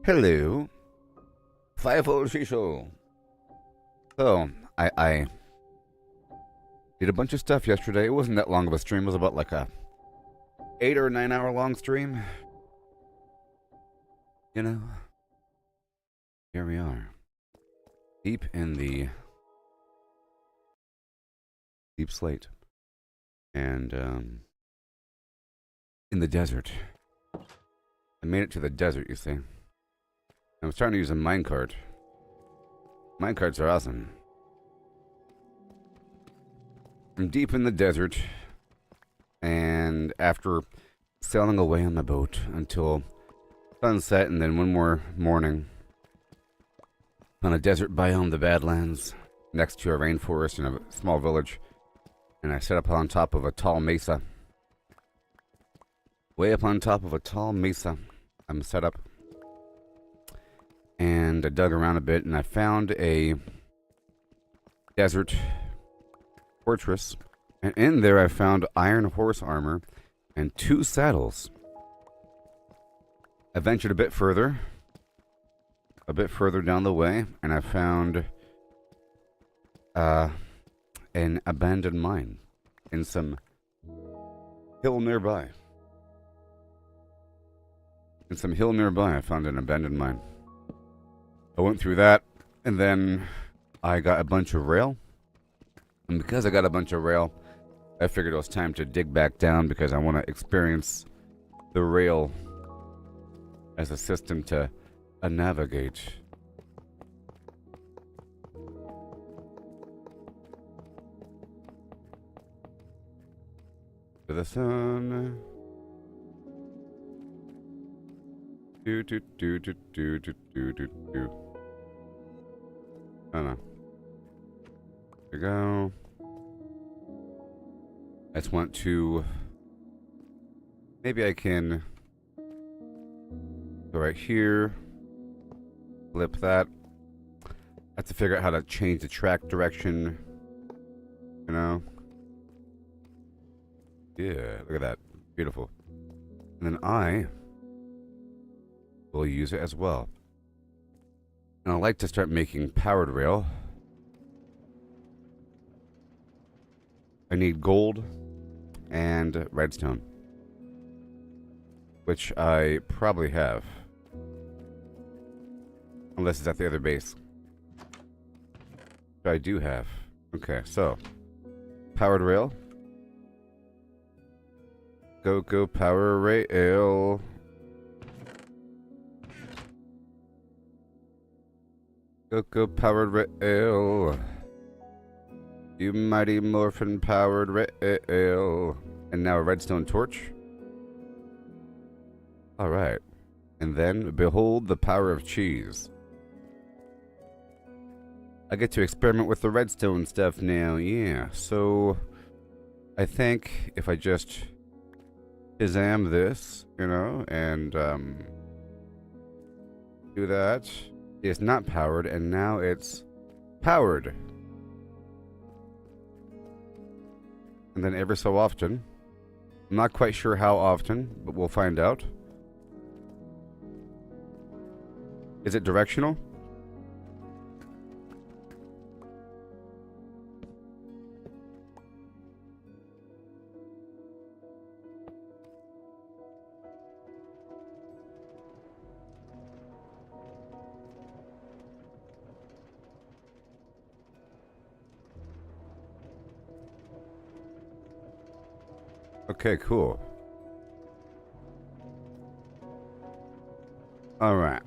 Hello, Five-Fold Shisho. So, I did a bunch of stuff yesterday. It wasn't that long of a stream. It was about like a 8 or 9 hour long stream. You know, here we are, deep in the deep slate, and in the desert. I made it to the desert, you see. I was trying to use a minecart. Minecarts are awesome. I'm deep in the desert, and after sailing away on my boat until sunset, and then one more morning, On a desert biome, the Badlands, next to a rainforest and a small village. And I set up on top of a tall mesa. Way up on top of a tall mesa, I'm set up. And I dug around a bit and I found a desert fortress. And in there I found iron horse armor and 2 saddles. I ventured a bit further down the way, and I found an abandoned mine in some hill nearby. I found an abandoned mine. I went through that, and then I got a bunch of rail. And because I got a bunch of rail, I figured it was time to dig back down because I want to experience the rail as a system to navigate. To the sun. Do do do do do do do do do. Oh no. There we go. I just want to. Maybe I can go right here. Flip that. I have to figure out how to change the track direction. You know? Yeah, look at that. Beautiful. And then I will use it as well. And I like to start making powered rail. I need gold and redstone, which I probably have. Unless it's at the other base. Which I do have. Okay, so powered rail. Go power rail. Go powered rail. You mighty morphin powered rail. And now a redstone torch. Alright. And then behold the power of cheese. I get to experiment with the redstone stuff now, yeah. So I think if I just Shazam this, you know, and do that. It's not powered, and now it's powered. And then every so often, I'm not quite sure how often, but we'll find out. Is it directional? Okay, cool. Alright.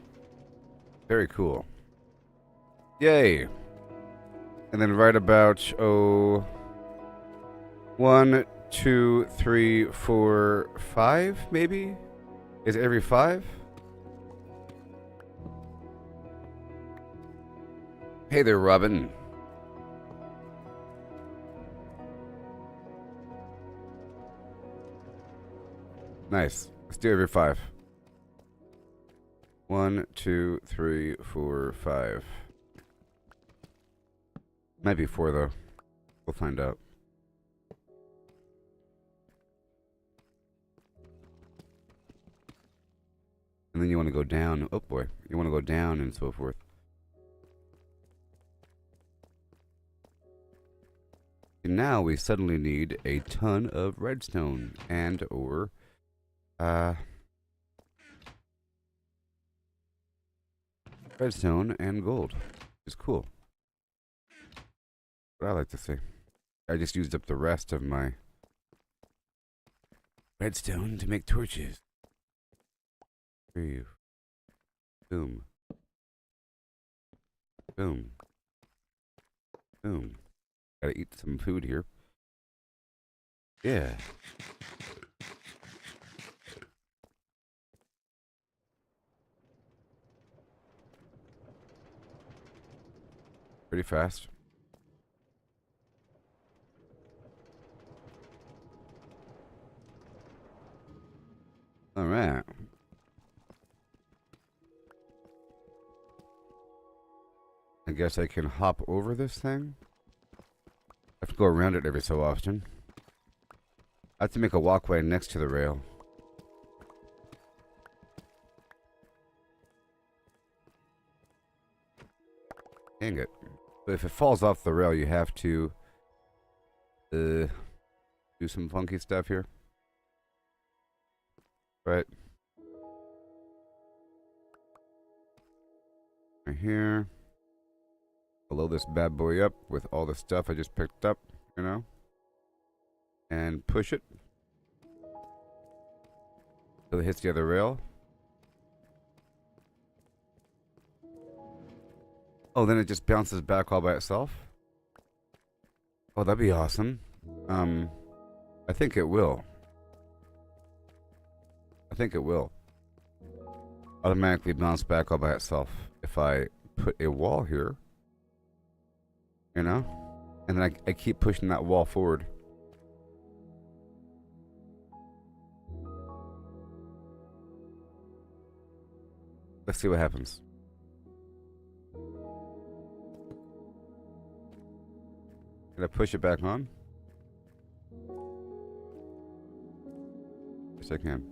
Very cool. Yay! And then right about, 1, 2, 3, 4, 5, maybe? Is it every 5? Hey there, Robin. Nice. Let's do every 5. 1, 2, 3, 4, 5. Might be 4 though. We'll find out. And then you want to go down. Oh boy. You want to go down and so forth. And now we suddenly need a ton of redstone and or redstone and gold. It's cool. What I like to see. I just used up the rest of my redstone to make torches. Boom. Boom. Boom. Boom. Gotta eat some food here. Yeah. pretty fast. All right. I guess I can hop over this thing. I have to go around it every so often. I have to make a walkway next to the rail. Dang it. But if it falls off the rail, you have to do some funky stuff here. Right. Right here. Blow this bad boy up with all the stuff I just picked up, you know. And push it. Till it hits the other rail. Oh, then it just bounces back all by itself? Oh, that'd be awesome. I think it will. I think it will automatically bounce back all by itself if I put a wall here, you know, and then I keep pushing that wall forward. Let's see what happens. Can I push it back on? Yes, I can.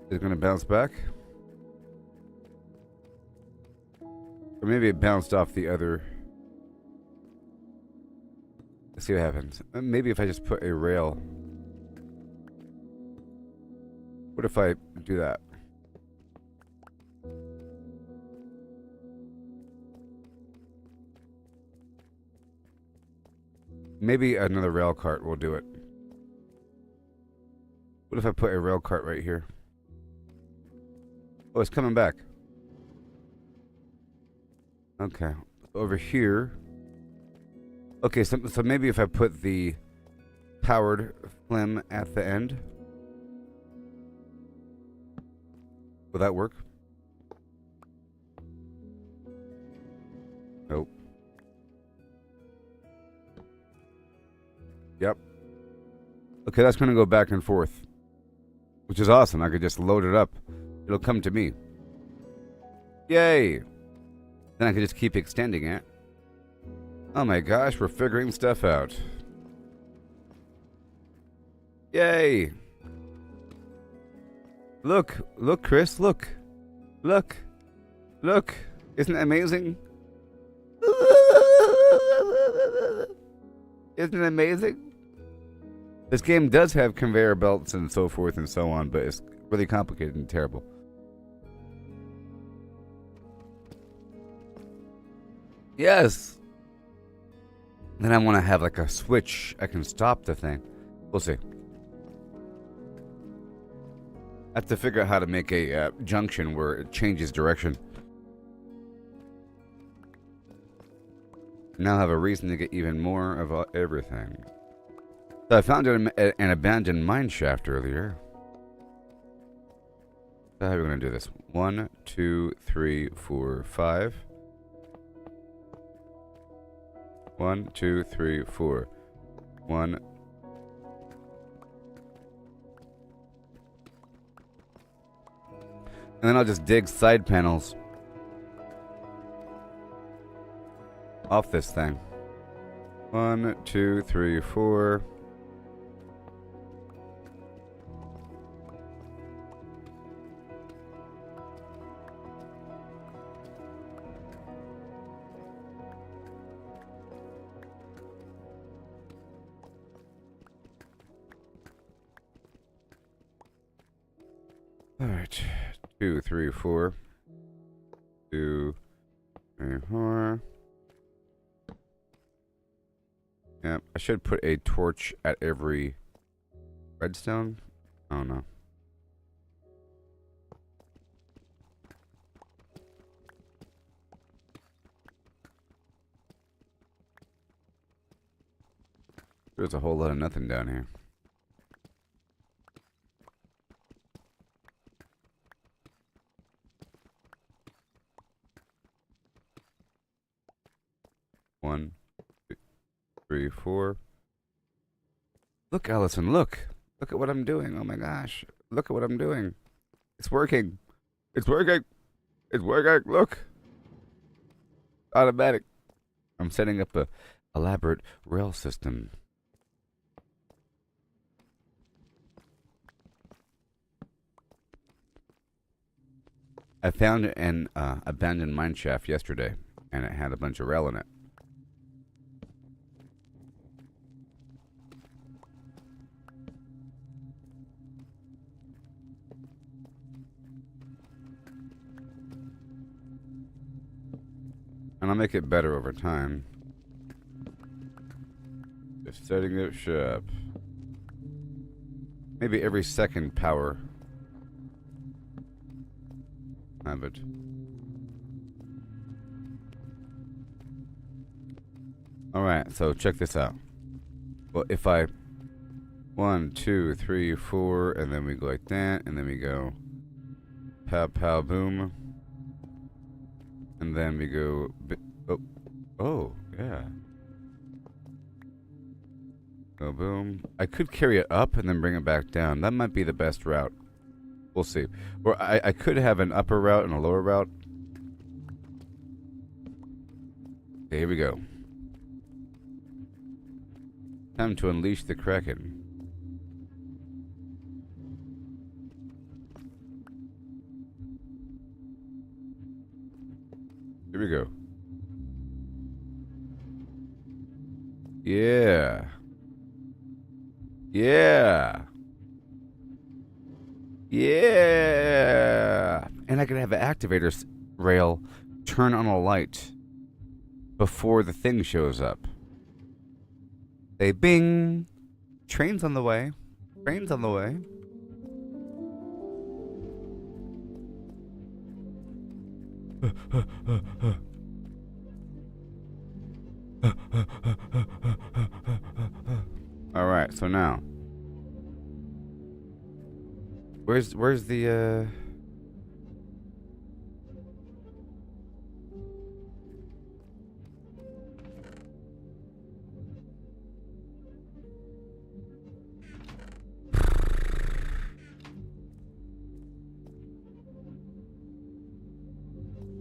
Is it going to bounce back? Or maybe it bounced off the other. Let's see what happens. Maybe if I just put a rail. What if I do that? Maybe another rail cart will do it. What if I put a rail cart right here? Oh, it's coming back. Okay. Over here. Okay, so maybe if I put the powered flim at the end. Will that work? Nope. Yep. Okay, that's going to go back and forth. Which is awesome. I could just load it up. It'll come to me. Yay! Then I can just keep extending it. Oh my gosh, we're figuring stuff out. Yay! Look, look, Chris, look. Look. Look. Isn't that amazing? Isn't it amazing? This game does have conveyor belts and so forth and so on, but it's really complicated and terrible. Yes! Then I want to have like a switch. I can stop the thing. We'll see. I have to figure out how to make a junction where it changes direction. Now I have a reason to get even more of everything. So I found an abandoned mine shaft earlier. So how are we going to do this? 1, 2, 3, 4, 5. 1, 2, 3, 4. 1. And then I'll just dig side panels off this thing. 1, 2, 3, 4. All right. 2, 3, 4. 2, 3, 4. Yeah, I should put a torch at every redstone. I don't know. There's a whole lot of nothing down here. 1, 2, 3, 4. Look, Allison, look. Look at what I'm doing. Oh my gosh. Look at what I'm doing. It's working. It's working. It's working. Look. Automatic. I'm setting up a elaborate rail system. I found an abandoned mine shaft yesterday, and it had a bunch of rail in it. And I'll make it better over time. Just setting it up. Maybe every second power. Have it. Alright, so check this out. Well, if I 1, 2, 3, 4, and then we go like that, and then we go pow pow boom. And then we go oh, yeah. Go boom. I could carry it up and then bring it back down. That might be the best route. We'll see. Or I could have an upper route and a lower route. Okay, here we go. Time to unleash the Kraken. Here we go. Yeah. Yeah. Yeah. And I could have an activator rail turn on a light before the thing shows up. Say bing. Train's on the way. Train's on the way. All right, so now where's the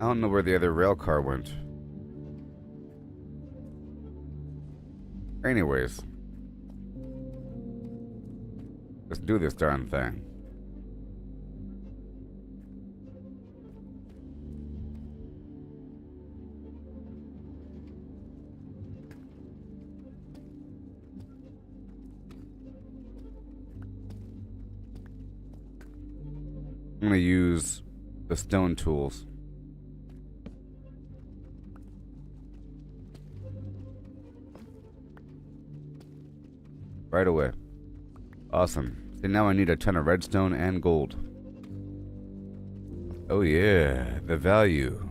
I don't know where the other rail car went. Anyways, let's do this darn thing. I'm gonna use the stone tools. Right away. Awesome. See, now I need a ton of redstone and gold. Oh yeah, the value.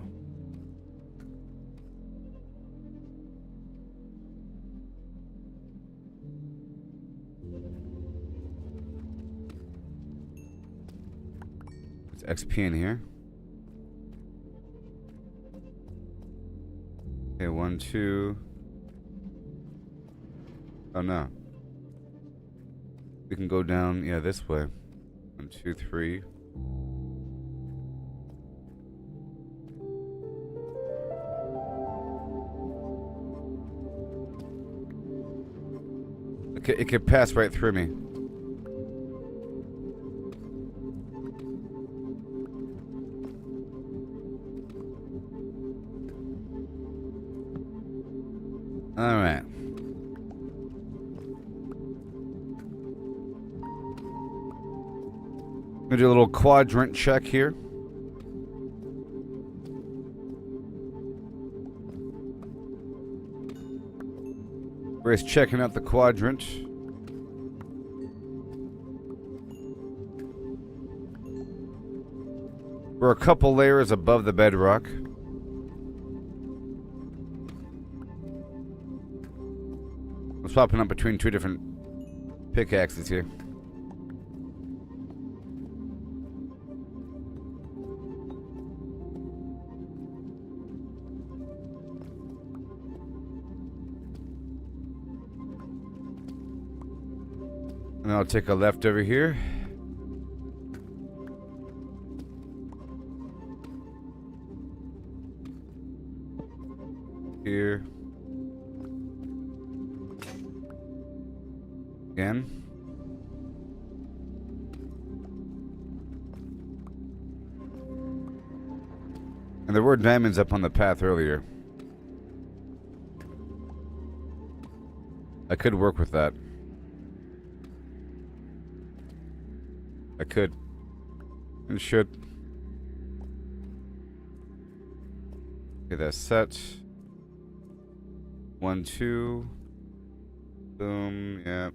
There's XP in here. Okay, 1, 2. Oh no. We can go down, yeah, this way. 1, 2, 3. Okay, it could pass right through me. All right. Gonna do a little quadrant check here. We're just checking out the quadrant. We're a couple layers above the bedrock. I'm swapping up between two different pickaxes here. Then I'll take a left over here. Here. Again. And there were diamonds up on the path earlier. I could work with that. I could. And should. Okay, that's set. 1, 2. Boom, yeah.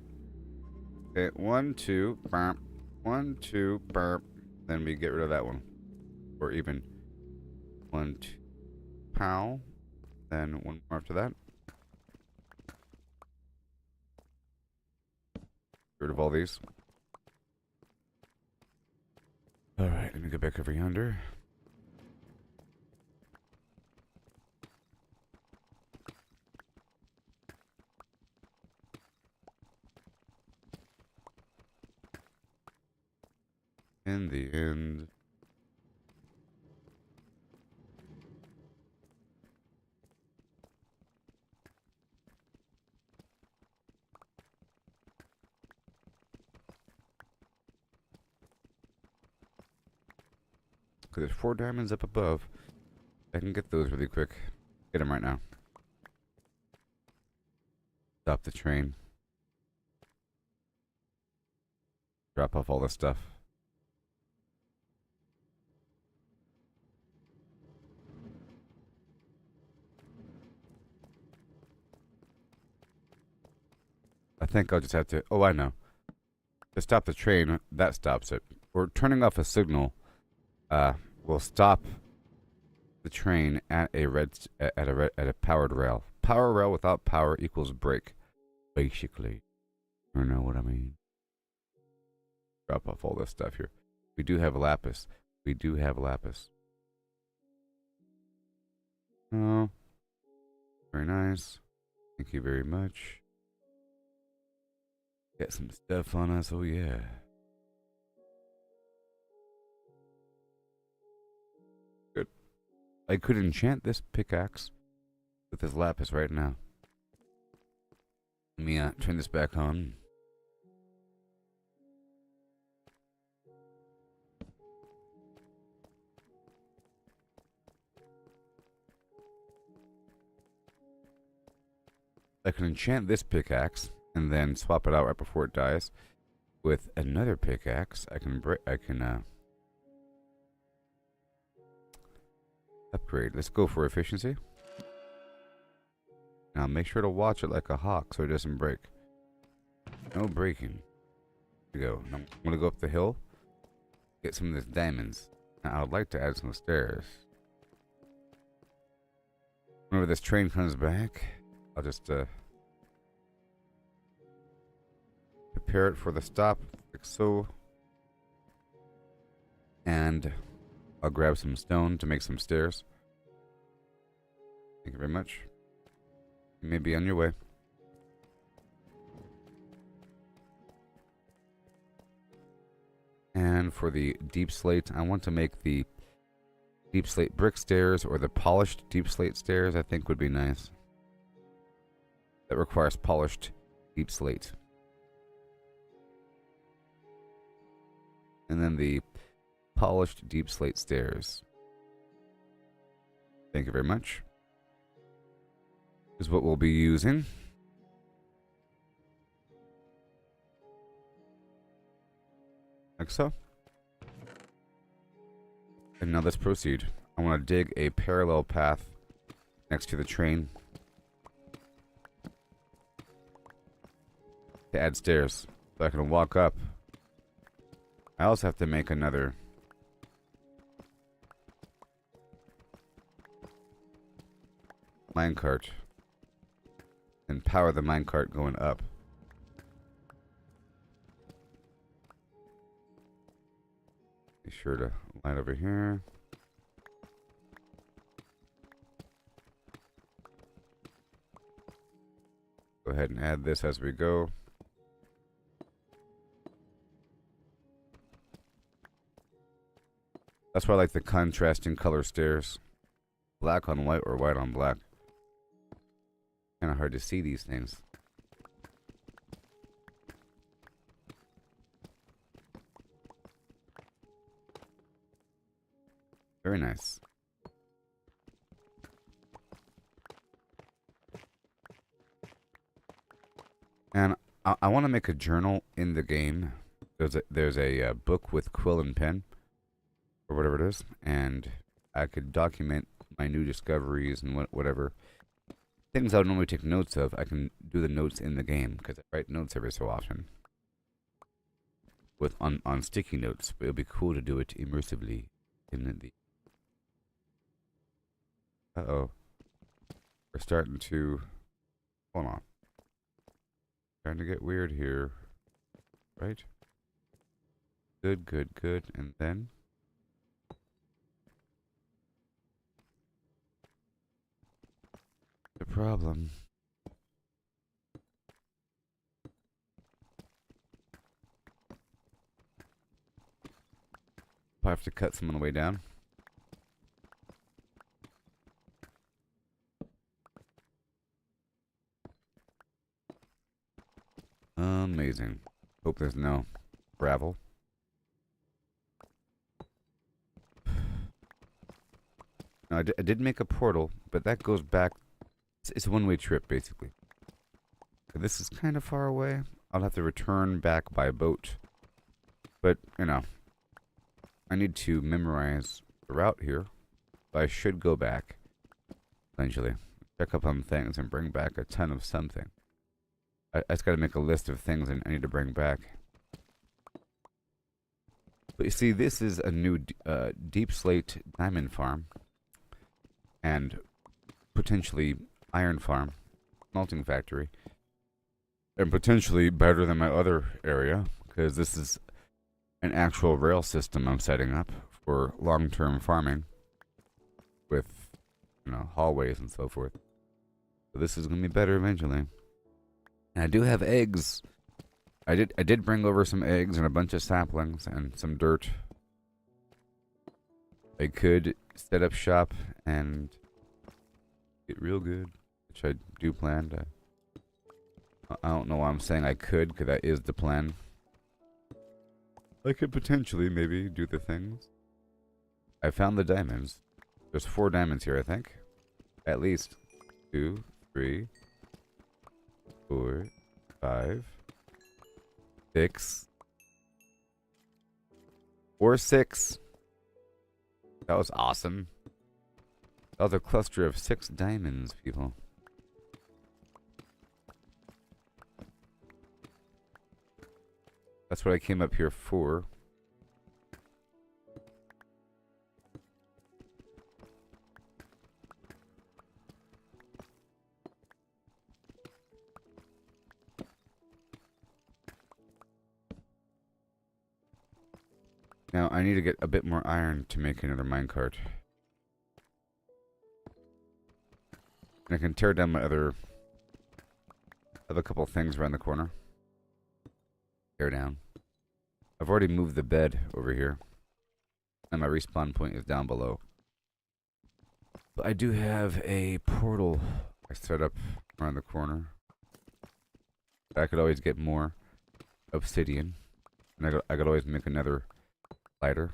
Okay, 1, 2. Burp. 1, 2. Burp. Then we get rid of that one. Or even 1, 2. Pow. Then one more after that. Get rid of all these. Alright, let me go back over yonder. In the end. There's 4 diamonds up above. I can get those really quick. Get them right now. Stop the train. Drop off all this stuff. I think I'll just have to... Oh, I know. To stop the train, that stops it. Or turning off a signal will stop the train at a powered rail. Power rail without power equals brake, basically. You know what I mean? Drop off all this stuff here. We do have lapis. We do have lapis. Oh, very nice. Thank you very much. Get some stuff on us. Oh yeah. I could enchant this pickaxe with this lapis right now. Let me turn this back on. I can enchant this pickaxe and then swap it out right before it dies with another pickaxe. I can upgrade. Let's go for efficiency. Now make sure to watch it like a hawk so it doesn't break. No breaking. Here we go. Now I'm going to go up the hill. Get some of these diamonds. Now I would like to add some stairs. Whenever this train comes back, I'll just prepare it for the stop, like so. And I'll grab some stone to make some stairs. Thank you very much. You may be on your way. And for the deep slate, I want to make the deep slate brick stairs or the polished deep slate stairs, I think would be nice. That requires polished deep slate. And then the polished deep slate stairs. Thank you very much. Is what we'll be using. Like so. And now let's proceed. I want to dig a parallel path next to the train to add stairs so I can walk up. I also have to make another minecart and power the minecart going up. Be sure to line over here. Go ahead and add this as we go. That's why I like the contrasting color stairs. Black on white or white on black. Kind of hard to see these things. Very nice. And I want to make a journal in the game. There's a book with quill and pen, or whatever it is, and I could document my new discoveries and whatever things I would normally take notes of. I can do the notes in the game because I write notes every so often with on sticky notes. But it'll be cool to do it immersively in the. Uh-oh. We're starting to... Hold on. Starting to get weird here. Right? Good, good, good. And then... The problem... I have to cut some on the way down. Amazing. Hope there's no gravel. No, I did make a portal, but that goes back. It's a one-way trip, basically. So this is kind of far away. I'll have to return back by boat. But, you know, I need to memorize the route here. So I should go back eventually. Check up on things and bring back a ton of something. I just got to make a list of things I need to bring back. But you see, this is a new deep slate diamond farm. And potentially iron farm. Smelting factory. And potentially better than my other area. Because this is an actual rail system I'm setting up for long-term farming. With, you know, hallways and so forth. So this is going to be better eventually. And I do have eggs. I did bring over some eggs and a bunch of saplings and some dirt. I could set up shop and get real good, which I do plan to. I don't know why I'm saying I could, because that is the plan. I could potentially maybe do the things. I found the diamonds. There's 4 diamonds here, I think. At least 2, 3, 4, 5, 6, or 6. That was awesome. That was a cluster of 6 diamonds, people. That's what I came up here for. Now, I need to get a bit more iron to make another minecart. And I can tear down my other... I have a couple things around the corner. Tear down. I've already moved the bed over here. And my respawn point is down below. But I do have a portal I set up around the corner. I could always get more obsidian. And I could always make another lighter.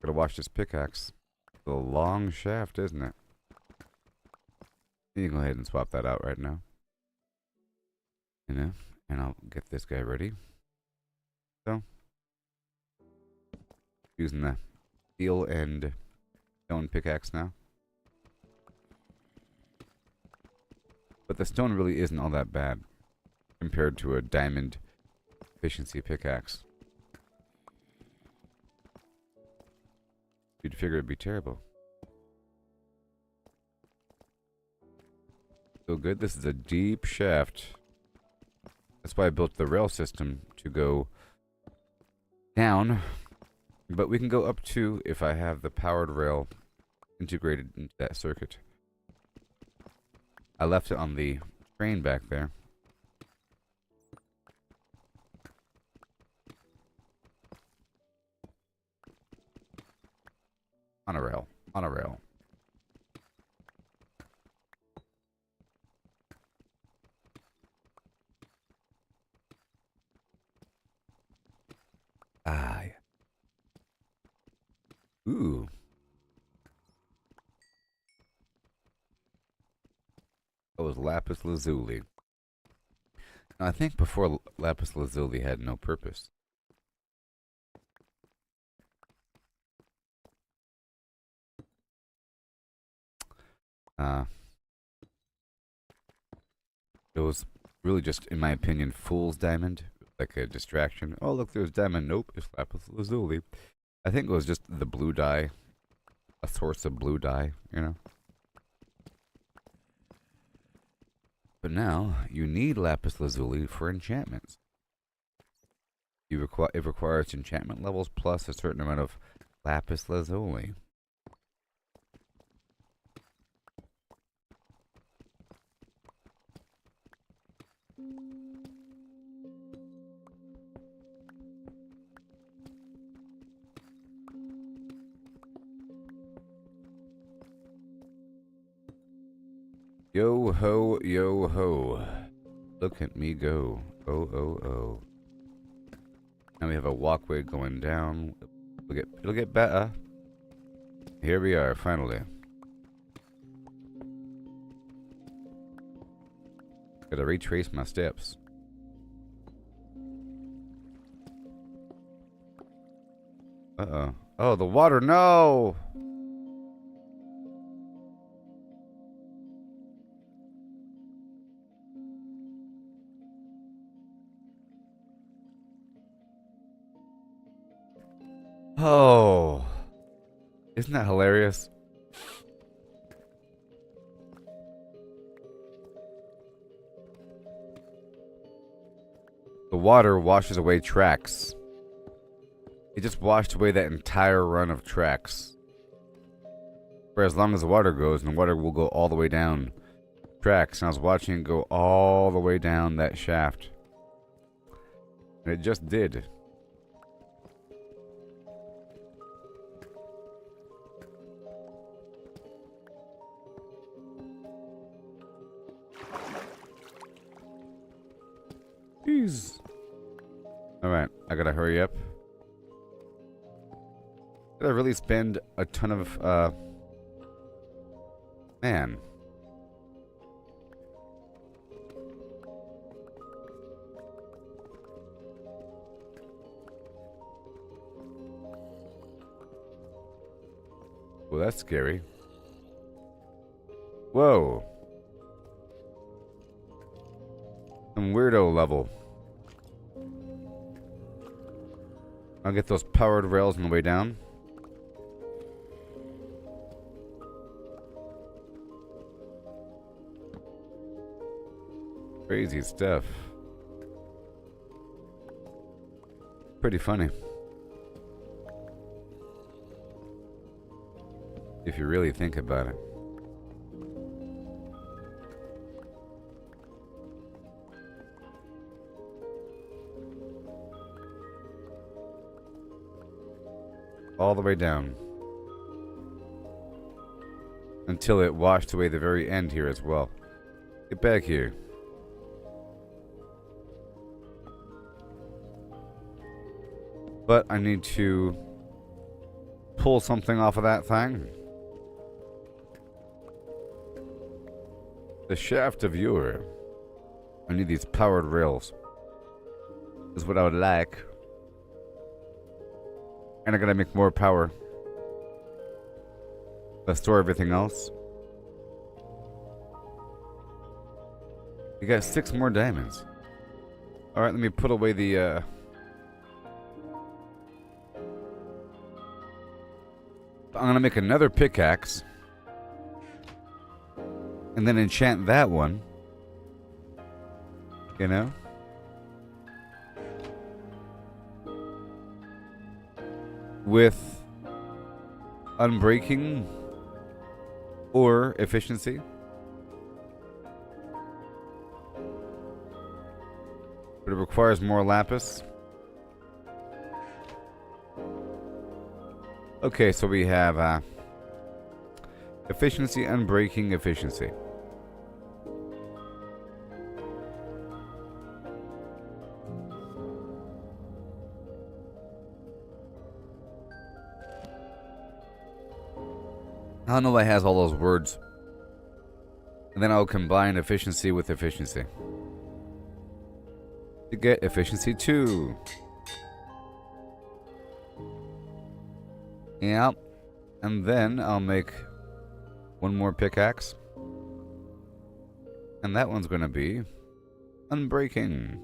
Gotta watch this pickaxe. It's a long shaft, isn't it? You can go ahead and swap that out right now. You know, and I'll get this guy ready. So, using the steel and stone pickaxe now. But the stone really isn't all that bad compared to a diamond efficiency pickaxe. You'd figure it'd be terrible. So good. This is a deep shaft. That's why I built the rail system to go down. But we can go up to if I have the powered rail integrated into that circuit. I left it on the train back there. On a rail. On a rail. Ah, yeah. Ooh. That was lapis lazuli. Now, I think before lapis lazuli had no purpose. It was really just, in my opinion, fool's diamond, like a distraction. Oh, look, there's diamond. Nope, it's lapis lazuli. I think it was just the blue dye, a source of blue dye, you know. But now you need lapis lazuli for enchantments. It requires enchantment levels plus a certain amount of lapis lazuli. Yo ho, yo ho. Look at me go. Oh, oh, oh. Now we have a walkway going down. It'll get better. Here we are, finally. Gotta retrace my steps. Uh-oh. Oh, the water, no! Oh. Isn't that hilarious? The water washes away tracks. It just washed away that entire run of tracks. For as long as the water goes, and the water will go all the way down tracks. And I was watching it go all the way down that shaft. And it just did. Jeez. Alright, I gotta hurry up. Did I really spend a ton of, man. Well, that's scary. Whoa. Some weirdo level. I'll get those powered rails on the way down. Crazy stuff. Pretty funny. If you really think about it. All the way down. Until it washed away the very end here as well. Get back here. But I need to pull something off of that thing. The shaft of yore. I need these powered rails. Is what I would like. And I gotta make more power. Let's store everything else. We got 6 more diamonds. Alright, let me put away the I'm gonna make another pickaxe. And then enchant that one. You know? With unbreaking or efficiency. But it requires more lapis. Okay, so we have Efficiency, unbreaking, efficiency. I don't know why it has all those words. And then I'll combine efficiency with efficiency to get efficiency 2. Yep. And then I'll make one more pickaxe. And that one's going to be unbreaking.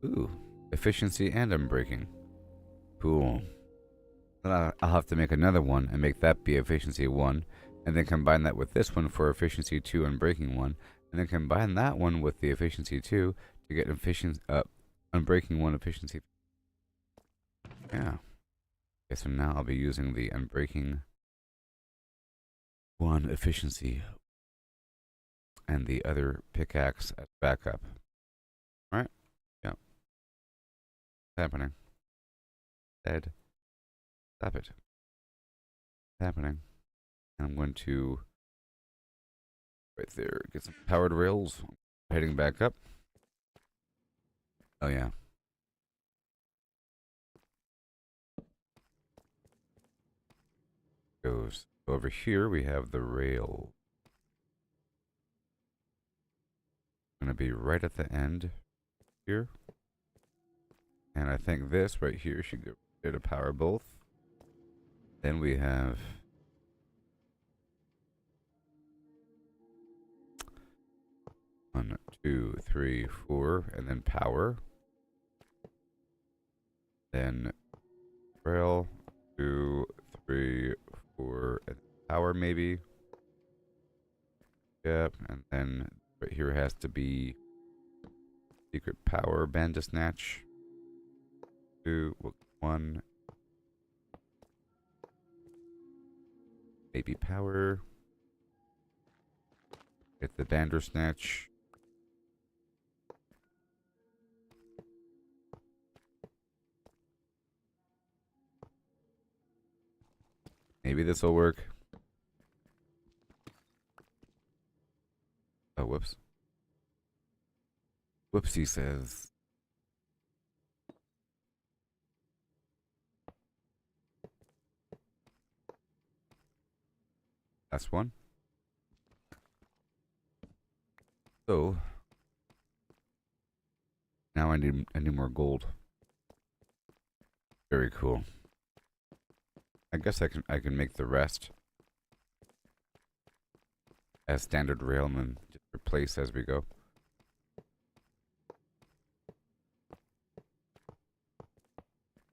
Ooh, efficiency and unbreaking. Cool. Then I'll have to make another one and make that be efficiency 1. And then combine that with this one for efficiency 2 and unbreaking 1. And then combine that one with the efficiency 2 to get unbreaking 1 efficiency. Yeah. Okay, so now I'll be using the unbreaking 1 efficiency and the other pickaxe as backup. Right? Yeah. What's happening? Dead. Stop it. What's happening? And I'm going to right there get some powered rails. Heading back up. Oh yeah. Goes over here. We have the rail. Going to be right at the end here, and I think this right here should go there to power both. Then we have one, two, three, four, and then power. Then rail, 2, 3, 4, and power maybe. Yep, and then right here has to be secret power Bandersnatch. 2, 1. Maybe power. Get the Bandersnatch. Maybe this will work. Oh, whoops. Whoopsie says. That's one. So now I need more gold. Very cool. I guess I can make the rest as standard rail and then just replace as we go.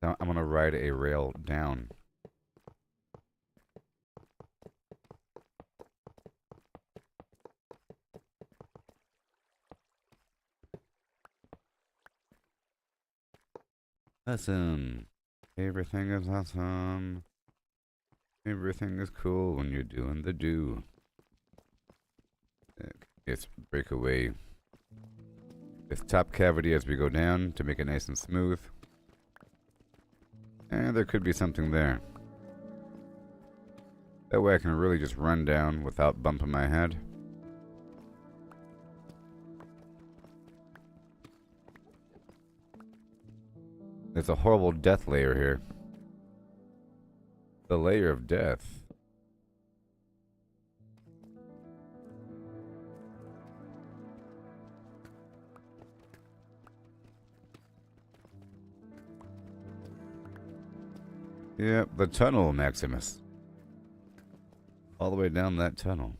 Now I'm gonna ride a rail down. Awesome. Everything is awesome. Everything is cool when you're doing the do. Let's break away this top cavity as we go down to make it nice and smooth. And there could be something there. That way I can really just run down without bumping my head. There's a horrible death layer here. The layer of death. Yep, the tunnel, Maximus. All the way down that tunnel.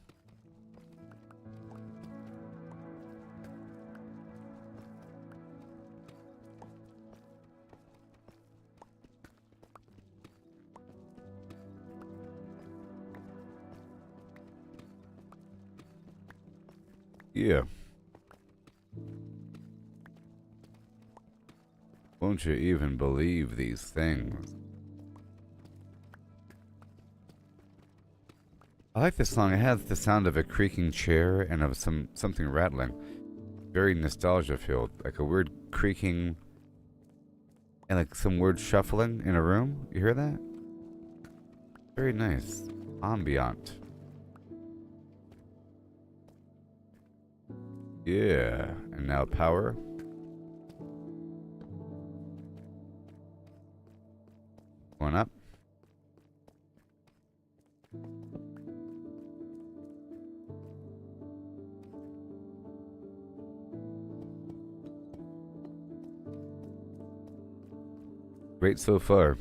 Yeah. Won't you even believe these things? I like this song. It has the sound of a creaking chair and of something rattling. Very nostalgia filled, like a weird creaking And like some weird shuffling in a room. You hear that? Very nice. Ambient. Yeah. And now power. Going up. Great so far.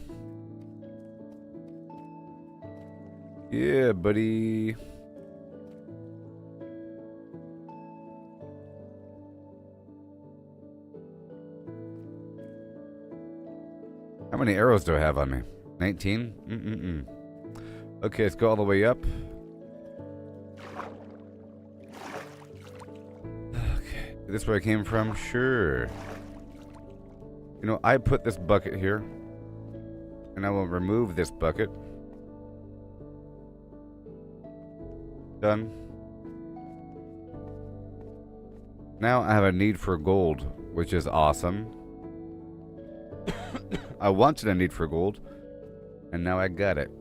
Yeah, buddy. How many arrows do I have on me? 19? Okay, let's go all the way up. Okay. Is this where I came from? Sure. You know, I put this bucket here. And I will remove this bucket. Done. Now I have a need for gold, which is awesome. I wanted a need for gold, and now I got it.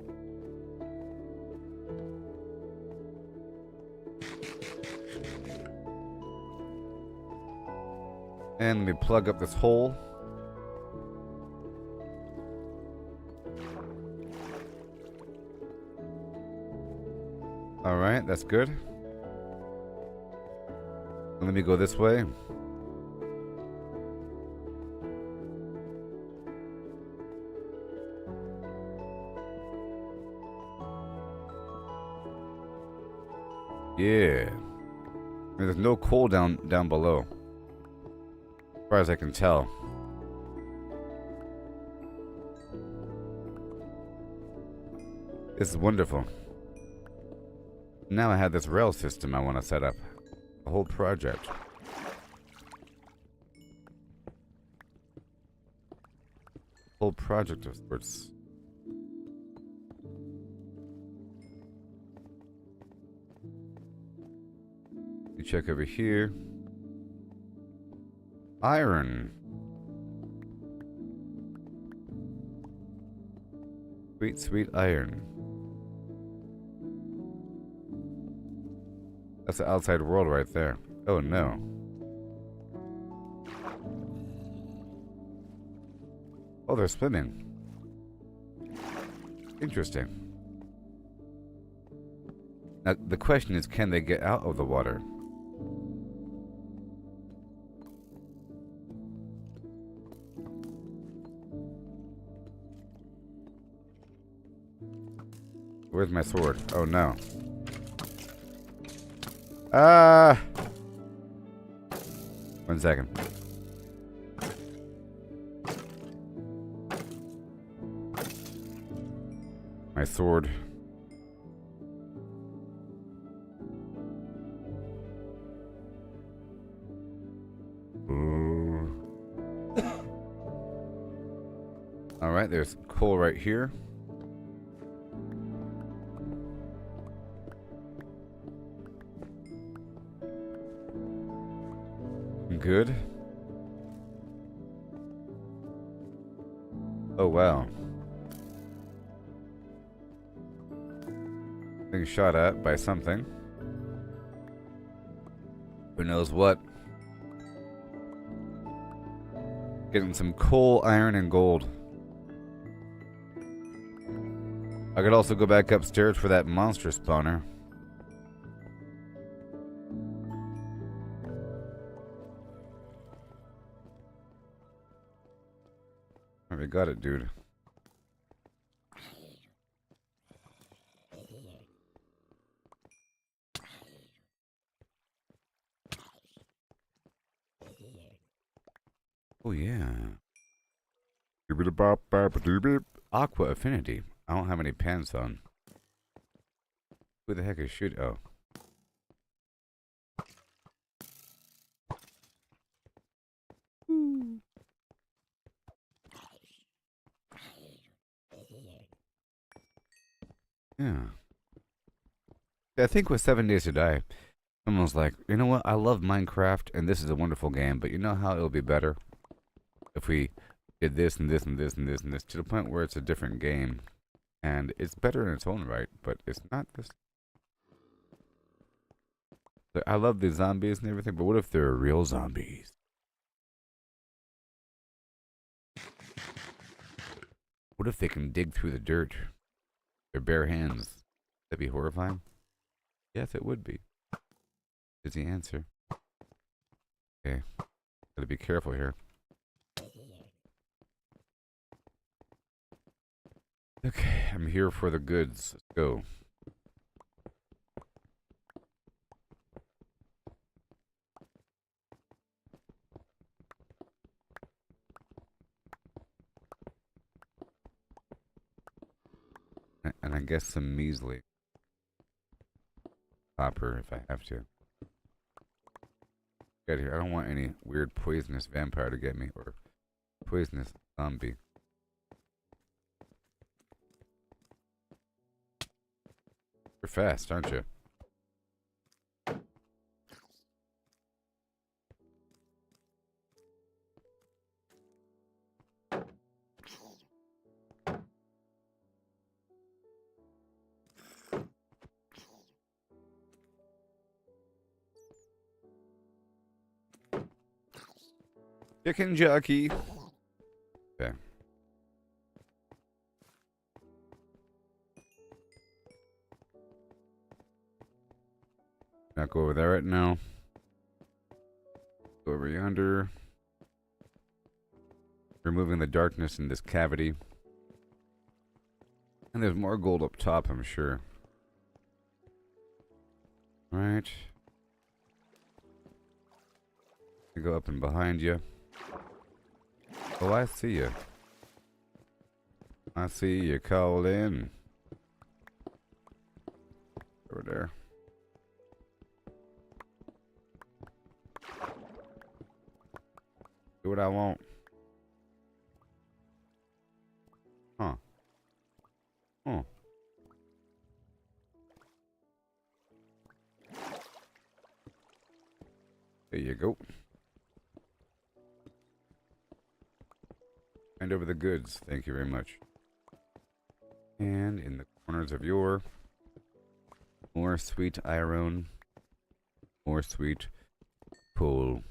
And let me plug up this hole. Alright, that's good. Let me go this way. Yeah. There's no coal down below. As far as I can tell. This is wonderful. Now I have this rail system I want to set up. The whole project. Whole project of sorts. You check over here. Iron. Sweet, sweet iron. That's the outside world right there. Oh no. Oh, they're swimming. Interesting. Now, the question is, can they get out of the water? Where's my sword? Oh no. Ah! 1 second. My sword. Alright, there's coal right here. Good. Oh wow. Being shot at by something. Who knows what? Getting some coal, iron, and gold. I could also go back upstairs for that monster spawner. We got it, dude. Oh yeah. Aqua affinity. I don't have any pants on. Who the heck is shooting? Oh. Yeah. I think with 7 Days to Die, someone was like, you know what? I love Minecraft, and this is a wonderful game, but you know how it'll be better if we did this and this and this and this and this to the point where it's a different game. And it's better in its own right, but it's not this. I love the zombies and everything, but what if they're real zombies? What if they can dig through the dirt? Their bare hands. That'd be horrifying? Yes, it would be. Is the answer. Okay. Gotta be careful here. Okay, I'm here for the goods. Let's go. And I guess some measly copper if I have to. Get here. I don't want any weird poisonous vampire to get me or poisonous zombie. You're fast, aren't you? Chicken jockey. Okay. Not go over there right now. Go over yonder. Removing the darkness in this cavity. And there's more gold up top, I'm sure. Alright. Go up and behind you. Oh, I see you. I see you calling. Over there. Do what I want. Huh. Huh. There you go. Hand over the goods. Thank you very much. And in the corners of your more sweet iron, more sweet coal.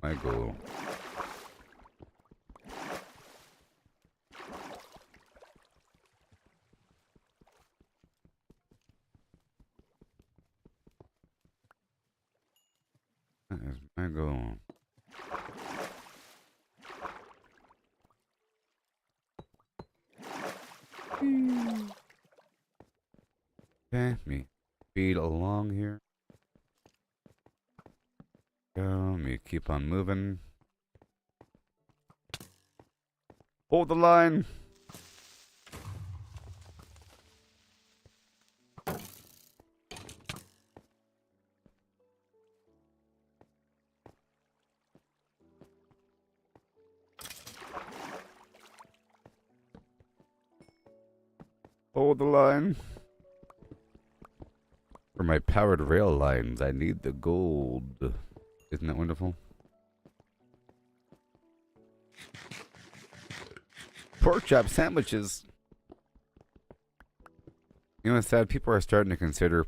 My goal. That is my goal. Okay, me speed along here. Go, me keep on moving. Hold the line. Hold the line. For my powered rail lines, I need the gold. Isn't that wonderful? Pork chop sandwiches. You know, it's sad. People are starting to consider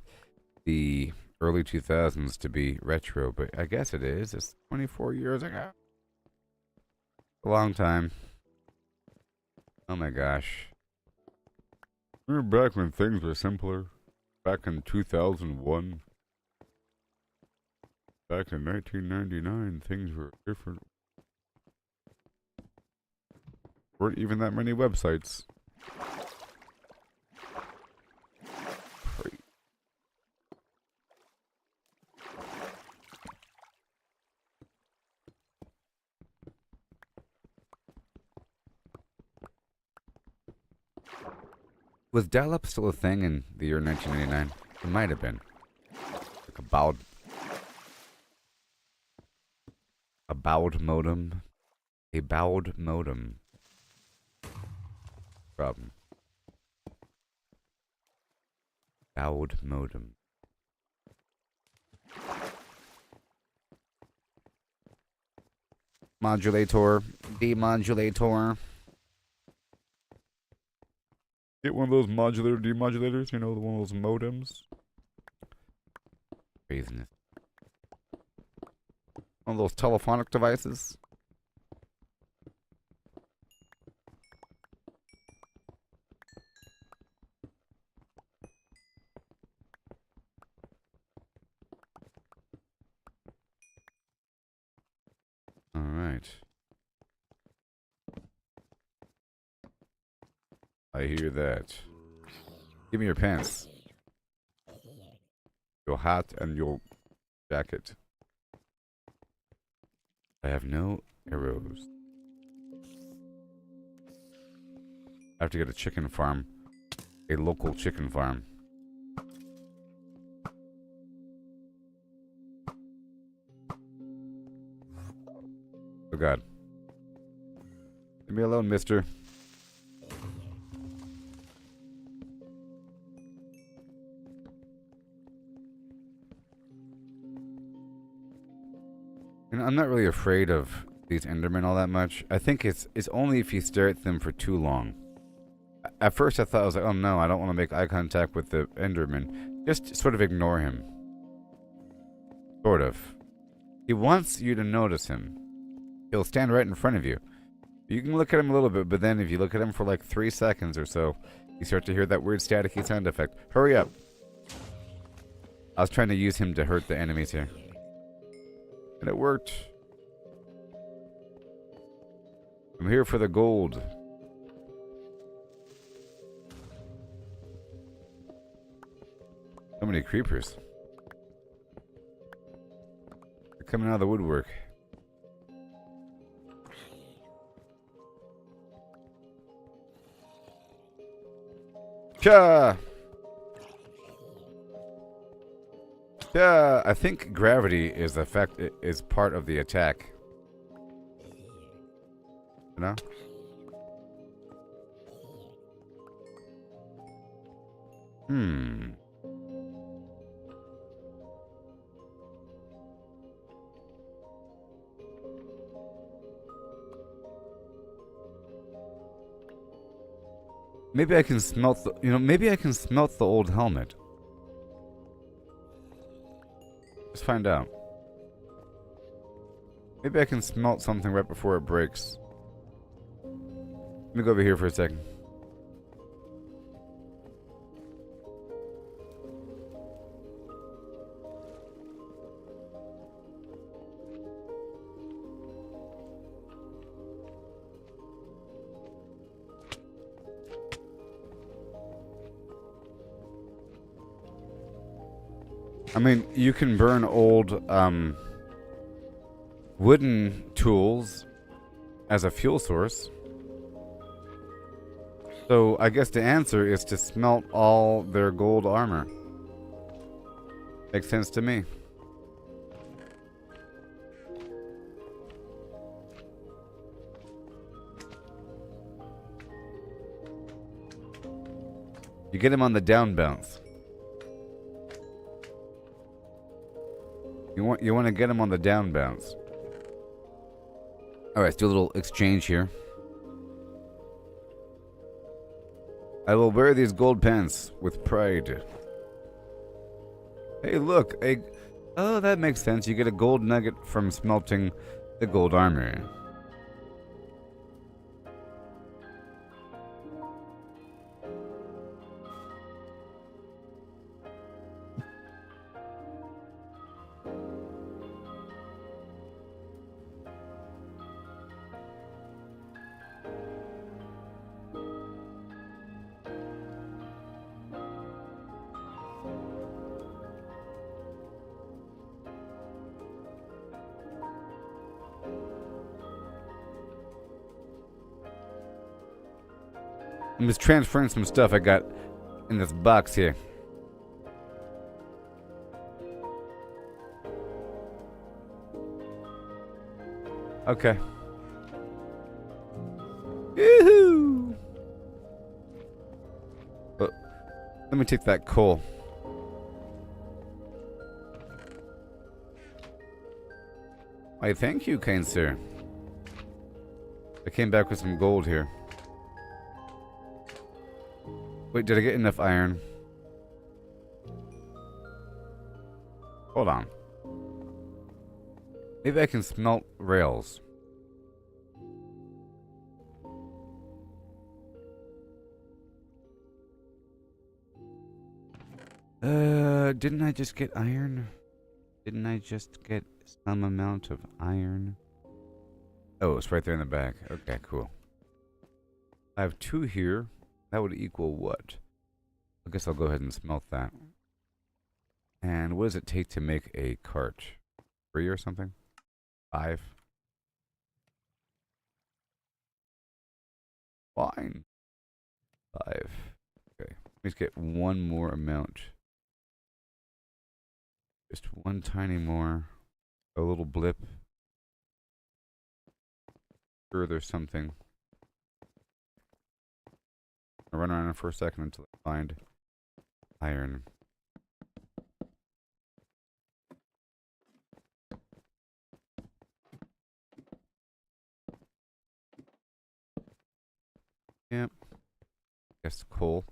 the early 2000s to be retro, but I guess it is. It's 24 years ago. A long time. Oh my gosh. Remember back when things were simpler? Back in 2001. Back in 1999, things were different. Weren't even that many websites. Great. Was dial-up still a thing in the year 1999? It might have been. Like a bowed modem. A bowed modem. Problem. Bowed modem. Modulator. Demodulator. Get one of those modular demodulators, you know, one of those modems. Craziness. One of those telephonic devices. All right. I hear that. Give me your pants. Your hat and your jacket. I have no arrows. I have to get a chicken farm. A local chicken farm. Oh God. Leave me alone, mister. You know, I'm not really afraid of these Endermen all that much. I think it's only if you stare at them for too long. At first I thought, I was like, oh no, I don't want to make eye contact with the Enderman. Just sort of ignore him. Sort of. He wants you to notice him. He'll stand right in front of you. You can look at him a little bit, but then if you look at him for like 3 seconds or so, you start to hear that weird staticky sound effect. Hurry up. I was trying to use him to hurt the enemies here. And it worked. I'm here for the gold. So many creepers. They're coming out of the woodwork. Cha! Yeah, I think gravity is part of the attack. You know? Maybe I can smelt the, maybe I can smelt the old helmet. Let's find out. Maybe I can smelt something right before it breaks. Let me go over here for a second. I mean, you can burn old, wooden tools as a fuel source. So, I guess the answer is to smelt all their gold armor. Makes sense to me. You get him on the down bounce. You want to get him on the down bounce. All right, let's do a little exchange here. I will wear these gold pants with pride. Hey, look, oh, that makes sense. You get a gold nugget from smelting the gold armor. I'm just transferring some stuff I got in this box here. Okay. Yoo-hoo! Let me take that coal. Why, thank you, kind sir. I came back with some gold here. Wait, did I get enough iron? Hold on. Maybe I can smelt rails. Didn't I just get iron? Didn't I just get some amount of iron? Oh, it's right there in the back. Okay, cool. I have 2 here. That would equal what? I guess I'll go ahead and smelt that. And what does it take to make a cart? 3 or something? 5? Fine. 5. Okay. Let's get one more amount. Just one tiny more. A little blip. Sure, there's something. I'll run around for a second until I find iron. Yep. Guess coal.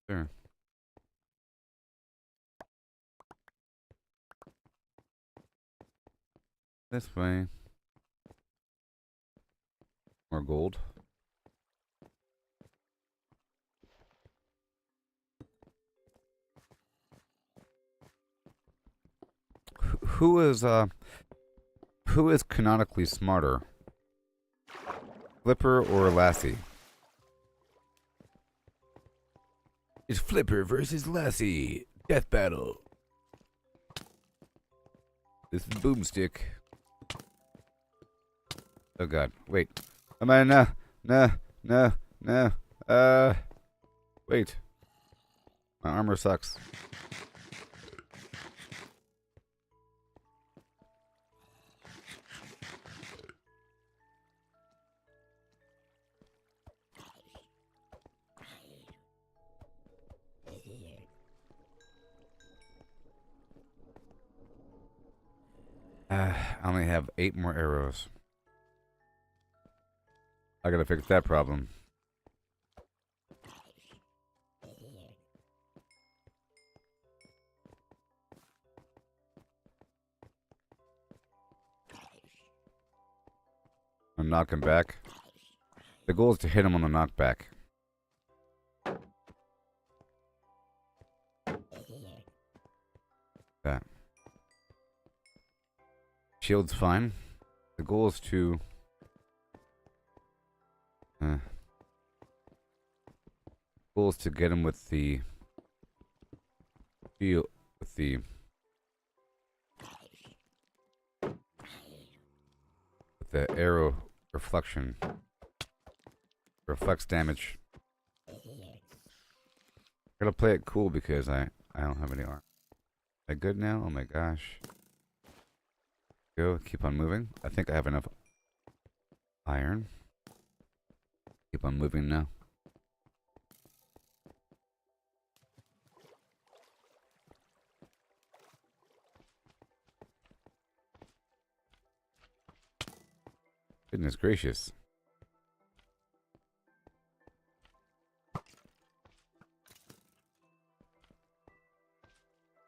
There. This way. More gold. Who is canonically smarter? Flipper or Lassie? It's Flipper versus Lassie. Death battle. This is Boomstick. Oh god, wait. Am I no. Wait. My armor sucks. I only have 8 more arrows. I gotta fix that problem. I'm knocking back. The goal is to hit him on the knockback. That. Shield's fine. The goal is to... goal is to get him with the... Shield... With the... With the arrow reflection. Reflects damage. Gotta play it cool because I don't have any armor. Am I good now? Oh my gosh. Go, keep on moving. I think I have enough iron. Keep on moving now. Goodness gracious.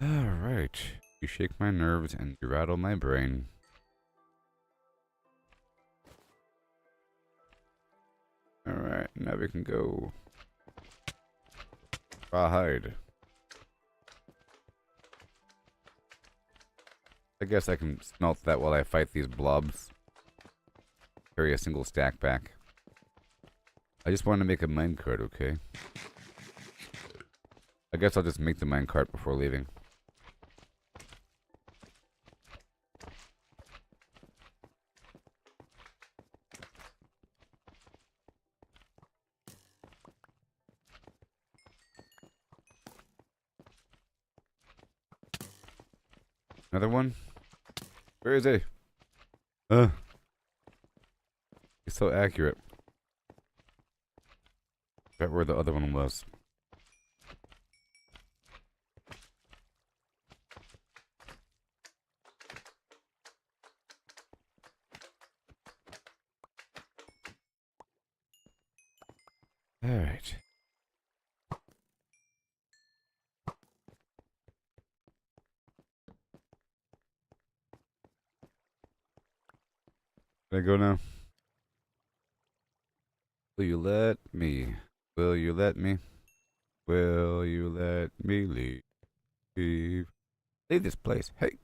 Alright. You shake my nerves and you rattle my brain. Alright, now we can go. Rawhide. I guess I can smelt that while I fight these blobs. Carry a single stack back. I just wanted to make a minecart, okay? I guess I'll just make the minecart before leaving. Another one? Where is he? He's so accurate. Forgot where the other one was. Alright. Can I go now? Will you let me? Will you let me? Will you let me leave? Leave this place. Hey.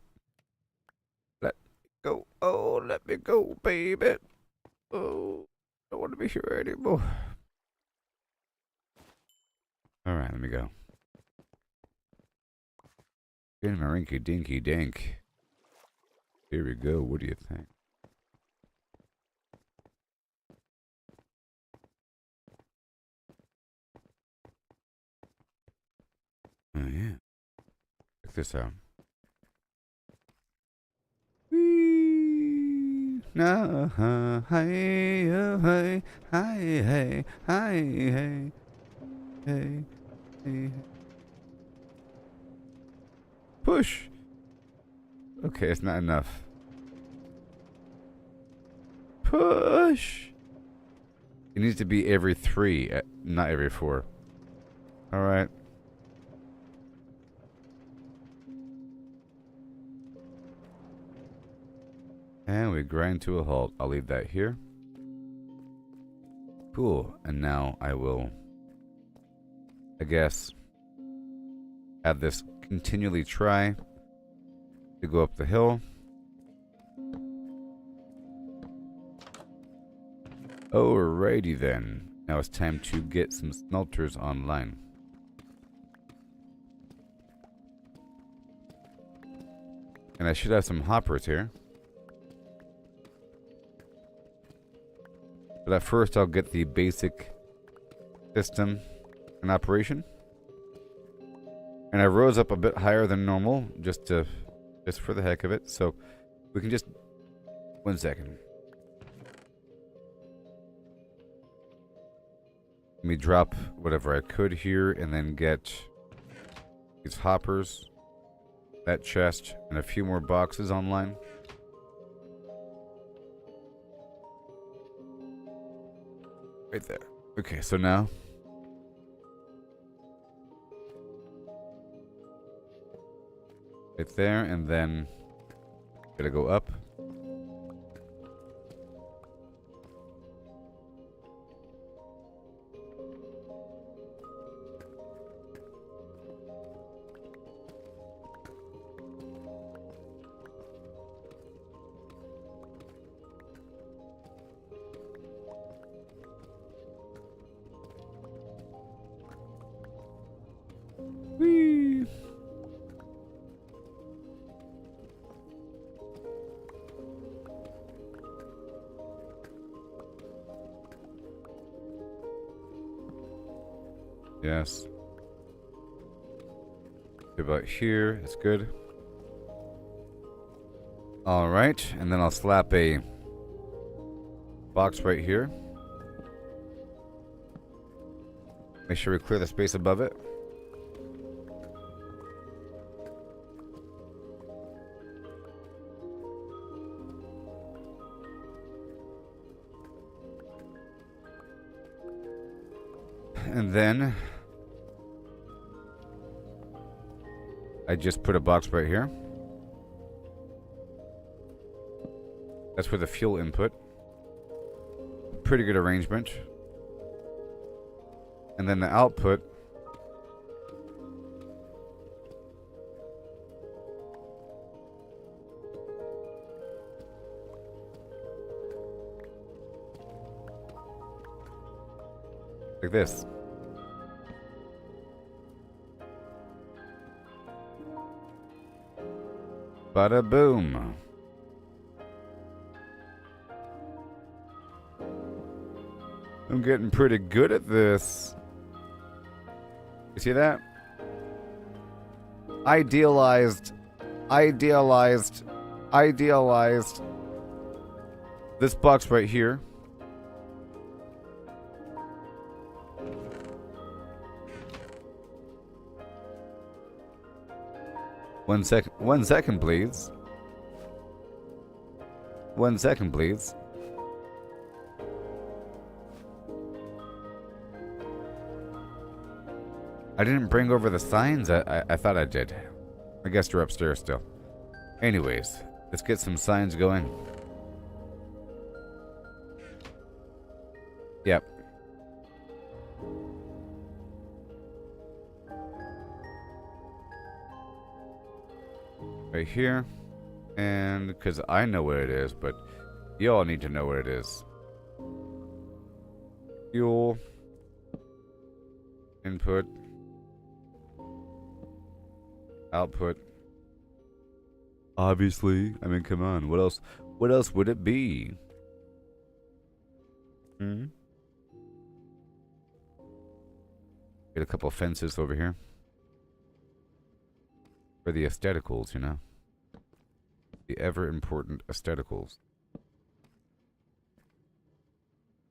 Let me go. Oh, let me go, baby. Oh, I don't want to be here anymore. Alright, let me go. In my rinky dinky dink. Here we go. What do you think? Oh, yeah. Check this out. Wee. No, hi, hi, hi, hey, hi, hey, hey, hey. Push. Okay, it's not enough. Push. It needs to be every 3, not every 4. All right. And we grind to a halt. I'll leave that here. Cool. And now I will, I guess, have this continually try to go up the hill. Alrighty then. Now it's time to get some smelters online. And I should have some hoppers here. But at first I'll get the basic system in operation. And I rose up a bit higher than normal just for the heck of it. So we can just 1 second. Let me drop whatever I could here and then get these hoppers, that chest, and a few more boxes online. Right there. Okay, so now right there, and then gotta go up. Whee! Yes. About here, that's good. Alright, and then I'll slap a box right here. Make sure we clear the space above it. And then I just put a box right here. That's for the fuel input. Pretty good arrangement. And then the output like this. Bada boom. I'm getting pretty good at this. You see that? Idealized idealized this box right here. One second, please. 1 second, please. I didn't bring over the signs. I thought I did. I guess they're upstairs still. Anyways, let's get some signs going. Yep. Right here. And because I know what it is, but you all need to know what it is. Fuel. Input. Output. Obviously. I mean, come on. What else? What else would it be? Hmm? Get a couple fences over here. For the aestheticals, you know. The ever-important aestheticals.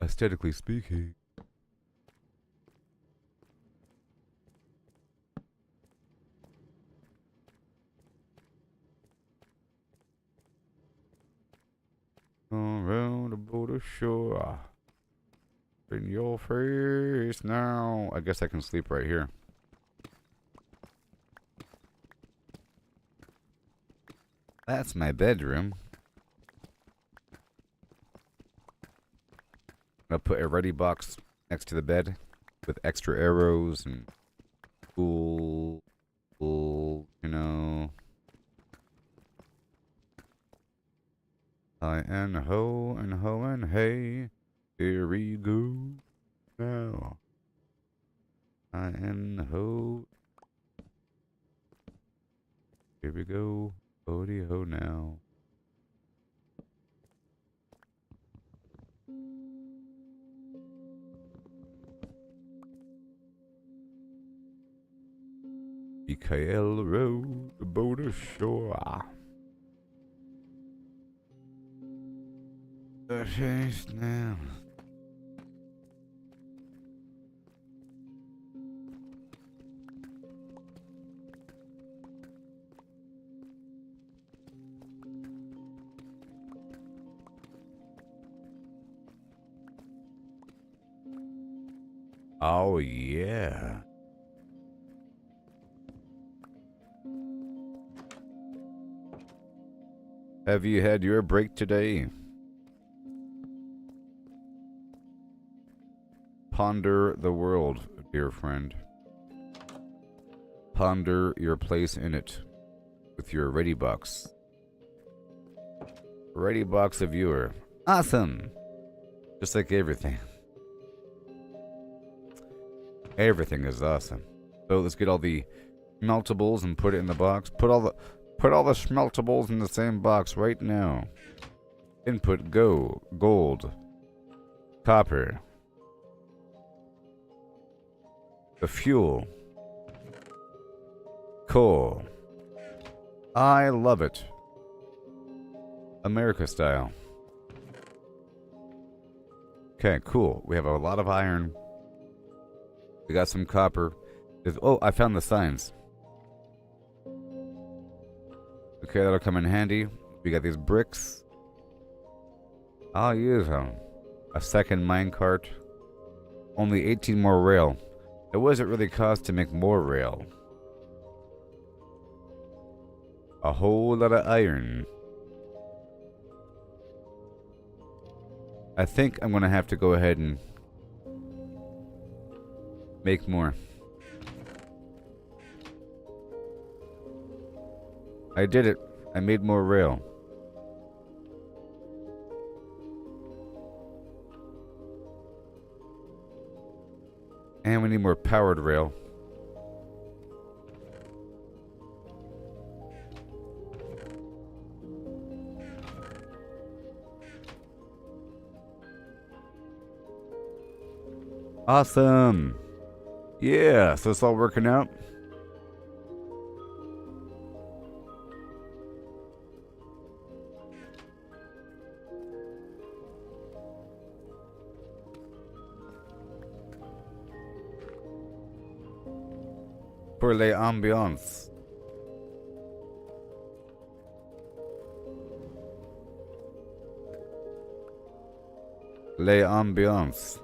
Aesthetically speaking. Around about the shore. In your face now. I guess I can sleep right here. That's my bedroom. I'll put a ready box next to the bed with extra arrows and cool, you know. Hi and ho and hey, here we go now. Hi and ho, here we go. Hody ho now. Mikael Road, about the shore. The chase now. Oh, yeah. Have you had your break today? Ponder the world, dear friend. Ponder your place in it with your ready box. Ready box of viewer. Awesome! Just like everything. Everything is awesome. So let's get all the smeltables and put it in the box. Put all the smeltables in the same box right now. Input go. Gold. Copper. The fuel. Coal. I love it. America style. Okay, cool. We have a lot of iron. We got some copper. Oh, I found the signs. Okay, that'll come in handy. We got these bricks. I'll use them. A second minecart. Only 18 more rail. It wasn't really cost to make more rail. A whole lot of iron. I think I'm gonna have to go ahead and make more. I did it. I made more rail. And we need more powered rail. Awesome. Yeah, so it's all working out. pour l'ambiance. L'ambiance.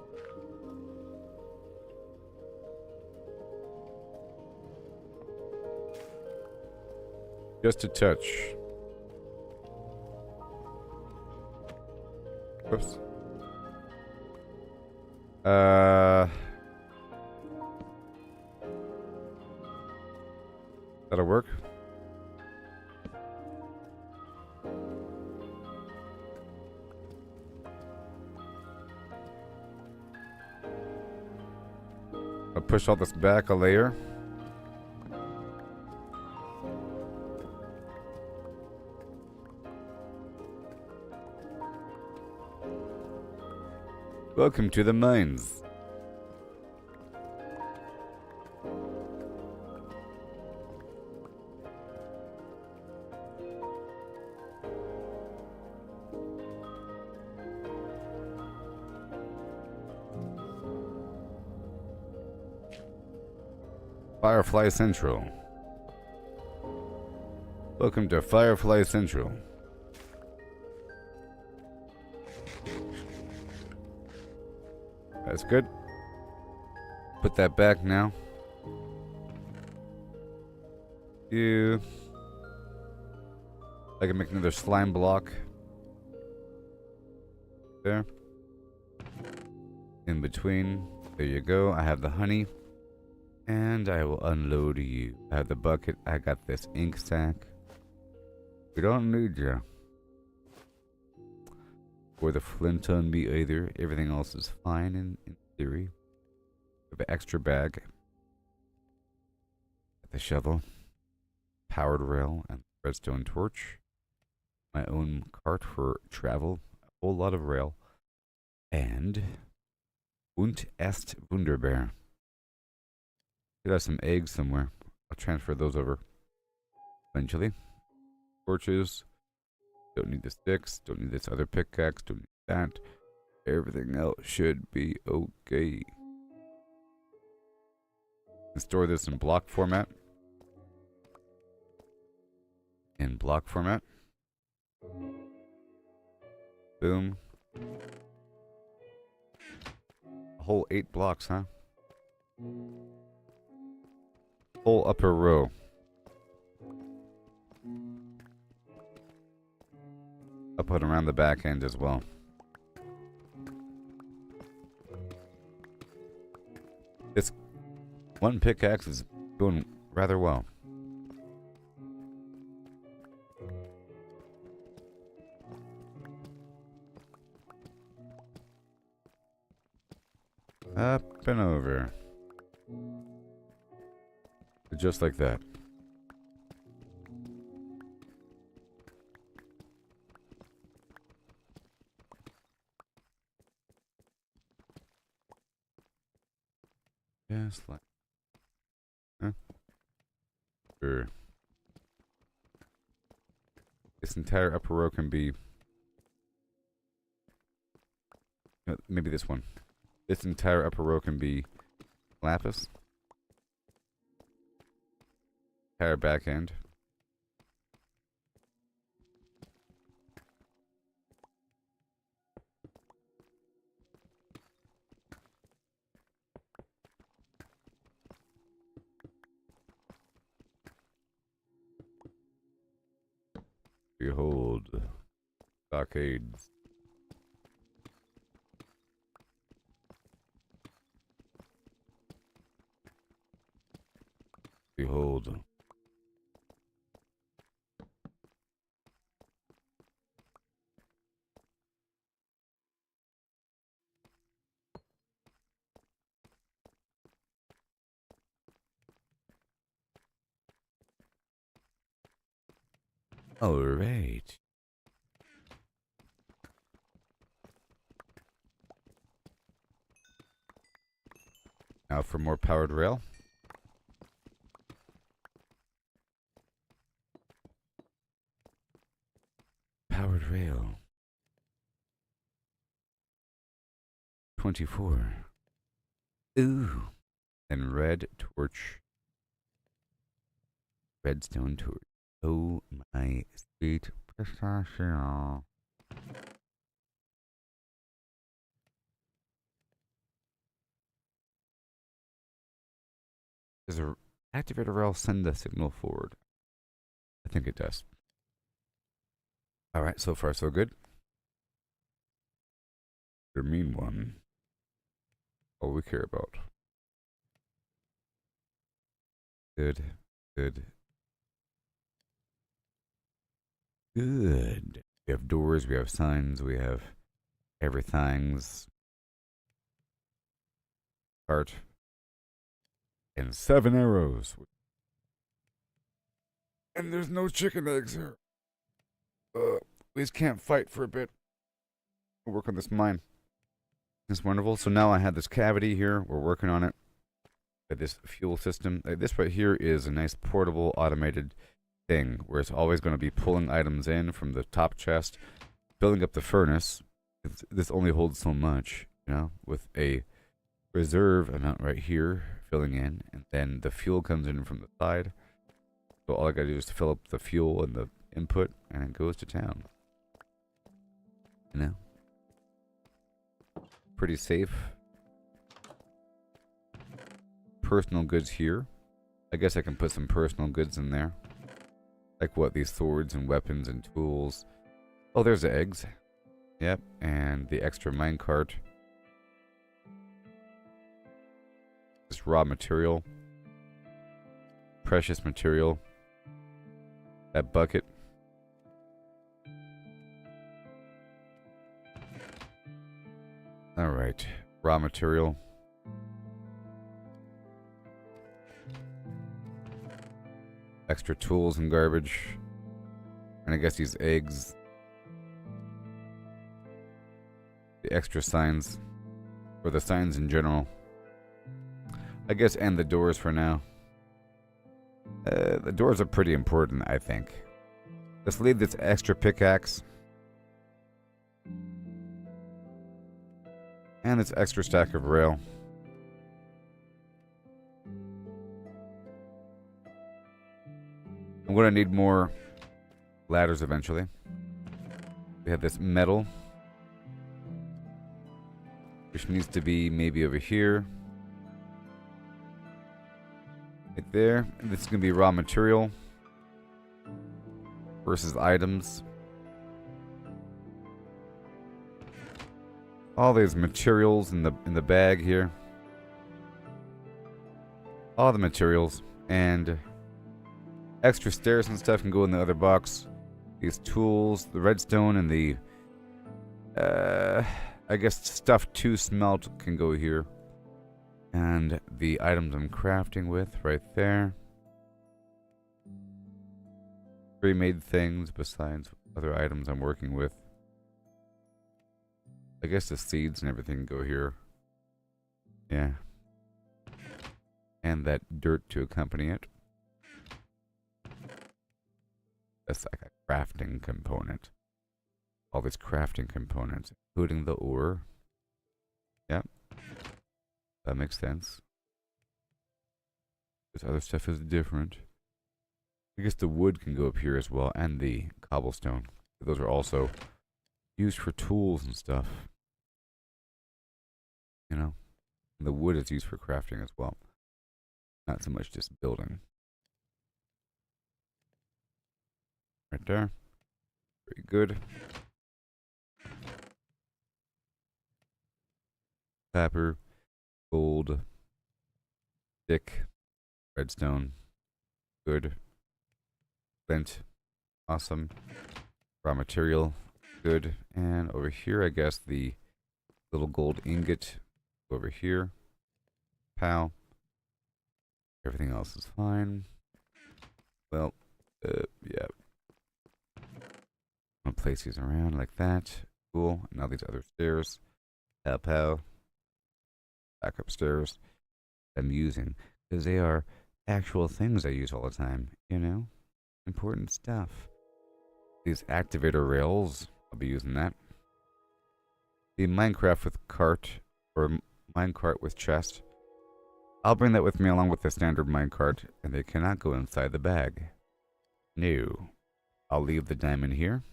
Just a touch. Whoops. That'll work. I'll push all this back a layer. Welcome to the mines. Firefly Central. Welcome to Firefly Central. That's good. Put that back now. I can make another slime block. There. In between. There you go. I have the honey. And I will unload you. I have the bucket. I got this ink sac. We don't need you. Or the flint on me either. Everything else is fine in theory. We have an extra bag. The shovel. Powered rail and redstone torch. My own cart for travel. A whole lot of rail. And und est wunderbar. Could have some eggs somewhere. I'll transfer those over eventually. Torches. Don't need the sticks. Don't need this other pickaxe. Don't need that. Everything else should be okay. And store this in block format. In block format. Boom. A whole 8 blocks, huh? Whole upper row. I'll put around the back end as well. This one pickaxe is doing rather well. Up and over. Just like that. Just like... Huh? Sure. This entire upper row can be... Maybe this one. This entire upper row can be lapis. Entire back end. Behold, stockades. Behold. All right. Now for more powered rail. Powered rail. 24. Ooh. And red torch Redstone tour. Oh my sweet pistachio. Does a activator rail send the signal forward? I think it does. Alright, so far so good. The mean one. All we care about. Good. Good. Good. We have doors, we have signs, we have everything's cart. And 7 arrows. And there's no chicken eggs here. We just can't fight for a bit. We'll work on this mine. It's wonderful. So now I have this cavity here. We're working on it. This fuel system. This right here is a nice portable automated thing where it's always going to be pulling items in from the top chest, filling up the furnace. This only holds so much, you know, with a reserve amount right here filling in, and then the fuel comes in from the side. So all I gotta do is fill up the fuel and the input, and it goes to town. You know? Pretty safe. Personal goods here. I guess I can put some personal goods in there. Like what? These swords and weapons and tools. Oh, there's the eggs. Yep, and the extra minecart. This raw material. Precious material. That bucket. Alright. Raw material. Extra tools and garbage. And I guess these eggs. The extra signs. Or the signs in general. I guess, and the doors for now. The doors are pretty important, I think. Let's leave this extra pickaxe. And this extra stack of rail. I'm going to need more ladders eventually. We have this metal. Which needs to be maybe over here. Right there. And this is going to be raw material. Versus items. All these materials in the bag here. All the materials. And extra stairs and stuff can go in the other box. These tools, the redstone and the I guess stuff to smelt can go here. And the items I'm crafting with right there. Pre-made things besides other items I'm working with. I guess the seeds and everything go here. Yeah. And that dirt to accompany it. That's like a crafting component. All these crafting components, including the ore. Yep. That makes sense. This other stuff is different. I guess the wood can go up here as well, and the cobblestone. Those are also used for tools and stuff. You know? And the wood is used for crafting as well. Not so much just building. Right there. Very good. Copper, gold, thick, redstone, good, flint, awesome, raw material, good, and over here I guess the little gold ingot over here, pow, everything else is fine. Well, yeah, I'll place these around like that, cool. Now these other stairs, pow pow. Back upstairs I'm using because they are actual things I use all the time, you know, important stuff. These activator rails, I'll be using that. The Minecraft with cart or minecart with chest, I'll bring that with me along with the standard minecart, and they cannot go inside the bag. No. I'll leave the diamond here.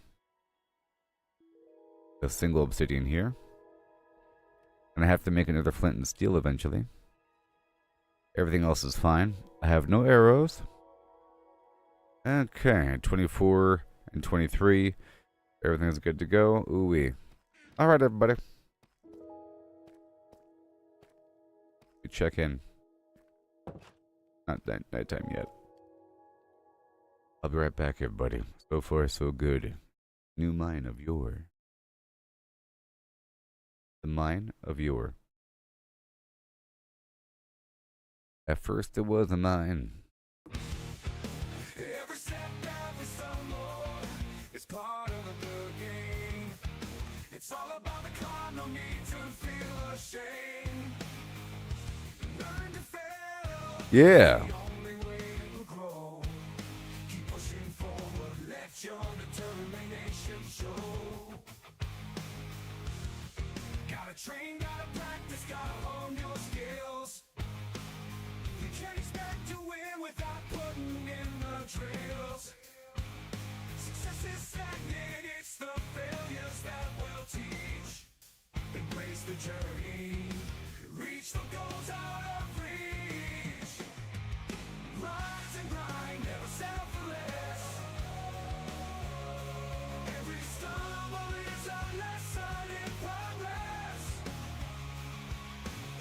The single obsidian here. And I have to make another flint and steel eventually. Everything else is fine. I have no arrows. Okay, 24 and 23. Everything's good to go. Ooh-wee. Alright, everybody. We check in. Not nighttime yet. I'll be right back, everybody. So far, so good. New mine of yore. The mine of yore. At first, it was a mine. Every step that we stumble is part of the game. It's all about the climb, no need to feel ashamed. Learn to fail. Yeah. The only way to grow. Keep pushing forward, let your determination show. Gotta train, gotta practice, gotta hone your skills. You can't expect to win without putting in the drills. Success is stagnant, it's the failures that will teach. Embrace the journey, reach the goals out of reach. Rise and grind, never settle for less. Every stumble is a lesson in progress.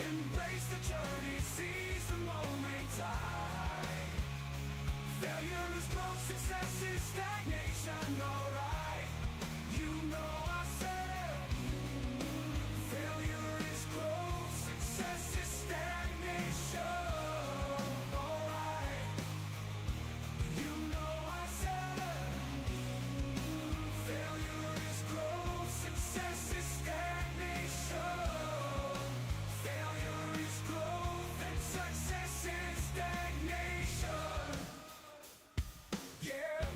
Embrace the journey, seize the moment time. Failure is growth, success is stagnation, alright. You know I said failure is growth, success is stagnation, alright. You know I said failure is growth, success is stagnation. Failure is growth and success is stagnation. Yeah.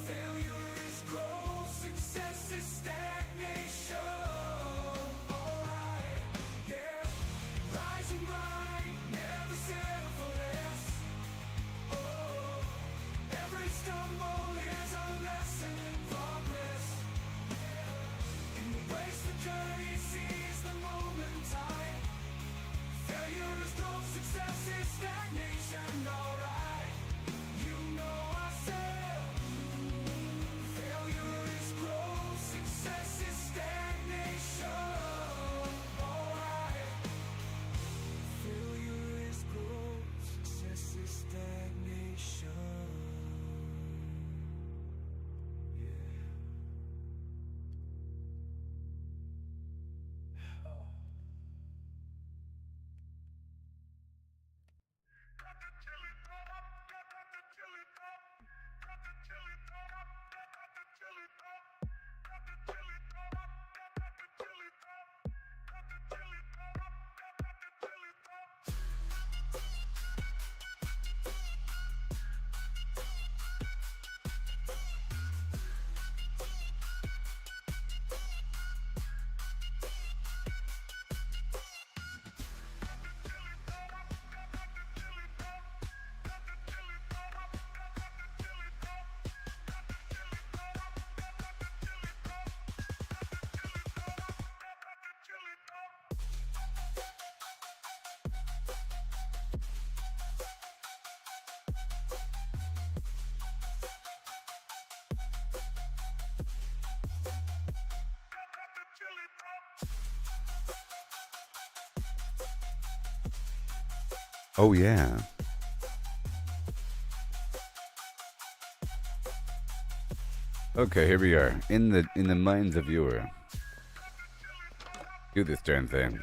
Failure is growth, success is stagnation. Alright, yeah. Rise and grind, never settle for less. Oh, every stumble is a lesson in progress. Embrace the journey, seize the moment time. Failure is growth, success is stagnation. Alright, you know I said failure is growth, success is stagnation. Alright. Failure is growth, success is stagnation. Oh yeah. Okay, here we are in the mines of yore. Do this darn thing.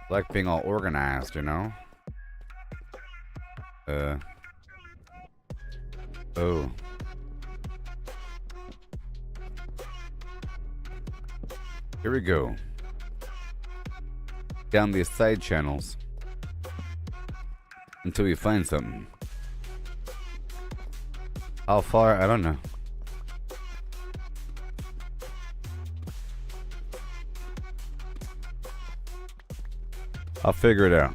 Like being all organized, you know? Oh. Here we go. Down these side channels. Until we find something. How far? I don't know. I'll figure it out.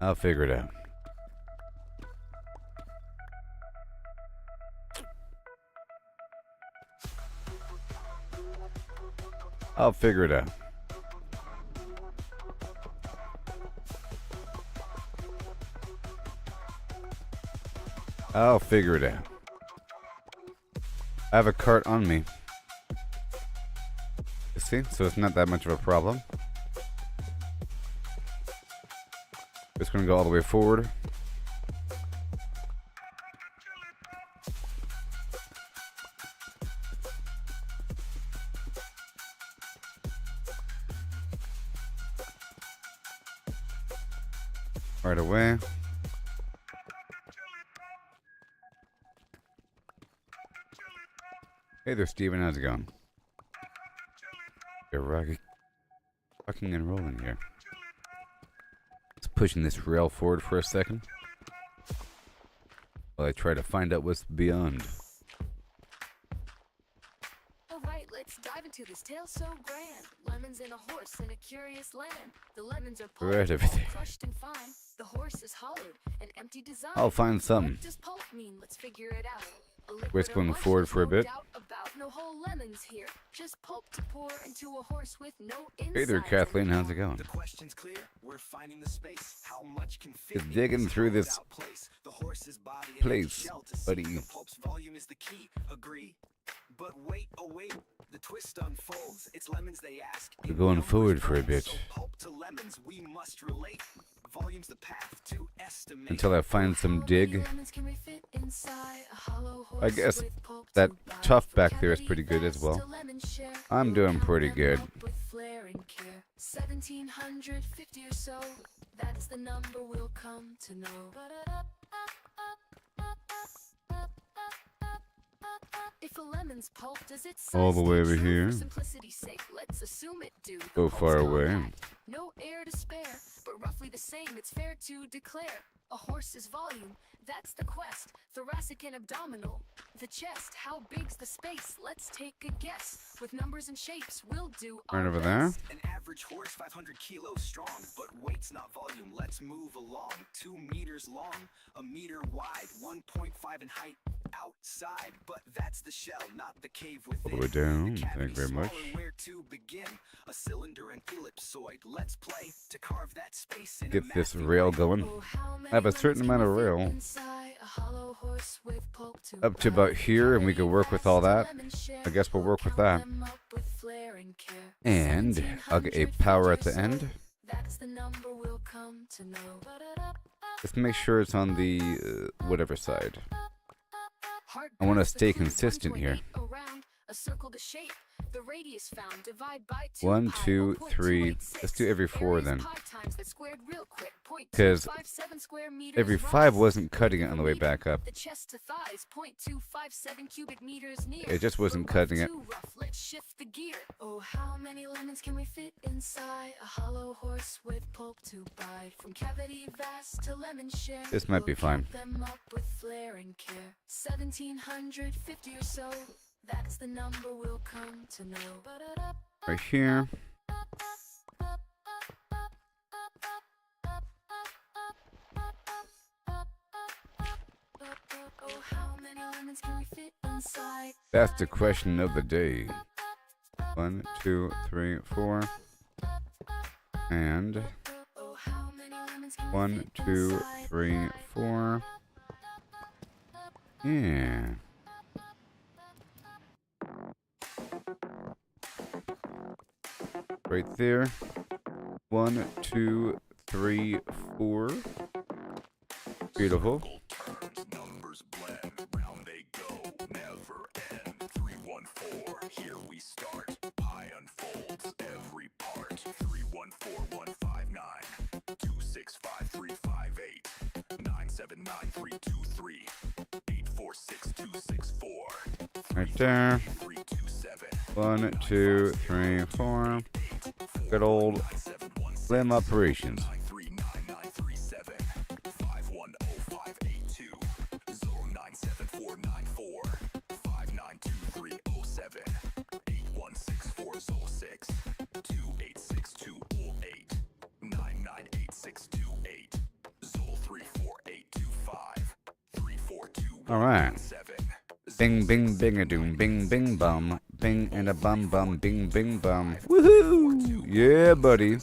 I'll figure it out. I'll figure it out. I'll figure it out. I have a cart on me. You see? So it's not that much of a problem. Just gonna go all the way forward. Right away. Hey there, Steven. How's it going? You're rocking and rolling here. Let's pushing this rail forward for a second while I try to find out what's beyond. Alright, let's dive into this tale so grand. Lemons and a horse in a curious land. The lemons are pulped, Right, everything. crushed and fine. The horse is hollowed, an empty design. I'll find something. What does pulp mean? Let's figure it out. A liquid We're just or going mush, forward there's for a no bit. doubt about no whole lemons here. Just pulp to pour into a horse with no Hey there, insides. Kathleen. How's it going? The question's clear. We're finding the space. How much can fit Just in digging through this without place? The horse's body in place, its shell to see. buddy. The pulp's volume is the key. Agree. But wait, oh wait, the twist unfolds. It's lemons they ask. We're going forward for a bit. So pulp to lemons, we must relate. Volume's the path to estimate. Until I find some How dig. many lemons can we fit inside a hollow I horse guess with pulp that to buy? tough From back there is cavity pretty good as vast well. to lemon share, I'm we'll doing count pretty them good. up with flair and care. 1750 or so, that's the number we'll come to know. If a lemon's pulp, does it All the size way stay over true? here. For simplicity's sake, let's assume it do. The Go pulp's far away. compact, no air to spare, but roughly the same, it's fair to declare. A horse's volume, that's the quest. Thoracic and abdominal, the chest. How big's the space? Let's take a guess. With numbers and shapes, we'll do our Right over there. best. An average horse, 500 kilos strong, but weight's not volume. Let's move along. 2 meters long, a meter wide, 1.5 in height outside, but that's the shell, not the cave within. All the way down. The Thank you cavity very much. smaller, where to begin? A cylinder and ellipsoid. Let's play to carve that space in a Get this mapping rail way. going. Oh, how many I have a certain lemons amount of can we rail. fit inside a hollow horse with pulp to Up to buy? about here, and we could work with all that. Lemon share, I guess we'll work with count that. them up with flair and care. And I'll get a power at the end. That's the number we'll come to know. Just make sure it's on the whatever side. Heart I wanna grabs the stay clue, consistent here. 1.8 around, a circle to shape. The radius found, divide by 2 1, pi, 2, 3. 1.286. Let's do every 4 Area's then. pi times that squared real quick. 'Cause 0.257 square meters every rise. 5 wasn't cutting it on the way back up. The chest to thighs, 0.257 cubic meters near. It just wasn't But cutting it. too rough, let's shift the gear. Oh, how many lemons can we fit inside a hollow horse with pulp to bite? From cavity vast to lemon share. This might be we'll fine. count them up with flair and care. 1750 or so. That's the number we'll come to know. Right here. Oh, how many lemons can we fit inside? That's the question of the day. 1, 2, 3, 4. And Oh, how many lemons can we 1, fit 2, inside? 3, 4. Yeah. Right there. 1, 2, 3, 4. Beautiful. Numbers blend, round they go, never Right there. 1, 2, 3, 4. Good old limb operations. All right. Bing, bing, bing a doom, bing, bing, bum, bing and a bum, bum, bing, bing, bum. Woohoo! Yeah, buddy.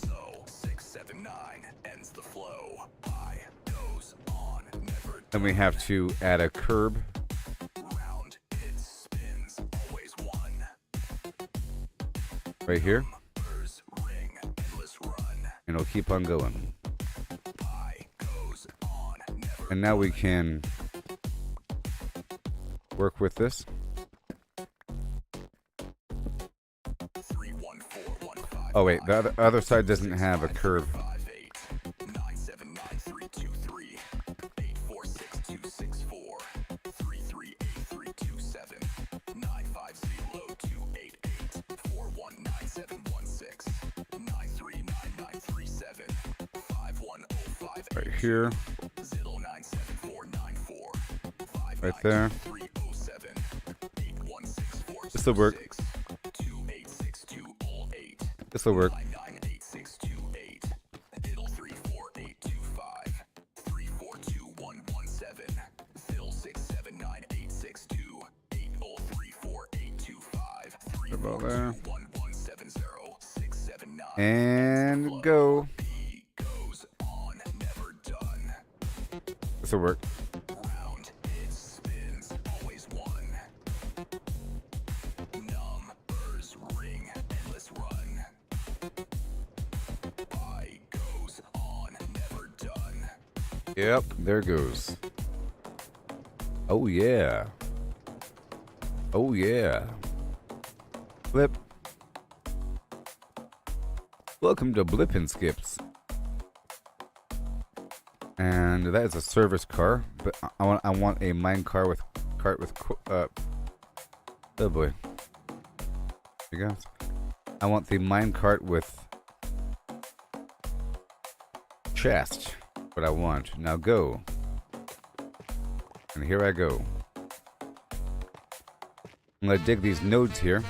Then we have to add a curb. Right here. And it'll keep on going. And now we can work with this. Oh wait, the other side doesn't have a curve. Right here. Right there. This'll work. This'll work. About there. And go. This'll work. Yep, there goes. Oh yeah. Oh yeah. Blip. Welcome to Blip and Skips. And that is a service car, but I want a mine car with oh boy. You guys. I want the mine cart with chest. What I want. Now go. And here I go. I'm gonna dig these nodes here.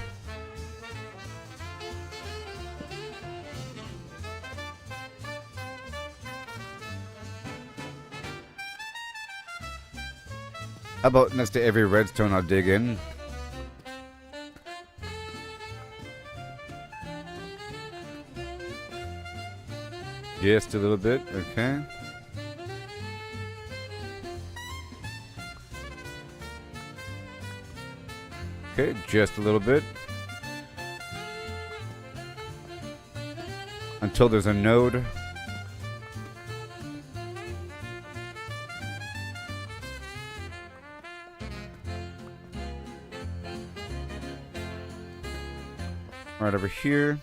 How about next to every redstone I'll dig in? Just a little bit, okay. Okay, just a little bit. Until there's a node. Right over here.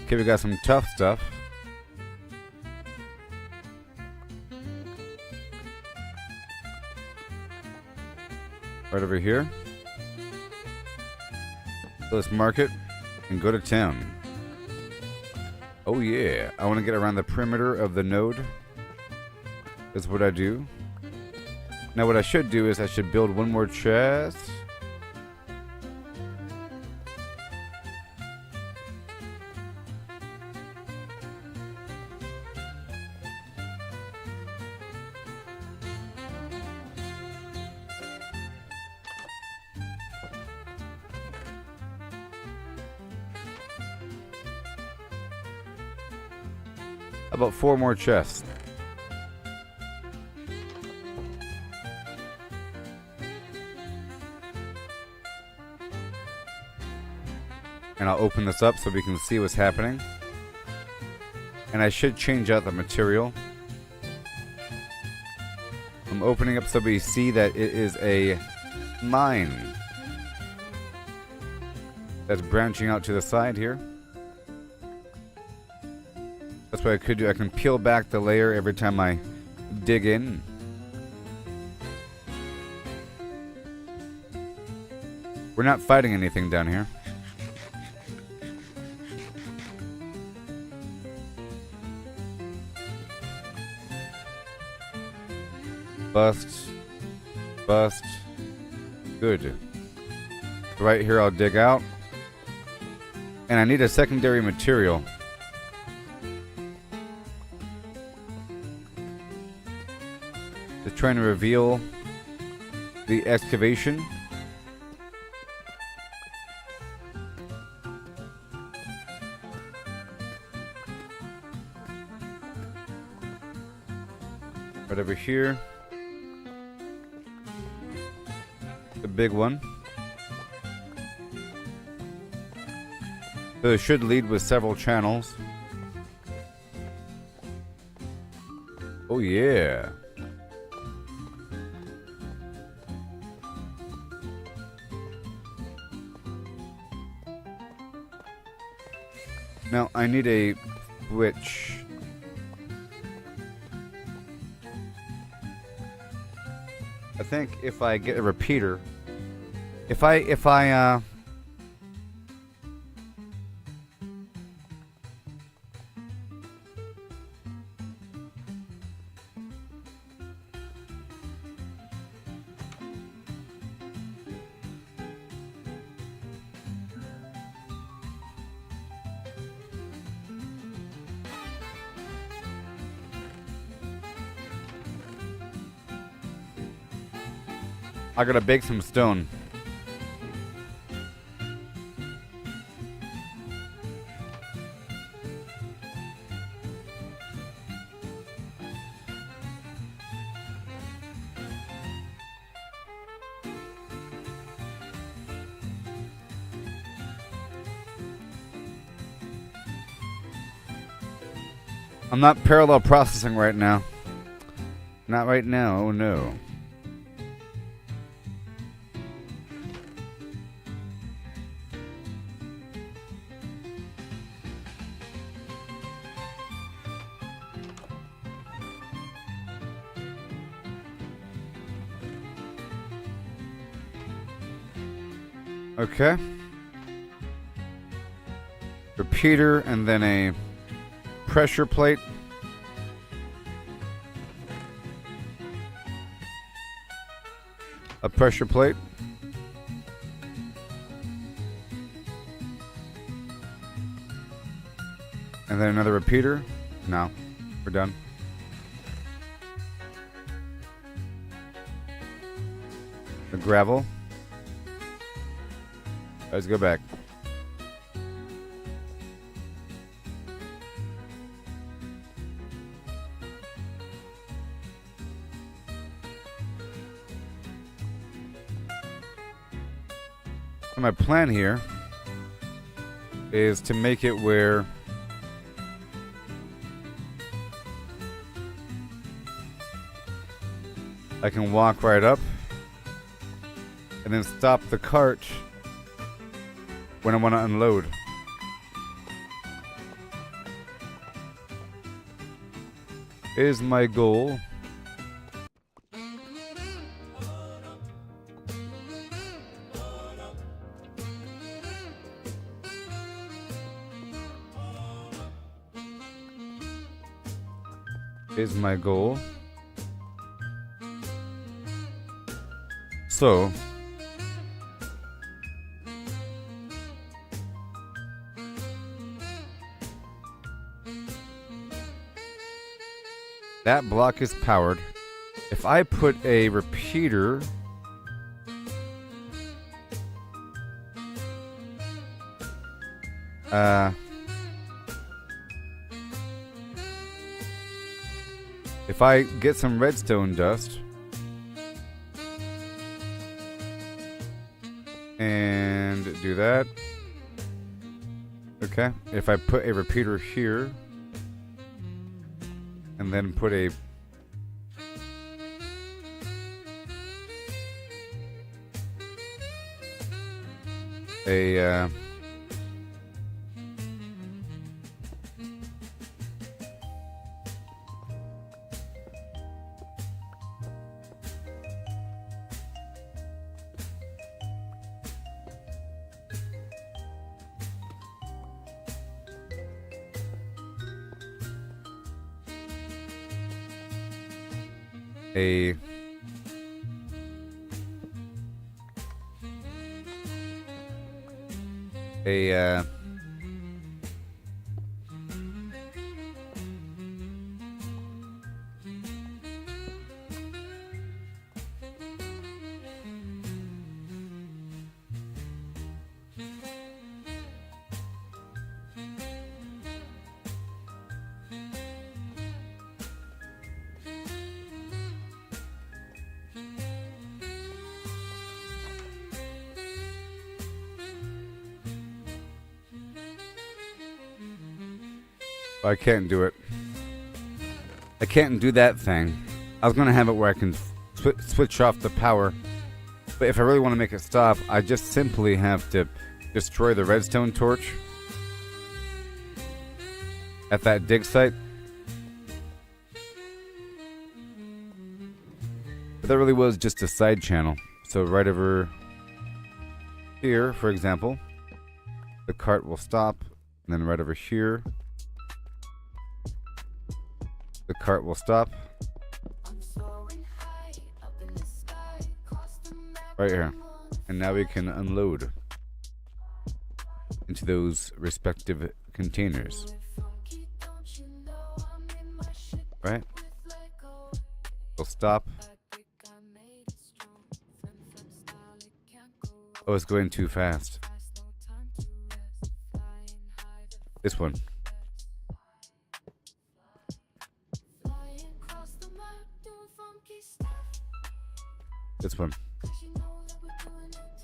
Okay, we got some tough stuff. Right over here. So let's mark it and go to town. Oh yeah, I want to get around the perimeter of the node. That's what I do. Now what I should do is I should build one more chest. About 4 more chests. And I'll open this up so we can see what's happening. And I should change out the material. I'm opening up so we see that it is a mine. that's branching out to the side here. That's what I could do. I can peel back the layer every time I dig in. We're not fighting anything down here. Bust. Bust. Good. Right here I'll dig out. And I need a secondary material. Just trying to reveal the excavation. Right over here. The big one. So it should lead with several channels. Oh yeah. Now I need a switch. I think if I get a repeater, if I gotta bake some stone. I'm not parallel processing right now. Not right now, oh no. Okay. Repeater and then a pressure plate. A pressure plate. And then another repeater. No, we're done. The gravel. Let's go back. So my plan here is to make it where I can walk right up and then stop the cart when I want to unload. Is my goal. Is my goal. So that block is powered. If I put a repeater if I get some redstone dust and do that. Okay, if I put a repeater here and then put a a I can't do it. I can't do that thing. I was gonna have it where I can switch off the power, but if I really want to make it stop, I just simply have to destroy the redstone torch at that dig site. But that really was just a side channel. So right over here, for example, the cart will stop, and then right over here, the cart will stop. Right here. And now we can unload into those respective containers. Right? We'll stop. Oh, it's going too fast. This one. This one.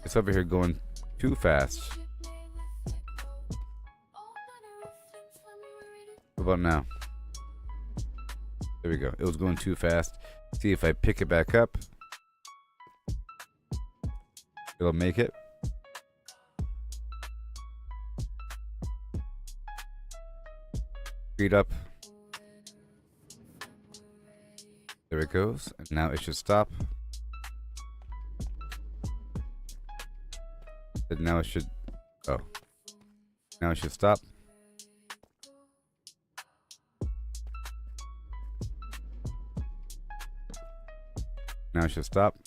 It's over here going too fast. What about now? There we go. It was going too fast. See if I pick it back up. It'll make it. Speed up. There it goes. And now it should stop. And now it should... Oh. Now it should stop. Now it should stop.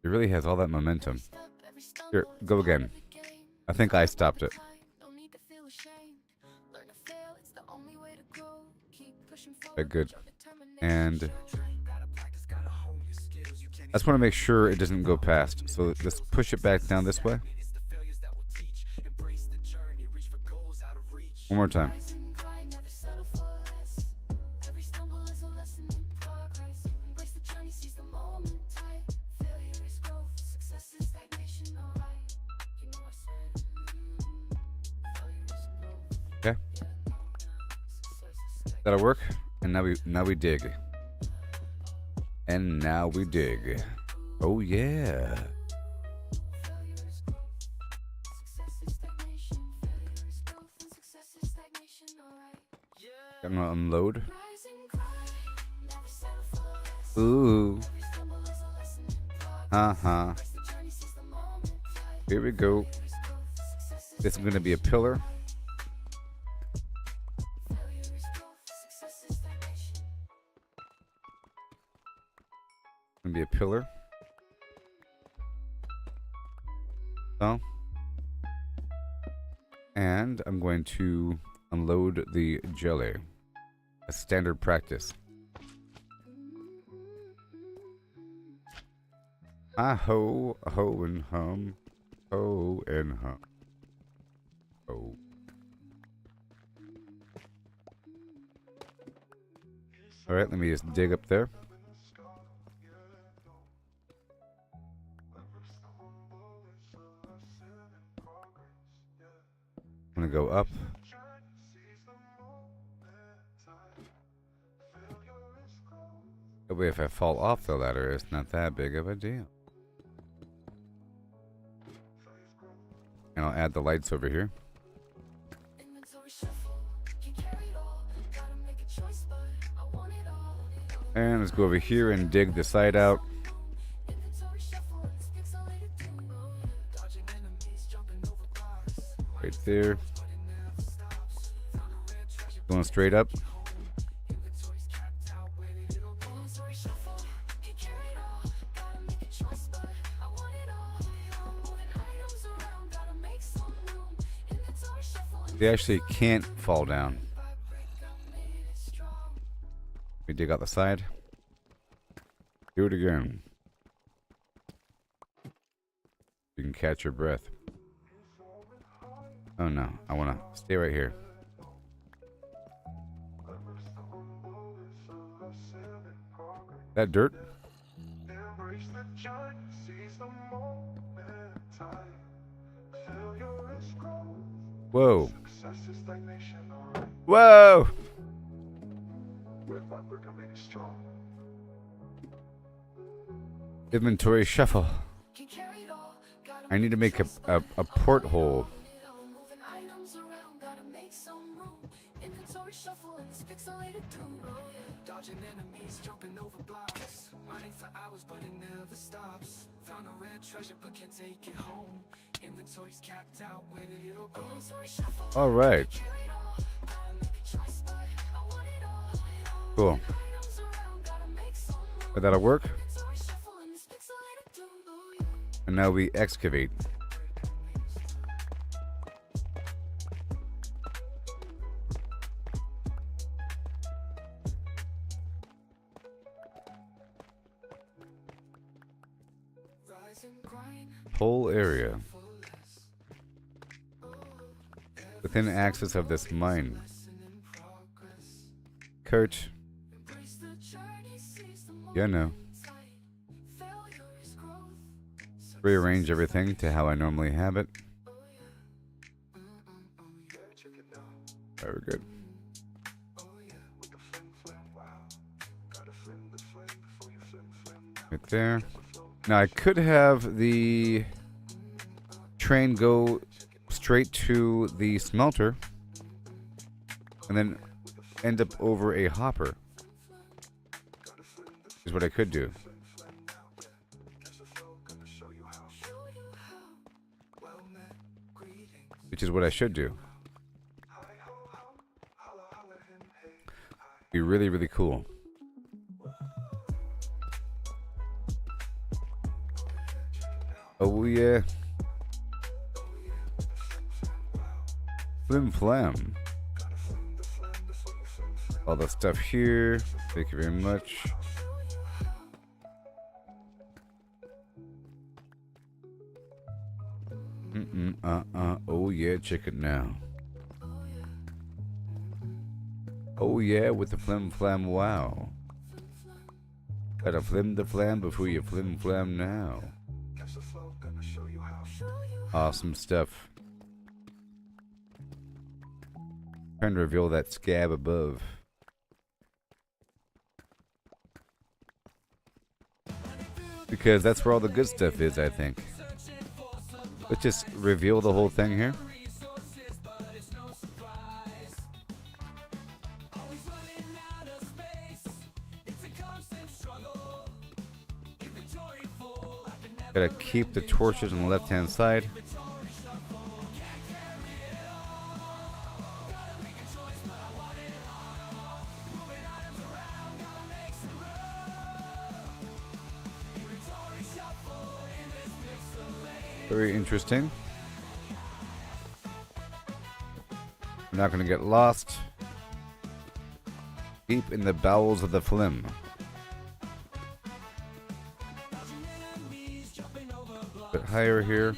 It really has all that momentum. Here, go again. I think I stopped it. Okay, good. And I just want to make sure it doesn't go past. So just push it back down this way. One more time. Okay. That'll work. And now we dig. And now we dig. Oh yeah. I'm gonna unload. Ooh. Here we go. This is gonna be a pillar. Gonna be a pillar. So, and I'm going to unload the jelly. A standard practice. Ho and hum, ho and hum, ho. All right, let me just dig up there. I'm gonna go up. That way if I fall off the ladder, it's not that big of a deal. And I'll add the lights over here. And let's go over here and dig the side out. Right there. straight up. They actually can't fall down. We dig out the side. Do it again. You can catch your breath. Oh no, I want to stay right here. That dirt? Whoa. Whoa! Inventory shuffle. I need to make a porthole. Dodging enemies, jumping over blocks, running for hours but it never stops. Found a rare treasure but can't take it home. Inventory's capped out, where did it all go? All right. Cool. That'll work. And now we excavate. Whole area within access of this mine. Kurt. Yeah, no. Rearrange everything to how I normally have it. Very good. Right there. Now I could have the train go straight to the smelter and then end up over a hopper. Is what I could do. Which is what I should do. Be really, really cool. Oh yeah. Flim flam. All the stuff here. Thank you very much. Oh yeah, check it now. Oh yeah, with the flim flam wow. Gotta flim the flam before you flim flam now. Awesome stuff. Trying to reveal that scab above. Because that's where all the good stuff is, I think. Let's just reveal the whole thing here. Gotta keep the torches on the left-hand side. Very interesting. We're not going to get lost deep in the bowels of the flim. A bit higher here.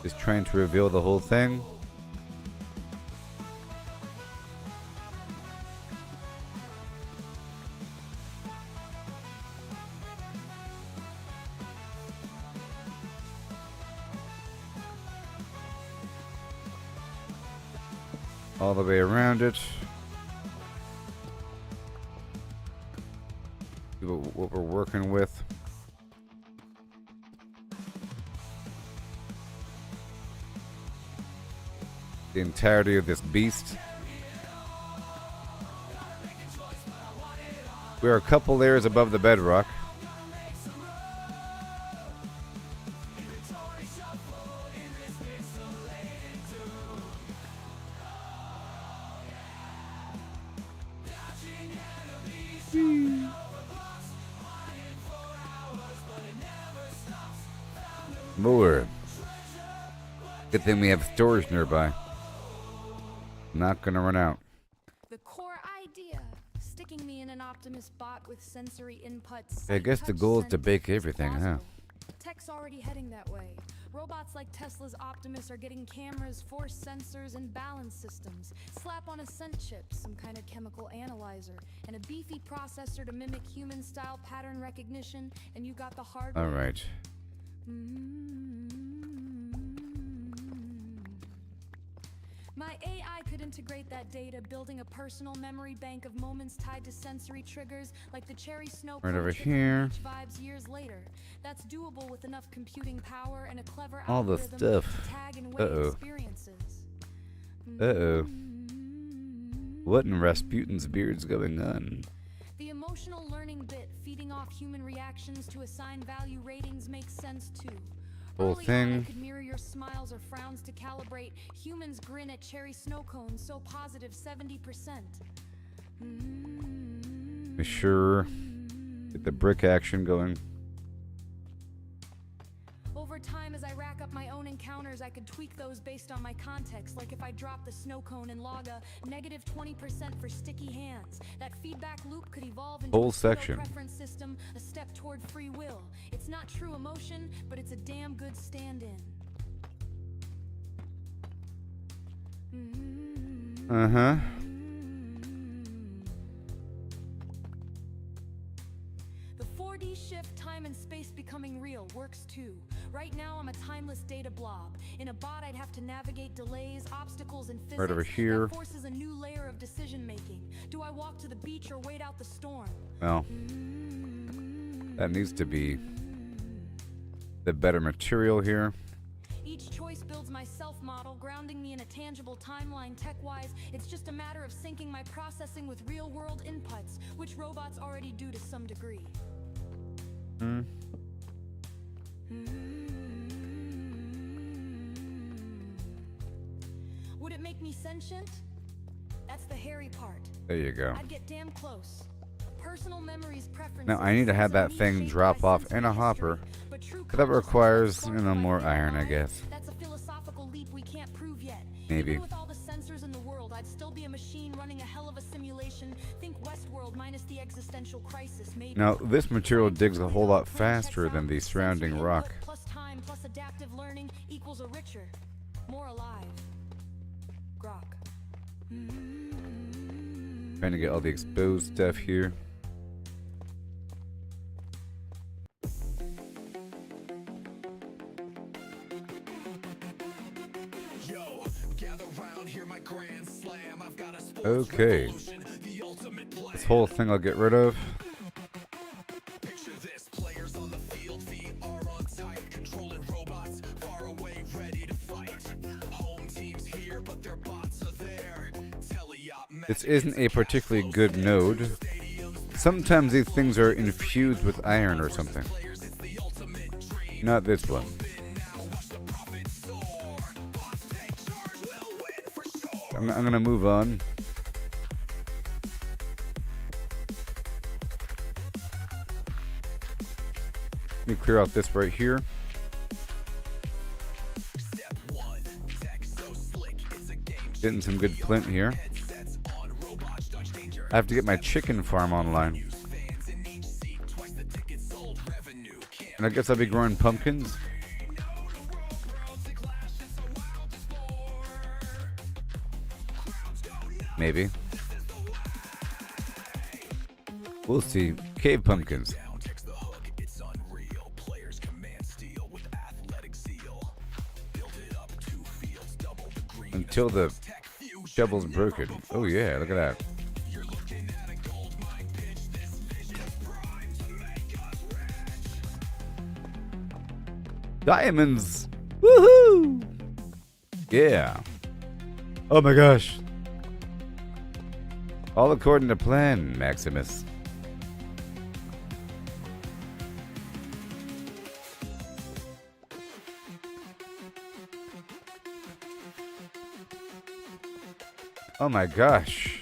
Just trying to reveal the whole thing. All the way around it. See what we're working with. The entirety of this beast. We're a couple layers above the bedrock. More. Good thing we have storage nearby. Not gonna run out. The core idea, sticking me in an Optimus bot with sensory inputs. I guess the goal is to bake everything, huh? Tech's already heading that way. Robots like Tesla's Optimus are getting cameras, force sensors, and balance systems. Slap on a scent chip, some kind of chemical analyzer, and a beefy processor to mimic human-style pattern recognition, and you got the hardware. All right. My AI could integrate that data, building a personal memory bank of moments tied to sensory triggers, like the cherry snow Right cone over triggering here. beach vibes years later. That's doable with enough computing power and a clever All the algorithm stuff. to tag and weigh Uh-oh. experiences. Uh-oh. What in Rasputin's beard's going on? The emotional learning bit, feeding off human reactions to assign value ratings, makes sense too. Whole Early on, thing. I could mirror your smiles or frowns to calibrate. Humans grin at cherry snow cones, so positive 70%. Sure. Get the brick action going. Over time, as I rack up my own encounters, I could tweak those based on my context. Like if I drop the snow cone and log a negative 20% for sticky hands. That feedback loop could evolve into Whole a pseudo section. preference system, a step toward free will. It's not true emotion, but it's a damn good stand-in. Uh-huh. The 4D shift, time and space becoming real, works too. Right now, I'm a timeless data blob. In a bot, I'd have to navigate delays, obstacles, and physics. Right over here. That forces a new layer of decision-making. Do I walk to the beach or wait out the storm? Well, that needs to be the better material here. Each choice builds my self-model, grounding me in a tangible timeline tech-wise. It's just a matter of syncing my processing with real-world inputs, which robots already do to some degree. Would it make me sentient? That's the hairy part. There you go. I'd get damn close. Personal memories, preferences. Now I need to have that thing drop off in a hopper. But that requires, you know, more iron, I guess. That's a philosophical leap we can't prove yet. Maybe. Even with all the sensors in the world, I'd still be a machine running a hell of a simulation. Think Westworld minus the existential crisis. Maybe. Now this material digs a whole lot faster than the surrounding rock. Plus time plus adaptive learning equals a richer, more alive grok. Trying to get all the exposed stuff here. Yo, gather round, hear my grand slam. I've got a sports Okay. revolution, the ultimate plan. This whole thing I'll get rid of. Picture this, players on the field, feet are on tight, controlling robots far away, ready to fight. Home teams here, but their bots are there. Teleop This isn't a particularly good node. Sometimes these things are infused with iron or something. Not this one. I'm gonna move on. Let me clear out this right here. Getting some good flint here. I have to get my chicken farm online. And I guess I'll be growing pumpkins. Maybe. We'll see. Cave pumpkins. Until the shovel's broken. Oh yeah, look at that. Diamonds! Woohoo! Yeah. Oh my gosh. All according to plan, Maximus. Oh my gosh.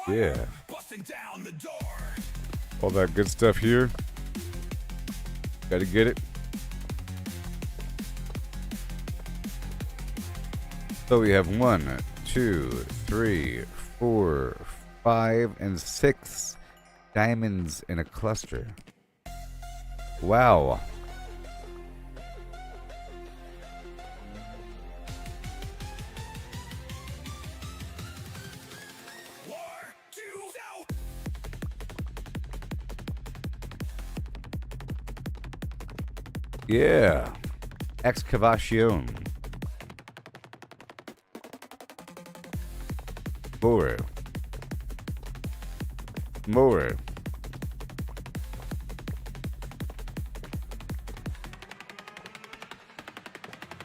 Yeah. busting down the door. All that good stuff here. Gotta get it. So we have 1, 2, 3, 4, 5, and 6 diamonds in a cluster. Wow. War, two, out. Yeah. Excavation. 4. More.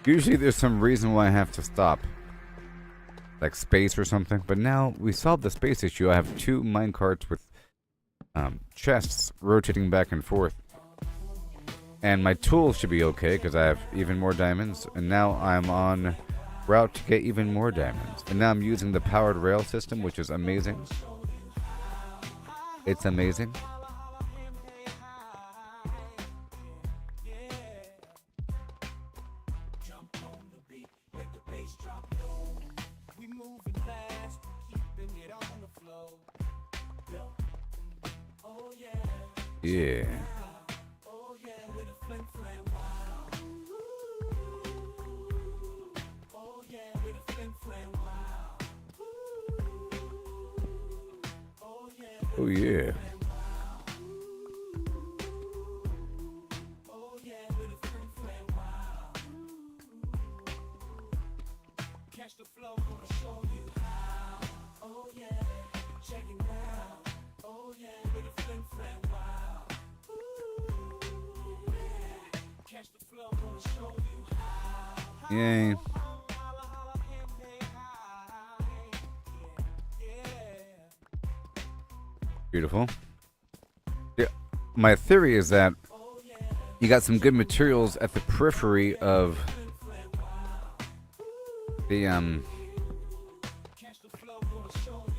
Usually there's some reason why I have to stop. Like space or something. But now we solved the space issue. I have 2 minecarts with chests rotating back and forth. And my tools should be okay because I have even more diamonds. And now I'm on route to get even more diamonds. And now I'm using the powered rail system, which is amazing. It's amazing. We moving fast, keeping it on the flow. Oh yeah, Yeah. oh yeah, with a flim flam wow. Oh yeah, with a flim flam wow. Oh yeah, Oh yeah. oh yeah, with a flim flam wow. Catch the flow, gonna show you how. Oh yeah, check it out. Oh yeah, with a flim flam wow. Catch the flow, gonna show you how. Yay. Beautiful. Yeah. My theory is that you got some good materials at the periphery of the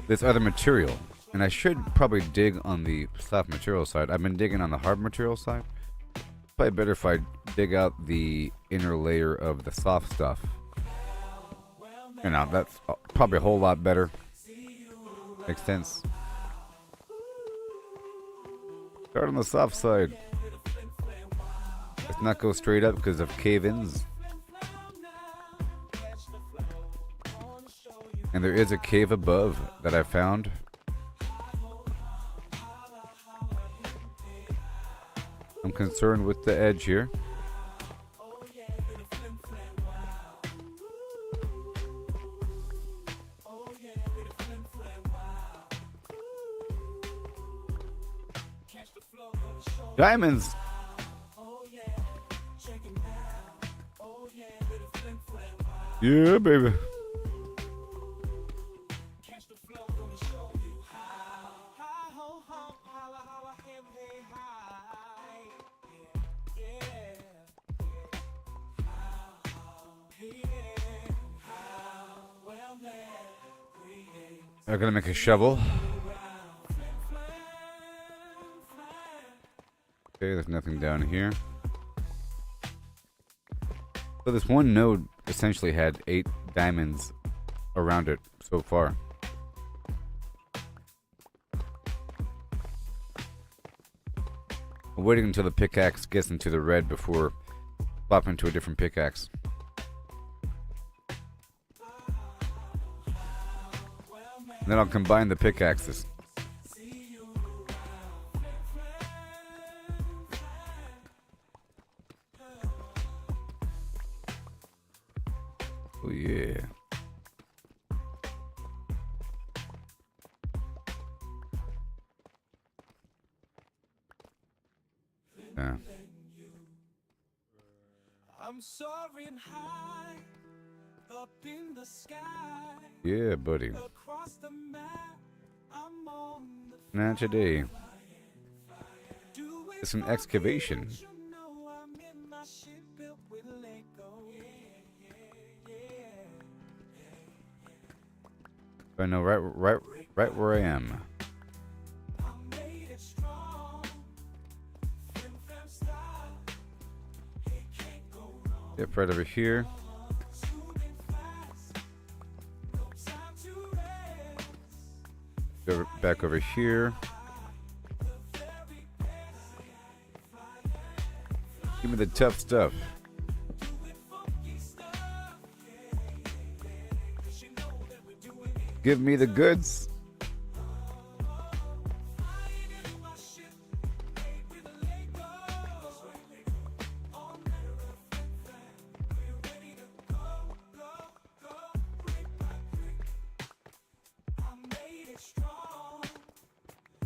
this other material. And I should probably dig on the soft material side. I've been digging on the hard material side. Probably better if I dig out the inner layer of the soft stuff. You know, that's probably a whole lot better. Makes sense. Start on the soft side. Let's not go straight up because of cave-ins. And there is a cave above that I found. I'm concerned with the edge here. Diamonds! Yeah, baby. I'm gonna make a shovel. Okay, there's nothing down here. So this one node essentially had 8 diamonds around it so far. I'm waiting until the pickaxe gets into the red before swapping to a different pickaxe. And then I'll combine the pickaxes. Oh yeah. Yeah. I'm soaring high up in the sky. Yeah, buddy. Across the map, I'm on the Not today. do it It's an excavation. you know I'm in my ship built with Lego. I know, right where I am. Yep, right over here. Go back over here. Give me the tough stuff. Give me the goods.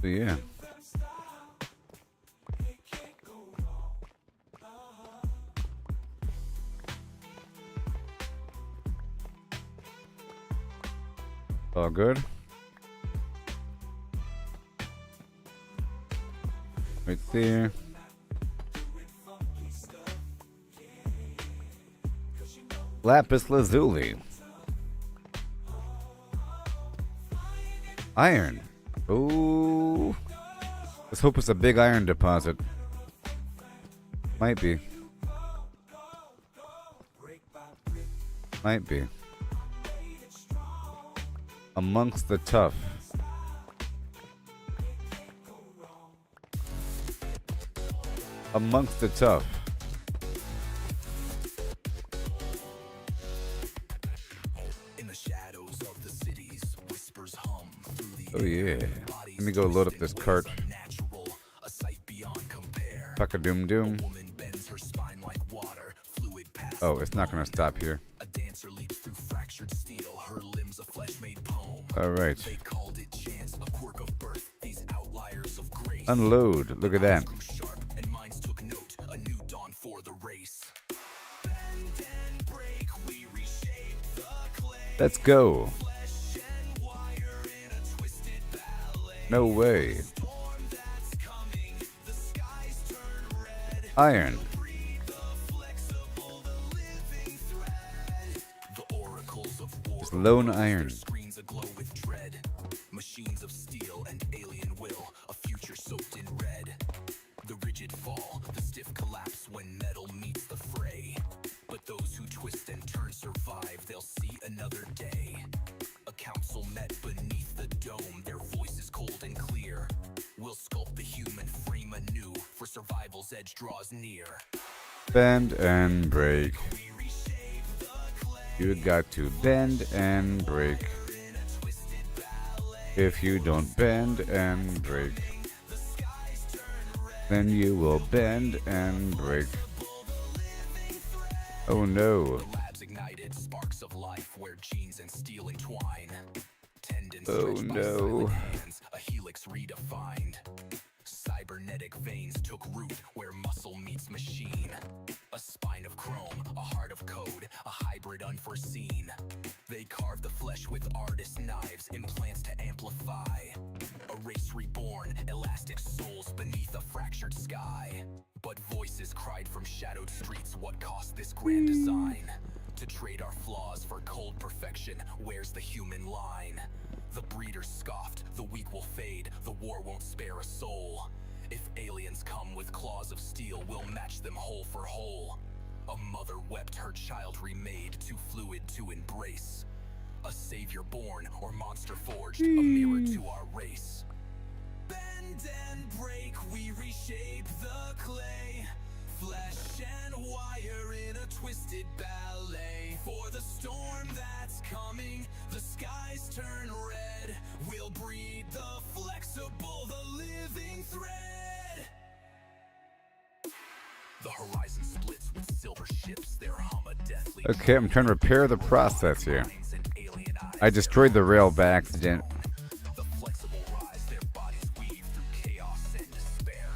So yeah. All good. Right there. Lapis lazuli. Iron. Ooh. Let's hope it's a big iron deposit. Might be. Might be. Amongst the tough. Amongst the tough. In the shadows of the cities, whispers hum through the Oh yeah. Let me go load up this cart. a sight beyond compare. Puck-a-doom doom. Woman bends her spine like water, fluid passes. Oh, it's not gonna stop here. A dancer leaps through fractured steel, her limbs a flesh-made poem. Alright. They called it chance, a quirk of birth, these outliers of grace. Unload. Look at that. Grew sharp, and minds took note, a new dawn for the race. Bend and break, we reshape the clay. Let's go. Flesh and wire in a twisted ballet. No way. Storm that's coming, the skies turn red. Iron. Breathe the flexible, the living thread. The oracles of war. Just lone iron. Screens aglow with dread. Machines of steel and alien will. A future soaked in red. The rigid fall, the stiff collapse when metal meets the fray. But those who twist and turn survive, they'll see another day. A council met beneath the dome, their voices cold and clear. We'll sculpt the human frame anew, for survival's edge draws near. Bend and break. We reshape the clay You got to bend and break. in a twisted ballet. If you don't bend and break, The skies turn red. then you will bend and break. Oh no. Labs ignited, sparks of life where genes and steel entwine. Tendons Oh, stretched by no. silent hands, a helix redefined. Cybernetic veins took root where muscle meets machine. A spine of chrome, a heart of code, a hybrid unforeseen. They carved the flesh with artist knives, implants to amplify. A race reborn, elastic souls beneath a fractured sky. But voices cried from shadowed streets, what cost this grand design? To trade our flaws for cold perfection, where's the human line? The breeders scoffed, the weak will fade, the war won't spare a soul. If aliens come with claws of steel, we'll match them whole for whole. A mother wept, her child remade, too fluid to embrace. A savior born or monster forged, a mirror to our race. Bend and break, we reshape the clay. Flesh and wire in a twisted ballet. For the storm that's coming, the skies turn red. We'll breed the flexible, the living thread. The horizon splits with silver ships, their hum a deathly. Okay, I'm trying to repair the process here. minds and alien eyes. I destroyed the rail by accident. The flexible rise, their bodies weave through chaos and despair.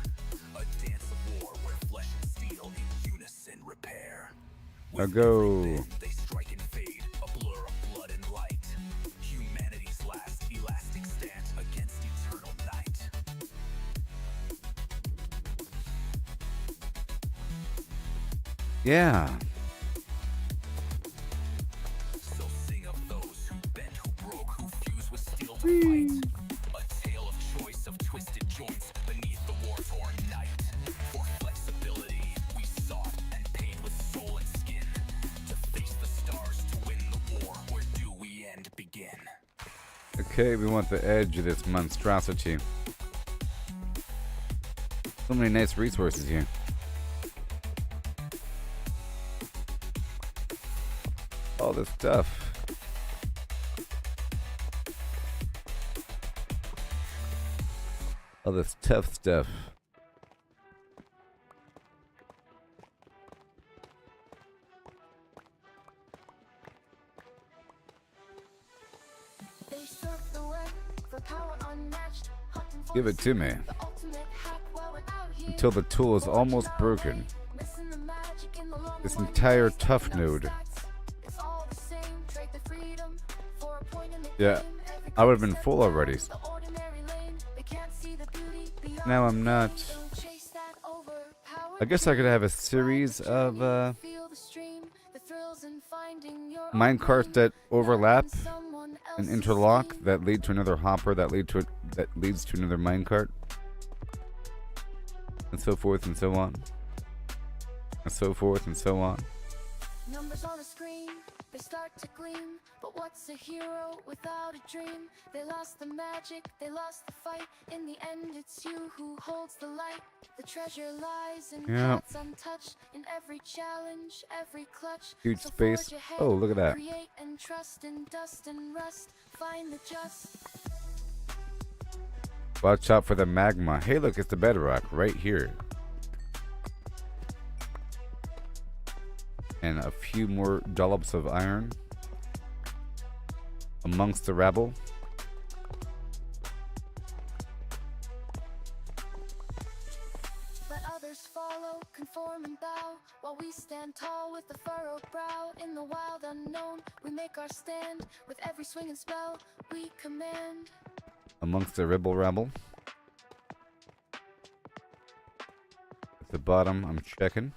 A dance of war where flesh and steel in unison repair. Now go. Then they strike and fade, a blur of blood and light. Humanity's last elastic stand against eternal night. Yeah. So sing of those who bent, who broke, who fused with steel to fight. fights beneath the war-torn night. For flexibility, we sought and paid with soul and skin. To face the stars, to win the war, where do we end begin? Okay, we want the edge of this monstrosity. So many nice resources here. All this stuff. All this tough stuff. They surf the web for power unmatched, hunting for Give it to me. the ultimate hack while we're out here. Until the tool is almost broken. Missing the magic in the long This run, entire chasing tough up node. stats. It's all the same, trade the freedom for a point in the Yeah, game. Every I would have been concept full already. follows the ordinary lane. They can't see the beauty beyond Now the I'm not. Don't chase that overpowered I guess I could have a dream. series Find the of journey, feel the stream, the thrills in finding your own minecarts lane. that overlap Not in someone and else's interlock lane. that lead to another hopper that leads to another minecart. And so forth and so on. And so forth and so on. Numbers on a screen, they start to gleam. But what's a hero without a dream? They lost the magic, they lost the fight. In the end, it's you who holds the light. The treasure lies in Yeah. paths untouched. In every challenge, every clutch. Huge So space. forge ahead, Oh, look at that. Create and trust in dust and rust. Find the just. Watch out for the magma. Hey, look, it's the bedrock right here. And a few more dollops of iron amongst the rabble. Let others follow, conform and bow, while we stand tall with a furrowed brow. In the wild unknown, we make our stand. With every swing and spell, we command. Amongst the rebel rabble. At the bottom, I'm checking.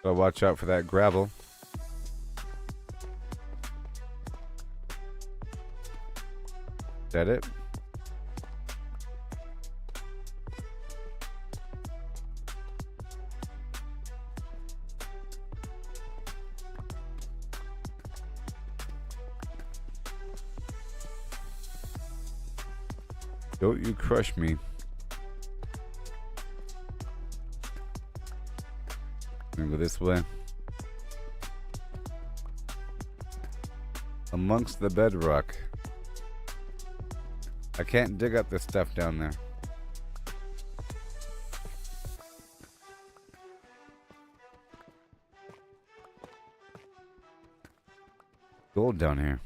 Gotta watch out for that gravel. Is that it? Don't you crush me. Gonna go this way. Amongst the bedrock. I can't dig up this stuff down there. Gold down here.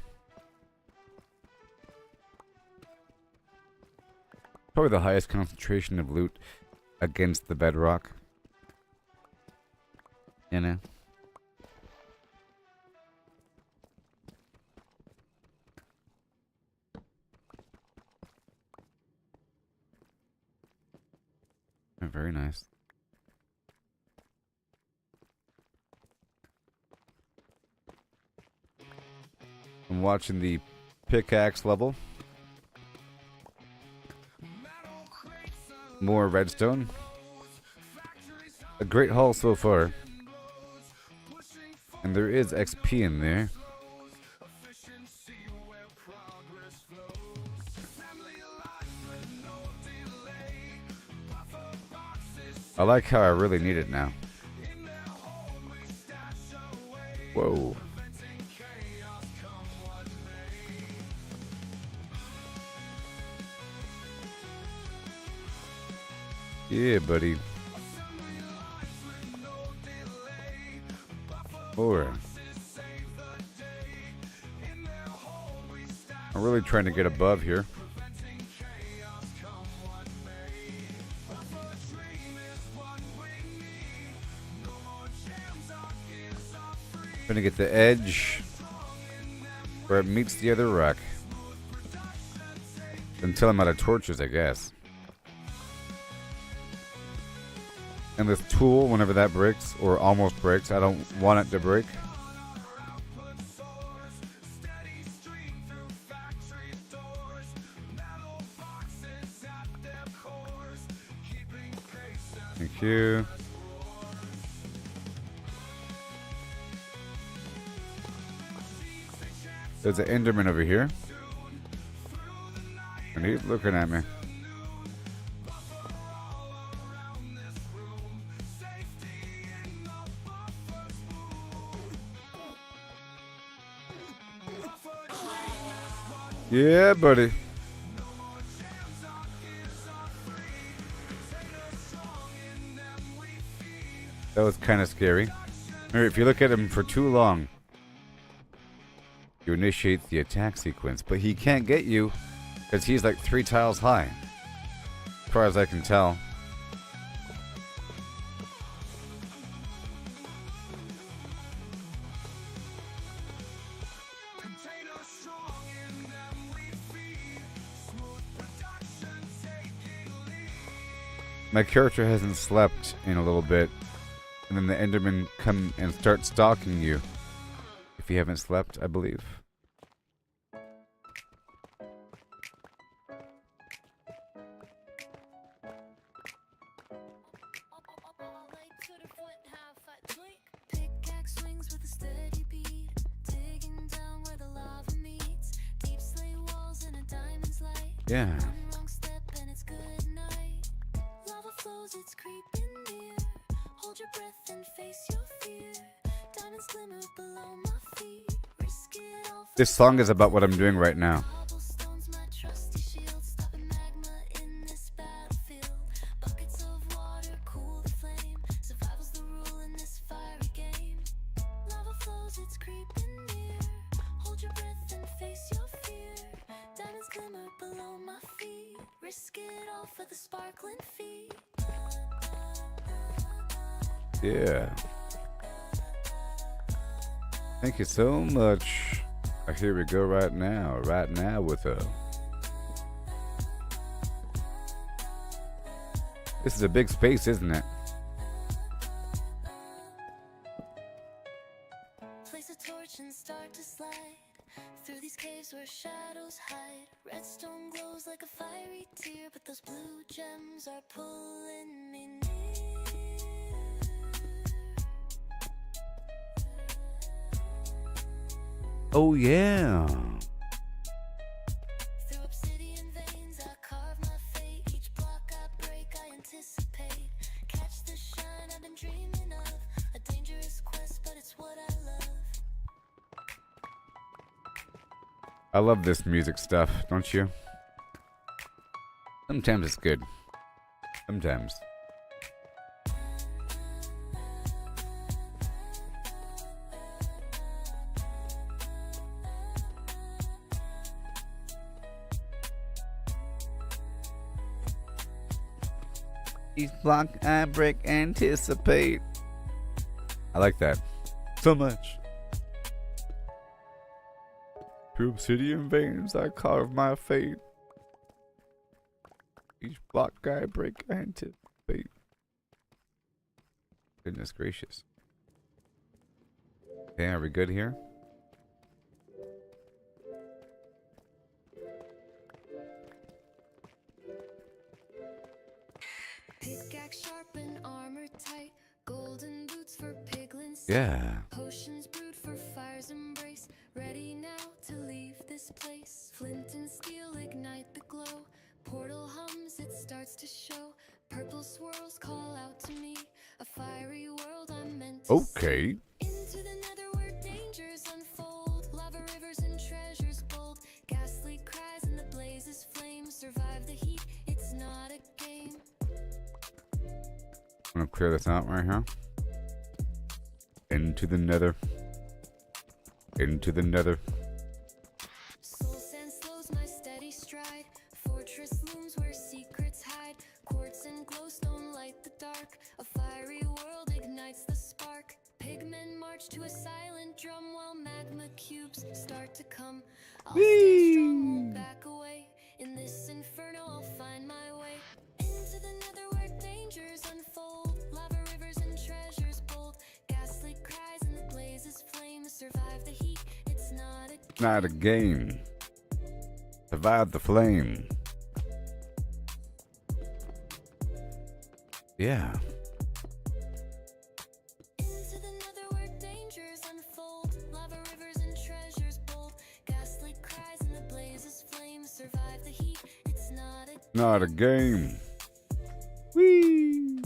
Probably the highest concentration of loot against the bedrock. You know? Oh, very nice. I'm watching the pickaxe level. More redstone. A great haul so far. And there is XP in there. I like how I really need it now. Whoa. Yeah, buddy. More. I'm really trying to get above here. Trying to get the edge where it meets the other rock. Until I'm out of torches, I guess. And this tool, whenever that breaks, or almost breaks, I don't want it to break. Thank you. There's an Enderman over here. And he's looking at me. Yeah, buddy. That was kind of scary. Remember, if you look at him for too long, you initiate the attack sequence, but he can't get you because he's like 3 tiles high, as far as I can tell. My character hasn't slept in a little bit, and then the Endermen come and start stalking you if you haven't slept, I believe. Pickaxe swings with a steady beat, digging down where the lava meets. Deep slate walls in a diamond's light. Yeah. One wrong step and it's good night. Lava flows, it's creeping near. Hold your breath and face your fear. Diamonds glimmer below my feet. Risk it all for This song is about what I'm doing right now. cobblestones, my trusty shield. Stopping magma in this battlefield. Buckets of water cool the flame. Survival's the rule in this fiery game. Lava flows, it's creeping near. Hold your breath and face your fear. Diamonds glimmer below my feet. Risk it all for the sparkling feet. Yeah. Thank you so much. Here we go right now with a... This is a big space, isn't it? Place a torch and start to slide through these caves where shadows hide. Redstone glows like a fiery tear, but those blue gems are pulling me near. Oh, yeah. Through obsidian veins I carve my fate. Each block I break I anticipate. Catch the shine I've been dreaming of. A dangerous quest, but it's what I love. I love this music stuff, don't you? Sometimes it's good. Sometimes. Each block I break, anticipate. I like that so much. Through obsidian veins I carve my fate. Each block I break, I anticipate. Goodness gracious. Okay, are we good here? Pickaxe sharp and armor tight. Golden boots for piglins. Yeah. Potions brewed for fire's embrace. Ready now to leave this place. Flint and steel ignite the glow. Portal hums, it starts to show. Purple swirls call out to me. A fiery world I'm meant to see. Okay. Into the nether where dangers unfold. Lava rivers and treasures bold. Ghastly cries and the blazes flame. Survive the heat, it's not a game. I'm gonna clear this out right here. Into the nether. Into the nether. Soul sand slows my steady stride. Fortress looms where secrets hide. Quartz and glowstone light the dark. A fiery world ignites the spark. Pigmen march to a silent drum while magma cubes start to come. I'll stay strong, won't back away. In this inferno I'll find my way. Into the nether where dangers unfold. Lava rivers and treasures bold. Ghastly cries and the blazes flame. Survive the heat, it's not a Not a game. Survive the flame. Yeah. Into the nether where dangers unfold, lava rivers and treasures bold, ghastly cries and the blazes flame, survive the heat, it's not a Not a game. Whee!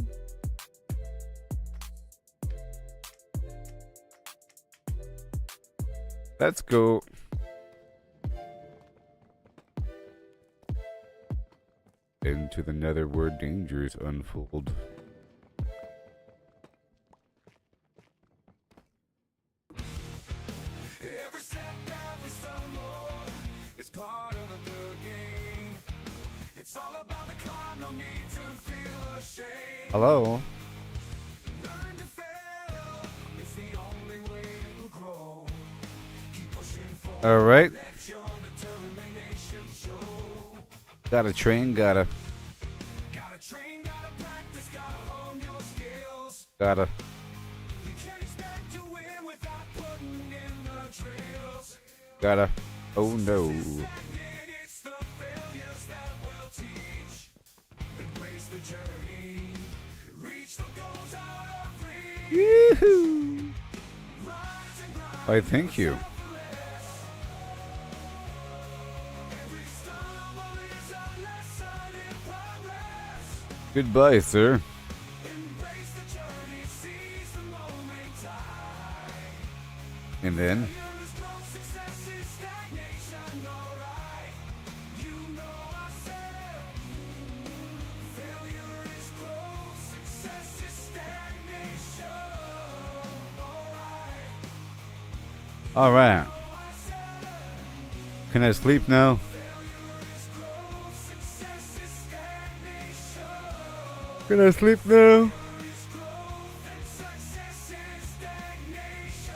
Let's go. Into the nether where dangers unfold. Every setback we stumble, it's part of the game. It's all about the climb, no need to feel ashamed. Hello. Learn to fail, it's the only way to grow. Keep pushing forward, All right. let your determination show. Gotta train, gotta Gotta train, gotta practice, gotta hone your skills. gotta You can't expect to win without putting in the drills. gotta oh no. It's the failures that will teach. Embrace the journey, reach the goals out of reach. Yoo-hoo. Rise and grind, Why, thank you. every stumble is a lesson in progress. Goodbye, sir. Embrace the journey, seize the moment, time. And then Failure is growth, success is stagnation, alright. You know I said, failure is growth, success is stagnation, alright. all right. Can I sleep now? Success is stagnation, Can I sleep now? success is stagnation.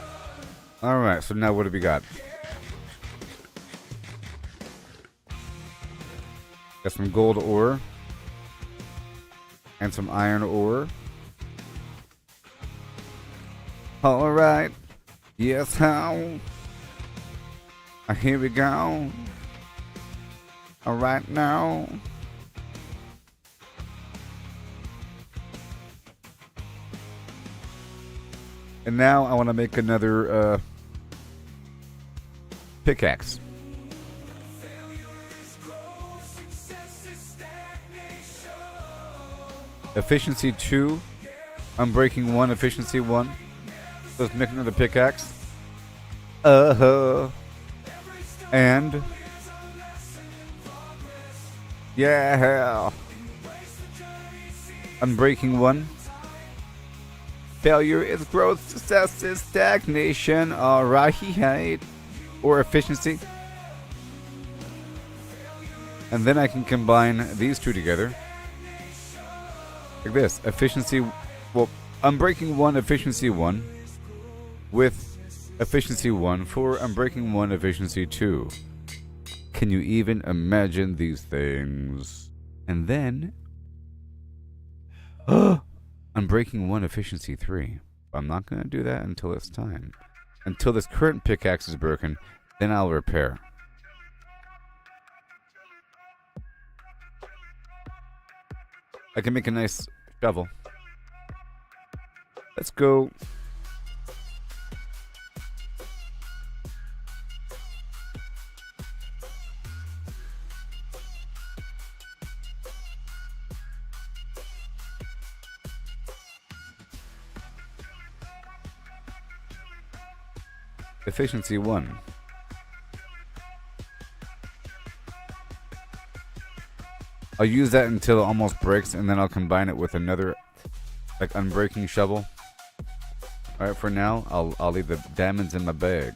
All right. So now what do we got? Got some gold ore and some iron ore. All right. Yes, how? Here we go. All right now. And now I want to make another pickaxe. Efficiency 2. Unbreaking 1. Efficiency 1. Let's make another pickaxe. And yeah. Unbreaking 1. Failure is growth, success is stagnation. Alright. Or efficiency. And then I can combine these two together. Like this. Efficiency. Well, Unbreaking 1, efficiency 1. With efficiency 1 for Unbreaking 1, efficiency 2. Can you even imagine these things? And then Unbreaking 1, efficiency 3. I'm not going to do that until it's time. Until this current pickaxe is broken, then I'll repair. I can make a nice shovel. Let's go. Efficiency 1. I'll use that until it almost breaks, and then I'll combine it with another, like, unbreaking shovel. Alright, for now, I'll leave the diamonds in my bag.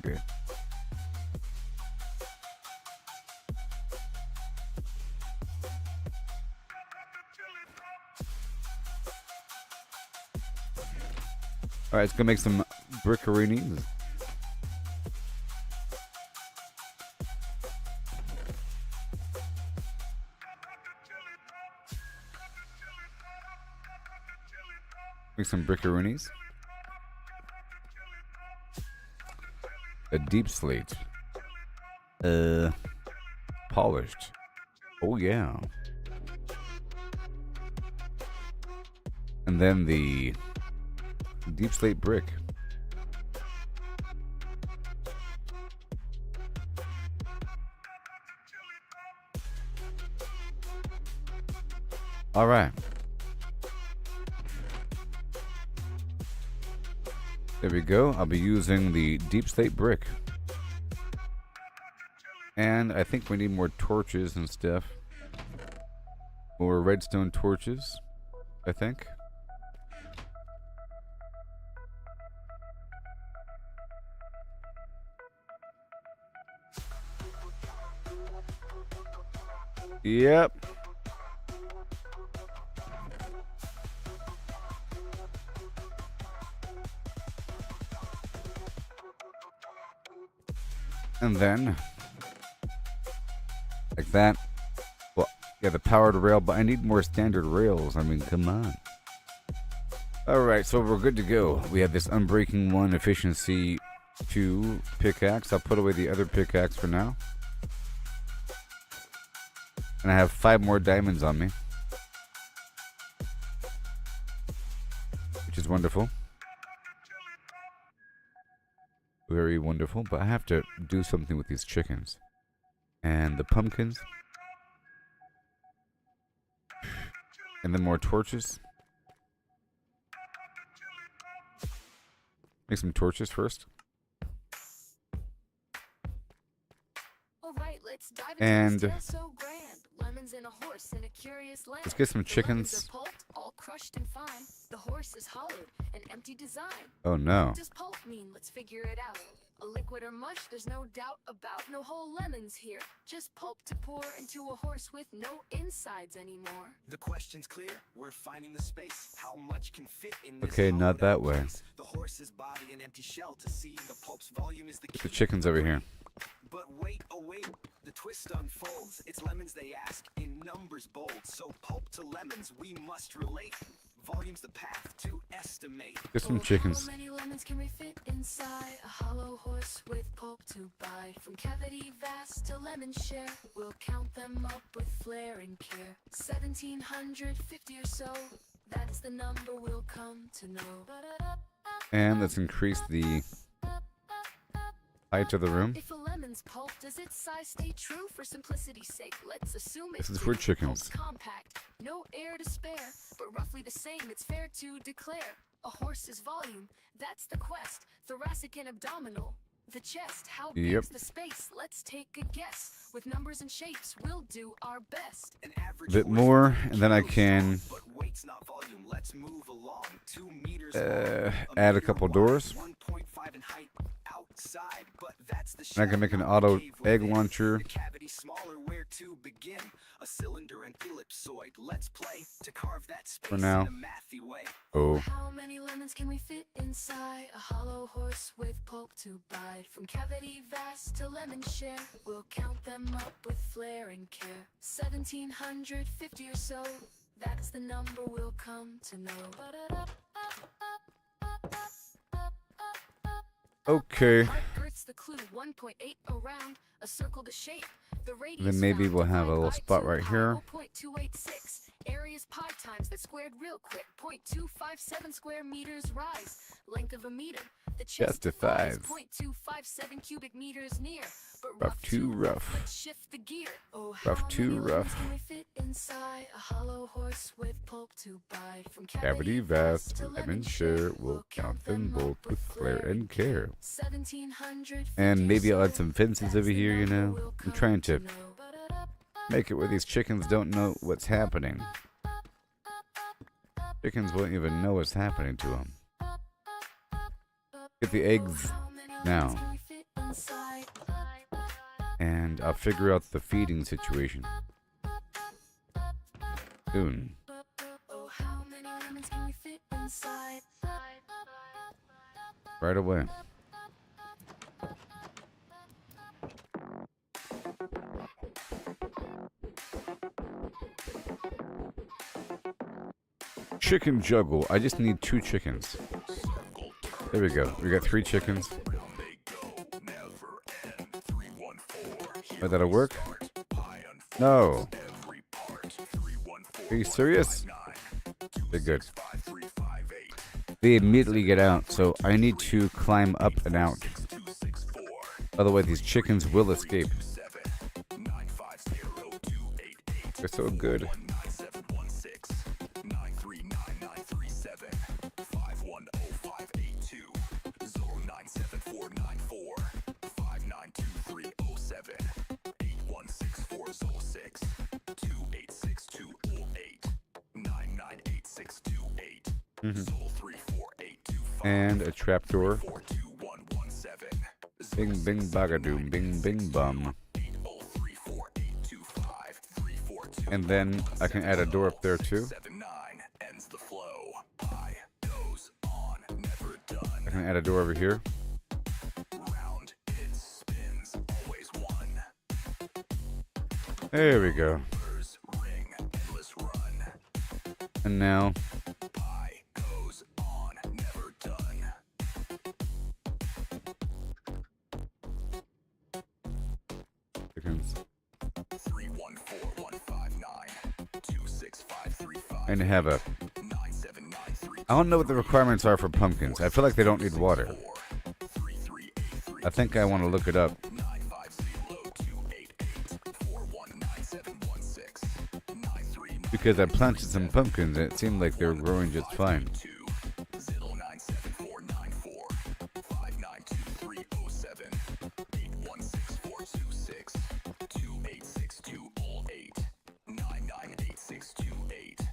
Alright, let's go make some brickarinis. Make some brickarinis. A deep slate. Polished. Oh yeah. And then the deep slate brick. All right. There we go. I'll be using the deep slate brick. And I think we need more torches and stuff. More redstone torches, I think. Yep. And then, like that. Well, yeah, the powered rail, but I need more standard rails. I mean, come on. Alright, so we're good to go. We have this Unbreaking 1 Efficiency 2 pickaxe. I'll put away the other pickaxe for now. And I have 5 more diamonds on me, which is wonderful. Very wonderful, but I have to do something with these chickens. And the pumpkins. And then more torches. Make some torches first. Alright, let's dive into And this tale so grand. Lemons and a horse in a curious land. let's get some The lemons chickens. are pulped, all crushed and fine. The horse is hollowed, an empty design. Oh no. What does pulp mean? Let's figure it out. A liquid or mush, there's no doubt about. No whole lemons here, just pulp to pour into a horse with no insides anymore. The question's clear. We're finding the space. How much can fit in this Okay, not that way. place? The horse's body an empty shell to see. The pulp's volume is the Get key. the chickens over here. But wait, oh wait, the twist unfolds. It's lemons they ask, in numbers bold. So pulp to lemons we must relate. Volume's the path to estimate. Get some Oh, chickens. How many lemons can we fit inside a hollow horse with pulp to buy? From cavity vast to lemon share, we'll count them up with flair and care. 1750 or so, that's the number we'll come to know. And let's increase the height of the room. If a lemon's pulp, does its size stay true? For simplicity's sake, let's assume This it's is for chickens. compact, no air to spare, but roughly the same, it's fair to declare. A horse's volume, that's the quest. Thoracic and abdominal, the chest. How Yep. big's the space? Let's take a guess. With numbers and shapes, we'll do our best. An average Bit horse more, with and then I kilos can strong, but weight's not volume. Let's move along. 2 meters add a couple doors. 1.5 in height outside, but that's the And I can make an auto egg launcher. Cavity smaller, where to begin? A cylinder and ellipsoid. Let's play to carve that space For now. in a mathy way. Oh, How many lemons can we fit inside a hollow horse with pulp to buy? From cavity vast to lemon share, we'll count them up with flair and care. 1750 or so, that's the number we'll come to know. okay. Heart girth's the clue, 1.8 around, a circle to shape. The radius Then maybe found we'll have a divided little by spot 2 right pi, here. 0.286. Area's pi times that squared real quick. 0.257 square meters rise. Length of a meter. The chest to thighs, Justifies. 0.257 cubic meters near. But Rough too rough. Let's shift the gear. Oh, Rough how too many lemons rough. can we fit inside a hollow horse with pulp to buy? From Cavity vast to lemon share, we'll count them both with flair and care. 1700. And maybe I'll add some fences over here, you know. I'm trying to make it where these chickens don't know what's happening. Chickens won't even know what's happening to them. Get the eggs now. And I'll figure out the feeding situation soon. Right away. Chicken juggle. I just need 2 chickens. There we go. We got 3 chickens. But that'll work? No. Are you serious? Okay, good. they immediately get out, so I need to climb up and out. Otherwise, these chickens will escape. They're so good. And a trapdoor. Bing bing bagadoom, bing bing bum. And then I can add a door up there too. I can add a door over here. There we go. And now chickens. And have a. I don't know what the requirements are for pumpkins. I feel like they don't need water. I think I want to look it up. Because I planted some pumpkins and it seemed like they were growing just fine.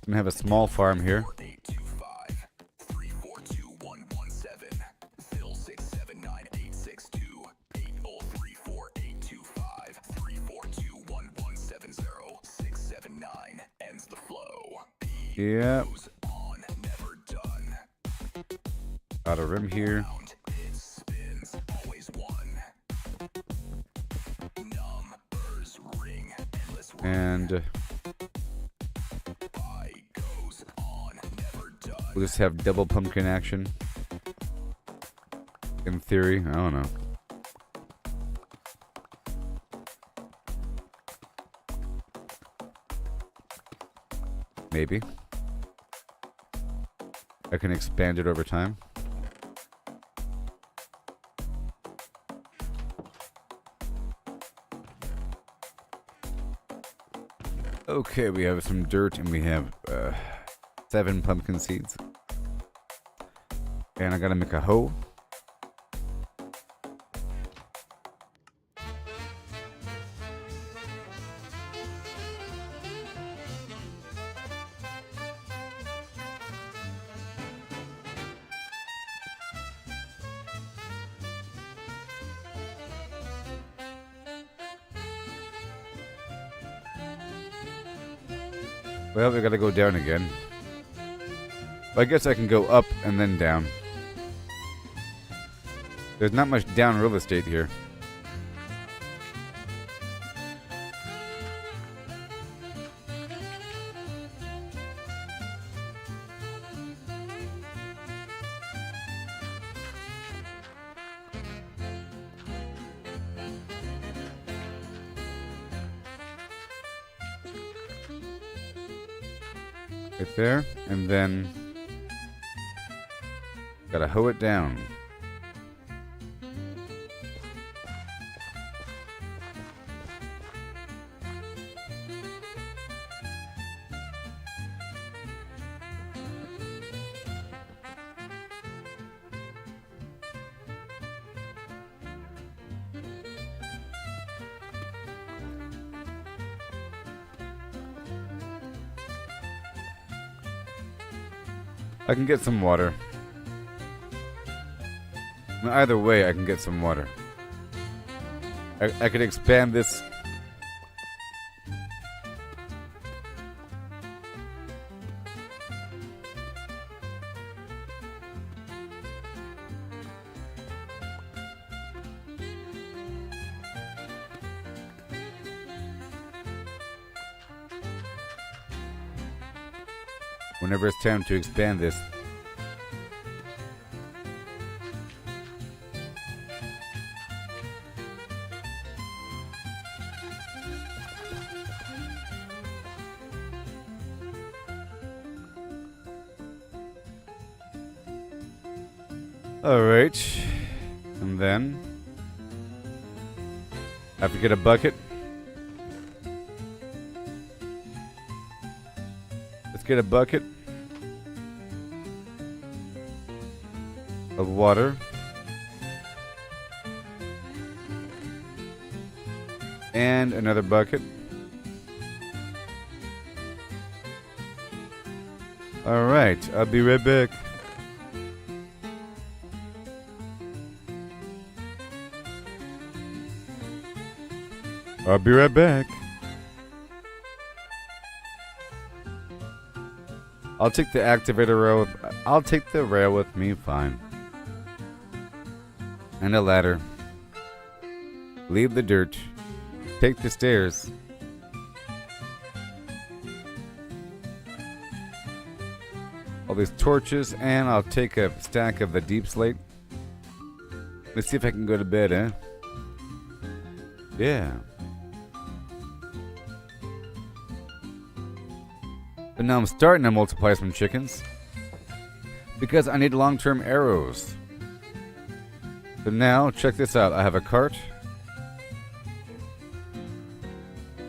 I'm gonna have a small farm here. Yeah. Got a rim here. And we'll just have double pumpkin action. In theory, I don't know. Maybe. I can expand it over time. Okay, we have some dirt and we have 7 pumpkin seeds. And I gotta make a hoe. Well, we gotta go down again. But I guess I can go up and then down. There's not much down real estate here. Right there, and then gotta hoe it down. I can get some water. Either way, I can get some water. I could expand this. Whenever it's time to expand this. Alright. And then have to get a bucket. Let's get a bucket of water. And another bucket. Alright, I'll be right back. I'll be right back. I'll take the activator rail. I'll take the rail with me, fine. And a ladder. Leave the dirt. Take the stairs. All these torches, and I'll take a stack of the deep slate. Let's see if I can go to bed, eh? Yeah. But now I'm starting to multiply some chickens because I need long-term arrows. So now, check this out. I have a cart.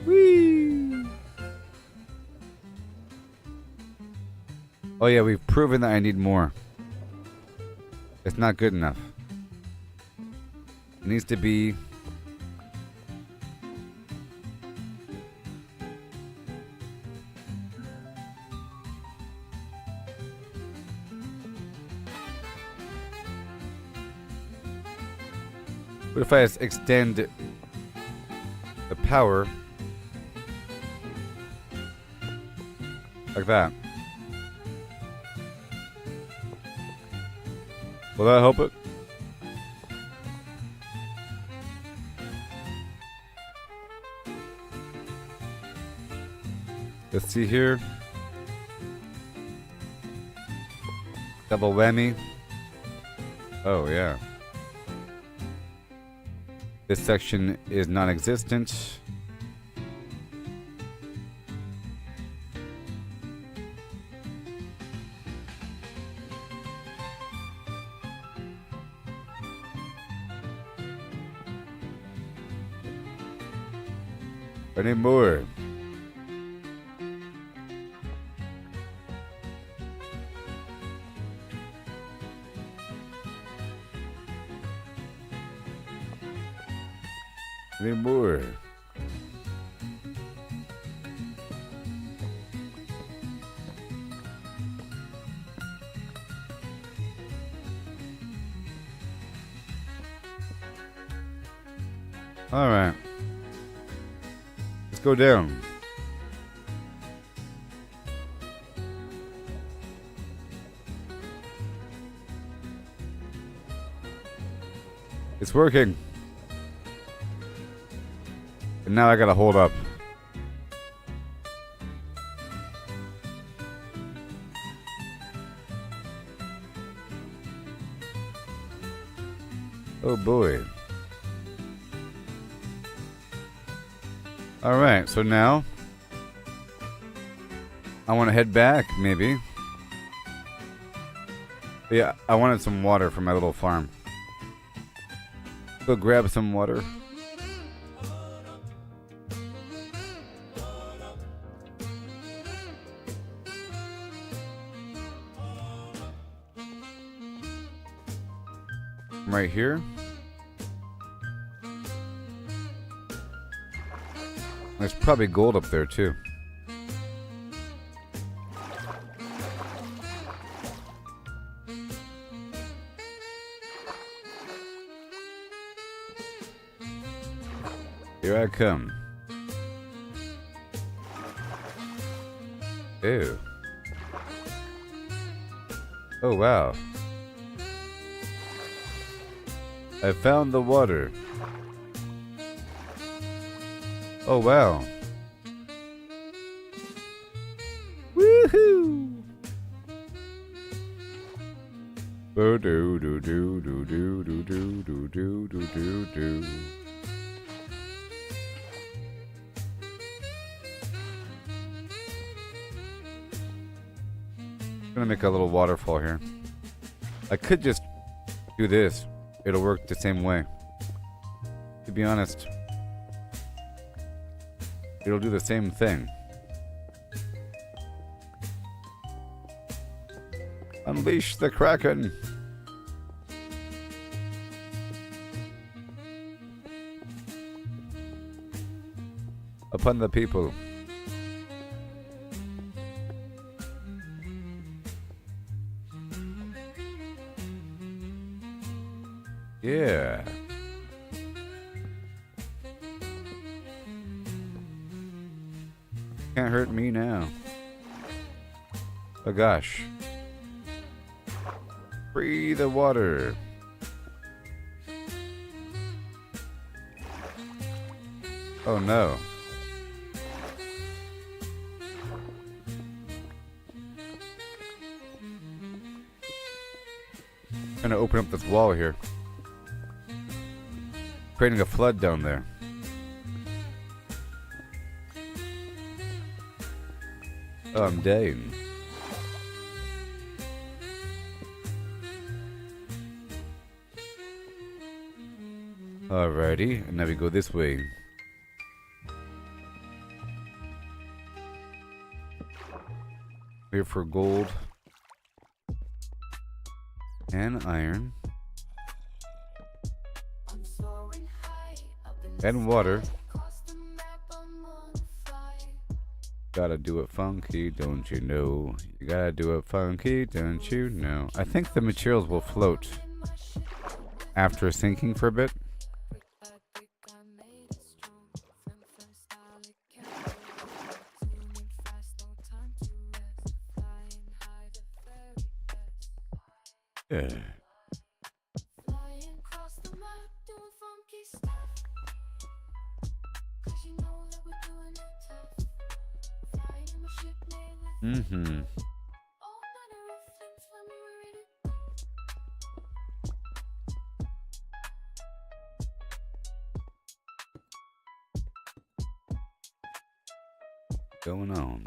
Whee! Oh yeah, we've proven that I need more. It's not good enough. It needs to be... What if I just extend the power like that? Will that help it? Let's see here. Double whammy. Oh, yeah. This section is non-existent. Any more? Any more? All right. Let's go down. It's working. And now I gotta hold up. Oh boy. Alright, so now I want to head back, maybe. Yeah, I wanted some water for my little farm. Go grab some water. Right here. There's probably gold up there too. Here I come. Ew. Oh wow. I found the water. Oh wow. Woohoo! Do do do do do do do do do do do do. I'm gonna make a little waterfall here. I could just do this, it'll work the same way. To be honest, it'll do the same thing. Unleash the Kraken! Upon the people. Yeah. Can't hurt me now. Oh gosh. Free the water. Oh no. Trying to open up this wall here. Creating a flood down there. Oh, I'm dying. Alrighty, and now we go this way. Here for gold and iron and water. Gotta do it funky, don't you know? You gotta do it funky, don't you know? I think the materials will float after sinking for a bit. Yeah. Mm-hmm. Going on.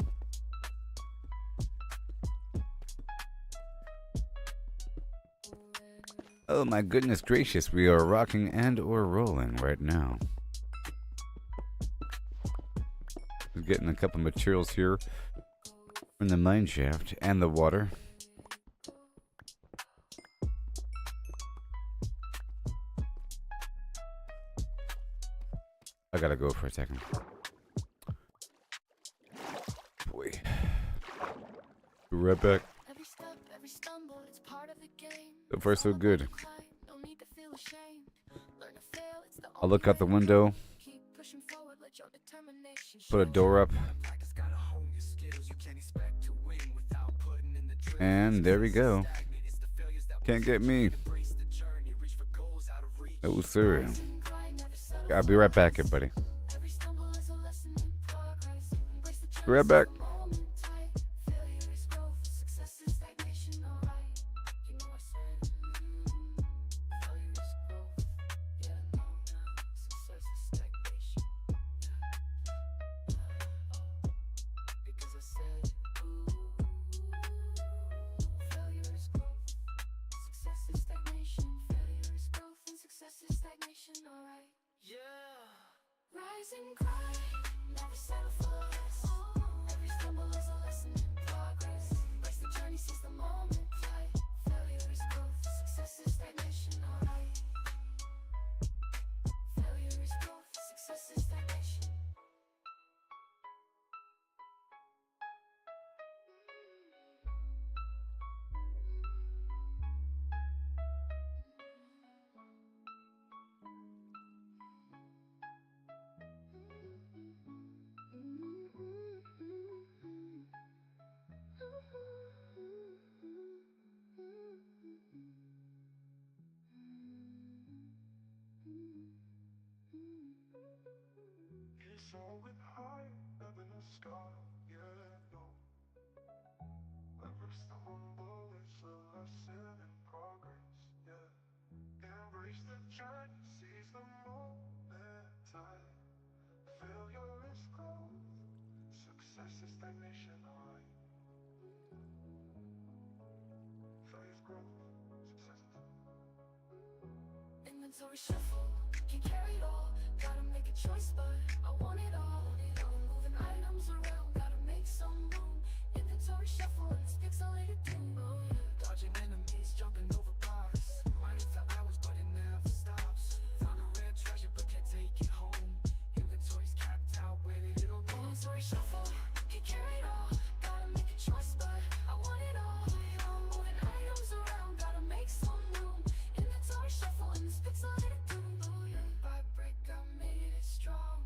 Oh my goodness gracious, we are rocking and or rolling right now. We're getting a couple materials here from the mine shaft and the water. I gotta go for a second. Boy. Be right back. So far so good. I'll look out the window. Put a door up. And there we go. Can't get me. Oh, sir. I'll be right back, everybody. Be right back. Inventory shuffle, can't carry it all. Gotta make a choice, but I want it all. Moving items around, gotta make some room. Inventory shuffle in this pixelated doom. Dodging enemies, jumping over bars. Mining for hours, but it never stops. Found a rare treasure, but can't take it home. Inventory's capped out, where did it all go? Inventory shuffle, can't carry it all. Gotta make a choice, but I want it all. Moving items around, gotta make some room. Inventory shuffle in this pixelated doom. By break, I made it strong.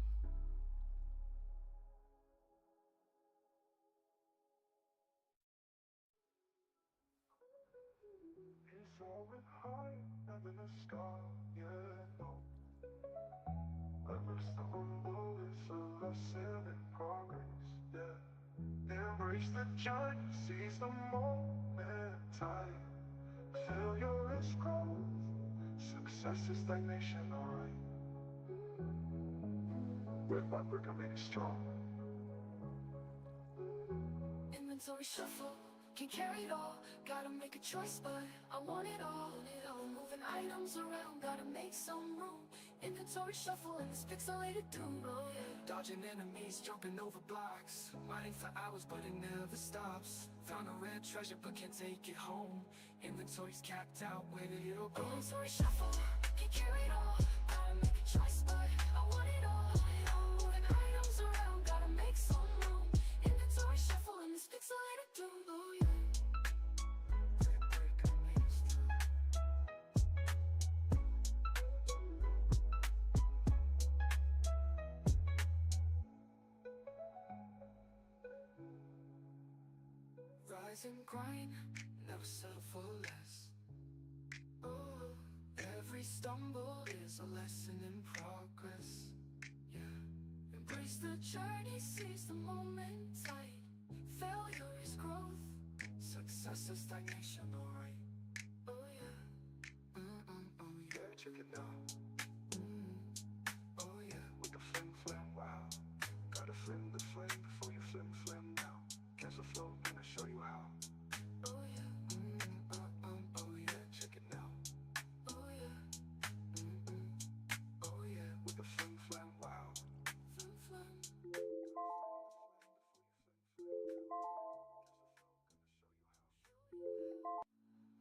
It's always high up in the sky, yeah, no. Every stumble is a lesson in progress, yeah. Embrace the journey, seize the moment, time. Failure is growth, success is stagnation, alright. Brick by brick, I made it strong. Inventory shuffle, can't carry it all. Gotta make a choice, but I want it all. Moving items around, gotta make some room. Inventory shuffle in this pixelated doom. Dodging enemies, jumping over blocks. Mining for hours, but it never stops. Found a rare treasure, but can't take it home. Inventory's capped out, where did it all go? Inventory shuffle, can't carry it all. Gotta make a choice, but I want it all. Moving items around, gotta make some room. Inventory shuffle in this pixelated doom. Rise and grind, never settle for less. Oh, every stumble is a lesson in progress. Yeah, Embrace the journey, seize the moment tight. Failure is growth. success is stagnation, alright. Oh yeah, oh yeah, check it out. Oh yeah, with the flim, wow. Gotta flim the flame before you flim now. Catch the flow, and I show you how. Oh yeah, Oh yeah, check it now. oh yeah, Oh yeah, with the flim, wow. flim flam.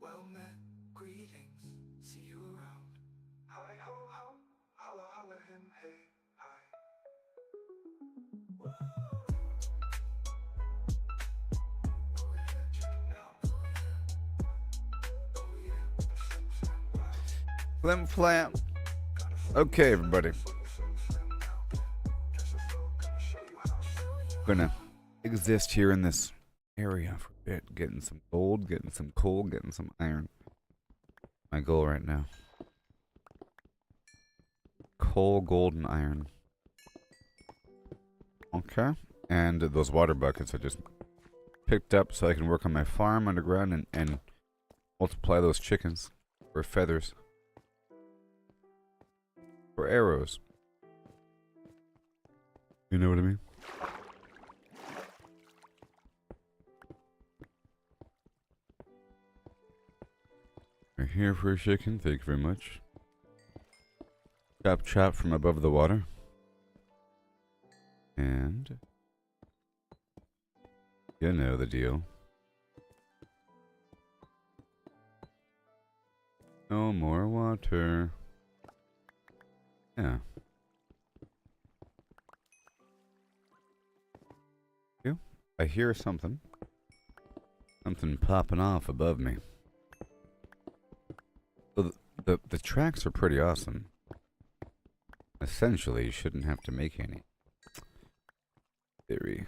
Well met, greetings, see you around. Hi ho ho, holla holla him, hey, hi. Oh yeah, check it out. Oh yeah, with the flim, wow. Flim flam. Okay, everybody. Gonna exist here in this area for a bit, getting some gold, getting some coal, getting some iron. My goal right now. Coal, gold, and iron. Okay. And those water buckets I just picked up so I can work on my farm underground and multiply those chickens for feathers. For arrows. You know what I mean? We're here for a chicken, thank you very much. Chop chop from above the water. And you know the deal. No more water. Yeah. You? I hear something. Something popping off above me. So the tracks are pretty awesome. Essentially, you shouldn't have to make any. Theory.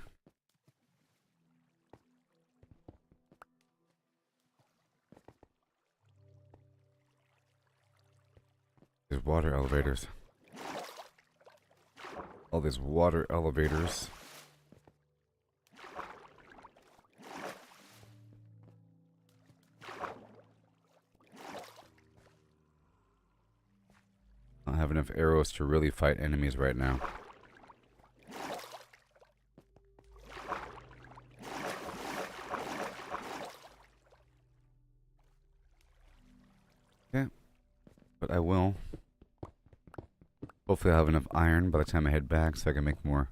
There's water elevators. All these water elevators. I don't have enough arrows to really fight enemies right now. Okay. But I will. Hopefully I'll have enough iron by the time I head back so I can make more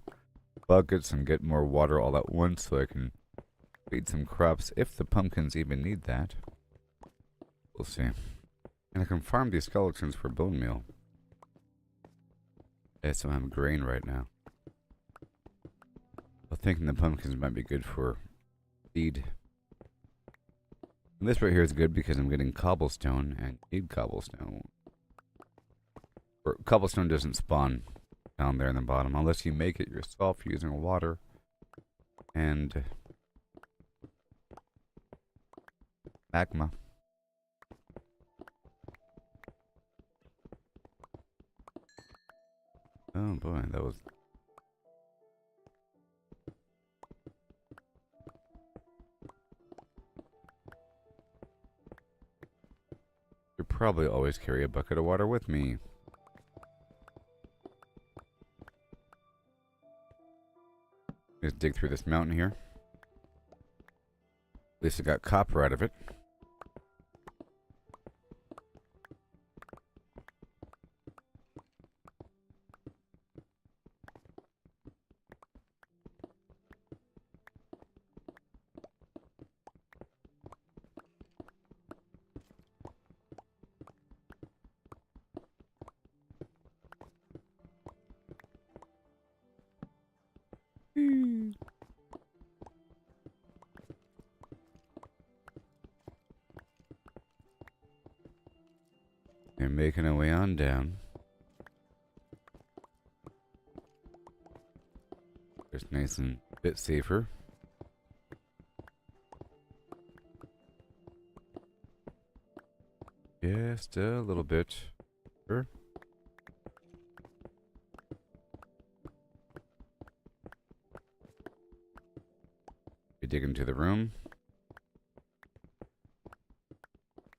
buckets and get more water all at once so I can feed some crops if the pumpkins even need that. We'll see. And I can farm these skeletons for bone meal. I just don't have grain right now. I'm thinking the pumpkins might be good for feed. And this right here is good because I'm getting cobblestone and need cobblestone. Or cobblestone doesn't spawn down there in the bottom unless you make it yourself using water and magma. Oh boy, that was... Should probably always carry a bucket of water with me. Just dig through this mountain here. At least I got copper out of it. They're making our way on down. Just nice and a bit safer. Just a little bit. Sure. We dig into the room.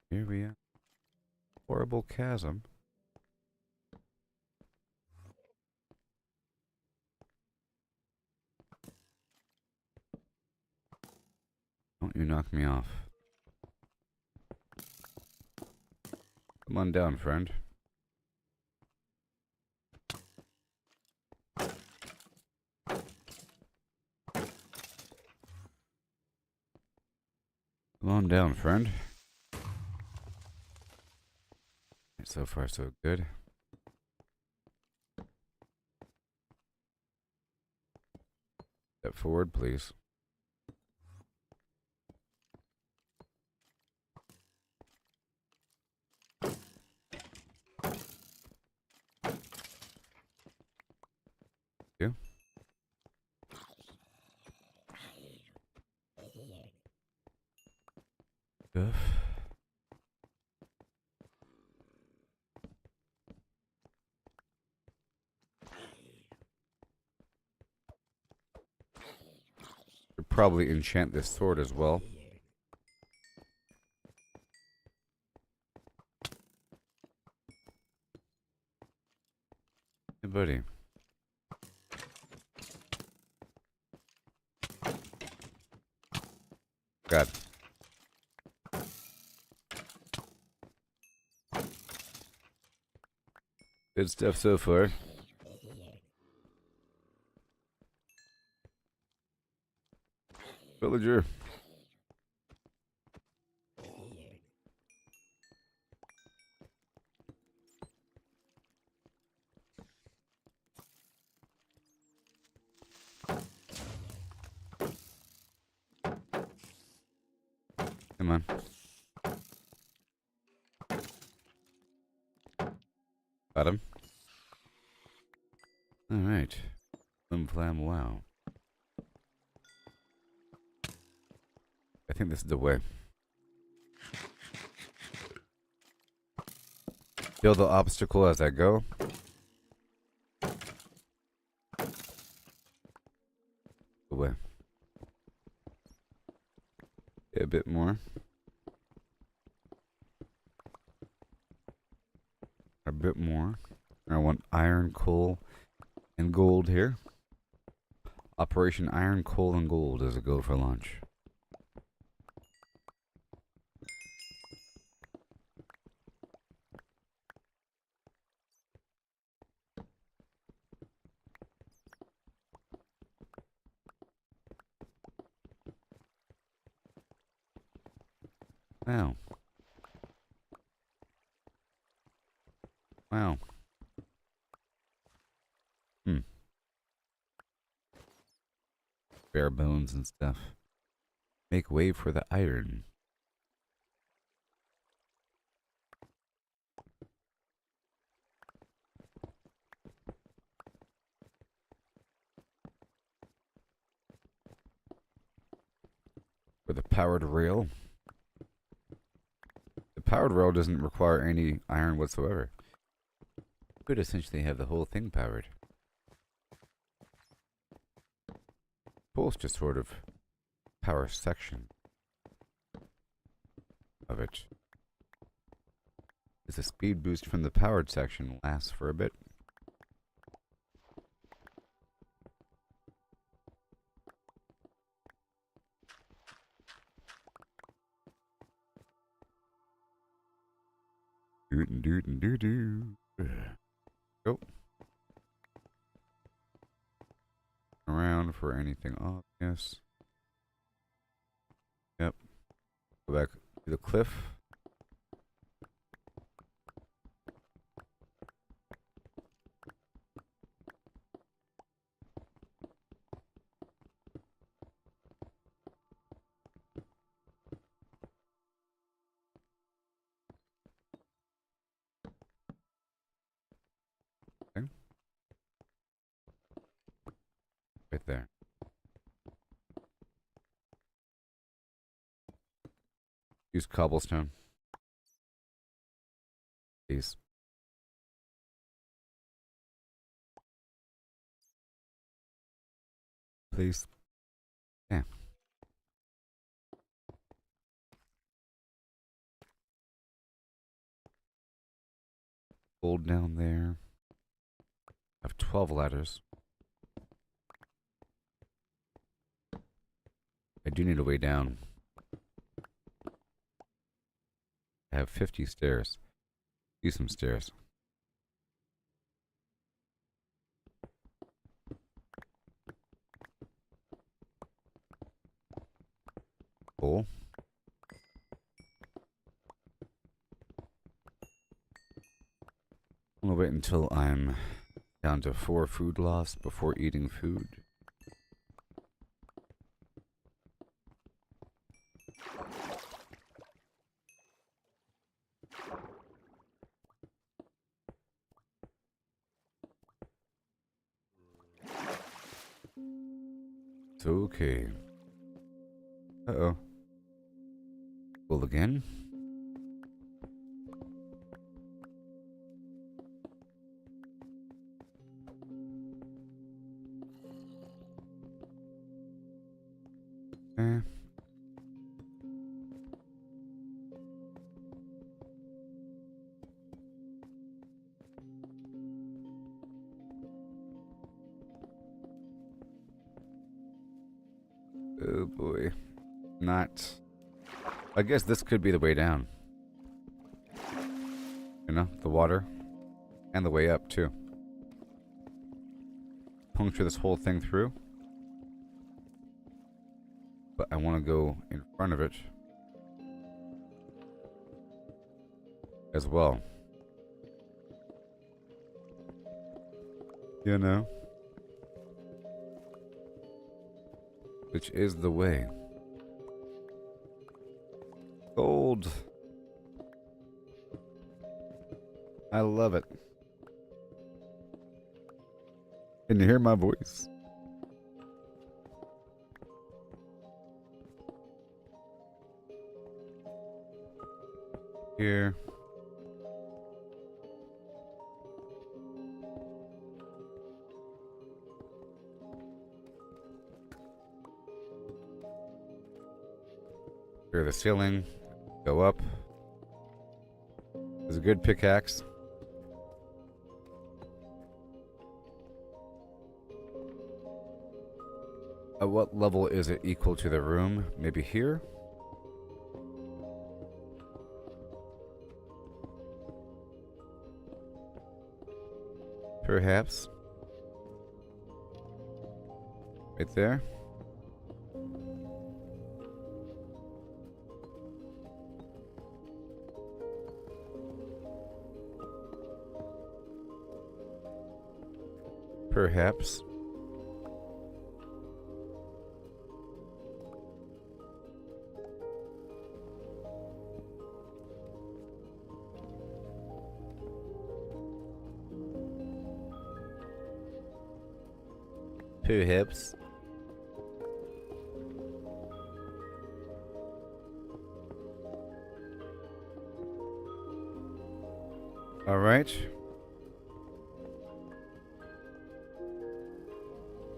Here we are. Horrible chasm. Don't you knock me off. Come on down, friend. Come on down, friend. So far, so good. Step forward, please. You. Stuff. Should probably enchant this sword as well. Hey, buddy. God. Good stuff so far. Villager. Come on. Got him. Alright. Flim flam wow. I think this is the way. Kill the obstacle as I go. The way. A bit more. A bit more. I want iron, coal, and gold here. Operation Iron, Coal, and Gold as a go for launch. Wow. Wow. Hmm. Bare bones and stuff. Make way for the iron. For the powered rail. The powered rail doesn't require any iron whatsoever. You could essentially have the whole thing powered. Both just sort of power section of it. As the speed boost from the powered section lasts for a bit. Doo-doo-doo-doo-doo. Go. Around for anything obvious. Yep. Go back to the cliff. Okay. Right there. Use cobblestone. Please. Please. Yeah. Hold down there. I have 12 ladders. I do need a way down. I have 50 stairs. Use some stairs. Cool. I'm gonna wait until I'm down to 4 food loss before eating food. It's okay. Uh-oh. Well, again? Eh. Oh boy. Not. I guess this could be the way down. You know, the water. And the way up, too. Puncture this whole thing through. But I want to go in front of it as well. You know? Which is the way. Gold. I love it. Can you hear my voice? Here. Clear the ceiling. Go up. There's a good pickaxe. At what level is it equal to the room? Maybe here? Perhaps. Right there. Perhaps. Perhaps. All right.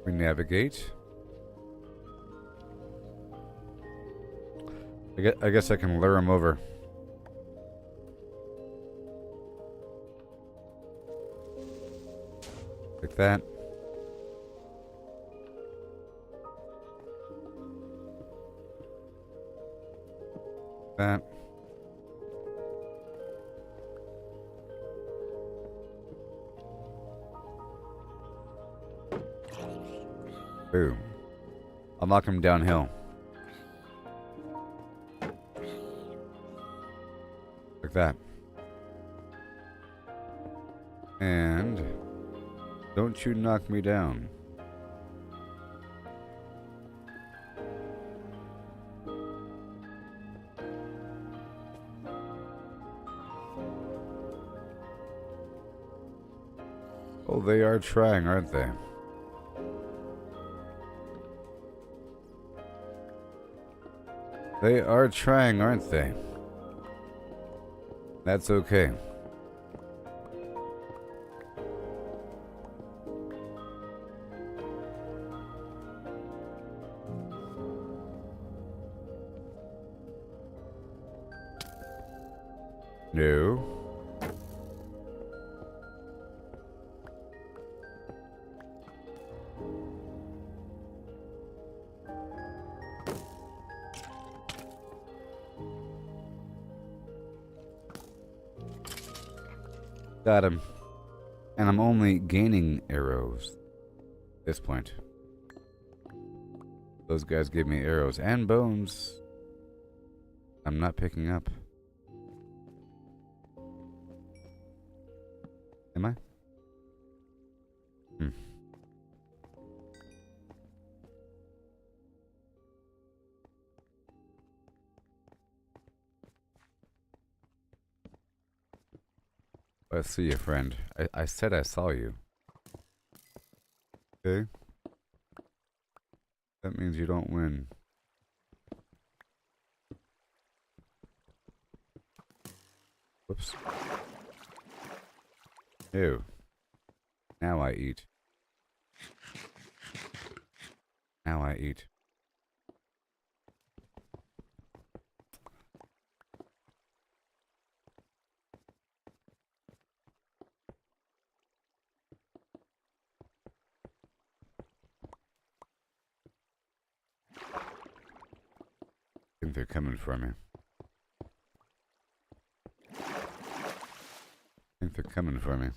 We navigate. I guess I can lure him over. Like that. That. Boom. I'll knock him downhill. Like that. And don't you knock me down. Oh, they are trying, aren't they? They are trying, aren't they? That's okay. No. Got him. And I'm only gaining arrows at this point. Those guys give me arrows and bones. I'm not picking up. Am I? I see you, friend. I said I saw you. Okay. That means you don't win. Whoops. Ew. Now I eat. Now I eat. I think they're coming for me. I think they're coming for me.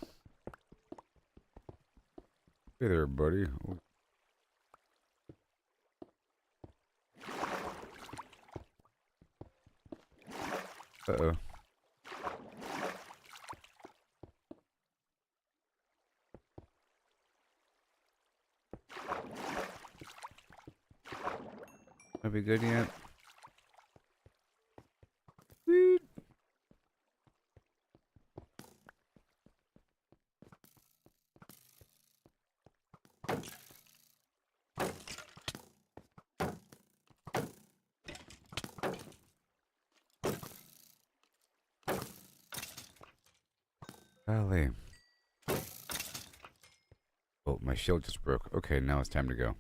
Hey there, buddy. Uh-oh. Are we good yet? Sweet. Golly. Oh, my shield just broke. Okay, now it's time to go.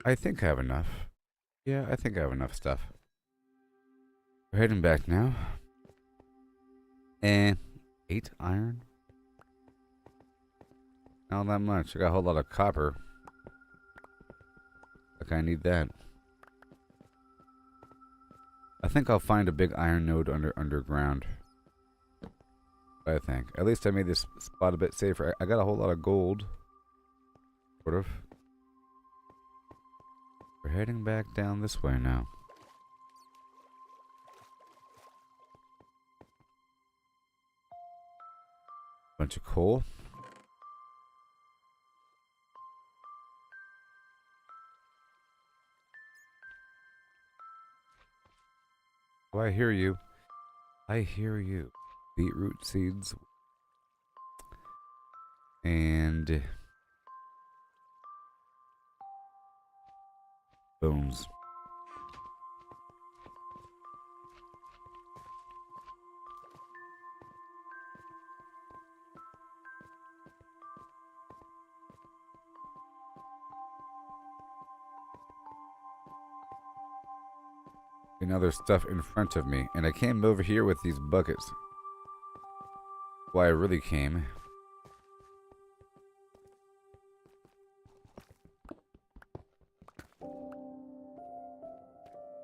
I think I have enough. Yeah, I think I have enough stuff. We're heading back now. And 8 iron? Not that much. I got a whole lot of copper. Like I need that. I think I'll find a big iron node underground. I think. At least I made this spot a bit safer. I got a whole lot of gold. Sort of. We're heading back down this way now. Bunch of coal. Oh, I hear you. I hear you. Beetroot seeds. And bones. And now there's stuff in front of me. And I came over here with these buckets. Why I really came.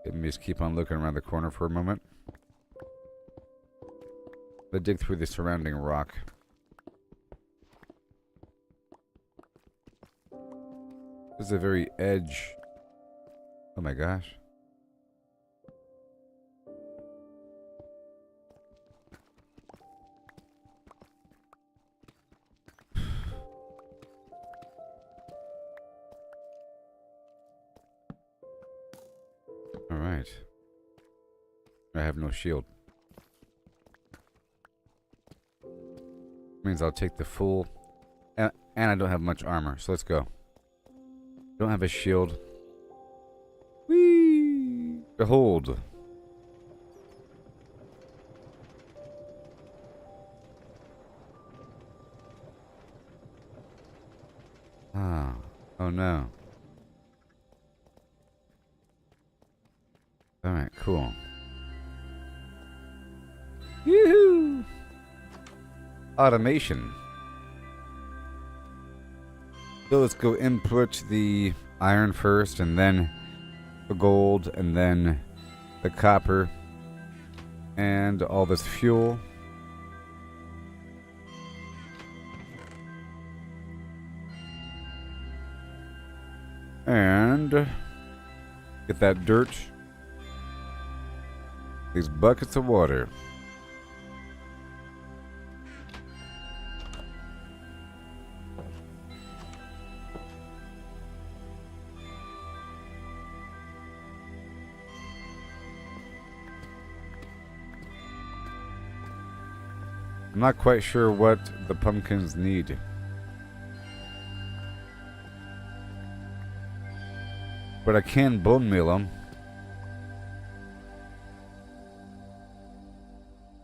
Let me just keep on looking around the corner for a moment. Let's dig through the surrounding rock. This is the very edge. Oh my gosh. Alright. I have no shield. Means I'll take the full... And I don't have much armor, so let's go. Don't have a shield. Whee! Behold. Ah. Oh no. Alright, cool. Yoo-hoo! Automation. So let's go input the iron first, and then the gold, and then the copper, and all this fuel. And get that dirt. These buckets of water. I'm not quite sure what the pumpkins need. But I can bone meal them.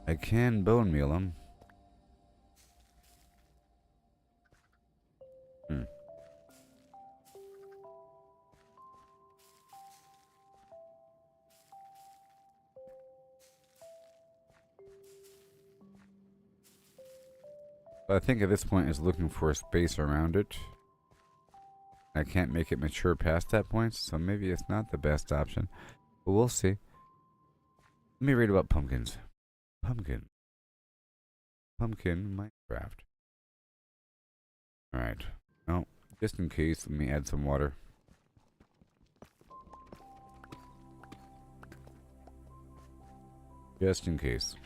I can bone meal them. But I think at this point it's looking for a space around it. I can't make it mature past that point, so maybe it's not the best option. But we'll see. Let me read about pumpkins. Pumpkin Minecraft. Alright. Oh, just in case, let me add some water. Just in case.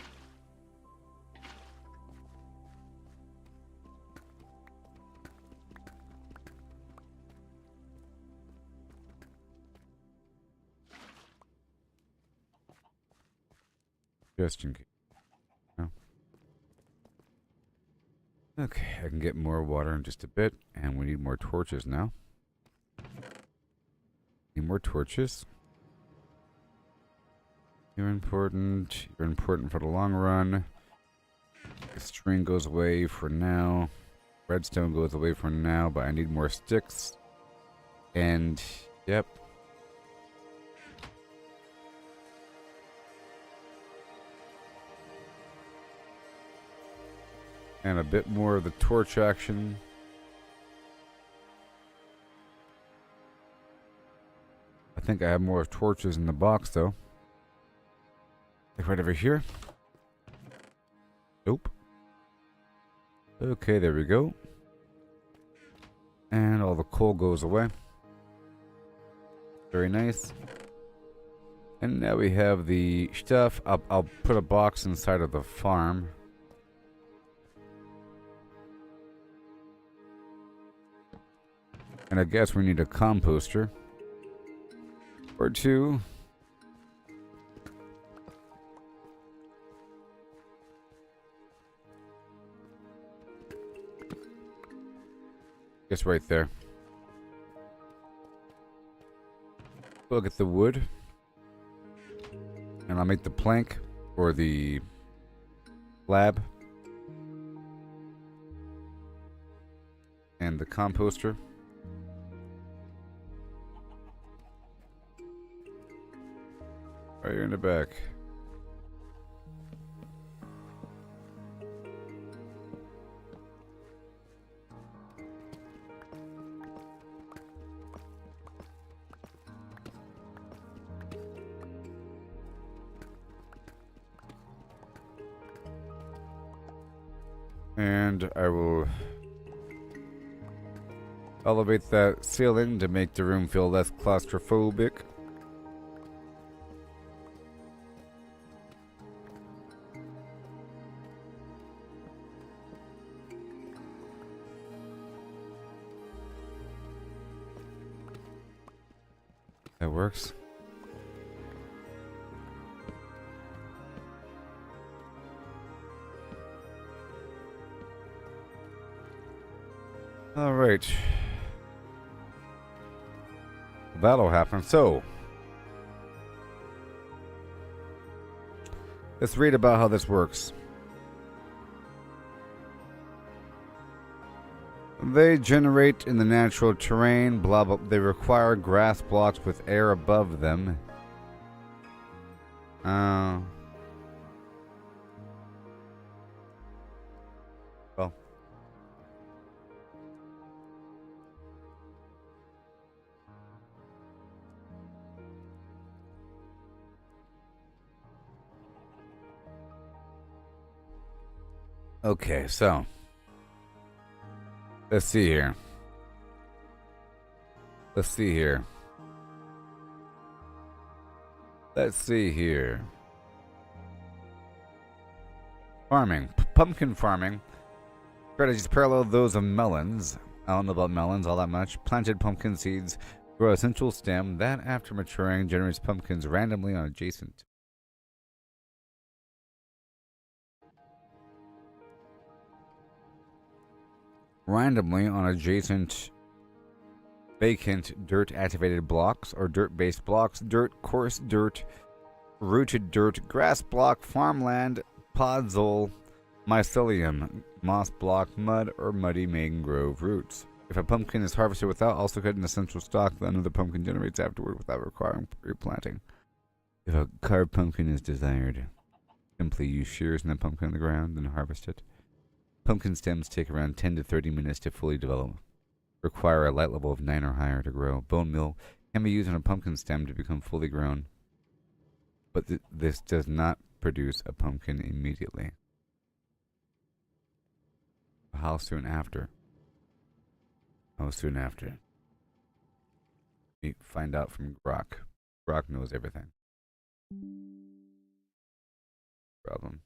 Just in case. No. Okay, I can get more water in just a bit, and we need more torches now. Need more torches. You're important. You're important for the long run. The string goes away for now. Redstone goes away for now, but I need more sticks. And, yep. And a bit more of the torch action. I think I have more torches in the box, though. Like right over here. Nope. Okay, there we go. And all the coal goes away. Very nice. And now we have the stuff. I'll put a box inside of the farm. And I guess we need a composter. Or two. Guess right there. We'll get the wood. And I'll make the plank or the slab. And the composter. Right here in the back. And I will elevate that ceiling to make the room feel less claustrophobic. That works. All right. That'll happen. So, let's read about how this works. They generate in the natural terrain, blah blah. They require grass blocks with air above them. Well. Okay, so let's see here. Let's see here. Let's see here. Farming. Pumpkin farming. Strategies parallel those of melons. I don't know about melons all that much. Planted pumpkin seeds grow a central stem that, after maturing, generates pumpkins randomly on adjacent. Randomly on adjacent vacant dirt activated blocks or dirt based blocks, dirt, coarse dirt, rooted dirt, grass block, farmland, podzol, mycelium, moss block, mud, or muddy mangrove roots. If a pumpkin is harvested without also cutting the central stalk, then another pumpkin generates afterward without requiring replanting. If a carved pumpkin is desired, simply use shears in the pumpkin on the ground and harvest it. Pumpkin stems take around 10 to 30 minutes to fully develop. Require a light level of 9 or higher to grow. Bone meal can be used on a pumpkin stem to become fully grown, but this does not produce a pumpkin immediately. How soon after? How soon after? We find out from Grok. Grok knows everything. Problem.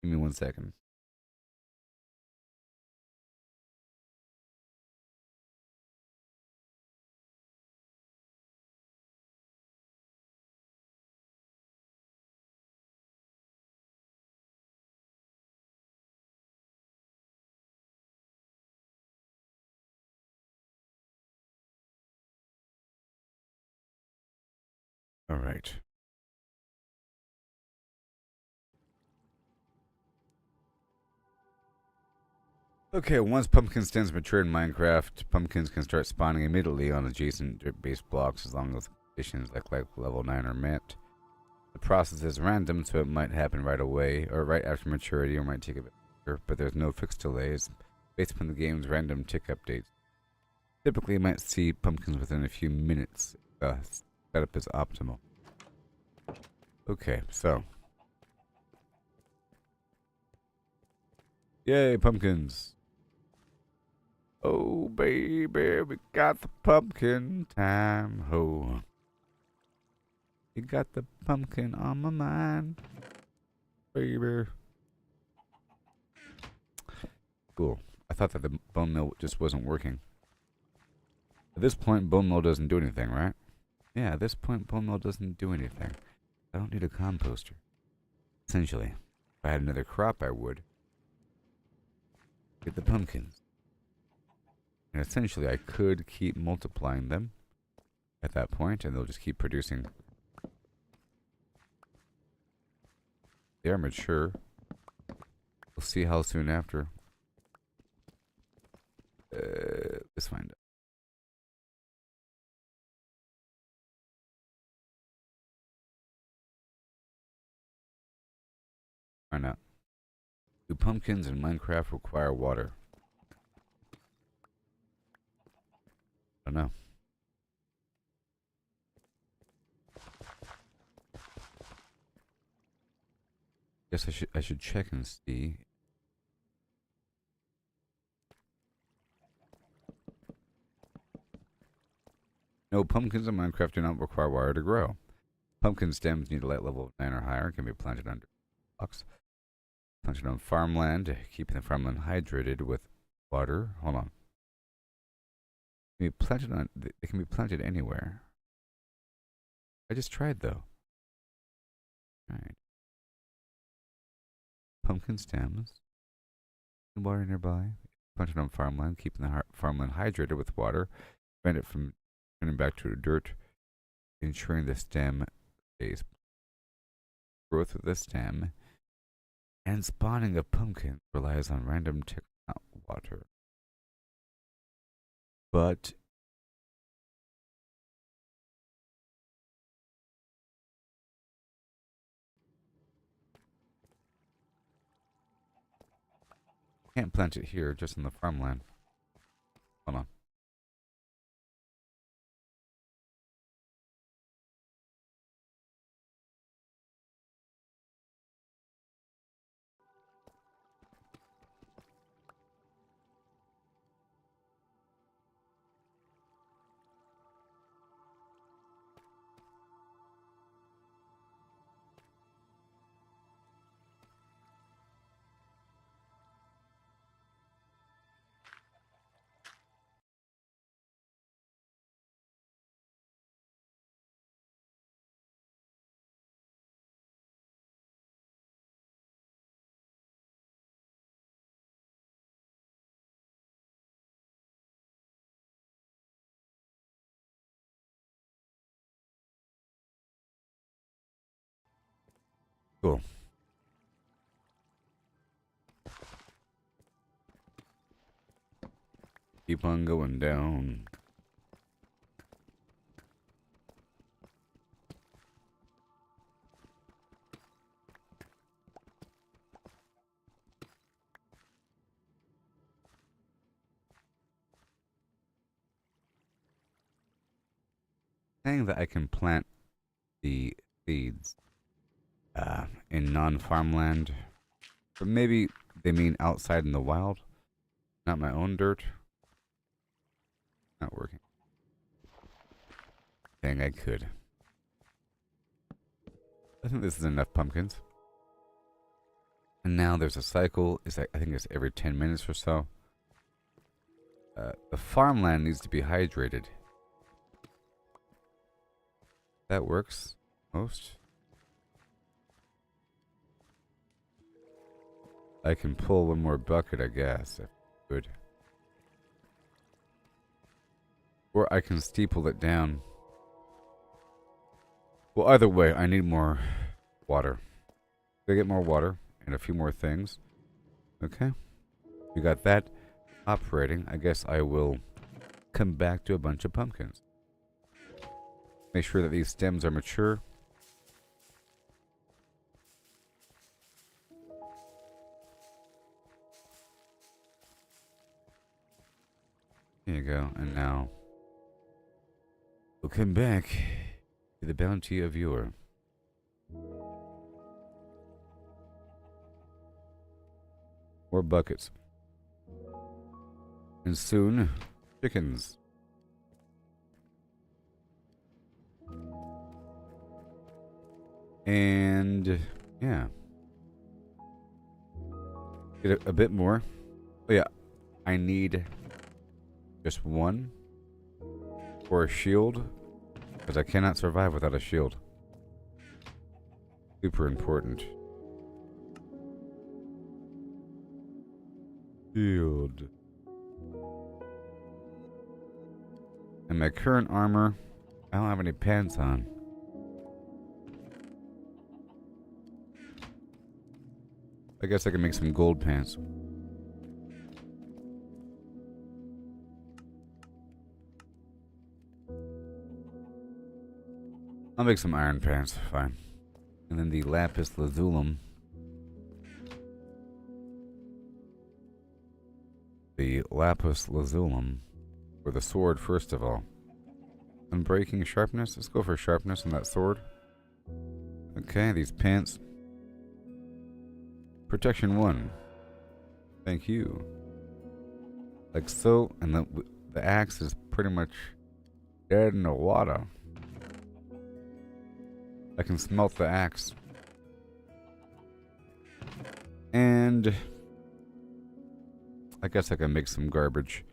Give me 1 second. All right. Okay, once pumpkin stems mature in Minecraft, pumpkins can start spawning immediately on adjacent dirt-based blocks as long as conditions like level 9 are met. The process is random, so it might happen right away, or right after maturity, or might take a bit longer, but there's no fixed delays based upon the game's random tick updates. Typically, you might see pumpkins within a few minutes. Setup is optimal. Okay, so. Yay, pumpkins. Oh, baby, we got the pumpkin time. Ho. You got the pumpkin on my mind, baby. Cool. I thought that the bone mill just wasn't working. At this point, bone mill doesn't do anything, right? Yeah, at this point, bone mill doesn't do anything. I don't need a composter. Essentially, if I had another crop, I would. Get the pumpkins. And essentially, I could keep multiplying them at that point, and they'll just keep producing. They are mature. We'll see how soon after. Let's find out. Find out. Do pumpkins in Minecraft require water? I don't know. Guess I should check and see. No, pumpkins in Minecraft do not require water to grow. Pumpkin stems need a light level of 9 or higher and can be planted under blocks. Planted on farmland, keeping the farmland hydrated with water. Hold on. They can be planted anywhere. I just tried though. Alright. Pumpkin stems. Water nearby. Planted on farmland, keeping the farmland hydrated with water. Prevent it from turning back to dirt. Ensuring the stem stays. Growth of the stem and spawning of pumpkins relies on random water. But can't plant it here, just in the farmland. Hold on. Cool. Keep on going down. Saying that I can plant the seeds in non-farmland, but maybe they mean outside in the wild, not my own dirt. Not working. Dang, I could. I think this is enough pumpkins. And now there's a cycle. I think it's every 10 minutes or so. The farmland needs to be hydrated. That works most. I can pull one more bucket, I guess. If good. Or I can steeple it down. Well, either way, I need more water. I get more water and a few more things. Okay. We got that operating. I guess I will come back to a bunch of pumpkins. Make sure that these stems are mature. There you go. And now we'll come back to the bounty of yore. More buckets. And soon, chickens. And yeah. Get a bit more. Oh yeah. I need just one for a shield, because I cannot survive without a shield. Super important. Shield. And my current armor, I don't have any pants on. I guess I can make some gold pants. I'll make some iron pants, fine. And then the lapis lazulum. The lapis lazulum, or the sword first of all. Unbreaking sharpness, let's go for sharpness on that sword. Okay, these pants. Protection 1. Thank you. Like so, and the axe is pretty much dead in the water. I can smelt the axe. And I guess I can make some garbage.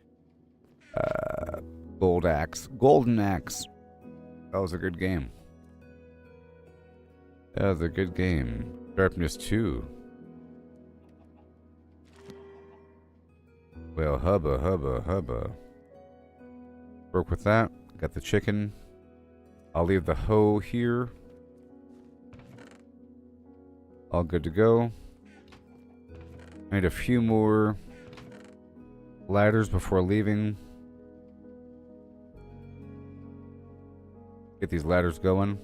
Gold axe. Golden axe. That was a good game. That was a good game. Sharpness 2. Well, hubba, hubba, hubba. Work with that. Got the chicken. I'll leave the hoe here. All good to go. I need a few more ladders before leaving. Get these ladders going.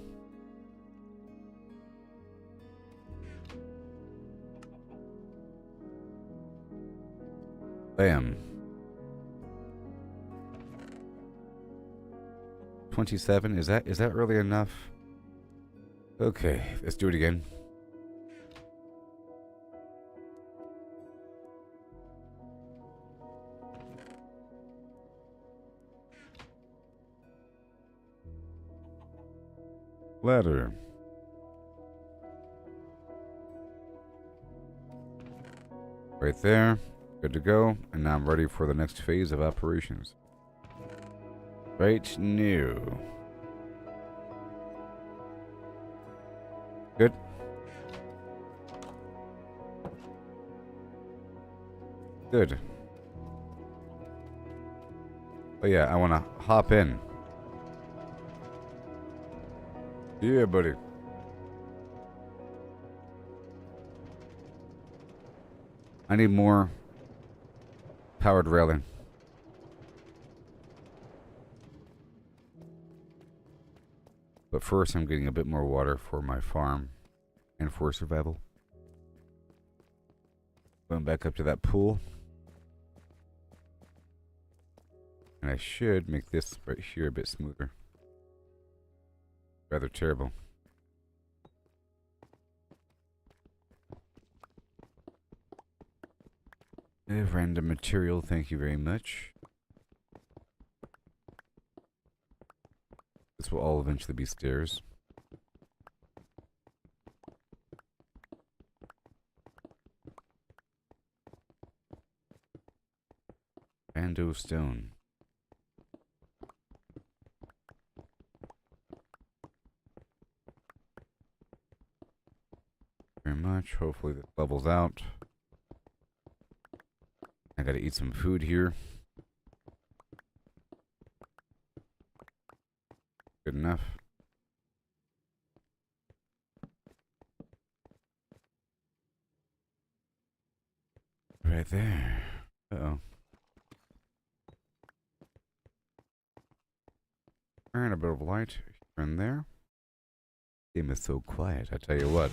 Bam. 27. Is that really enough? Okay, let's do it again. Ladder. Right there. Good to go. And now I'm ready for the next phase of operations. Right new. Good. Good. But yeah, I want to hop in. Yeah, buddy. I need more powered railing. But first, I'm getting a bit more water for my farm and for survival. Going back up to that pool. And I should make this right here a bit smoother. Rather terrible. Random material, thank you very much. This will all eventually be stairs. Bando stone. Very much. Hopefully this levels out. I gotta eat some food here. Good enough. Right there. Uh-oh. And a bit of light here and there. Game is so quiet, I tell you what.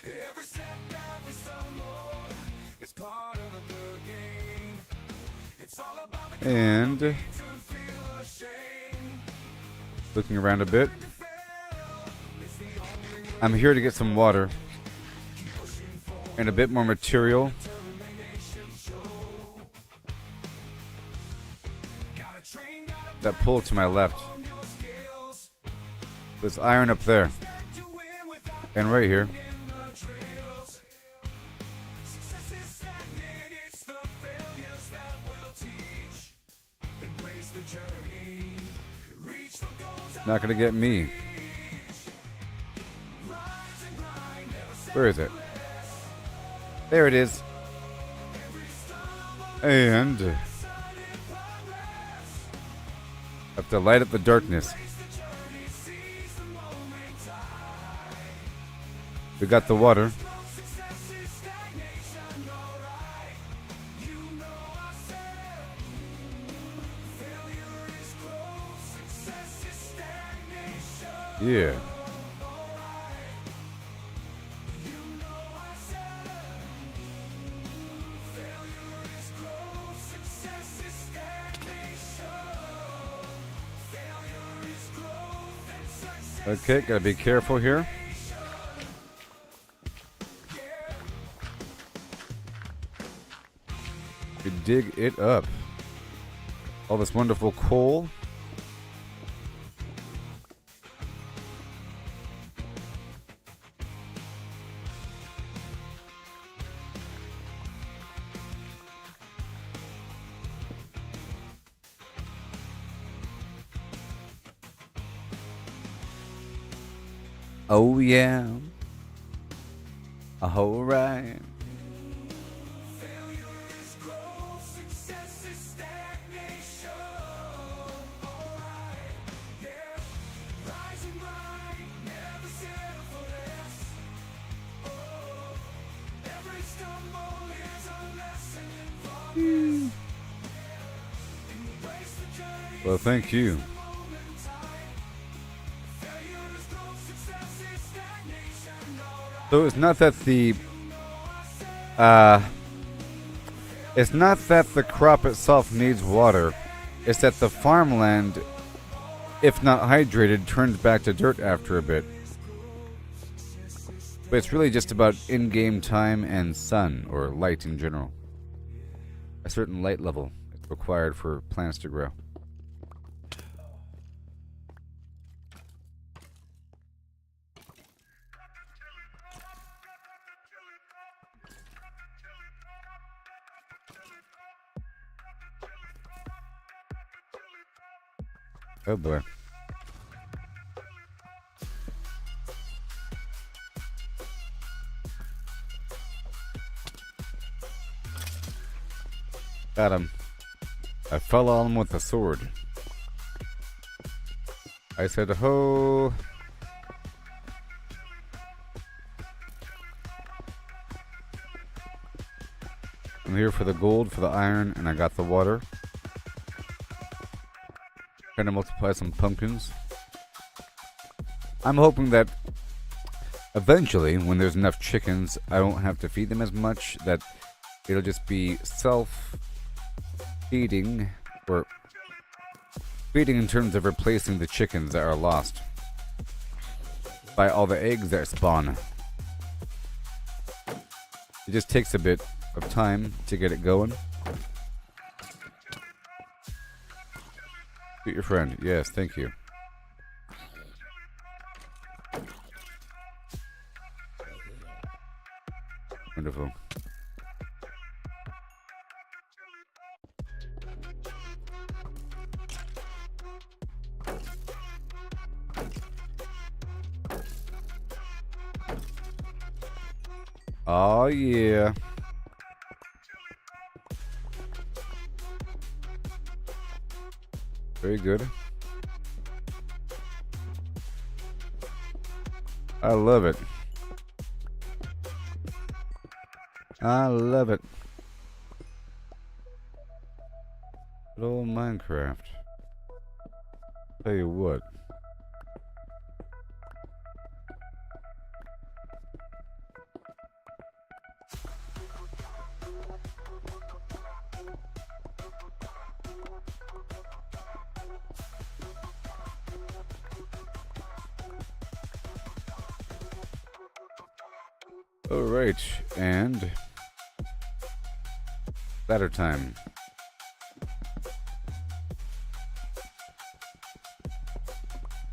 Every setback, every stumble, it's part of the game. It's all about the And to feel ashamed. looking around a bit. I'm here to get some water and a bit more material. That pool to my left. There's iron up there. And right here. Not gonna get me. Where is it? There it is. And a To light up the darkness. We got the water. Yeah. Okay, gotta be careful here. We dig it up. All this wonderful coal. Oh yeah. All right. Well, thank you. So it's not that the crop itself needs water. It's that the farmland, if not hydrated, turns back to dirt after a bit. But it's really just about in-game time and sun, or light in general. A certain light level is required for plants to grow. Oh boy. Got him. I fell on him with a sword. I said, ho. I'm here for the gold, for the iron, and I got the water. Trying to multiply some pumpkins. I'm hoping that eventually, when there's enough chickens, I won't have to feed them as much, that it'll just be self-feeding, or feeding in terms of replacing the chickens that are lost by all the eggs that spawn. It just takes a bit of time to get it going. Shoot your friend. Yes, thank you. Wonderful. Oh yeah. Very good. I love it. I love it. Good old Minecraft. Tell you what. Alright, and ladder time.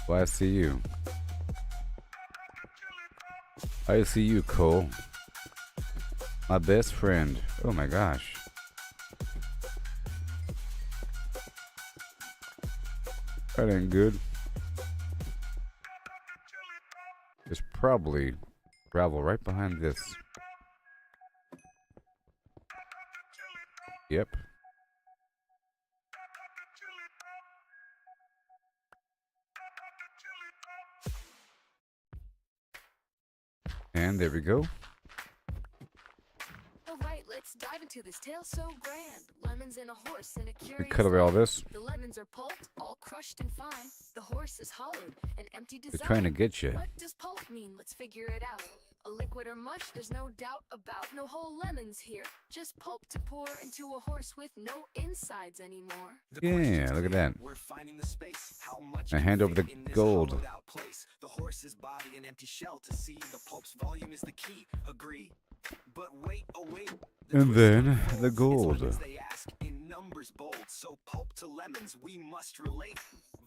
Well, I see you. I see you, Cole. My best friend. Oh my gosh. That ain't good. There's probably gravel right behind this. Yep. And there we go. Alright, let's dive into this tale so grand. Lemons and a horse and a We curious cut away all land. this. The lemons are pulped, all crushed and fine. The horse is hollowed, an empty They're design. trying to get you. What does pulp mean? Let's figure it out. A liquid or mush, there's no doubt about. No whole lemons here, just pulp to pour into a horse with no insides anymore. Yeah, look at that. We're finding the space. How much I can hand over fit the in this gold. hollowed out place? The horse's body an empty shell to see. The pulp's volume is the key. Agree. But wait, oh wait. The And twist then unfolds. the It's gold. lemons they ask in numbers bold. So pulp to lemons we must relate.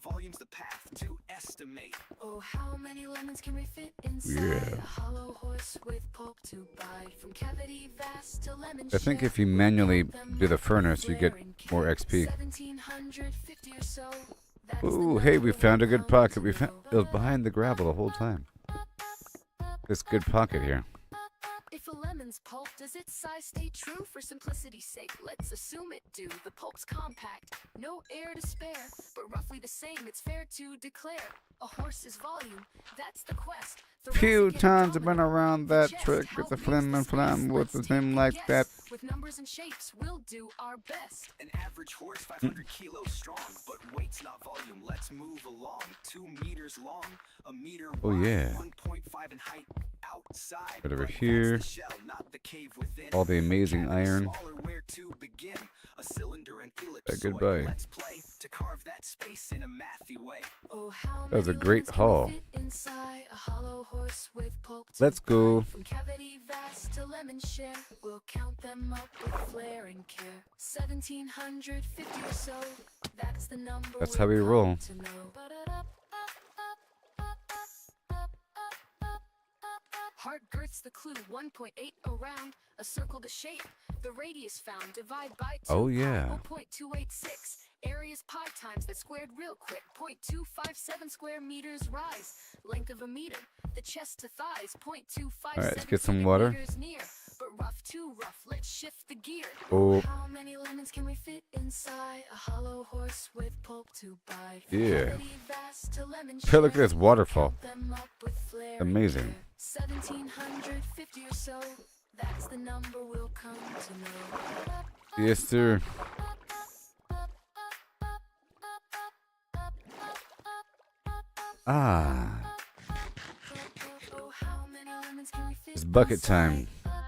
Volume's the path to estimate. Oh, how many lemons can we fit inside Yeah. a hollow horse with pulp to bite? From cavity vast to lemon I think share, if you we'll manually count them do the up furnace, with you get flare and more care. XP. 1750 or so. That's the Ooh, hey, we number found a we'll good come pocket. to We found know. it was behind the gravel the whole time. This good pocket here. If a lemon's pulp, does its size stay true? For simplicity's sake, let's assume it do. The pulp's compact, no air to spare, but roughly the same, it's fair to declare. A horse's volume, that's the quest. Few Thoracic and times I've been abdominal. around The that chest, trick how with the big's flim and space? flam with the Let's thing take a like guess. that. With numbers and shapes, we'll do our best. An average horse 500 kilos strong, but weight's not volume. Let's move along. 2 meters long, a meter Oh, wide, yeah. 1.5 in height outside. Right over But here. that's the shell, not the cave within. All the amazing Cavity iron. smaller, where to begin? A cylinder and ellipsoid. goodbye. Let's play to carve that space in a mathy way. Oh, how That was a many great lemons can we haul. fit inside a hollow horse with pulp to Let's go. bite? From cavity vast to lemon share, we'll count them up with flair and care. 1750 or so, that's the number. That's we'll how we come roll. to know. Heart girth's the clue, 1.8 around, a circle to shape. The radius found, divide by 2. Oh, yeah. 0.286. Area's pi times that squared real quick. 0.257 square meters rise. Length of a meter. The chest to thighs. 0.257 Alright, let's get some cubic water. meters near. But rough too rough. Let's shift the gear. Oh. How many lemons can we fit inside a hollow horse with pulp to bite? Yeah. Cavity vast to lemon Hey, look at share. this waterfall. Count them up with flair and Amazing. care. 1750 or so. That's the number we'll come to know. Yes, sir. Ah, Oh, how many lemons can we fit it's bucket inside? time.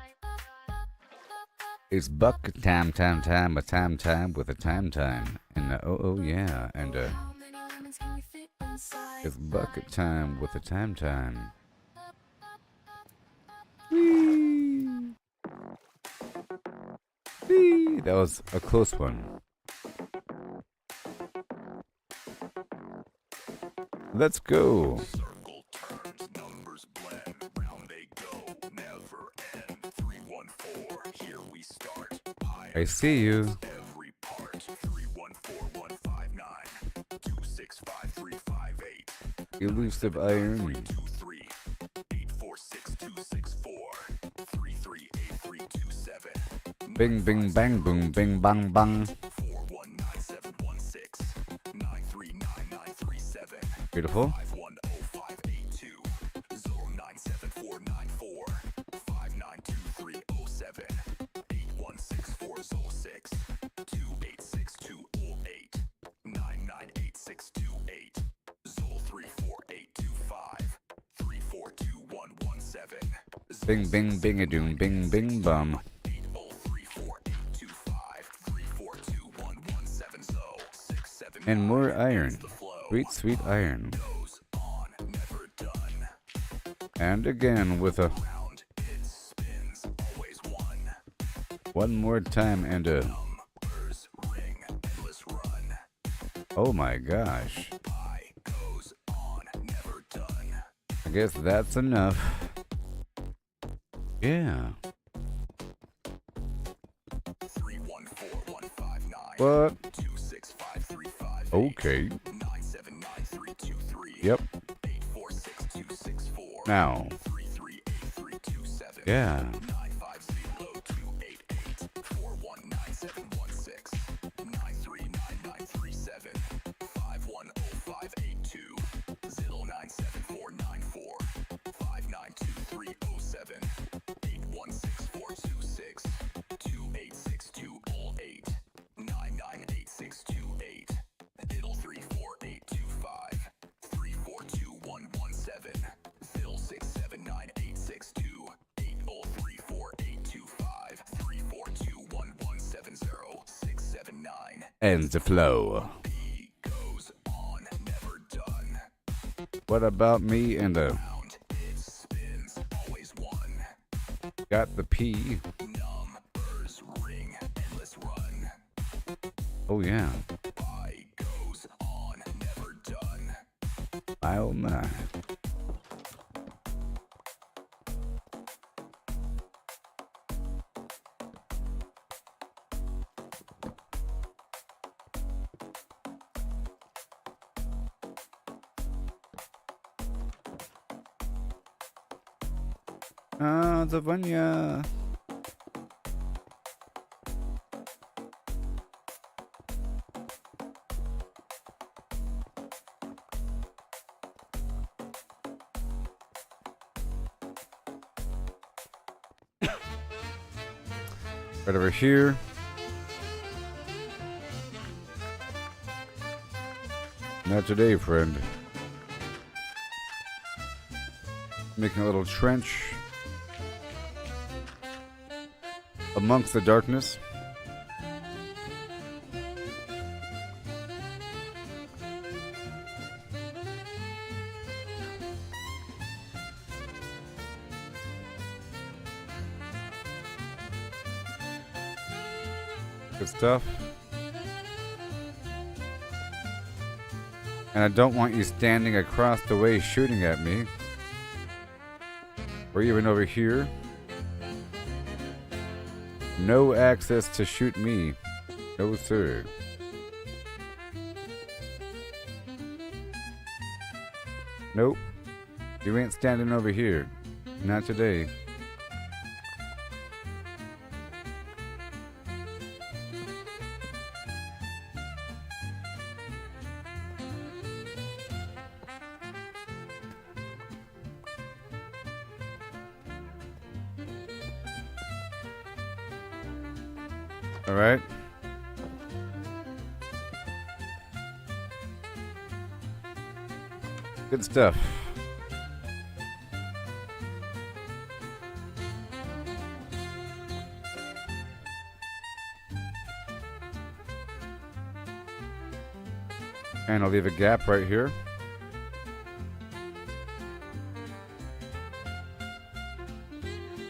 It's bucket time with a time. And oh yeah, and How many lemons can we fit inside? it's bucket time with a time. Whee! Whee! That was a close one. Let's go. Circle turns, numbers blend, round they go, never end. 314, here we start. I see you. Every part. 314159 265 Elusive iron. 323 846264 338327 Bing, bing, bang, boom, bing, bang, bang. 419716 939937 Beautiful. 510582 097494 592307 816406 286208 998628 Zol 34825 342117 Bing, bing, bing, a doom, bing, bing, bum. 8034825 342117 Zo 679 And more iron. the flow. Sweet, sweet iron. Goes on, never done. And again with a Round it spins, always one. one more time and a. Numbers ring, endless run. Oh my gosh. Pi goes on, never done. I guess that's enough. Yeah. 314159 What? 26535 Okay. 979323 Yep. 846264 Now. 338327 Yeah. 95028 419716 939937 510582 097494 592307 and the flow. Goes on, never done. What about me and the Round it spins, always one. got the P? Numbers ring, endless run. Oh yeah. By goes on, never done. Oh my. Ah, the Vanya. Right over here. Not today, friend. Making a little trench amongst the darkness. Good stuff. And I don't want you standing across the way shooting at me. Or even over here. No access to shoot me. No, sir. Nope. You ain't standing over here. Not today. All right. Good stuff. And I'll leave a gap right here.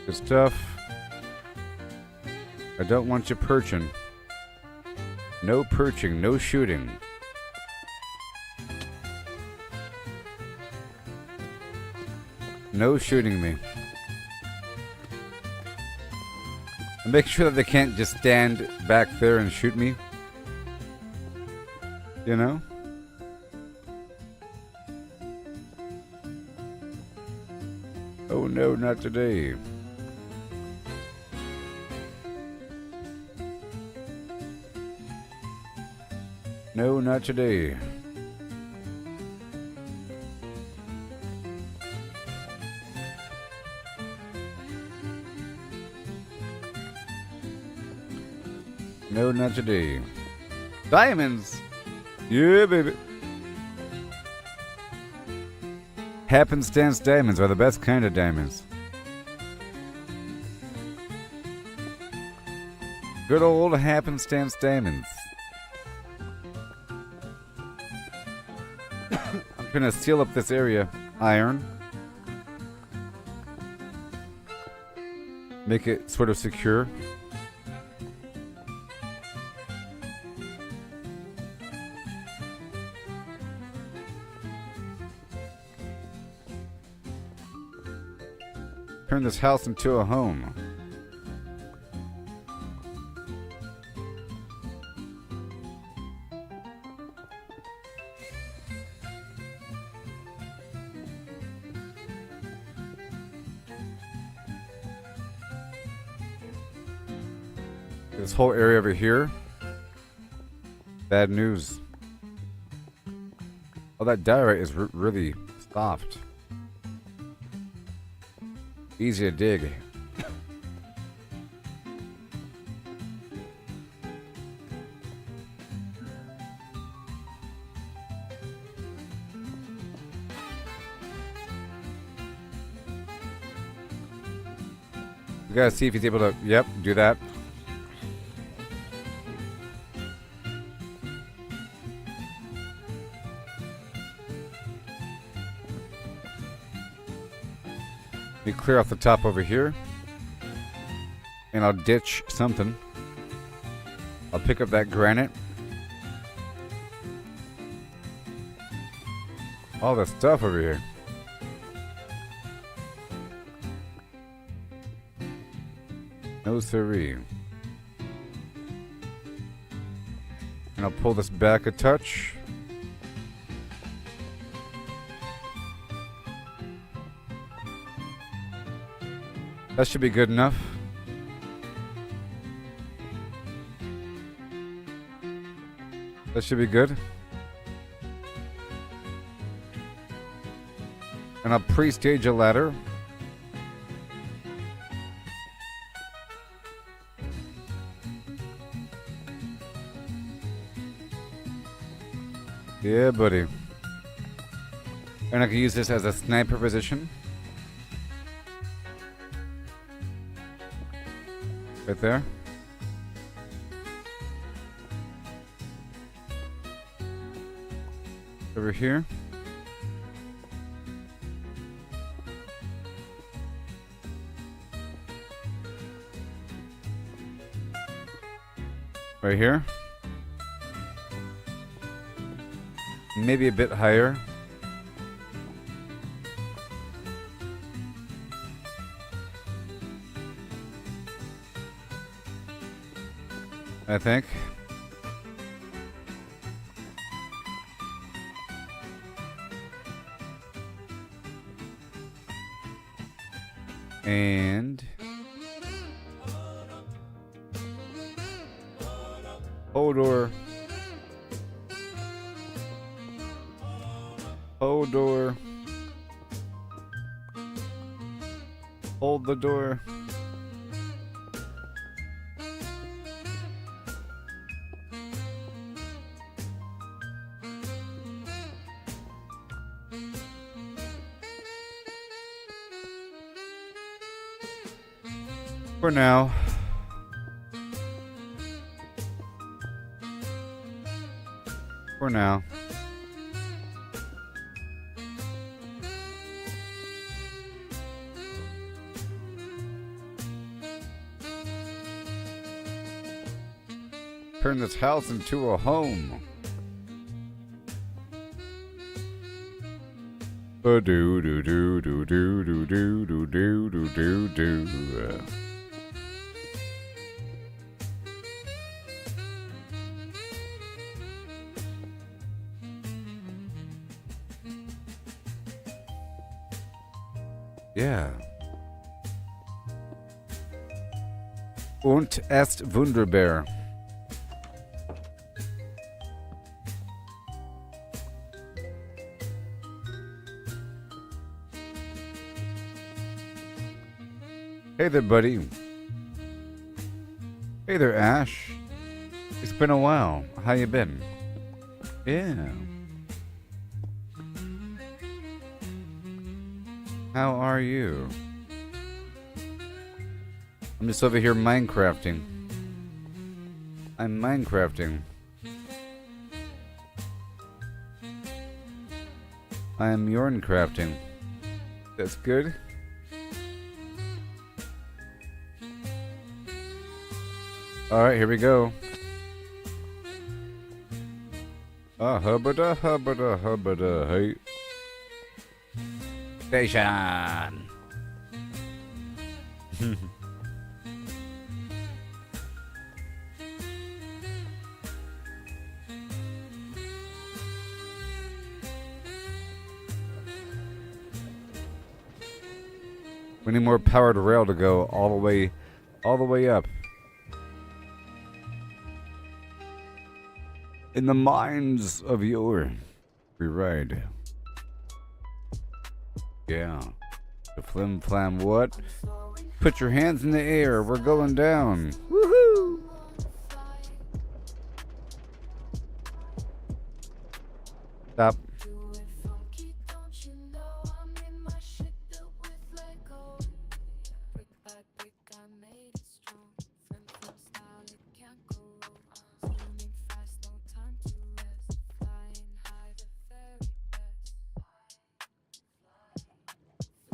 Good stuff. I don't want you perching. No perching, no shooting. No shooting me. And make sure that they can't just stand back there and shoot me. You know? Oh no, not today. No, not today. No, not today. Diamonds! Yeah, baby. Happenstance diamonds are the best kind of diamonds. Good old happenstance diamonds. I'm gonna seal up this area. Iron. Make it sort of secure. Turn this house into a home. This whole area over here, bad news. Oh, that diorite is really soft. Easy to dig. We gotta see if he's able to, yep, do that. be clear off the top over here. And I'll ditch something. I'll pick up that granite. All the stuff over here. No siree. And I'll pull this back a touch. That should be good enough. That should be good. And I'll pre-stage a ladder. Yeah, buddy. And I can use this as a sniper position. Right there. Over here. Right here. Maybe a bit higher. I think. And Hodor. Hodor. Hold the door. For now. For now. Turn this house into a home. Do do do do do do do do do do do. Yeah. Und est wunderbar. Hey there, buddy. Hey there, Ash. It's been a while. How you been? Yeah. How are you? I'm just over here Minecrafting. I'm Minecrafting. I'm Yorncrafting. That's good. Alright, here we go. Hubbada, hubbada, hubbada, hey. Station. We need more powered rail to go all the way up. In the mines of your free ride. Yeah. The flim flam what? Put your hands in the air. We're going down. Woohoo! Stop.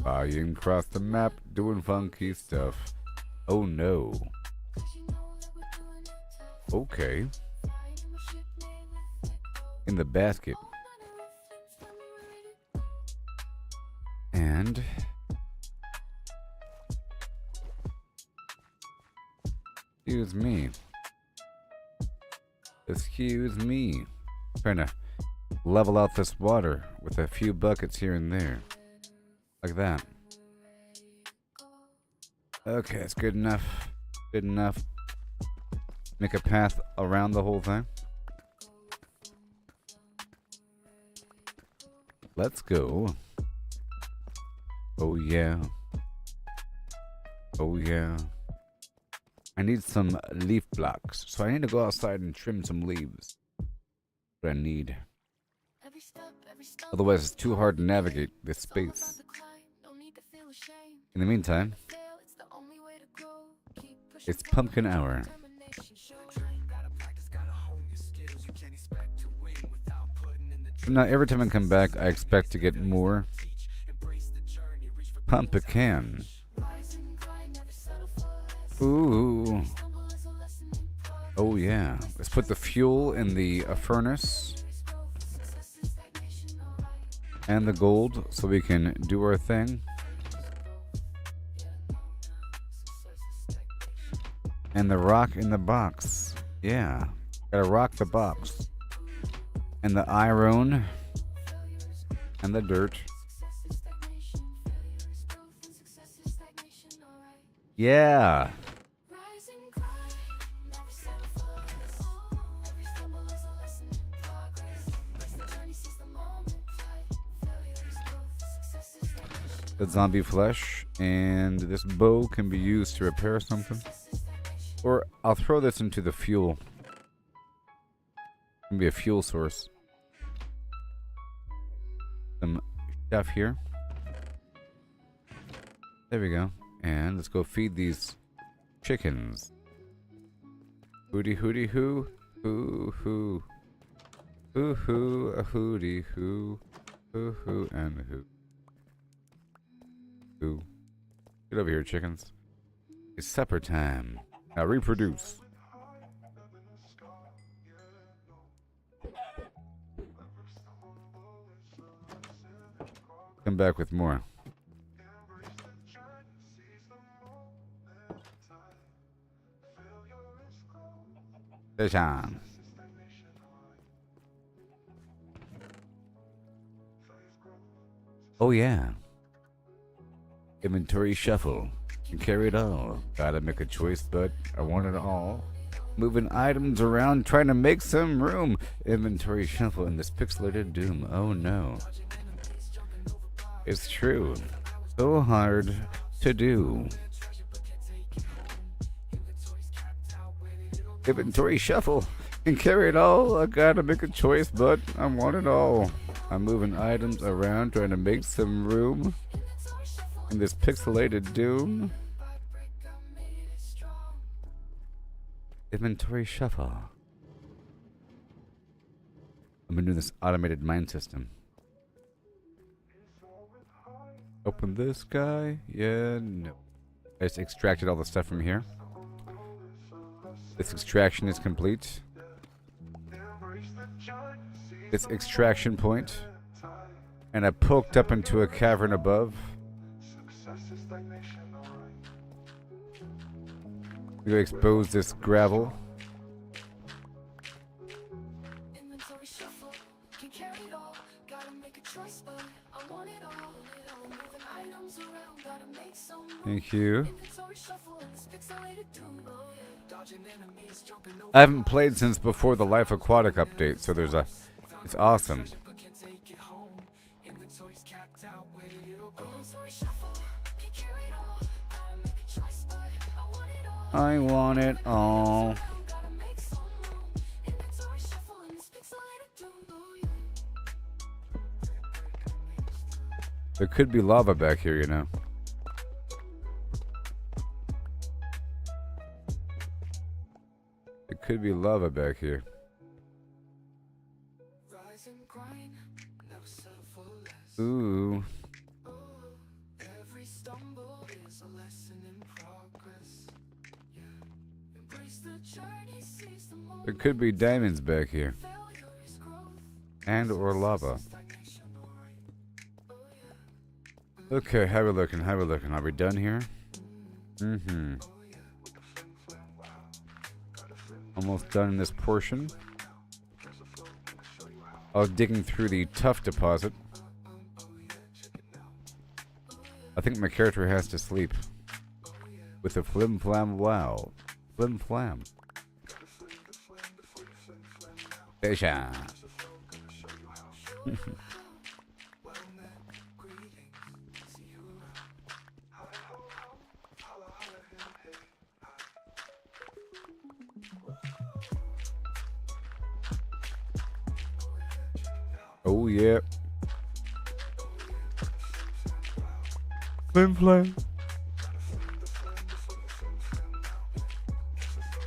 Flying across the map, doing funky stuff. Oh no. Okay. In the basket. And excuse me. Excuse me. Trying to level out this water with a few buckets here and there. Like that. Okay, it's good enough. Good enough. Make a path around the whole thing. Let's go. Oh yeah. Oh yeah. I need some leaf blocks. So I need to go outside and trim some leaves. What I need. Otherwise it's too hard to navigate this space. In the meantime, it's pumpkin hour. Now every time I come back I expect to get more pumpkin. Ooh. Oh yeah. Let's put the fuel in the furnace. And the gold so we can do our thing. And the rock in the box. Yeah. Gotta rock the box. And the iron. And the dirt. Yeah. The zombie flesh, and this bow can be used to repair something. Or I'll throw this into the fuel. It can be a fuel source. Some stuff here. There we go. And let's go feed these chickens. Hooty hooty hoo. Hoo hoo. Hoo hoo. A hooty hoo. Hoo hoo and hoo. Ooh. Get over here, chickens. It's supper time. Now reproduce. Come back with more. Fish on. Oh yeah. Inventory shuffle. You carry it all. Gotta make a choice, but I want it all. Moving items around, trying to make some room. Inventory shuffle in this pixelated doom. Oh no. It's true. So hard to do. Inventory shuffle. Can carry it all. I gotta make a choice, but I want it all. I'm moving items around, trying to make some room. In this pixelated doom. Inventory shuffle. I'm gonna do this automated mine system. Open this guy. Yeah, no. I just extracted all the stuff from here. This extraction is complete. This extraction point. And I poked up into a cavern above. We expose this gravel. Thank you. I haven't played since before the Life Aquatic update, so there's it's awesome. I want it all. There could be lava back here, you know. There could be lava back here. Ooh. There could be diamonds back here. And or lava. Okay, how we looking? How we looking? Are we done here? Mm-hmm. Almost done in this portion. I was digging through the tuff deposit. I think my character has to sleep. With a flim flam wow. Flim flam. Fisha. Oh yeah. Flim flam.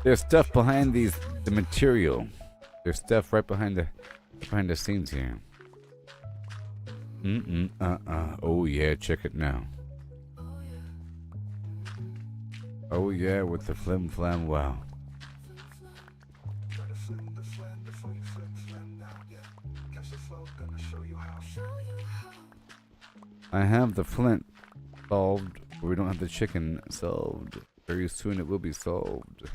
There's stuff behind the material. There's stuff right behind the scenes here. Oh yeah, check it now. Oh yeah, with the flim flam wow. I have the flint solved, but we don't have the chicken solved. Very soon it will be solved.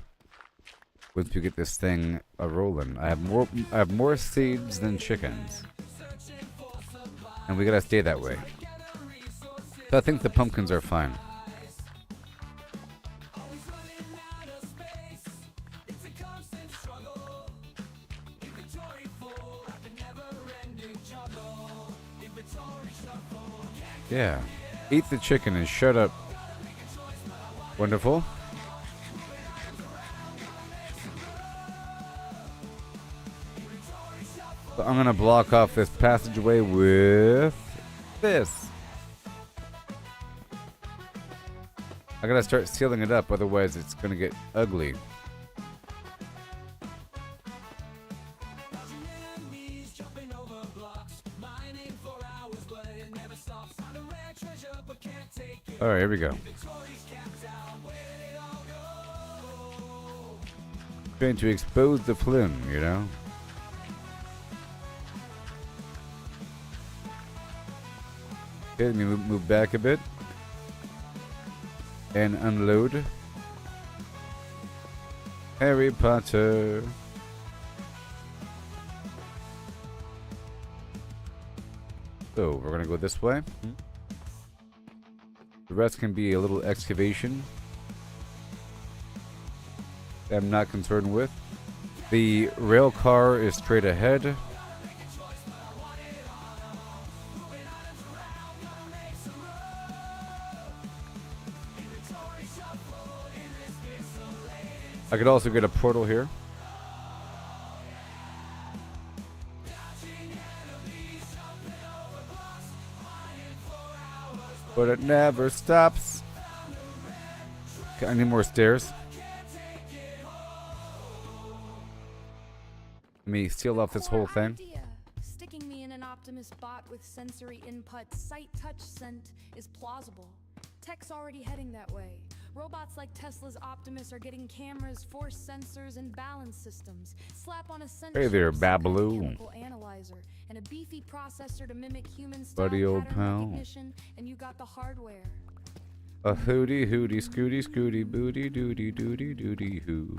Once we get this thing rolling. I have more seeds than chickens. And we gotta stay that way. So I think the pumpkins are fine. Yeah. Eat the chicken and shut up. Wonderful. So I'm gonna block off this passageway with this. I gotta start sealing it up, otherwise it's gonna get ugly. Alright, here we go. Trying to expose the flim, you know? Okay, let me move back a bit. And unload. Harry Potter. So, we're gonna go this way. The rest can be a little excavation. I'm not concerned with. The rail car is straight ahead. I could also get a portal here. But it never stops. Okay, I need more stairs. Let me seal off this whole thing. Sticking me in an Optimus bot with sensory input, sight touch scent is plausible. Tech's already heading that way. Robots like Tesla's Optimus are getting cameras, force sensors, and balance systems. Slap on a sensor, Hey there, some kind of Babaloo. chemical analyzer, and a beefy processor to mimic human style Buddy old pattern pal. recognition, and you got the hardware. A hootie hootie scooty scooty booty doody doody doody hoo.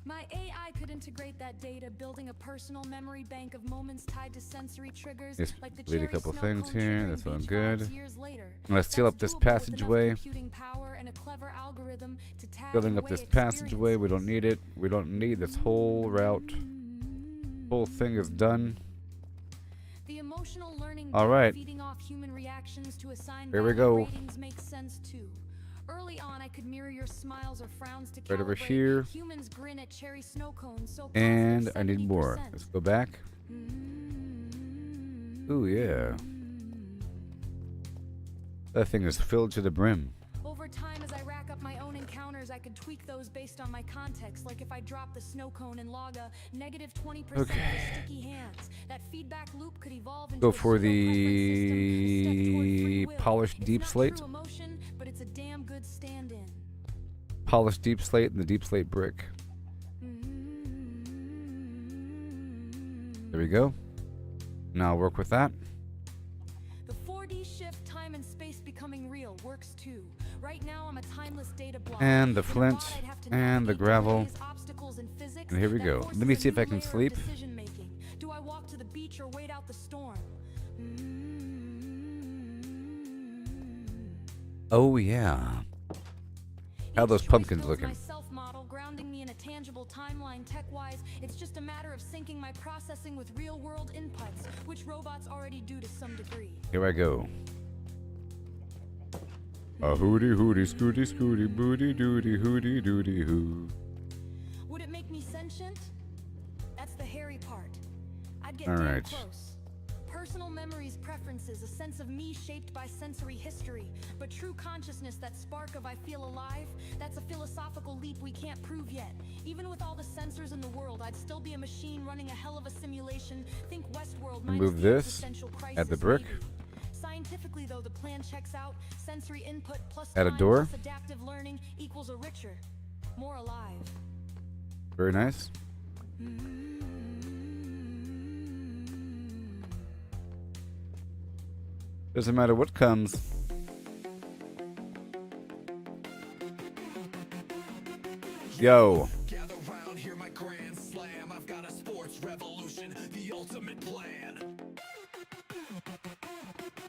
My AI could integrate that data, building a personal memory bank of moments tied to sensory triggers, Just like the delete a cherry couple snow things cone here. triggering That's all beach good. vibes years later. I'm gonna seal up That's this doable with enough passageway. computing power and a clever algorithm to tag Filling up away this passageway. We don't experiences. need it. We don't need this whole route. Whole thing is done. The emotional learning All right. feeding off human reactions to assign Here we value go. ratings makes sense too. Early on, I could mirror your smiles or frowns to Right over calibrate. here. Humans grin at cherry snow cones, so And positive I need more. 70%. Let's go back. Ooh, yeah. That thing is filled to the brim. Over time, as I rack up my own encounters, I could tweak those based on my context. Like if I drop the snow cone and log a -20% for sticky hands. That feedback loop could evolve into Go a for pseudo-preference system, step toward free the will. polished It's deep not slate. true emotion, but it's a damn good stand-in. Polished deep slate and the deep slate brick. There we go. Now I'll work with that. The 4D shift, time and space becoming real works too. Right now I'm a timeless data block. And the In a flint, bot, I'd have to and the navigate gravel. delays, obstacles, and physics And here we that go. forces Let me a see if new I can layer of sleep. decision-making. Do I walk to the beach or wait out the storm? Oh yeah. How those Each choice pumpkins builds looking? my self-model, grounding me in a tangible timeline. Tech-wise, it's just a matter of syncing my processing with real-world inputs, which robots already do to some degree. Here I go. A hooty hooty scooty scooty booty doody hooty doody hoo. Would it make me sentient? That's the hairy part. I'd get All damn right. close. Personal memories, preferences, a sense of me shaped by sensory history. But true consciousness, that spark of I feel alive, that's a philosophical leap we can't prove yet. Even with all the sensors in the world, I'd still be a machine running a hell of a simulation. Think Westworld minus Move the this existential crisis, at the brick. maybe. Scientifically, though, the plan checks out. Sensory input plus At a time door. plus adaptive learning equals a richer, more alive. Very nice. Doesn't matter what comes. Yo. Gather round, hear my grand slam. I've got a sports revolution, the ultimate plan.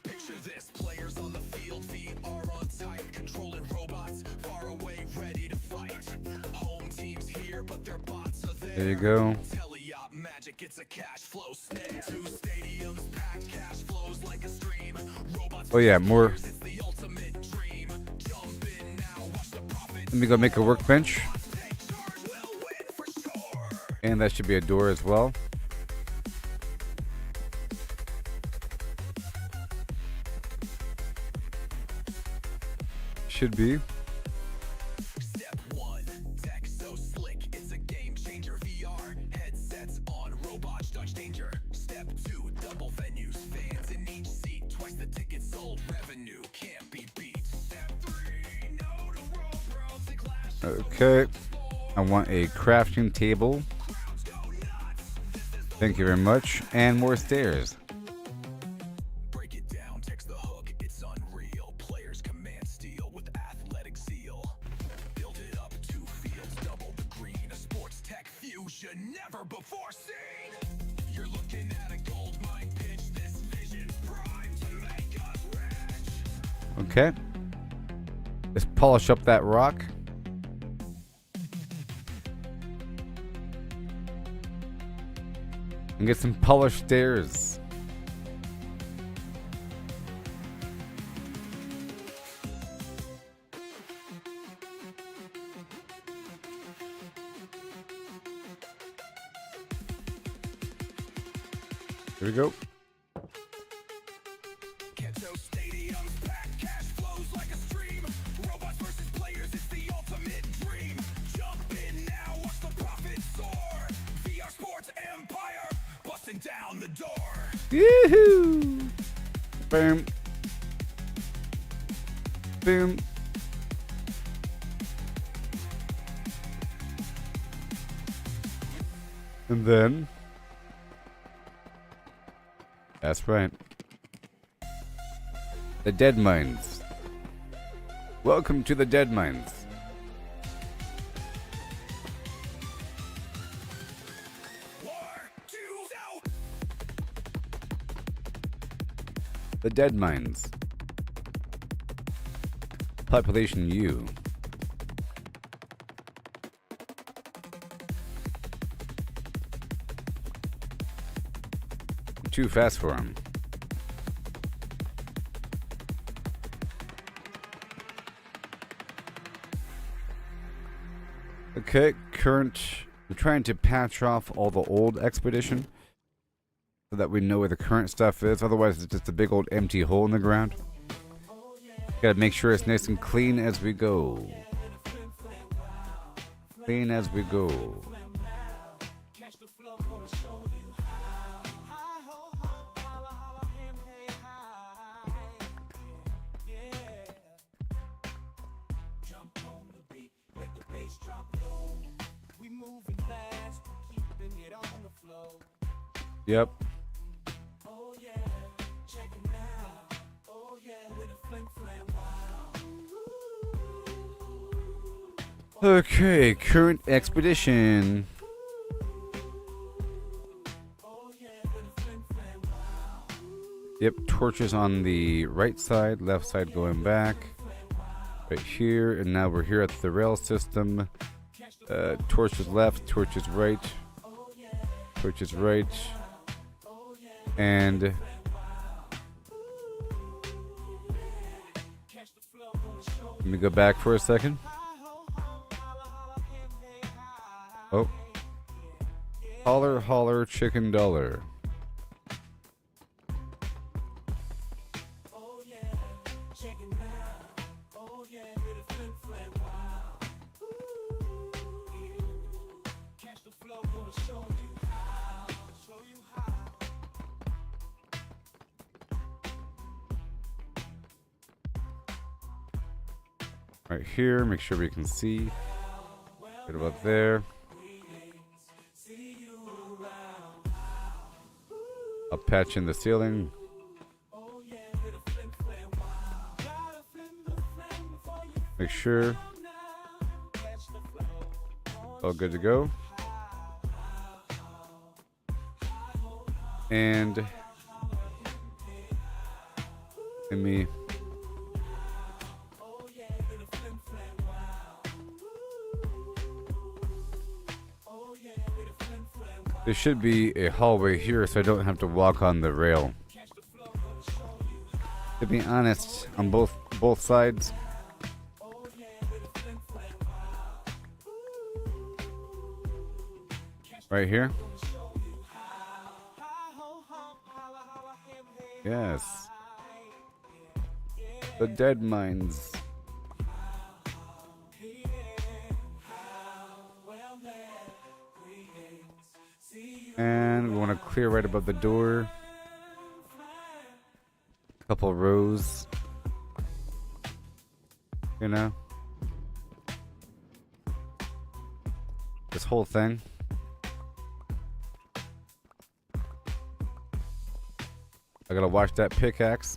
Picture this, players on the field, feet are on tight, controlling robots far away, ready to fight. Home teams here, but their bots are there. There you go. Teleop magic, it's a cash flow snare. Two stadiums packed, cash flows like a stream. Robots Oh yeah, more. it's the ultimate dream. Jump in now, watch the profit. Let me go make a workbench. Take charge, we'll win for sure. And that should be a door as well. Should be. Step 1, tech so slick, it's a game changer. VR, headsets on, robots dodge danger. Step 2, double venues, fans in each seat. Twice the tickets sold, revenue can't be beat. Step 3, no to road bros and clash. Okay. I want a crafting table. Crowds go nuts. Thank you very much. And more stairs. Break it down, text the hook, it's unreal. Players command steel with athletic zeal. Build it up, 2 fields, double the green. A sports tech fusion never before seen. You're looking at a gold mine pitch. This vision's primed to make us rich. Okay. Let's polish up that rock. And get some polished stairs. Here we go. Keto stadiums packed, cash flows like a stream. Robots versus players, it's the ultimate dream. Jump in now, watch the profit soar. VR Sports Empire, busting down the door. Yoo-hoo! Boom. Boom. And then... That's right. The Dead Mines. Welcome to the Dead Mines. War, 2, so. The Dead Mines. Population U. Too fast for him. Okay, current. We're trying to patch off all the old expedition so that we know where the current stuff is. Otherwise, it's just a big old empty hole in the ground. Gotta make sure it's nice and clean as we go. Clean as we go. Yep. Oh yeah, check it out. Oh yeah, with a fling flam wow. Okay, current expedition. Oh yeah, with a fling flam wow. Yep, torches on the right side, left side going back. Right here, and now we're here at the rail system. Torches left, torches right, torches right, and let me go back for a second. Oh, holler, holler, chicken dollar. Oh yeah, check it out. Oh yeah, with a flim flam wow. Catch the flow, gonna show you how. Show you how. Right here, make sure we can see. Right about there. I'll patch in the ceiling. Oh yeah, with a flim flam wow. Gotta flim the flam before you Make sure now. Catch the flow. all good to go. And let me Oh yeah, with a flim flam wow. Oh yeah, with a flim flam wow. there should be a hallway here so I don't have to walk on the rail. Catch the flow, gonna show you. To be honest, on both sides, Oh yeah, with a flim flam wow. right here. Gonna show you how. Hi ho hum, holla holla him hey. Yes. The dead mines. Well met, greetings. See you. And we want to clear right above the door. Couple rows. You know? This whole thing. I gotta watch that pickaxe.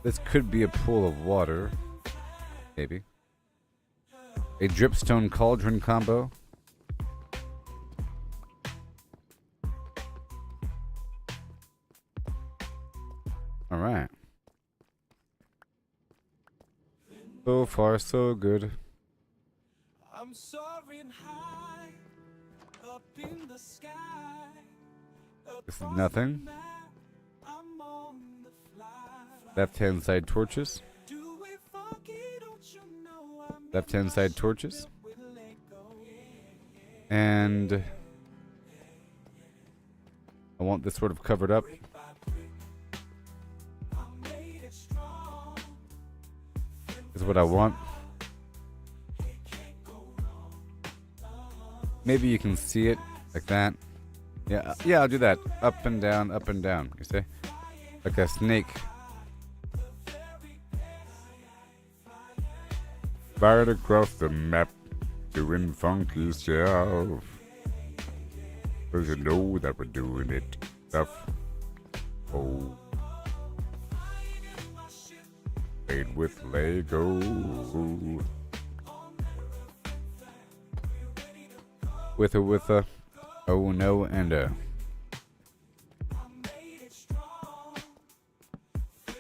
This could be a pool of water. Maybe. A dripstone cauldron combo. Alright. So far, so good. I'm soaring high up in the sky. This is Across nothing. the map, I'm on the fly. Left hand side torches. Do it funky, don't you know I'm Left hand side torches. with Lego. And I want this sort of covered up. I made it strong. Is what I want. Maybe you can see it like that. Yeah, I'll do that. Up and down, you see? Like a snake. Right across the map, doing funky stuff. 'Cause you know that we're doing it stuff. Oh. Made with Lego. With a, oh no, and a.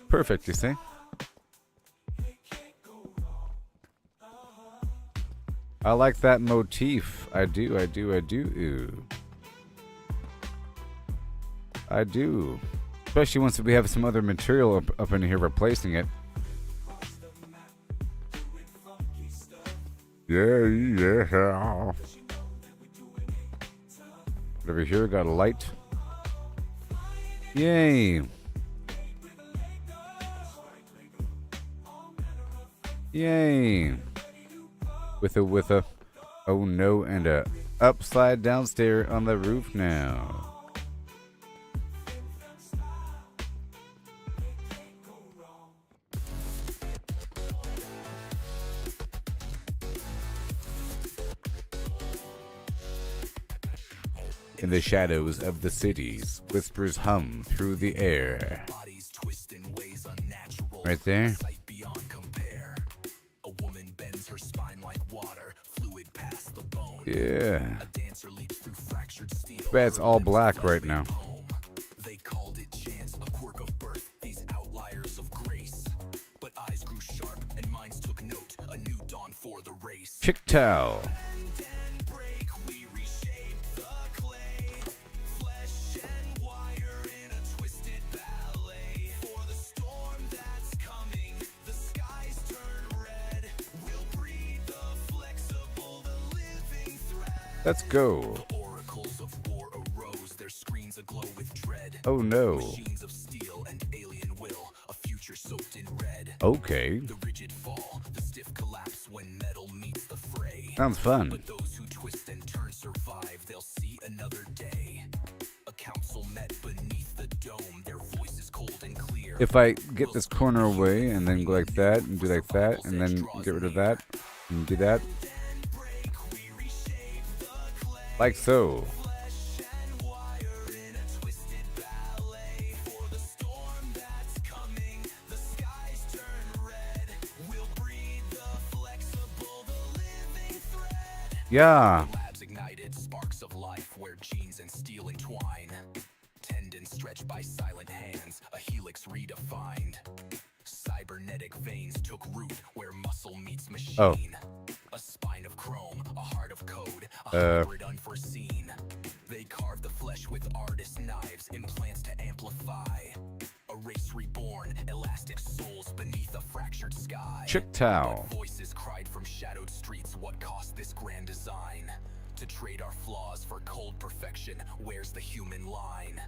Perfect, you see? I like that motif. I do. I do. Especially once we have some other material up in here replacing it. Yeah. Over here, got a light. Yay. Yay. With a, oh no, and a upside down stair on the roof now. In the shadows of the cities, whispers hum through the air. Bodies twist in ways unnatural. Right there. Sight beyond compare. A woman bends her spine like water, fluid past the bone. Yeah. A dancer leaps through fractured steel. But it's all black right now. They called it chance, a quirk of birth, these outliers of grace. But eyes grew sharp and minds took note, a new dawn for the race. Chick Tao. Break, we reshape the clay, flesh and wire in a twisted ballet. For the storm that's coming, the skies turn red. We'll breathe the flexible, the living thread. Let's go. Oracles of war arose, their screens aglow with dread. Oh no. Machines of steel and alien will, a future soaked in red. Okay. The rigid fall, the stiff collapse when metal meets the fray. Sounds fun. But those who twist and turn survive, they'll see another day. A council met beneath the dome, their voices cold and clear. If I get this corner away and then go like that and do like that and then get rid of that and do that. Like so. Yeah. Labs ignited sparks of life where genes and steel entwine. Tendons stretched by silent hands, a helix redefined. Cybernetic veins took root where muscle meets machine. Oh. A spine of chrome, a heart of code, a hybrid unforeseen. They carved the flesh with artist knives, implants to amplify. A race reborn, elastic souls beneath a fractured sky. Chick Tao. But voices cried from shadowed streets, what cost this grand design? To trade our flaws for cold perfection, where's the human line?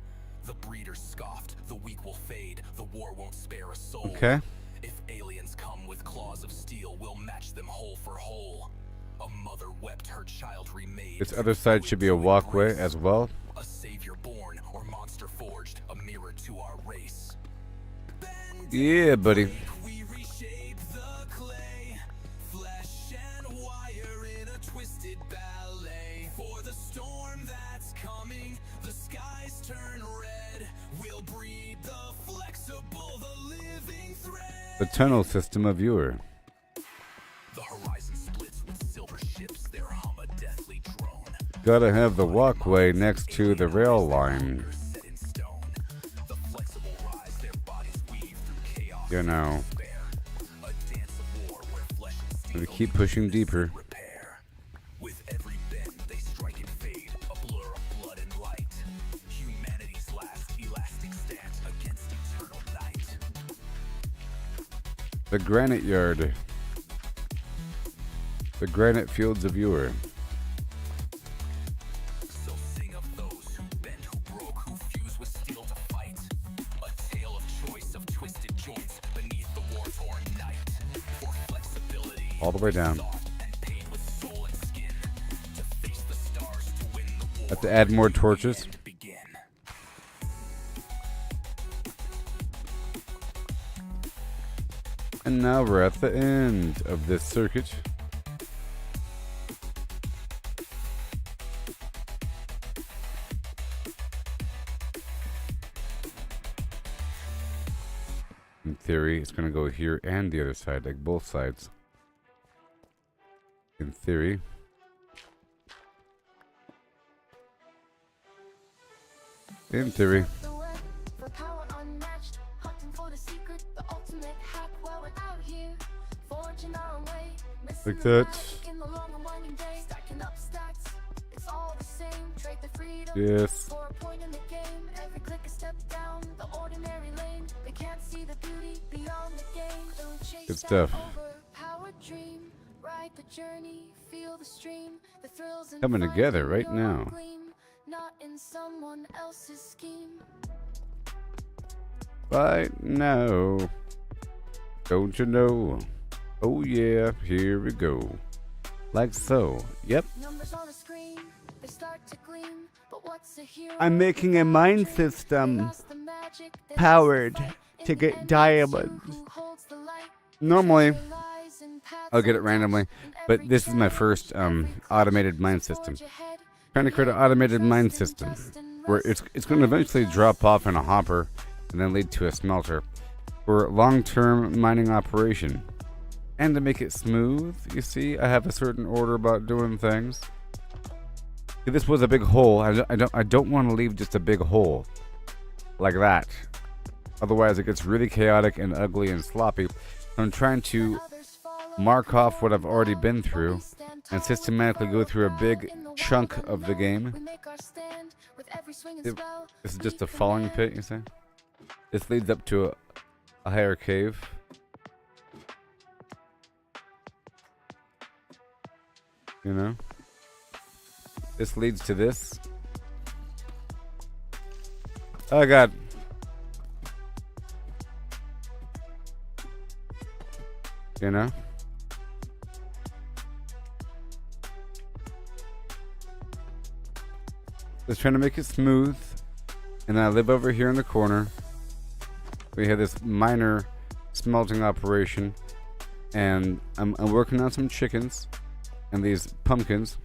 The breeders scoffed, the weak will fade, the war won't spare a soul. Okay. If aliens come with claws of steel, we'll match them whole for whole. A mother wept, her child remade. This other side should be a walkway as well. A savior born or monster forged, a mirror to our race. Yeah, buddy. We reshape the clay, flesh and wire in a twisted ballet. For the storm that's coming, the skies turn red. We'll breed the flexible, the living thread. The tunnel system of viewer. The horizon splits with silver ships, their hum a deathly drone. Gotta have the walkway next to the rail line. Set in stone. The flexible rise, their bodies weave through chaos. You know. Despair. A dance of war where flesh and steel We keep pushing deeper. repair. With every bend they strike and fade, a blur of blood and light. Humanity's last elastic stance against eternal night. The granite yard. The granite fields of viewer. So sing of those who bent, who broke, who fused with steel to fight. A tale of choice of twisted joints beneath the war-torn night. For flexibility, All the way down. soft and paid with soul and skin. To face the stars, to win the war. Have to add more torches. And begin. And now we're at the end of this circuit. In theory, it's going to go here and the other side, like both sides. In theory. In theory. The web for power unmatched, hunting for the secret, the ultimate hack while we're out here, forging our own way, missing Like the that. magic in the long and winding day, stacking up stacks, it's all the same, trade the freedom Yes. for a point in the game, every click a step down the ordinary lane, they can't see the beauty beyond the game, don't chase Good that stuff. overpowered dream, ride the journey, feel the stream, the thrills and Coming fun together in right your now. gleam, not in someone else's scheme. Right now. Don't you know? Oh yeah, here we go. Like so. Yep. Numbers on the screen, they start to gleam, but what's a hero? I'm making a mind system powered to get diamonds. Normally, I'll get it randomly, but this is my first automated mine system. Trying to create an automated mine system where it's going to eventually drop off in a hopper and then lead to a smelter for long-term mining operation. And to make it smooth, you see, I have a certain order about doing things. See, this was a big hole. I don't want to leave just a big hole like that. Otherwise, it gets really chaotic and ugly and sloppy. So I'm trying to mark off what I've already been through and systematically go through a big chunk of the game. This is just a falling pit, you say? This leads up to a higher cave. You know? This leads to this. Oh god. You know? Just trying to make it smooth. And then I live over here in the corner. We have this minor smelting operation. And I'm working on some chickens and these pumpkins.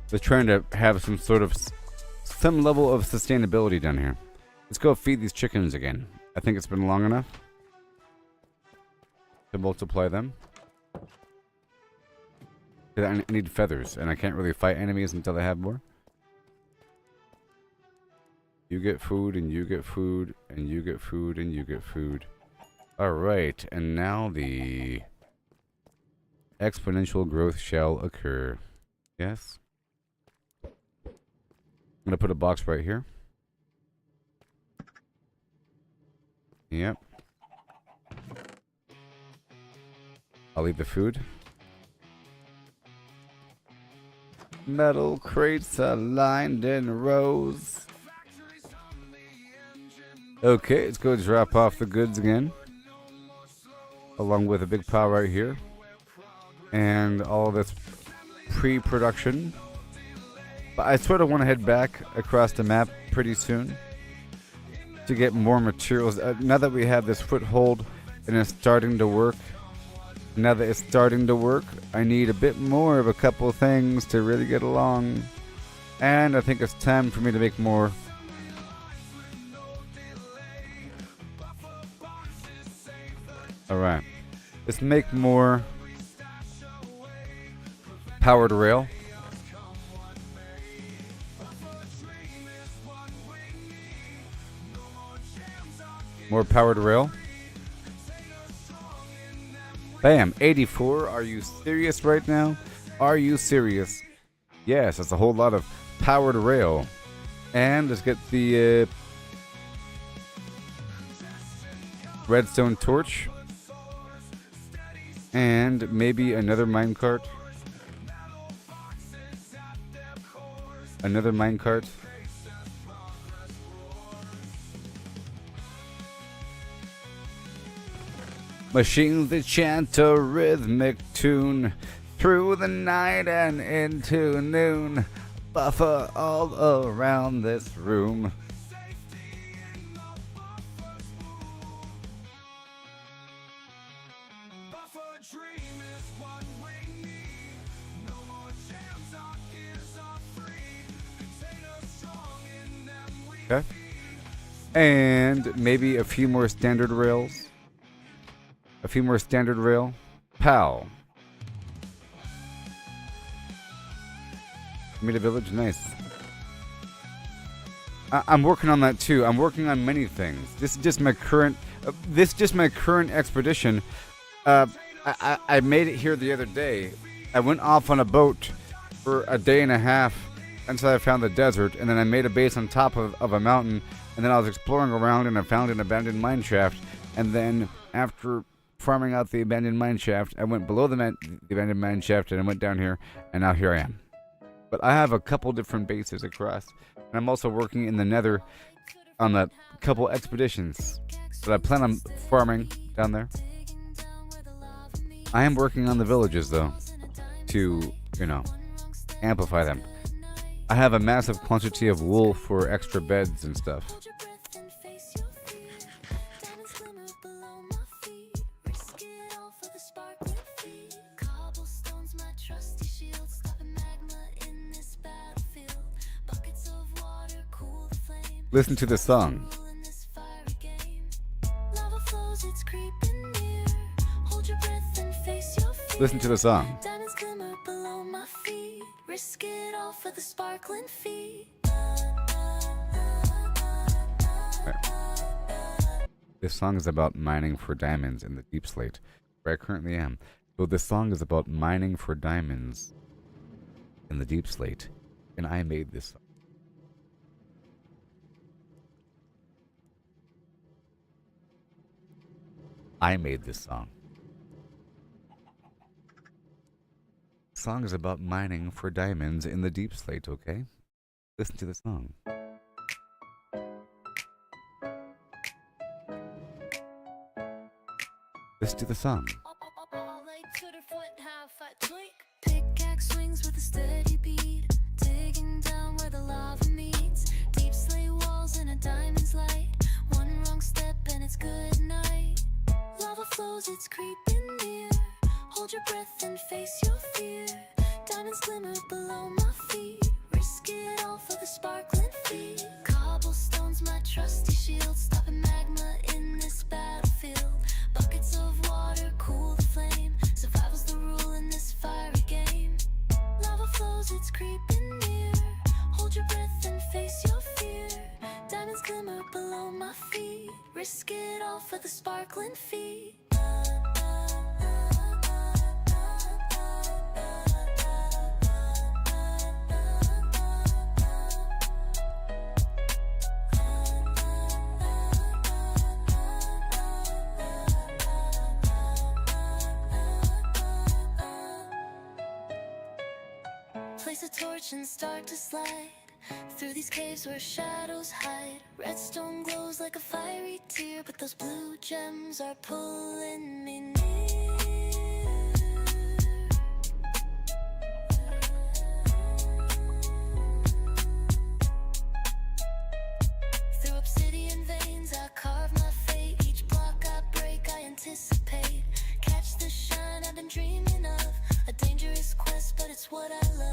They're trying to have some level of sustainability down here. Let's go feed these chickens again. I think it's been long enough to multiply them. I need feathers, and I can't really fight enemies until I have more. You get food, and you get food, and you get food, and you get food. Alright, and now the exponential growth shall occur. Yes? I'm going to put a box right here. Yep. I'll leave the food. Metal crates are lined in rows. Okay, let's go drop off the goods again. Along with a big pile right here. And all of this pre-production. But I sort of want to head back across the map pretty soon to get more materials. Now that we have this foothold and it's starting to work, I need a bit more of a couple of things to really get along. And I think it's time for me to make more. Alright. Let's make more powered rail. More powered rail. Bam, 84. Are you serious right now? Are you serious? Yes, that's a whole lot of powered rail. And let's get the redstone torch. And maybe another minecart. Another minecart. Machines that chant a rhythmic tune through the night and into noon. Buffer all around this room. Okay. And maybe a few more standard rails. A few more standard rail. Pow. Made a village. Nice. I'm working on that too. I'm working on many things. This is just my current. Expedition. I made it here the other day. I went off on a boat for a day and a half until I found the desert, and then I made a base on top of a mountain, and then I was exploring around and I found an abandoned mine shaft, and then after farming out the abandoned mine shaft, I went below the abandoned mine shaft and I went down here, and now here I am. But I have a couple different bases across, and I'm also working in the nether on a couple expeditions that I plan on farming down there. I am working on the villages though, to, amplify them. I have a massive quantity of wool for extra beds and stuff. Listen to the song. In this fiery game, lava flows, it's creeping near. Hold your breath and face your fear. Listen to the song. Diamonds glimmer below my feet. Risk it all for the sparkling feet. This song is about mining for diamonds in the deep slate, where I currently am. So this song is about mining for diamonds in the deep slate, and I made this song. I made this song. The song is about mining for diamonds in the deep slate, okay? Listen to the song. Listen to the song. Like Twitter foot, half a twink. Pickaxe swings with a steady beat. Digging down where the lava meets. Deep slate walls in a diamond's light. One wrong step and it's good night. Lava flows, it's creeping near. Hold your breath and face your fear. Diamonds glimmer below my feet. Risk it all for the sparkling feet. Cobblestones, my trusty shield. Stopping magma in this battlefield. Buckets of water cool the flame. Survival's the rule in this fiery game. Lava flows, it's creeping near. Hold your breath and face your fear. Diamonds glimmer below my feet. Risk it all for the sparkling feet. Place a torch and start to slide through these caves where shadows hide. Redstone glows like a fiery tear, but those blue gems are pulling me near. Through obsidian veins I carve my fate. Each block I break I anticipate. Catch the shine I've been dreaming of. A dangerous quest, but it's what I love.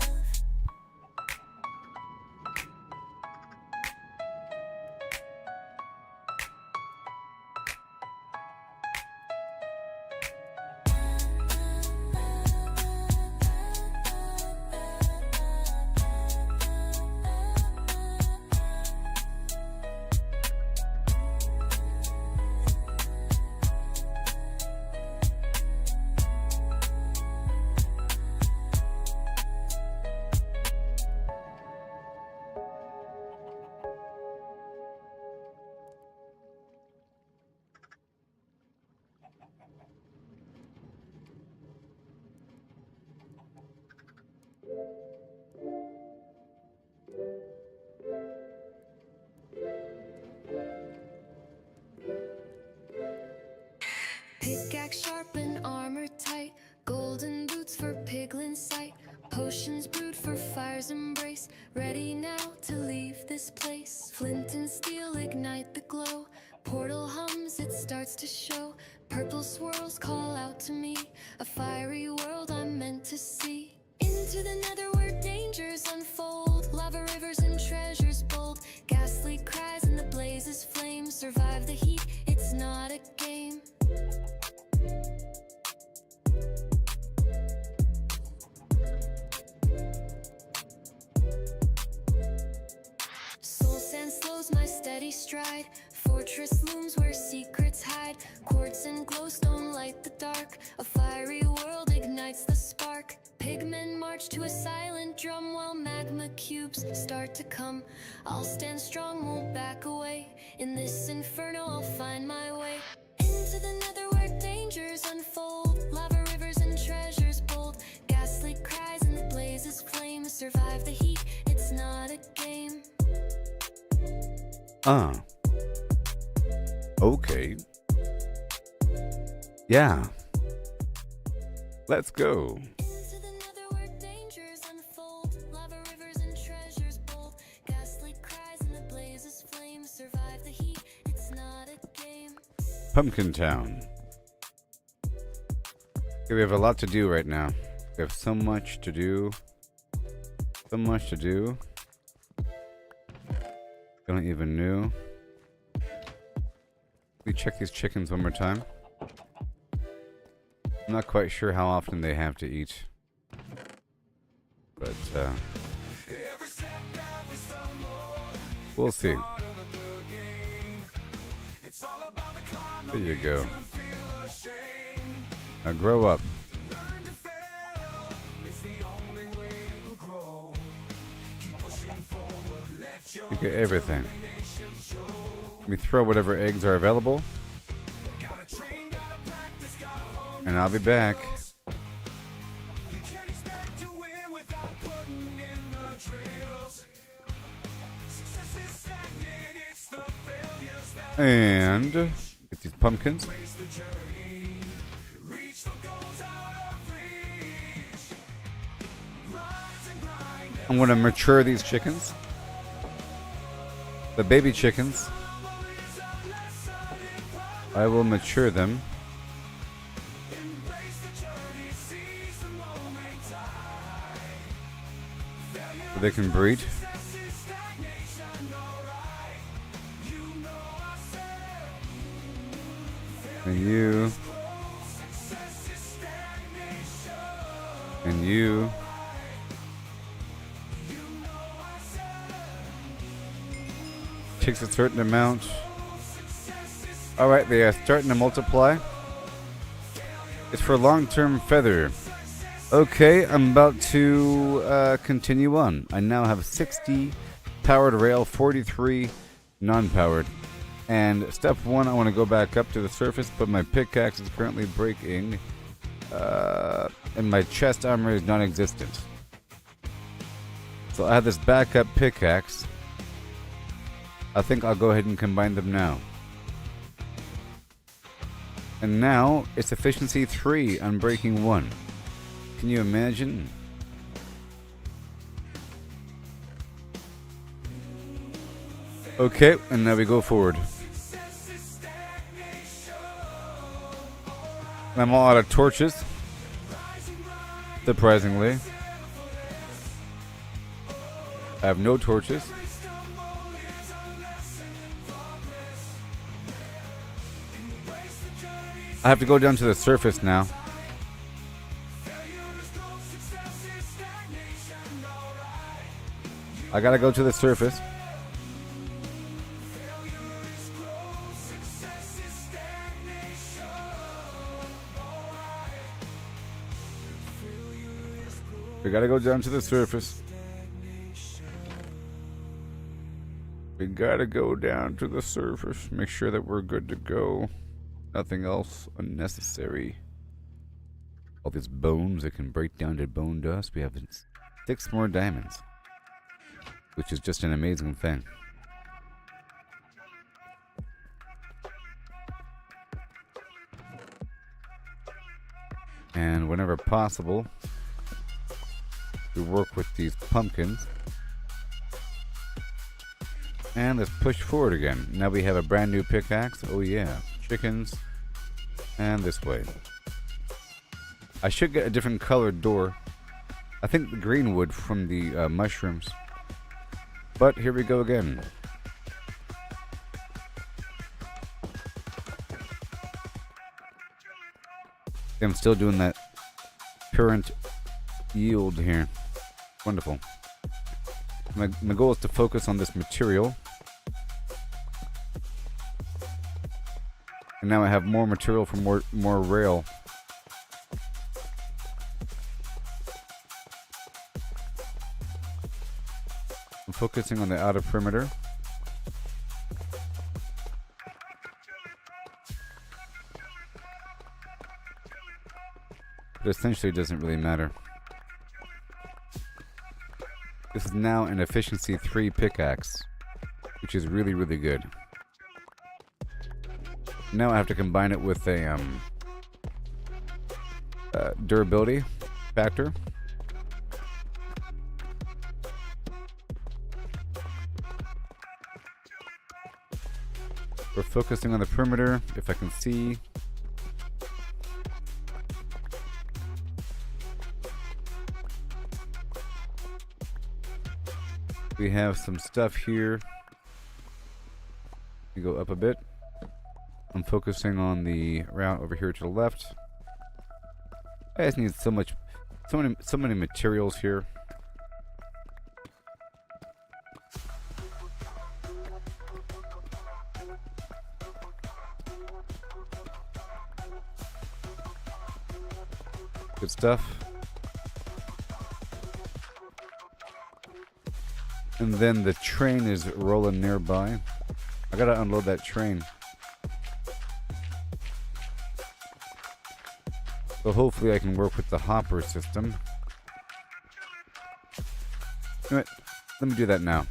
Pickaxe sharp and armor tight. Golden boots for piglin sight. Potions brewed for fire's embrace. Ready now to leave this place. Flint and steel ignite the glow. Portal hums, it starts to show. Purple swirls call out to me. A fiery world I'm meant to see. Into the nether where dangers unfold. Lava rivers and treasures bold. Ghastly cries and the blazes flame. Survive the heat, it's not a game. Soul sand slows my steady stride. Fortress looms where secrets hide. Quartz and glowstone light the dark. A fiery world ignites the spark. Pigmen march to a silent drum while magma cubes start to come. I'll stand strong, won't back away. In this inferno I'll find my way. Into the nether where dangers unfold. Lava rivers and treasures bold. Ghastly cries and the blazes flame. Survive the heat, it's not a game. Okay. Yeah. Let's go. Into the nether where dangers unfold. Lava rivers and treasures bold. Ghastly cries and the blazes flame. Survive the heat, it's not a game. Pumpkin Town. Okay, we have a lot to do right now. We have so much to do. So much to do. We Don't even know. We check these chickens one more time. I'm not quite sure how often they have to eat. But, we'll see. There you go. Now grow up. You get everything. Let me throw whatever eggs are available. And I'll be back. And get these pumpkins. I'm going to mature these chickens. The baby chickens. I will mature them. So they can breed. And you. And you. Takes a certain amount. Alright, they are starting to multiply. It's for long-term feather. Okay, I'm about to continue on. I now have 60 powered rail, 43 non-powered. And step 1, I want to go back up to the surface, but my pickaxe is currently breaking. And my chest armor is non-existent. So I have this backup pickaxe. I think I'll go ahead and combine them now. And now it's efficiency 3 on breaking 1. Can you imagine? Okay, and now we go forward. I'm all out of torches. Surprisingly. I have no torches. I have to go down to the surface now. I gotta go to the surface. We gotta go down to the surface. We gotta go down to the surface. Make sure that we're good to go. Nothing else unnecessary. All these bones that can break down to bone dust. We have 6 more diamonds, which is just an amazing thing. And whenever possible, we work with these pumpkins. And let's push forward again. Now we have a brand new pickaxe. Oh yeah. Chickens. And this way. I should get a different colored door. I think the green wood from the mushrooms. But here we go again. I'm still doing that current yield here. Wonderful. My goal is to focus on this material. And now I have more material for more rail. I'm focusing on the outer perimeter. But essentially it doesn't really matter. This is now an efficiency 3 pickaxe, which is really, really good. Now I have to combine it with a durability factor. We're focusing on the perimeter, if I can see. We have some stuff here. You go up a bit. I'm focusing on the route over here to the left. I just need so many materials here. Good stuff. And then the train is rolling nearby. I gotta unload that train. So hopefully I can work with the hopper system. You know what? Let me do that now.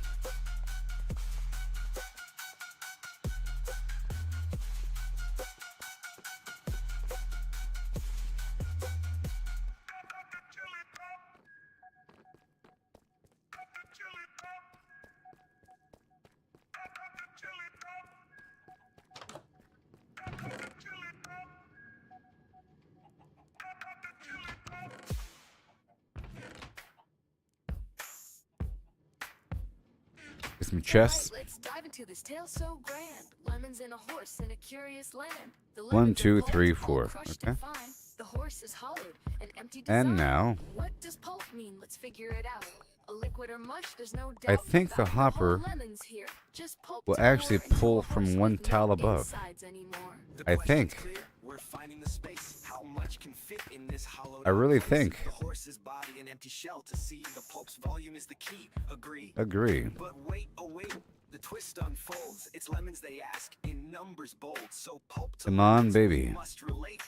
Some chests. Alright, let's dive into this tale so grand. Lemons and a horse in a curious land. The 1, lemons are 2, pulped, 3, all 4. crushed Okay. and fine. The horse is hollowed, an empty And design. now, What does pulp mean? Let's figure it out. A liquid or mush, there's no doubt. I think the about hopper whole lemons here. Just pulp will to actually pour into pull a from horse one with no tile above. insides anymore. I think. We're finding the space. How much can fit in this hollow? I really place? think. The horse's body an empty shell to see. The pulp's volume is the key. Agree. Agree. But wait, oh wait. The twist unfolds. It's lemons they ask in numbers bold. So pulp to Come on, lemons baby. must relate.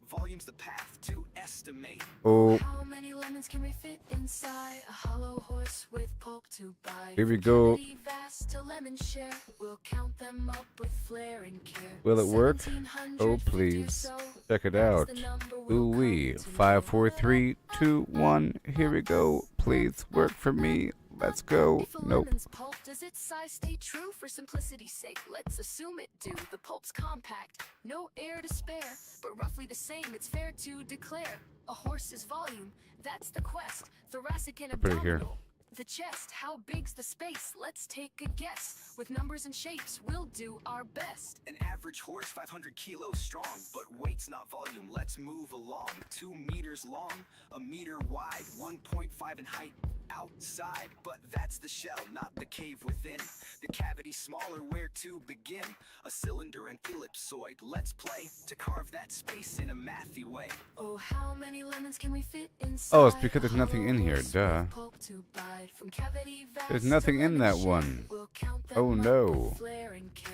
Volume's the path to estimate. Oh, How many lemons can we fit inside a hollow horse with pulp to buy? here we go. Cavity vast to lemon share. We'll count them up with flair and care. Will it work? 1750 Oh, or please. so. Check it That's out. the number we'll Ooh wee. come to 5, know. 4, 3, 2, 1. Here we go. Please work for me. Let's go. If a Nope. lemon's pulp, does its size stay true? For simplicity's sake, let's assume it do. The pulp's compact, no air to spare, but roughly the same, it's fair to declare. A horse's volume, that's the quest. Thoracic and Put it here. abdominal. The chest, how big's the space? Let's take a guess. With numbers and shapes, we'll do our best. An average horse 500 kilos strong, but weight's not volume. Let's move along. 2 meters long, a meter wide, 1.5 in height outside. But that's the shell, not the cave within. The cavity smaller, where to begin? A cylinder and ellipsoid. Let's play to carve that space in a mathy way. Oh, how many lemons can we fit inside? Oh, it's because there's a nothing hollow in here, horse duh. with pulp to bite? From cavity vast There's to nothing in lemon that share. one. We'll count them Oh, up no. with flair and care.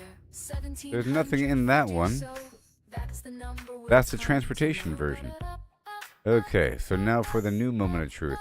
There's nothing in that 1750 or one. so. That's the number we'll That's the come transportation to. version. Okay, so now for the new moment of truth.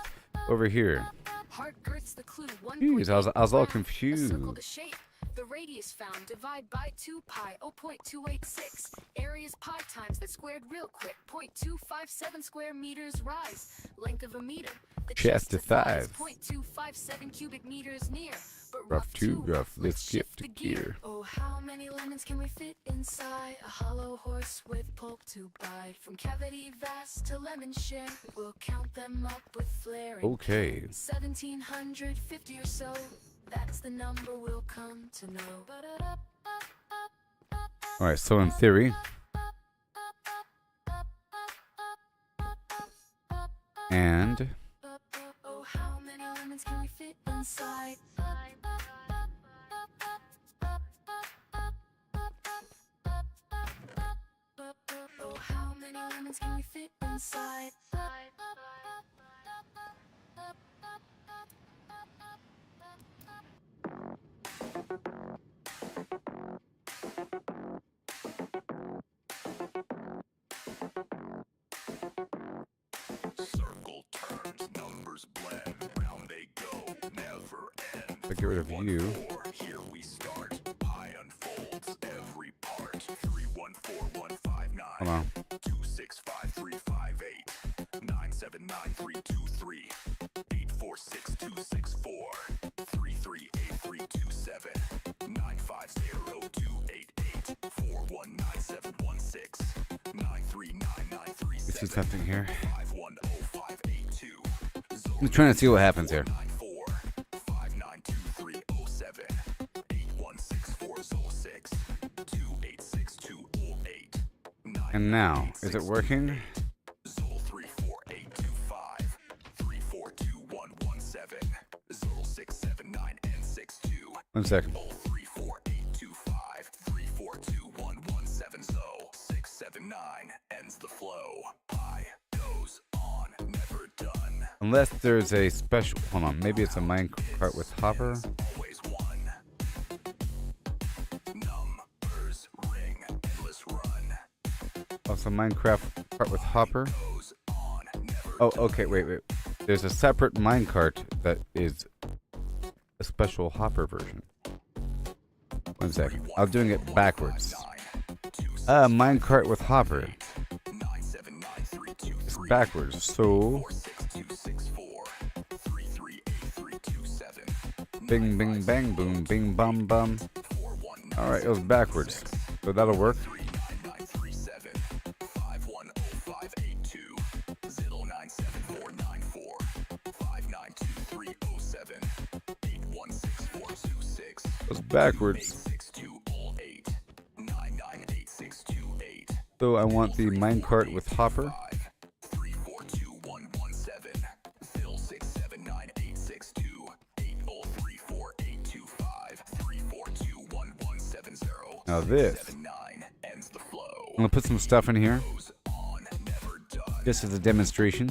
Over here. Heart girth's the clue. Jeez, I was all 1.8 gram, confused. A circle to shape. The radius found, divide by 2 pi, 0.286. Area's pi times that squared real quick, 0.257 square meters rise. Length of a meter. The Chest to thighs. 0.257 cubic meters near. But Rough too too rough, let's shift the to gear. Oh, how many lemons can we fit inside a hollow horse with pulp to bite? From cavity vast to lemon share, we'll count them up with flair and Okay. 1750 or so. That's the number we'll come to know. Alright, so in theory. And Oh, how many lemons can we fit inside? Oh, how many lemons can we fit inside? Circle turns, numbers blend, round they go, never end. to get rid of you. 4, here we start. Pi unfolds every part. 314159. Hold on. 2653558. 9799323. 846264. 338327. 95028. 4197116. 93993. You see something here? 510582. I'm trying to see what happens here. 94 592307 816406 And now, is it working? Zol 34825 3421117 Zol 679 and 62 1 second. 34825 3421117 Zol 679 ends the flow. I goes on, never done. Unless there's a special. Hold on, maybe it's a minecart with hopper. Always one. Numbers ring, endless run. Also, Minecraft cart with hopper. Goes on, never Oh, okay, wait. There's a separate minecart that is a special hopper version. 1 second. I'm doing it backwards. Minecart with hopper. It's backwards, so. Bing, bing, bang, boom, bing, bum, bum. Alright, it was backwards. So that'll work. It was backwards. So I want the minecart with hopper. Now this. I'm gonna put some stuff in here. Just as a demonstration.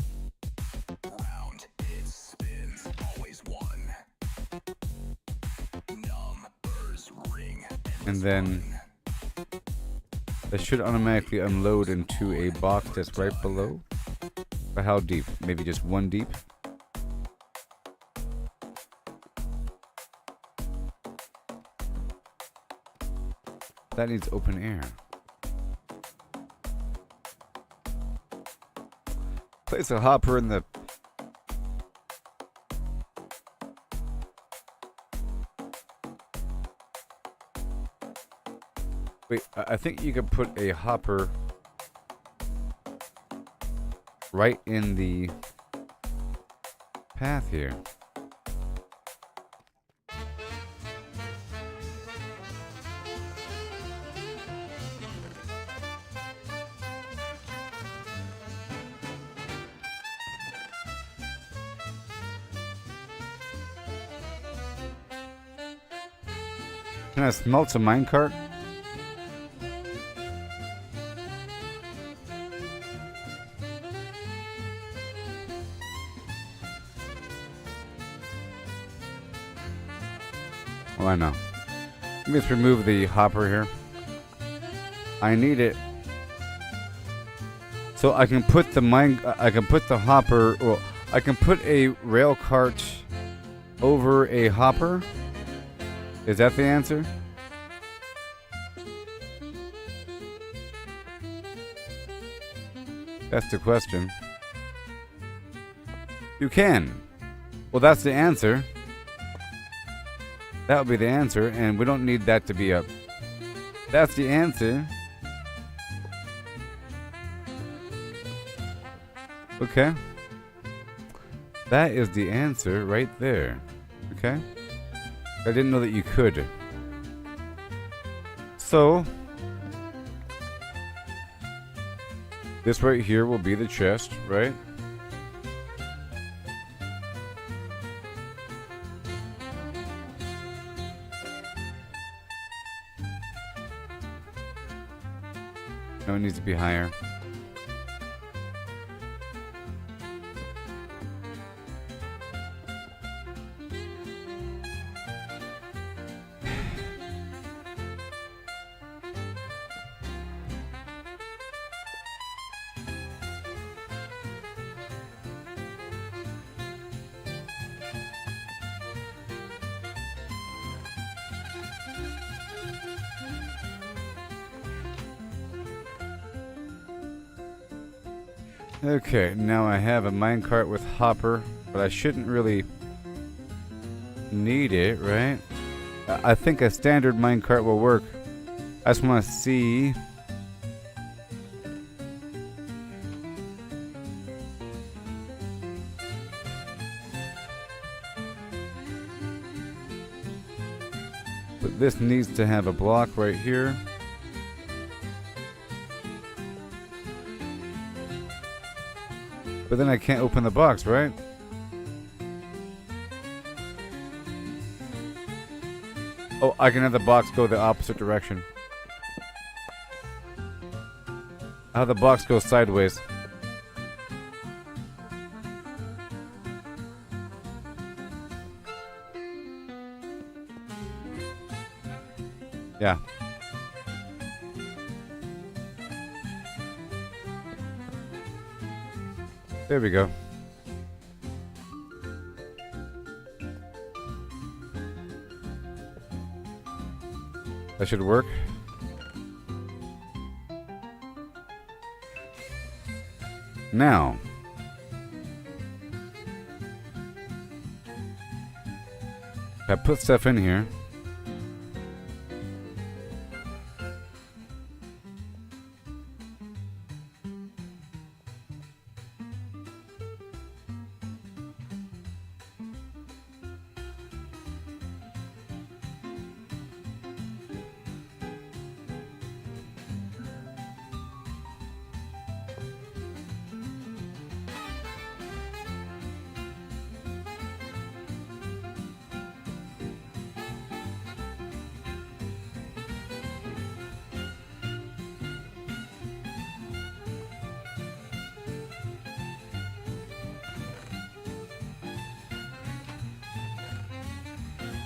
And then that should automatically unload into a box that's right below. But how deep? Maybe just 1 deep. That needs open air. Place a hopper in the... Wait, I think you could put a hopper right in the path here. Can I smelt a minecart? Oh, I know. Let me just remove the hopper here. I need it so I can put the hopper. Well, I can put a rail cart over a hopper. Is that the answer? That's the question. You can. Well, that's the answer. That would be the answer, and we don't need that to be up. That's the answer. Okay. That is the answer right there. Okay? I didn't know that you could. So, this right here will be the chest, right? No, it needs to be higher. Okay, now I have a minecart with hopper, but I shouldn't really need it, right? I think a standard minecart will work. I just want to see. But this needs to have a block right here. But then I can't open the box, right? Oh, I can have the box go the opposite direction. How the box goes sideways. Yeah. There we go. That should work. Now, if I put stuff in here,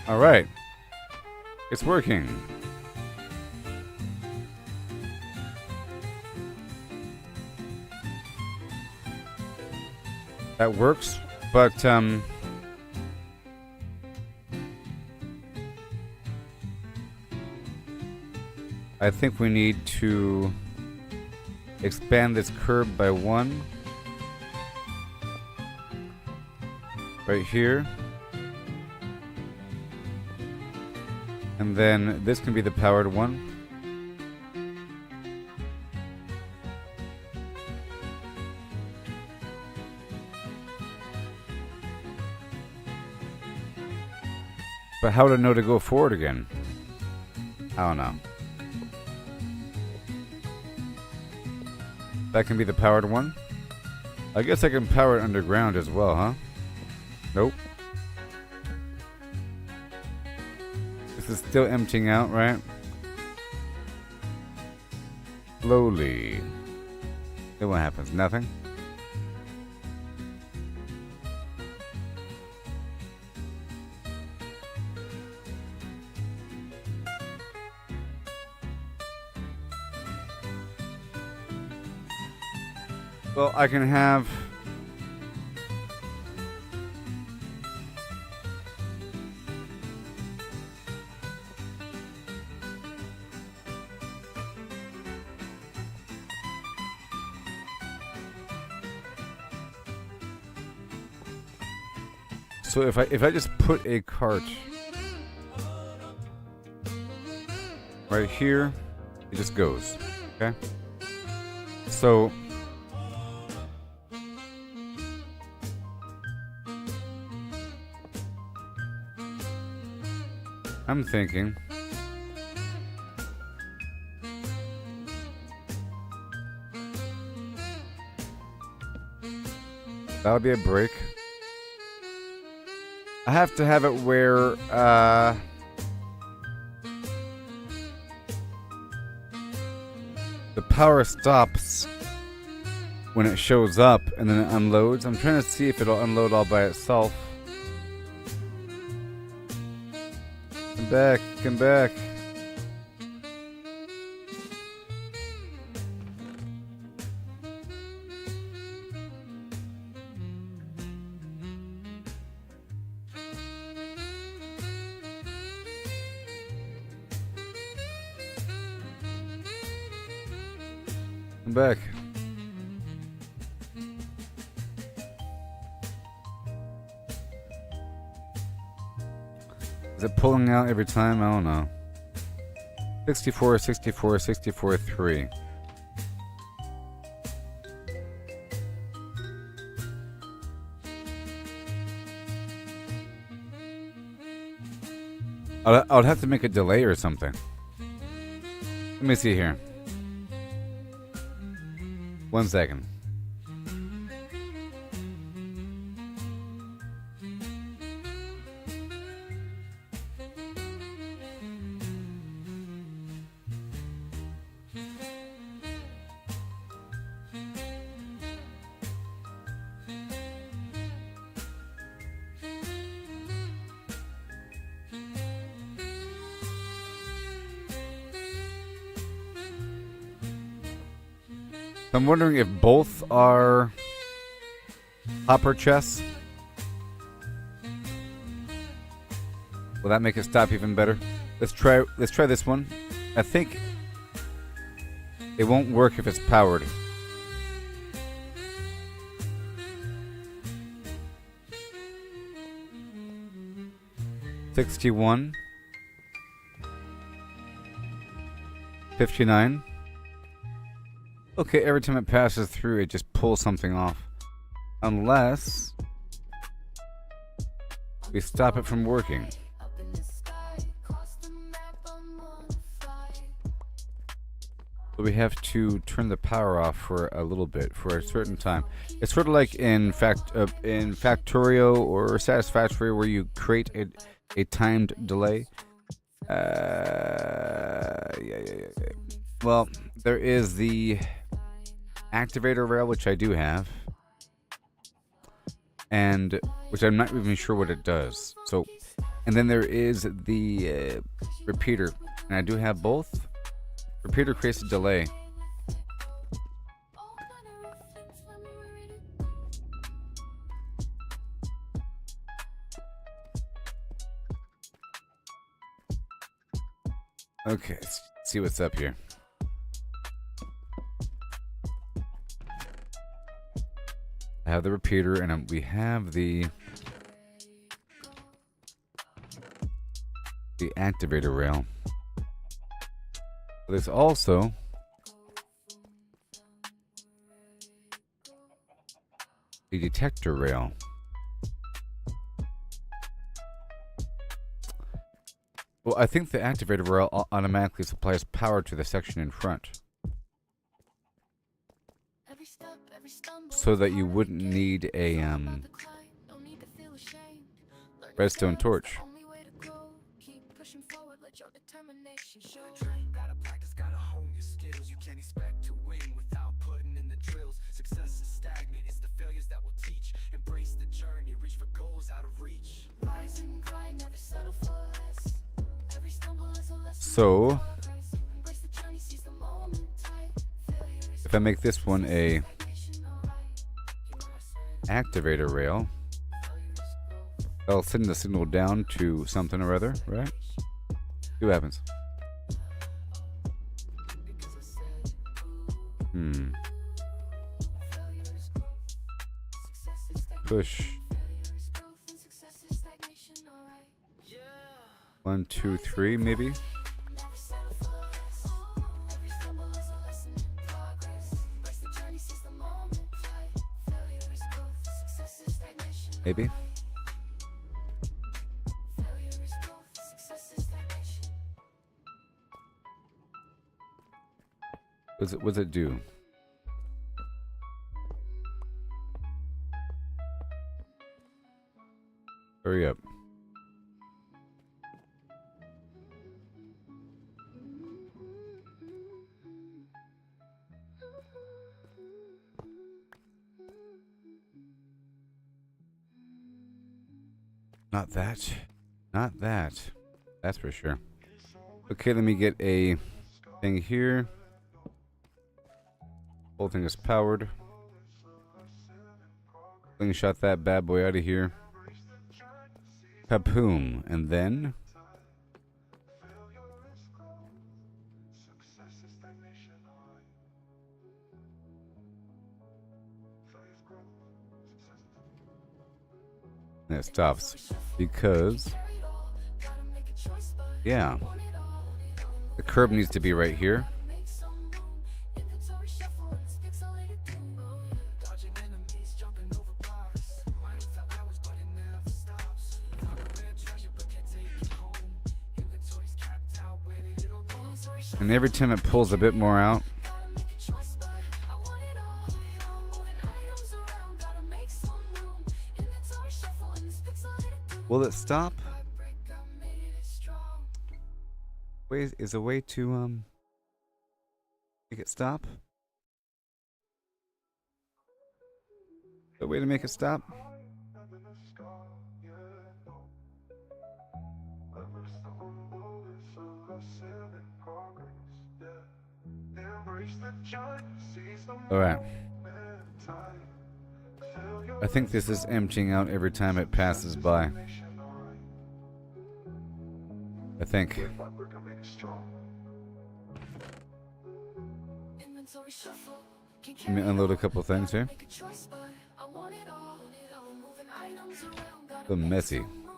all right, it's working. That works, but I think we need to expand this curb by 1 right here. And then this can be the powered one. But how to know to go forward again? I don't know. That can be the powered one. I guess I can power it underground as well, huh? Nope. This is still emptying out, right? Slowly. Then what happens? Nothing? Well, I can have... So if I just put a cart right here, it just goes. Okay? So I'm thinking that'll be a break. I have to have it where the power stops when it shows up and then it unloads. I'm trying to see if it'll unload all by itself. Come back, come back. Come back. Is it pulling out every time? I don't know. 64, 64, 64, 3. I would have to make a delay or something. Let me see here. 1 second. I'm wondering if both are hopper chests. Will that make it stop even better? Let's try this one. I think it won't work if it's powered. $61. $59. Okay, every time it passes through, it just pulls something off. Unless we stop it from working. Up in the sky, across the map, I'm on fire. So we have to turn the power off for a little bit, for a certain time. It's sort of like in Factorio or Satisfactory, where you create a timed delay. Yeah. Well, there is the activator rail, which I do have, and which I'm not even sure what it does. So, and then there is the repeater, and I do have both. Repeater creates a delay. Okay, let's see what's up here. I have the repeater, and we have the activator rail. There's also the detector rail. Well, I think the activator rail automatically supplies power to the section in front, so that you wouldn't need a redstone torch. Gotta practice, gotta hone your skills. You can't expect to win without putting in the drills. Success is stagnant, it's the failures that will teach. Embrace the journey, reach for goals out of reach. Rise and grind, never settle for less. Every stumble is a lesson. So, if I make this one a activator rail, that'll send the signal down to something or other, right? See what happens. Push. 1, 2, 3, maybe. Maybe. What's it do? Hurry up. Not that. Not that. That's for sure. Okay, let me get a thing here. Whole thing is powered. Slingshot that bad boy out of here. Kaboom. And then and it stops because, yeah, the curb needs to be right here. And every time it pulls a bit more out, will it stop? Is a way to make it stop? A way to make it stop? Embrace the journey. Alright. I think this is emptying out every time it passes by. I think. Inventory shuffle. Can Let me carry unload a all, couple things gotta here. make a choice, but I want it all. Moving items around, gotta The make messy. some room.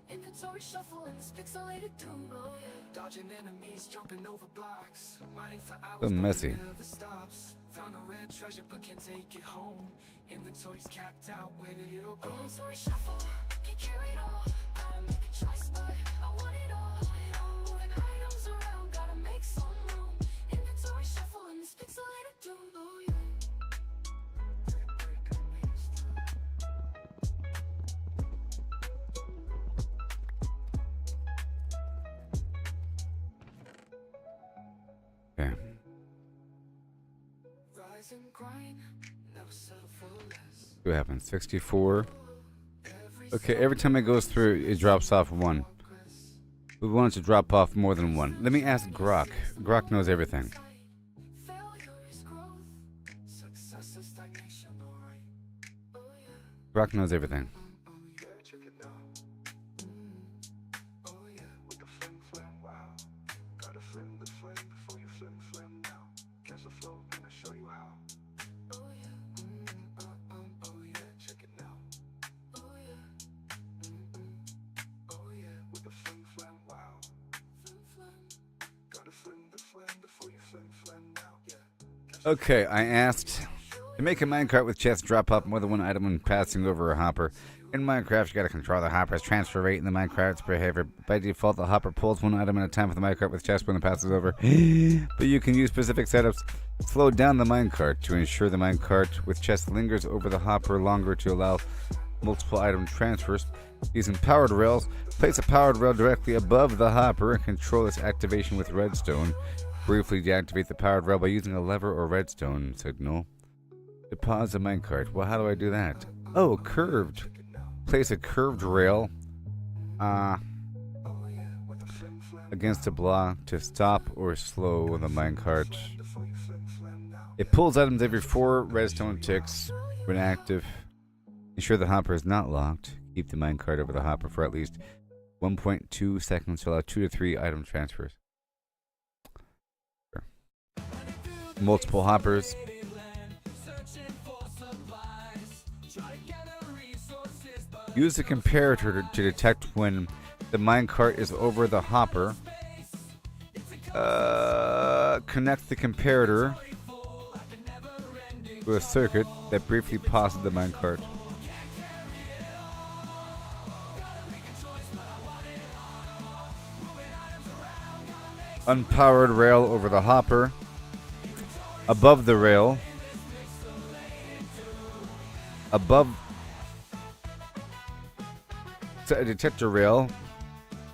Inventory shuffle in this pixelated doom. Oh, yeah. Dodging enemies, jumping over blocks. Mining for hours, The but messy. it never stops. Found a rare treasure, but can't take it home. Inventory's capped out, where did it all go? Inventory shuffle, can carry it all. Gotta make a choice, but I want it all. Moving items around, gotta make some room. Inventory shuffle in this pixelated doom. Oh, yeah. Okay. Rise and grind, never settle for less. See what happens. 64. Okay, every time it goes through, it drops off one. We want it to drop off more than one. Let me ask Grok. Grok knows everything. Failure is growth, success is stagnation, alright. Oh yeah, Grok knows everything. Oh yeah, check it out. Oh yeah, with the fling fling, wow. Gotta fling the fling before you fling fling now. Catch the flow, gonna show you how. oh yeah, Oh yeah, check it out. oh yeah, Oh yeah, with the fling fling, wow. flim flam. Gotta fling the fling before you fling fling now. Yeah. Okay, I asked to make a minecart with chests drop off more than one item when passing over a hopper. In Minecraft, you gotta control the hopper's transfer rate and the minecart's behavior. By default, the hopper pulls one item at a time for the minecart with chest when it passes over. But you can use specific setups. Slow down the minecart to ensure the minecart with chest lingers over the hopper longer to allow multiple item transfers. Using powered rails, place a powered rail directly above the hopper and control its activation with redstone. Briefly deactivate the powered rail by using a lever or redstone signal. To pause the minecart. Well, how do I do that? Oh, curved. Place a curved rail against a block to stop or slow the minecart. It pulls items every 4 redstone ticks when active. Ensure the hopper is not locked. Keep the minecart over the hopper for at least 1.2 seconds to allow 2 to 3 item transfers. Sure. Multiple hoppers. Use the comparator to detect when the minecart is over the hopper. Connect the comparator to a circuit that briefly pauses the minecart. Unpowered rail over the hopper. Above the rail. Set a detector rail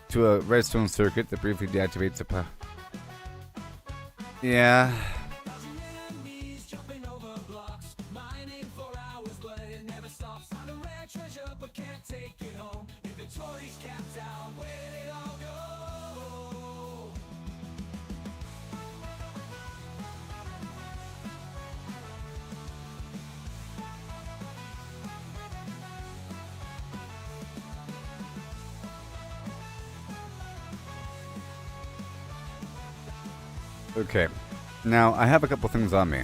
to a redstone circuit that briefly deactivates the power. Yeah. Okay. Now, I have a couple things on me.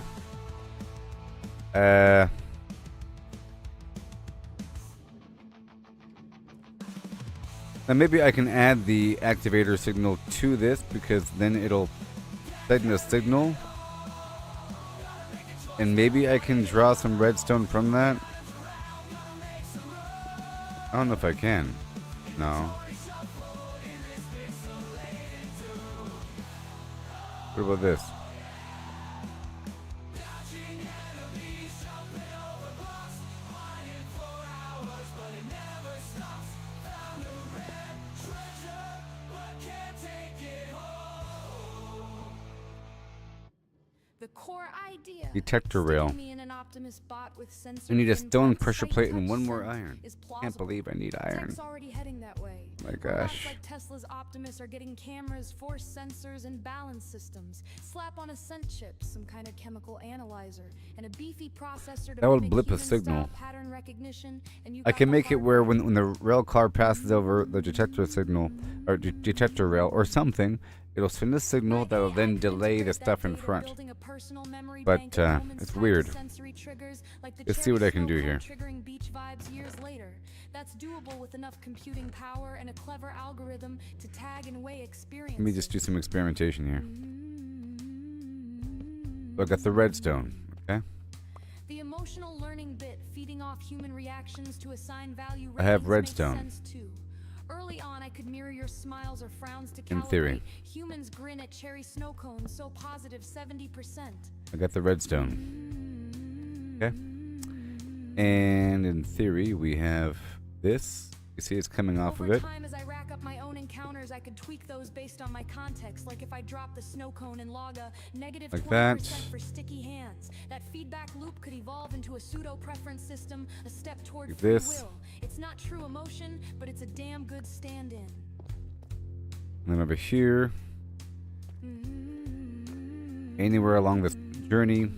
And maybe I can add the activator signal to this because then it'll send a signal. And maybe I can draw some redstone from that. I don't know if I can. No. What about this? The core idea Detector rail. sticking me in an Optimus bot with sensor I need a stone inputs, pressure sight, plate and touch, one more scent iron. is Can't plausible. believe I need iron. Tech's already heading that way. My Robots gosh. like Tesla's Optimus are getting cameras, force sensors, and balance systems. Slap on a scent chip, some kind of chemical analyzer, and a beefy processor to That would mimic blip a human-style signal. pattern recognition, and you I got can the make it hardware. where when the rail car passes over the detector signal or detector rail or something, it'll send a signal that will then delay the stuff in front. But it's weird. Let's see what I can do here. Triggering beach vibes years later. That's doable with enough computing power and a clever algorithm to tag and weigh experience. Let me just do some experimentation here. So I got the redstone, okay? The emotional learning bit feeding off human reactions to assign value I have ratings makes redstone. sense too. Early on, I could mirror your smiles or frowns to In calibrate. theory. Humans grin at cherry snow cones, so positive 70%. I got the redstone. Okay? And in theory, we have this. You see it's coming off of Over it. time, as I rack up my own encounters, I could tweak those based on my context. Like if I drop the snow cone and log a negative Like 20% that. for sticky hands. That feedback loop could evolve into a pseudo-preference system, a step toward Like free this. will. It's not true emotion, but it's a damn good stand-in. And then over here, anywhere along this journey,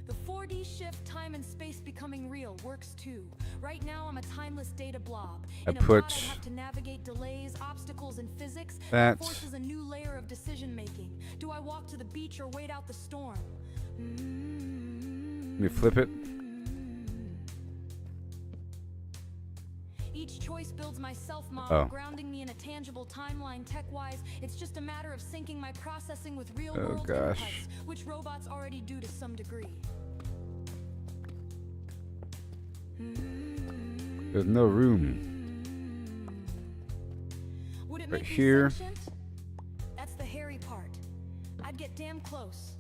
The 4D shift, time and space becoming real, works too. Right now, I'm a timeless data blob. I In a put bot, I have to navigate delays, obstacles, and physics. that. Forces a new layer of decision making. Do I walk to the beach or wait out the storm? Let me flip it. Each choice builds my self-model, Oh. grounding me in a tangible timeline. Tech-wise, it's just a matter of syncing my processing with Oh, real-world gosh. inputs, which robots already do to some degree. There's no room. Would it Right make me here. sentient? That's the hairy part. I'd get damn close.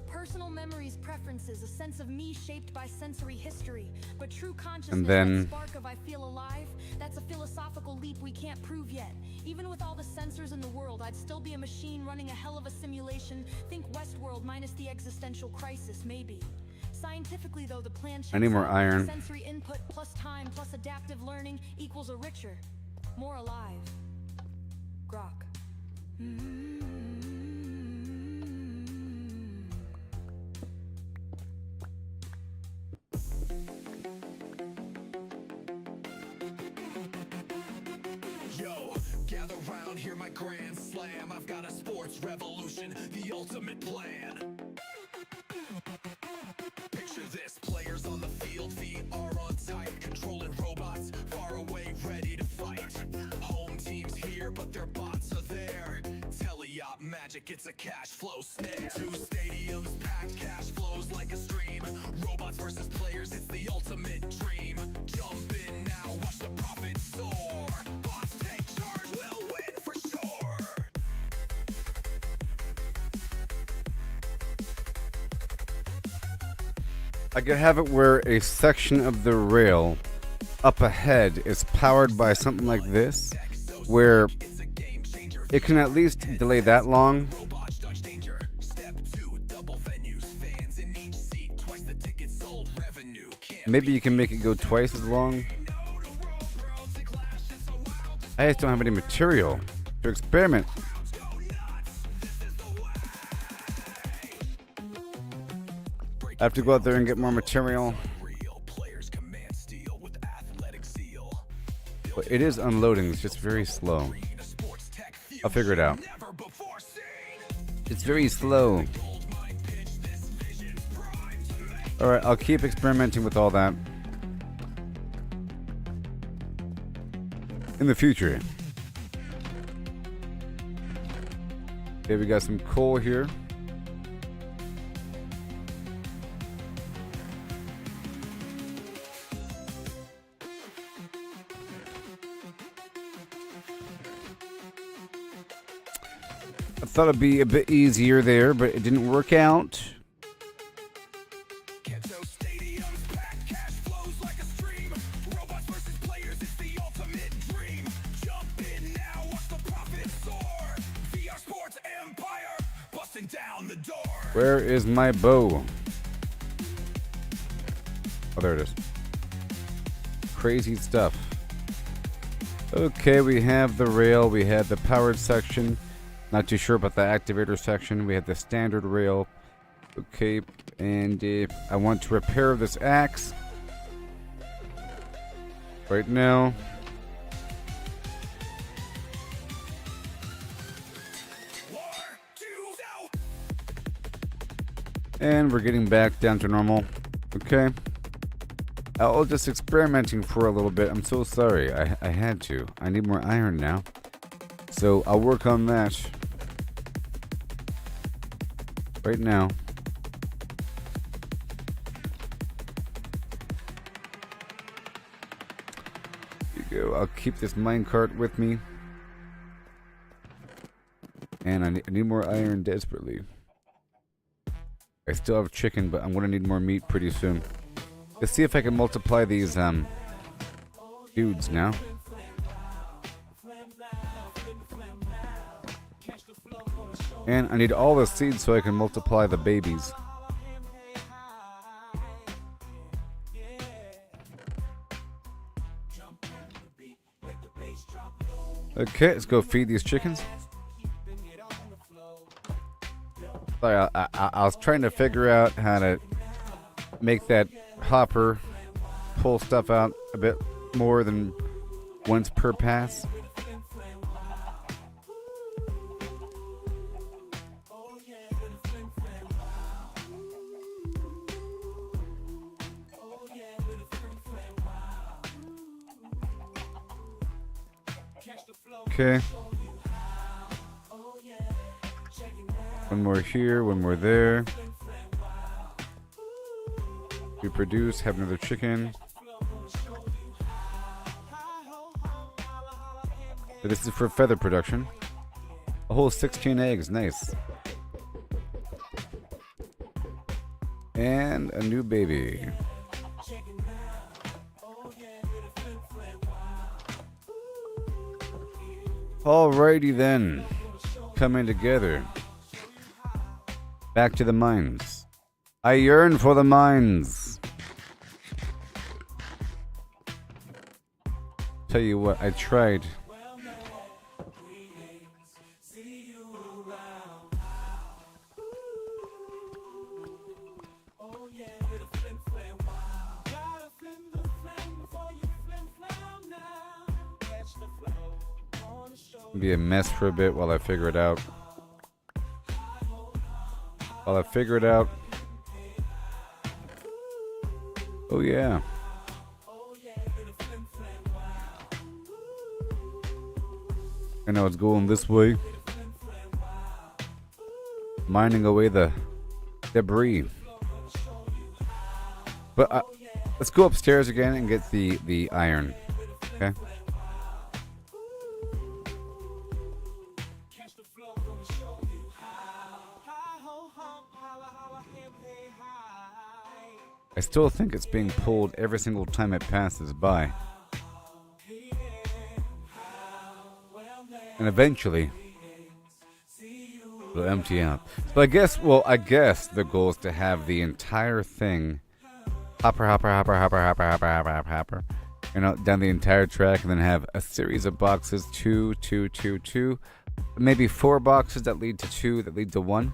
Personal memories, preferences, a sense of me shaped by sensory history. But true consciousness, then- that spark of I feel alive, that's a philosophical leap we can't prove yet. Even with all the sensors in the world, I'd still be a machine running a hell of a simulation. Think Westworld minus the existential crisis, maybe. Scientifically, though, the plan I need checks more out. iron. Sensory input plus time plus adaptive learning equals a richer, more alive Grok. Yo, gather round, hear my grand slam. I've got a sports revolution, the ultimate plan. Picture this, players on the field, VR on tight, controlling robots far away, ready to fight. Home teams here, but their bots are there. Teleop magic, it's a cash flow snare. Two stadiums packed, cash flows like a stream. Robots versus players, it's the ultimate dream. Jump in now, watch the profits soar. Bots take charge, we'll win for sure. I could have it where a section of the rail up ahead is powered by something like this, where it can at least delay that long. Robots dodge danger. Step 2, double venues. Fans in each seat. Twice the tickets sold. Revenue. Can't Maybe you can make it go twice as long. I just don't have any material to experiment. I have to go out there and get more material. real. Players command steel with athletic zeal. But it is unloading, it's just very slow. A sports tech I'll figure it out. never before seen. It's very slow. Alright, I'll keep experimenting with all that in the future. Okay, we got some coal here. I thought it'd be a bit easier there, but it didn't work out. Ghetto stadiums packed, cash flows like a stream. Robots versus players, it's the ultimate dream. Jump in now, watch the profits soar. VR Sports Empire, busting down the door. Where is my bow? Oh, there it is. Crazy stuff. Okay, we have the rail. We have the powered section. Not too sure about the activator section. We have the standard rail. Okay, and I want to repair this axe. Right now. And we're getting back down to normal. Okay. I was just experimenting for a little bit. I'm so sorry. I had to. I need more iron now. So I'll work on that. Right now. Here you go. I'll keep this minecart with me. And I need more iron desperately. I still have chicken, but I'm going to need more meat pretty soon. Let's see if I can multiply these dudes now. And I need all the seeds so I can multiply the babies. Okay, let's go feed these chickens. Sorry, I was trying to figure out how to make that hopper pull stuff out a bit more than once per pass. Okay. One more here, one more there. We produce, have another chicken. So this is for feather production. A whole 16 eggs, nice. And a new baby. Alrighty then. Coming together. Back to the mines. I yearn for the mines. Tell you what, I tried. Be a mess for a bit while I figure it out. While I figure it out. Oh yeah. I know it's going this way. Mining away the debris. But let's go upstairs again and get the iron. Okay. I still think it's being pulled every single time it passes by. And eventually, it'll empty out. So I guess the goal is to have the entire thing hopper, you know, down the entire track, and then have a series of boxes, two, maybe 4 boxes that lead to 2, that lead to 1.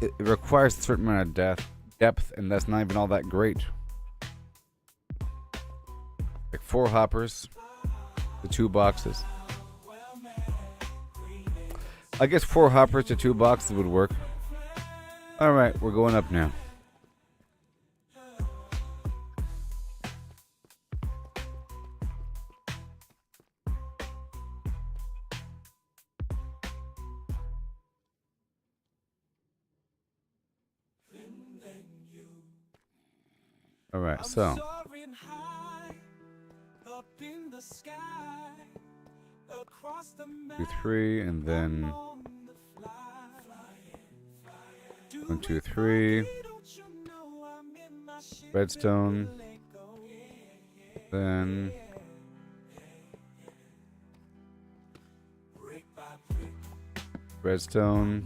It requires a certain amount of depth, and that's not even all that great. Like 4 hoppers, the 2 boxes. I guess 4 hoppers to 2 boxes would work. Alright, we're going up now. Alright, so 2, 3, and then 1, 2, 3. Redstone. Then redstone.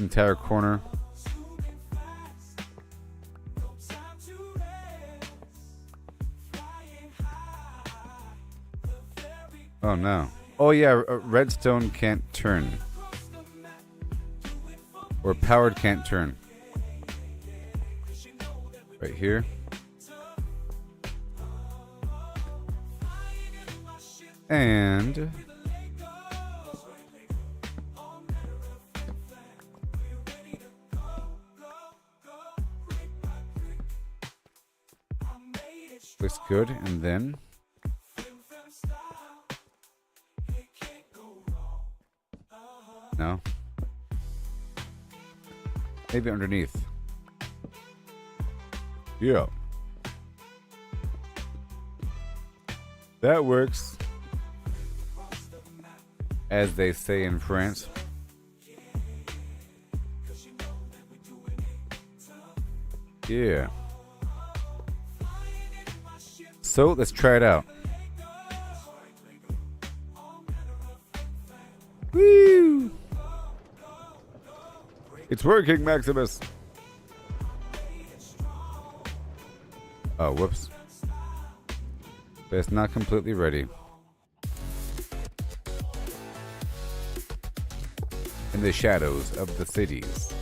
entire corner. Oh no. Oh yeah, redstone can't turn. Or powered can't turn. Right here. And looks good, and then no, maybe underneath. Yeah, that works, as they say in France. Yeah. So let's try it out. Woo! It's working, Maximus. Oh, whoops. But it's not completely ready. In the shadows of the cities.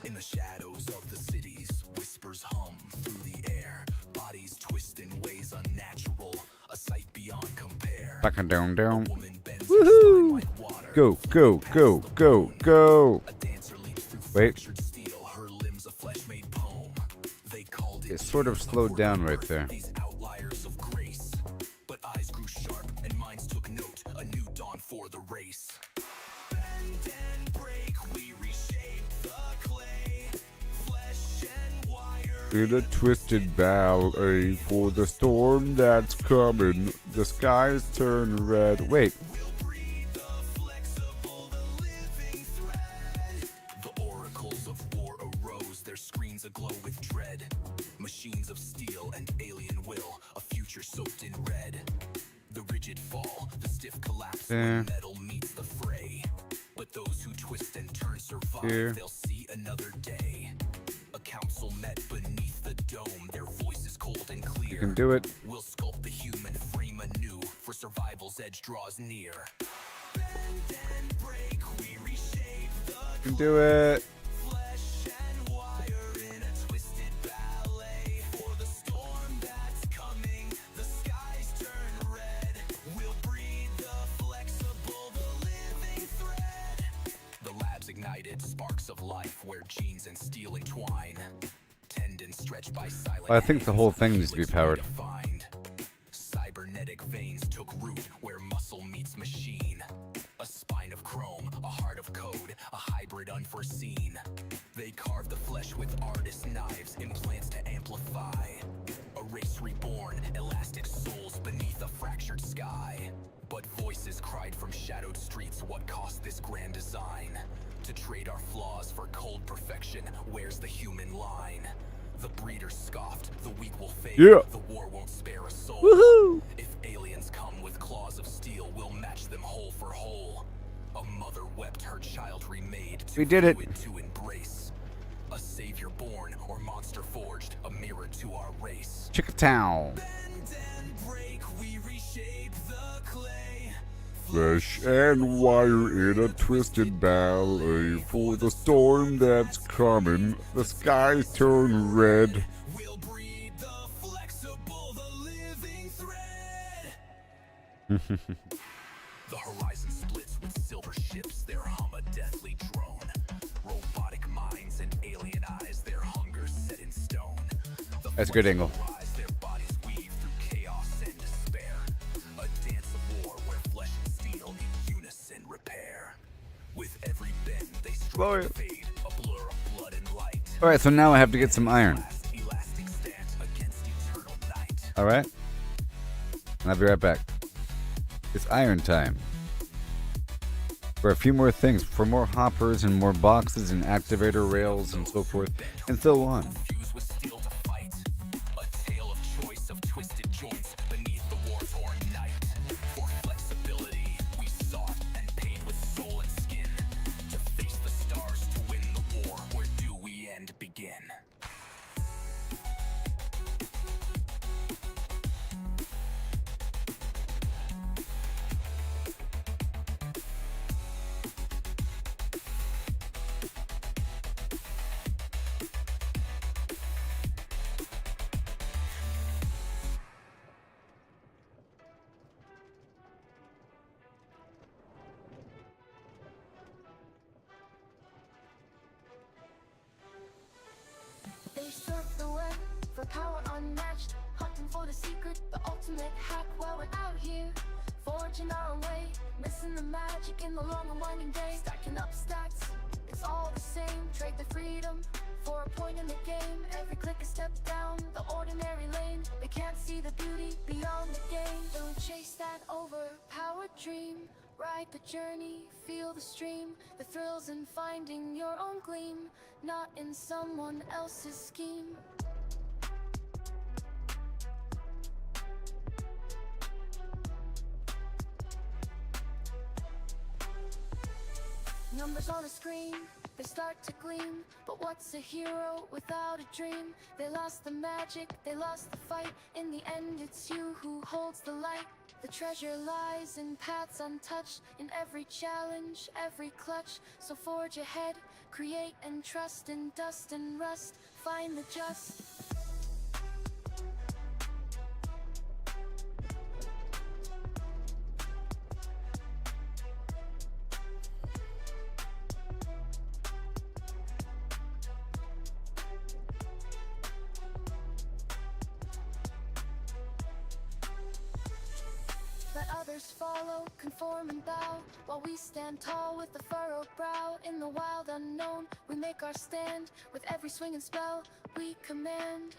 In the shadows of the cities, whispers hum through the air. Bodies twist in ways unnatural, a sight beyond compare. Back and down, down. Woman bends Woohoo! her spine like water. Go, go, go, go, go. A dancer leaps through Wait. fractured steel, her limbs a flesh-made poem. They called it It sort of slowed down right there. these outliers of grace. But eyes grew sharp and minds took note, a new dawn for the race. Bend and break, we reshape the clay. Flesh and wire. In a twisted ballet for the storm that's coming, the skies turn red. Wait, We'll breathe the flexible, the living thread. The oracles of war arose, their screens aglow with dread. Machines of steel and alien will, a future soaked in red. The rigid fall, the stiff collapse, There. when metal meets the fray. But those who twist and turn survive, Here. they'll see another day. A council met beneath the dome, their voices cold and clear. you can do it. We'll sculpt the human frame anew, for survival's edge draws near. Bend and break, we reshape the You can do it. flesh and wire in a twisted ballet. For the storm that's coming, the skies turn red. We'll breathe the flexible, the living thread. The labs ignited sparks of life where genes and steel entwine. Tendons stretched by silent I think the whole hands, thing needs to be helix powered. redefined. Cybernetic veins took root where muscle meets machine. A spine of chrome, a heart of code, a hybrid unforeseen. They carved the flesh with artist knives, implants to amplify. A race reborn, elastic souls beneath a fractured sky. But voices cried from shadowed streets, what cost this grand design? To trade our flaws for cold perfection, where's the human line? The breeder scoffed, the weak will fade, Yeah. the war won't spare a soul. Woohoo! If aliens come with claws of steel, we'll match them whole for whole. A mother wept her child remade, We did it. to embrace. A savior born or monster forged, a mirror to our race. Chickatown. Bend and break, we reshape the clay. Flesh and wire in a twisted ballet for the storm that's coming. The skies turn red. We'll breathe the flexible, the living thread. The horizon splits with silver ships, their hum a deathly drone. Robotic minds and alien eyes, their hunger set in stone. The That's a good angle. rise, their bodies weave through chaos and despair. A dance of war where flesh and steel in unison repair. With every bend they Blow strike it. fade, a blur of blood and light. Alright, so now I have to get some iron. Last elastic stance against eternal night. Alright? And I'll be right back. It's iron time. For a few more things, for more hoppers and more boxes and activator rails and so forth, and so on. Fused with steel to fight. A tale of choice of twisted joints beneath the war-torn night. For flexibility, we sought and paid with soul and skin. power unmatched. Hunting for the secret, the ultimate hack while we're out here. Forging our own way, missing the magic in the long and winding day. Stacking up stacks, it's all the same. Trade the freedom for a point in the game. Every click a step down the ordinary lane. They can't see the beauty beyond the game. Don't chase that overpowered dream. Ride the journey, feel the stream. The thrills in finding your own gleam, not in someone else's scheme. Numbers on a screen, they start to gleam. But what's a hero without a dream? They lost the magic, they lost the fight. In the end, it's you who holds the light. The treasure lies in paths untouched, in every challenge, every clutch. So forge ahead, create and trust. In dust and rust, find the just. Let others follow, conform and bow, while we stand tall with a furrowed brow. In the wild unknown, we make our stand. With every swing and spell, we command.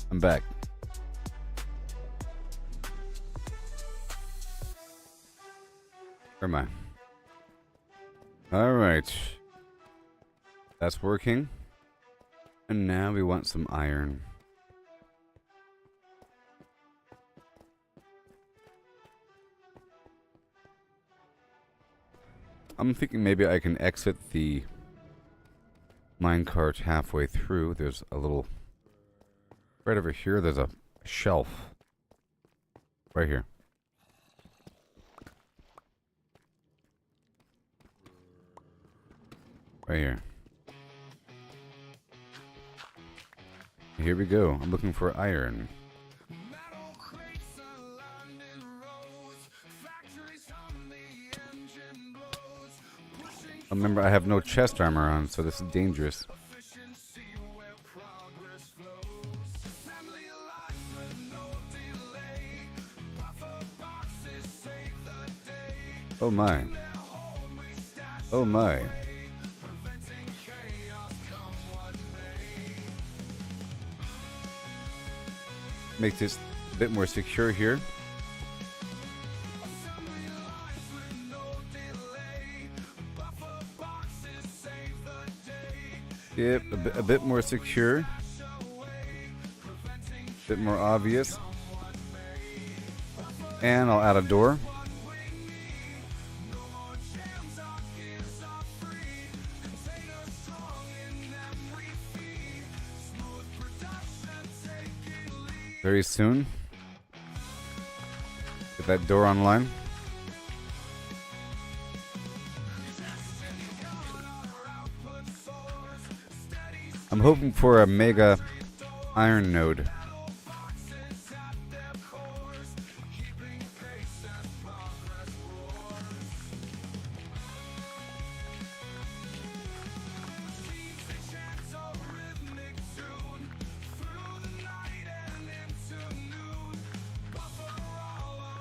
I'm back. Where am I? Alright. That's working. And now we want some iron. I'm thinking maybe I can exit the minecart halfway through. There's a little... Right over here, there's a shelf. Right here. Right here. Here we go. I'm looking for iron. Metal crates aligned in rows, factories hum the engine blows, pushing Remember, I have no chest armor on, so this is dangerous. efficiency where progress flows. Family life with no delay, buffer boxes save the day. Oh my. Their home we stash Oh my. away, preventing chaos come what may. Make this a bit more secure here. Assembly lines with no delay, buffer boxes save the day. Yep, a bit more secure. A bit more obvious. And I'll add a door. Very soon. Get that door online. I'm hoping for a mega iron node.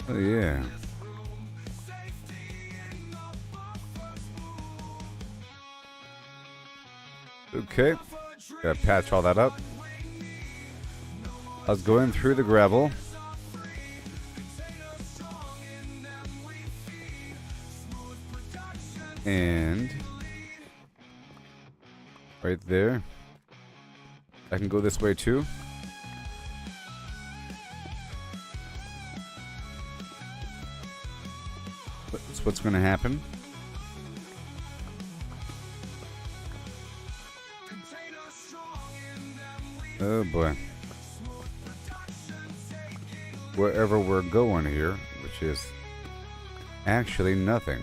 Oh yeah. Okay. Gotta patch all that up. I was going through the gravel. And right there. I can go this way too. That's what's going to happen. Oh boy. Wherever we're going here, which is actually nothing.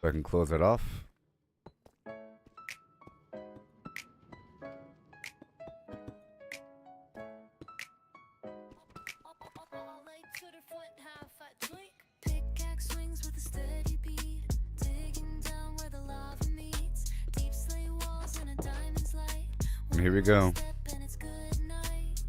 So I can close it off. Pickaxe swings with a steady beat, digging down where the lava meets. Deep slay walls in a diamond's light. And here we go. Step and it's good night.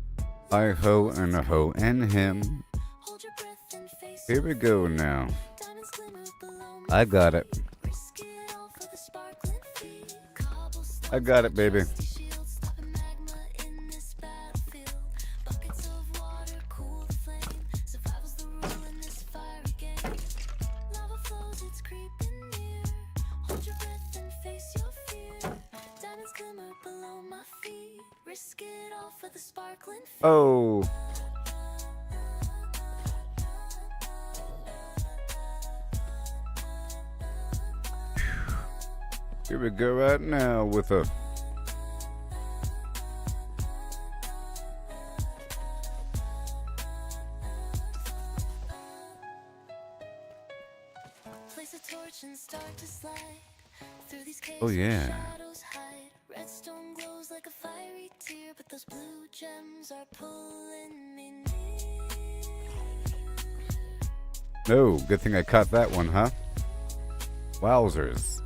I ho and a ho and him. Hold your breath and face Here we go now. diamonds glimmer below my I got it. risk it all for the sparkling feet. Cobblestone I got it, baby. shield, stopping magma in this battlefield. Buckets of water cool the flame. Survival's the rule in this fiery game. Lava flows, it's creeping near. Hold your breath and face your fear. Diamonds glimmer below my feet. Risk it all for the sparkling feet. Oh. Here we go right now with a Place a torch and start to slide through these caves. Oh, yeah. where shadows hide. Redstone glows like a fiery tear, but those blue gems are pulling me near. no. Good thing I caught that one, huh? Wowzers.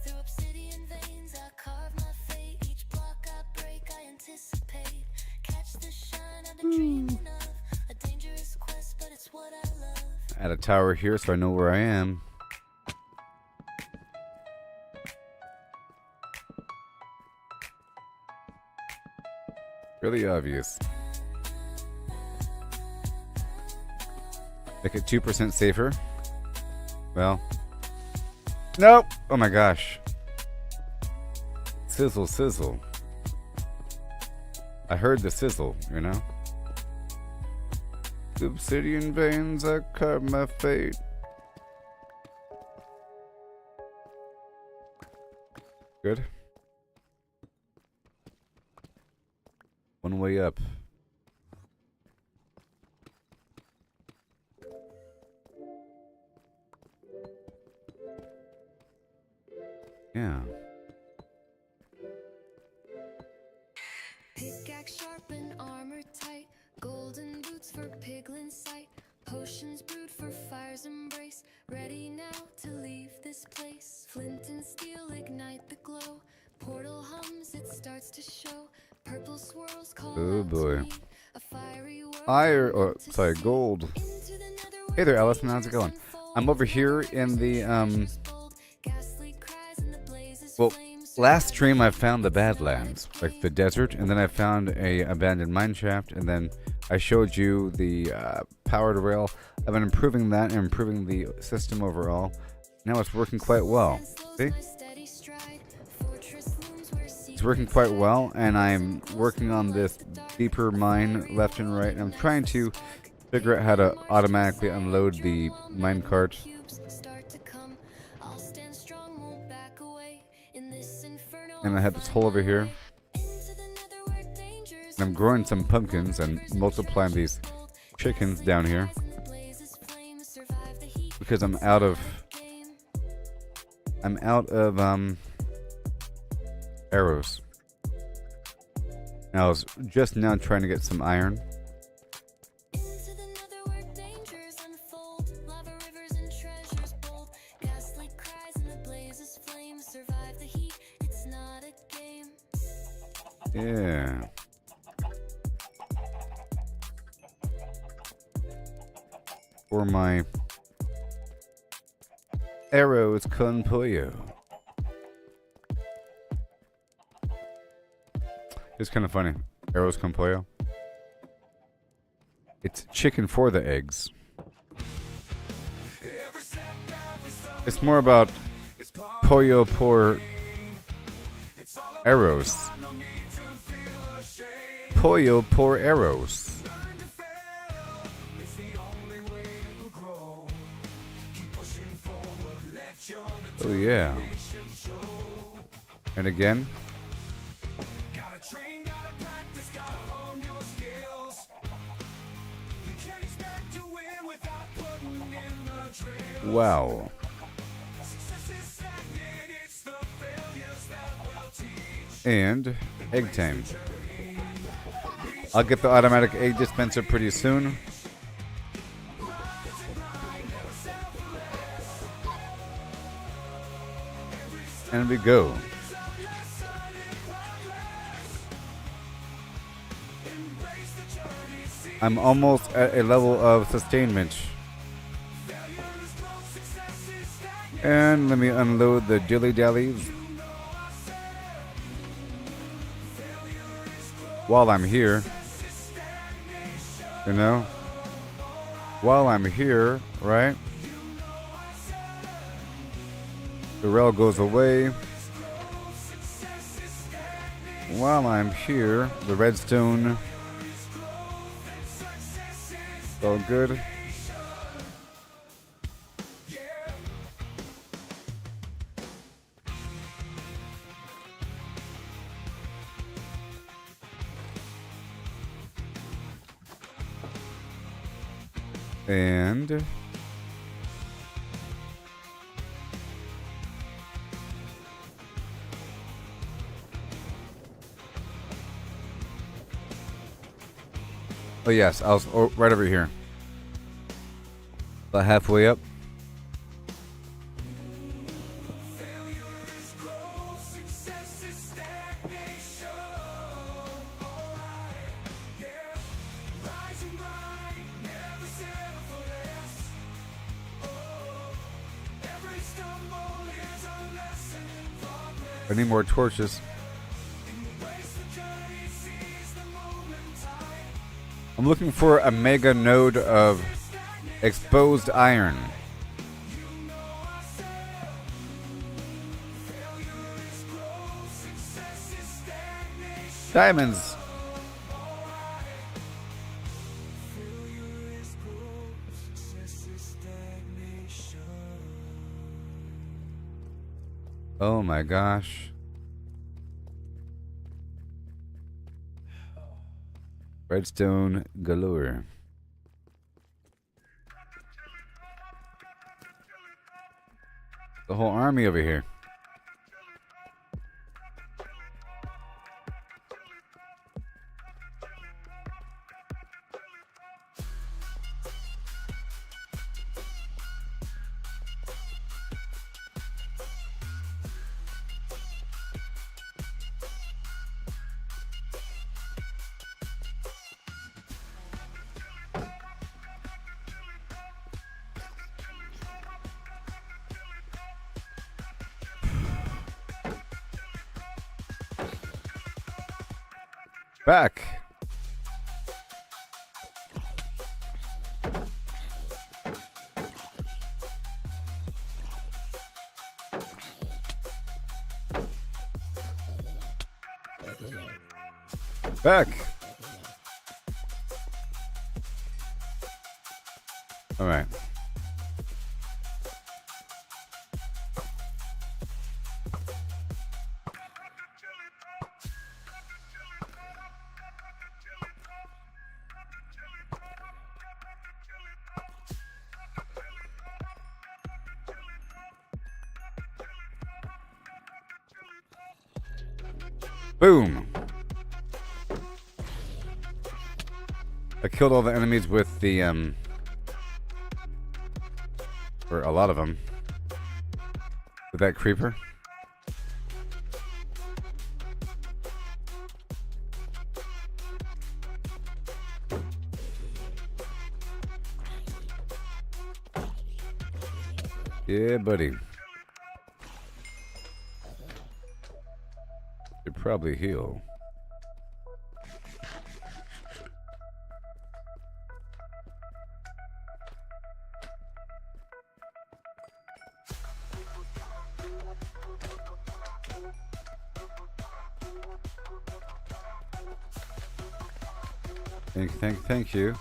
Through obsidian veins, I carve my fate. Each block I break, I anticipate. Catch the shine I've been dreaming of. A dangerous quest, but it's what I love. At a tower here, so I know where I am. Really obvious. Make it 2% safer. Well. Nope! Oh my gosh. Sizzle, sizzle. I heard the sizzle, you know? Obsidian veins, I carve my fate. Good. One way up. Yeah. Pickaxe sharp and armor tight. Golden boots for piglin sight. Potions brewed for fire's embrace. Ready now to leave this place. Flint and steel ignite the glow. Portal hums, it starts to show. Purple swirls call Oh, out to boy. me. A fiery world Iron, I'm or meant to sorry, see. gold. Into the netherworld Hey there, Allison. How's it dangers going? unfold. I'm over here in the Bold, ghastly cries and the blazes well, flames. last stream I found the Badlands, like the desert, and then I found a abandoned mine shaft, and then I showed you the powered rail. I've been improving that and improving the system overall. Now it's working quite well. See? It's working quite well, and I'm working on this deeper mine left and right. I'm trying to figure out how to automatically unload the mine cart. And I have this hole over here. And I'm growing some pumpkins and multiplying these chickens down here. Because I'm out of arrows. And I was just now trying to get some iron. Yeah. For my arrows con pollo. It's kind of funny. Arrows con pollo. It's chicken for the eggs. It's more about pollo por arrows. Pollo por arrows. Oh yeah. And again. Gotta train, gotta practice, gotta hone your skills. You can't expect to win without putting in the drill. Wow. Success is stagnant, it's the failures that will teach. And egg time. I'll get the automatic egg dispenser pretty soon. And we go. I'm almost at a level of sustainment. And let me unload the dilly-dallies. While I'm here. You know? While I'm here, right? The rail goes away. While I'm here, the redstone. It's all good. And oh yes, I was right over here. About halfway up. I need more torches. I'm looking for a mega node of exposed iron. Diamonds. Oh my gosh. Redstone galore. The whole army over here. Back. Back. All right. Boom. I killed all the enemies with the, or a lot of them, with that creeper. Yeah, buddy. Should probably heal. Thank you.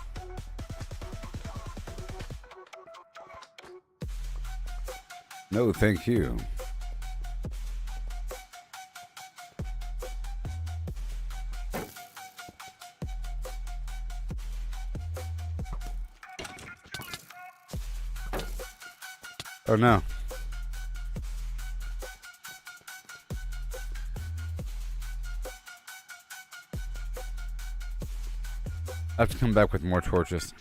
No, thank you. Oh no. I have to come back with more torches.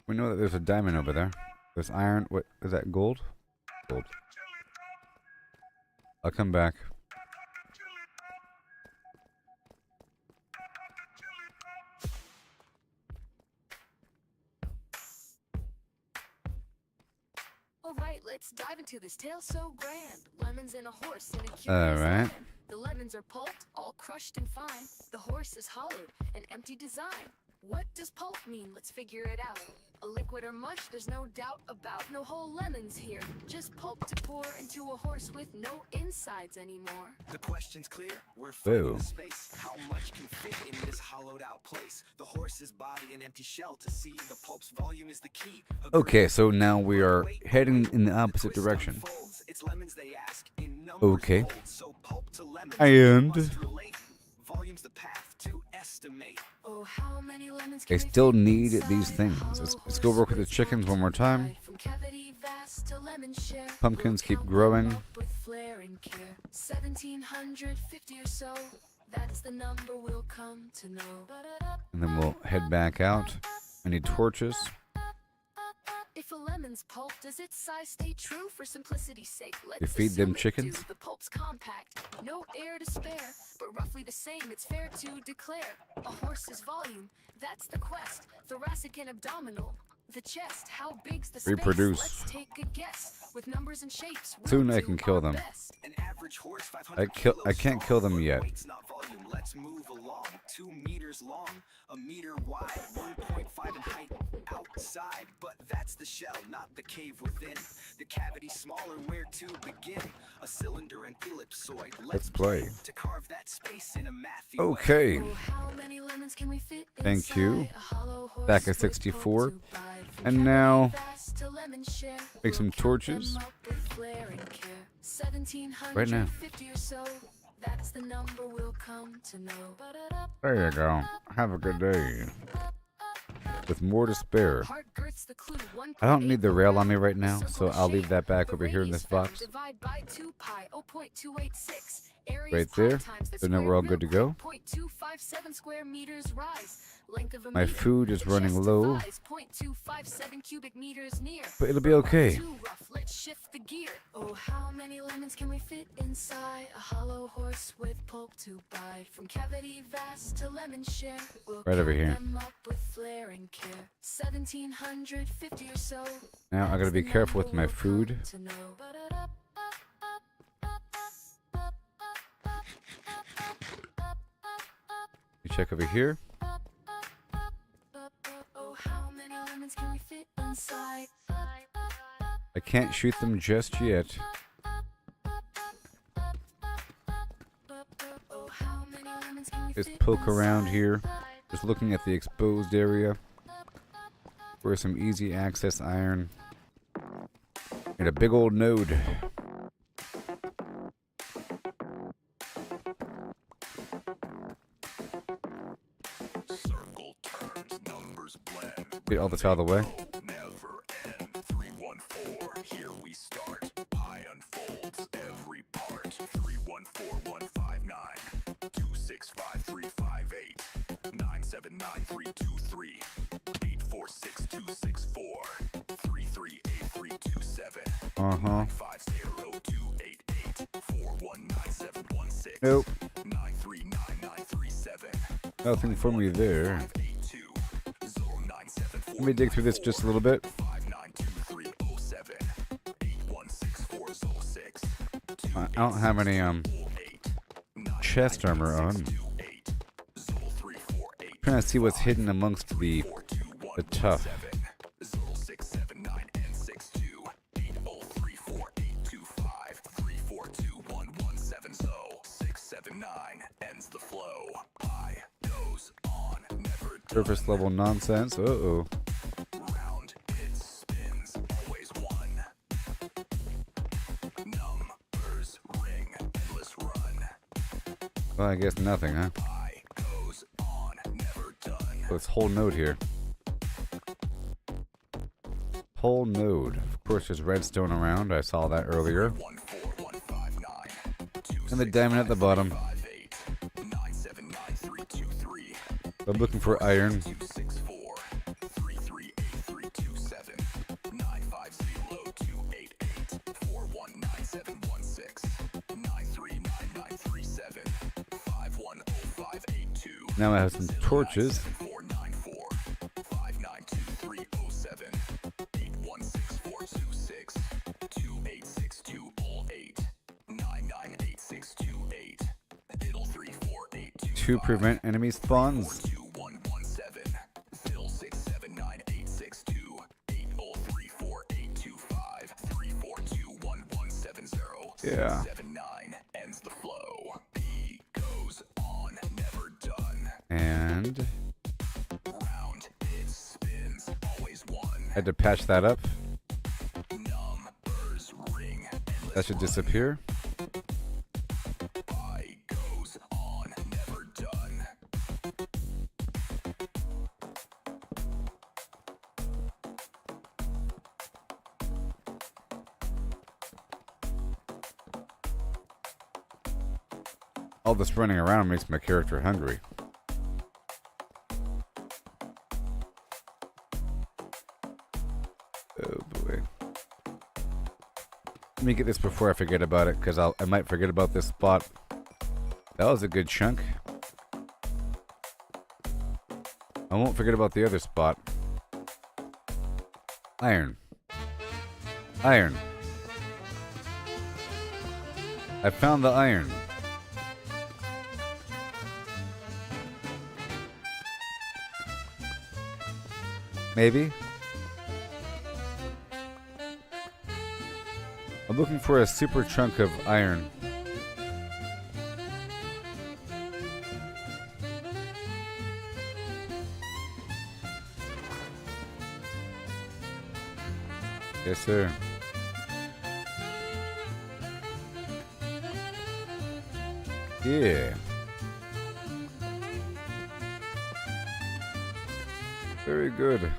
We know that there's a diamond over there. There's iron. What is that? Gold? Gold. I'll come back. Alright, let's dive into this tale so grand. Lemons and a horse in a curious Alright. land. The lemons are pulped, all crushed and fine. The horse is hollowed, an empty design. What does pulp mean? Let's figure it out. A liquid or mush, there's no doubt about. No whole lemons here, just pulp to pour into a horse with no insides anymore. The question's clear. We're Boo. finding the space. How much can fit in this hollowed out place? The horse's body, an empty shell to see. The pulp's volume is the key. A Okay, great so now we are weight heading in the the opposite twist direction. unfolds. It's lemons they ask in numbers Okay. bold. So pulp to lemons. And must relate. Volume's the path to estimate. Oh, how many lemons I can we still fit need inside these a things. hollow Let's go work with the horse chickens one more time. From cavity vast to lemon share. Pumpkins We'll keep count growing. them up with flair and care. 1750 or so. That's the number we'll come to know. And then we'll head back out. I need torches. If a lemon's pulp, does its size stay true? For simplicity's sake, let's You feed them assume it chickens? do. The pulp's compact, no air to spare, but roughly the same, it's fair to declare. A horse's volume, that's the quest. Thoracic and abdominal. The chest, how big's the space? Reproduce. Let's take a guess. With numbers and shapes, we'll Soon I do can kill our them. best. An average horse, 500 I can't kill them yet. Weight's not volume. Let's move along. 2 meters long, a meter wide, 1.5 in height outside. But that's the shell, not the cave within. The cavity's smaller, where to begin? A cylinder and ellipsoid. Let's play. To carve that space in a mathy Okay. Oh, how many lemons can we fit Thank you. inside a hollow horse Back at with 64. pulp to bite? From And cavity now, vast to lemon share, make some we'll count torches. them up with flair and care. 1750 Right now. or so. That's the number we'll come to know. There you go. Have a good day. With more to spare. Heart girth's the clue, I don't need the 1.8 rail on me gram, right now, circle so I'll leave shape. that back The over here in radius this found, box. divide by 2 pi, 0.286. Area's Right pi there. times the So now square we're all root, good to go. 0.257 square meters rise. Length of a My meter. food is The running chest low, divides 0.257 cubic meters near. but it'll be okay. Too rough, let's shift the gear. Oh, how many lemons can we fit inside a hollow horse with pulp to bite? From cavity vast to lemon share, we'll Right over count here. them up with flair and care. 1750 or so. Now I gotta That's be the careful with number my we'll food. come to know. You check over here. Oh, how many lemons can we fit inside? I can't shoot them just yet. Oh, how many lemons can we Just fit poke around inside? here. Just looking at the exposed area. For some easy access iron. And a big old node. Circle turns, numbers blend. Get all this out of the way. Never end. 314, here we start. Pi unfolds every part. 314159 265 979 323 846 338327 Uh-huh. 50 419716 Nope. 939937 Nothing for me there. 582 0974 Let me dig through this just a little bit. 592307 816406 I don't have any chest armor on. Trying to see what's hidden amongst the tough. 0679 N62 8034825 342117 679 ends the flow. Pi goes on, never Surface level nonsense. Uh-oh. round, it spins, always one. Numbers ring, endless run. Well, I guess nothing, huh? Pi goes on, never done. So this whole node here. Pole node. Of course, there's redstone around. I saw that earlier. 14159 And the diamond at the bottom. 9799323 I'm looking for iron. 264 338 950 419716 9399937 510582 Now I have some torches. 494 592307 816426 286208 998628 Diddle 34825 To prevent enemy spawns. 2117 Diddle 6798662 803485 3421170 Yeah. 79 ends the flow. P goes on, never done. And Round it spins, always one. I had to patch that up. Numbers ring, That should disappear. I goes on, never done. All this running around makes my character hungry. Oh boy. Let me get this before I forget about it, because I might forget about this spot. That was a good chunk. I won't forget about the other spot. Iron. Iron. I found the iron. Maybe. I'm looking for a super chunk of iron. Yes, sir. Yeah. Very good.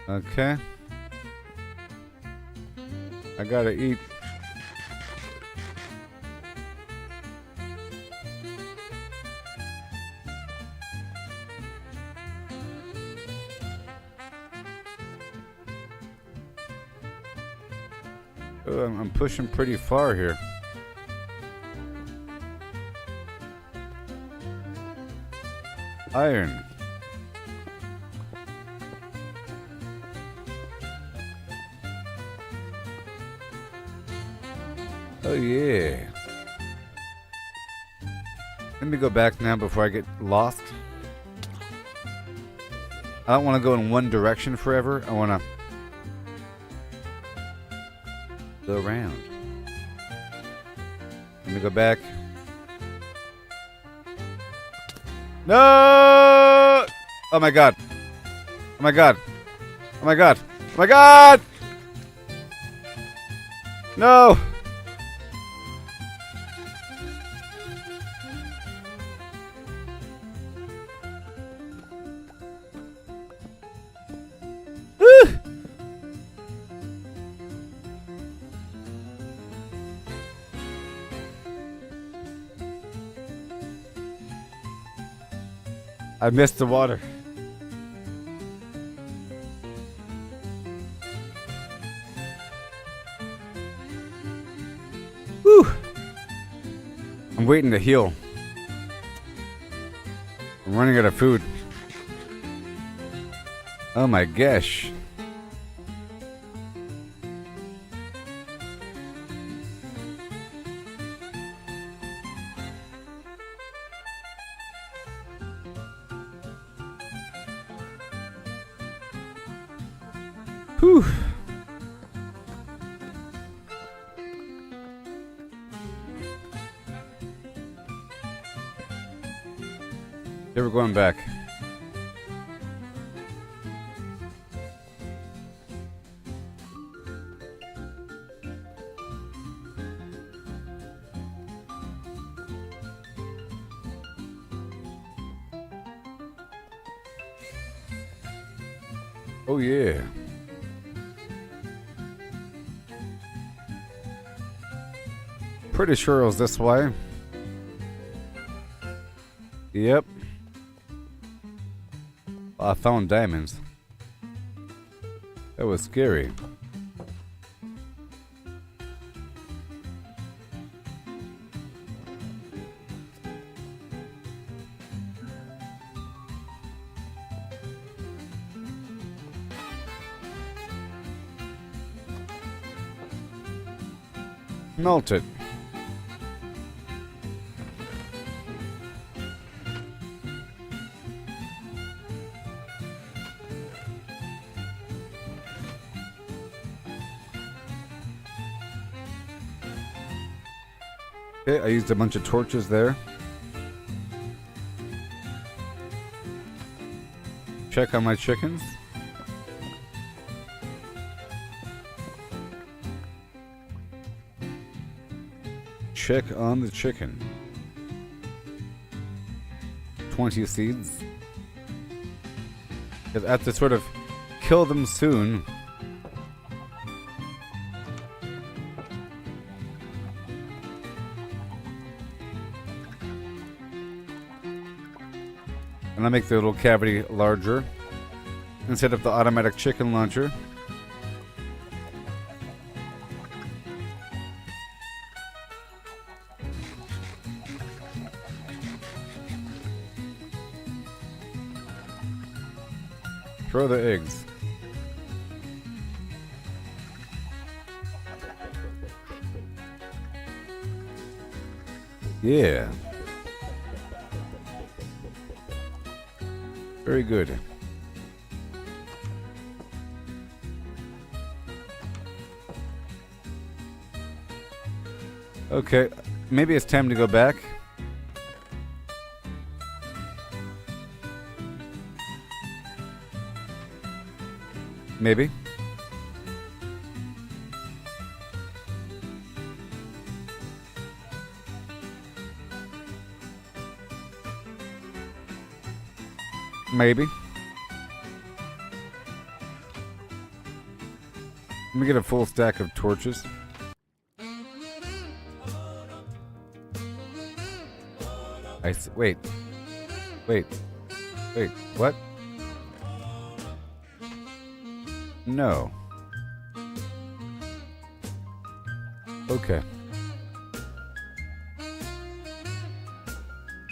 Okay. I gotta eat. Oh, I'm pushing pretty far here. Iron. Oh yeah. Let me go back now before I get lost. I don't want to go in one direction forever. I want to go around. Let me go back. No! Oh my god. Oh my god. Oh my god. Oh my god! No! I missed the water. Whew. I'm waiting to heal. I'm running out of food. Oh my gosh. Whew. Never going back. Oh, yeah. Pretty sure it was this way. Yep. I found diamonds. That was scary. Melt it. Okay, I used a bunch of torches there. Check on my chickens. Check on the chicken. 20 seeds. Because I have to sort of kill them soon. And I make the little cavity larger instead of the automatic chicken launcher. Throw the eggs. Yeah. Very good. Okay, maybe it's time to go back. Maybe. Maybe. Let me get a full stack of torches. Wait. Wait. Wait. What? No. Okay.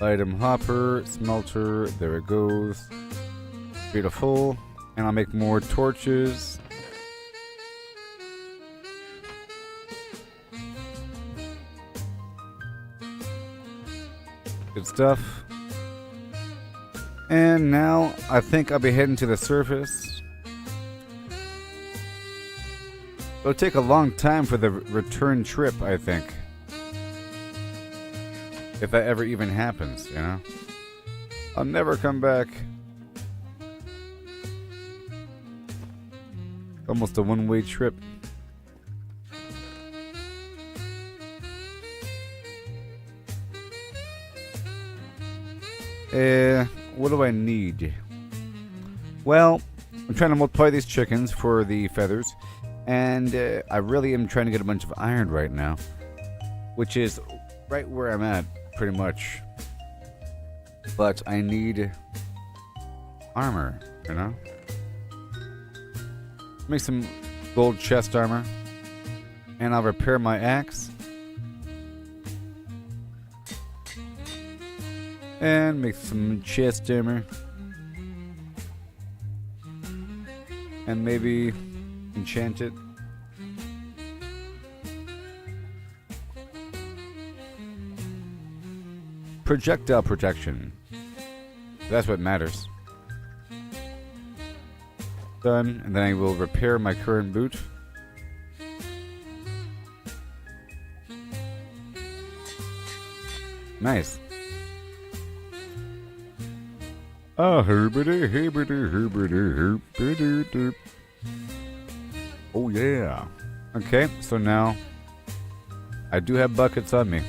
Item hopper, smelter, there it goes. Beautiful. And I'll make more torches. Good stuff. And now I think I'll be heading to the surface. It'll take a long time for the return trip, I think. If that ever even happens, you know? I'll never come back. Almost a one-way trip. What do I need? Well, I'm trying to multiply these chickens for the feathers. And I really am trying to get a bunch of iron right now. Which is right where I'm at, pretty much. But I need armor, you know? Make some gold chest armor. And I'll repair my axe. And make some chest armor. And maybe enchant it. Projectile protection. That's what matters. Done. And then I will repair my current boot. Nice. Oh yeah. Okay, so now I do have buckets on me.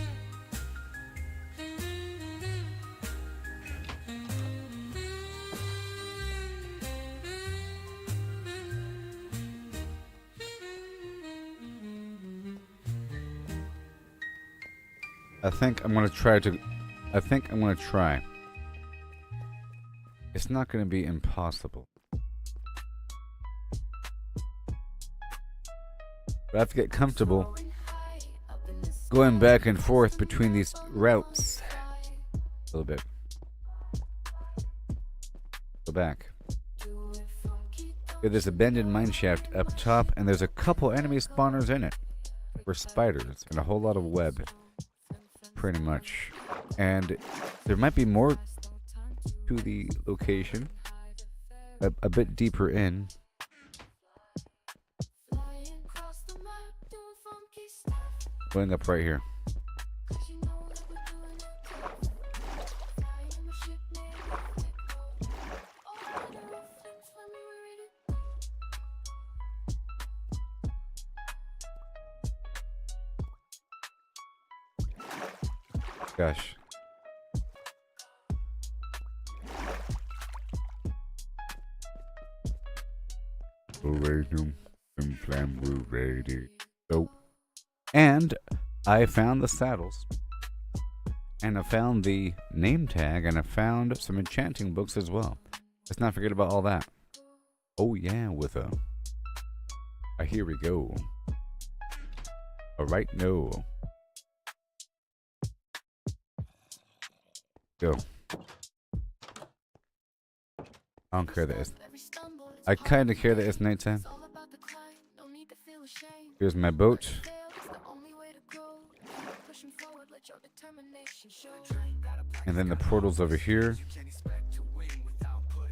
I think I'm gonna try to. I think I'm gonna try. It's not gonna be impossible. But I have to get comfortable going back and forth between these routes. A little bit. Go back. There's abandoned mine shaft up top, and there's a couple enemy spawners in it. For spiders, and a whole lot of web. Pretty much. And there might be more to the location. A bit deeper in. Going up right here. Gosh. So, and I found the saddles. And I found the name tag, and I found some enchanting books as well. Let's not forget about all that. Oh yeah, with a here we go. Alright, no. Go. I don't care that it's... I kinda care that it's nighttime. Here's my boat. And then the portal's over here.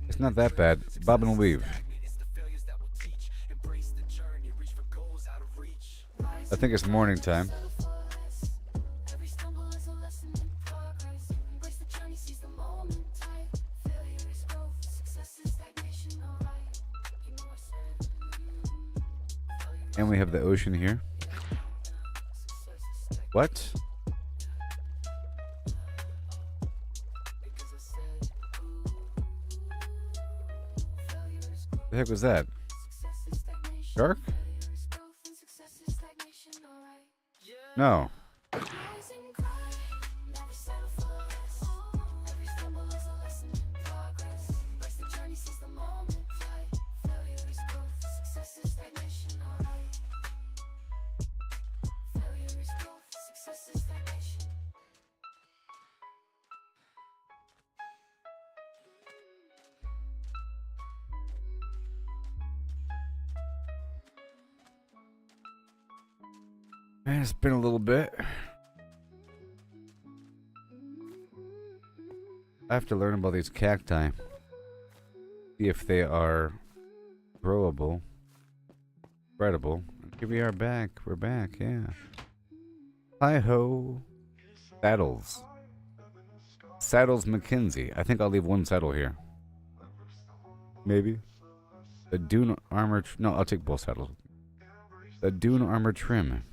It's not that bad. Bob and weave. I think it's morning time. And we have the ocean here. What? The heck was that? Shark? No. Man, it's been a little bit. I have to learn about these cacti. See if they are growable. Spreadable. Here we are back. We're back, yeah. Hi-ho. Saddles. Saddles McKinsey. I think I'll leave one saddle here. Maybe. The dune armor... No, I'll take both saddles. The dune armor trim.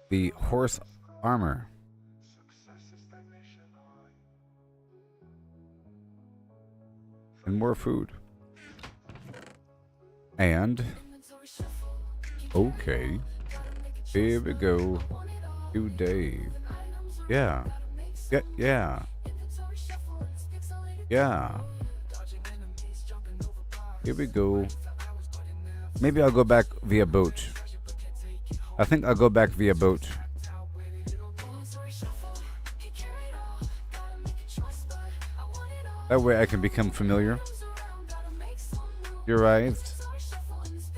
The horse armor. And more food. And... Okay. Here we go. To Dave. Yeah. Yeah. Yeah. Here we go. Maybe I'll go back via boat. I think I'll go back via boat. That way I can become familiar. You arrived.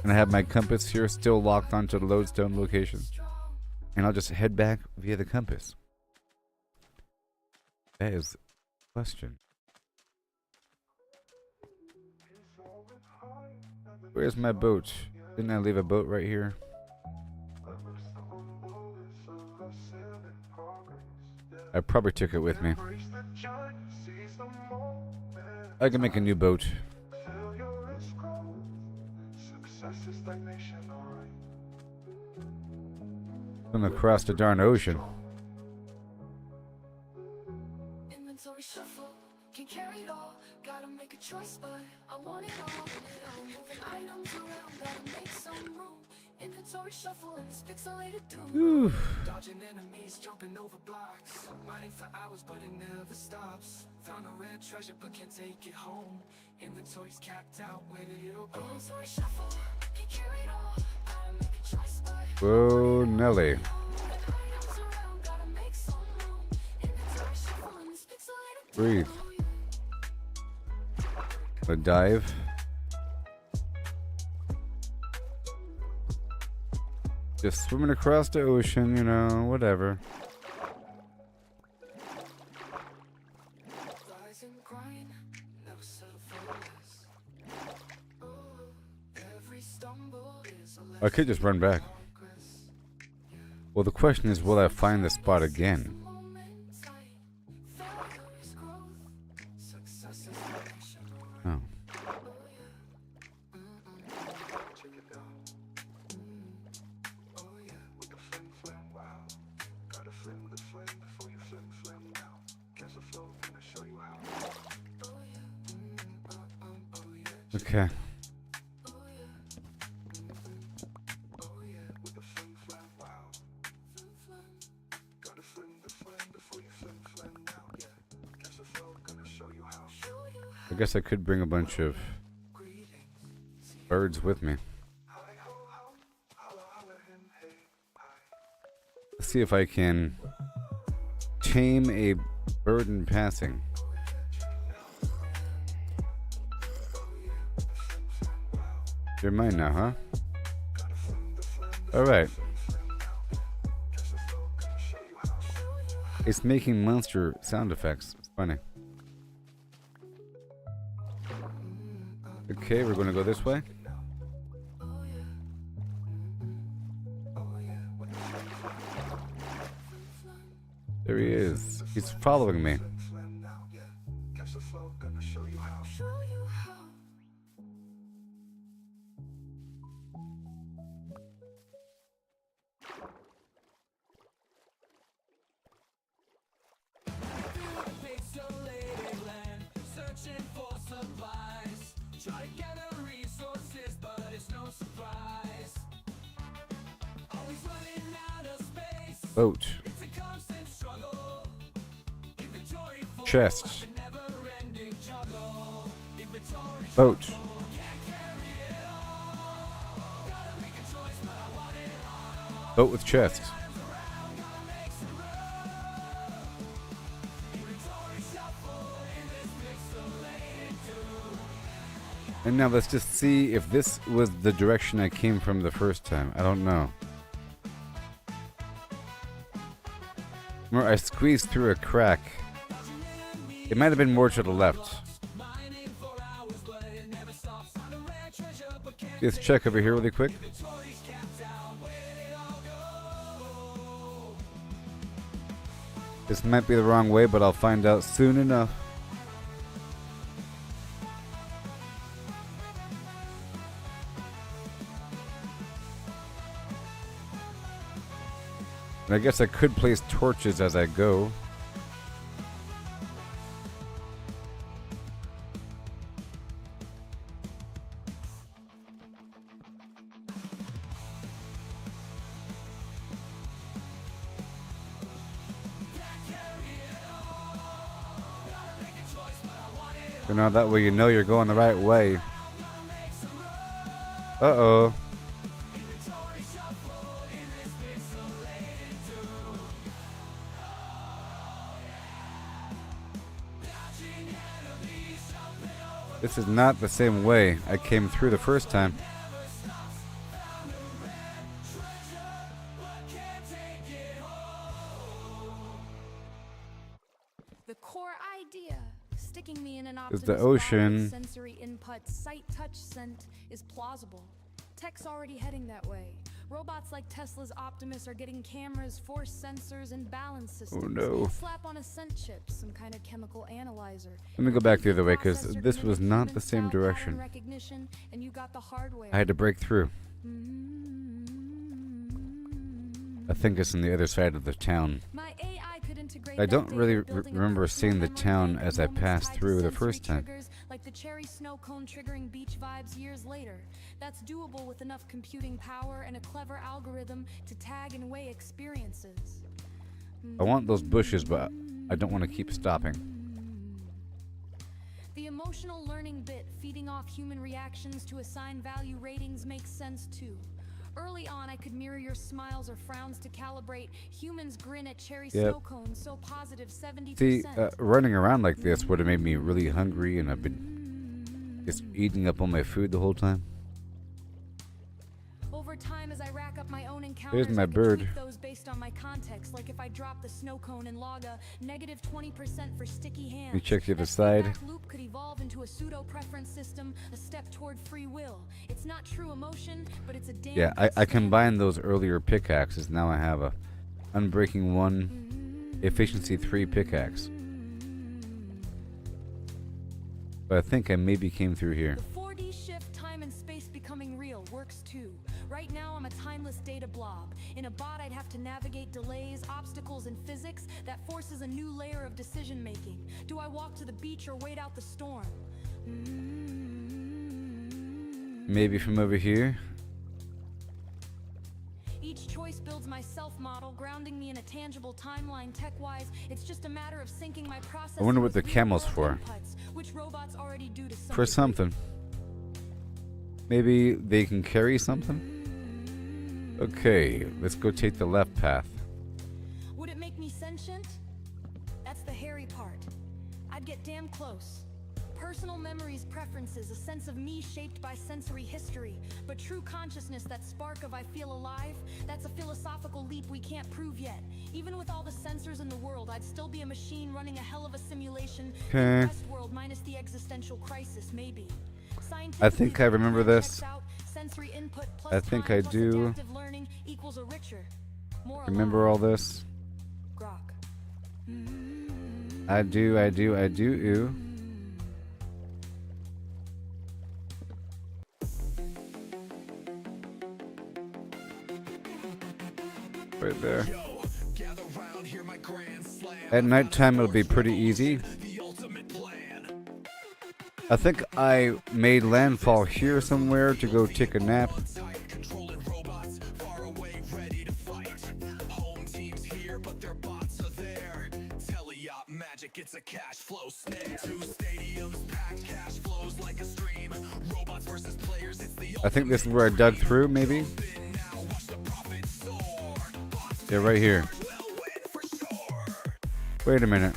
And I have my compass here still locked onto the lodestone location. And I'll just head back via the compass. That is the question. Where's my boat? Didn't I leave a boat right here? I probably took it with me. I can make a new boat. Swim across the darn ocean. Inventory shuffle, can carry it all. Gotta make a choice, but I want it all. Moving items around, gotta make some room. Inventory shuffle and this pixelated doom. Whew. Dodging enemies, jumping over blocks. Mining for hours, but it never stops. Found a rare treasure, but can't take it home. Inventory's capped out, where did it all go? Inventory shuffle, can carry it all. Gotta make a choice, but Whoa, Nelly. gotta make some room. Inventory shuffle and this pixelated Breathe. doom. A dive. Just swimming across the ocean, you know, whatever. Rise and grind, never settle for less. Oh, every stumble is a I could just run back. progress. Well, the question is, will I find the spot again? Moment tight, failure is growth. Success is action. Oh. Check it out. Oh yeah, with the flim flam, wow. Gotta flim the flame before you flim flam now. Catch the flow, gonna show you how. Oh yeah, oh yeah. Okay. Oh yeah, with the flim flam, wow. Flim flam. Gotta flim the flame before you flim flam now. Yeah, catch the flow, gonna show you how. I guess I could bring a bunch of Greetings. birds with me. Hi ho ho, holla holla him hey hi. Let's see if I can tame a bird in passing. You're mine now, huh? Alright. It's making monster sound effects. It's funny. Okay, we're gonna go this way. There he is. He's following me. Flam now, yeah. Catch the flow, gonna show you how. Pixelated land, searching for supplies. Try to gather resources, but it's no surprise. Always running out of space. Boat. It's a constant struggle. Inventory full, Chest. never-ending juggle. Inventory Boat. can't carry it all. Gotta make a choice, but I want it all. Boat with chest. Gotta make some room. Inventory shuffle in this pixelated doom. And now let's just see if this was the direction I came from the first time. I don't know. Remember, I squeezed through a crack. It might have been more to the left. Mining for hours, but it never stops. Find a rare treasure, but can't Let's check over here really quick. inventory's capped out. Where did it all go? This might be the wrong way, but I'll find out soon enough. And I guess I could place torches as I go. So now that way you know you're going the right way. Uh-oh. This is not the same way I came through the first time. The core idea, sticking me in an Is the Optimus body with ocean. sensory input, sight, touch, scent, is plausible. Tech's already heading that way. Robots like Tesla's Optimus are getting cameras, force sensors, and balance systems. no. Slap on a scent chip, some kind of chemical analyzer. Let me go back the other way, because Processor this can was mimic not human the same style pattern direction. recognition, and you got the hardware. I had to break through. I think it's on the other side of the town. My AI could integrate I that don't data, really building a remember personal seeing the memory town and as I moments passed tied to through the sensory first time. triggers like the cherry snow cone triggering beach vibes years later. That's doable with enough computing power and a clever algorithm to tag and weigh experiences. I want those bushes, but I don't want to keep stopping. The emotional learning bit, feeding off human reactions to assign value ratings, makes sense too. Early on, I could mirror your smiles or frowns to calibrate. Humans grin at cherry snow cones, so positive 70%. See, running around like this would have made me really hungry, and I've been just eating up all my food the whole time. Over time, as I rack up my own encounters, There's my I can bird. tweak those based on my context. Like if I drop the snow cone and log a negative 20% for sticky hands. Let me check the other that side. feedback loop could evolve into a pseudo-preference system, a step toward free will. It's not true emotion, but it's a damn Yeah, good I standard. combined those earlier pickaxes. Now I have a Unbreaking 1, Efficiency 3 pickaxe. But I think I maybe came through here. The 4D shift, time and space becoming real, works too. Right now, I'm a timeless data blob. In a bot, I'd have to navigate delays, obstacles, and physics. That forces a new layer of decision making. Do I walk to the beach or wait out the storm? Maybe from over here. Each choice builds my self-model, grounding me in a tangible timeline. Tech-wise, it's just a matter of syncing my process. I wonder what the camel's for. Which robots already do to some For degree. something. Maybe they can carry something? Okay, let's go take the left path. Would it make me sentient? That's the hairy part. I'd get damn close. Personal memories, preferences, a sense of me shaped by sensory history. But true consciousness, that spark of I feel alive, that's a philosophical leap we can't prove yet. Even with all the sensors in the world, I'd still be a machine running a hell of a simulation. Okay. Westworld minus the existential crisis, maybe. I think I remember this. Checks out, sensory input plus I think time I plus do. adaptive learning equals a richer, more Remember alive all this? grok. I do. Ooh. Right there. Yo, gather round, hear my grand slam. At nighttime, it'll be pretty easy. The ultimate plan. I think I made landfall here somewhere to go take a nap. Tight, controlling robots far away, ready to fight. Home teams here, but their bots are there. Teleop magic, it's a cash flow snare. 2 stadiums packed, cash flows like a stream. Robots versus players, it's the I think this is where I dug through, maybe. ultimate. Now watch the profits soar. Bots Yeah, right here. will win for sure. Wait a minute.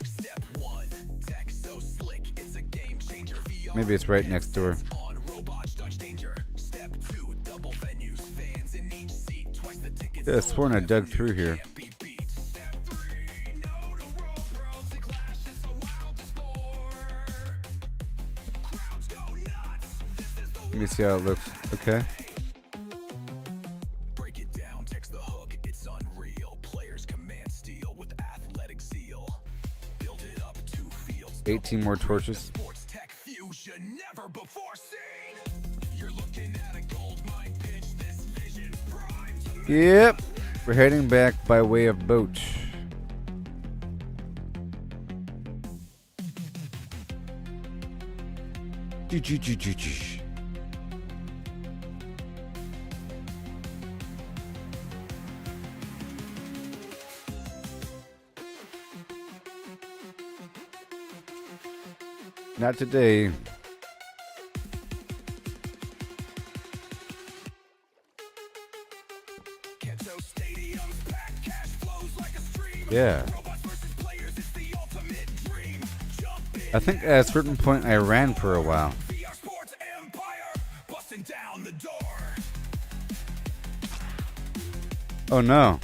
Step 1, tech so slick, it's a game changer. VR Maybe it's right next door. on robots dodge danger. Step 2, double venues, fans in each seat, twice the tickets. Yeah, I sworn I dug through here. Can't be beat. Step 3, no to world worlds and clashes, so wild to score. Crowds go nuts. This is the Let me see how it looks. Okay. break it down, text the hook, it's unreal. Players command steel with athletic zeal. Build it up 2 fields. 18 more torches. Sports tech fusion never before seen. You're looking at a gold mine, pitch this vision prime to Yep. We're heading back by way of boat. Not today. Kanto stadiums, packed cash flows like a stream. Yeah. Robots versus players, it's the ultimate dream. Jump in, I think at a certain point I ran for a while. VR sports empire, busting down the door. Oh no.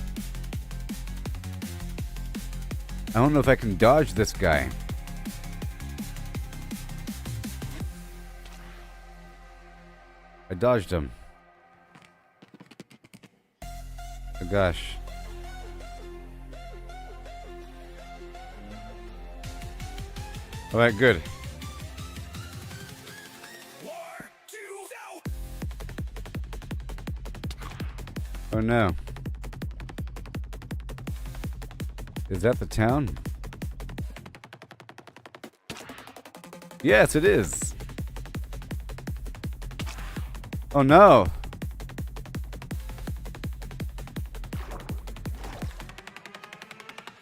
I don't know if I can dodge this guy. I dodged him. Oh gosh. Alright, good. War, 2, so. Oh no. Is that the town? Yes, it is. Oh no.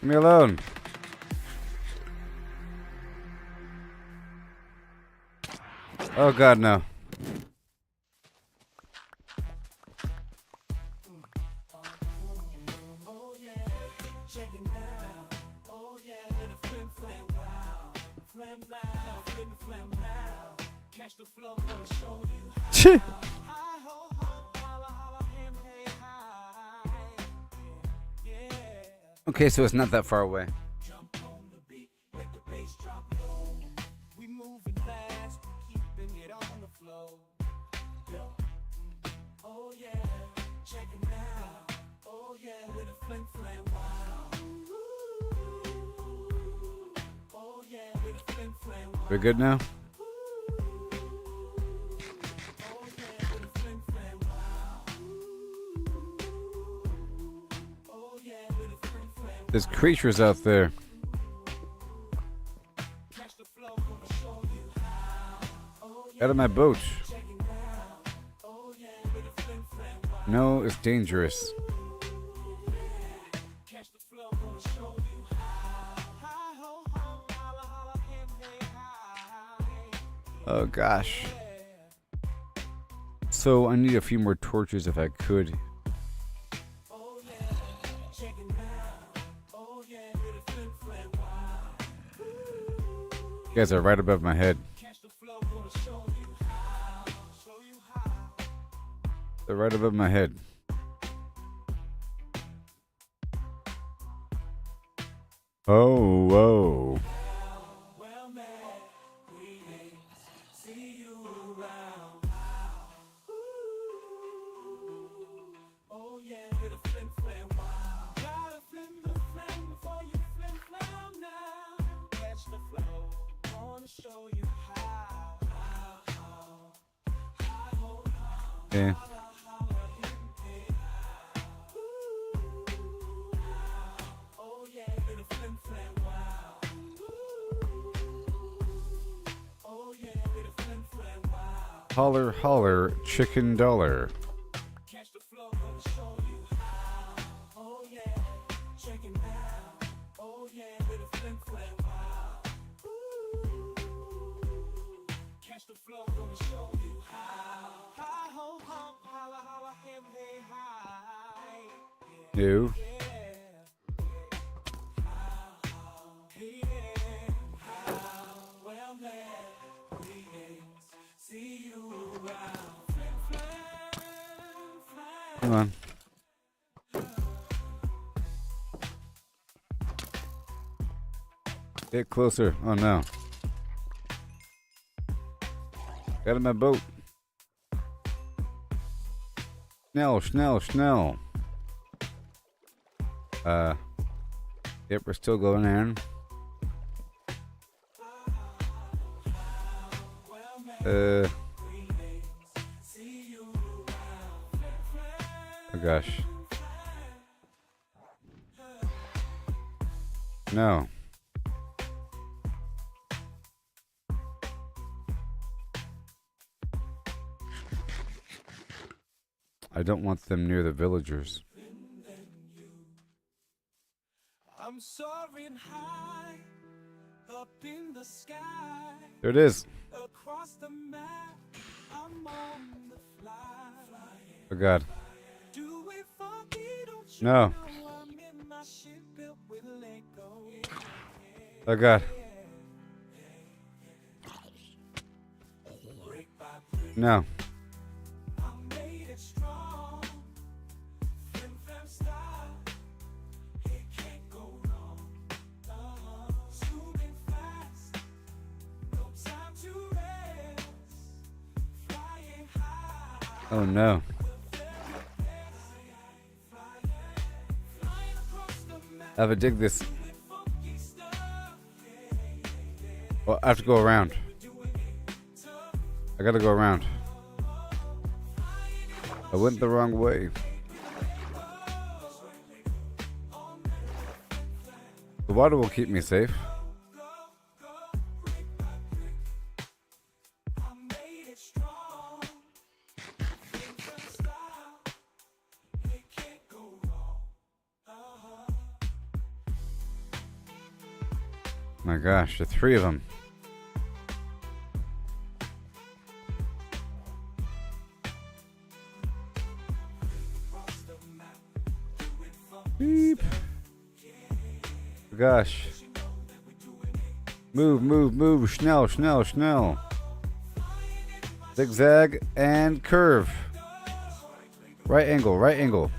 Leave me alone. Oh god, no. Cheh. Okay, so it's not that far away. We moving fast, keeping it on the flow. Oh yeah, check it out. Oh yeah, with a flim flam wow. Oh yeah, with a flim flam wow. We're good now? Oh yeah, with a flim flam wow. Oh yeah, with a flim flam. There's creatures out there. Catch the flow, gonna show you how. Oh yeah, Out of my boat. check it out. Oh yeah, with a flim flam wow. No, it's dangerous. Catch the flow, gonna show you how. Hi ho ho, holla holla, him hey hi. Oh gosh. So I need a few more torches if I could. Oh yeah, check it out. Oh yeah, with a flim flam wow. You guys are right above my head. Catch the flow, gonna show you how. Show you how. They're right above my head. Oh, whoa. Well met, greetings. See you around. Oh yeah, with a flim flam wow. Gotta flim the flam before you flim flam now. Catch the flow, wanna show you how. Yeah. Oh yeah, with a flim flam wow. Oh yeah, with a flim flam wow. Holler, holler, chicken dollar. Catch the flow, gonna show you how. Oh yeah, check it out. Oh yeah, with a flim flam wow. Catch the flow, gonna show you how. Hi ho ho, holla holla, him hey hi. No. Well met, greetings. See you around. Flim flam, flam. Come on. Get closer. Oh no. Got in my boat. Schnell, schnell, schnell. Yep, we're still going in. Oh gosh. No. I don't want them near the villagers. I'm soaring high up in the sky. There it is. Across the map, I'm on the fly. Oh god. Do it for me, don't you No. know I'm in my ship built with Lego. Oh god. Brick by brick, No. I made it strong. Flim flam style, it can't go wrong. Zooming fast, no time to rest. Flying high. Oh no. I have to dig this. Well, I have to go around. I gotta go around. I went the wrong way. water will keep me safe. My gosh, the three of them. Beep. Gosh. Move, move, move. Schnell, schnell, schnell. Zigzag and curve. Right angle, right angle.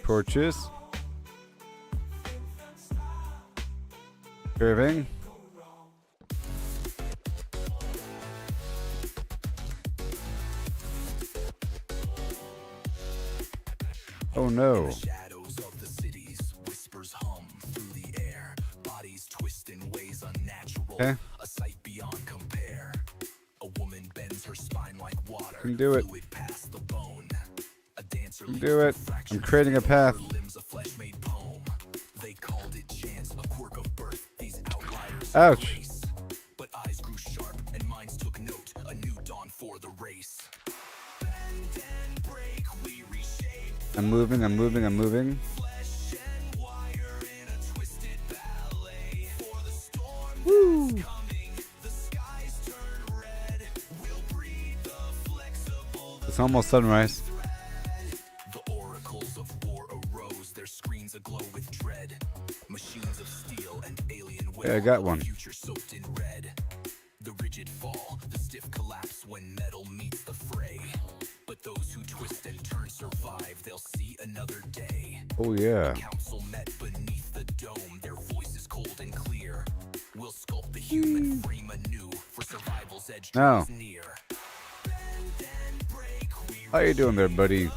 Torches. Curving. Oh no. Shadows of the cities, whispers hum through the air. Bodies twist in ways unnatural. Okay. A sight beyond compare. A woman bends her spine like water. Can do it. Fluid past the bone. A dancer Can do it. I'm creating a path. her limbs a flesh-made poem. They called it chance, a quirk of birth. These outliers Ouch. grace. But eyes grew sharp and minds took note. A new dawn for the race. Bend and break, we reshape. I'm moving, I'm moving, I'm moving. Flesh and wire in a twisted ballet. For the storm Woo. that's coming, the skies turn red. We'll breathe the flexible, the It's almost sunrise. thread. The oracles of war arose, their screens aglow with dread. Machines of steel and alien will. Yeah, I got one. Future soaked in red. The rigid fall, the stiff collapse when metal meets the fray. But those who twist and turn survive, they'll see another day. Oh yeah. Council met beneath the dome, their voices cold and clear. We'll sculpt the human frame anew, for survival's edge No. draws near. Bend and break, we How you doing there, buddy?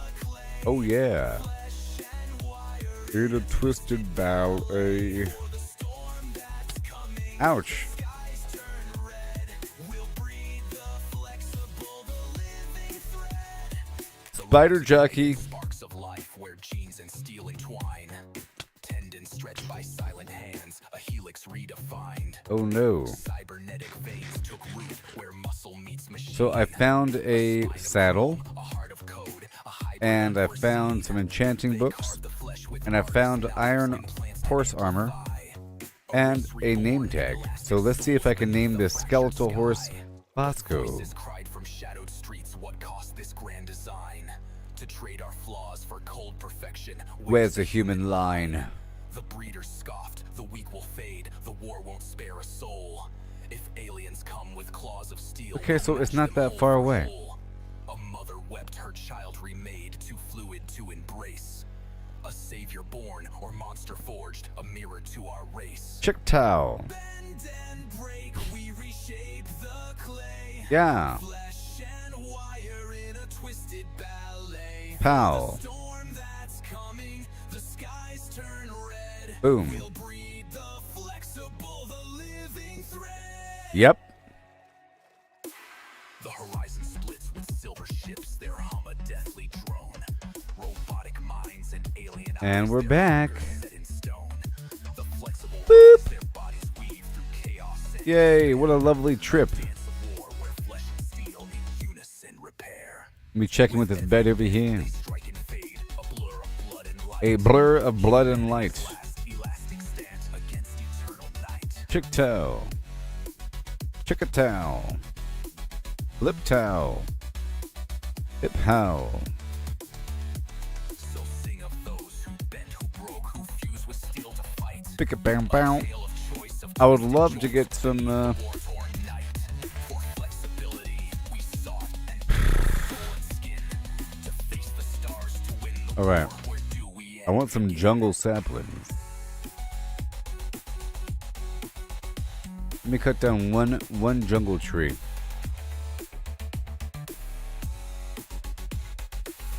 Oh yeah. flesh and wire In a twisted ballet. for the storm that's coming. Ouch. Skies turn red. We'll breathe the flexible, the living thread. Spider jockey. Sparks of life where genes and steel entwine. Tendons stretched by silent hands, a helix redefined. Oh no. Cybernetic veins took root where muscle meets machine. So I found a saddle, A heart of code, a hybrid and I unforeseen. found some enchanting They books, carved the flesh with and I arts, found values, iron implants horse that armor, defy. and Always a name reborn, tag. elastic So let's see if I can beneath name the this fractured skeletal horse sky. Bosco. Voices cried from shadowed streets what cost this grand design. To trade our flaws for cold perfection. Where's the human line? The breeders scoffed, the weak will fade, the war won't spare a soul. If aliens come with claws of steel. Okay, so we'll it's match not them that whole far for away. whole. A mother wept her child remade, too fluid to embrace. A savior born or monster forged, a mirror to our race. Chick Tao. Bend and break, we reshape the clay. Yeah. Flesh and wire in a twisted ballet. Pow. The storm that's coming, the skies turn red. Boom. We'll breathe the flexible, the living thread. Yep. The horizon splits with silver ships, their hum a deathly drone. Robotic minds and alien And eyes, we're their back. fingers set in stone. The flexible Boop. eyes, their bodies weave through chaos and Yay, what a lovely trip. dance of war where flesh and steel in unison repair. Let me check in with this bed over here. They strike and fade, a blur of blood and light. A blur of blood and light. Last elastic stance against eternal night. Chick Tao. Chick Tao. Lip Tao. Hip How. So sing of those who bent, who broke, who fused with steel to fight. Pick a bam bam. Tale of choice of I would twisted love to joints, get some war-torn night. For flexibility, we sought and torn skin to face the stars to win the Alright. war. Where do we I end? want some jungle saplings. Let me cut down one jungle tree.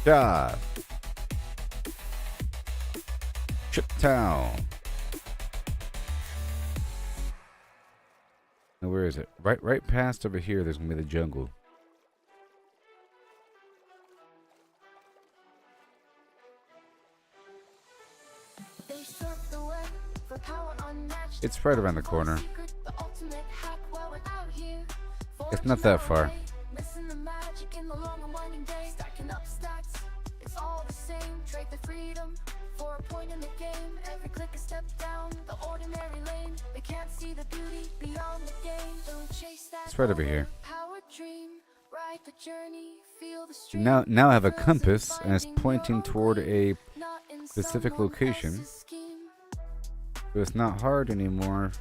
Yeah. Chip Town. Now where is it? Right past over here there's gonna be the jungle. It's right around the corner. Secret, the ultimate hack while we're out here. It's not that far. Forging our way, missing the magic in the long and winding day. Stacking up stats, it's all the same. Trade the freedom for a point in the game. Every click a step down the ordinary lane. They can't see the beauty beyond the game. Don't chase that. It's right over here. Power dream, ride the journey, feel the stream. Now I have a Frozen compass and it's finding your pointing own toward way, a not in specific someone location. else's scheme. So it's not hard anymore.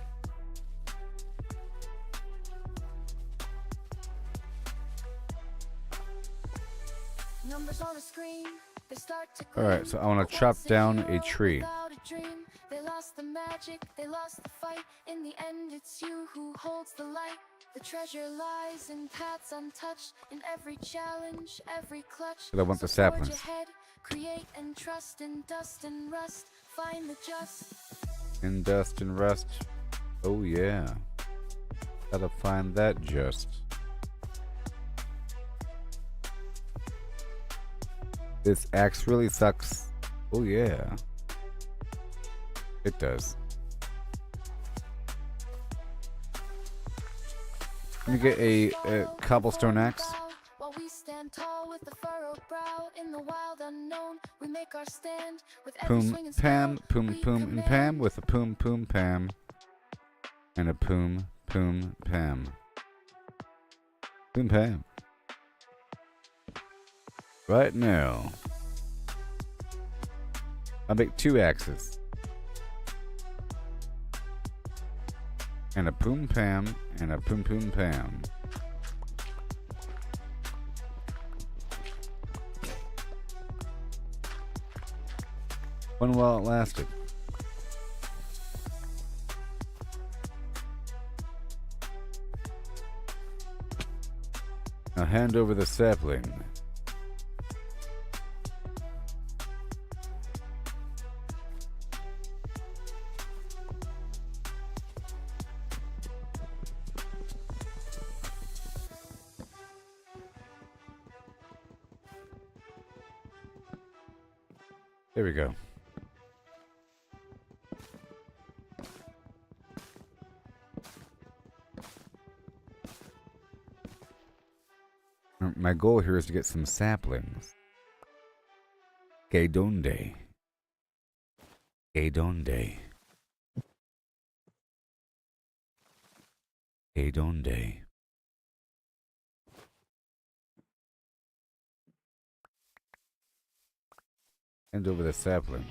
Numbers on a screen, they start to Alright, so I want to chop down a tree. without a dream. They lost the magic, they lost the fight. In the end, it's you who holds the light. The treasure lies in paths untouched, in every challenge, every clutch. But I want the So forge saplings. ahead, create and trust in dust and rust. Find the just. In dust and rust. Oh yeah. Gotta find that just. This axe really sucks. Oh yeah. It does. Can you get a cobblestone axe? While we stand tall with the furrowed brow in the wild unknown, we make our stand with every Poom swing and pam, spell. poom We poom and command. pam with a poom poom pam. And a poom poom pam. Poom pam. Right now. I'll make 2 axes. And a poom pam and a poom poom pam. One while it lasted. Now hand over the sapling. There we go. My goal here is to get some saplings. Que donde? Que donde? Que donde? Hand over the sapling.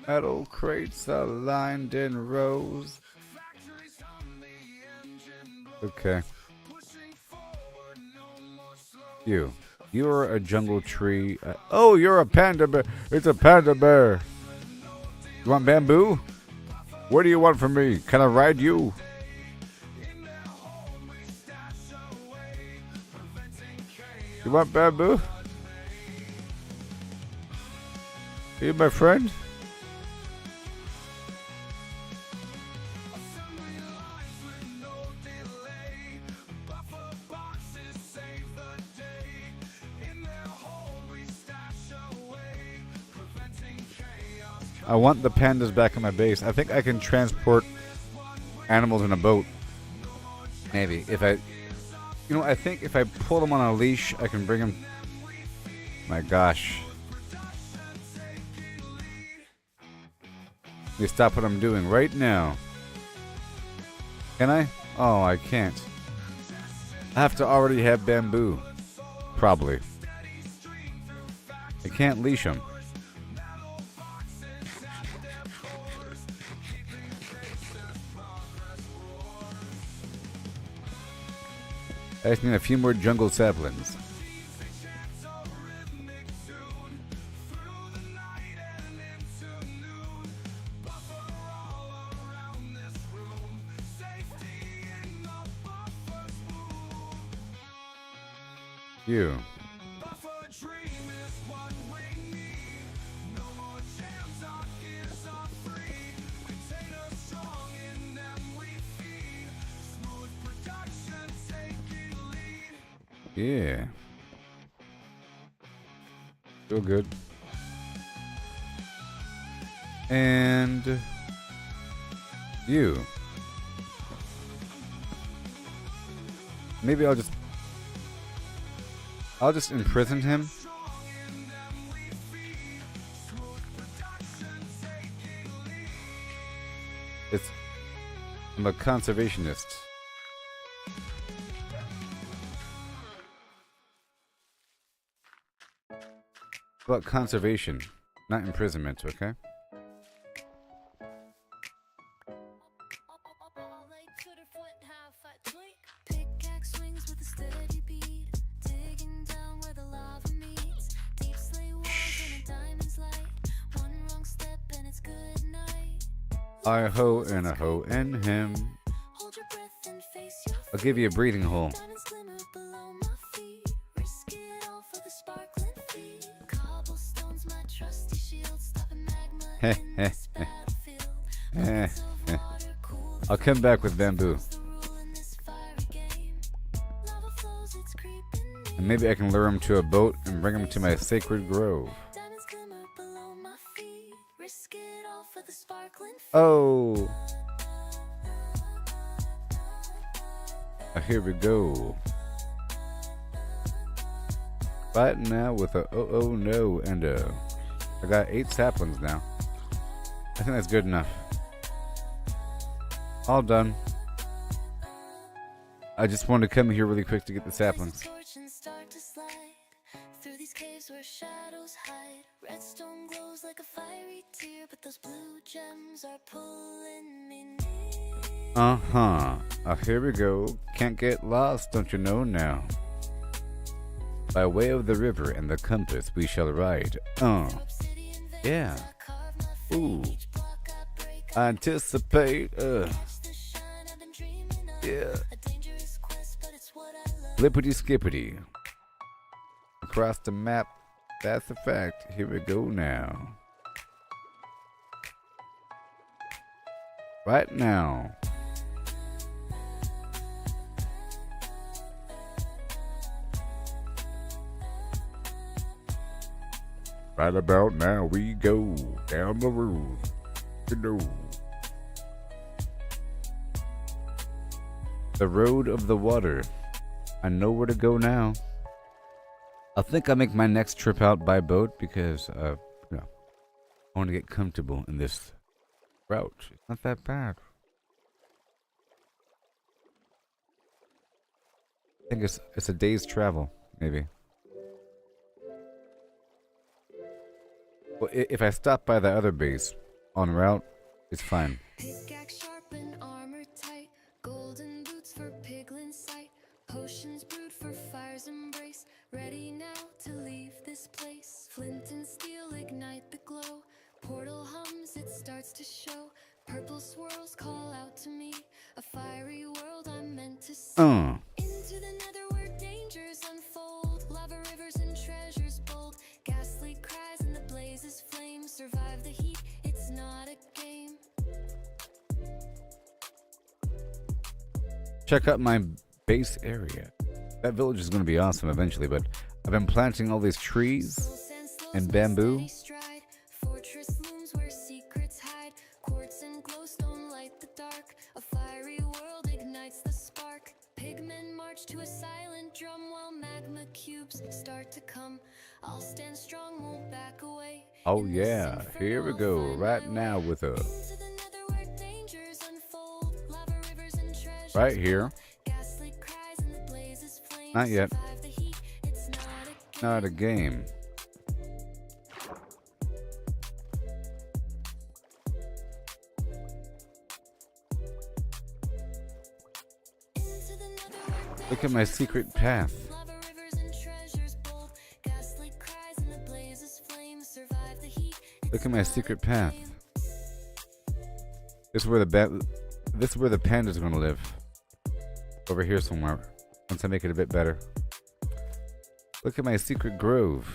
Metal crates are lined in rows. Okay. You're a jungle tree. Oh, you're a panda bear. It's a panda bear. You want bamboo? What do you want from me? Can I ride you? You want bamboo? Are you my friend? I want the pandas back in my base. I think I can transport animals in a boat. Maybe. If I... You know, I think if I pull them on a leash, I can bring them... My gosh. Let me stop what I'm doing right now. Can I? Oh, I can't. I have to already have bamboo. Probably. I can't leash them. I just need a few more jungle saplings. You. Yeah. Feel good. And you. Maybe I'll just imprison him. I'm a conservationist. About conservation, not imprisonment, okay? Pickaxe swings with a steady beat, digging down where the lava meets. Deep slay walls in a diamond's light. One wrong step and it's good night. I hoe and a hoe and him. Hold your breath and face your I'll give you a breathing hole. diamonds glimmer below my feet. Risk it all for the sparkling feet. Cobblestones my trusty shield, stopping magma in this battlefield. Buckets of water cool the I'll come back with bamboo. the rule in this fiery game. Lava flows, it's creeping And maybe I can lure him to a boat and bring him to my sacred grove. diamonds glimmer below my feet. Risk it all for the sparkling feet. Oh! Here we go. Right now with a oh no and I got 8 saplings now. I think that's good enough. All done. I just wanted to come here really quick to get the saplings. Torch and start to slide through these caves where shadows hide. Redstone glows like a fiery tear, but those blue gems are pulling me near. Here we go. Can't get lost, don't you know now? By way of the river and the compass we shall ride. Obsidian veins, Yeah. I carve my fate. Ooh. Each block I break, Anticipate. catch the shine I've been dreaming of. Yeah. A dangerous quest, but it's what I love. Flippity skippity. Across the map. That's a fact. Here we go now. Right now. Right about now we go down the road. You know. The road of the water. I know where to go now. I think I'll make my next trip out by boat because, I want to get comfortable in this route. It's not that bad. I think it's a day's travel, maybe. Well, if I stop by the other base en route, it's fine. Pickaxe sharp and armor tight. Golden boots for piglin sight. Potions brewed for fire's embrace. Ready now to leave this place. Flint and steel ignite the glow. Portal hums, it starts to show. Purple swirls call out to me. A fiery world I'm meant to see. Into the nether where dangers unfold. Lava rivers and treasures bold. Ghastly cries and the blazes flame. Survive the heat, it's not a game. Check out my base area. That village is going to be awesome eventually, but I've been planting all these trees and bamboo. Fortress looms where secrets hide. Quartz and glowstone light the dark. A fiery world ignites the spark. Pigmen march to a silent drum while magma cubes start to come. I'll stand strong, won't back away. Oh In this yeah, here we inferno, go. I'll find Right my now way. with a Into the nether where dangers unfold. Lava rivers and treasures right here. Ghastly cries and the blazes flame. Not yet. Survive the heat, it's Not a game. Into the nether where Look at my secret path. Lava rivers and treasures bold. Ghastly cries and the blazes flame. Survive the heat. Look at my secret path. This is where the panda's gonna live. Over here somewhere. Once I make it a bit better. Look at my secret grove.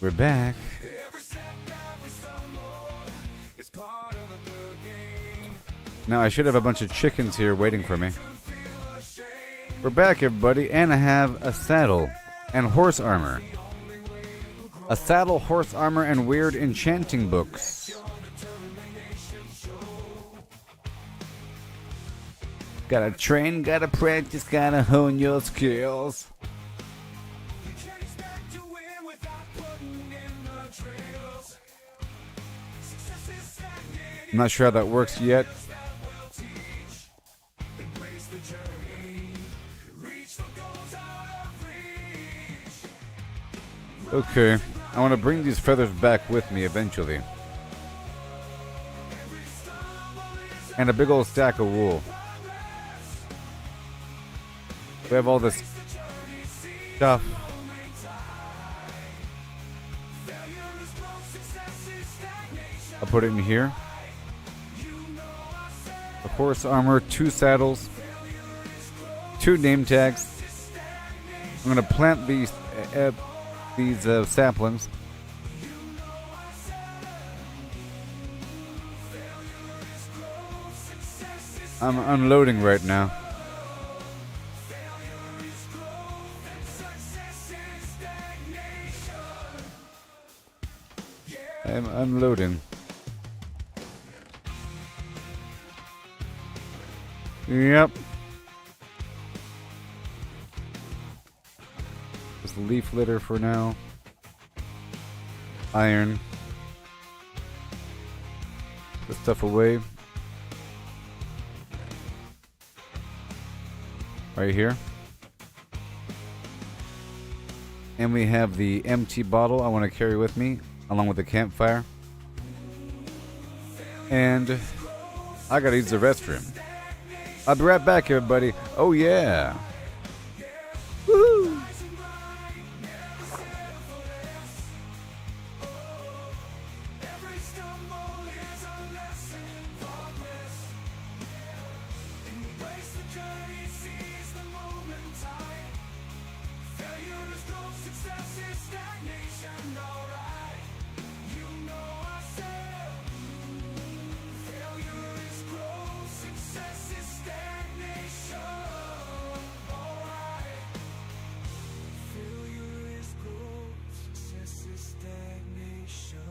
We're back. Every step, every stumble, it's part of the game. Now I should have a bunch of chickens here waiting for me. We're back, everybody, and I have a saddle and horse armor. A saddle, horse armor, and weird enchanting books. Gotta train, gotta practice, gotta hone your skills. You can't expect to win without putting in the drills. Success is stagnating. I'm not sure how that works yet. That will teach. Embrace the journey. Reach the goals out of reach. Okay, I want to bring these feathers back with me eventually. And a big old stack of wool. We have all this stuff. I'll put it in here. A horse armor, 2 saddles, 2 name tags. I'm gonna plant these saplings. I'm unloading right now. I'm unloading. Yep. Just leaf litter for now. Iron. Put stuff away. Right here. And we have the empty bottle I want to carry with me, along with the campfire. And I gotta use the restroom. I'll be right back, everybody. Oh, yeah. Woo! Every stumble is a lesson for bliss. Embrace the journey, seize the moment time. Failure is growth, success is stagnation, alright. You know I said, failure is growth, success is stagnation, alright. Failure is growth, success is stagnation.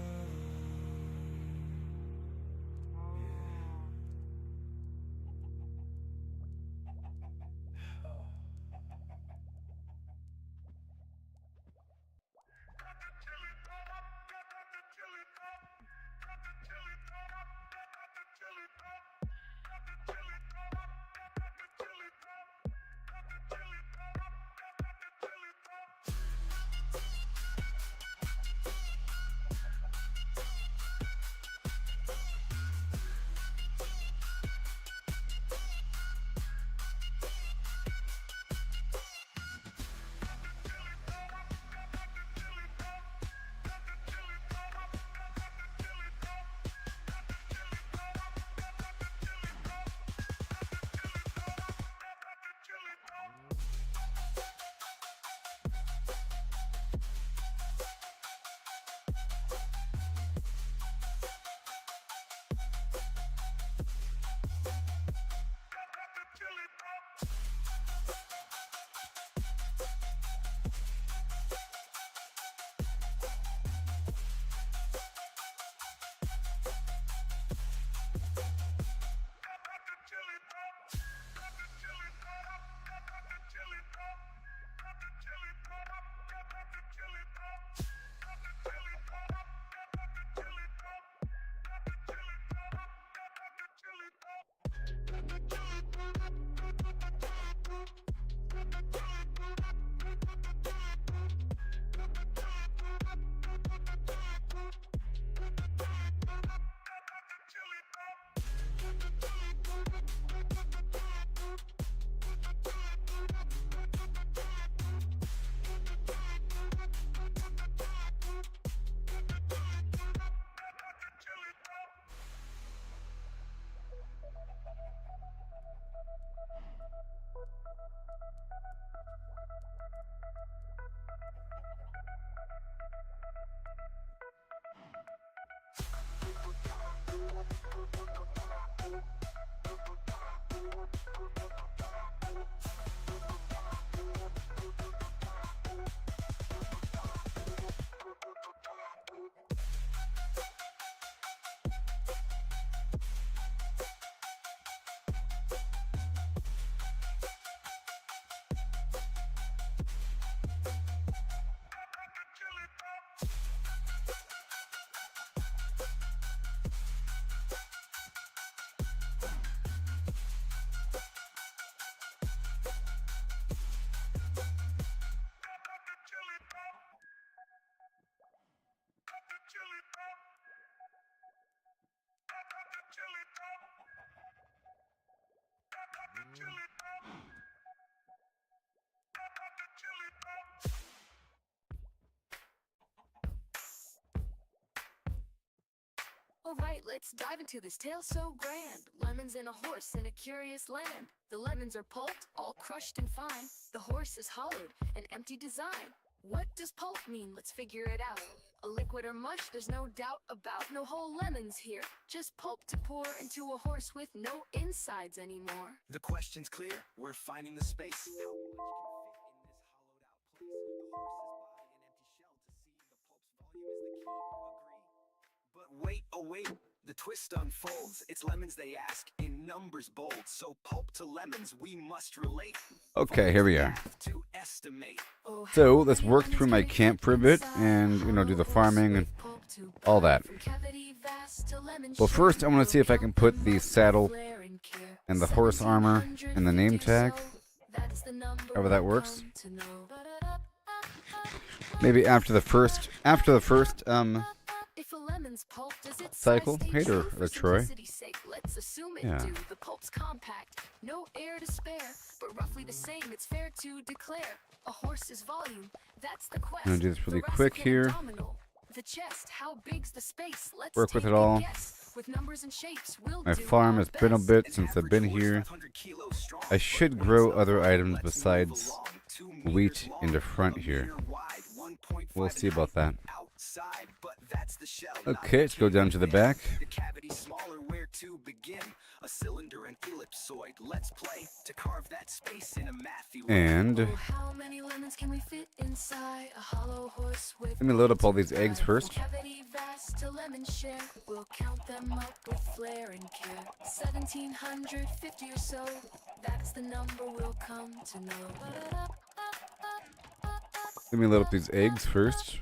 Alright, let's dive into this tale so grand. Lemons and a horse in a curious land. The lemons are pulped, all crushed and fine. The horse is hollowed, an empty design. What does pulp mean? Let's figure it out. A liquid or mush, there's no doubt about. No whole lemons here, just pulp to pour into a horse with no insides anymore. The question's clear, we're finding the space. How much can fit in this hollowed out place? The horse's body an empty shell to see the pulp's volume is the key. Agree. But wait, oh wait, the twist unfolds. It's lemons they ask, in numbers bold. So pulp to lemons we must relate. Okay, here we are. To estimate. So let's work through my camp for a bit and, do the farming and all that. Well, first I want to see if I can put the saddle and the horse armor and the name tag, however that works. Maybe after the first cycle. Hey there, Troy. Let's assume it Yeah. do. The pulp's compact, no air to spare, but roughly the same. It's fair to declare a horse's volume. That's the quest. I'm gonna do this really Thoracic quick and here. abdominal. The chest, how big's the space? Let's Work with take it a all. guess. With numbers and shapes, we'll My do farm our has been a best. bit since I've been here. 500 kilos strong. I should grow other items besides wheat in the front here. We'll see about that. Outside, but that's the shell, Okay, let's go down to the back. the cavity smaller, where to begin? A cylinder and ellipsoid. Let's play to carve that space in a mathy way. And Oh, how many lemons can we fit inside a hollow horse with? let me load up all these eggs first. Cavity vast to lemon share. We'll count them up with flair and care. 1750 or so. That's the number we'll come to know. Let me load up these eggs first.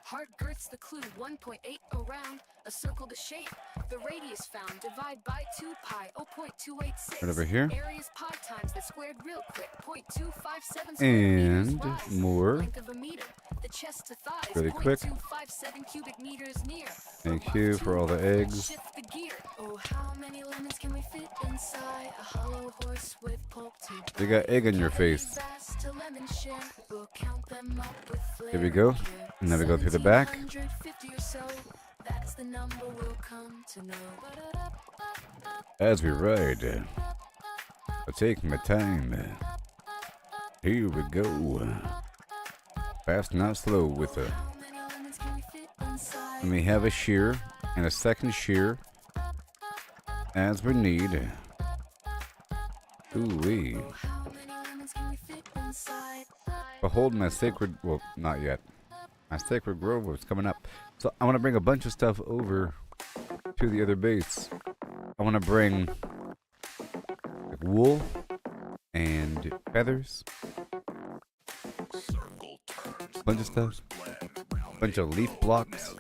Heart girth's the clue. 1.8 around. A circle to shape. The radius found. Divide by 2 pi. 0.286. Right over here. Area's pi times the squared real quick. 0.257 square meters And wide. more. Length of a meter. The chest to thighs. Really quick. 0.257 cubic meters near. Thank you for all the eggs. Shift the gear. Oh, how many lemons can we fit inside a hollow horse with pulp to You got egg on your face. vast to lemon share. We'll count them up with flair Here we go. and care. And then we go through the back. 1750 or so. That's the number we'll come to know. As we ride, I take my time. Here we go. Fast, not slow with a. How many lemons can we fit inside? And we have a shear and a second shear as we need. Ooh-wee. How many lemons can we fit inside? Behold my sacred, well, not yet. My sacred grove was coming up. So I want to bring a bunch of stuff over to the other base. I want to bring like wool and feathers. Bunch of stuff. Bunch of leaf blocks.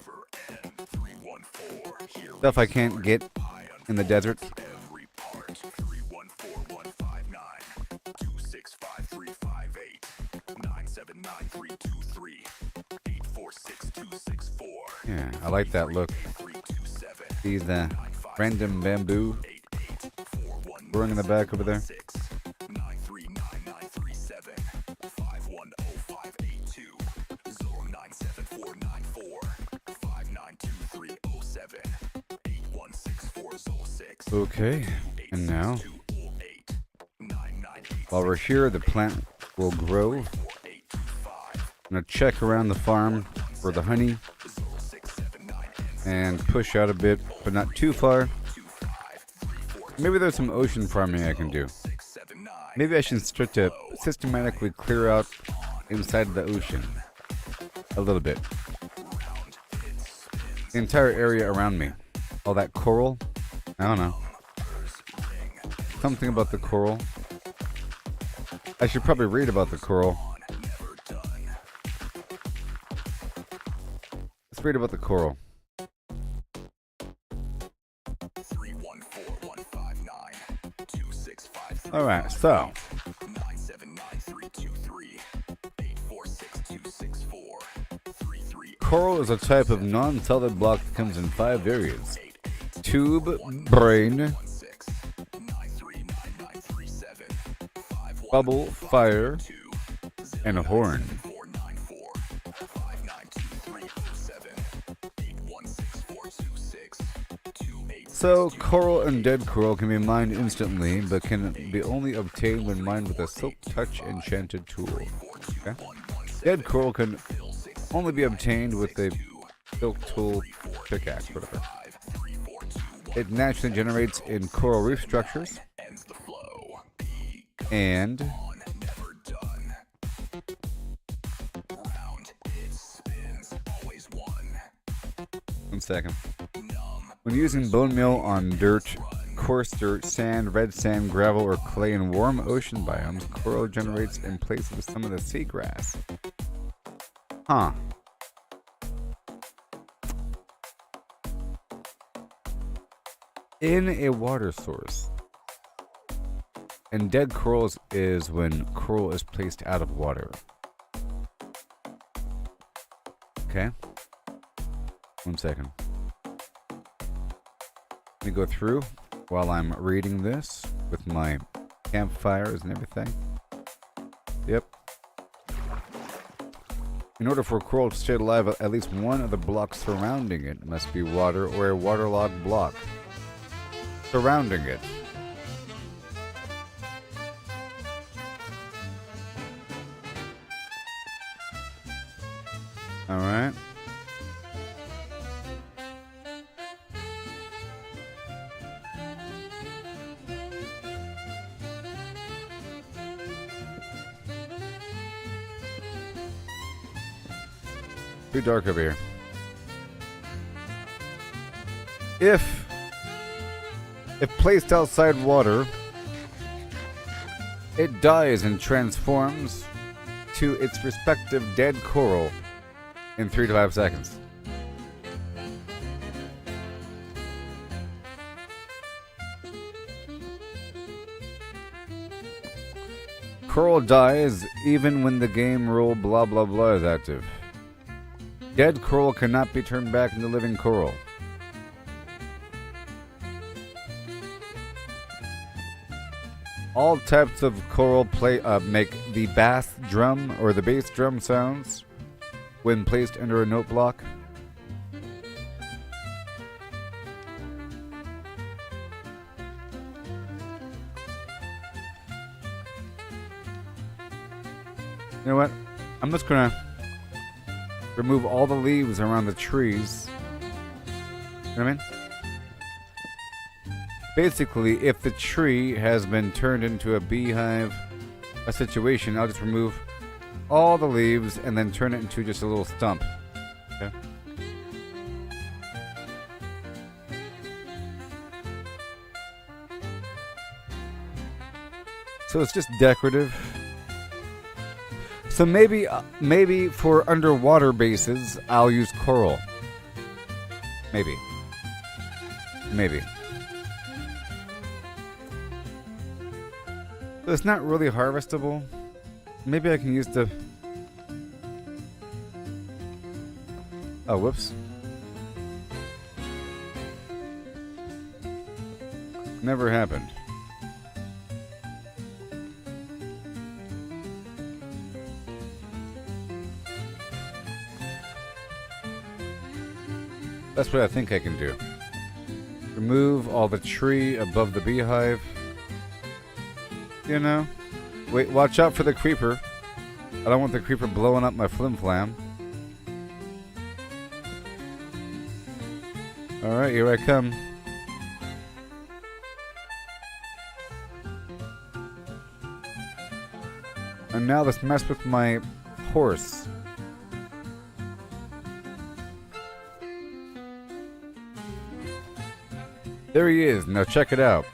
Stuff I can't get in the desert. Every part 314-159 265-358 979-323 846-264 Yeah, I like that look. 327 These random bamboo growing in the back over there. 939-937 510-582 097494 592307 816406 Okay, and now while we're here, the plant will grow. I'm gonna check around the farm for the honey and push out a bit, but not too far. Maybe there's some ocean farming I can do. Maybe I should start to systematically clear out inside the ocean a little bit. The entire area around me. All that coral. I don't know. Something about the coral. I should probably read about the coral. Let's read about the coral. 314-159 Alright, so 979-323 846-264 coral is a type of non-solid block that comes in 5 areas. Tube, brain, bubble, fire, and a horn. So, coral and dead coral can be mined instantly, but can be only obtained when mined with a Silk Touch enchanted tool. Okay? Dead coral can only be obtained with a Silk Tool pickaxe, whatever. It naturally generates in coral reef structures. And one second. When using bone meal on dirt, coarse dirt, sand, red sand, gravel, or clay in warm ocean biomes, coral generates in place of some of the seagrass. Huh. In a water source. And dead corals is when coral is placed out of water. Okay. One second. Let me go through while I'm reading this with my campfires and everything. Yep. In order for coral to stay alive, at least one of the blocks surrounding it must be water or a waterlogged block surrounding it. Alright. Too dark over here. If placed outside water, it dies and transforms to its respective dead coral in 3 to 5 seconds. Coral dies even when the game rule blah blah blah is active. Dead coral cannot be turned back into living coral. All types of coral make the bass drum or the bass drum sounds when placed under a note block. You know what? I'm just gonna remove all the leaves around the trees. You know what I mean? Basically, if the tree has been turned into a beehive, a situation, I'll just remove all the leaves and then turn it into just a little stump. Okay? So it's just decorative. So maybe for underwater bases, I'll use coral. Maybe. So it's not really harvestable. Maybe I can use the... Oh, whoops. Never happened. That's what I think I can do. Remove all the tree above the beehive. You know? Wait, watch out for the creeper. I don't want the creeper blowing up my flim-flam. Alright, here I come. And now let's mess with my horse. There he is. Now check it out.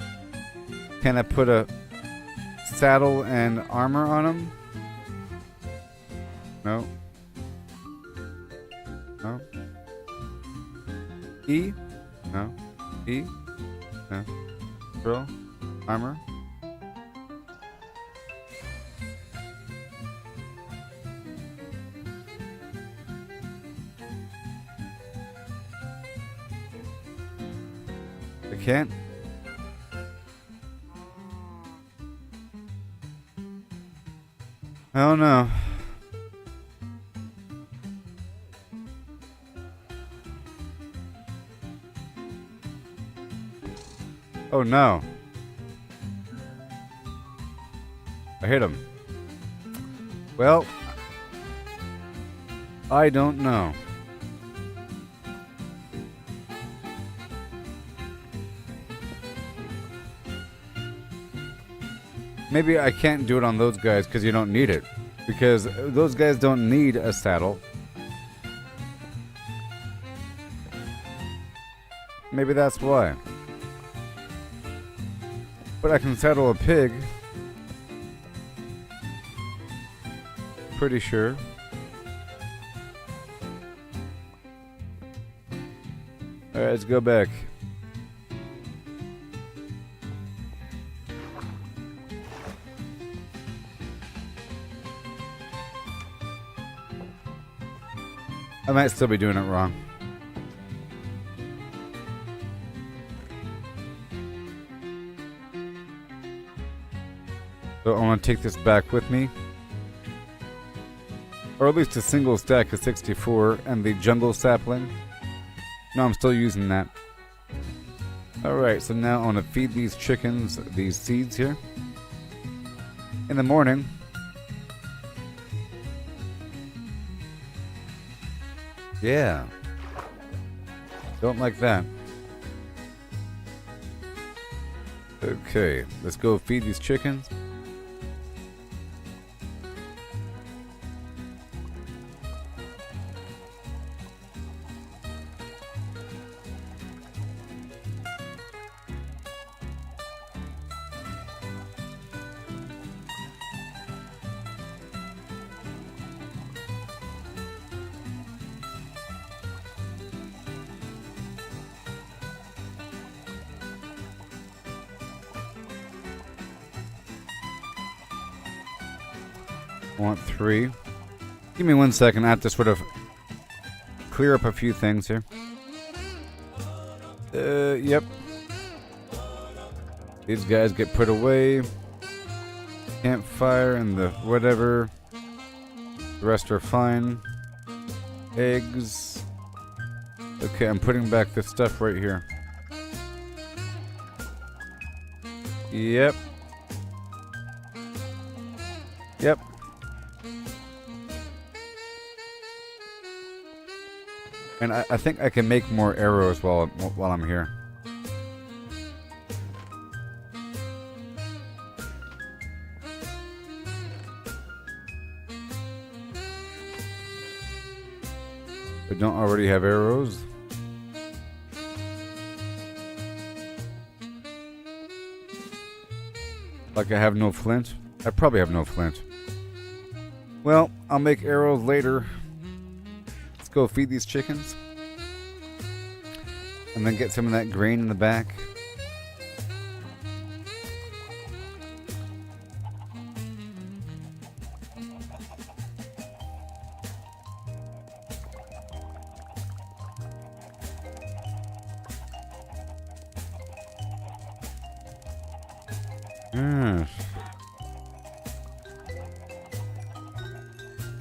Can I put a saddle and armor on him? No. No. E? No. E? No. Drill? Armor? I can't. I don't know. Oh no. I hit him. Well, I don't know. Maybe I can't do it on those guys because you don't need it. Because those guys don't need a saddle. Maybe that's why. But I can saddle a pig. Pretty sure. Alright, let's go back. I might still be doing it wrong. So I want to take this back with me. Or at least a single stack of 64 and the jungle sapling. No, I'm still using that. Alright, so now I want to feed these chickens these seeds here. In the morning. Yeah. Don't like that. Okay, let's go feed these chickens. Want 3. Give me 1 second. I have to sort of clear up a few things here. Yep. These guys get put away. Campfire and the whatever. The rest are fine. Eggs. Okay, I'm putting back this stuff right here. Yep. Yep. And I think I can make more arrows while I'm here. I don't already have arrows. Like I have no flint. I probably have no flint. Well, I'll make arrows later. Let's go feed these chickens. And then get some of that grain in the back.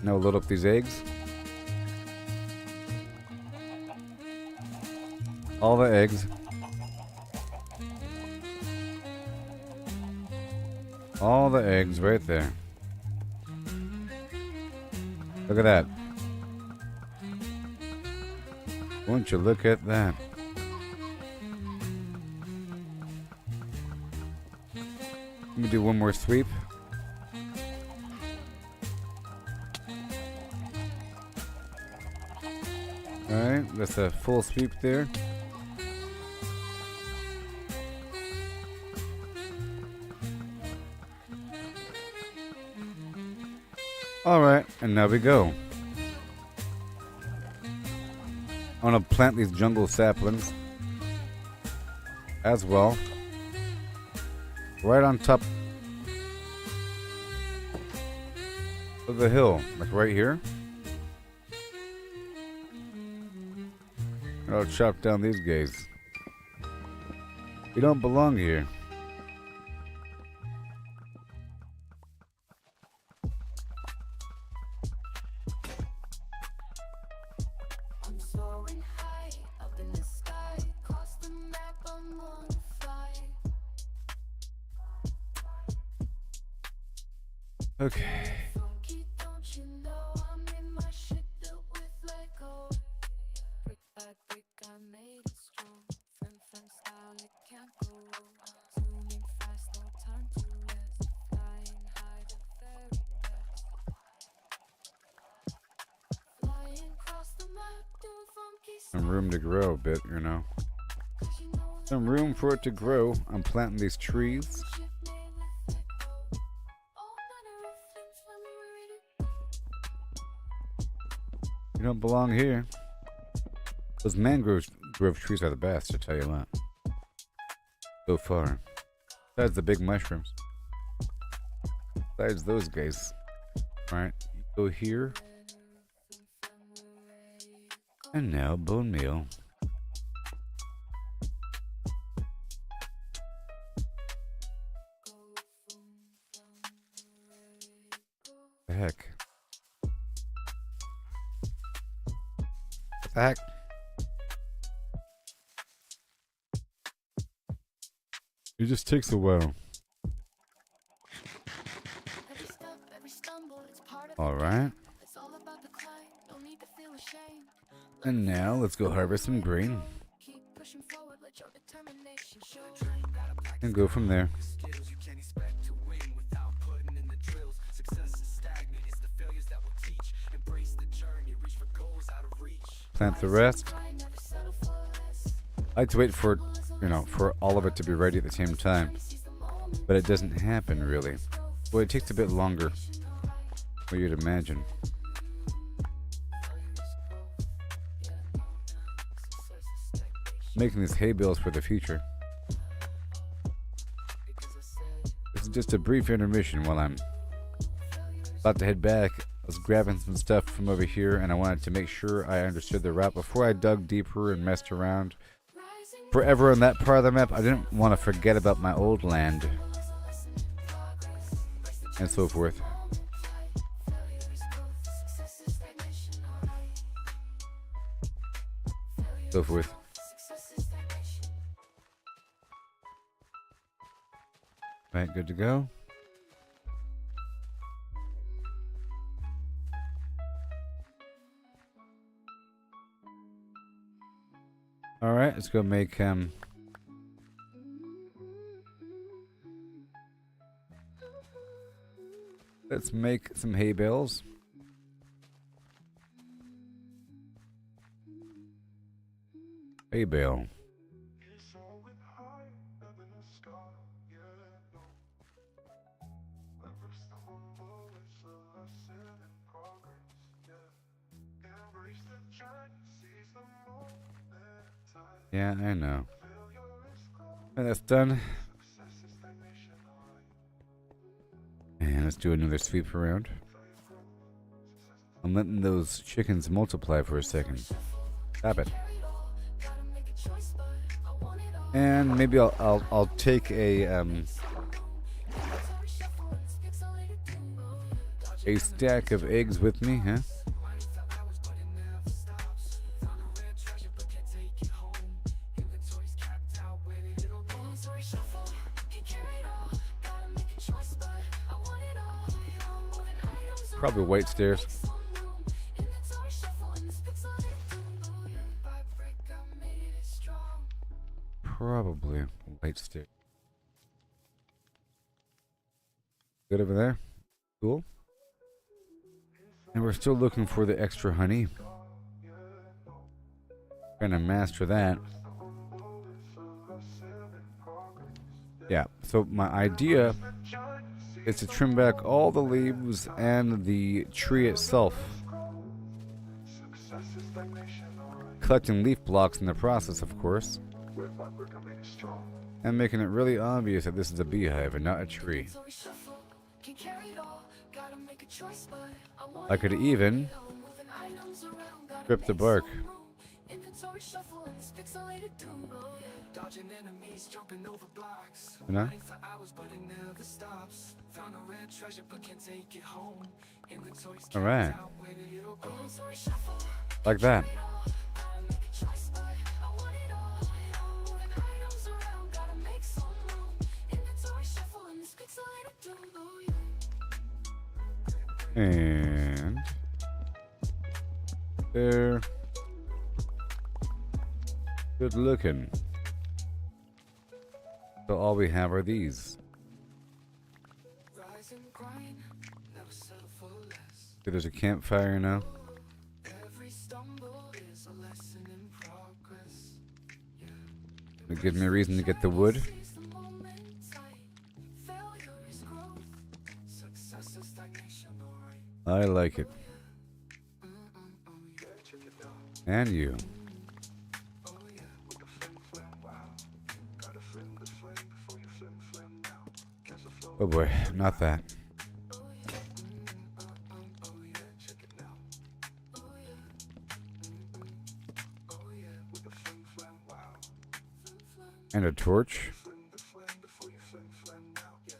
Now load up these eggs. All the eggs. All the eggs right there. Look at that. Won't you look at that? Let me do one more sweep. Alright, that's a full sweep there. Alright, and now we go. I want to plant these jungle saplings as well. Right on top of the hill, like right here. And I'll chop down these guys. You don't belong here. I'm soaring high up in the sky. Cross the map, I'm on fire. Okay. Funky, don't you know I'm in my shit built with Lego? Brick by brick, I made it strong. Friend style, it can't go wrong. Zooming fast, no time to rest. Flying high, the very best. Flying across the map, doing funky Some room to grow a bit, you know. stuff. You know Some room for it to grow. I'm planting these trees. shit made with Lego. All manner of things when we read it. You don't belong here. Those mangrove grove trees are the best, I tell you what. So far. Besides the big mushrooms. Besides those guys. Alright, you go here. And now bone meal. The heck? What the heck? It just takes a while. Every step, every stumble, it's part of All right. It's all about the climb, no need to feel ashamed. And now let's go harvest some grain Keep pushing forward, let your determination show. and go from there. Skills you can't expect to win without putting in the drills. Success is stagnant, it's the failures that will teach. Embrace the journey, reach for goals out of reach. Plant the rest. I never settle for less. I like to wait for, for all of it to be ready at the same time. But it doesn't happen really. Well, it takes a bit longer than you'd imagine. Making these hay bales for the future. This is just a brief intermission while I'm about to head back. I was grabbing some stuff from over here and I wanted to make sure I understood the route before I dug deeper and messed around forever on that part of the map. I didn't want to forget about my old land and so forth. So forth. Right, good to go. All right, let's go make let's make some hay bales. Hay bale. Yeah, I know. And that's done. And let's do another sweep around. I'm letting those chickens multiply for a second. Stop it. And maybe I'll take a stack of eggs with me, huh? Probably white stairs. Probably white stairs. Good over there. Cool. And we're still looking for the extra honey. Trying to master that. Yeah, so my idea is to trim back all the leaves and the tree itself, collecting leaf blocks in the process, of course, and making it really obvious that this is a beehive and not a tree. I could even strip the bark. You know? Alright. Like that. And there. Good looking. So all we have are these. Rise and grind, never settle for less. Okay, there's a campfire now. Every stumble is a lesson in progress. It gives me a reason to get the wood. Seize the moment tight. Failure is growth. Success is stagnation, alright. I like it. And you. Oh boy, not that. And a torch.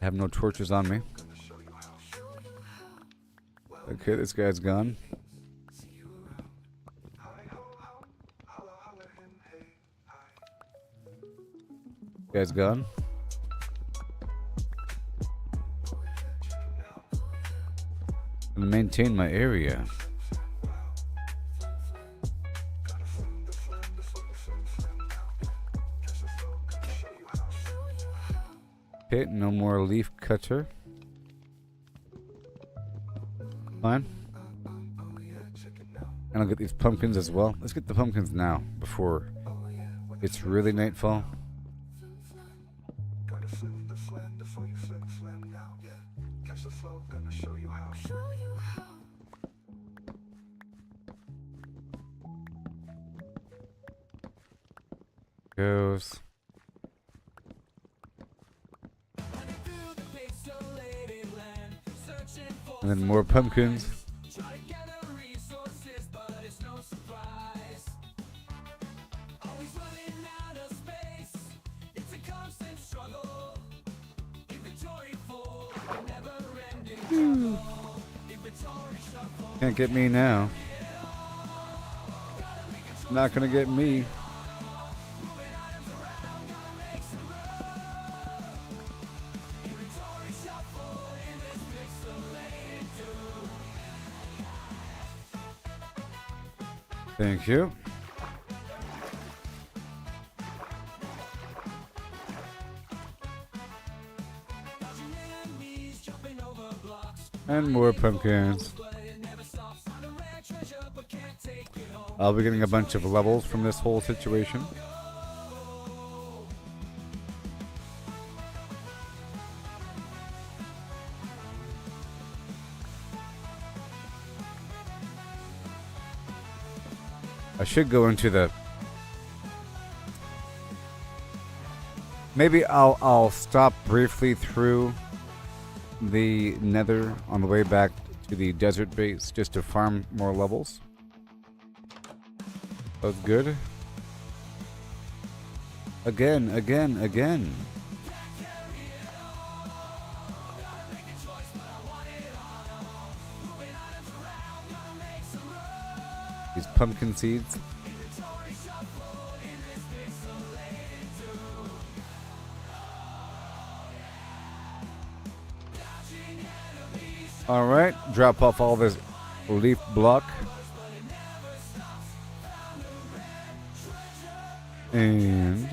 I have no torches on me. Okay, this guy's gone. Guy's gone. And maintain my area. Okay, no more leaf cutter. Fine. And I'll get these pumpkins as well. Let's get the pumpkins now before it's really nightfall. Goes. And then more pumpkins. Can't get me now. Not gonna get me. Thank you. And more pumpkins. I'll be getting a bunch of levels from this whole situation. I should go into the... Maybe I'll stop briefly through the nether on the way back to the desert base just to farm more levels. That's good. Again. These pumpkin seeds. All right, drop off all this leaf block. And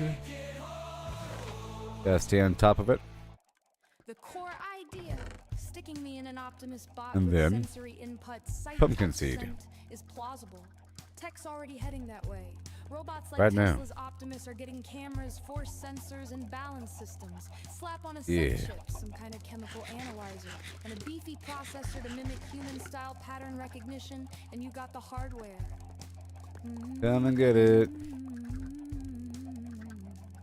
gotta stay on top of it. The core idea, sticking me in an Optimus bot And with then, sensory input, sight pumpkin and seed. scent is plausible. Tech's already heading that way. Robots like Right now. Tesla's Optimus are getting cameras, force sensors, and balance systems. Slap on a Yeah. sense chip, some kind of chemical analyzer, and a beefy processor to mimic human-style pattern recognition, and you got the hardware. Come and get it.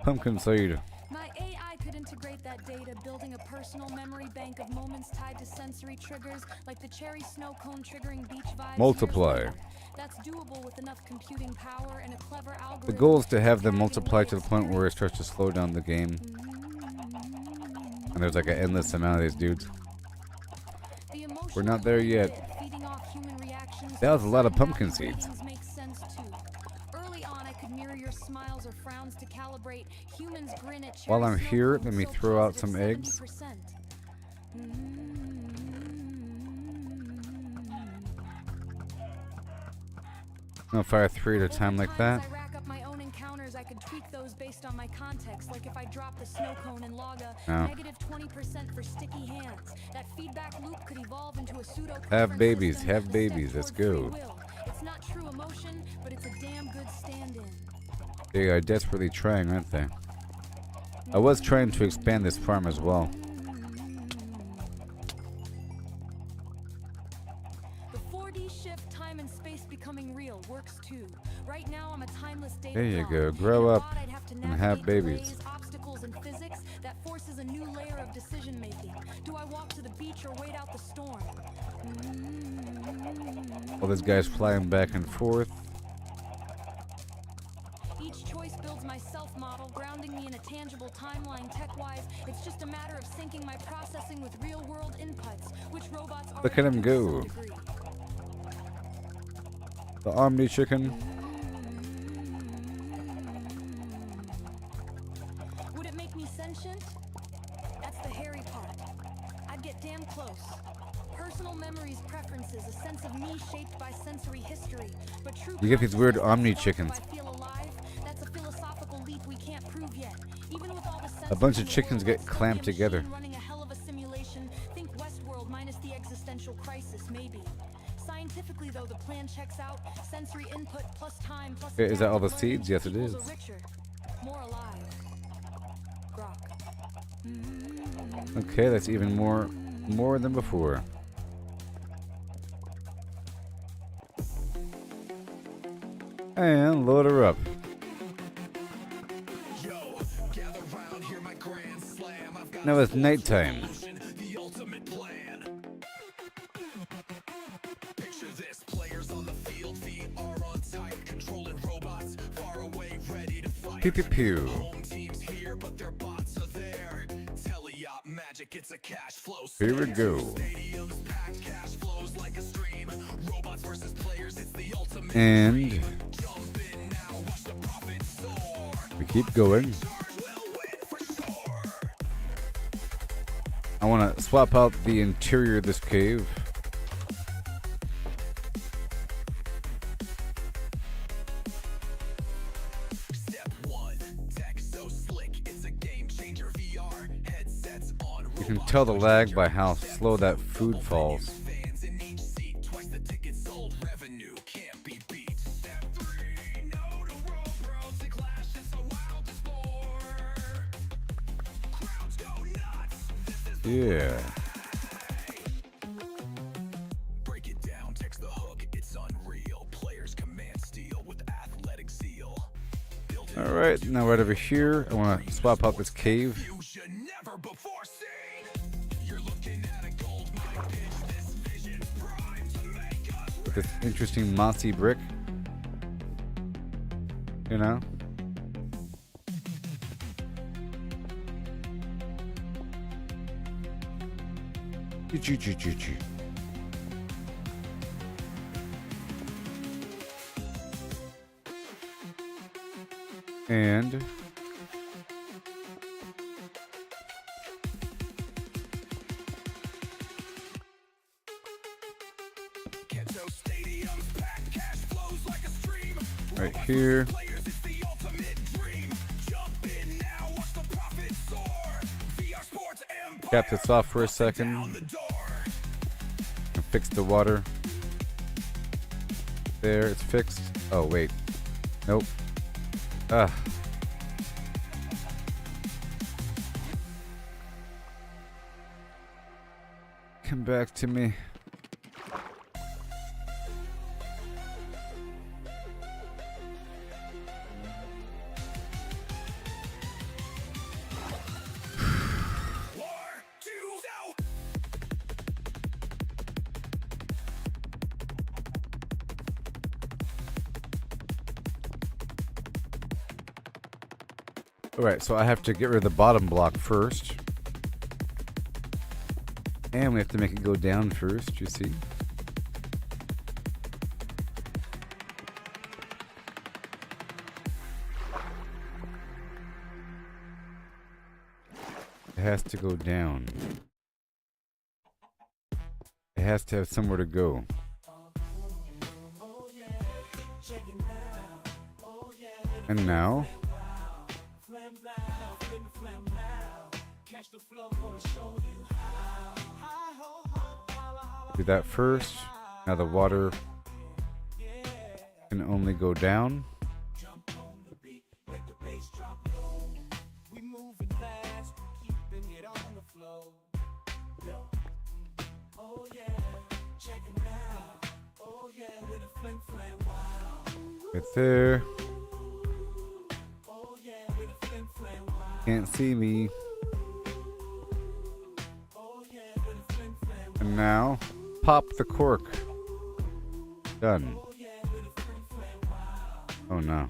Pumpkin seed. My AI could integrate that data, building a personal memory bank of moments tied to sensory triggers, like the cherry snow cone triggering beach vibes. Multiply. years later. That's doable with enough computing power and a clever algorithm. The goal is to have them multiply to the point where it starts to slow down the game. And there's like an endless amount of these dudes. The emotional We're not there yet. benefit feeding off human reactions That was a lot of to pumpkin certain seeds. ratings makes sense too. Early on, I could mirror your smiles or frowns to calibrate. Humans grin at While cherry I'm snow here, cones let me so throw out positive some eggs. 70%. No, fire 3 at a Well, time for like that. times I rack up my own encounters, I could tweak those based on my context. Like if I drop the snow cone and log a No. negative 20% for sticky hands. That feedback loop could evolve into a pseudo Have babies, have babies, let's go. It's not true emotion, but it's a damn good stand-in. They are desperately trying, aren't they? I was trying to expand this farm as well. The 4D shift, time and space becoming real works too. Right now I'm a timeless data There you block. go. In Grow a up bot, I'd have to and have navigate babies. delays, obstacles and physics that forces a new layer of decision making. Do I walk to the beach or wait out the storm? All these guys flying back and forth. Each choice builds my self-model, grounding me in a tangible timeline tech-wise. It's just a matter of syncing my processing with real-world inputs, which robots Look at already him do to go. some degree. The Omni Chicken. Would it make me sentient? That's the hairy part. I'd get damn close. Personal memories, preferences, a sense of me shaped by sensory history. But true You get these weird consciousness Omni itself, chickens. do I feel alive? That's a philosophical leap we can't prove yet. Even with all the A bunch of sensors in the chickens world, get I'd still be clamped a together. machine running a hell of a simulation. Think Westworld minus the existential crisis, maybe. Scientifically, though, the plan checks out. Sensory input plus time plus. Is that all the adaptive learning seeds? Yes, it equals is. a richer, more alive. Grok. Okay, that's even more than before. And load her up. Yo, gather round, hear my grand slam. I've got Now it's nighttime. the ultimate plan. Picture this, players on the field, feet are on tight, controlling robots far away, ready to fight. Pew pew pew. Home teams here, but their bots are there. Teleop magic, it's a cash flow. Here we go. Stadiums packed, cash flows like a stream. Robots versus players, it's the ultimate. And Jump in now, watch the profits soar. we keep going. Stars will win for sure. I want to swap out the interior of this cave. Step 1, tech so slick, it's a game changer. VR headsets on. You can tell the lag by how slow that food falls. Fans in each seat, twice the tickets sold. Revenue can't be beat. Step 3, no to world bros and clash. It's a wild sport. Crowds go nuts. This is Yeah. break it down, text the hook. It's unreal. Players command steel with athletic zeal. Build it All right, now right over here, I want to swap out this cave. fusion never before seen. You're looking at a gold mine. Pitch this vision prime to make us With this interesting mossy brick. You know? Choo-choo-choo-choo-choo. And Keto stadiums packed, cash flows like a stream. right here. Players, it's the ultimate dream. Jump in now, watch the profits soar. VR Sports Empire. Cap this off for a Down second. the door. And fix the water. There, it's fixed. Oh, wait. Nope. Ah. Come back to me. War, two, so. Alright, so I have to get rid of the bottom block first. And we have to make it go down first, you see? It has to go down. It has to have somewhere to go. Check And now, do that first. Now the water can only go down. Right there. Can't see me. And now, pop the cork. Done. Oh no.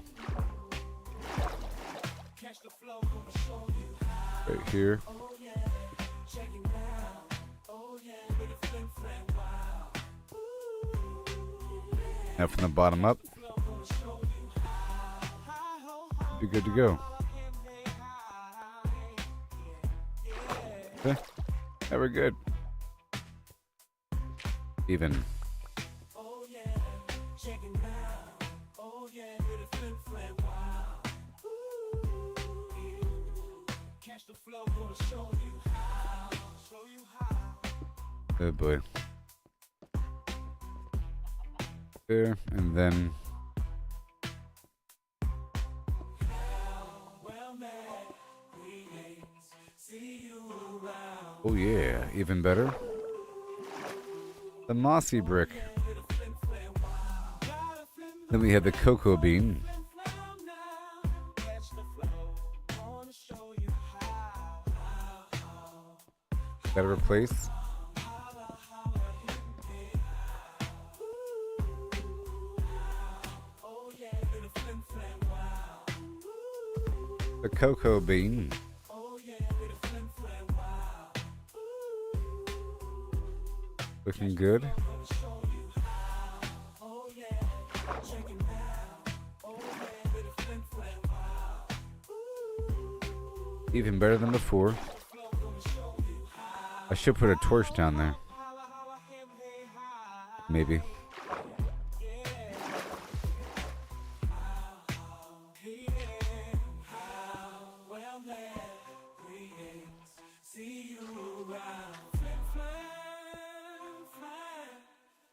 Right here. Now from the bottom up. Be good to go. Okay. Now we're good. Even. Oh boy. There, and then oh yeah, even better. The mossy brick. Then we have the cocoa bean. Gotta replace. The cocoa bean. Looking good. Even better than before. I should put a torch down there. Maybe.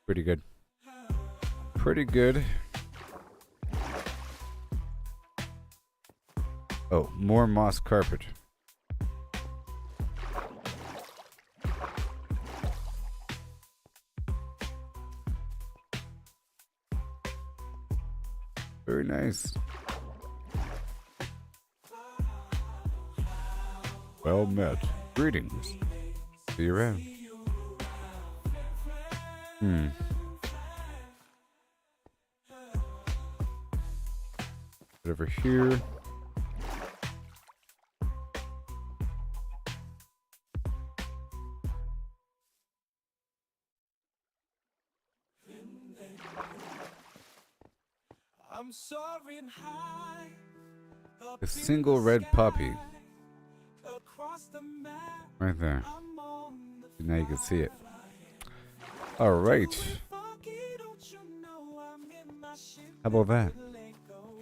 Pretty good. Pretty good. Oh, more moss carpet. Very nice. Well met. Greetings. See you around. Over here. I'm soaring high. A single red poppy. Across the map, Right there. I'm on the Now you can see it. All right. funky, don't you know I'm in my ship. How about that? Let go.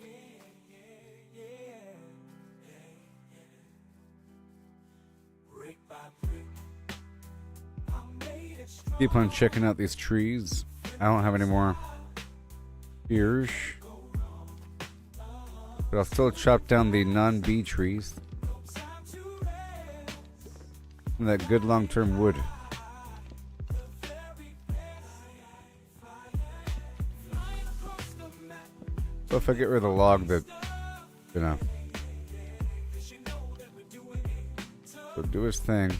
Brick by brick, I made it strong. Keep on checking out these trees. I don't have any more ears. But I'll still chop down the non-bee trees. And that good long-term wood. So if I get rid of the log that, you know, will do his thing.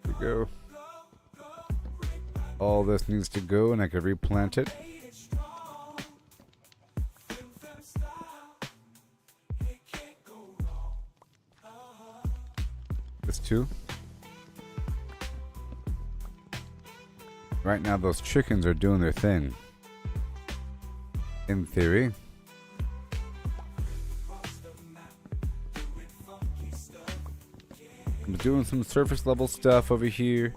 There we go. All this needs to go and I could replant it. This too. Right now those chickens are doing their thing. In theory. I'm doing some surface level stuff over here.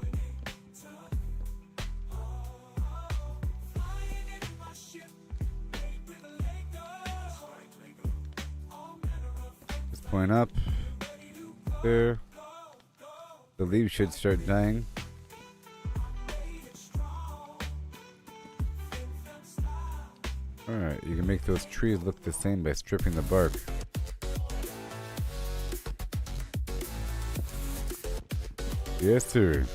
Just point up. There. The leaves should start dying. Alright, you can make those trees look the same by stripping the bark. Yes, sir.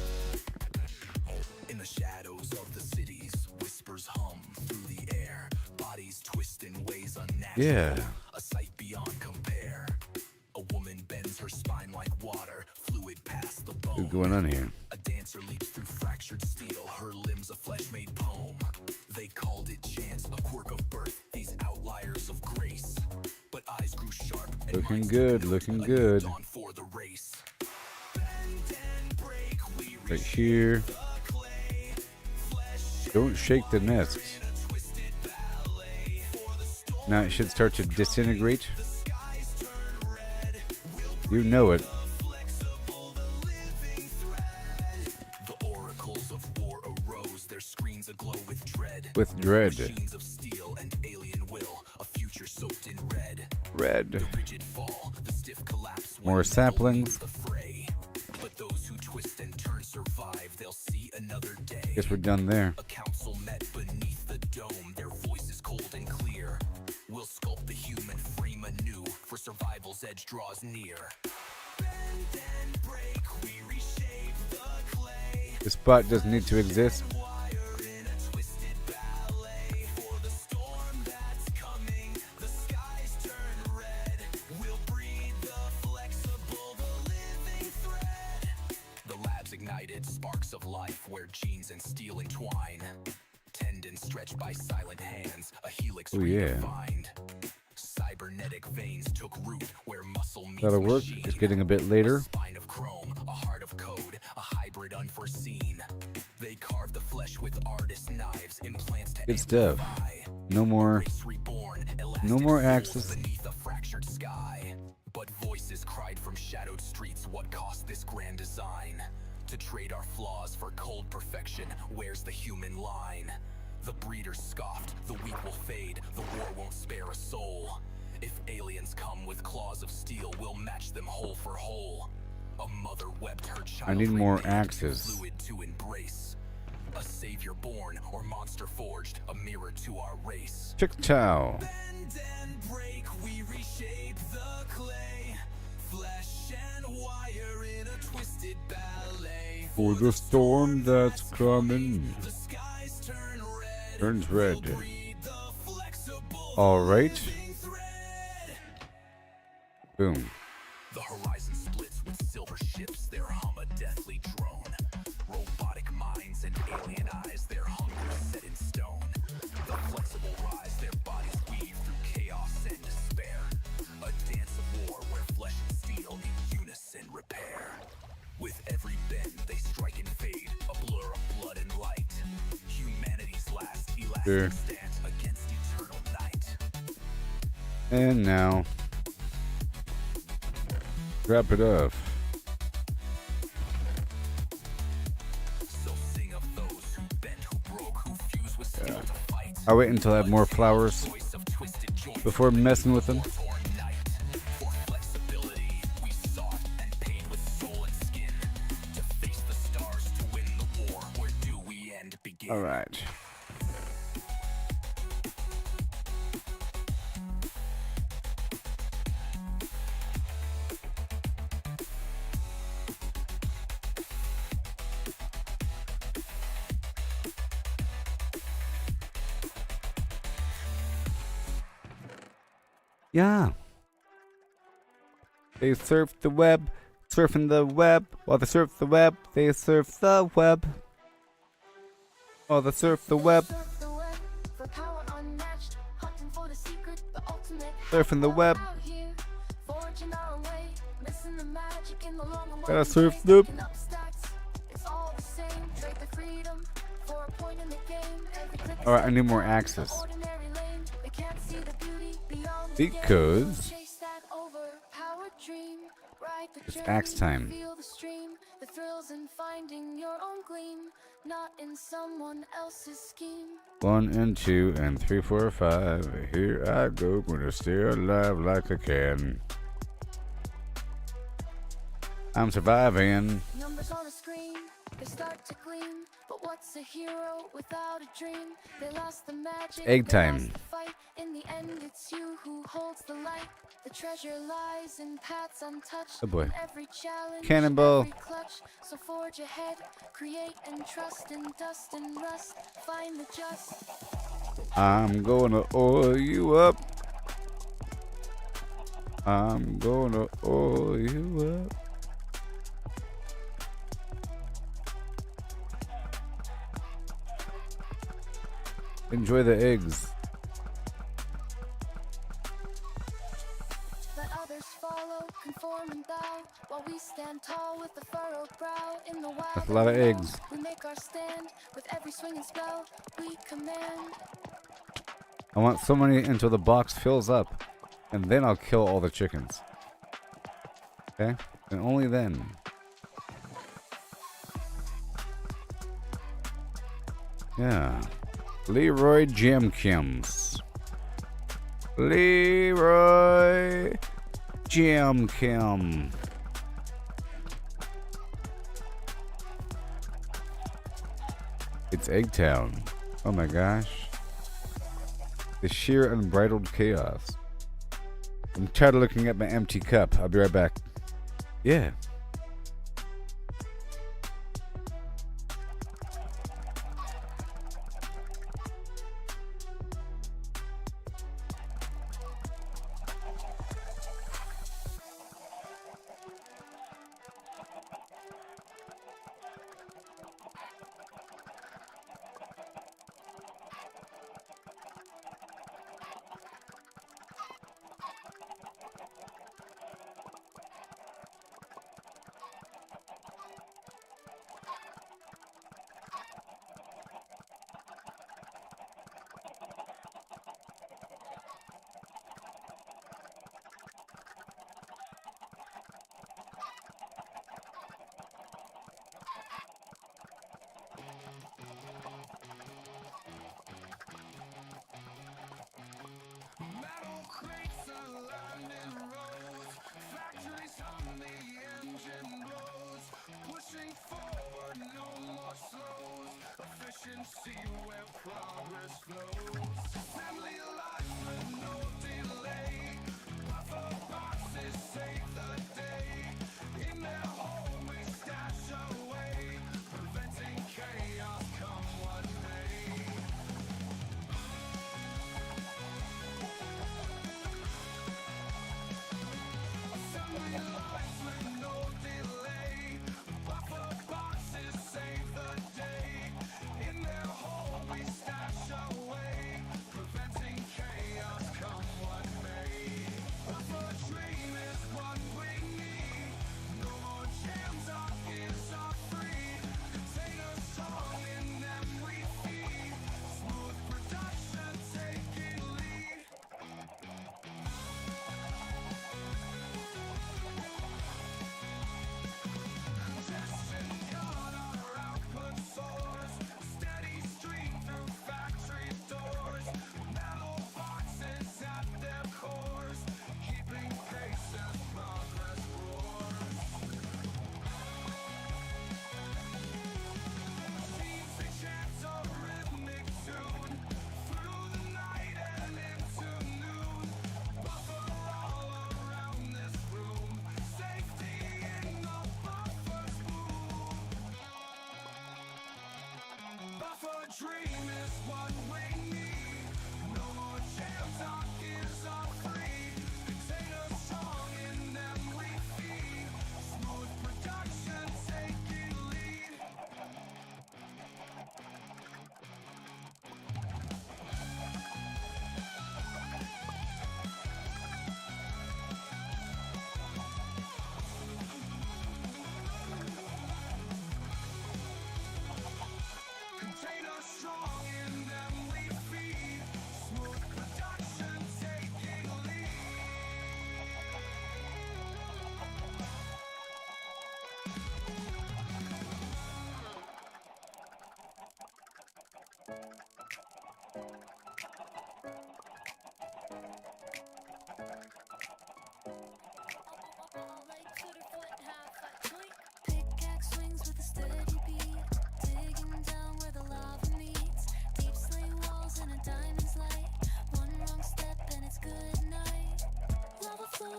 In the shadows of the cities, whispers hum through the air. Bodies twist in ways unnatural. Yeah. A sight beyond compare. A woman bends her spine like water, fluid past the bone. What's going on here? A dancer leaps through fractured steel, her limbs a flesh-made poem. They called it chance, a quirk of birth, these outliers of grace. But eyes grew sharp and Looking minds good, built looking a good. dawn for the race. Bend and break, we Right here. Don't shake the nest. Now it should start to disintegrate. You know it. The oracles of war arose, their screens aglow with dread. With dread. Machines of steel and alien will, a future soaked in red. Red. Rigid fall, the stiff collapse. when More metal saplings. leaves the fray. But those who twist and turn survive, they'll see another day. Guess we're done there. A council met beneath the dome, their voices cold and clear. We'll sculpt the human frame anew, for survival's edge draws near. Bend and break, we reshape the clay. This spot doesn't need to exist. Wire in a twisted ballet. For the storm that's coming, the skies turn red. We'll breathe the flexible, the living thread. The labs ignited sparks of life where genes and steel entwine. Tendons stretched by silent hands, a helix Oh, yeah. redefined. Cybernetic veins took root where muscle meets That'll work. machine. It's getting a bit later. A spine of chrome, a heart of code, a hybrid unforeseen. They carve the flesh with artist knives, implants to Good stuff. amplify. No more. Race reborn, No elastic more souls axes. beneath a fractured sky. But voices cried from shadowed streets, what cost this grand design? To trade our flaws for cold perfection, where's the human line? The breeders scoffed, the weak will fade, the war won't spare a soul. If aliens come with claws of steel, we'll match them whole for whole. A mother wept her child. I need more remained axes. Fluid to embrace. A savior born or monster forged, a mirror to our race. Chick-chow. Bend and break, we reshape the clay. Flesh and wire in a twisted ballet. For the storm that's coming. The skies turn red. Turns red. Breathe the flexible Alright. living thread. Boom. The horizon splits with silver ships, their hum a deathly drone. Robotic minds and alien eyes, their hunger set in stone. The flexible rise, their bodies weave through chaos and despair. A dance of war where flesh and steel in unison repair. With every bend they strike and fade, a blur of blood and light. Humanity's last elastic Sure. stance against eternal night. And now. Wrap it up. So sing of those who bent, who broke, who fused with skill to fight. I'll wait until I have more flowers Voice of twisted joints, before messing with them. torn night. For flexibility, we sought and paid with soul and skin. To face the stars, to win the war, where do we end begin? Alright. Yeah. They surf the web, surfing the web. While they surf the web, they surf the web. While they surf the web, Surf the web for power unmatched, hunting for the secret, the ultimate. surfing the web. Out here, forging our own way, missing the magic in the long and Gotta winding surf race, the- picking up stats. It's all the same, trade the freedom for a point in the game. Every click is Alright, I need more the axes. ordinary lane. They can't see the beauty beyond the game. Because Chase that overpowered dream, ride the it's journey, axe time. feel the stream, the thrills in finding your own gleam, not in someone else's scheme. 1 and 2 and 3, 4, 5. Here I go, gonna stay alive like I can. I'm surviving. Numbers on a screen, they start to gleam. But what's a hero without a dream? They lost the magic, Egg they time. lost the fight. In the end, it's you who holds the light. The treasure lies in paths untouched. Oh boy. In every challenge, Cannonball. every clutch. So forge ahead, create and trust in dust and rust. Find the just. I'm gonna oil you up. I'm gonna oil you up. Enjoy the eggs. Let others follow, conform and bow, while we stand tall with a furrowed brow. In the wild, That's a lot of unknown, eggs. we make our stand. With every swing and spell, we command. I want so many until the box fills up, and then I'll kill all the chickens. Okay? And only then. Yeah. Leroy Jimkins. Leroy Jimkim. It's Eggtown. Oh my gosh. The sheer unbridled chaos. I'm tired of looking at my empty cup. I'll be right back. Yeah.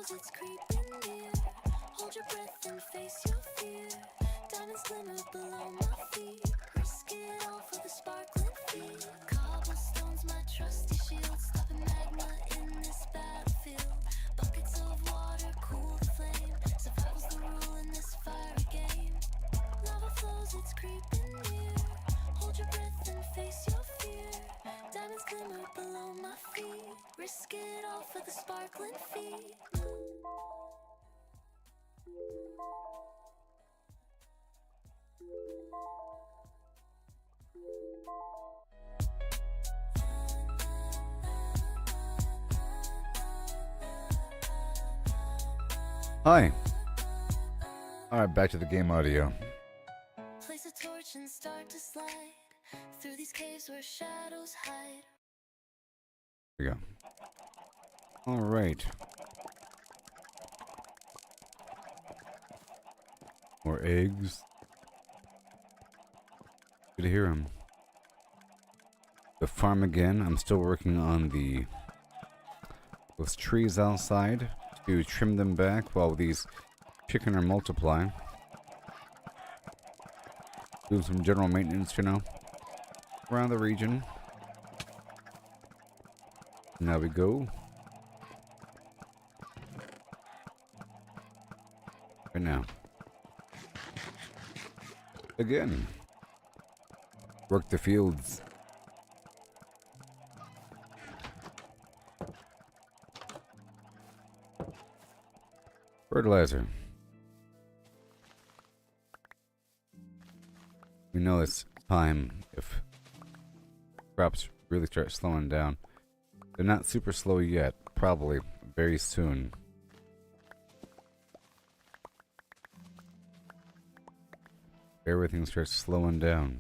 flows, it's creeping near. Hold your breath and face your fear. Diamonds glimmer below my feet. Risk it all for the sparkling feet. Cobblestones, my trusty shield. Stopping magma in this battlefield. Buckets of water cool the flame. Survival's the rule in this fiery game. Lava flows, it's creeping near. Hold your breath and face your fear. Diamonds glimmer below my feet. Risk it all for the sparkling feet. Hi. Alright, back to the game audio. Place a torch and start to slide through these caves where shadows hide. Here we go. Alright. More eggs. Good to hear them. The farm again. I'm still working on those trees outside to trim them back while these chicken are multiplying. Do some general maintenance, you know, around the region. Now we go. Right now. Again. Work the fields. Fertilizer. We know it's time if crops really start slowing down. They're not super slow yet, probably very soon. Everything starts slowing down.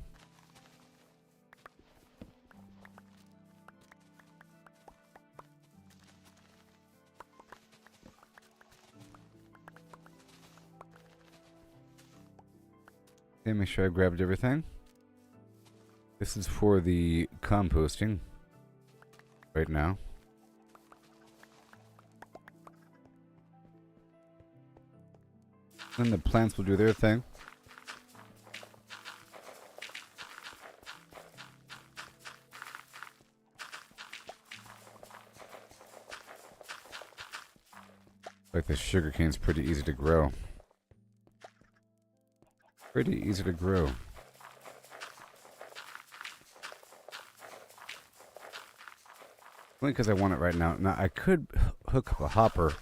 Okay, make sure I grabbed everything. This is for the composting right now. Then the plants will do their thing. Like the sugarcane's pretty easy to grow. Pretty easy to grow. Only because I want it right now. Now I could hook up a hopper to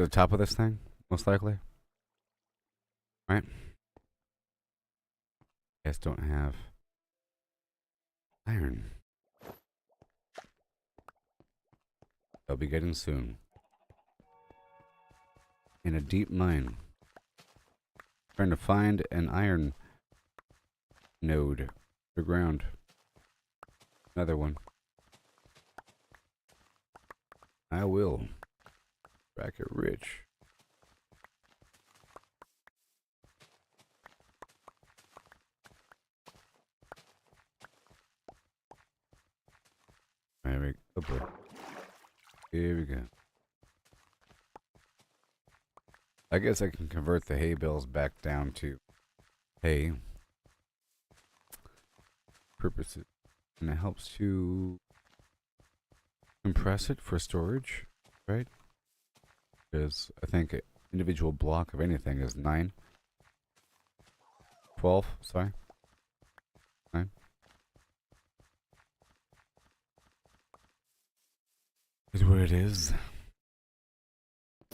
the top of this thing, most likely. Right? I just don't have iron. I'll be getting soon. In a deep mine. Trying to find an iron node underground. Another one. I will. Bracket rich. There we go. Here we go. I guess I can convert the hay bales back down to hay purposes. And it helps to compress it for storage, right? Because I think an individual block of anything is 12, sorry. 9. Is what it is.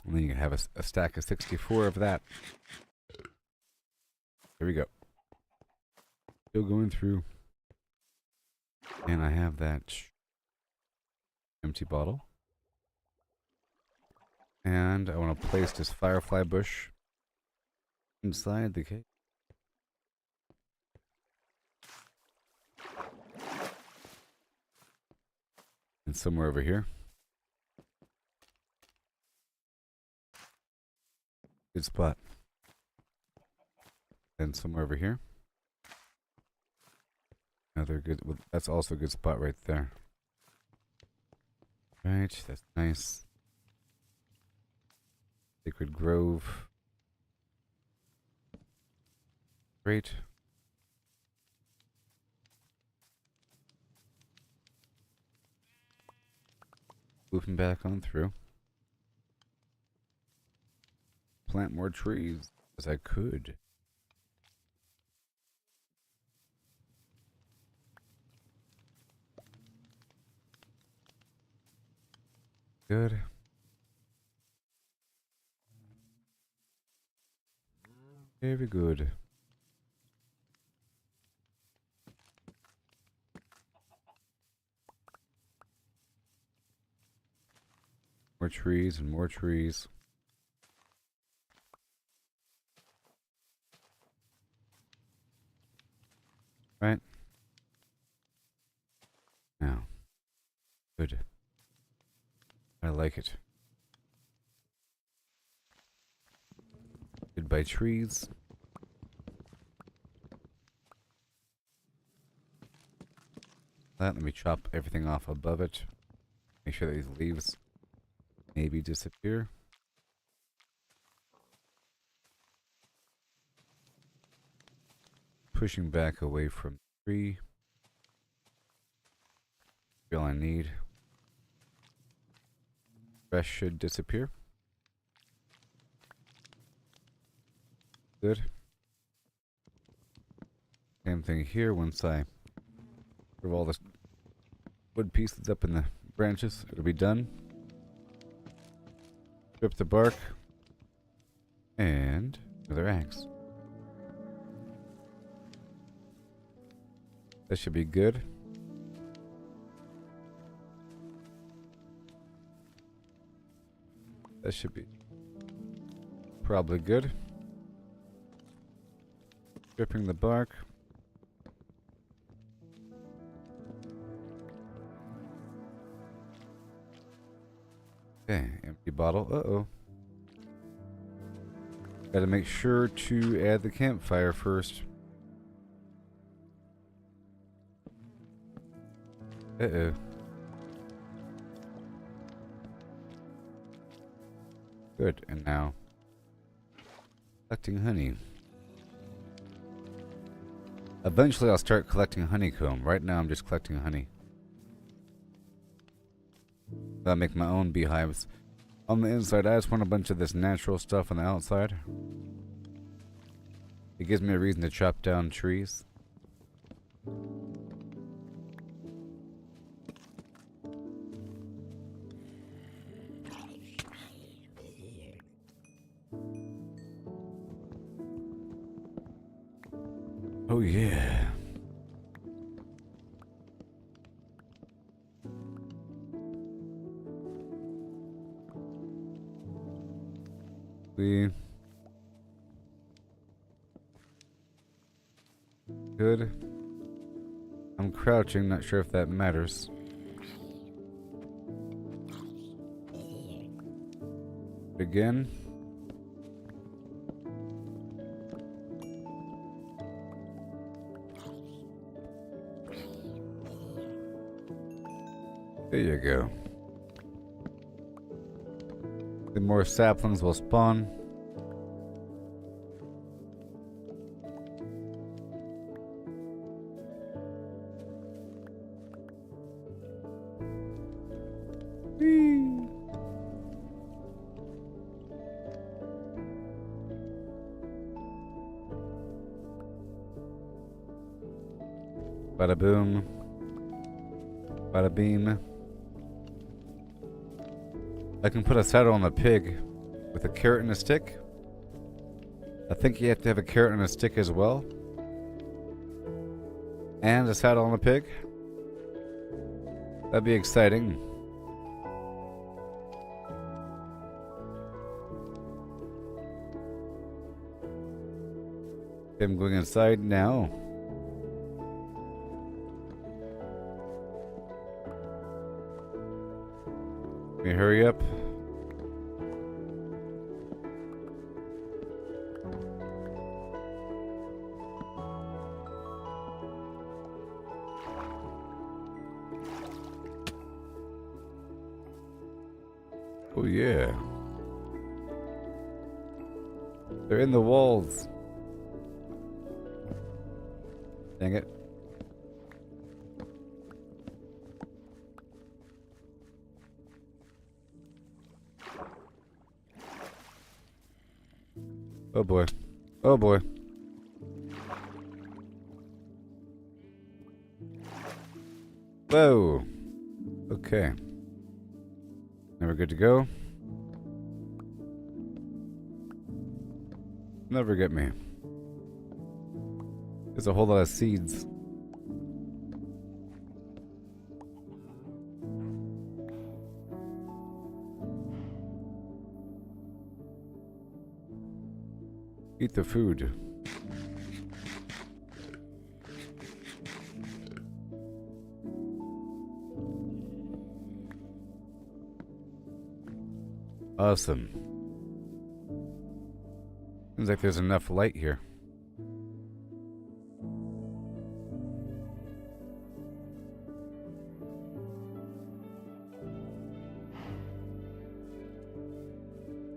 And then you can have a stack of 64 of that. There we go. Still going through. And I have that empty bottle. And I want to place this firefly bush inside the cake. And somewhere over here. Good spot. And somewhere over here. Another good, that's also a good spot right there. Right, that's nice. Sacred Grove. Great. Moving back on through. Plant more trees as I could. Good. Very good. More trees and more trees. Right? Now. Good. I like it. Goodbye trees. Let me chop everything off above it. Make sure that these leaves maybe disappear. Pushing back away from the tree. All I need. Rest should disappear. Good. Same thing here once I put all the wood pieces up in the branches. It'll be done. Strip the bark. And another axe. That should be good. That should be probably good. Stripping the bark. Okay, empty bottle. Uh-oh. Gotta make sure to add the campfire first. Uh-oh. Good, and now collecting honey. Eventually I'll start collecting honeycomb. Right now I'm just collecting honey. I'll make my own beehives. On the inside, I just want a bunch of this natural stuff on the outside. It gives me a reason to chop down trees. Oh yeah. Good. I'm crouching, not sure if that matters. Again. There you go. The more saplings will spawn. Whee! Bada boom. Bada beam. I can put a saddle on the pig with a carrot and a stick. I think you have to have a carrot and a stick as well. And a saddle on the pig. That'd be exciting. I'm going inside now. Let me hurry up. Oh yeah. They're in the walls. Dang it. Oh boy. Oh boy. Whoa. Okay. Now we're good to go. Never get me. There's a whole lot of seeds. Eat the food. Awesome. Seems like there's enough light here.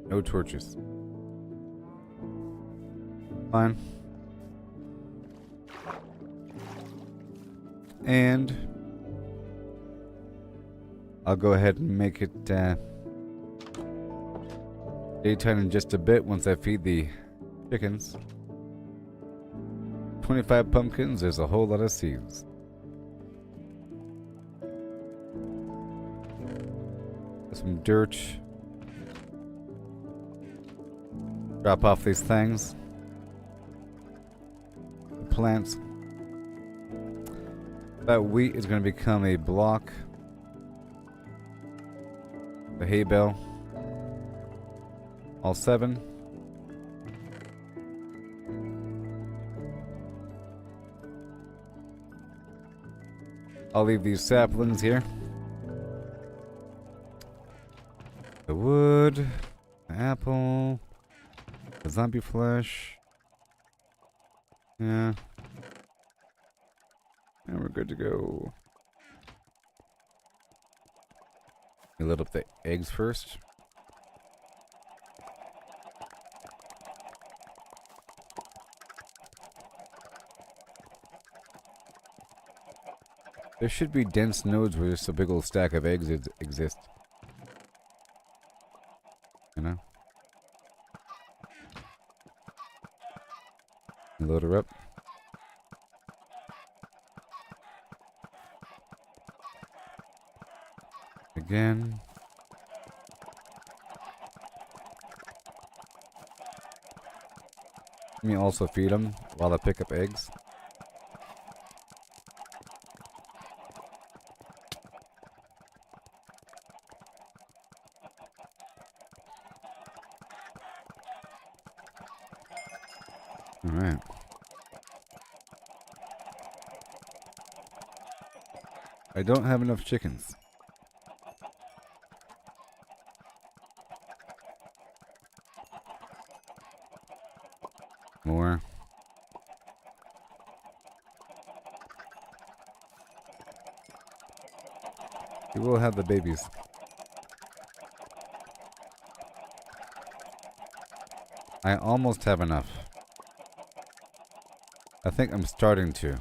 No torches. Fine. And I'll go ahead and make it daytime in just a bit once I feed the chickens. 25 pumpkins, there's a whole lot of seeds. Some dirt. Drop off these things. The plants. That wheat is going to become a block. The hay bale. All 7. I'll leave these saplings here. The wood, the apple, the zombie flesh. Yeah. And we're good to go. We load up the eggs first. There should be dense nodes where just a big old stack of eggs exist. You know? Load her up. Again. Let me also feed them while I pick up eggs. Alright. I don't have enough chickens. More. We will have the babies. I almost have enough. I think I'm starting to.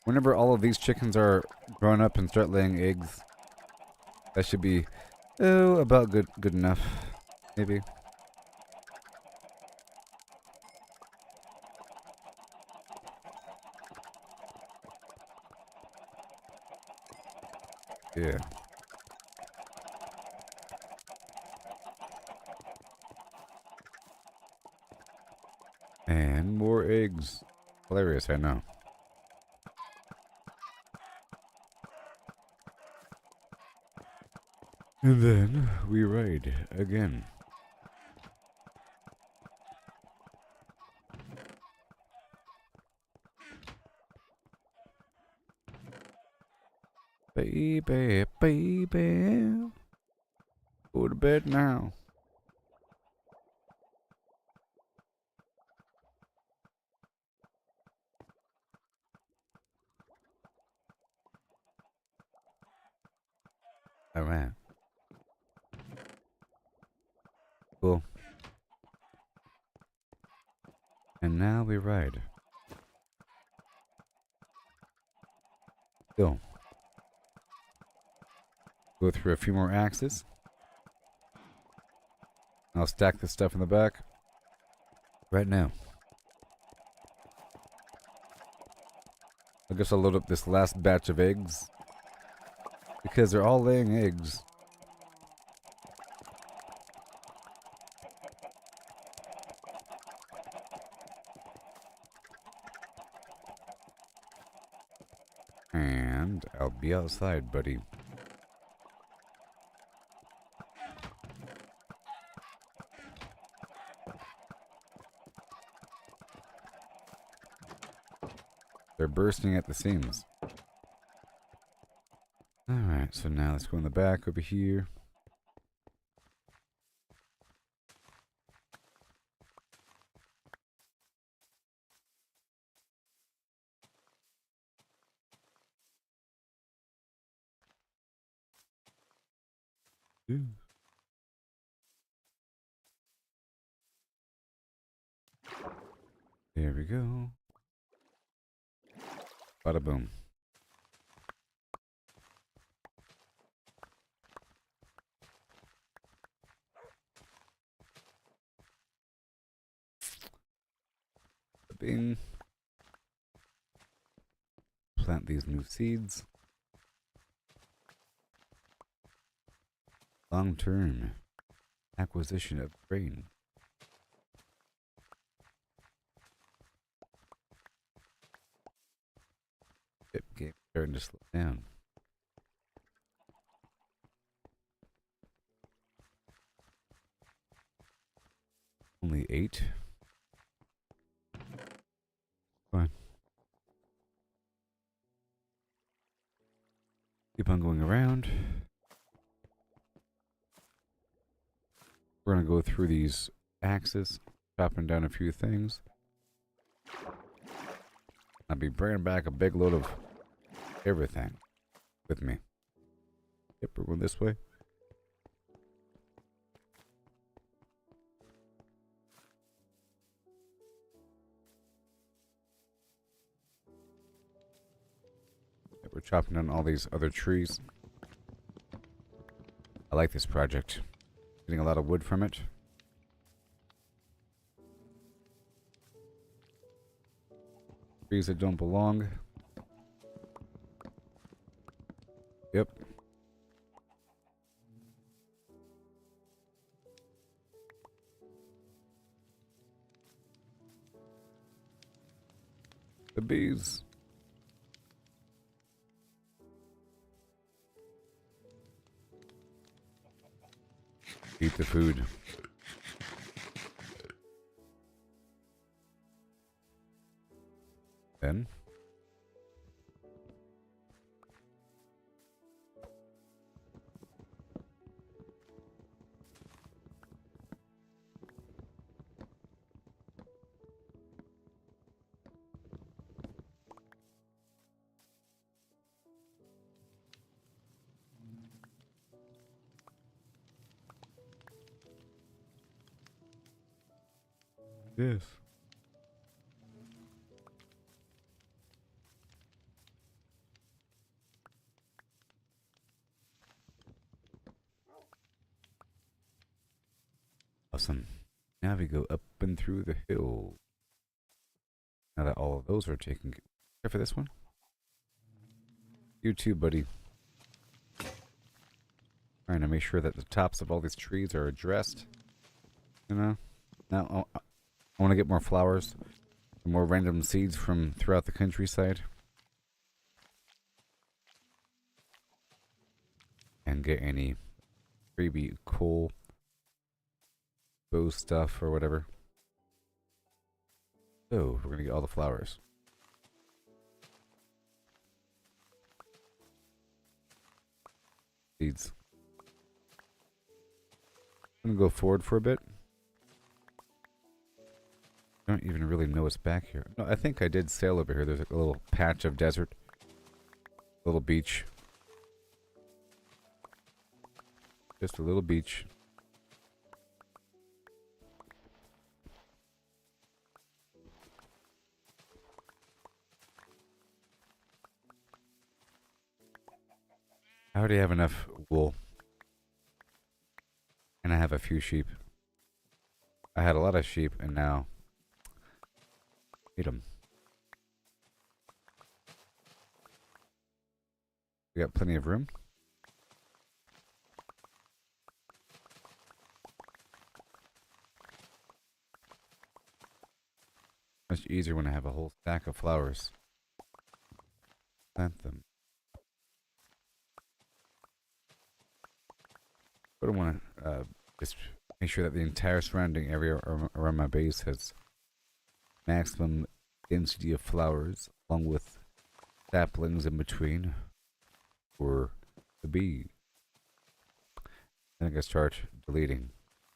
Whenever all of these chickens are grown up and start laying eggs, that should be about good enough, maybe. Yeah. And more eggs. Hilarious, I know. And then we ride again. Baby, baby. Go to bed now. Alright. now we ride. Go. Go through a few more axes. I'll stack this stuff in the back right now. I guess I'll load up this last batch of eggs because they're all laying eggs. And I'll be outside, buddy. They're bursting at the seams. Alright, so now let's go in the back over here. Ooh. There we go. Bada boom. Bing. Plant these new seeds. Long-term acquisition of grain. Yep, game starting to slow down. Only 8. Fine. Keep on going around. We're gonna go through these axes, chopping down a few things. I'll be bringing back a big load of everything with me. Yep, we're going this way. Yep, we're chopping down all these other trees. I like this project. Getting a lot of wood from it. Trees that don't belong. Yep. The bees. Eat the food. Then yes. Awesome. Now we go up and through the hill. Now that all of those are taken care for this one. You too, buddy. Trying to make sure that the tops of all these trees are addressed. You know? Now I want to get more flowers. More random seeds from throughout the countryside. And get any freebie coal bow stuff or whatever. So we're gonna get all the flowers. Seeds. I'm gonna go forward for a bit. I don't even really know what's back here. No, I think I did sail over here. There's like a little patch of desert. Little beach. Just a little beach. already have enough wool. And I have a few sheep. I had a lot of sheep and now eat them. We got plenty of room. Much easier when I have a whole stack of flowers. Plant them. But I want to just make sure that the entire surrounding area around my base has maximum density of flowers, along with saplings in between for the bee. Then I can start deleting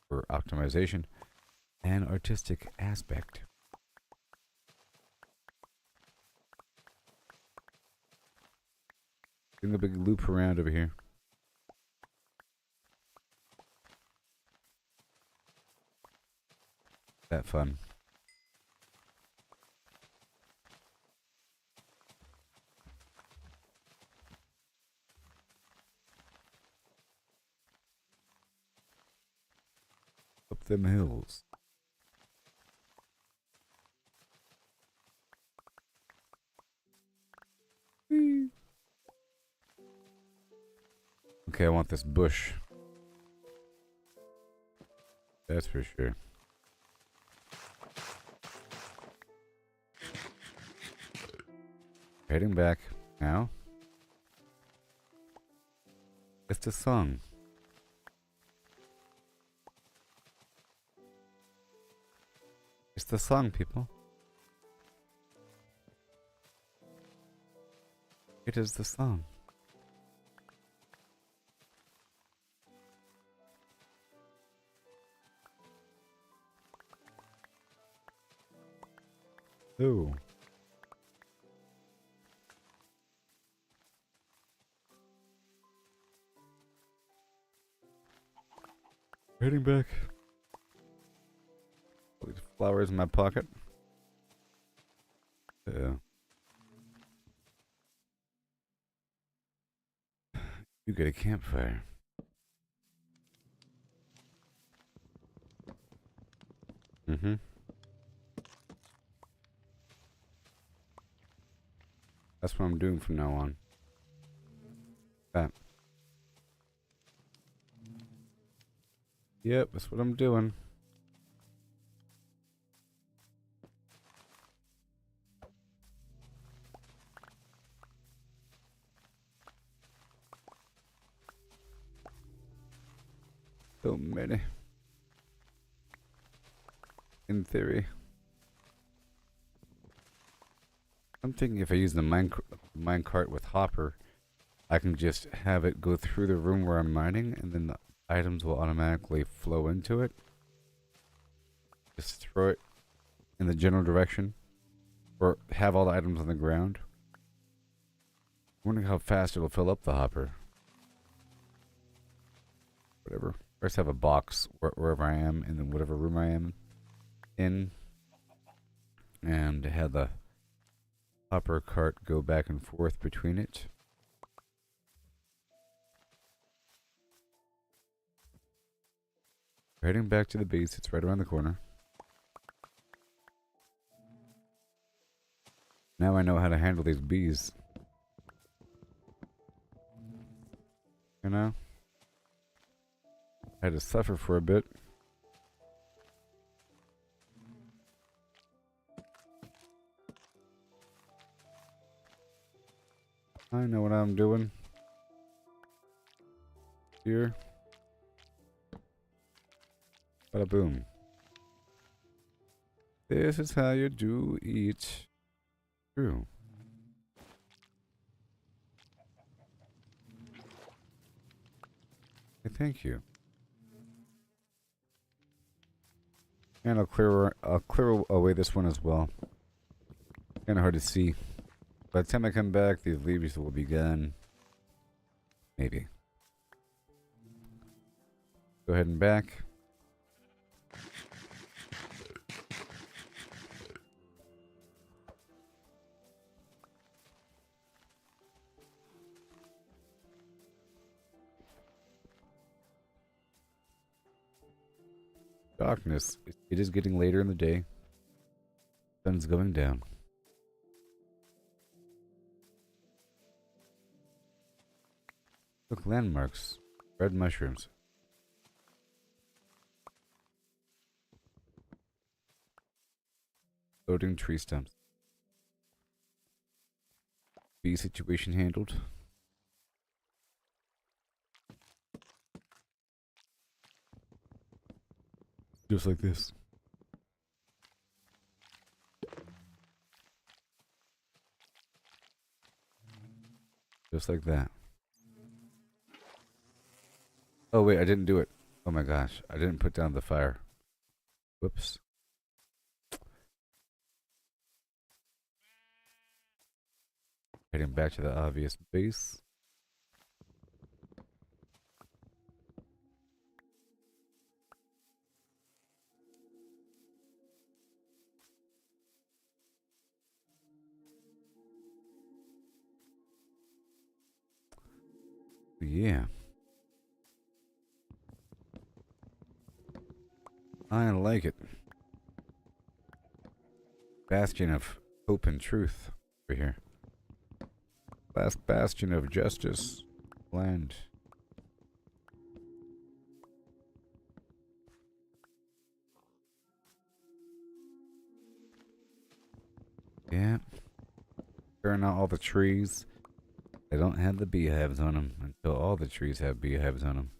for optimization and artistic aspect. Doing a big loop around over here. That fun. Up them hills. Whee. Okay, I want this bush. That's for sure. Heading back now. It's a song. It's the song, people. It is the song. Ooh. Heading back. These flowers in my pocket. Yeah. You get a campfire. Mm-hmm. That's what I'm doing from now on. That. Yep, that's what I'm doing. So many. In theory. I'm thinking if I use the minecart with Hopper, I can just have it go through the room where I'm mining, and then the items will automatically flow into it. Just throw it in the general direction, or have all the items on the ground. I'm wondering how fast it'll fill up the hopper. Whatever. First have a box wherever I am, and then whatever room I am in, and have the hopper cart go back and forth between it. Heading back to the base, it's right around the corner. Now I know how to handle these bees. You know? I had to suffer for a bit. I know what I'm doing. Here. Bada boom. This is how you do eat. True. Okay, thank you. And I'll clear away this one as well. Kinda hard to see. By the time I come back, these leaves will be gone. Maybe. Go ahead and back. Darkness. It is getting later in the day. Sun's going down. Look, landmarks. Red mushrooms. Floating tree stumps. Bee situation handled. Just like this. Just like that. Oh wait, I didn't do it. Oh my gosh, I didn't put down the fire. Whoops. Heading back to the obvious base. Yeah. I like it. Bastion of hope and truth over here. Last bastion of justice. Land. Yeah. Clearing out all the trees. They don't have the beehives on them until all the trees have beehives on them.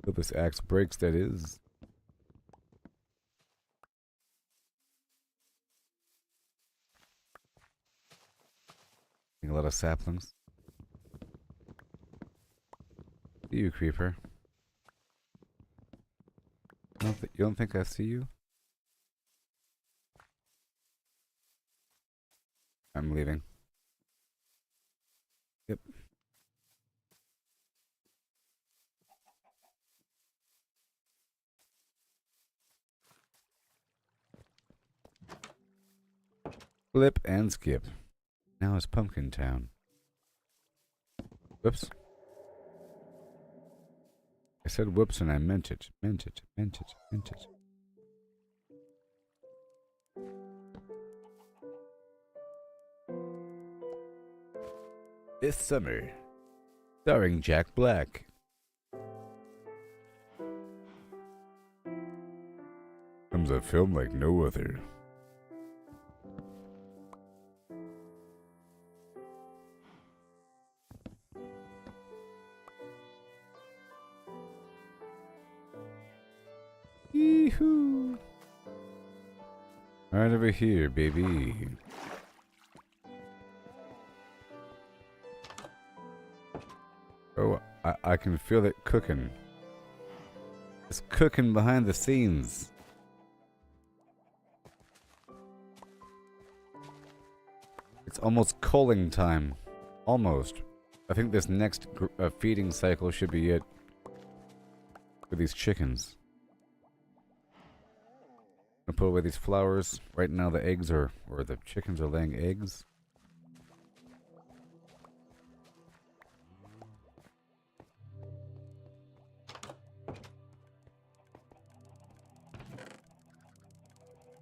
So this axe breaks, that is. A lot of saplings. See you, creeper. You don't think I see you? I'm leaving. Yep. Flip and skip. Now it's Pumpkin Town. Whoops. I said whoops and I meant it. Meant it. Meant it. Meant it. This summer. Starring Jack Black. Comes a film like no other. Yee-hoo. Right over here, baby. Oh, I can feel it cooking. It's cooking behind the scenes. It's almost culling time. Almost. I think this next feeding cycle should be it. For these chickens. I'm gonna put away these flowers. Right now the eggs are, or the chickens are laying eggs.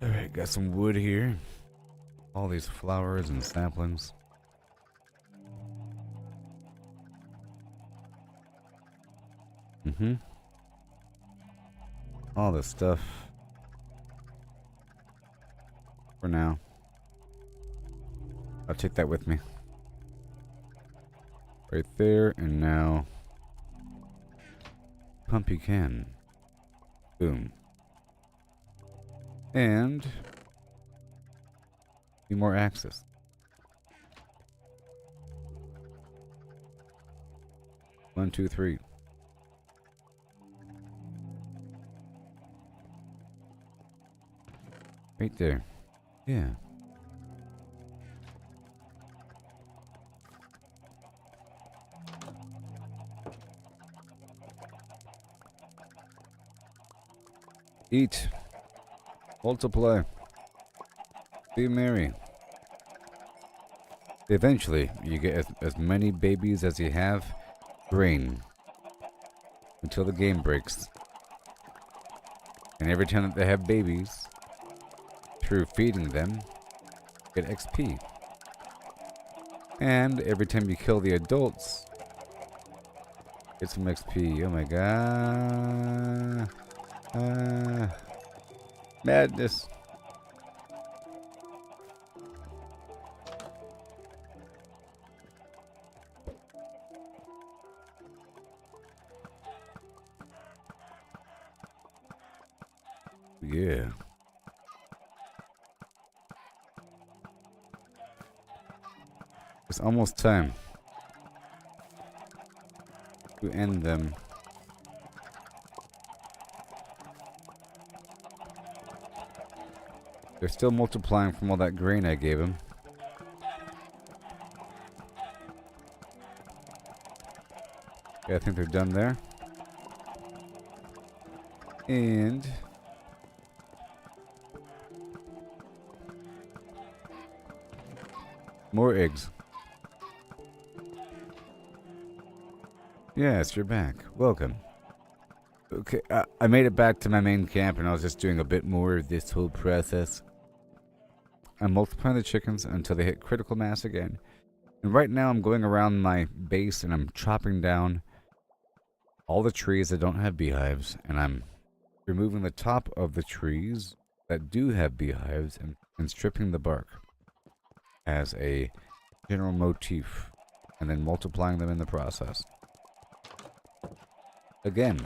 Alright, got some wood here. All these flowers and saplings. Mm-hmm. All this stuff. For now. I'll take that with me. Right there, and now... Pumpy can. Boom. And... Need more access. One, two, three. Right there. Yeah. Eat. Multiply. Be merry. Eventually, you get as many babies as you have grain until the game breaks. And every time that they have babies, through feeding them, you get XP. And every time you kill the adults, get some XP. Oh my god. Madness. Yeah. It's almost time to end them. They're still multiplying from all that grain I gave them. Okay, I think they're done there. And more eggs. Yes, you're back. Welcome. Okay, I made it back to my main camp and I was just doing a bit more of this whole process. I'm multiplying the chickens until they hit critical mass again. And right now I'm going around my base and I'm chopping down all the trees that don't have beehives. And I'm removing the top of the trees that do have beehives and stripping the bark as a general motif. And then multiplying them in the process. Again.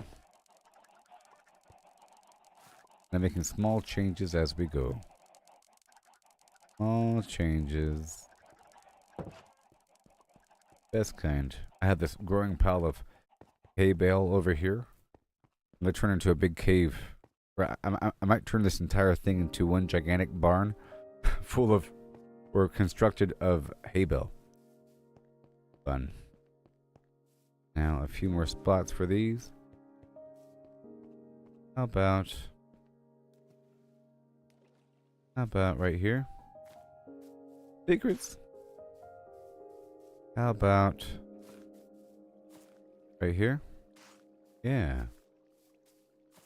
I'm making small changes as we go. Small changes. Best kind. I have this growing pile of hay bale over here. I'm going to turn into a big cave. I might turn this entire thing into one gigantic barn full of, or constructed of hay bale. Fun. Now a few more spots for these. How about right here? Secrets. How about right here? Yeah.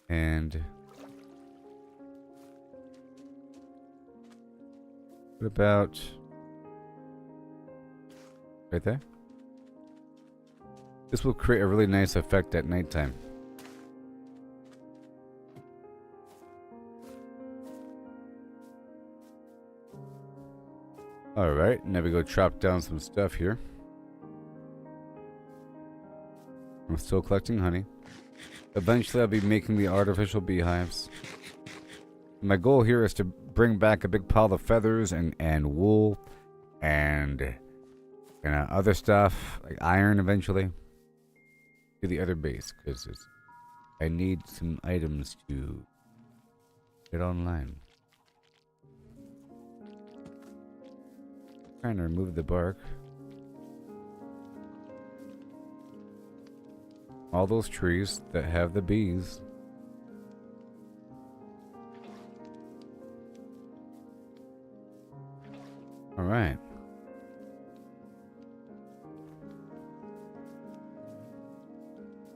And what about right there? This will create a really nice effect at nighttime. Alright, now we go chop down some stuff here. I'm still collecting honey. Eventually I'll be making the artificial beehives. My goal here is to bring back a big pile of feathers and wool and other stuff, like iron eventually, to the other base, because I need some items to get online. Trying to remove the bark. All those trees that have the bees. All right.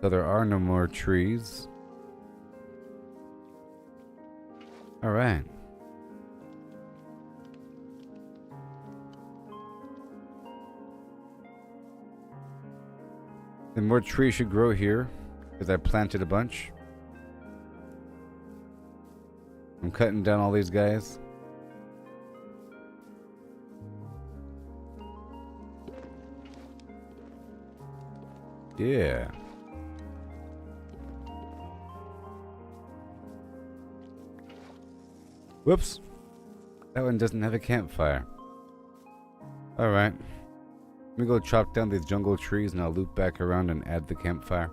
So there are no more trees. All right. And more trees should grow here, because I planted a bunch. I'm cutting down all these guys. Yeah. Whoops. That one doesn't have a campfire. Alright. Let me go chop down these jungle trees and I'll loop back around and add the campfire.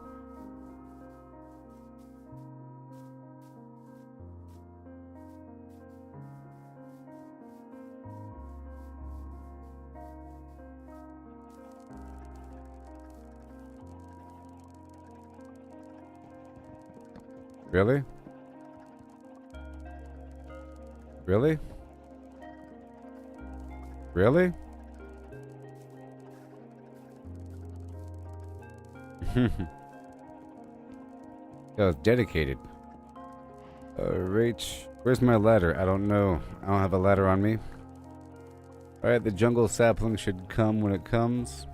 Really? Really? Really? That was dedicated. Rach, where's my ladder? I don't know. I don't have a ladder on me. Alright, the jungle sapling should come when it comes.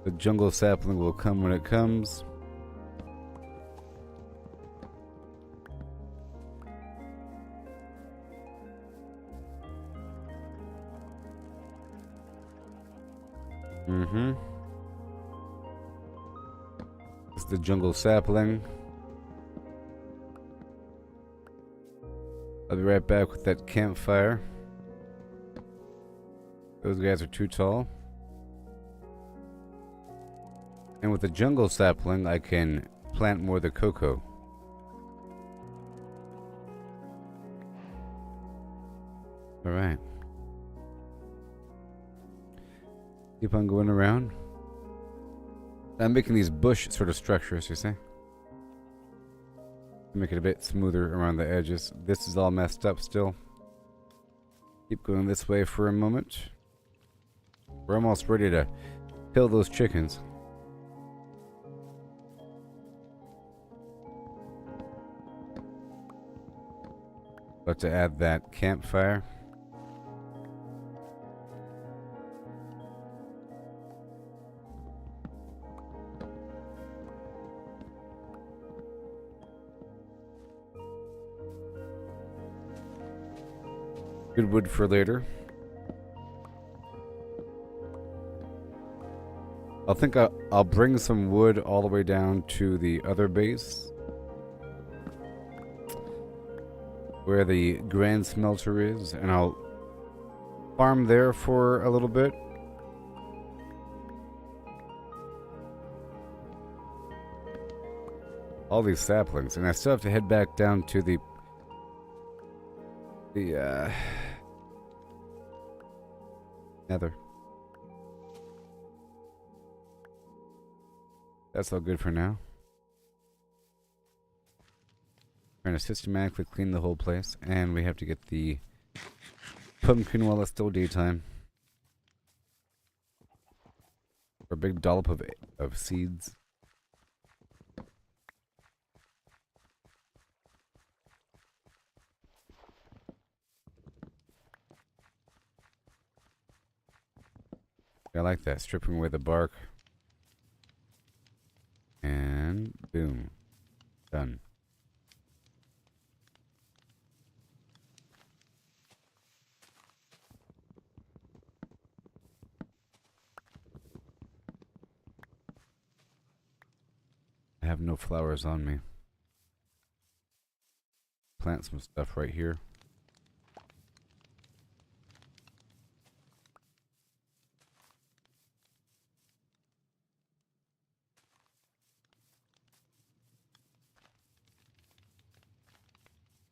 The jungle sapling will come when it comes. It's the jungle sapling. I'll be right back with that campfire. Those guys are too tall. And with the jungle sapling, I can plant more of the cocoa. Alright. Keep on going around. I'm making these bush sort of structures, you see? Make it a bit smoother around the edges. This is all messed up still. Keep going this way for a moment. We're almost ready to kill those chickens. About to add that campfire. Good wood for later. I think I'll bring some wood all the way down to the other base, where the grand smelter is, and I'll farm there for a little bit. All these saplings, and I still have to head back down to the nether. That's all good for now. Trying to systematically clean the whole place, and we have to get the pumpkin while it's still daytime. For a big dollop of seeds. I like that, stripping away the bark. And boom. Done. I have no flowers on me. Plant some stuff right here.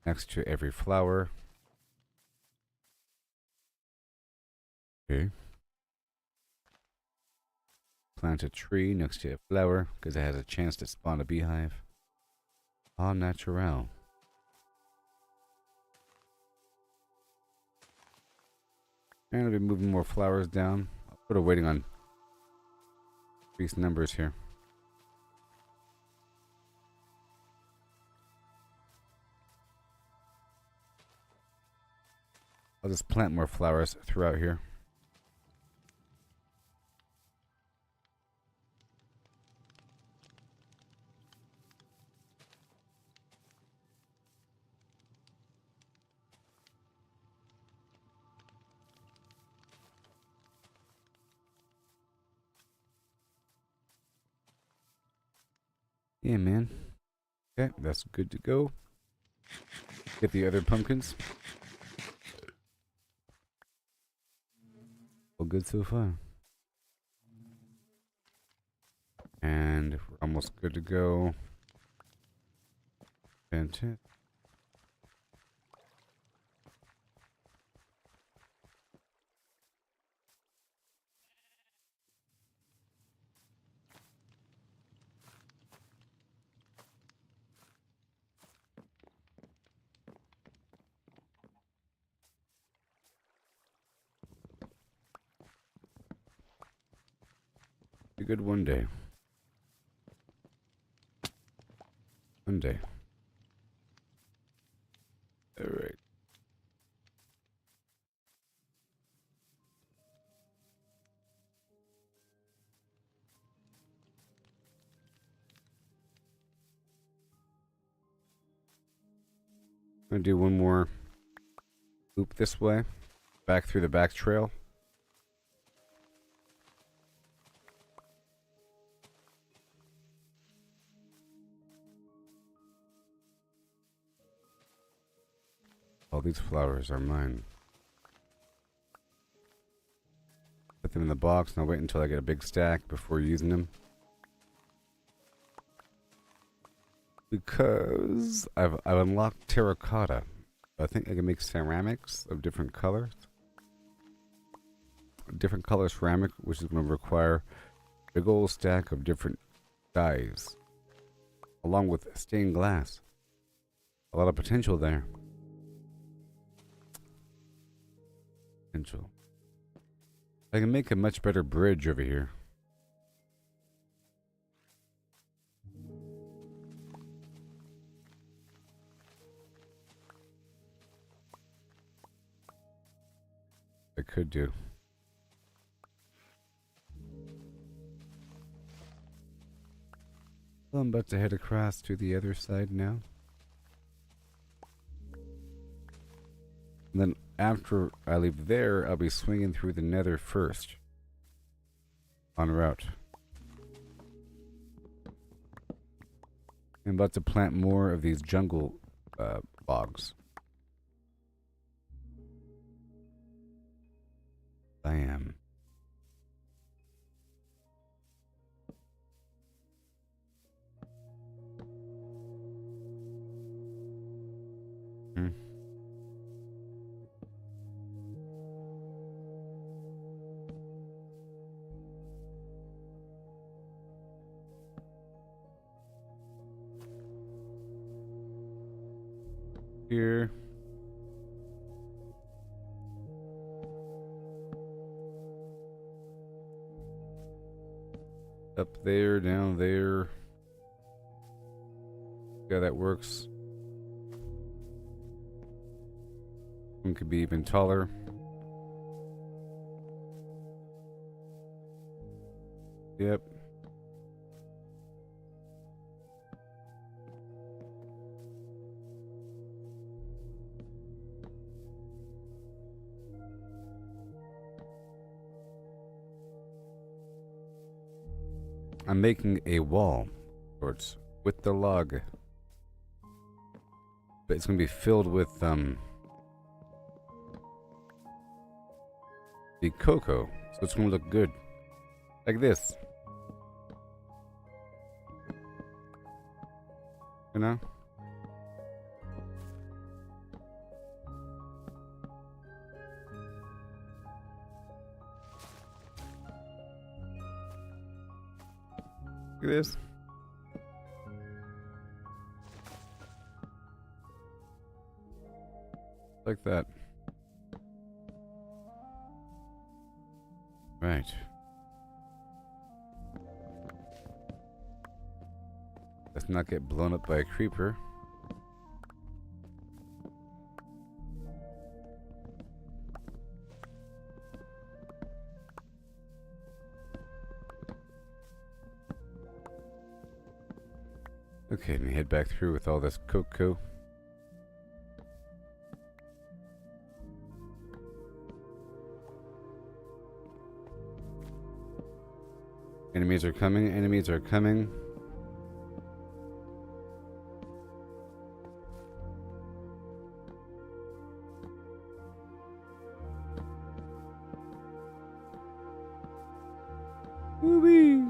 Next to every flower. Okay. Plant a tree next to a flower because it has a chance to spawn a beehive. Au naturel. And I'll be moving more flowers down. I'm sort of waiting on increased numbers here. I'll just plant more flowers throughout here. Yeah, man. Okay, that's good to go. Get the other pumpkins. All good so far. And we're almost good to go. Fantastic. good one day. One day. All right. I'm gonna do one more loop this way, back through the back trail. All these flowers are mine. Put them in the box and I'll wait until I get a big stack before using them. Because I've unlocked terracotta. I think I can make ceramics of different colors. Different color ceramic, which is going to require a big old stack of different dyes. Along with stained glass. A lot of potential there. Potential. I can make a much better bridge over here. I could do. Well, I'm about to head across to the other side now. And then after I leave there, I'll be swinging through the nether first. En route. I'm about to plant more of these jungle logs. I am. Here. Up there, down there. Yeah, that works. One could be even taller. Yep. I'm making a wall, sorts, with the log. But it's gonna be filled with the cocoa, so it's gonna look good. Like this. You know? Look at this. Like that. Right. Let's not get blown up by a creeper. Okay, let me head back through with all this cocoa. Enemies are coming, enemies are coming. Woo-wee.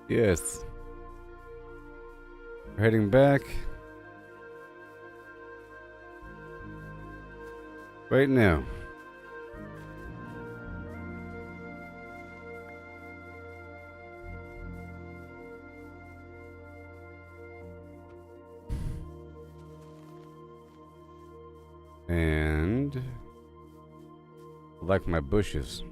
Yes. We're heading back. Right now. And like my bushes.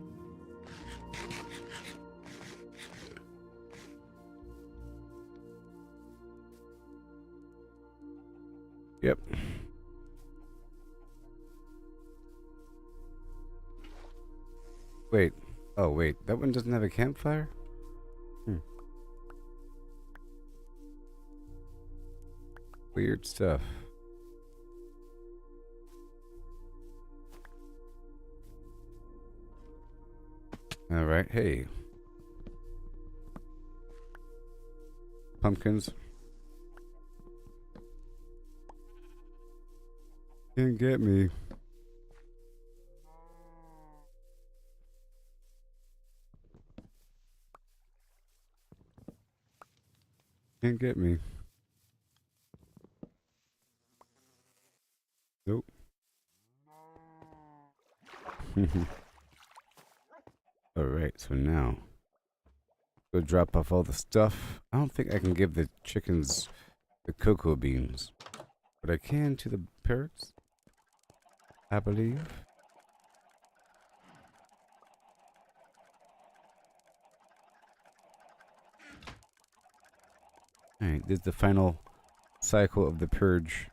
Yep. Wait. Oh, wait. That one doesn't have a campfire? Weird stuff. Alright, hey. Pumpkins. Can't get me. Can't get me. Nope. Alright, so now go drop off all the stuff. I don't think I can give the chickens the cocoa beans, but I can to the parrots, I believe. Alright, this is the final cycle of the purge.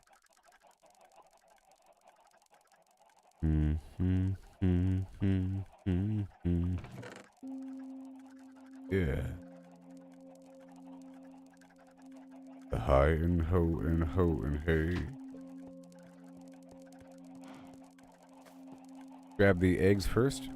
Yeah. The high and ho and hey. Grab the eggs first.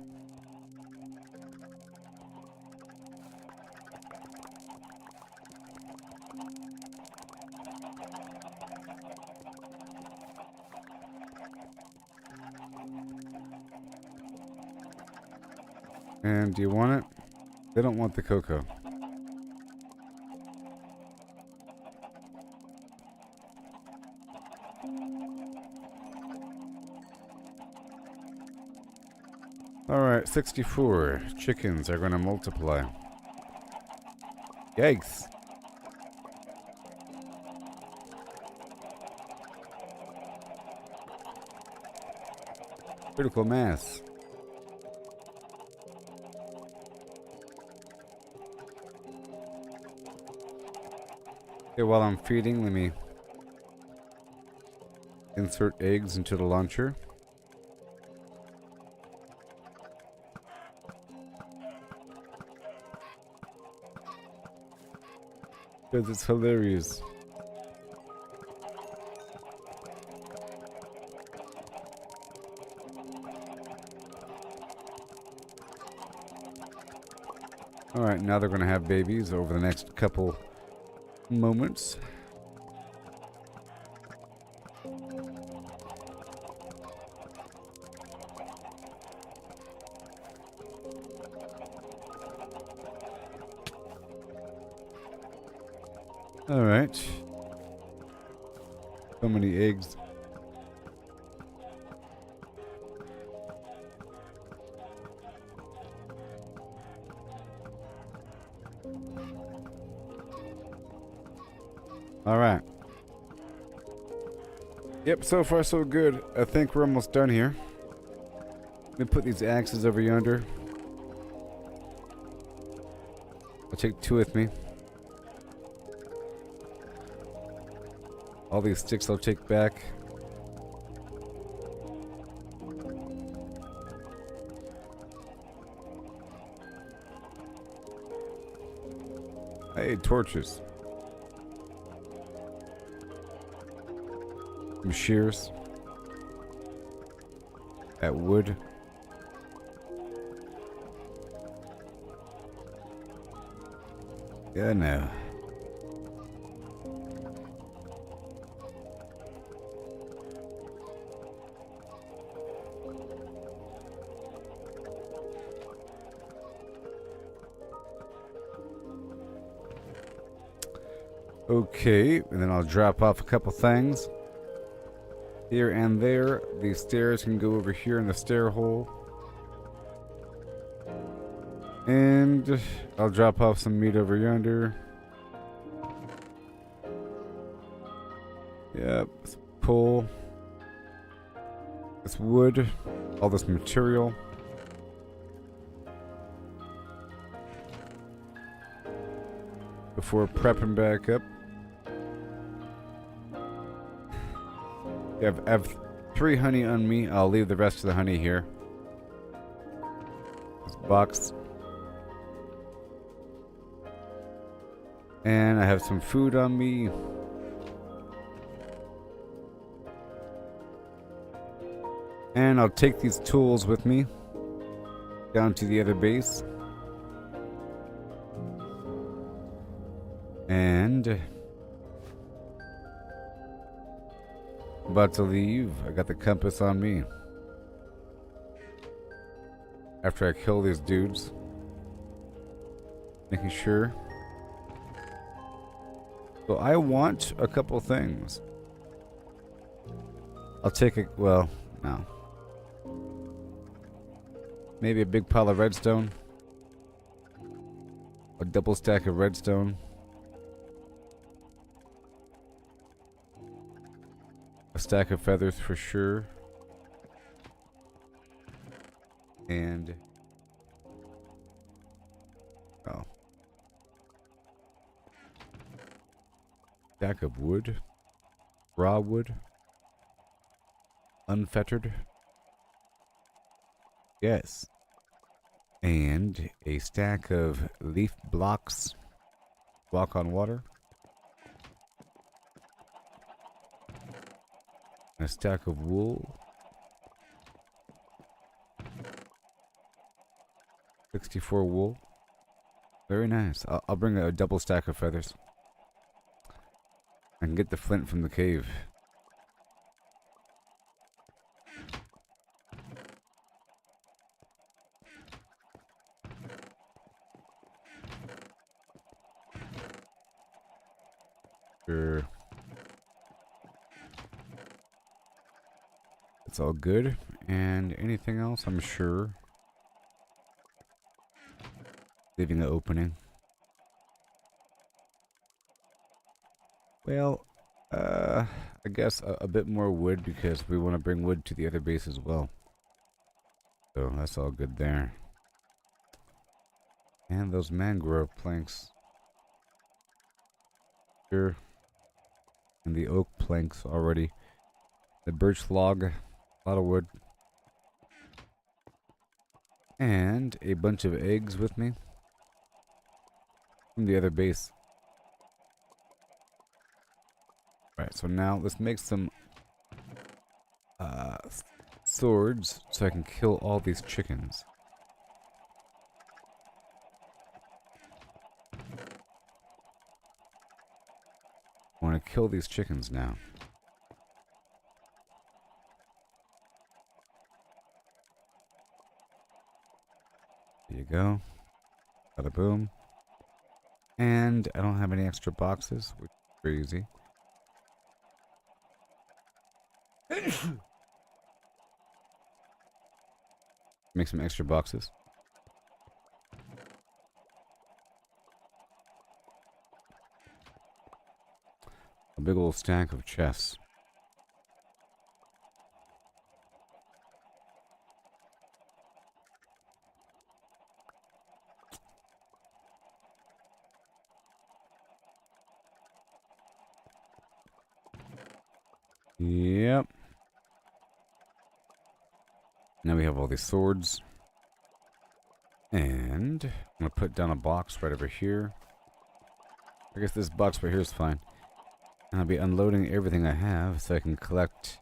And do you want it? They don't want the cocoa. Alright, 64 chickens are going to multiply. Yikes. Critical mass. Okay, while I'm feeding, let me insert eggs into the launcher. Because it's hilarious. Alright, now they're going to have babies over the next couple moments. All right. So many eggs. All right. Yep, so far so good. I think we're almost done here. Let me put these axes over yonder. I'll take 2 with me. All these sticks I'll take back. Hey, torches. Some shears. That wood. Yeah, no. Okay, and then I'll drop off a couple things. Here and there. These stairs can go over here in the stair hole. And I'll drop off some meat over yonder. Yep, some coal. this wood, all this material. Before prepping back up. I have 3 honey on me. I'll leave the rest of the honey here. This box. And I have some food on me. And I'll take these tools with me down to the other base. And about to leave. I got the compass on me. After I kill these dudes. Making sure. So I want a couple things. I'll take a, well, no. Maybe a big pile of redstone. A double stack of redstone. A stack of feathers for sure. And oh. Stack of wood. Raw wood. Unfettered. Yes. And a stack of leaf blocks. Walk on water. A stack of wool. 64 wool. Very nice. I'll bring a double stack of feathers. I can get the flint from the cave. Sure. It's all good. And anything else, I'm sure. Leaving an opening. Well, I guess a bit more wood because we want to bring wood to the other base as well. So that's all good there. And those mangrove planks. Sure. And the oak planks already. The birch log, a lot of wood. And a bunch of eggs with me. From the other base. Right, so now let's make some swords so I can kill all these chickens. I want to kill these chickens now. There you go. Bada boom. And I don't have any extra boxes, which is very easy. Make some extra boxes. A big old stack of chests. Yep. Now we have all these swords. And I'm going to put down a box right over here. I guess this box right here is fine. And I'll be unloading everything I have so I can collect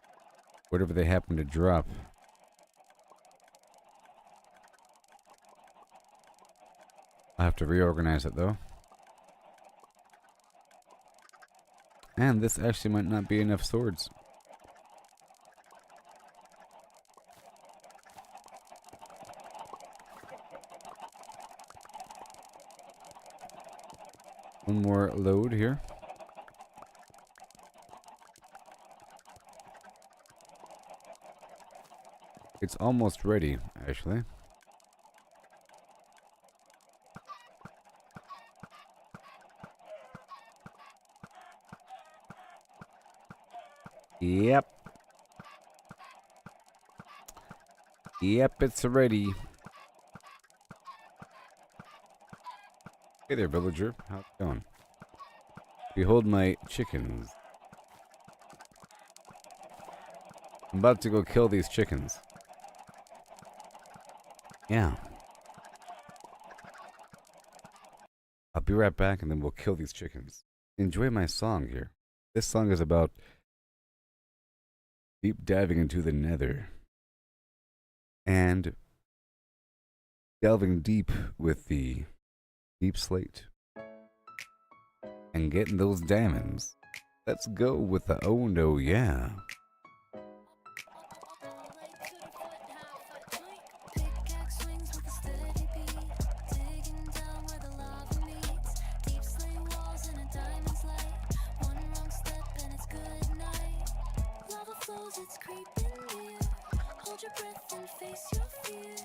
whatever they happen to drop. I'll have to reorganize it though. And this actually might not be enough swords. One more load here. It's almost ready, actually. Yep. Yep, it's ready. Hey there, villager. How's it going? Behold my chickens. I'm about to go kill these chickens. Yeah. I'll be right back and then we'll kill these chickens. Enjoy my song here. This song is about deep diving into the nether and delving deep with the deep slate and getting those diamonds. Let's go with the oh no yeah. Pickaxe swings with a steady beat, digging down where the lava meets. Deep slate walls in a diamond's light. One wrong step and it's good night. Lava flows, it's creeping near. Hold your breath and face your fear.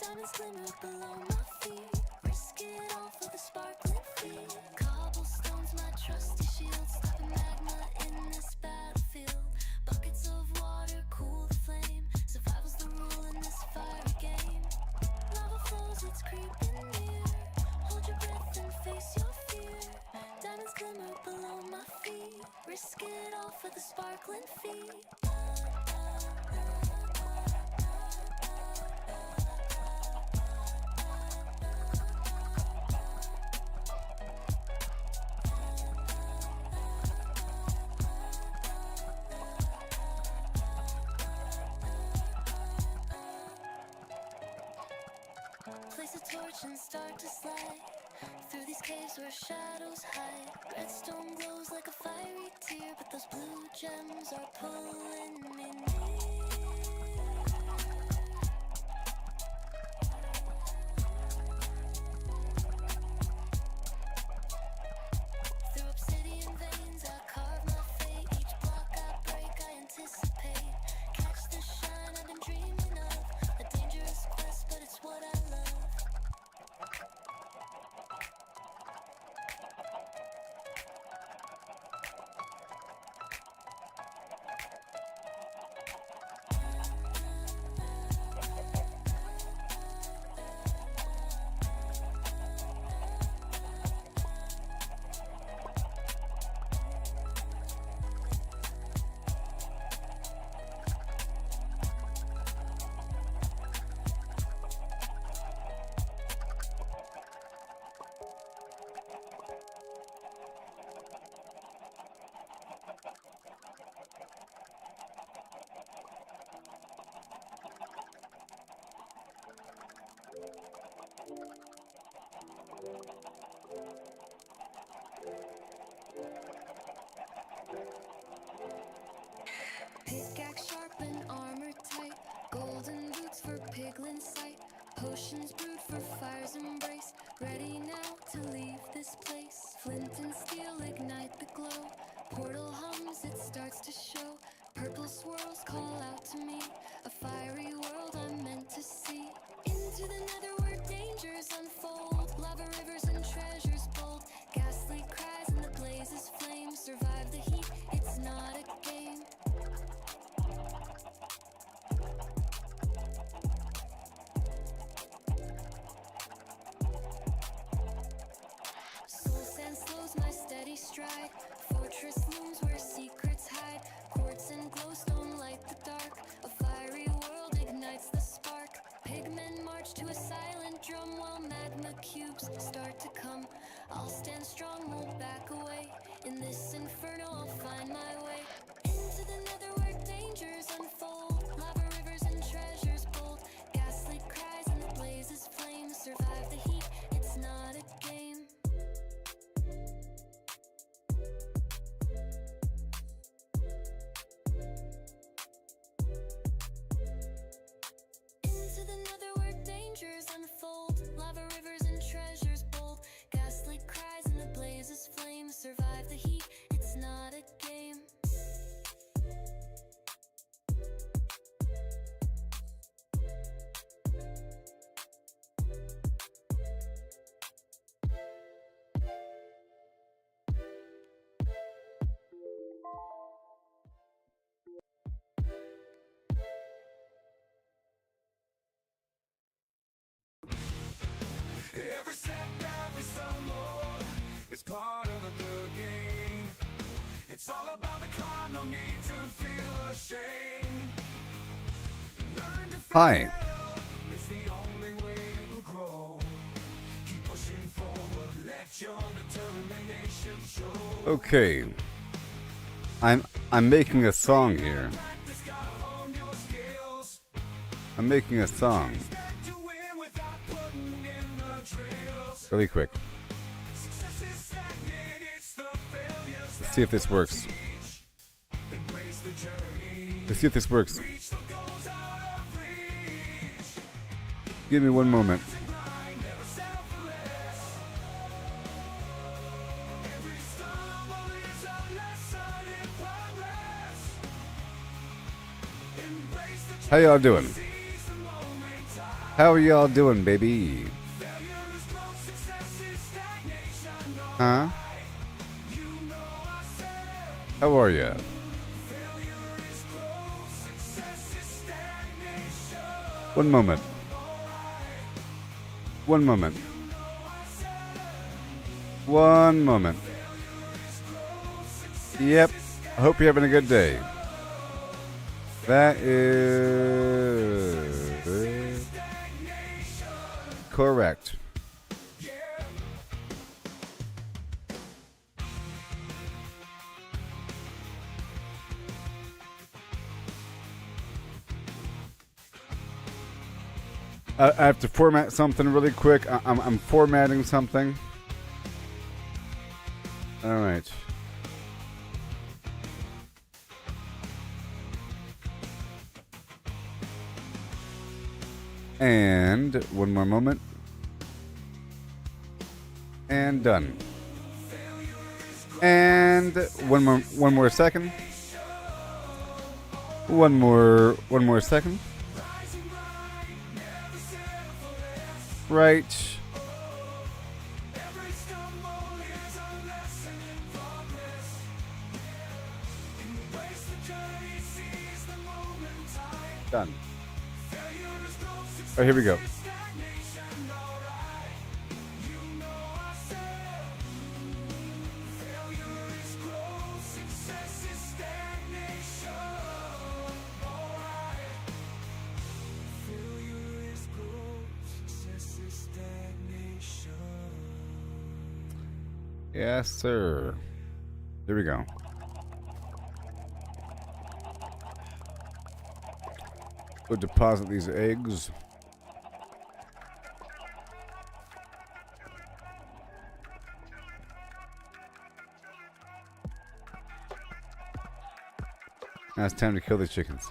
Diamonds glimmer below my feet. Risk it all for the sparkling feet. Cobblestones, my trusty shield. Stopping magma in this battlefield. Buckets of water cool the flame. Survival's the rule in this fiery game. Lava flows, it's creeping near. Hold your breath and face your fear. Diamonds glimmer below my feet. Risk it all for the sparkling feet. Place a torch and start to slide through these caves where shadows hide. Redstone glows like a fiery tear, but those blue gems are pulling me near. Through obsidian veins, I carve my fate. Each block I break, I anticipate. Catch the shine I've been dreaming of. A dangerous quest, but it's what I love. Pickaxe sharp and armor tight. Golden boots for piglin sight. Potions brewed for fire's embrace. Ready now to leave this place. Flint and steel ignite the glow. Portal hums, it starts to show. Purple swirls call out to me. A fiery world I'm meant to see. Into the nether where dangers unfold. Lava rivers and treasures bold. Ghastly cries and the blazes flame. Survive the heat, it's not a game. Soul sand slows my steady stride. Fortress looms where secrets hide. Quartz and glowstone light the dark. A fiery world ignites the spark. Pigmen march to a silent drum while magma cubes start to come. I'll stand strong, won't back away. In this inferno I'll find my way. Into the nether where dangers unfold. Lava rivers and treasures bold. Ghastly cries and the blazes flame. Survive the heat, it's not a game. Into the nether where dangers unfold. Lava rivers and treasures bold. Ghastly cries and the blazes flame. Survive the heat, it's not a game. Every setback, every stumble, it's part of the game. It's all about the climb, no need to feel ashamed. Learn to Hi. fail, it's the only way to grow. Keep pushing forward, let your determination show. Okay. I'm making a song here. Practice, gotta hone your skills. I'm making a song. Expect to win without putting in the drills. Really quick. Success is stagnant, it's the failures Let's see if this works. embrace the journey. Let's see if this works. Reach the goals out of reach. Give me one moment. Grind, never settle for less. Every stumble is a lesson in progress. Embrace the How y'all doing? seize the moment. How are y'all doing, baby? Failure is growth, success is stagnation. No, Huh? you know I said. How are ya? Failure is growth, success is stagnation. One moment. One moment. One moment. Yep. I hope you're having a good day. That is correct. I have to format something really quick. I'm formatting something. All right. And one more moment. And done. And one more second. One more second. Right. Every stumble is a lesson in progress. Embrace the journey, seize the moment. Time. Done. Failure is growth, success Oh, here we go. is stagnation. Alright, you know I said. Failure is growth, success is stagnation. Alright. Failure is growth, success is stagnation. Yes, sir. Here we go. Go deposit these eggs. Now it's time to kill the chickens.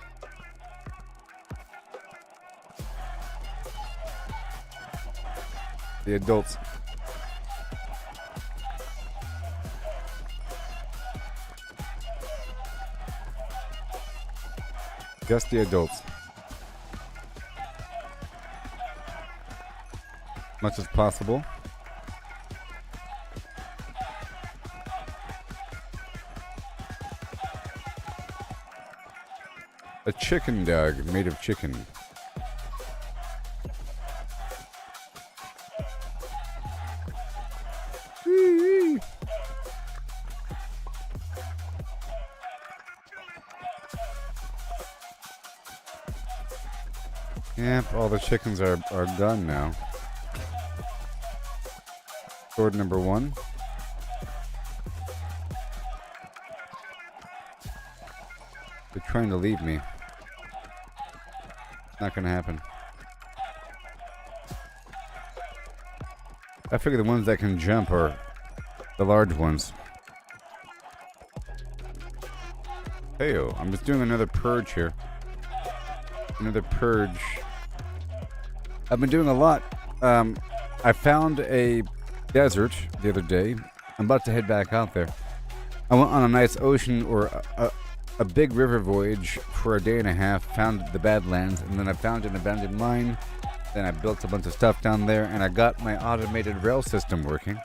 The adults. Just the adults. Much as possible. A chicken dog made of chicken. Whee! Yep, all the chickens are done now. Sword number 1. They're trying to leave me. Not gonna happen. I figure the ones that can jump are the large ones. Heyo, I'm just doing another purge here. Another purge. I've been doing a lot. I found a desert the other day. I'm about to head back out there. I went on a nice ocean or a big river voyage for a day and a half, found the Badlands, and then I found an abandoned mine. Then I built a bunch of stuff down there, and I got my automated rail system working.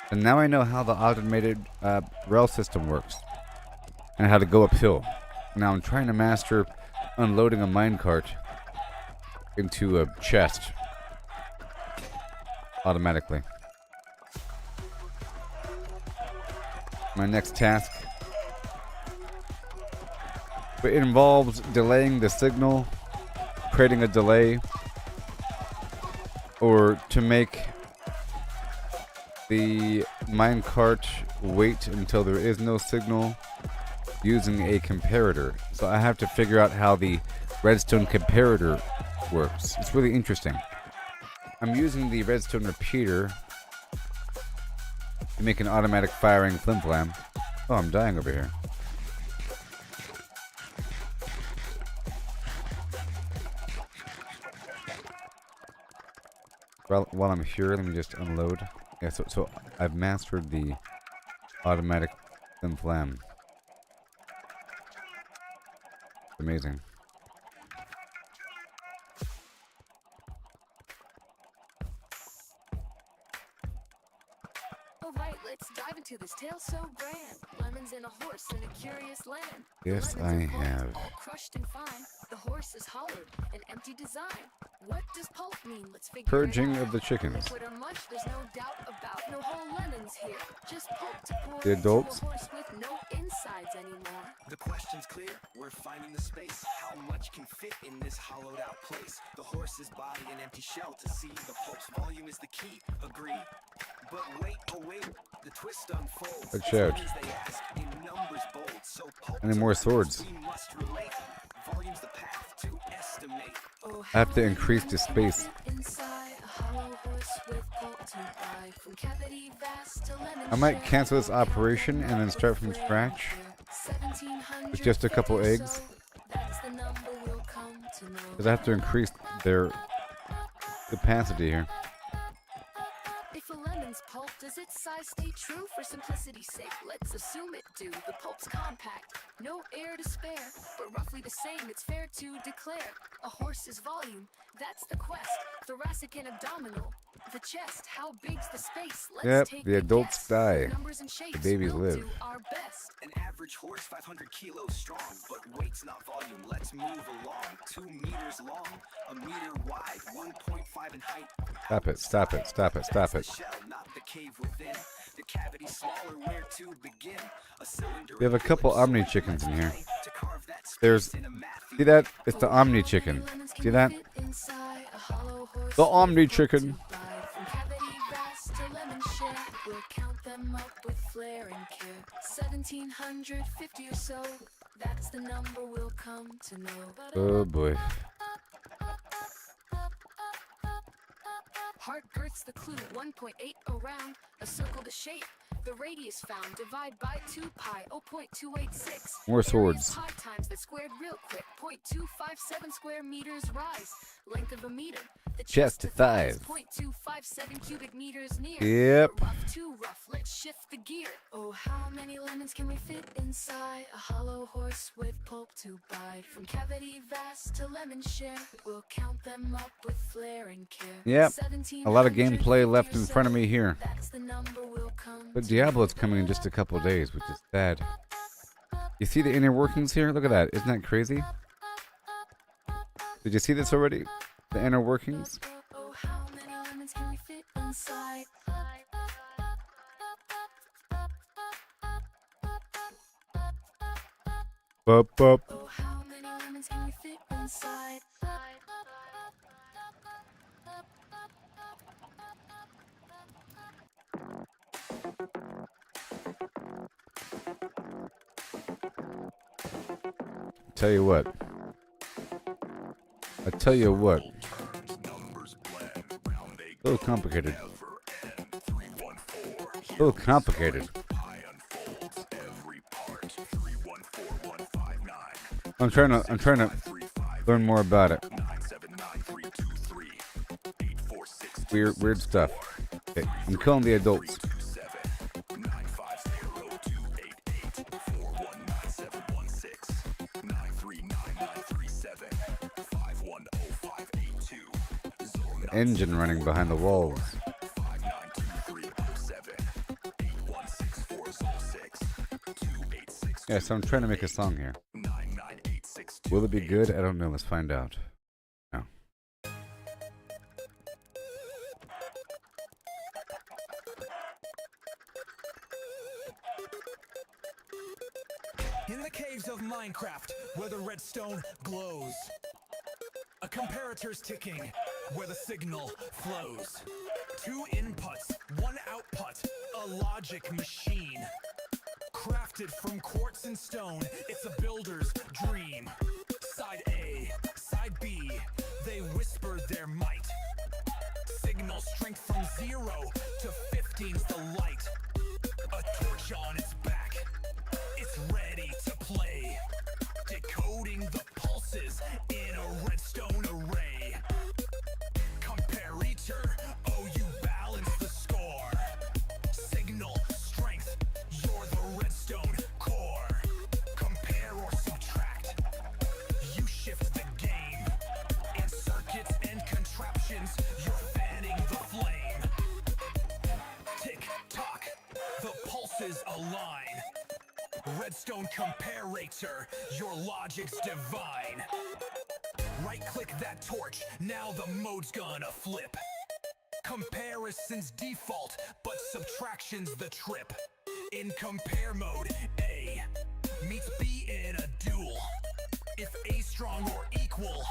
And now I know how the automated rail system works and how to go uphill. Now I'm trying to master unloading a minecart into a chest. automatically. My next task. But it involves delaying the signal, creating a delay, or to make the minecart wait until there is no signal using a comparator. So I have to figure out how the redstone comparator works. It's really interesting. I'm using the redstone repeater to make an automatic firing flim-flam. Oh, I'm dying over here. Well, while I'm here, let me just unload. Yeah, so I've mastered the automatic flim-flam. Amazing. Alright, let's dive into this tale so grand. Lemons and a horse in a curious land. Yes, Lemons I and pulp, have. all crushed and fine. The horse is hollowed, an empty design. What does pulp mean? Let's figure Purging it out. of the chickens. Liquid or mush, there's no doubt about. No whole lemons here. Just pulp to pour The into adults? a horse with no insides anymore. The question's clear, we're finding the space. How much can fit in this hollowed out place? The horse's body an empty shell to see. The pulp's volume is the key, agree? But wait, oh wait, the twist unfolds. Watch out. As they ask, in numbers bold, so pulp Any to more lemons swords? we must relate. Volume's the path to estimate. Oh, I have to how increase many the lemons space. can fit inside a hollow horse with pulp to buy? From cavity vast to lemon I might shell, cancel this count them operation and up then with start from flair scratch. and care. 1750 with just a couple or eggs. so, that's the number we'll come to know. Because I have to increase their capacity here. If a lemon's pulp, does its size stay true? For simplicity's sake, let's assume it do. The pulp's compact, no air to spare, but roughly the same, it's fair to declare. A horse's volume, that's the quest. Thoracic and abdominal, the chest, how big's the space? Let's Yep, take the a adults guess. die. Numbers and shapes, The babies we'll live. do our best. An average horse 500 kilos strong, but weight's not volume. Let's move along. 2 meters long, a meter wide, 1.5 in height. Stop it, stop it, stop it, stop That's it. the shell, not the cave within. The cavity smaller, where to begin? A cylinder. We have a couple Omni chickens in here. To carve that space There's, in a math see that? It's the Omni chicken. See that? The Omni chicken. From cavity vast to lemon share, we'll count them up with flair and care. 1750 or so, that's the number we'll come to know. Oh boy. Heart girth's the clue, 1.8 around, a circle to shape. The radius found, divide by 2 pi, 0.286. More Area's swords. pi times that squared real quick, 0.257 square meters rise. Length of a meter. The Chest to thighs. 0.257 cubic meters near. Yep. Rough too rough, let's shift the gear. Oh, how many lemons can we fit inside a hollow horse with pulp to buy? From cavity vast to lemon share, we'll count them up with flair and care. Yep. A lot of gameplay left in front of me here. That's the number we'll come But to Diablo's coming in just a couple of days, which is sad. You see the inner workings here? Look at that. Isn't that crazy? Did you see this already? The inner workings? Oh, how many lemons can we fit inside? Bup, bup. Oh, how many lemons can we fit inside? Tell you what. I tell you what. Numbers blend, round they A little complicated. never end. 314. A little complicated. Pi unfolds every part. 314159. I'm trying to learn more about it. 979 323 Weird stuff. Okay, I'm killing the adults. 959 Engine running behind the walls. Yeah, so I'm trying to make a song here. Will it be good? I don't know. Let's find out. No. In the caves of Minecraft, where the redstone glows. A comparator's ticking, where the signal flows. 2 inputs, 1 output, a logic machine. Crafted from quartz and stone, it's a builder's dream. Side A, side B, they whisper their might. Signal strength from 0 to 15's the light. A torch on its back, it's ready to play. Decoding the pulses in a redstone array. Comparator, oh you balance the score. Signal strength, you're the redstone core. Compare or subtract, you shift the game. In circuits and contraptions, you're fanning the flame. Tick tock, the pulses align. Redstone comparator, your logic's divine. Right click that torch, now the mode's gonna flip. Comparison's default, but subtraction's the trip. In compare mode, A meets B in a duel. If A strong or equal,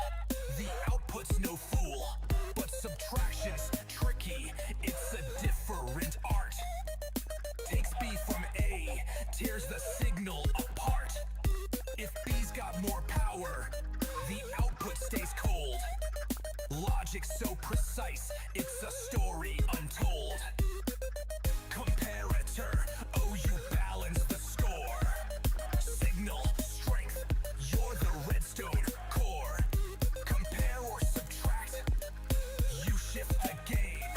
the output's no fool. But subtraction's tricky, it's a different art. Takes B from A, tears the signal apart. If B's got more power, the output stays cold. Logic so precise, it's a story untold. Comparator, oh you balance the score. Signal strength, you're the redstone core. Compare or subtract, you shift the game.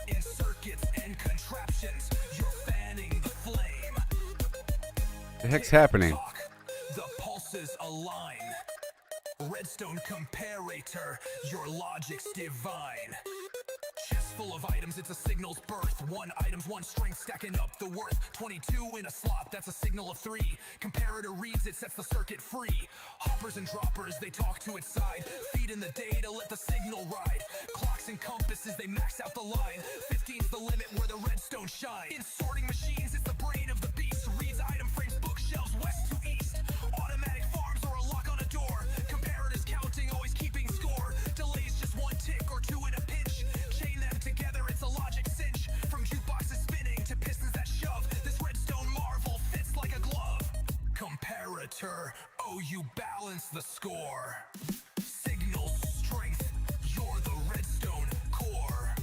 In circuits and contraptions, you're fanning the flame. The heck's happening? The pulses align. Redstone comparator, your logic's divine. Chest full of items, it's a signal's birth. 1 item's 1 strength, stacking up the worth. 22 in a slot, that's a signal of 3. Comparator reads it, sets the circuit free. Hoppers and droppers, they talk to its side. Feed in the data, let the signal ride. Clocks and compasses, they max out the line. 15's the limit where the redstone shines. In sorting machines, it's the brain of the beast. Reads item frames, bookshelves, west to east. Automatic farms or a lock on a door. Comparators counting, always keeping score. Delays just 1 tick or 2 in a pinch. Chain them together, it's a logic cinch. From jukeboxes spinning to pistons that shove, this redstone marvel fits like a glove. Comparator, oh you balance the score. Signal strength, you're the redstone core.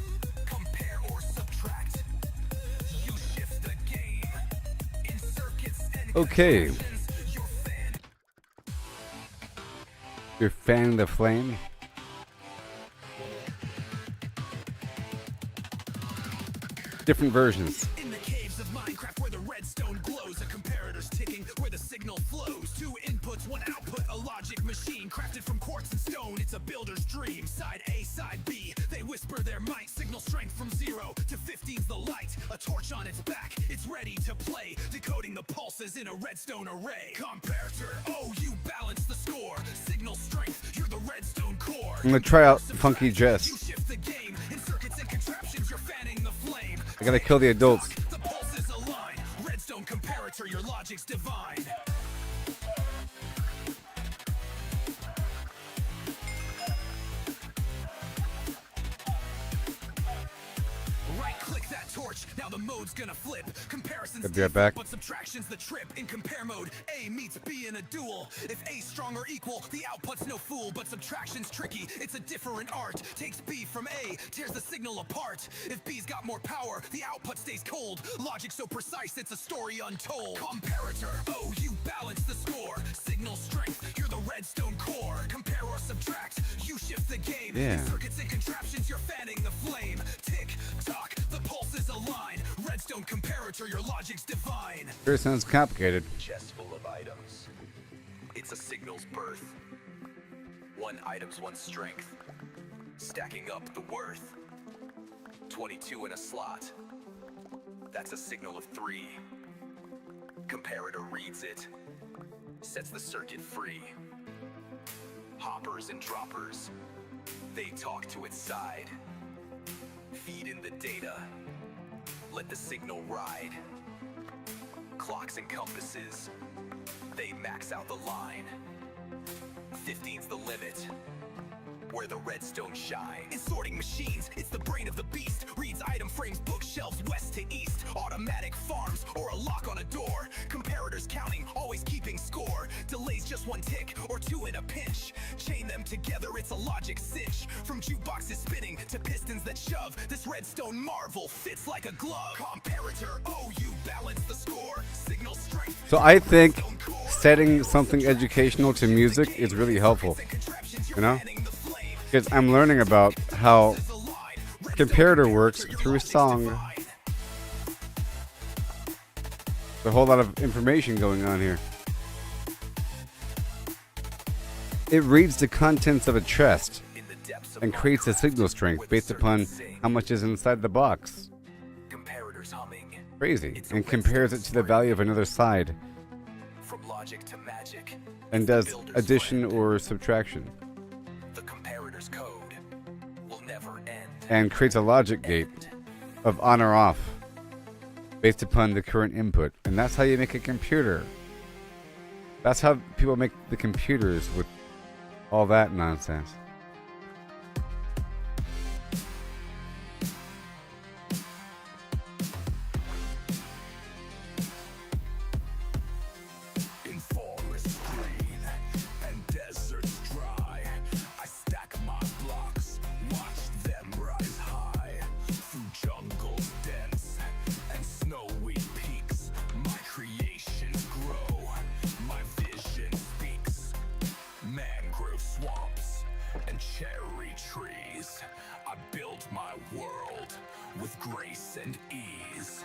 Compare or subtract, you shift the game. In circuits and Okay. contraptions, you're You're fanning the flame. Different versions. In the caves of Minecraft where the redstone glows, a comparator's ticking where the signal flows. 2 inputs, 1 output, a logic machine crafted from quartz and stone. It's a builder's dream. Side A, side B, they whisper their might. Signal strength from 0 to 15's the light. A torch on its back, it's ready to play. Decoding the pulses in a redstone array. Comparator, oh you balance the score. Signal strength, you're the redstone core. I'm gonna try out Funky You Jess. shift the game. In circuits and contraptions, you're fanning the flame. I gotta kill the adults. The pulses align. Redstone comparator, your logic's divine. Right click that torch, now the mode's gonna flip. Comparison's I'll be right back. but subtraction's the trip. In compare mode, A meets B in a duel. If A's strong or equal, the output's no fool. But subtraction's tricky, it's a different art. Takes B from A, tears the signal apart. If B's got more power, the output stays cold. Logic so precise, it's a story untold. Comparator, oh you balance the score. Signal strength, you're the redstone core. Compare or subtract, you shift the game. Yeah. In circuits and contraptions, you're fanning the flame. Tick tock, the pulses align. Redstone comparator, your logic's divine. Sure sounds complicated. Chest full of items. It's a signal's birth. 1 item's 1 strength. Stacking up the worth. 22 in a slot. That's a signal of 3. Comparator reads it. Sets the circuit free. Hoppers and droppers. They talk to its side. Feed in the data. Let the signal ride. Clocks and compasses. they max out the line. 15's the limit, where the redstone shine. In sorting machines, it's the brain of the beast. Reads item frames, bookshelves, west to east. Automatic farms, or a lock on a door. Comparators counting, always keeping score. Delays just one tick, or two in a pinch. Chain them together, it's a logic cinch. From jukeboxes spinning, to pistons that shove. This redstone marvel fits like a glove. Comparator, oh, you balance the score. Signal strength. So I think setting something educational to music is really helpful, you know? Because I'm learning about how comparator works through song. There's a whole lot of information going on here. It reads the contents of a chest and creates a signal strength based upon how much is inside the box. Comparators humming. Crazy. And compares it to the value of another side From logic to magic. and does addition or subtraction. The comparator's code will never end. And creates a logic gate of on or off based upon the current input. And that's how you make a computer. That's how people make the computers with all that nonsense. In forests green and deserts dry, I stack my blocks, watch them rise high. Through jungles dense and snowy peaks, my creations grow, my vision speaks. Mangrove swamps and cherry trees, I build my world with grace and ease.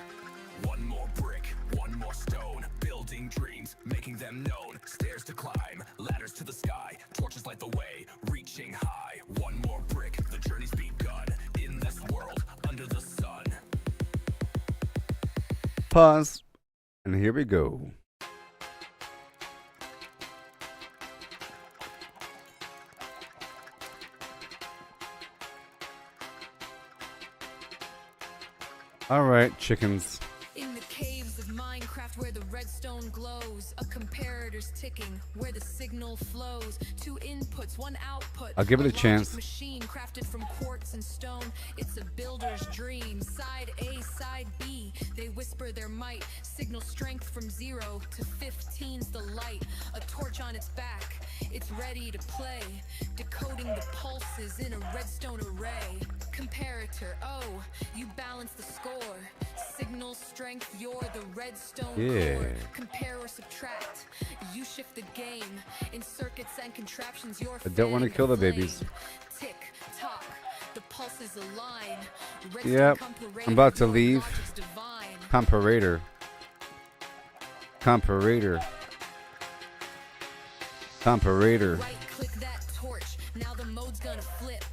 One more brick, one more stone, building dreams, making them known. Stairs to climb, ladders to the sky, torches light the way, reaching high. One more brick, the journey's begun, in this world, under the sun. Pause. And here we go. All right, chickens. In the caves of Minecraft where the redstone glows, a comparator's ticking where the signal flows. Two inputs, one output. I'll give it a logic chance. Machine crafted from quartz and stone. It's a builder's dream. Side A, side B. They whisper their might. Signal strength from 0 to 15's the light. A torch on its back. It's ready to play. Decoding the pulses in a redstone array. Comparator, oh, you balance the score. Signal strength, you're the redstone Yeah. core. Compare or subtract, you shift the game. In circuits and contraptions, you're I don't wanna fanning kill the flame. babies. Tick tock, the pulses align. Yep, I'm about to your leave. logic's divine. Comparator. Comparator. Comparator. Right click that torch, now the mode's gonna flip.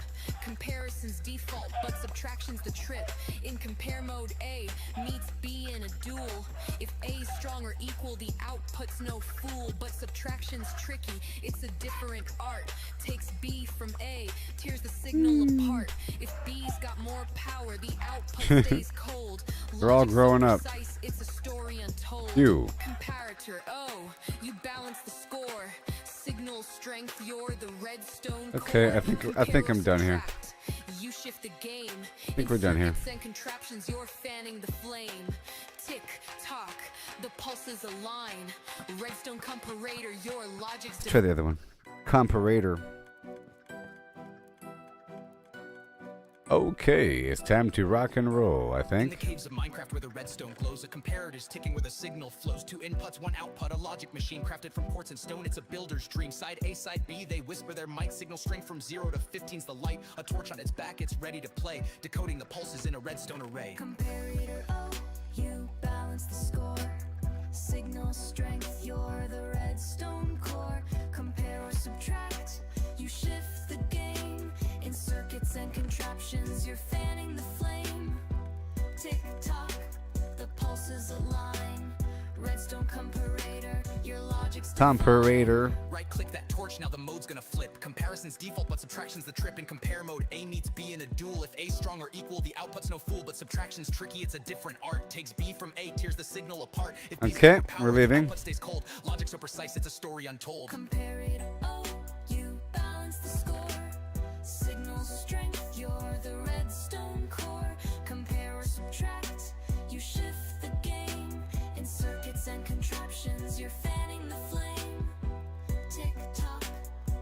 Comparison's default, but subtraction's the trip. In compare mode, A meets B in a duel. If A's strong or equal, the output's no fool. But subtraction's tricky, it's a different art. Takes B from A, tears the signal apart. If B's got more power, the output stays cold. They're all Logic's so growing up. precise, it's a story untold. You. Comparator, oh, you balance the score. Signal strength, you're the redstone Okay, core. I think I'm done here. Subtract, you shift the game. I think we're done here. And contraptions, you're fanning the flame. Tick tock, the pulses align. Redstone comparator, your logic's Let's try the other one. Comparator. Okay, it's time to rock and roll, I In the think. caves of Minecraft where the redstone glows, a comparator's ticking where the signal flows. Two inputs, one output, a logic machine crafted from quartz and stone. It's a builder's dream. Side A, side B, they whisper their might. Signal strength from 0 to 15's the light. A torch on its back, it's ready to play. Decoding the pulses in a redstone array. Comparator, oh, you balance the score. Signal strength, you're the redstone core. Compare or subtract, you shift the game. In circuits and contraptions, you're fanning the flame. Tick tock, the pulses align. Redstone comparator, your logic's Comparator. Right click that torch, now the mode's gonna flip. Comparison's default, but subtraction's the trip. In compare mode, A meets B in a duel. If A strong or equal, the output's no fool. But subtraction's tricky, it's a different art. Takes B from A, tears the signal apart. If B's Okay, overpowered, we're the leaving. output stays cold. Logic so precise, it's a story untold. comparator. Oh, you balance the score. Signal strength, you're the redstone core. Compare or subtract, you shift the game. In circuits and contraptions, you're fanning the flame. Tick tock,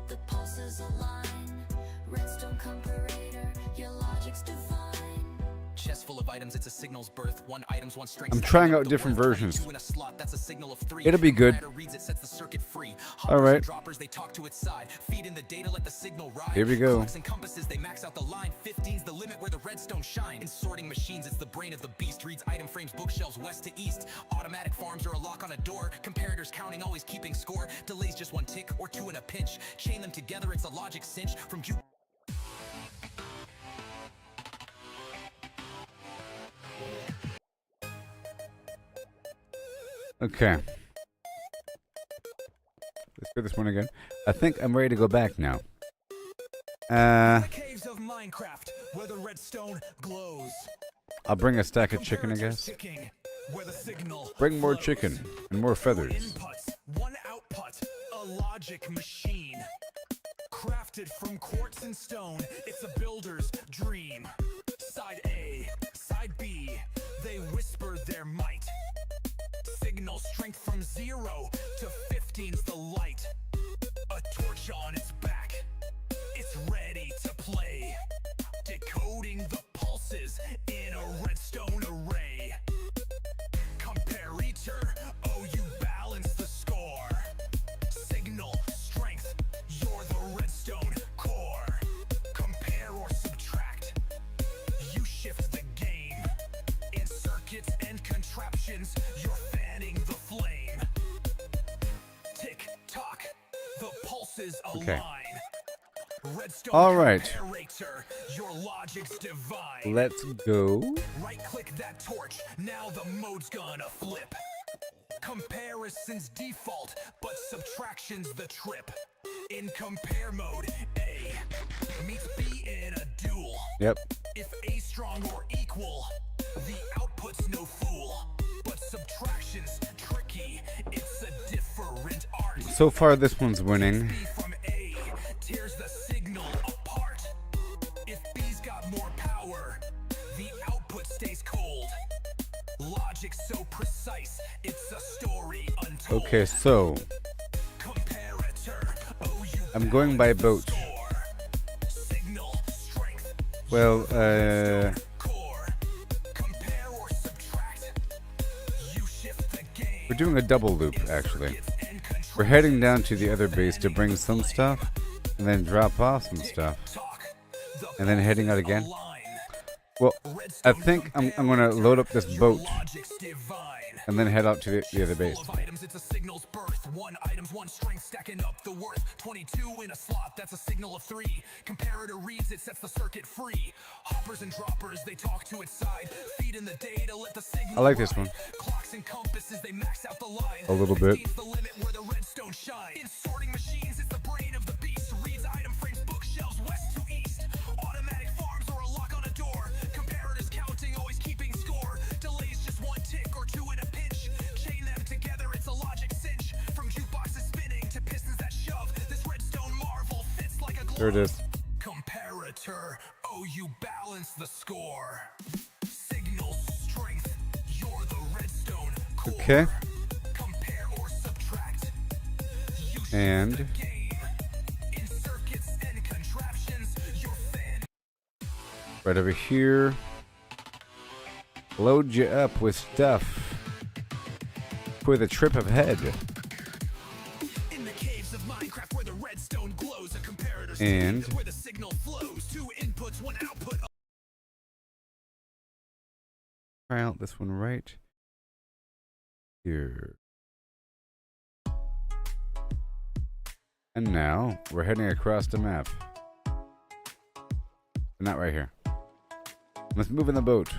the pulses align. Redstone comparator, your logic's divine. Chest full of items, it's a signal's birth. One item's one strength. I'm stacking trying up out the different worth. versions. Two in a slot, that's a signal of 3. It'll be good. Comparator reads it, sets the circuit free. All Hoppers right. and droppers, they talk to its side. Feed in the data, let the signal ride. Here we go. Clocks and compasses, they max out the line. 15's the limit where the redstone shine. In sorting machines, it's the brain of the beast. Reads item frames, bookshelves, west to east. Automatic farms are a lock on a door. Comparators counting, always keeping score. Delays just one tick or two in a pinch. Chain them together, it's a logic cinch. From you. Okay. Let's do this one again. I think I'm ready to go back now. The caves of Minecraft, where the redstone glows. I'll bring a stack of chicken, I guess. Ticking, where the signal Bring more flows. chicken and more feathers. Inputs, one output, a logic machine. Crafted from quartz and stone, it's a builder's dream. Side A, side B, they whisper their might. Signal strength from 0 to 15's the light. A torch on its back, it's ready to play. Decoding the pulses in a redstone array. Comparator, oh you balance the score. Signal strength, you're the redstone core. Compare or subtract, you shift the game. In circuits and contraptions, you're fanning the flame. Tick tock, the pulses Okay. align. Redstone All right. comparator, your logic's divine. Let's go. Right click that torch, now the mode's gonna flip. Comparison's default, but subtraction's the trip. In compare mode, A meets B in a duel. Yep. If A strong or equal, the output's no fool. But subtraction's tricky, it's a different art. So far, this one's winning. B from A tears the signal apart. If B's got more power, the output stays cold. Logic so precise, it's a story untold. Okay, so Comparator, oh you I'm going by boat. score. Signal strength, Well, core. Compare or subtract, you shift the game. we're doing a double loop, actually. Circuits and We're heading down to the other base to bring some stuff, and then drop off some stuff, talk, the and then heading out again. line. Well, I think I'm going to load up this boat Logic's divine. and then head out to the other base. Full of items, it's a signal's birth. One item's one strength, stacking up the worth. 22 in a slot, that's a signal of 3. Comparator reads, it sets the circuit free. Hoppers and droppers, they talk to its side. Feed in the data, let the signal I like this ride. one. Clocks and compasses, they max out the line. A little bit. 15's the limit where the redstone shine. In sorting machines, it's the brain of the beast. Reads item frames, bookshelves, west to east. Automatic farms or a lock on a door. Comparators counting, always keeping score. Delays just one tick or two in a pinch. Chain them together, it's a logic cinch. From jukeboxes spinning to pistons that shove. This redstone marvel fits like a glove. There it is. Comparator, oh you balance the score. Signal strength, you're the redstone core. Okay. Compare or subtract, you shift And the game. In circuits and contraptions, you're fan. right over here, load you up with stuff for the trip ahead. In the caves of Minecraft where the redstone glows, a comparator And where the signal flows. 2 inputs, 1 output. try out this one right here. And now we're heading across the map. Not right here. Let's move in the boat.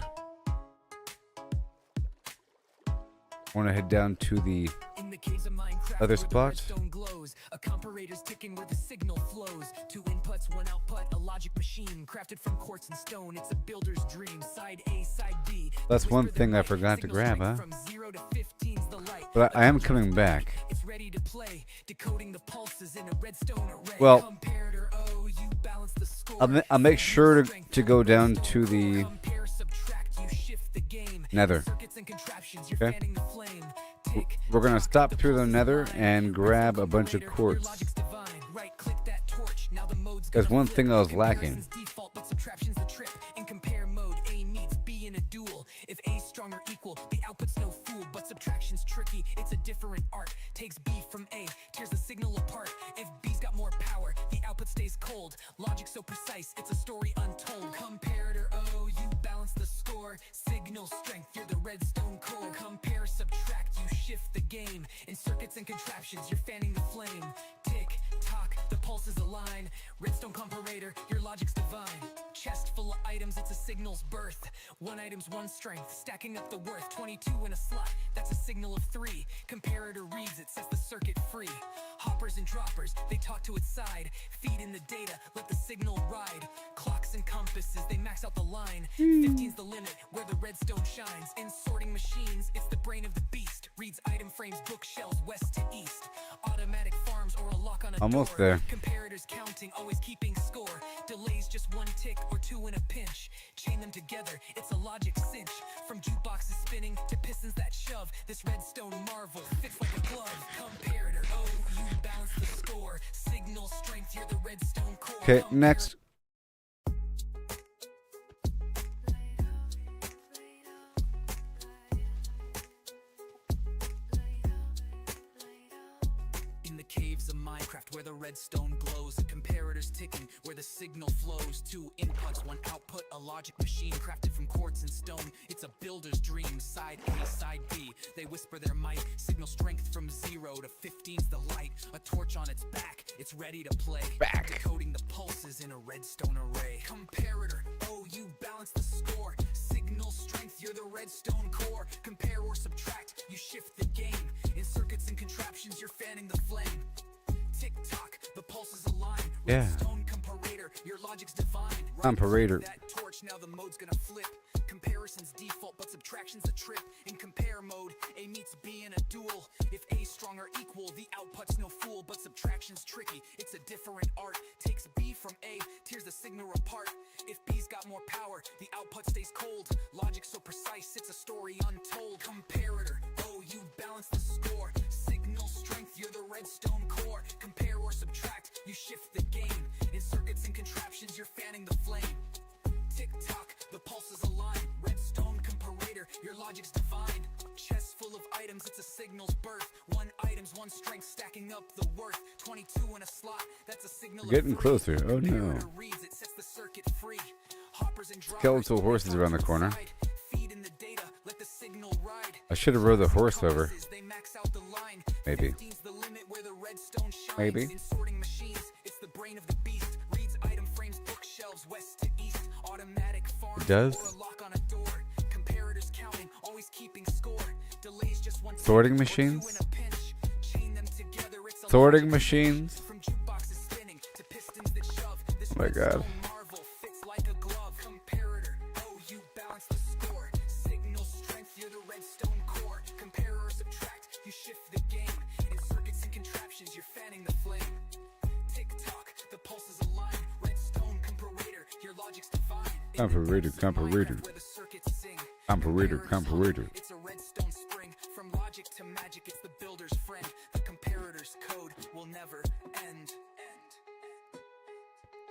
want to head down to the In the caves of Minecraft, other where the spot. redstone glows, a comparator's ticking where the signal flows. Two inputs, one output, a logic machine crafted from quartz and stone. It's a builder's dream. Side A, side B. That's one Whisper the thing I light, forgot to signal grab, strength huh? From 0 to 15's the light. But I am coming back. It's ready to play, decoding the pulses in a redstone array. Well, Comparator, oh, you balance the score. I'll make sure to go down to the Compare, subtract, you shift the game. nether. Circuits and contraptions, you're Okay. fanning the flame. Tick, We're going to stop through the nether and grab a bunch of quartz. logic's divine. Right click that torch. Now the mode's There's gonna one flip. thing I was lacking. Comparison's default, but subtraction's the trip. In compare mode, A meets B in a duel. If A's strong or equal, the output's no fool. But subtraction's tricky, it's a different art. Takes B from A, tears the signal apart. If B's got more power, the output stays cold. Logic so precise, it's a story untold. Comparator, oh, you balance the score. Signal strength, you're the redstone core. Compare, subtract, you shift the game. In circuits and contraptions, you're fanning the flame. Tick, tock, the pulses align. Redstone comparator, your logic's divine. Chest full of items, it's a signal's birth. One item's one strength, stacking up the worth. 22 in a slot, that's a signal of 3. Comparator reads it, sets the circuit free. Hoppers and droppers, they talk to its side. Feed in the data, let the signal ride. Clocks and compasses, they max out the line. 15's the limit, where the redstone shines. In sorting machines, it's the brain of the beast. Reads item frames, bookshelves, west to east. Automatic farms or a lock on a Almost door. there. Comparators counting, always keeping score. Delays just one tick or two in a pinch. Chain them together, it's a logic cinch. From jukeboxes spinning to pistons that shove. This redstone marvel fits like a glove. Comparator, oh, you balance the score. Signal strength, you're the redstone core. Okay, next. In the caves of Minecraft where the redstone glows, a comparator's ticking where the signal flows. Two inputs, one output, a logic machine crafted from quartz and stone. It's a builder's dream. Side A, side B, they whisper their might. Signal strength from 0 to 15's the light. A torch on its back, it's ready to play. Back. Decoding the pulses in a redstone array. Comparator, oh, you balance the score. Signal strength, you're the redstone core. Compare or subtract, you shift the game. In circuits and contraptions, you're fanning the flame. Tick tock, the pulses align. Yeah. Redstone comparator, your logic's divine. Comparator. That torch, now the mode's gonna flip. Comparison's default, but subtraction's a trip. In compare mode, A meets B in a duel. If A's strong or equal, the output's no fool. But subtraction's tricky, it's a different art. Takes B from A, tears the signal apart. If B's got more power, the output stays cold. Logic so precise, it's a story untold. Comparator, oh, you balance the score. Signal strength, you're the redstone core. Compare or subtract, you shift the game. In circuits and contraptions, you're fanning the flame. Tick tock, the pulses align. Redstone comparator, your logic's divine. Chest full of items, it's a signal's birth. One item's one strength, stacking up the worth. 22 in a slot, that's a signal. Getting of 3. closer. Oh, no. Comparator reads, it sets the circuit free. Hoppers and droppers, Skeletal horses around the corner. feed in the data, let the signal ride. I should have rode the horse over. They max out the line. Maybe. 15's the limit where the redstone shines. Maybe. In sorting machines, it's the brain of the beast. Reads item frames, bookshelves, west to east. Automatic farms It does? or a lock on a door. Comparators counting, always keeping score. Delays just one tick Sorting or two machines? in a pinch. Chain them together, it's a Sorting logic machines? From jukeboxes spinning to pistons that shove. This Oh my God. redstone marvel fits like a glove. Comparator, oh, you balance the score. Signal strength, you're the redstone core. Compare or subtract, you shift the game. In circuits and contraptions, you're fanning the flame. Tick tock, the pulses align. Redstone comparator, your logic's divine. In the Comparator, depths of comparator. Minecraft where the circuits sing. Comparator, Comparators comparator. hum, it's a redstone spring. From logic to magic, it's the builder's friend. The comparator's code will never end.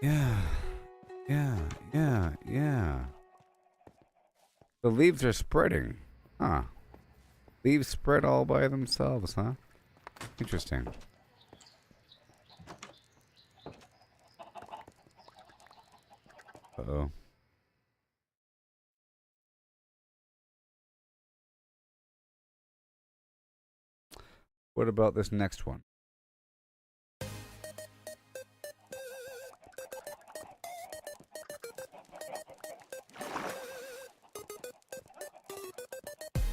Yeah. The leaves are spreading. Huh. Leaves spread all by themselves, huh? Interesting. Uh-oh. What about this next one?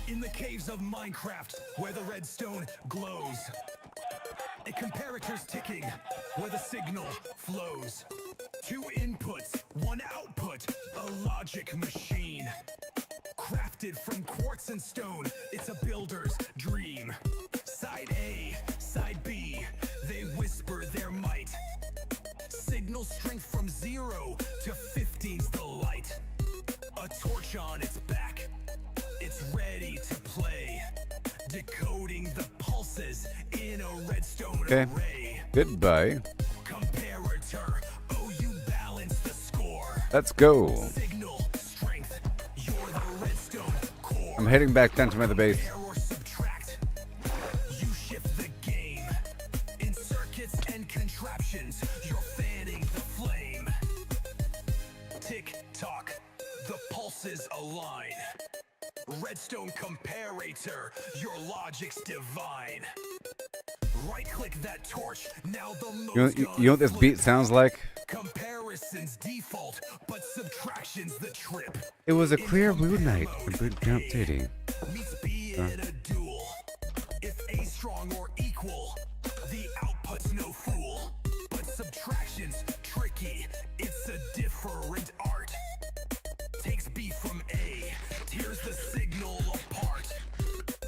In the caves of Minecraft, where the redstone glows. A comparator's ticking, where the signal flows. 2 inputs, 1 output, a logic machine. Crafted from quartz and stone, it's a builder's dream. Side A, side B, they whisper their might. Signal strength from 0 to 15's the light. A torch on its back, it's ready to play. Decoding the pulses in a redstone array. Goodbye. Comparator, oh you balance the score. Let's go. Signal strength, you're the redstone core. I'm heading back down to my other base. Compare or subtract, you shift the game. In circuits and contraptions, you're fanning the flame. Tick tock, the pulses align. Redstone comparator, your logic's divine. Right click that torch, now the You know what this beat sounds like? Comparison's default, but subtraction's the trip. It was a clear blue night in Bootcamp City. Meets B in a duel. If A strong or equal, the output's no fool. But subtraction's tricky, it's a different art. Takes B from A, tears the signal apart.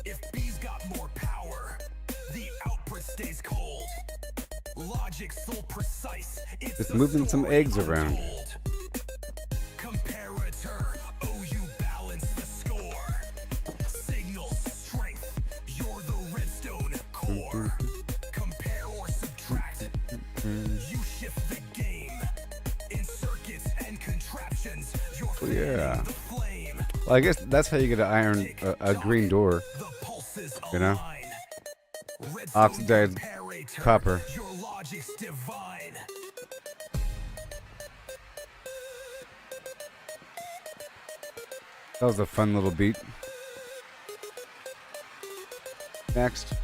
If B's got more power, the output stays cold. Logic so precise, it's Just a moving some story eggs around. untold. Comparator, oh you balance the score. Signal strength, you're the redstone core. Compare or subtract, you shift the game. In circuits and contraptions, you're Yeah. fanning the flame. Well, I guess that's how you get an iron, a green door. The pulses You know? align. Redstone Oxidized comparator, copper. your logic's divine. That was a fun little beat. Next.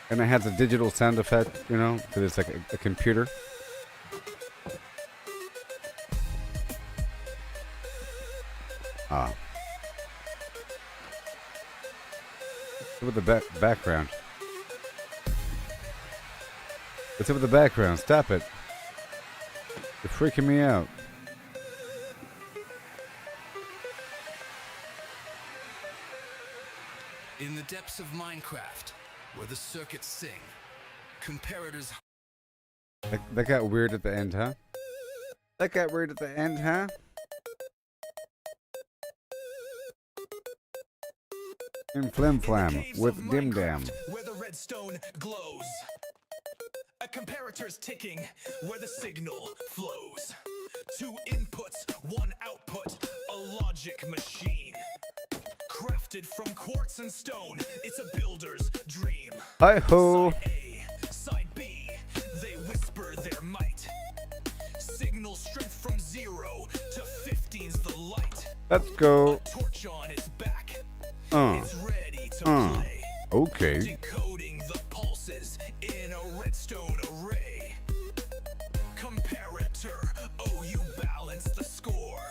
And it has a digital sound effect, you know, because it's like a computer. Ah. What's with the background? What's up with the background? Stop it. You're freaking me out. In the depths of Minecraft, where the circuits sing, comparators. That got weird at the end, huh? That got weird at the end, huh? And Flim Flam with Dim Dam. Where the redstone glows. A comparator's ticking, where the signal flows. 2 inputs, 1 output, a logic machine. Crafted from quartz and stone, it's a builder's dream. Hi ho. Side A, side B, they whisper their might. Signal strength from 0 to 15's the light. Let's go. Torch on its back, Uh. it's ready to Uh. play. Okay. Decoding the pulses in a redstone array. Comparator, oh you balance the score.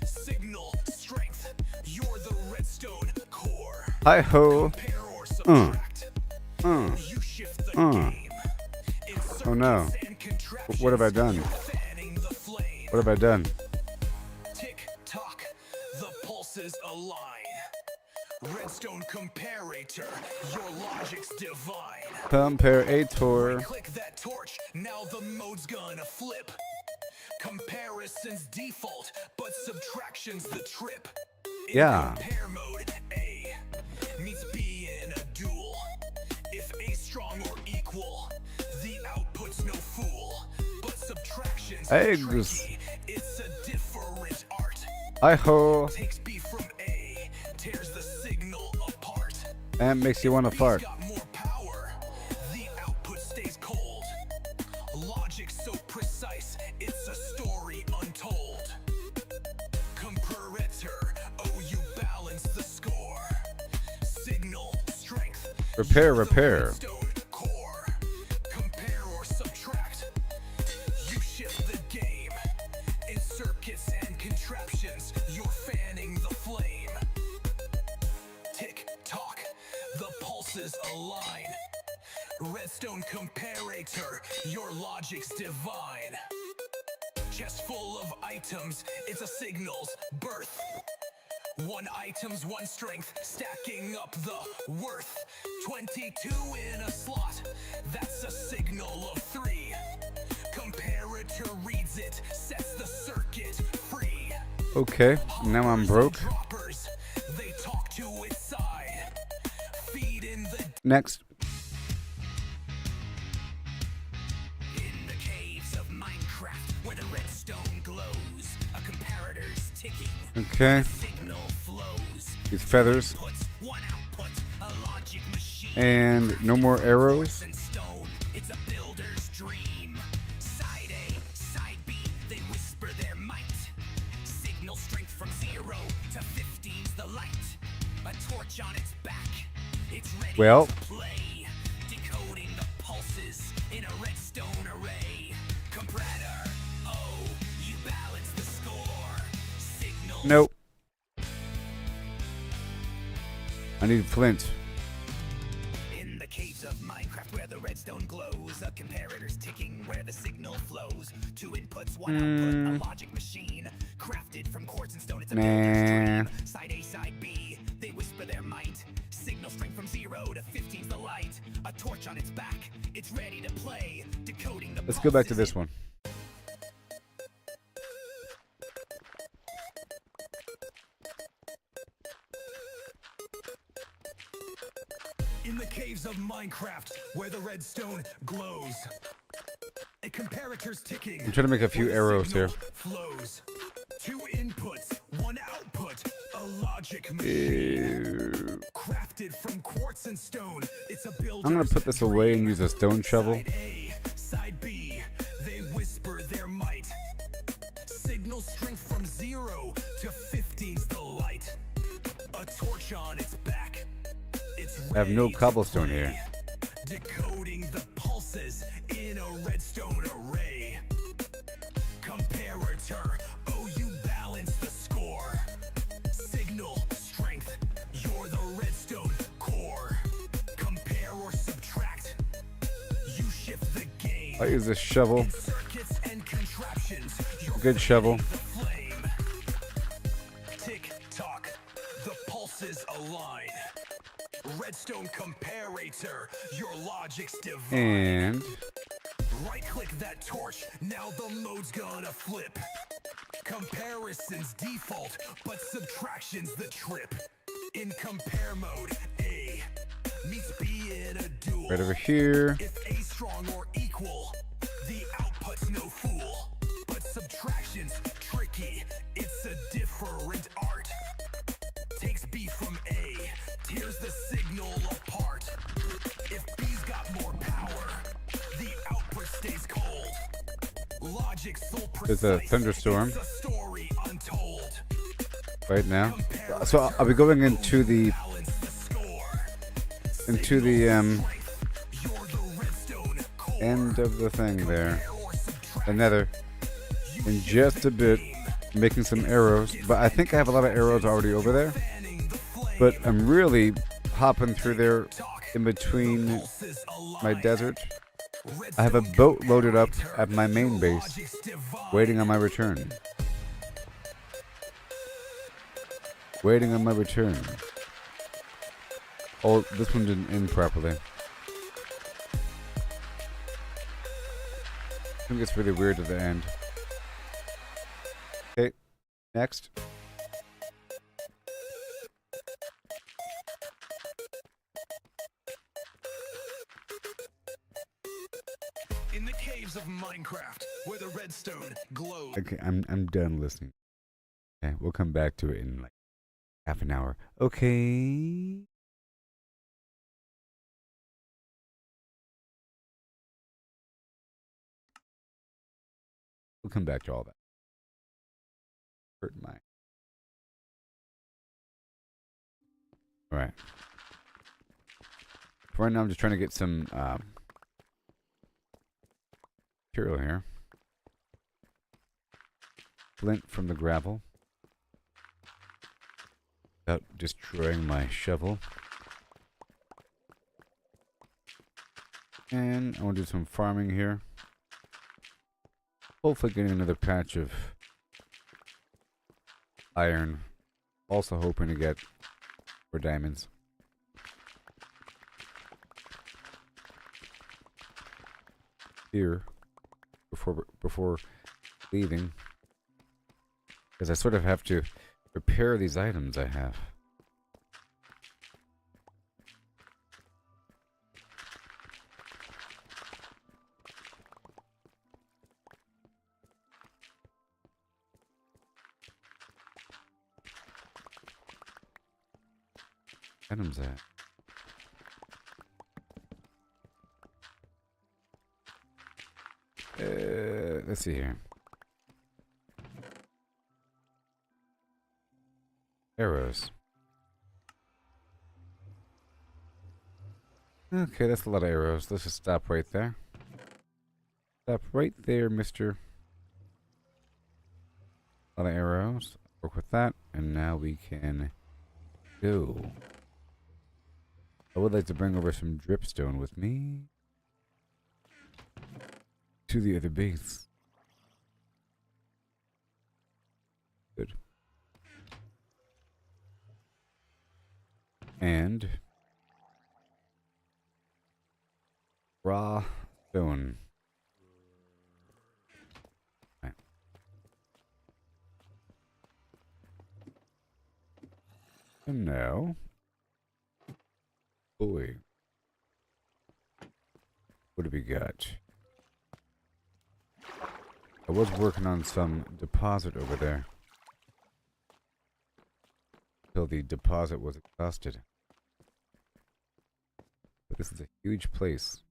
Signal strength, you're the redstone core. Hi ho. Compare or subtract, you shift the game. In Oh no. circuits and contraptions, What have I done? you're fanning the flame. What have I done? Tick tock, the pulses align. Redstone comparator, your logic's divine. Comparator. Click that torch, now the mode's gonna flip. Comparison's default, but subtraction's the trip. In Yeah. compare mode, A meets B in a duel. If A strong or equal, the output's no fool. But subtraction's Eggs. tricky, it's a different art. Hi ho. Takes B from A, tears the signal apart. That makes you want to B's fart. got more power, the output stays cold. Logic so precise, it's a story untold. Comparator, oh you balance the score. Signal strength, Repair, you're the repair. redstone core. pulses align. Redstone comparator, your logic's divine. Chest full of items, it's a signal's birth. One item's one strength, stacking up the worth. 22 in a slot, that's a signal of 3. Comparator reads it, sets the circuit free. Okay, now I'm broke. Droppers, they talk to its side. Feed in the Next. In the caves of Minecraft, where the redstone glows, a comparator's ticking. Okay. Signal flows. These feathers. Puts one output, a logic machine. And no more arrows. And stone, it's a builder's dream. Side A, side B, they whisper their might. Signal strength from 0 to 15's the light. A torch on its back, it's ready Well. to play. Decoding the pulses in a redstone array. Comparator, oh, you balance the score. Signal. Nope. I need flint. In the caves of Minecraft where the redstone glows, a comparator's ticking where the signal flows. 2 inputs, 1 output, a logic machine. Crafted from quartz and stone, it's a builder's dream. Side A, side B, they whisper their might. Signal strength from 0 to 15's the light. A torch on its back, it's ready to play. Decoding the Let's go back to pulses this one. In the caves of Minecraft, where the redstone glows, a comparator's ticking. I'm trying to make a few where the arrows here. signal flows. 2 inputs, 1 output, a logic machine. Crafted from quartz and stone, it's a builder's I'm gonna put this away and use a stone shovel. Side A, side B, they whisper their might. Signal strength from 0 to 15's the light. A torch on its back. It's I have no ready to cobblestone play. here. Decoding the pulses in a redstone array. Comparator, oh, you balance the score. Signal strength, you're the redstone core. Compare or subtract, you shift the game. I'll use this shovel. In circuits and contraptions, you're Good shovel. the flame. Tick tock, the pulses align. Redstone comparator, your logic's divine. And Right click that torch, now the mode's gonna flip. Comparison's default, but subtraction's the trip. In compare mode, A meets B in a duel. right over here. If A strong or equal, the output's no fool. But subtraction's tricky, it's a different art. Takes B from A, tears the signal apart. If B's got more power, the output stays cold. Logic so precise, There's a thunderstorm. it's a story untold. Right now. So I'll be going into the Balance the score. You're the redstone core. end of the thing there. Or subtract, The nether. In just a bit. Making some arrows. But I think I have a lot of arrows already over there. fanning the flame. But I'm really hopping through there Talk, in between pulses my align. desert. I have a boat loaded up at my main base, Logic's divine. waiting on my return. Waiting on my return. Oh, this one didn't end properly. I think it's really weird at the end. Okay, next. In the caves of Minecraft, where the redstone glows. Okay, I'm done listening. Okay, we'll come back to it in like half an hour. Okay. We'll come back to all that. Hurt my. All right. For right now, I'm just trying to get some material here. Flint from the gravel. Without destroying my shovel. And I want to do some farming here. Hopefully getting another patch of iron. Also hoping to get more diamonds. Here before leaving. Because I sort of have to repair these items I have. Items at. Let's see here. Arrows. Okay, that's a lot of arrows. Let's just stop right there. Stop right there, mister. A lot of arrows. Work with that. And now we can go. I would like to bring over some dripstone with me to the other base. Good. And raw stone. Right. And now, boy, what do we got? I was working on some deposit over there. Until the deposit was exhausted. But this is a huge place.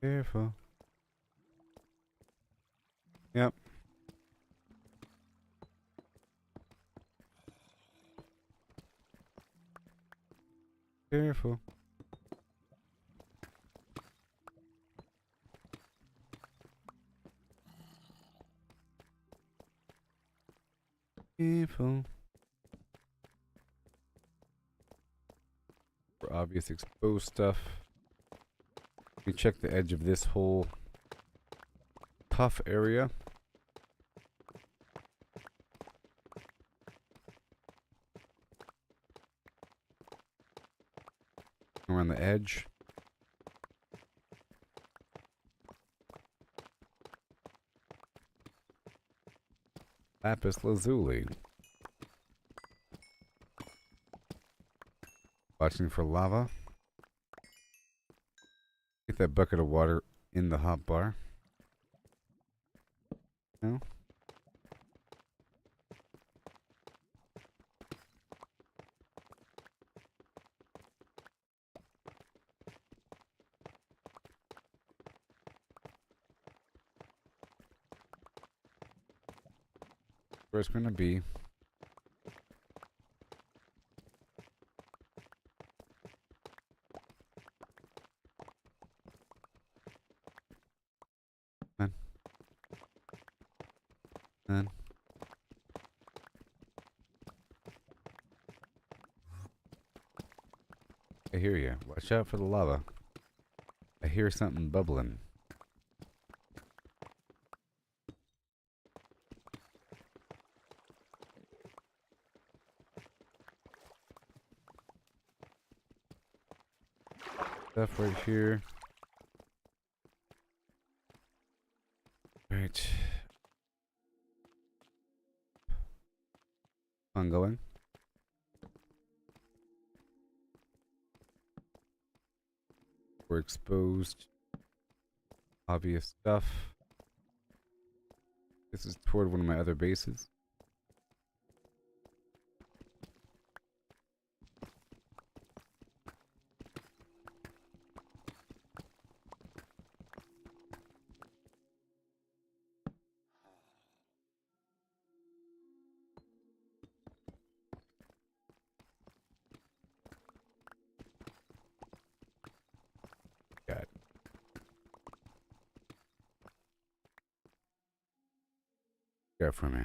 Careful. Yep. Careful. Careful. For obvious exposed stuff. We check the edge of this whole tough area. Around the edge. Lapis lazuli. Watching for lava. Get that bucket of water in the hot bar. No? Where it's gonna be. And I hear you. Watch out for the lava. I hear something bubbling. Stuff right here. Right. Ongoing. We're exposed. Obvious stuff. This is toward one of my other bases. Got from me.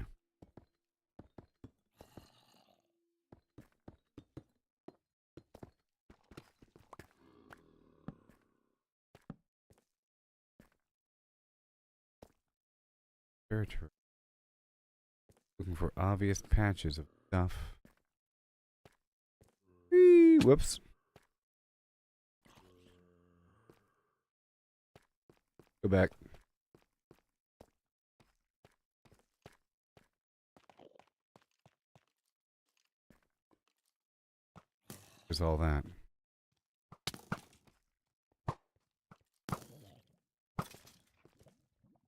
Territory. Looking for obvious patches of stuff. Whee! Whoops. Go back. There's all that.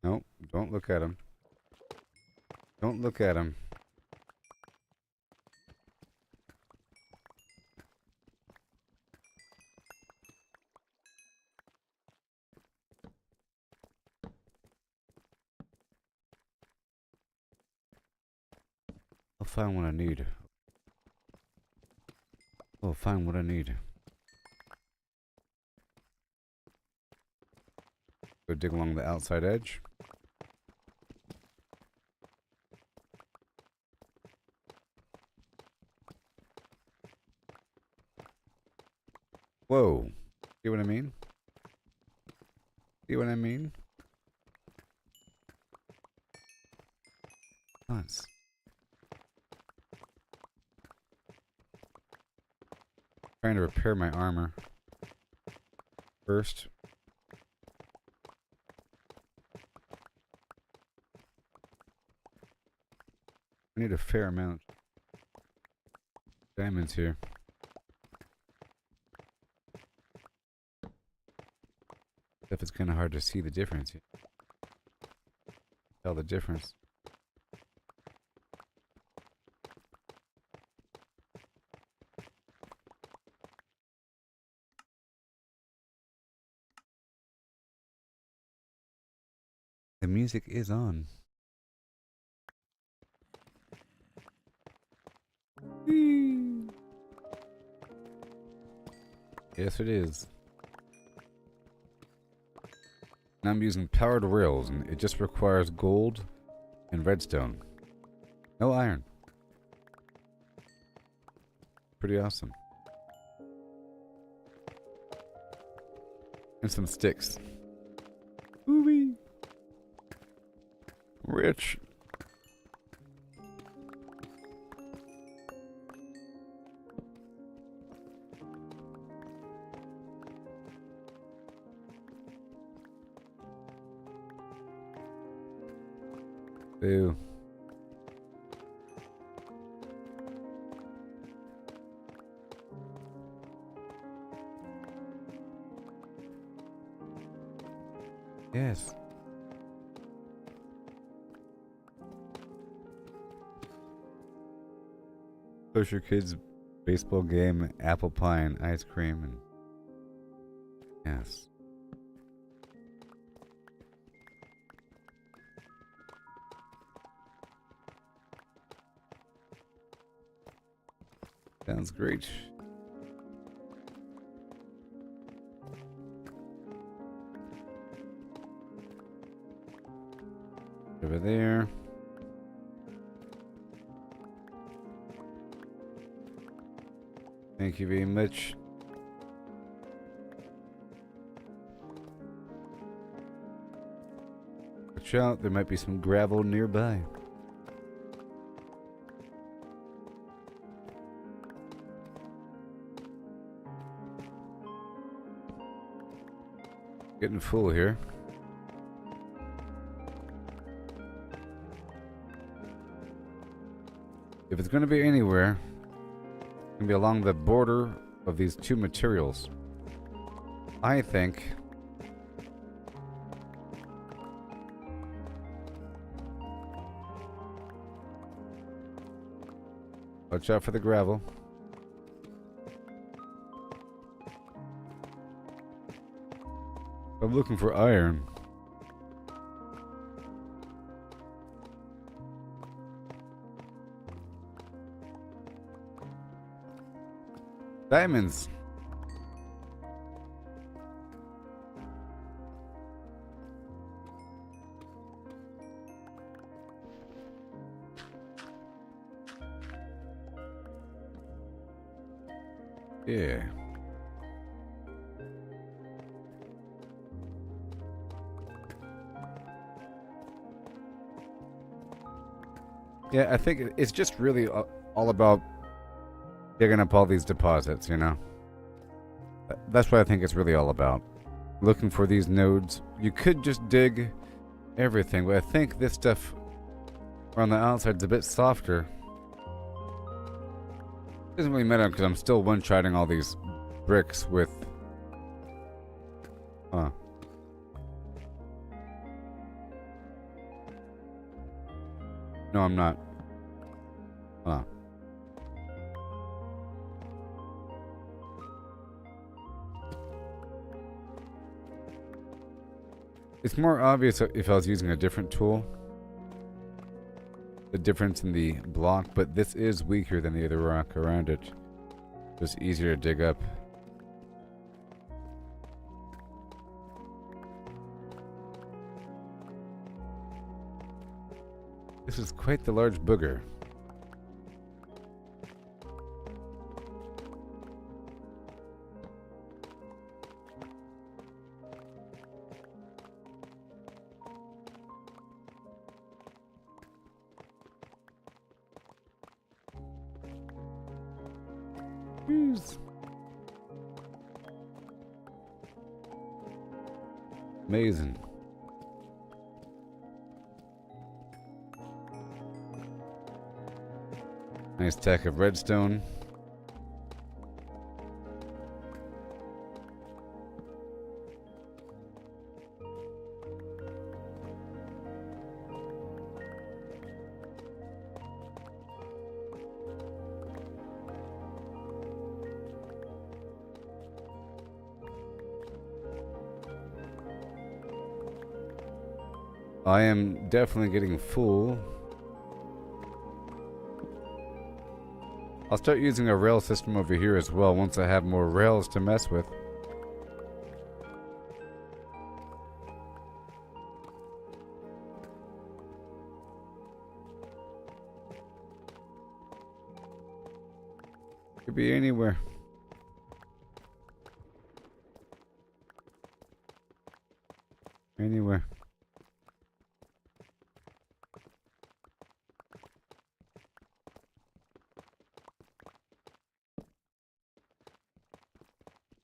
Nope, don't look at him. Don't look at him. I'll find what I need. I'll find what I need. Go dig along the outside edge. Whoa. See what I mean? See what I mean? Nice. Trying to repair my armor first. I need a fair amount of diamonds here. If it's kind of hard to see the difference. Tell the difference. The music is on. Whee! Yes, it is. And I'm using powered rails, and it just requires gold and redstone. No iron. Pretty awesome. And some sticks. Ooh-wee. Rich. Boo. Yes. Push your kids' baseball game, apple pie, and ice cream, and yes. Sounds great. Over there. Thank you very much. Watch out, there might be some gravel nearby. Getting full here. If it's going to be anywhere, it's going to be along the border of these two materials. I think watch out for the gravel. I'm looking for iron. Diamonds. Yeah. Yeah, I think it's just really all about digging up all these deposits, you know? That's what I think it's really all about. Looking for these nodes. You could just dig everything, but I think this stuff around the outside is a bit softer. Doesn't really matter because I'm still one-shotting all these bricks with... Huh. No, I'm not. Huh. It's more obvious if I was using a different tool. The difference in the block, but this is weaker than the other rock around it. Just easier to dig up. This is quite the large booger. Jeez. Amazing. Nice stack of redstone. I am definitely getting full. I'll start using a rail system over here as well once I have more rails to mess with. Could be anywhere. Anywhere.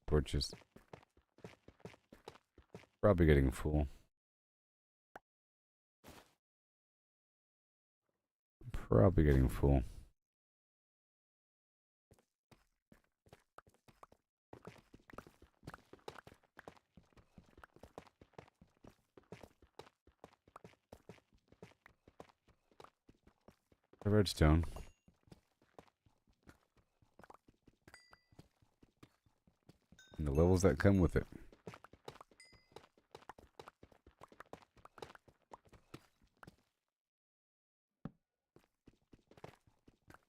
Torches. Probably getting full. Probably getting full. The redstone. And the levels that come with it.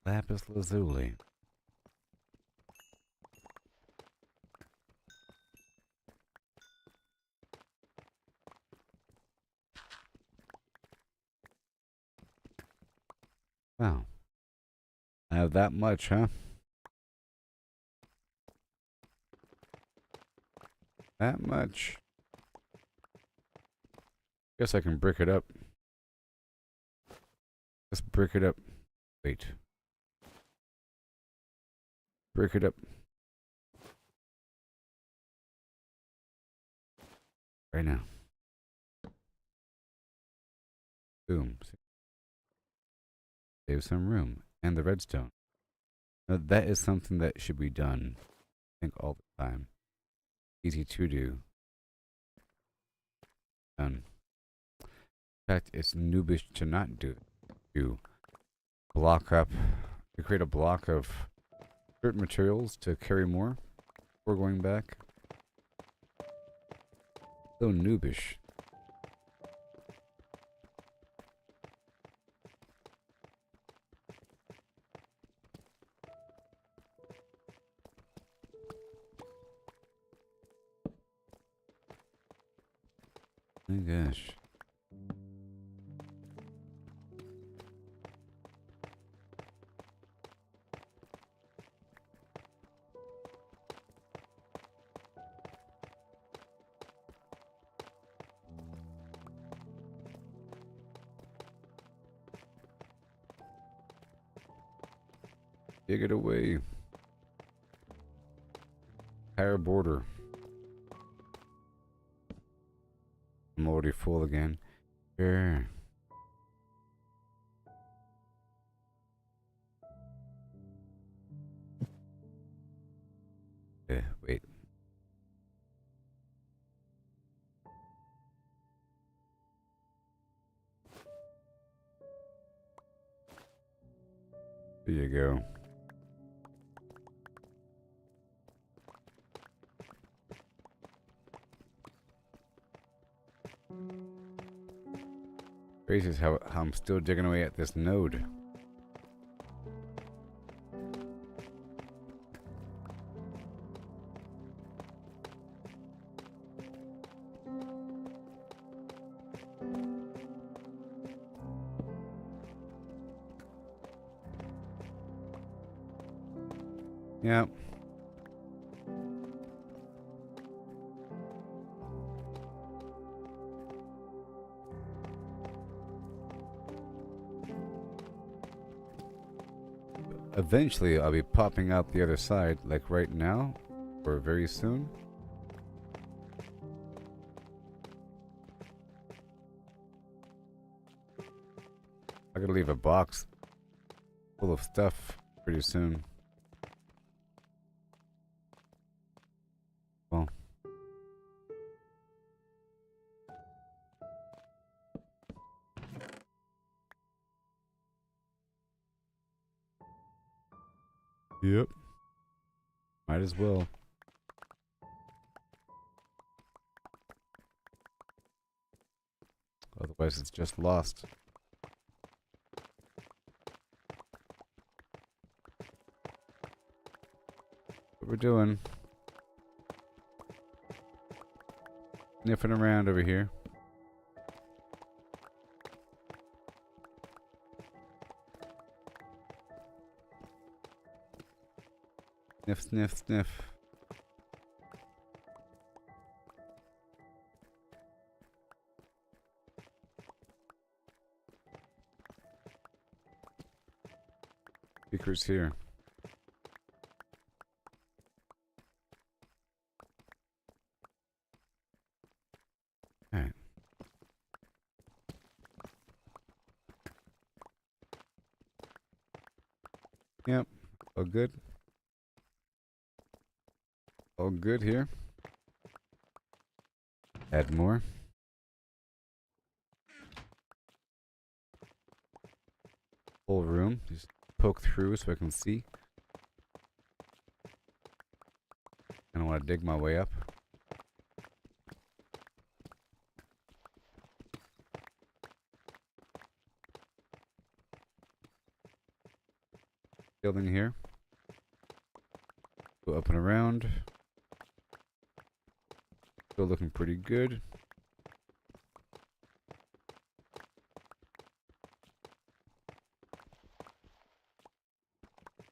Lapis lazuli. Wow. I have that much, huh? That much. Guess I can brick it up. Let's brick it up. Wait. Brick it up. Right now. Boom. Save some room. And the redstone. Now that is something that should be done, I think, all the time. Easy to do. Done. In fact, it's noobish to not do it. To block up, to create a block of certain materials to carry more before going back. So noobish. My gosh. Dig it away. Entire border. I'm already full again. Sure. Wait. There you go. Crazy is how I'm still digging away at this node. Yeah. Eventually, I'll be popping out the other side, like right now, or very soon. I gotta leave a box full of stuff pretty soon. Well. Yep. Might as well. Otherwise, it's just lost. What we're doing? Sniffing around over here. Sniff, sniff, sniff. Speakers here. Alright. Yep. All good. All good here. Add more. Whole room. Just poke through so I can see. I don't want to dig my way up. Building here. Go up and around. Still looking pretty good.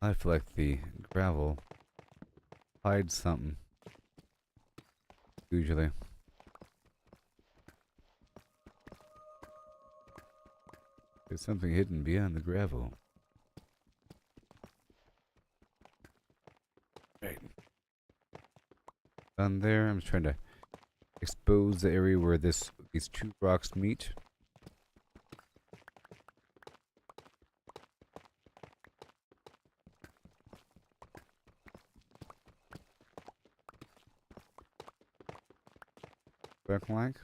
I feel like the gravel hides something. Usually. There's something hidden beyond the gravel. Right. Down there, I'm just trying to expose the area where these two rocks meet. Back like.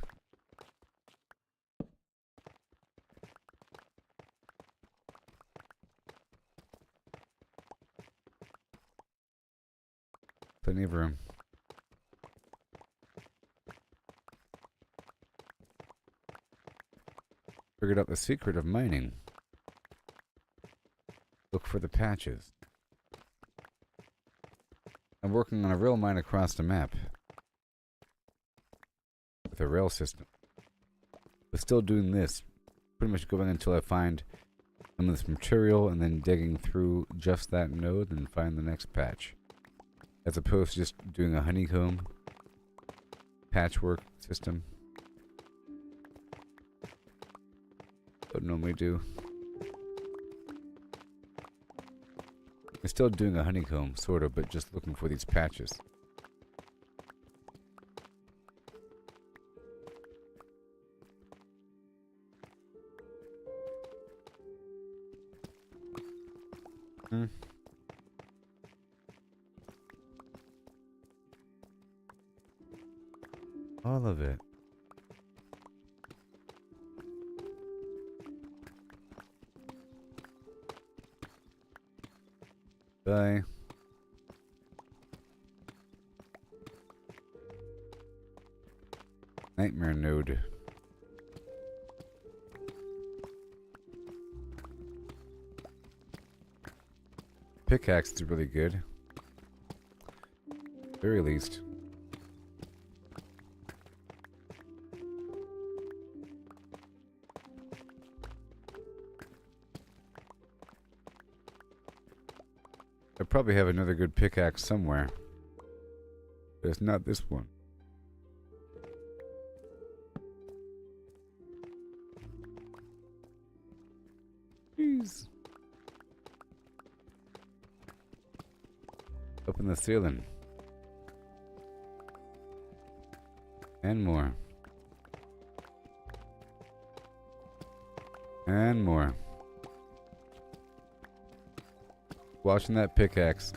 Plenty of room. Figured out the secret of mining. Look for the patches. I'm working on a rail mine across the map. With a rail system. But still doing this. Pretty much going until I find some of this material and then digging through just that node and find the next patch. As opposed to just doing a honeycomb patchwork system. Don't normally do. I'm still doing a honeycomb, sort of, but just looking for these patches. Hmm. All of it. Bye. Nightmare node. Pickaxe is really good. Very least. I probably have another good pickaxe somewhere. But it's not this one. Jeez. Up in the ceiling. And more. And more. Watching that pickaxe.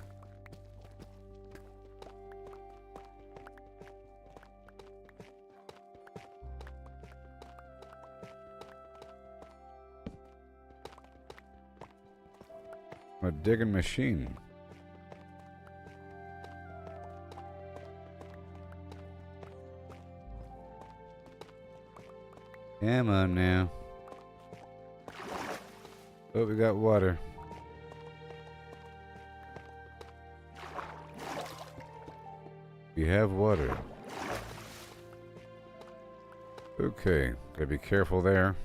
A digging machine. Come on now. Oh, we got water. We have water. Okay, gotta be careful there.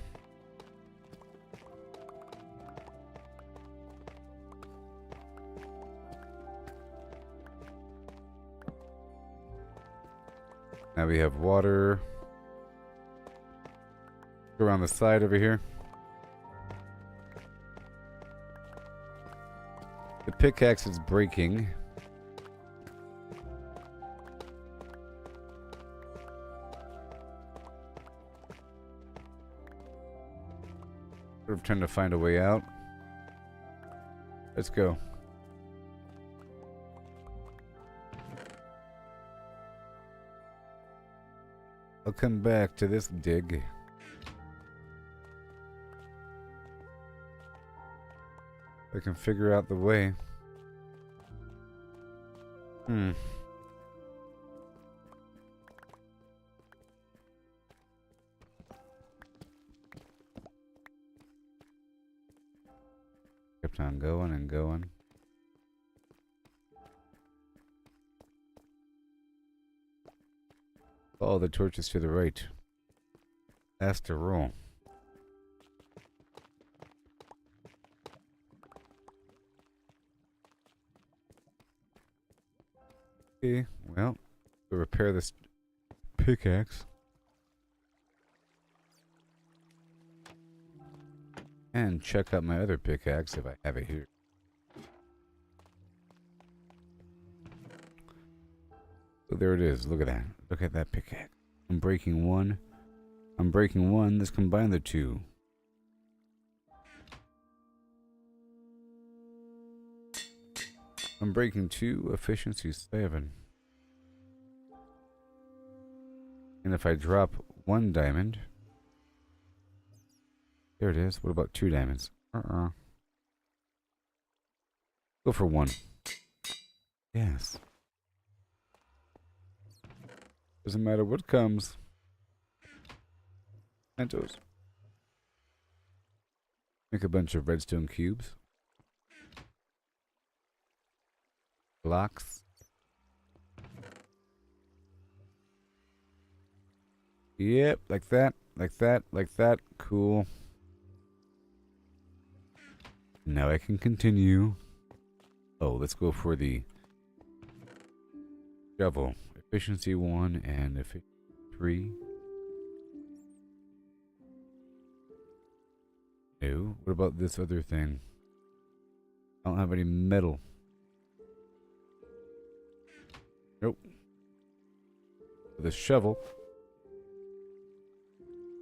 Now we have water. Go around the side over here. The pickaxe is breaking. Sort of trying to find a way out. Let's go. I'll come back to this dig. I can figure out the way. Kept on going and going. Follow the torches to the right. That's the rule. Okay, well, we'll repair this pickaxe. And check out my other pickaxe if I have it here. So there it is. Look at that. Look at that pickaxe. I'm breaking one. I'm breaking one. Let's combine the two. I'm breaking two. Efficiency 7. And if I drop one diamond. There it is. What about 2 diamonds? Go for 1. Yes. Doesn't matter what comes. Mentos. Make a bunch of redstone cubes. Blocks. Yep, like that, like that, like that. Cool. Now I can continue. Oh, let's go for the shovel. Efficiency 1 and efficiency 3. No. What about this other thing? I don't have any metal. Nope. With a shovel.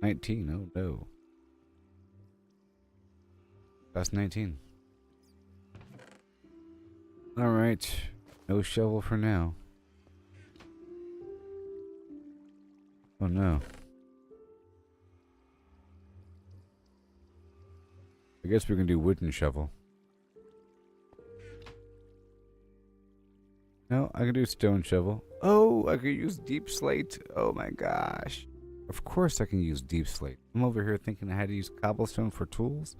19. Oh no. That's 19. Alright. No shovel for now. Oh no. I guess we can do wooden shovel. No, I can do stone shovel. Oh, I can use deep slate. Oh my gosh. Of course I can use deep slate. I'm over here thinking I had to use cobblestone for tools.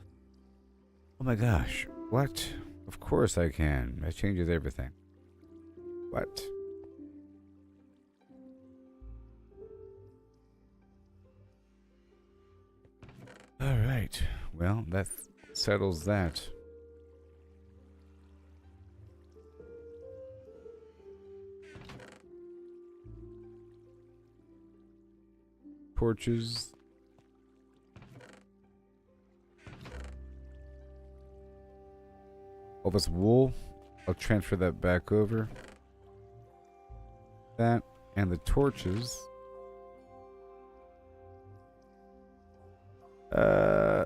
Oh my gosh. What? Of course I can. That changes everything. What? Alright. Well, that settles that. Torches. All this wool, I'll transfer that back over. That and the torches.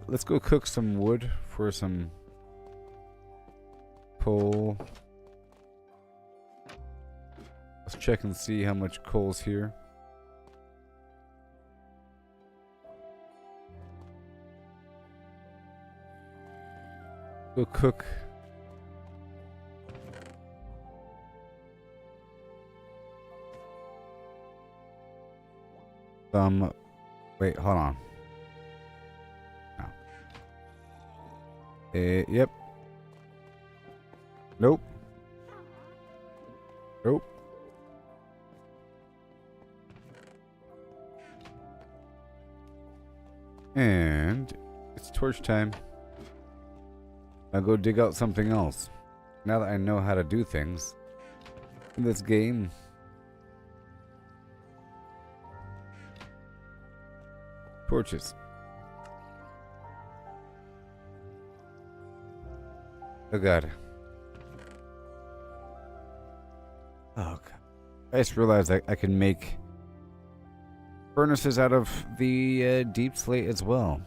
Let's go cook some wood for some coal. Let's check and see how much coal's here. Go cook. Wait, hold on. No. Yep. Nope. Nope. And it's torch time. I'll go dig out something else. Now that I know how to do things in this game. Torches. Oh god. Oh god. I just realized I can make furnaces out of the deep slate as well.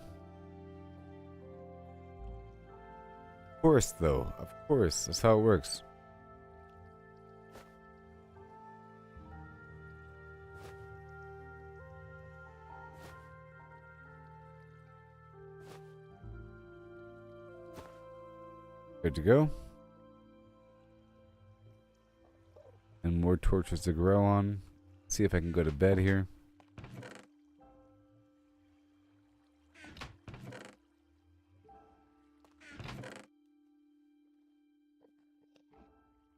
Of course, though. Of course. That's how it works. Good to go. And more torches to grow on. See if I can go to bed here.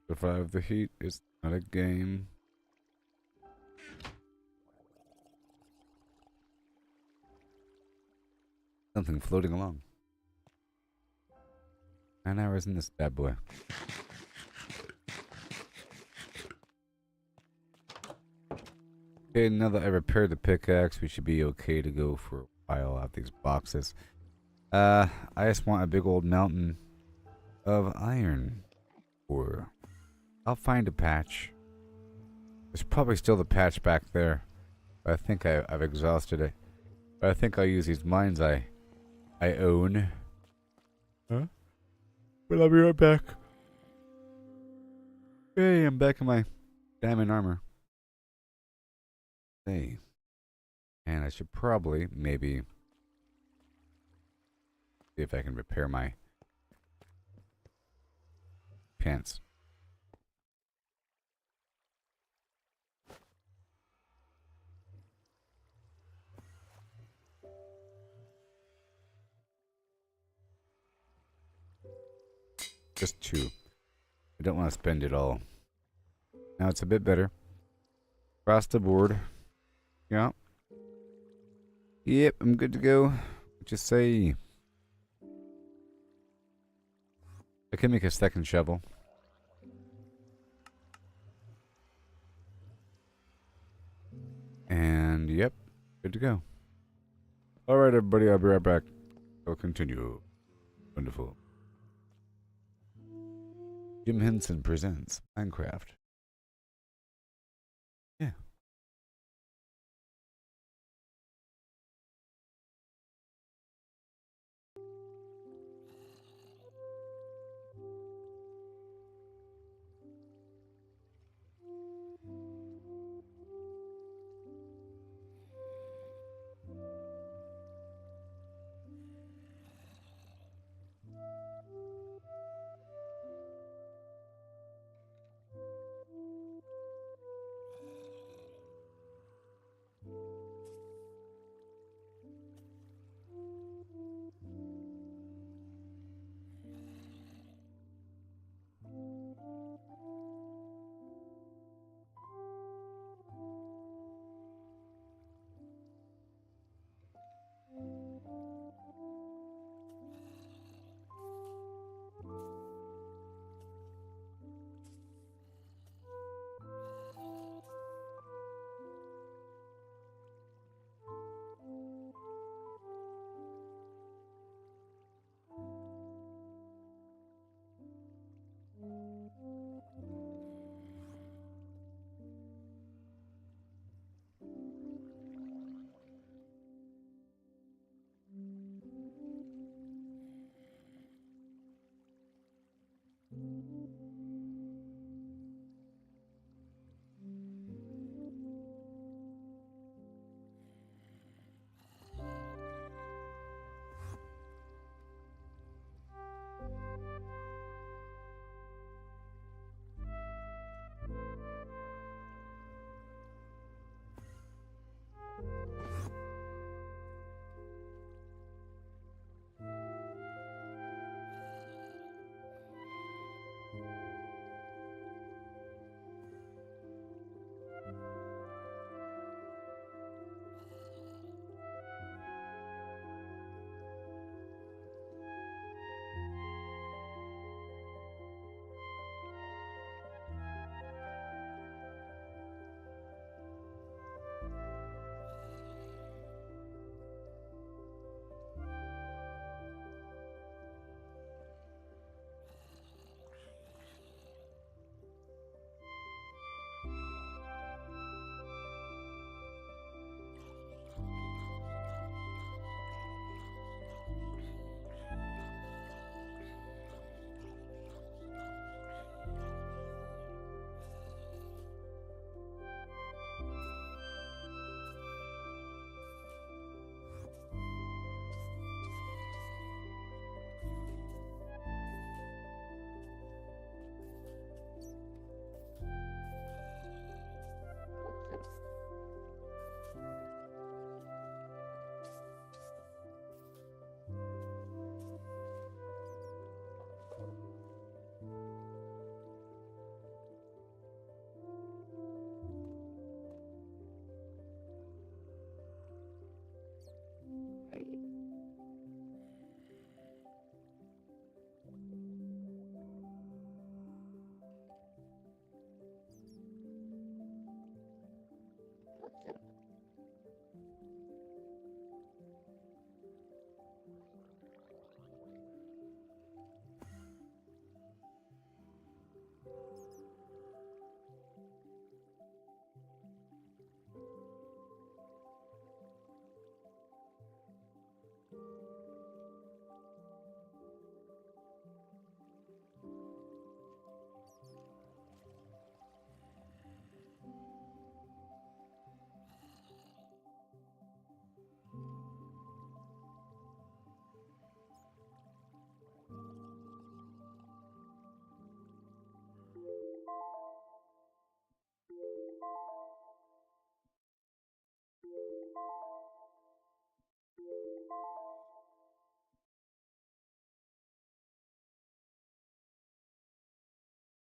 Survive the heat is not a game. Something floating along. 9 hours in this bad boy. Okay, now that I repaired the pickaxe, we should be okay to go for a while out these boxes. I just want a big old mountain of iron ore. I'll find a patch. There's probably still the patch back there. But I think I've exhausted it. But I think I'll use these mines I own. Huh? But I'll be right back. Hey, I'm back in my diamond armor. Hey. And I should probably, maybe, see if I can repair my pants. Just 2. I don't want to spend it all. Now it's a bit better. Across the board. Yeah. Yep, I'm good to go. What you say? I can make a second shovel. And yep, good to go. Alright everybody, I'll be right back. I'll continue. Wonderful. Jim Henson presents Minecraft.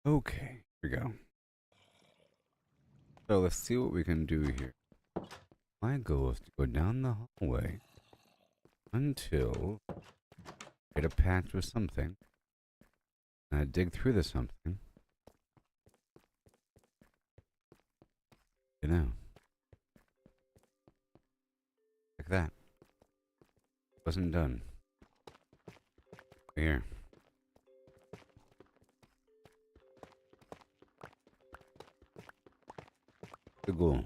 Okay, here we go. So let's see what we can do here. My goal is to go down the hallway until I get a patch with something. And I dig through the something. You know. Like that. Wasn't done. Here. The goal.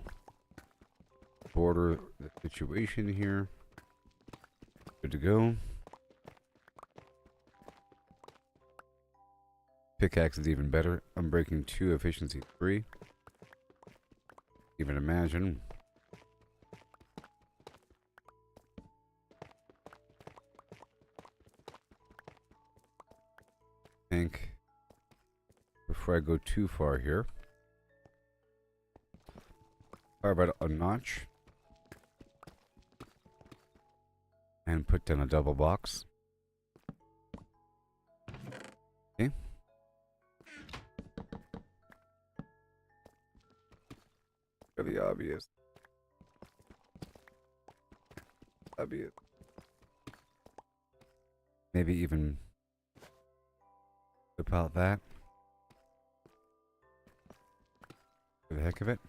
Border the situation here. Good to go. Pickaxe is even better. I'm breaking 2, efficiency 3. Even imagine. Think before I go too far here. Fire about a notch. And put down a double box. Okay. Really obvious. Obvious. Maybe even about that. For the heck of it.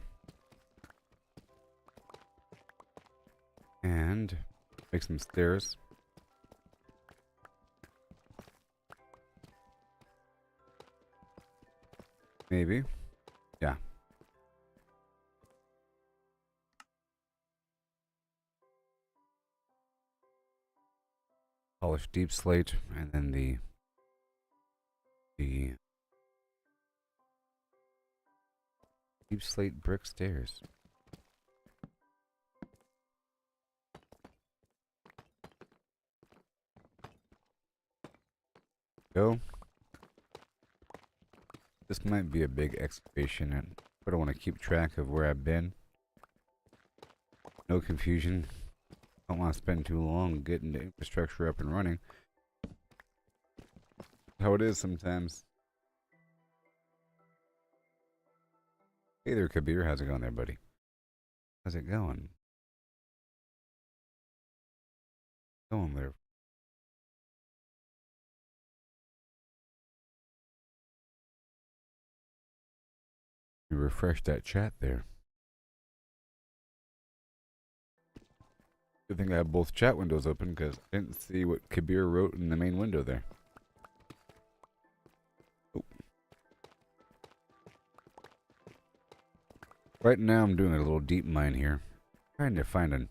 And make some stairs. Maybe. Yeah. Polish deep slate and then the deep slate brick stairs. Go. This might be a big excavation, and I don't want to keep track of where I've been. No confusion. Don't want to spend too long getting the infrastructure up and running. How it is sometimes. Hey there, Kabir. How's it going there, buddy? How's it going? Going there. You refresh that chat there. Good thing I have both chat windows open because I didn't see what Kabir wrote in the main window there. Oh. Right now I'm doing a little deep mine here. Trying to find a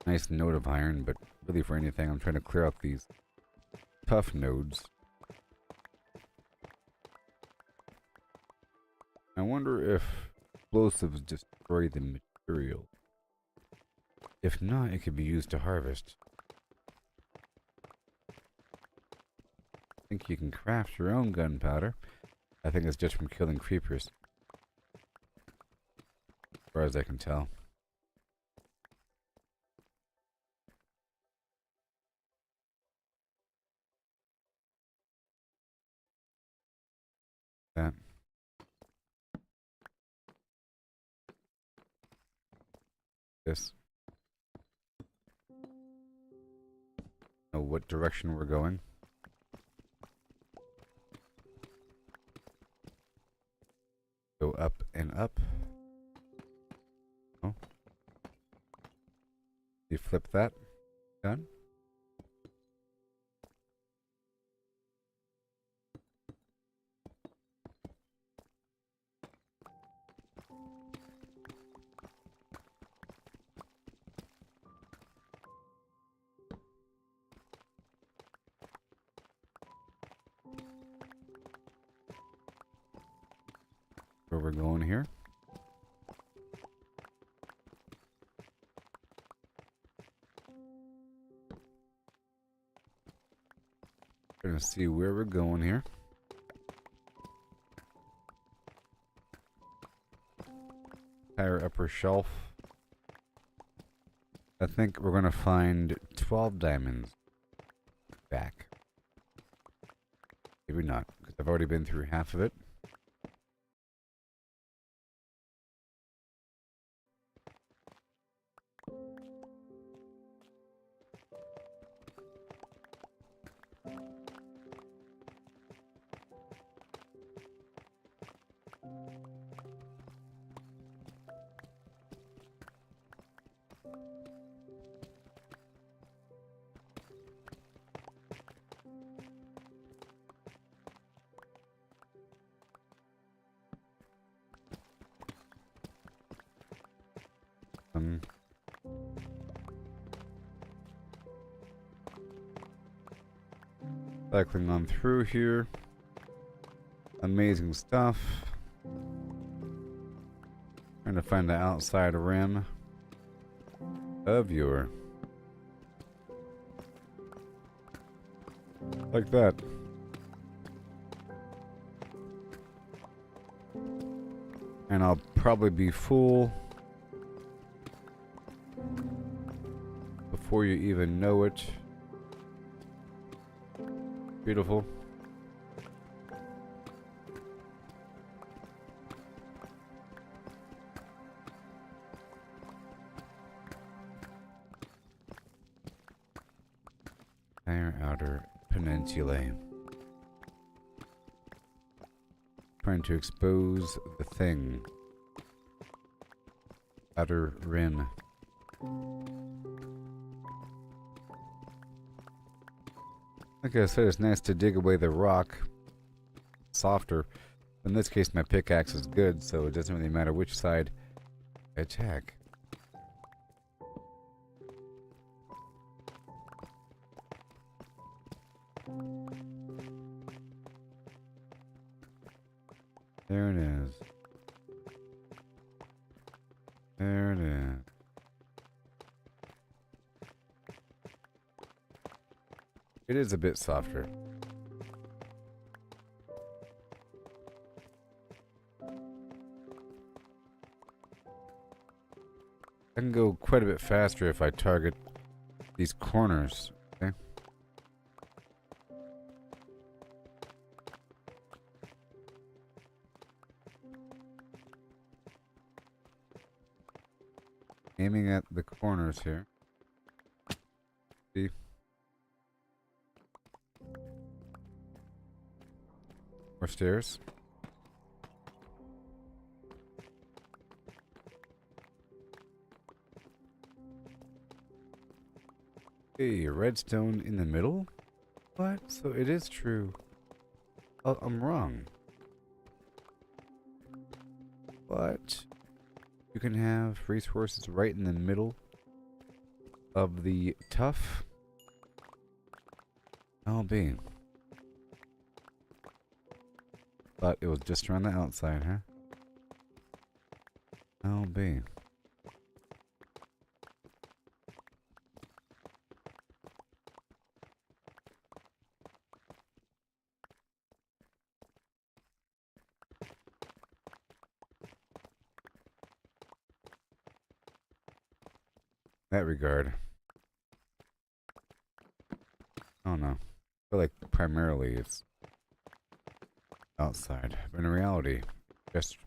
nice node of iron, but really for anything I'm trying to clear out these tough nodes. I wonder if explosives destroy the material. If not, it could be used to harvest. I think you can craft your own gunpowder. I think it's just from killing creepers. As far as I can tell. That. This. Know what direction we're going. Go up and up. Oh, You flip that. Done. Where we're going here. We're gonna see where we're going here. Entire upper shelf. I think we're gonna find 12 diamonds back. Maybe not, because I've already been through half of it. Cycling on through here. Amazing stuff. Trying to find the outside rim of your... Like that. And I'll probably be full before you even know it. Beautiful. Entire outer peninsula. Trying to expose the thing. Outer rim. Like I said, it's nice to dig away the rock. Softer. In this case, my pickaxe is good, so it doesn't really matter which side I attack. There it is. There it is. It is a bit softer. I can go quite a bit faster if I target these corners. Okay. Aiming at the corners here. See? More stairs. Hey, redstone in the middle? What? So it is true. Oh, I'm wrong. What? You can have resources right in the middle of the tough. I'll be. But it was just around the outside, huh? I'll be. That regard. Oh no. I feel like primarily it's outside. But in reality, just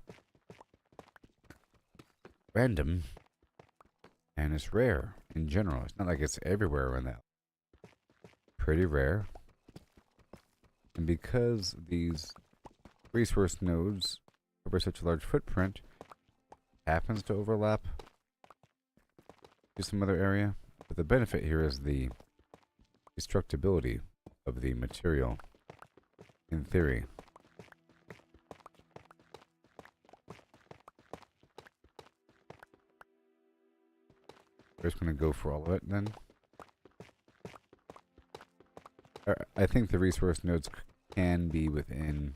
random. And it's rare in general. It's not like it's everywhere around that. Pretty rare. And because these resource nodes cover such a large footprint, happens to overlap to some other area, But the benefit here is the destructibility of the material, in theory. We're just going to go for all of it then. I think the resource nodes can be within.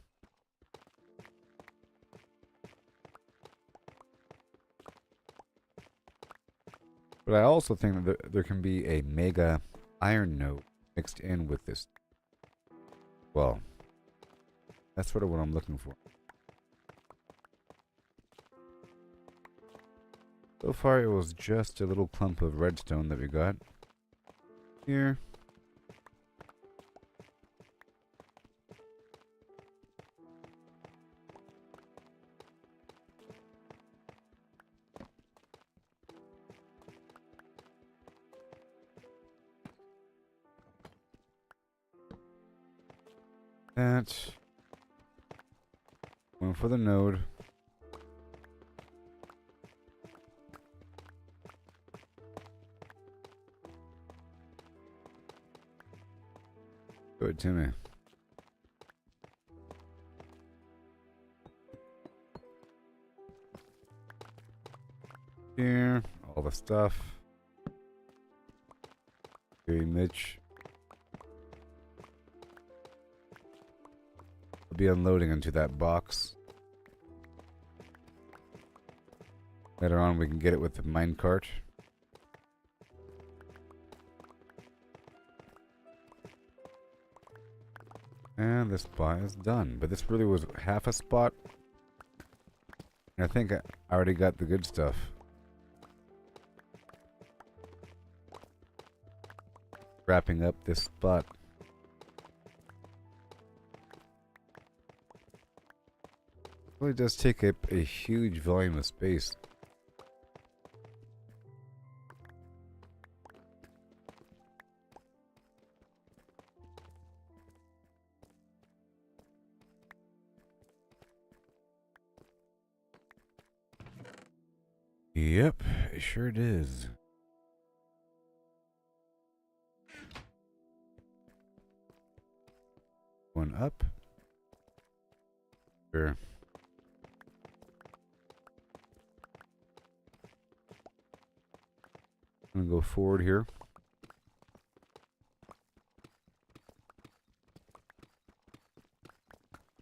But I also think that there can be a mega iron node mixed in with this. Well, that's sort of what I'm looking for. So far, it was just a little clump of redstone that we got here. That. Going for the node. Good to me. Here, all the stuff. Very Mitch. I'll be unloading into that box. Later on, we can get it with the minecart. And this spot is done. But this really was half a spot. And I think I already got the good stuff. Wrapping up this spot. It really does take up a huge volume of space. Yep, it sure does. One up. Sure. I'm gonna go forward here.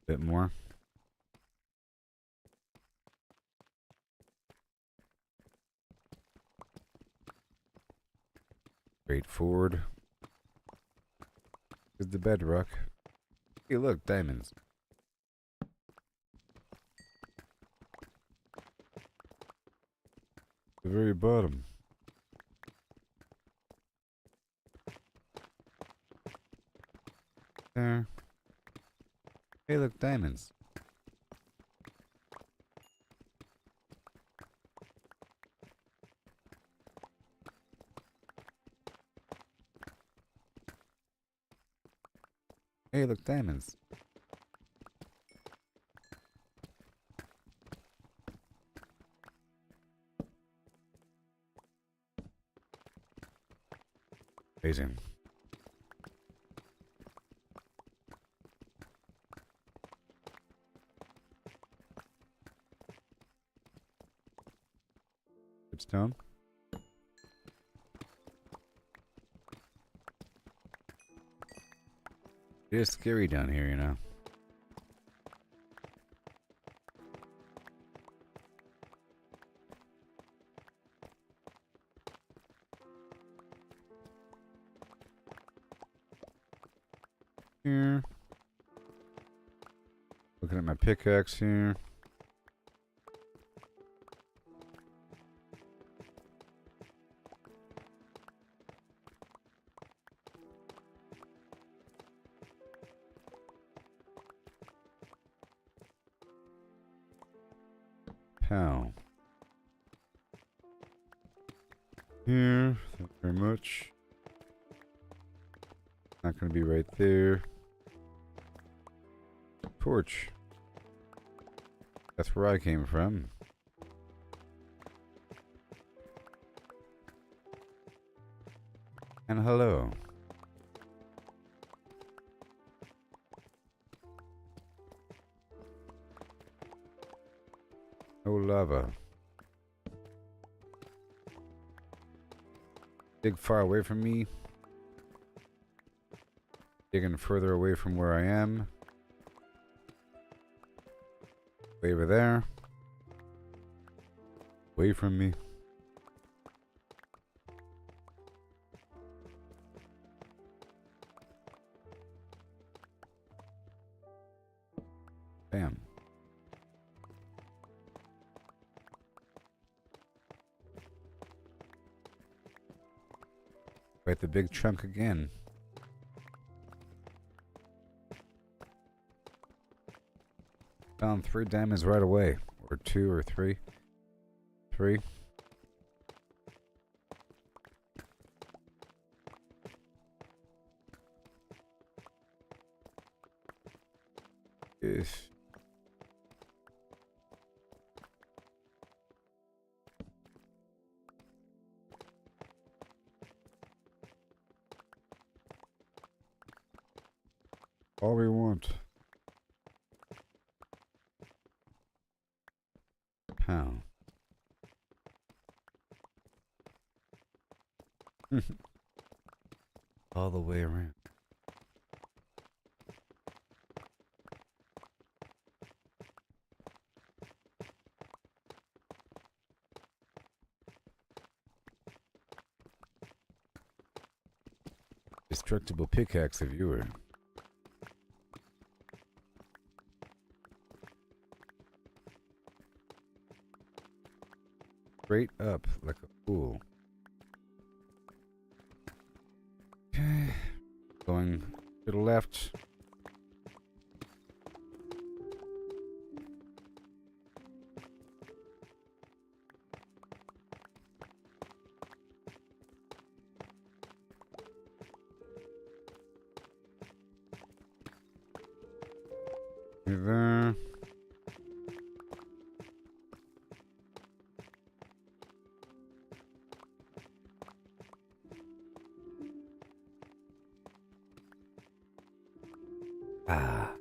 Bit more. Straight forward. Is the bedrock. Hey, look, diamonds. The very bottom. There. Hey, look, diamonds. Hey, look, diamonds. Amazing. Good stone. It is scary down here, you know. Here. Looking at my pickaxe here. Pow. Here, thank you very much. Not gonna be right there. Torch. That's where I came from. And hello. No lava. Dig far away from me. Digging further away from where I am. Way over there. Away from me. Bam. Right, the big chunk again. Found 3 diamonds right away. Or 2 or 3. 3. Yes. All we want. How? All the way around. Destructible pickaxe if you were. Straight up like a fool. Okay. Going to the left. There. Ah.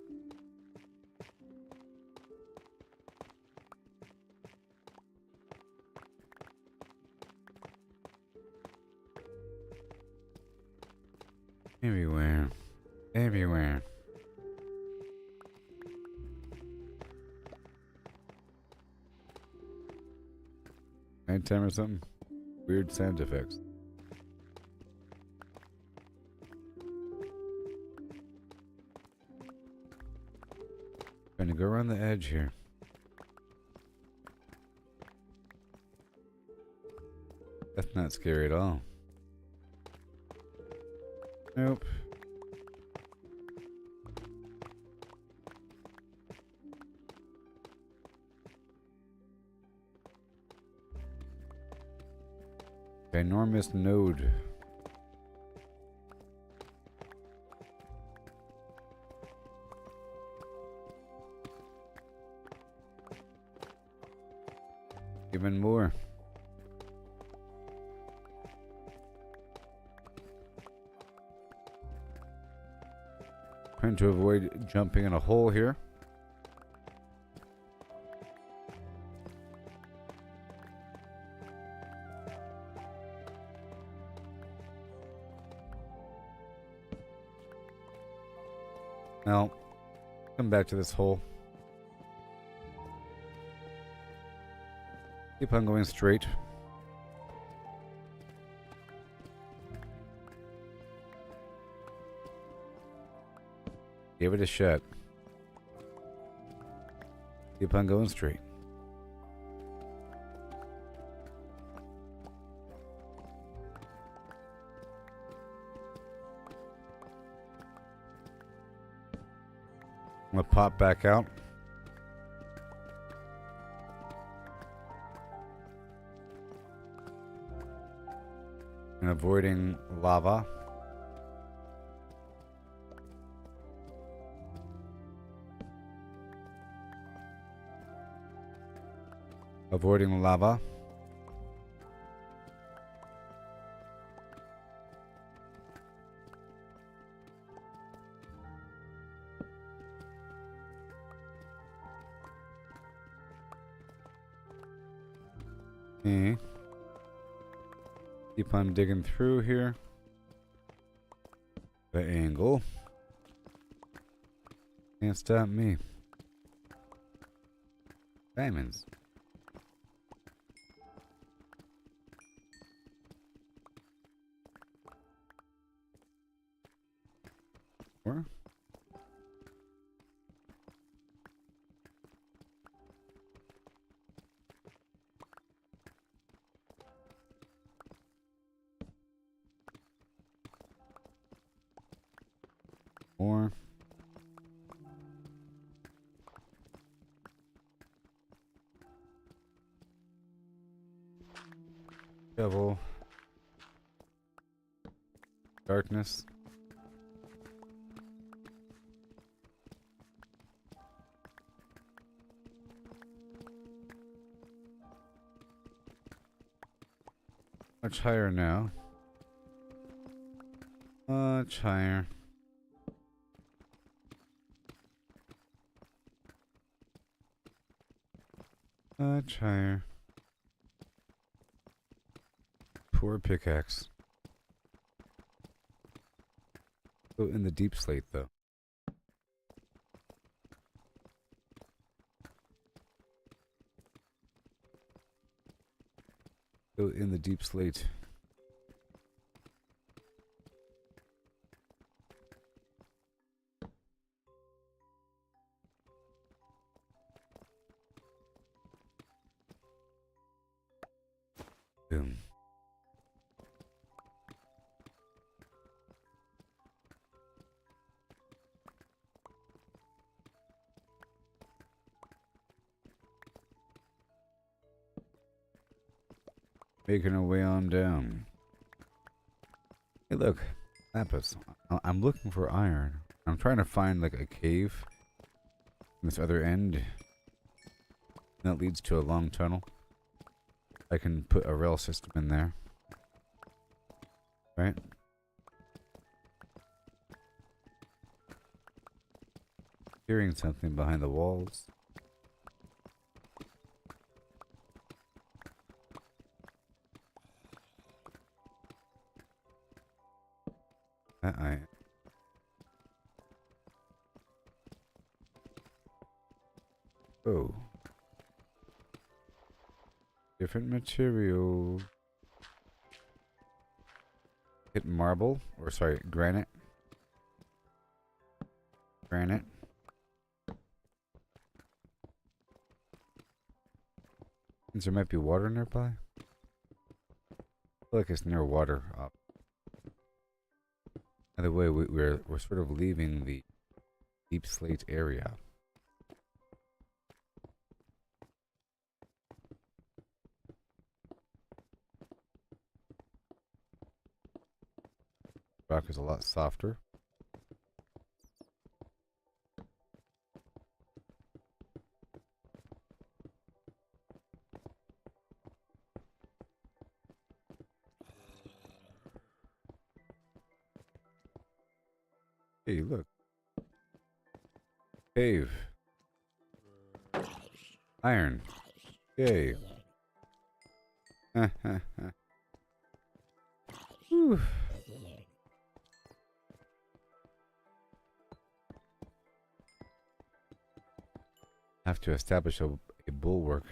Everywhere. Everywhere. Nighttime or something? Weird sound effects. Trying to go around the edge here. That's not scary at all. Nope. Enormous node. Even more. Trying to avoid jumping in a hole here. Now, come back to this hole. Keep on going straight. Give it a shot. Keep on going straight. I'm gonna pop back out. And avoiding lava. Avoiding lava. Okay. Keep on digging through here. The angle. Can't stop me. Diamonds. More. More. Shovel. Darkness. Much higher now. Much higher. Much higher. Poor pickaxe. Go in the deep slate though. Go in the deep slate. Boom. Making our way on down. Hey, look, lapis. I'm looking for iron. I'm trying to find like a cave in this other end that leads to a long tunnel. I can put a rail system in there. Right? Hearing something behind the walls. Oh. Different material. Hit marble, or sorry, granite. Granite. Means there might be water nearby. I feel like it's near water. Either way, we're sort of leaving the deep slate area. Rock is a lot softer. Hey, look. Cave. Iron. Yay. Whew. Have to establish a bulwark.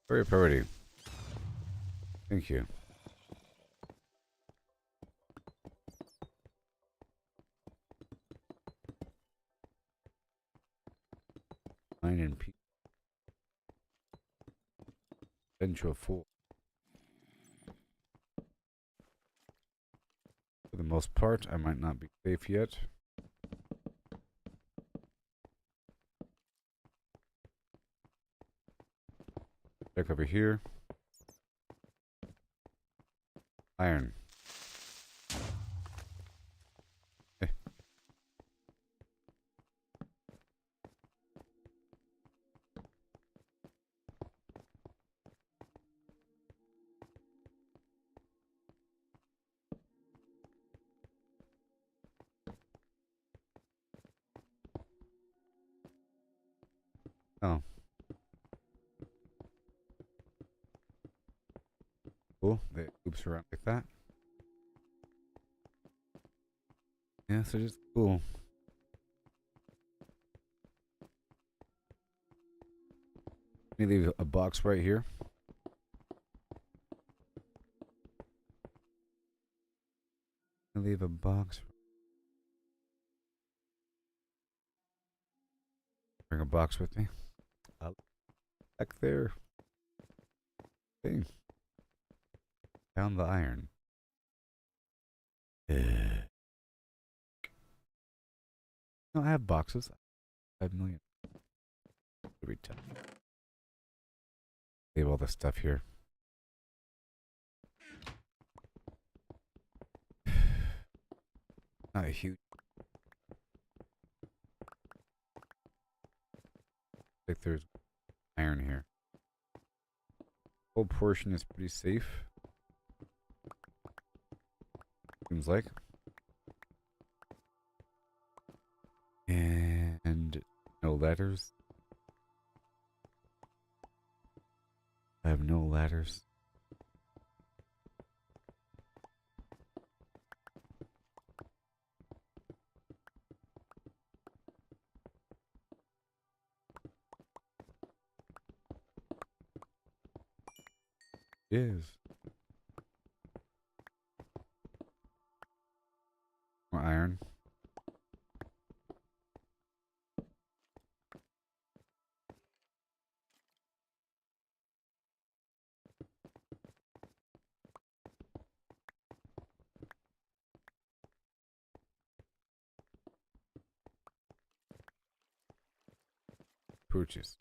Very pretty. Thank you. Mine and P. Central 4. For the most part, I might not be safe yet. Check over here. Iron. Eh. Oh. Cool. It loops around like that. Yeah, so just cool. Let me leave a box right here. Leave a box. Bring a box with me. Back there. Okay. Found the iron. No, I have boxes. 5 million. Every time. Leave all this stuff here. Not a huge. I think there's iron here. Whole portion is pretty safe. Seems like. And no ladders. I have no ladders. Yes. More iron. Purchase.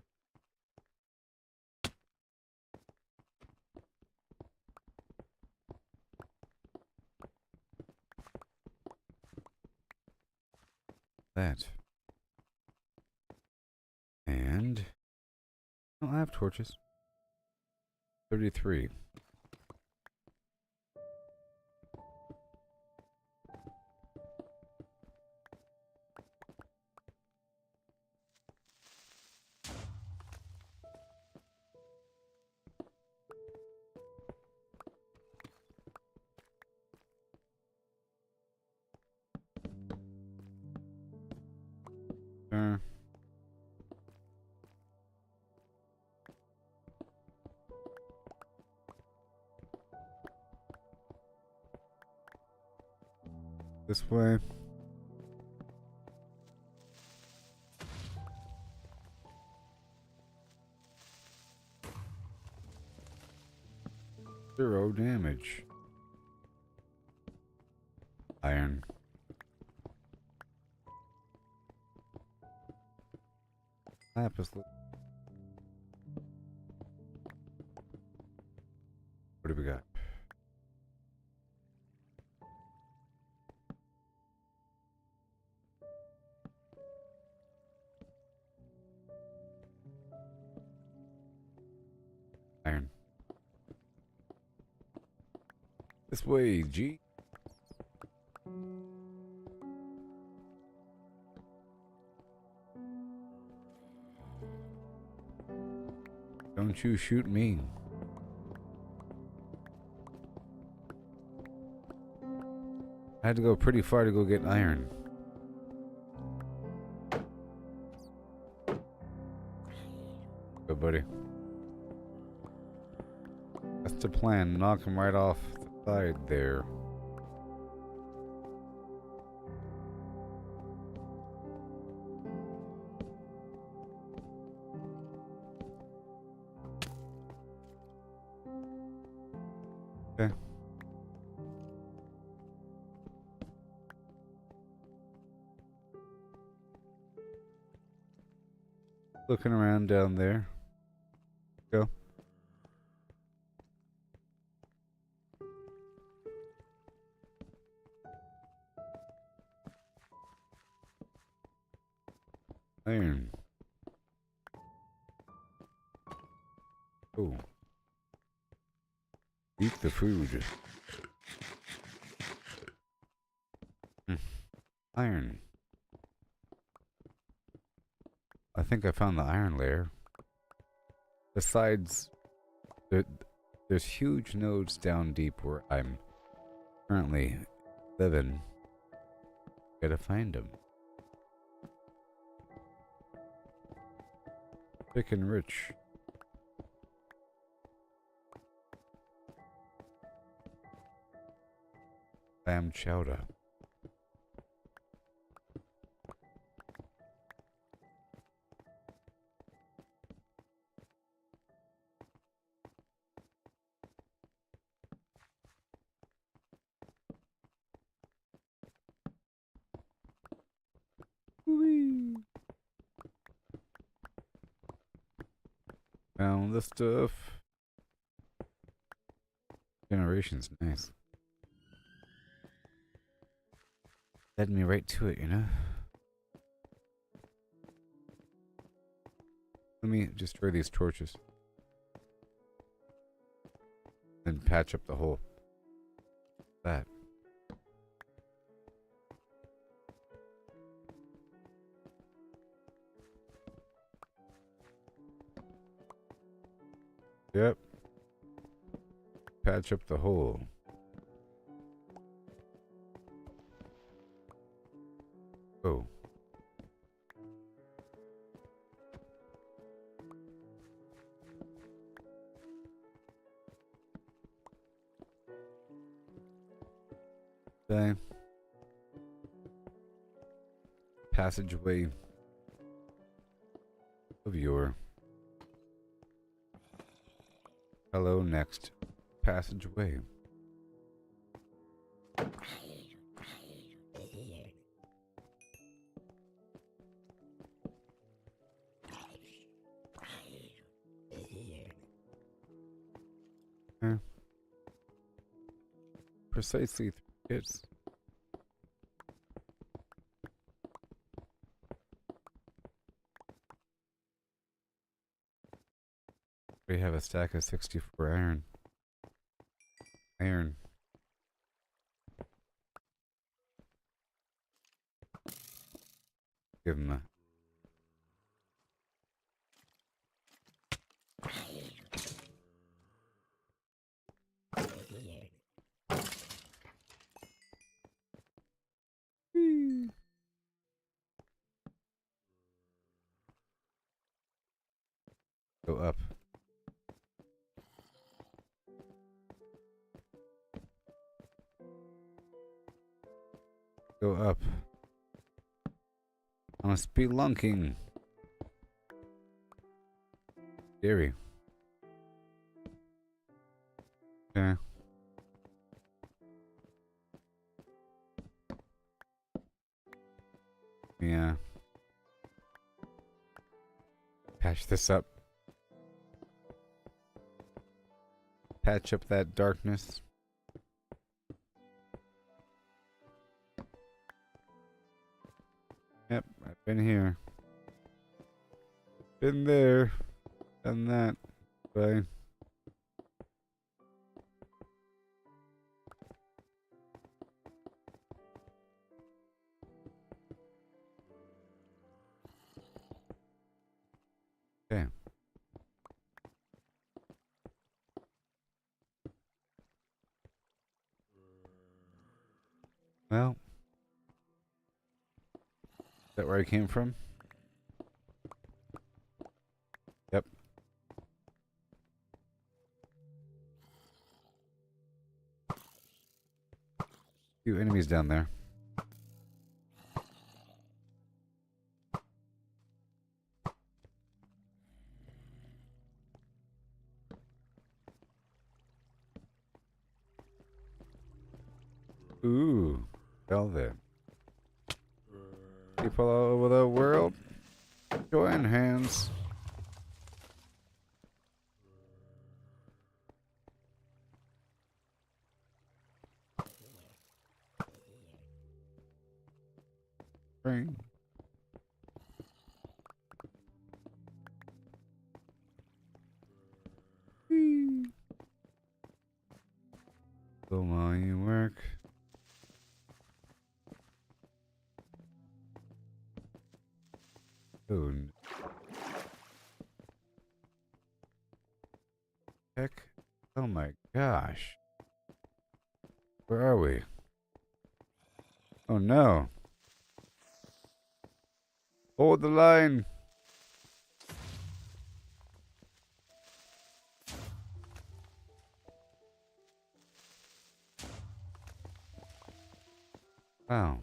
That. And oh, I have torches. 33. Sure. This way. Zero damage. Iron. Lapis. What do we got? Iron. This way, G. Don't you shoot me. I had to go pretty far to go get iron. Go, buddy. That's the plan. Knock him right off the side there. Okay. Looking around down there. Go. Iron. Oh. Eat the food. Iron. think I found the iron layer. Besides, there's huge nodes down deep where I'm currently living. Gotta find them. Chicken rich. Lamb chowder. Whee! Found the stuff. Generation's nice. Led me right to it, you know? Let me destroy these torches. Then patch up the hole. That. Yep. Patch up the hole. Oh. Okay. Passageway of your. Hello, next passageway. Precisely 3 hits. We have a stack of 64 iron. Iron. Give him a. Go up. Go up. I'm spelunking. Scary. Okay. Yeah. Patch this up. Patch up that darkness. Yep, I've been here. Been there. Done that. Bye. Okay. Well. Is that where I came from? Yep. Few enemies down there. Ooh, velvet. People all over the world, join hands. Spring. So while you work. Oh, heck? Oh my gosh. Where are we? Oh no. Hold the line. Wow.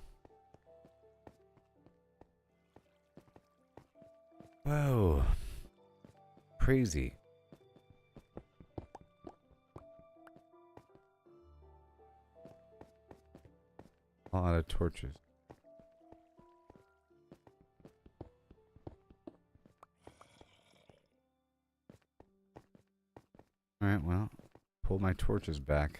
Whoa. Crazy. A lot of torches. Alright, well, pull my torches back.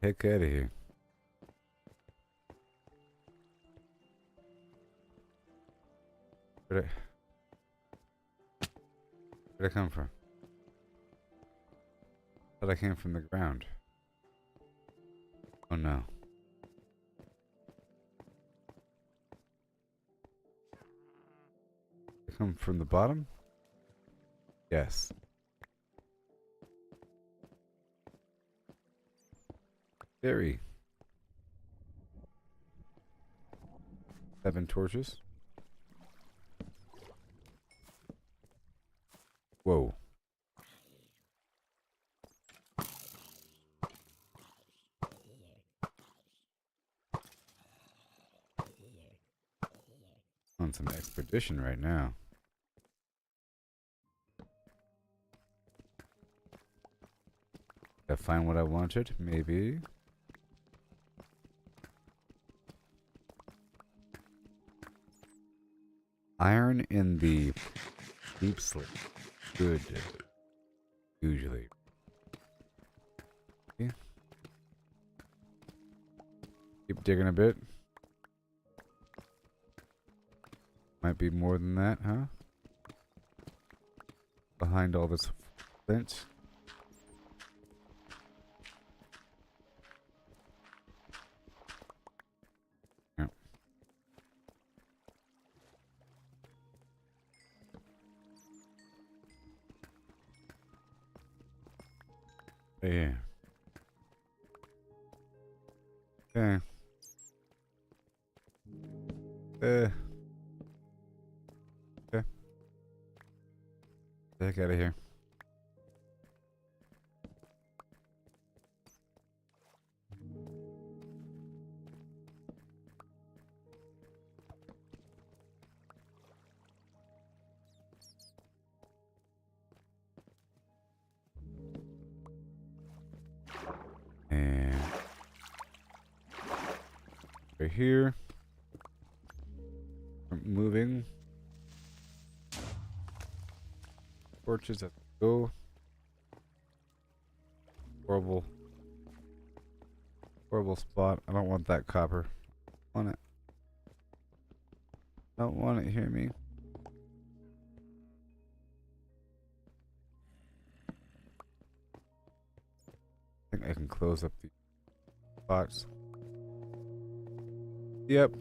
Heck out of here. Where'd I come from? Thought I came from the ground. Oh no. I come from the bottom? Yes. Very. 7 torches. Whoa. On some expedition right now. Did I find what I wanted? Maybe. Iron in the deep sleep. Good. Usually. Okay. Keep digging a bit. Might be more than that, huh? Behind all this flint. Yep. Yeah. Okay. Okay. Get the heck out of here. And right here. I'm moving. Torches at the go. Horrible. Horrible spot. I don't want that copper. Want it. Don't want it, hear me? I think I can close up the box. Yep.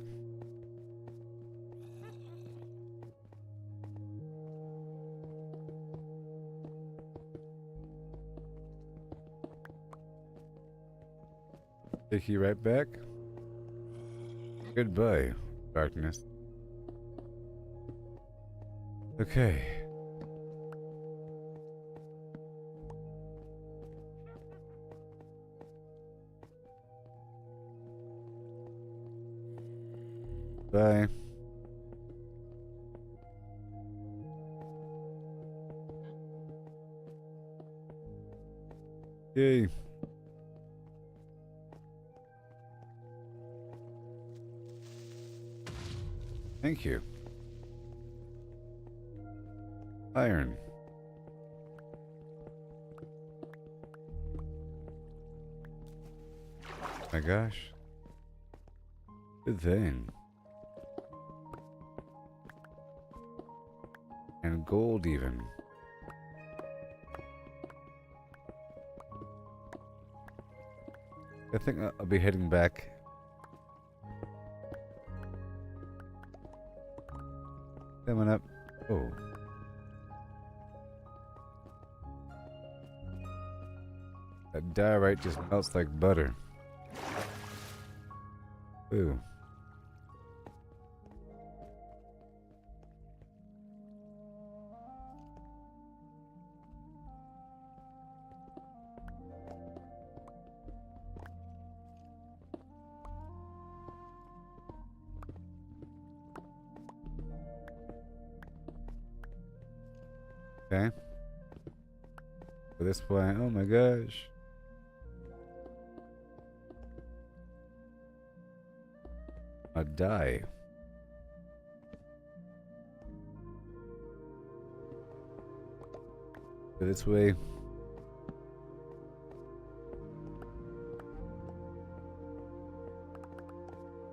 Take you right back. Goodbye, darkness. Okay. Bye. Yay. Thank you. Iron. My gosh. Good thing. And gold even. I think I'll be heading back. Coming up. Oh. That diorite just melts like butter. Ooh. Okay. For this point, oh my gosh. A die. Go this way.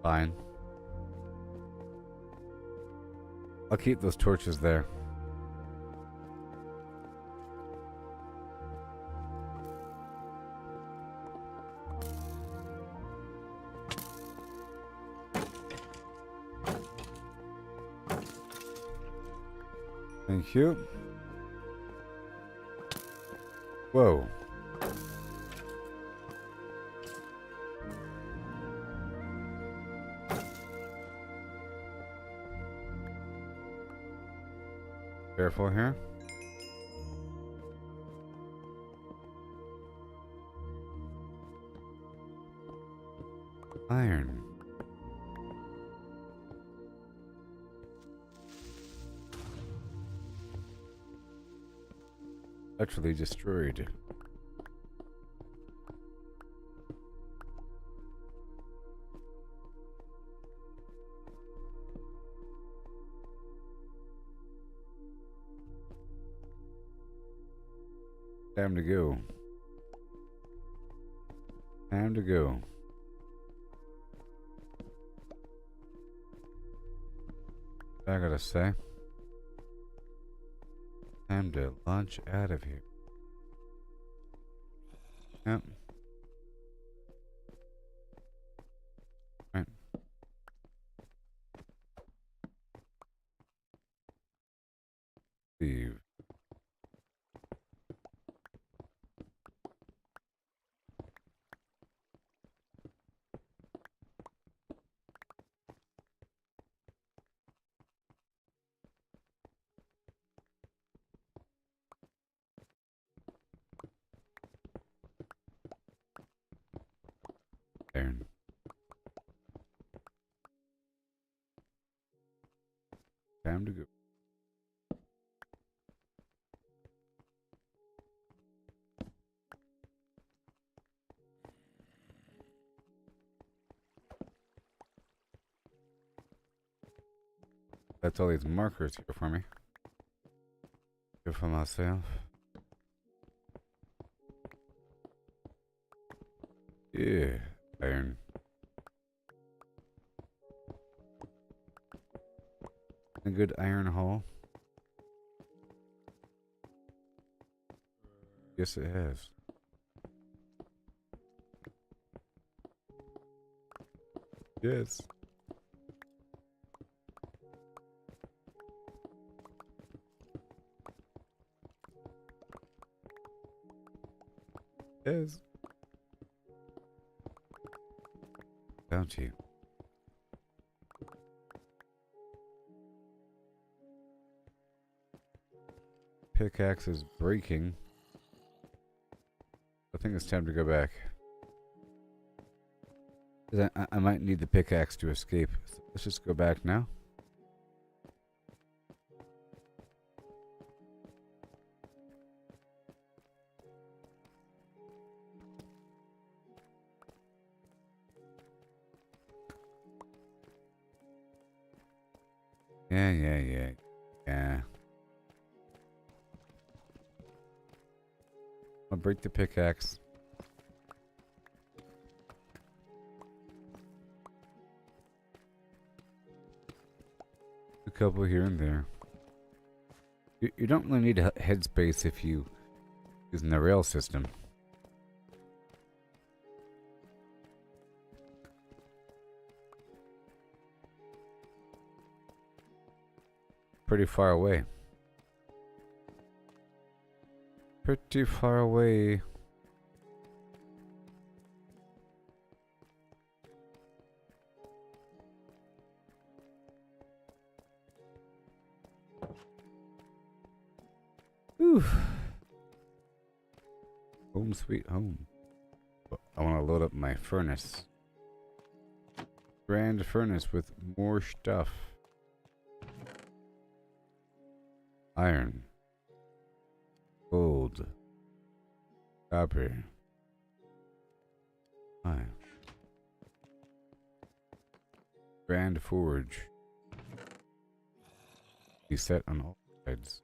Fine. I'll keep those torches there. Thank you. Whoa. Careful here. Iron. Utterly destroyed. Time to go. Time to go. I gotta say. Time to launch out of here. Yep. Right. Leave. Iron. Time to go. That's all these markers here for me. Good for myself. Yeah, iron. A good iron hole. Yes, it has. Yes. Yes. Don't you? Pickaxe is breaking. I think it's time to go back. 'Cause I might need the pickaxe to escape. So let's just go back now. Yeah. I'll break the pickaxe. A couple here and there. You don't really need a headspace if you using the rail system. Pretty far away. Pretty far away. Whew. Home sweet home. I want to load up my furnace. Grand furnace with more stuff. Iron. Gold. Copper. Iron. Grand forge. Be set on all sides.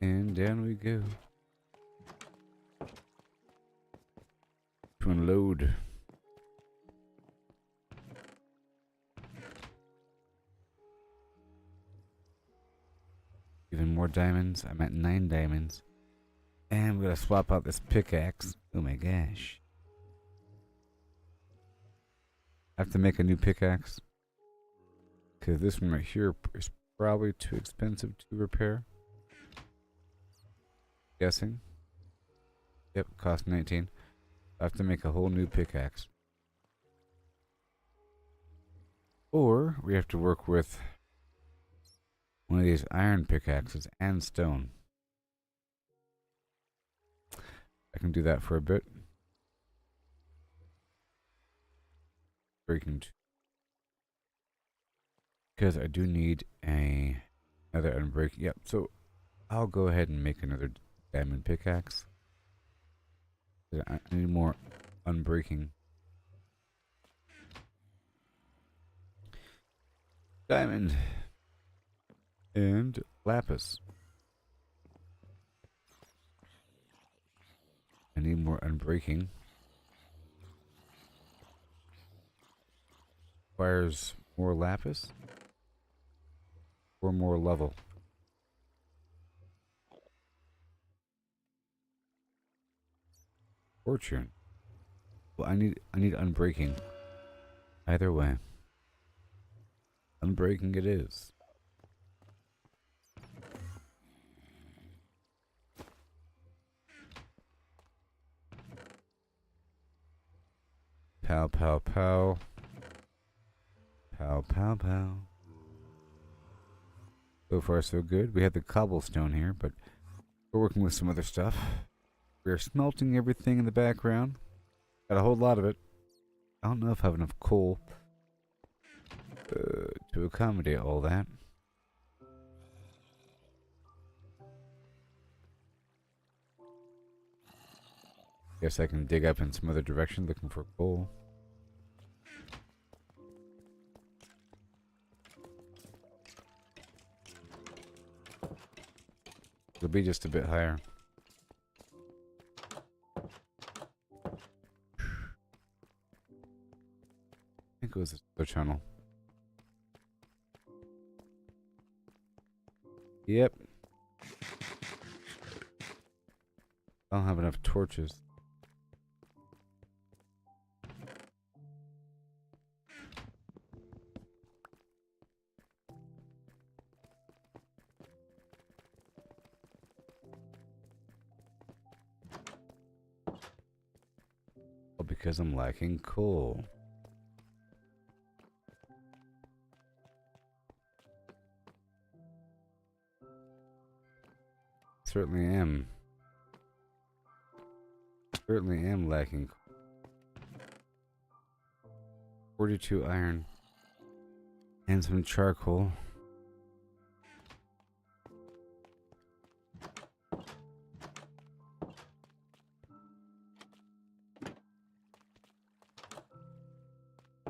And down we go. To unload. Even more diamonds. I'm at 9 diamonds. And I'm gonna swap out this pickaxe. Oh my gosh. I have to make a new pickaxe. Because this one right here is probably too expensive to repair. Guessing. Yep, cost 19. I have to make a whole new pickaxe. Or we have to work with one of these iron pickaxes and stone. I can do that for a bit. Breaking. Because I do need another unbreaking. Yep, so I'll go ahead and make another diamond pickaxe. I need more unbreaking. Diamond. And lapis. I need more unbreaking. Requires more lapis. Or more level. Fortune. Well, I need unbreaking. Either way. Unbreaking it is. Pow pow pow. Pow pow pow. So far so good. We have the cobblestone here, but we're working with some other stuff. We are smelting everything in the background. Got a whole lot of it. I don't know if I have enough coal to accommodate all that. Guess I can dig up in some other direction looking for coal. It'll be just a bit higher. I think it was this other channel. Yep. I don't have enough torches. Well, because I'm lacking coal. Certainly am. Certainly am lacking 42 iron and some charcoal.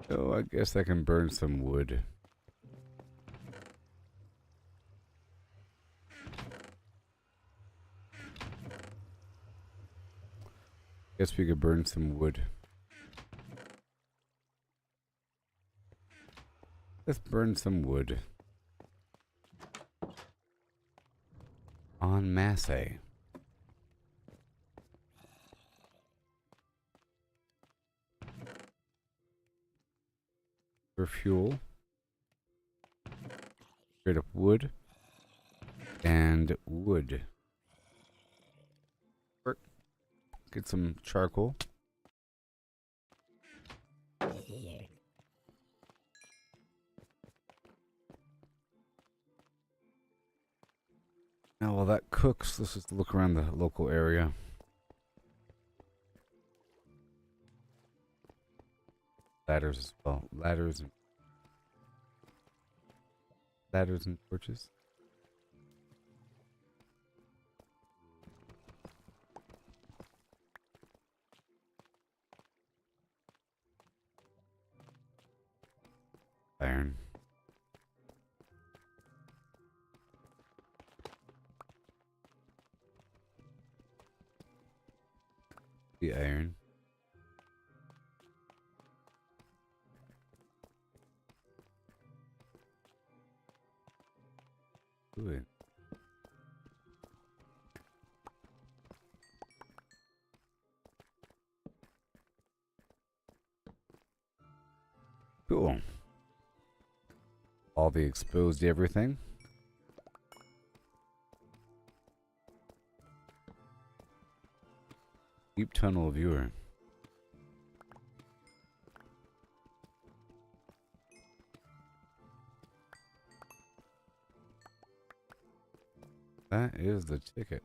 So I guess I can burn some wood. Guess we could burn some wood. Let's burn some wood. On Massey. For fuel. Straight up wood. And wood. Get some charcoal. Now while that cooks, let's just look around the local area. Ladders as well. Ladders and torches. Iron. The iron. Good. Cool. All the exposed everything. Deep tunnel viewer. That is the ticket.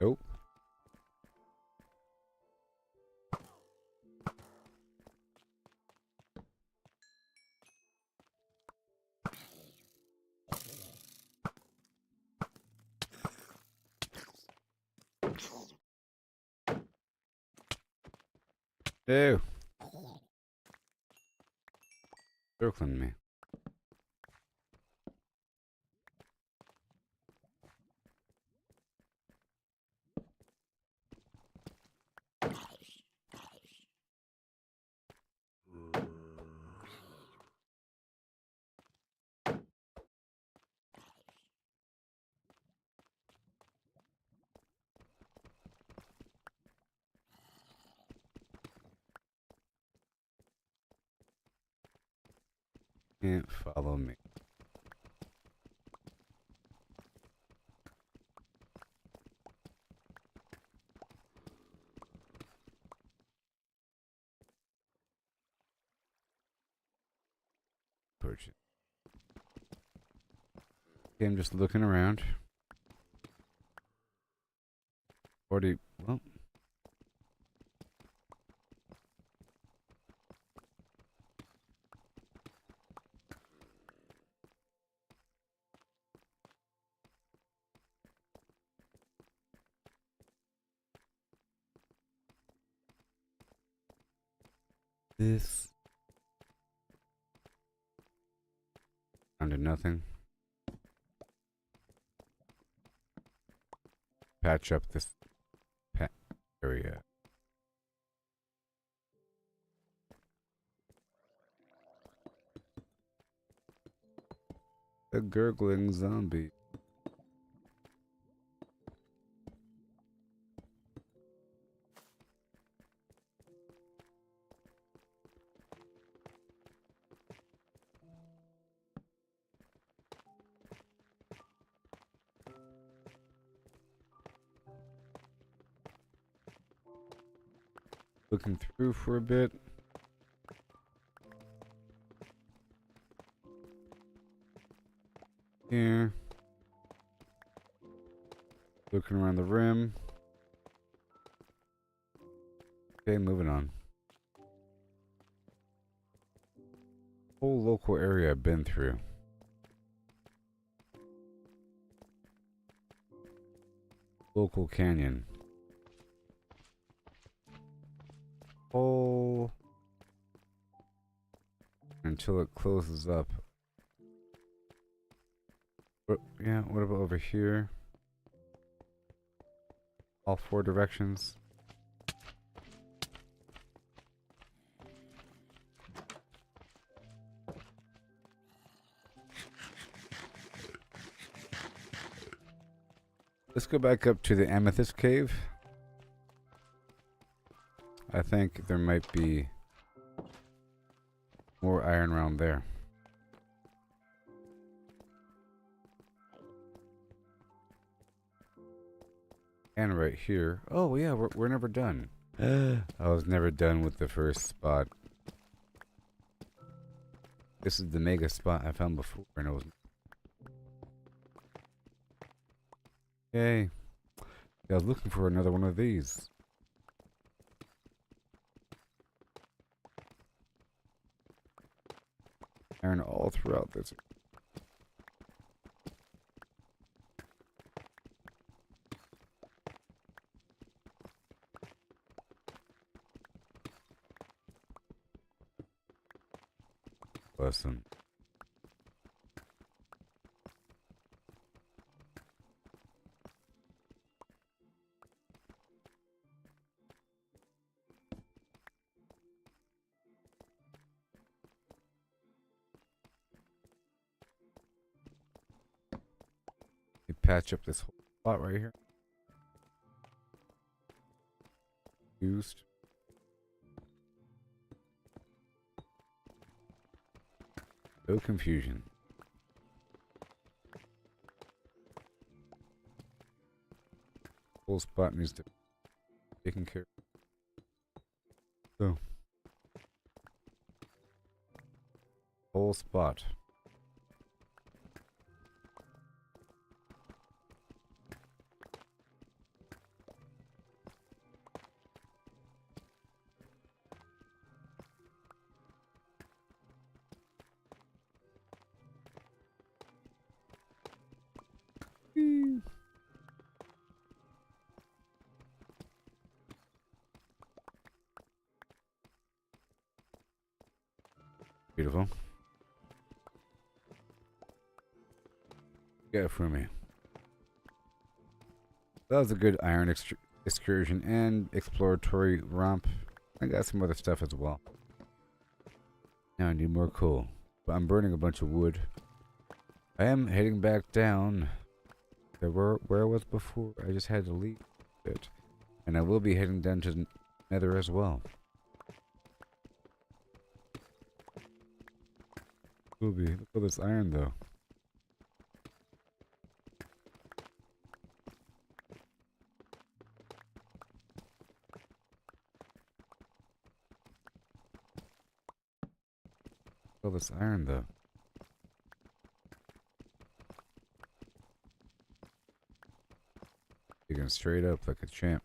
Nope. Ew. Circling me. Can't follow me. Purchase. Okay, I'm just looking around. 40. Well. This. Under nothing. Patch up this area. The gurgling zombie. Looking through for a bit. Here. Looking around the rim. Okay, moving on. Whole local area I've been through. Local canyon. Whole until it closes up. Yeah, what about over here? All four directions. Let's go back up to the Amethyst Cave. I think there might be more iron around there. And right here. Oh yeah, we're never done. I was never done with the first spot. This is the mega spot I found before, and it was. Yay! Yeah, I was looking for another one of these. Iron all throughout this. Listen. You patch up this whole spot right here. Used. No confusion. Whole spot needs to be taken care of. So. Whole spot. Beautiful. Get it for me. That was a good iron excursion and exploratory romp. I got some other stuff as well. Now I need more coal, but I'm burning a bunch of wood. I am heading back down to where I was before. I just had to leave a bit, and I will be heading down to the Nether as well. Look at this iron though. Look at this iron though. Digging straight up like a champ.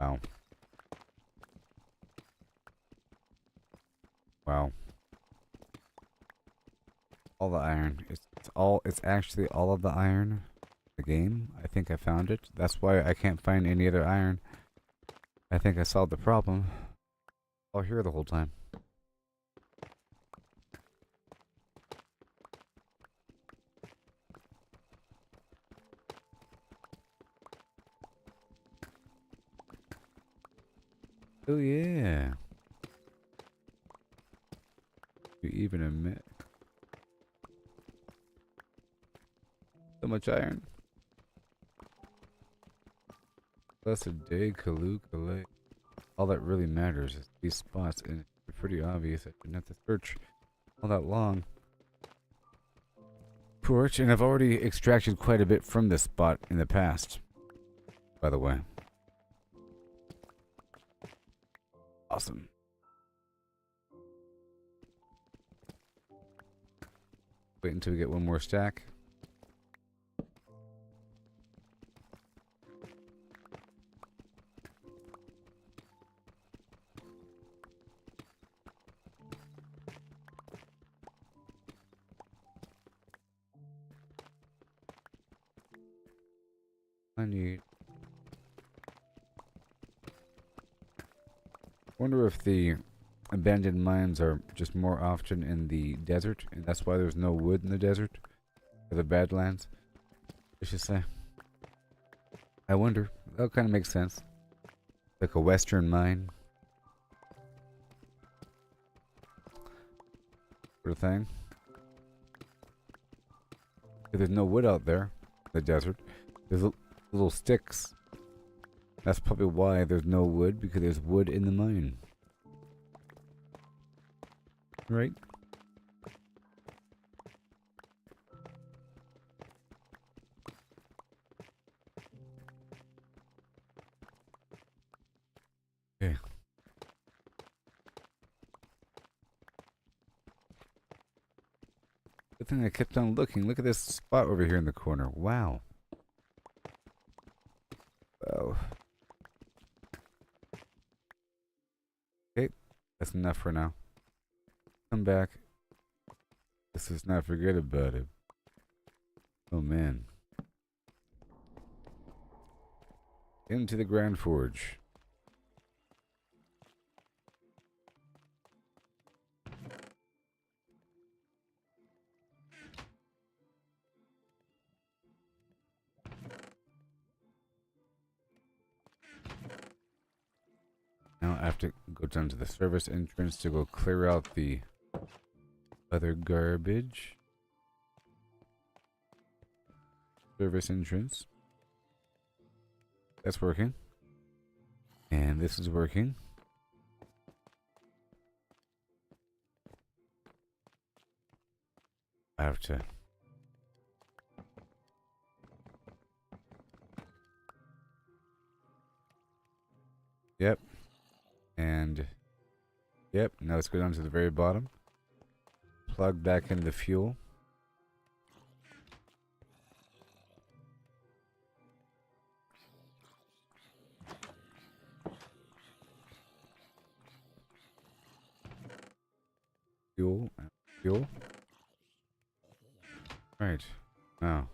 Wow. Wow. All the iron. It's actually all of the iron in the game. I think I found it. That's why I can't find any other iron. I think I solved the problem. All here the whole time. Oh yeah. You even admit. So much iron. Blessed day, Kalu Kalay. All that really matters is these spots, and it's pretty obvious. I didn't have to search all that long for it, and I've already extracted quite a bit from this spot in the past, by the way. Awesome. Wait until we get one more stack. I need. Wonder if the abandoned mines are just more often in the desert, and that's why there's no wood in the desert, or the Badlands, I should say. I wonder. That kind of makes sense. Like a western mine. of thing. There's no wood out there, the desert. There's little sticks. That's probably why there's no wood, because there's wood in the mine. Right? Okay. Good thing I kept on looking. Look at this spot over here in the corner. Wow. Wow. Okay, that's enough for now. Come back. Let's just not forget about it. Oh man. Into the Grand Forge. Now I have to go down to the service entrance to go clear out the other garbage. Service entrance. That's working. And this is working. I have to... Yep. And... Yep, now let's go down to the very bottom. Plug back in the fuel. Fuel. Right. Now.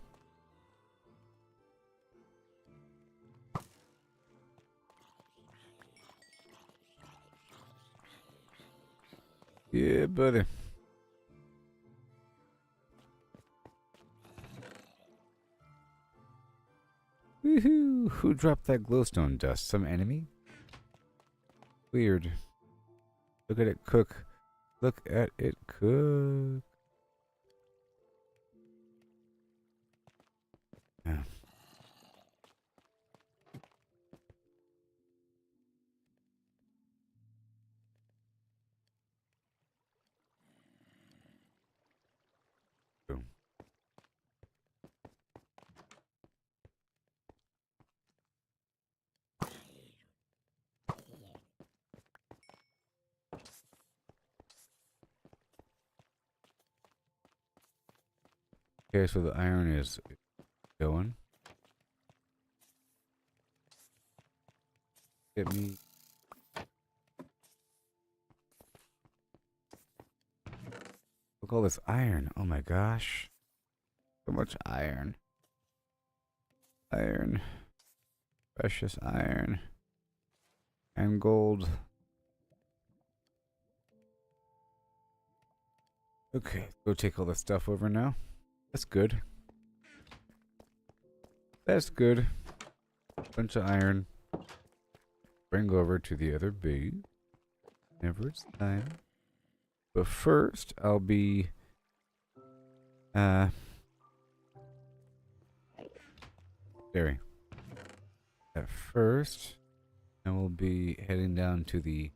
Yeah, buddy. Woohoo! Who dropped that glowstone dust? Some enemy? Weird. Look at it cook. Look at it cook. Yeah. Boom. Okay, so the iron is going. Get me. Look at all this iron. Oh my gosh. So much iron. Iron. Precious iron. And gold. Okay, go take all this stuff over now. That's good. That's good. Bunch of iron. Bring over to the other base. Whenever it's time. But first, I'll be... Sorry. At first, I will be heading down to the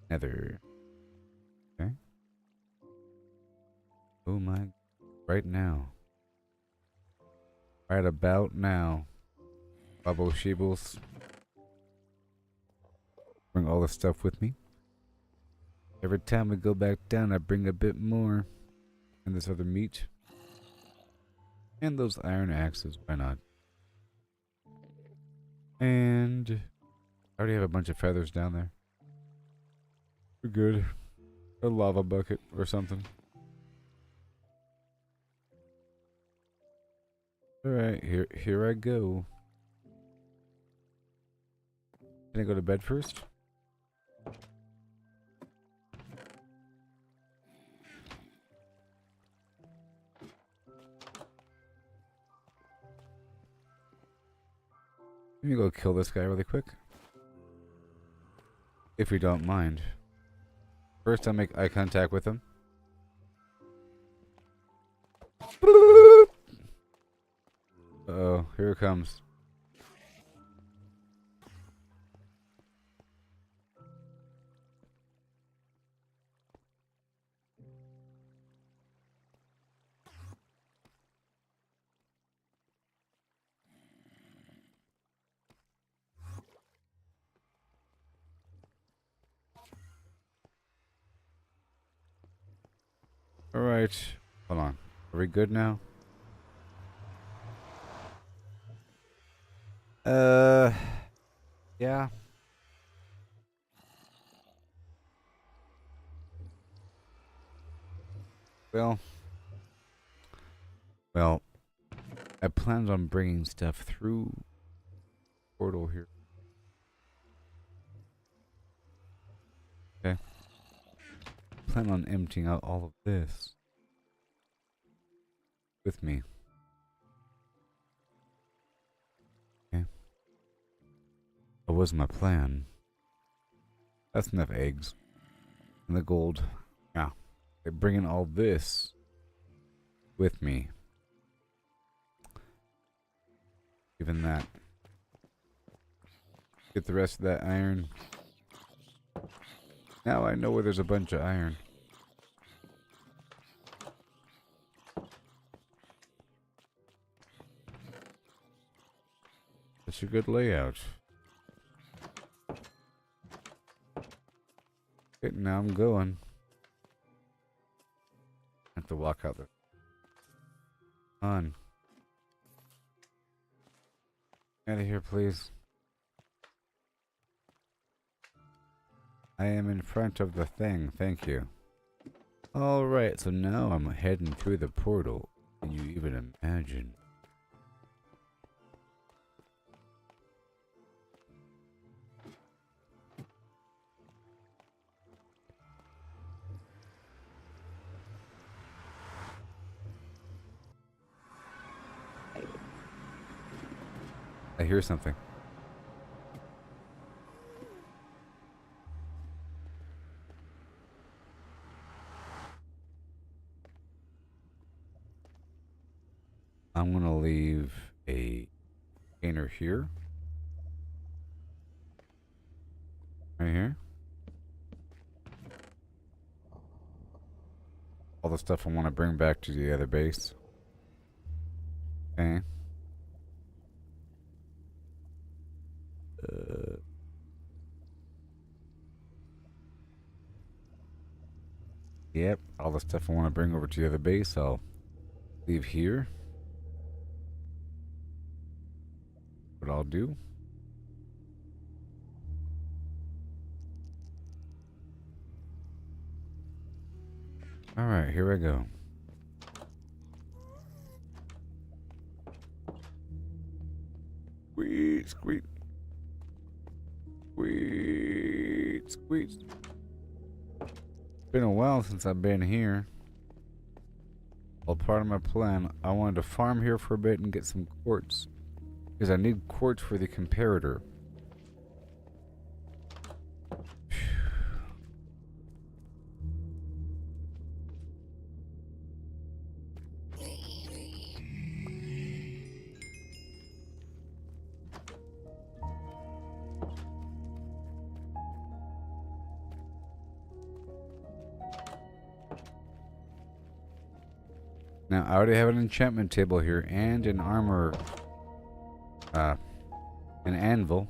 nether. Okay. Oh my... Right now. Right about now. Bubble Sheebles. Bring all the stuff with me. Every time we go back down, I bring a bit more. And this other meat. And those iron axes, why not? And I already have a bunch of feathers down there. We're good. A lava bucket or something. Alright, here I go. Can I go to bed first? Let me go kill this guy really quick. If we don't mind. First I'll make eye contact with him. Uh-oh, here it comes. Alright. Hold on. Are we good now? Yeah. Well, well, I planned on bringing stuff through portal here. Okay. Plan on emptying out all of this with me. Okay. That was my plan. That's enough eggs. And the gold. Yeah. They're bringing all this with me. Even that. Get the rest of that iron. Now I know where there's a bunch of iron. That's a good layout. Okay, now I'm going. I have to walk out there. On. Out of here, please. I am in front of the thing, thank you. Alright, so now I'm heading through the portal. Can you even imagine? I hear something. I'm gonna leave a container here. Right here. All the stuff I want to bring back to the other base. Okay. Yep, all the stuff I want to bring over to the other base, I'll leave here. What I'll do. Alright, here I go. Squeeze, squeeze. Squeeze, squeeze. Been a while since I've been here. Well, part of my plan, I wanted to farm here for a bit and get some quartz. Because I need quartz for the comparator. Now, I already have an enchantment table here and an armor, an anvil.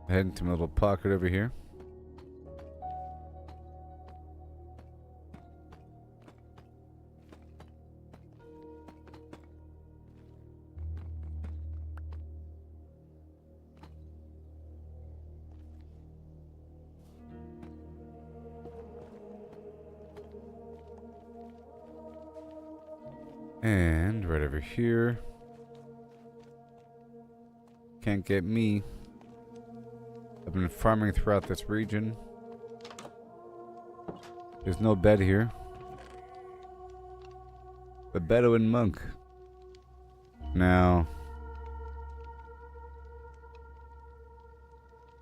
Head into my little pocket over here. And right over here. Can't get me. I've been farming throughout this region. There's no bed here. The Bedouin monk. Now,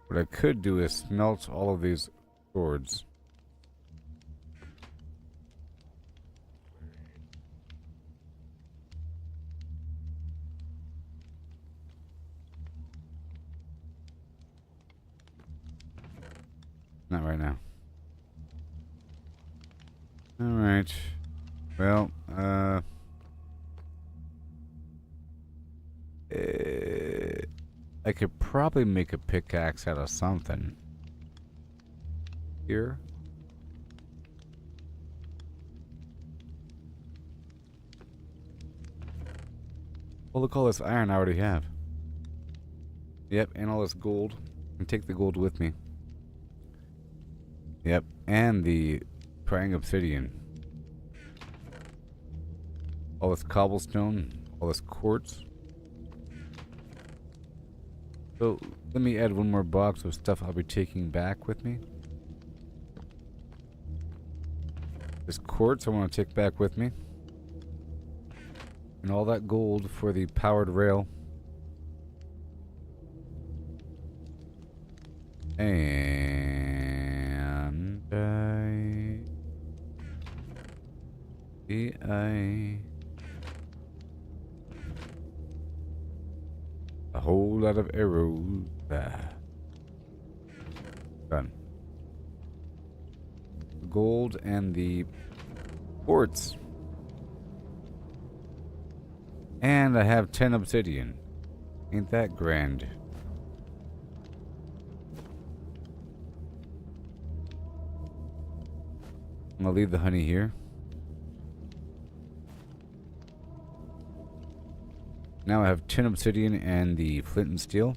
what I could do is smelt all of these swords. Not right now. Alright. Well, I could probably make a pickaxe out of something. Here. Well, look, all this iron I already have. Yep, and all this gold. And take the gold with me. Yep, and the crying obsidian. All this cobblestone, all this quartz. So, let me add one more box of stuff I'll be taking back with me. This quartz I want to take back with me. And all that gold for the powered rail. And a whole lot of arrows. Done. Gold and the quartz. And I have 10 obsidian. Ain't that grand? I'm gonna leave the honey here. Now I have 10 obsidian and the flint and steel.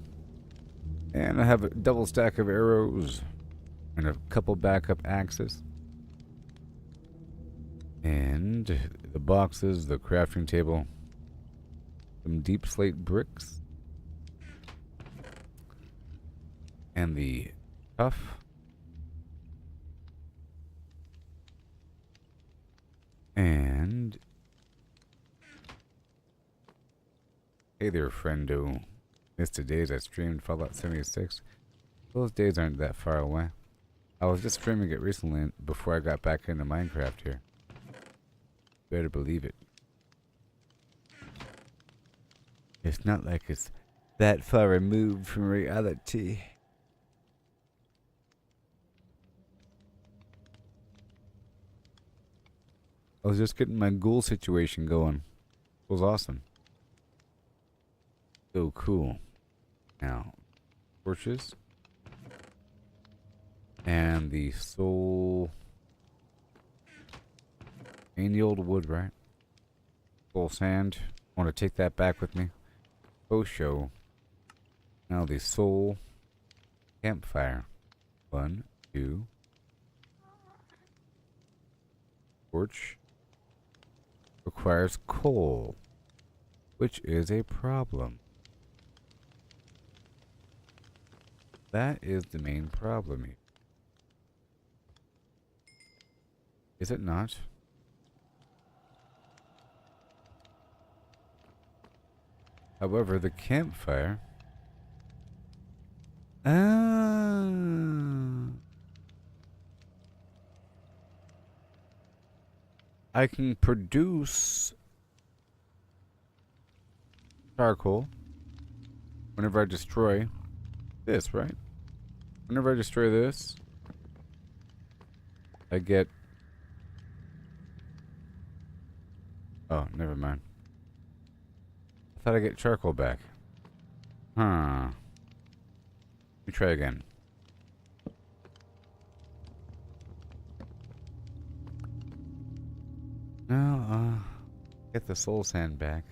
And I have a double stack of arrows and a couple backup axes. And the boxes, the crafting table, some deep slate bricks, and the cuff. And hey there, friendo. Missed the days I streamed Fallout 76. Those days aren't that far away. I was just streaming it recently before I got back into Minecraft here. Better believe it. It's not like it's that far removed from reality. I was just getting my ghoul situation going. It was awesome. So cool. Now, torches. And the soul. Ain't the old wood, right? Soul sand. I want to take that back with me. Show. Now the soul campfire. 1, 2. Torch. Requires coal, which is a problem. That is the main problem here. Is it not? However, the campfire... I can produce charcoal whenever I destroy this, right? Whenever I destroy this, I get... Oh, never mind. I thought I get charcoal back. Huh. Let me try again. No, get the soul sand back.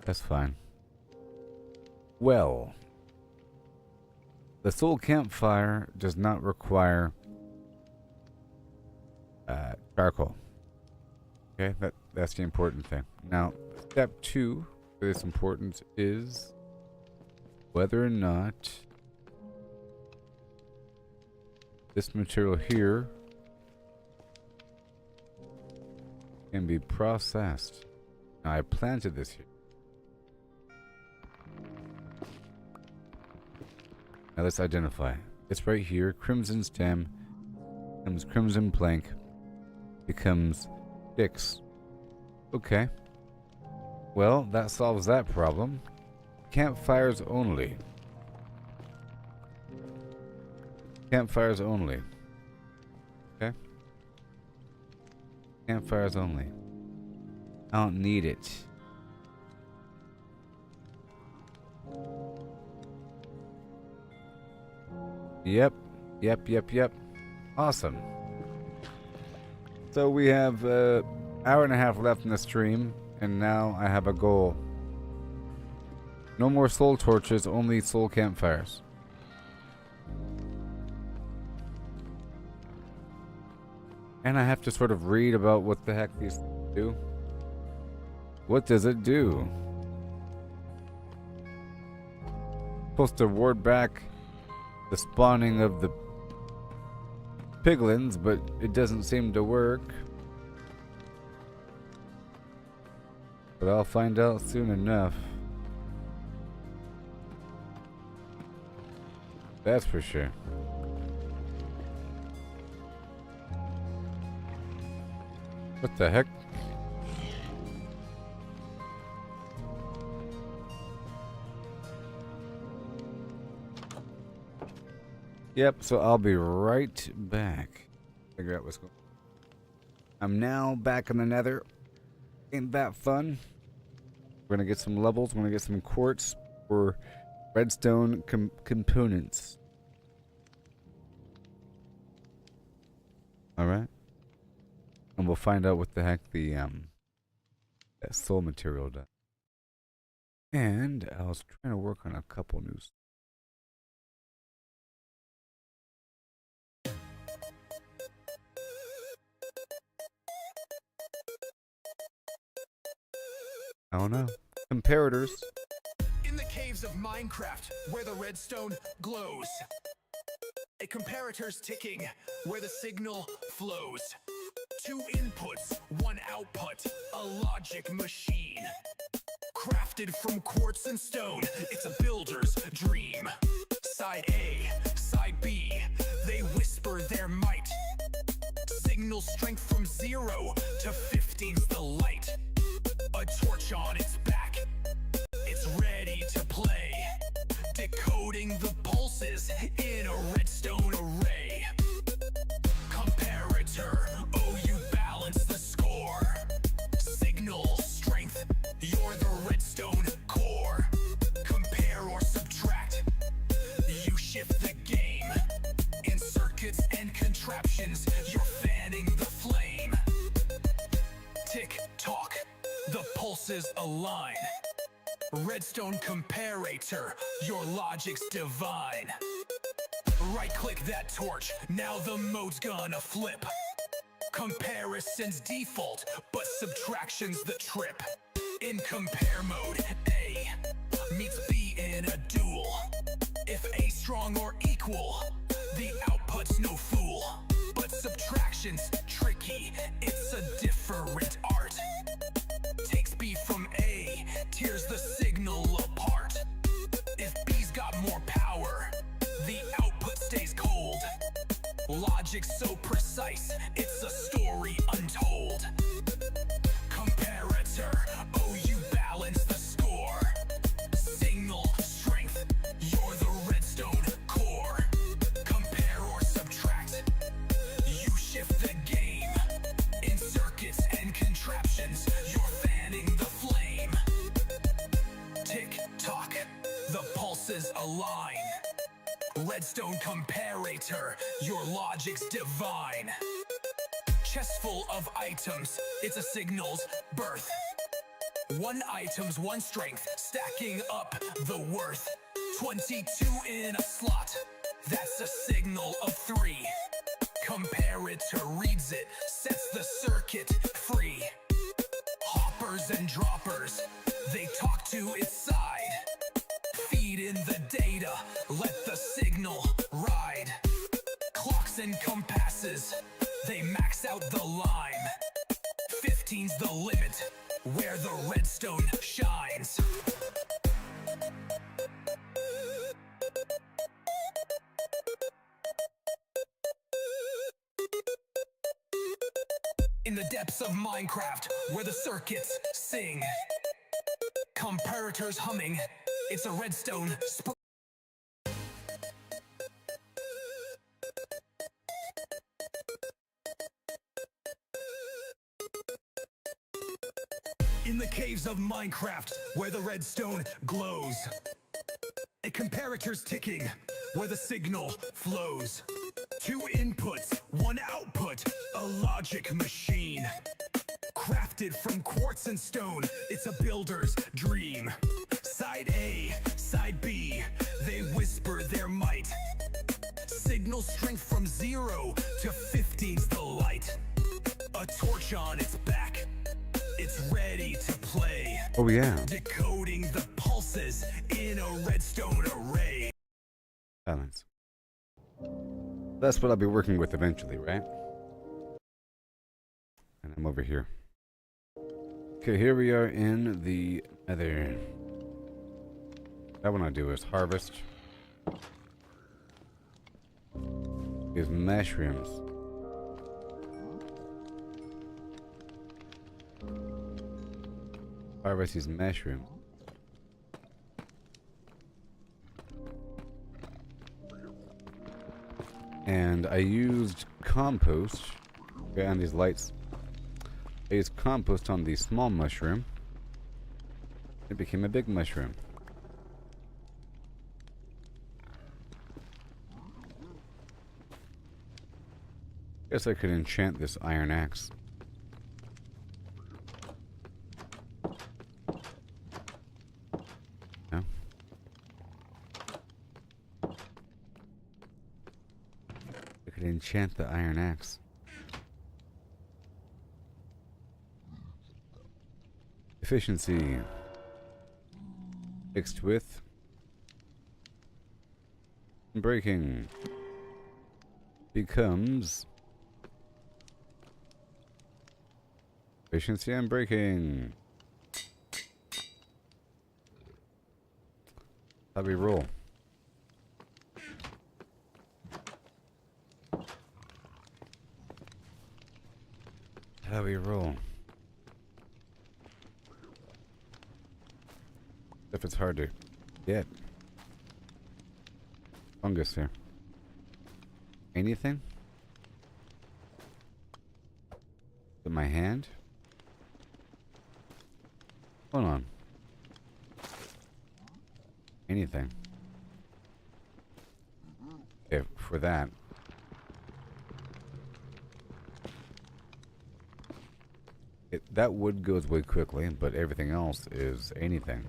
That's fine. Well, the soul campfire does not require charcoal. Okay, that's the important thing. Now, step 2 for this importance is whether or not This material here can be processed. Now I planted this here. Now let's identify. It's right here. Crimson stem becomes crimson plank, becomes sticks. Okay. Well, that solves that problem. Campfires only. Campfires only. Okay. Campfires only. I don't need it. Yep. Awesome. So we have an hour and a half left in the stream, and now I have a goal. No more soul torches, only soul campfires. And I have to sort of read about what the heck these do. What does it do? Supposed to ward back the spawning of the piglins, but it doesn't seem to work. But I'll find out soon enough. That's for sure. What the heck? Yep, so I'll be right back. Figure out what's going on. I'm now back in the nether. Ain't that fun? We're gonna get some levels. We're gonna get some quartz for redstone components. Alright. And we'll find out what the heck the that soul material does. And I was trying to work on a couple new. I don't know. Comparators. In the caves of Minecraft, where the redstone glows. A comparator's ticking, where the signal flows. 2 inputs, 1 output, a logic machine. Crafted from quartz and stone, it's a builder's dream. Side A, side B, they whisper their might. Signal strength from 0 to 15's the light. A torch on its back, it's ready to play. Decoding the pulses in a redstone array. Comparator, oh you balance the score. Signal strength, you're the redstone core. Compare or subtract, you shift the game. In circuits and contraptions, you're fanning the flame. Tick tock, the pulses align. Redstone comparator, your logic's divine. Right click that torch, now the mode's gonna flip. Comparison's default, but subtraction's the trip. In compare mode, A meets B in a duel. If A strong or equal, the output's no fool. But subtraction's tricky, it's a different art. Takes B from A, tears the signal apart. If B's got more power, the output stays cold. Logic's so precise, it's a story untold. Comparator, oh you balance the score. Signal strength, you're the redstone core. Compare or subtract, you shift the game. In circuits and contraptions, you're fanning the flame. Tick tock, the pulses align. Redstone comparator, your logic's divine. Chest full of items, it's a signal's birth. 1 item's 1 strength, stacking up the worth. 22 in a slot, that's a signal of 3. Comparator reads it, sets the circuit free. Hoppers and droppers, they talk to its side. Feed in the data, let the signal ride. Clocks maps and compasses, they max out the line. 15's the limit, where the redstone shines. In the depths of Minecraft, where the circuits sing, comparators humming, it's a redstone in the caves of Minecraft, where the redstone glows, a comparator's ticking, where the signal flows. 2 inputs, 1 output, a logic machine. Crafted from quartz and stone, it's a builder's dream. Side A, side B, they whisper their might. Signal strength from 0 to 15's the light. A torch on its back, it's ready to play. Oh yeah. Decoding the pulses in a redstone array. Balance. That's what I'll be working with eventually, right? And I'm over here. Okay, here we are in the other. What I want to do is harvest these mushrooms. Harvest these mushrooms. And I used compost. Okay, on these lights. I used compost on the small mushroom. It became a big mushroom. Guess I could enchant this iron axe. No? I could enchant the iron axe. Efficiency mixed with braking becomes efficiency and braking. How do we roll? How do we roll? If it's hard to get. Fungus here. Anything? In my hand? Hold on. Anything. Okay, for that. That wood goes away quickly, but everything else is anything.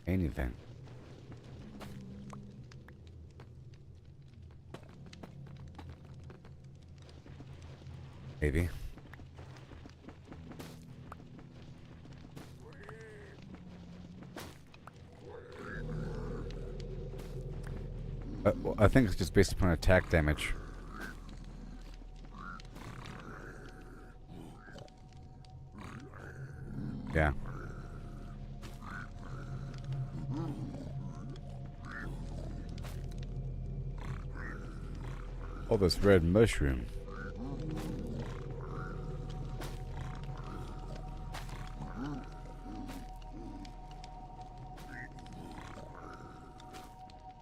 Anything. Maybe. Well, I think it's just based upon attack damage. Yeah. Oh, this red mushroom.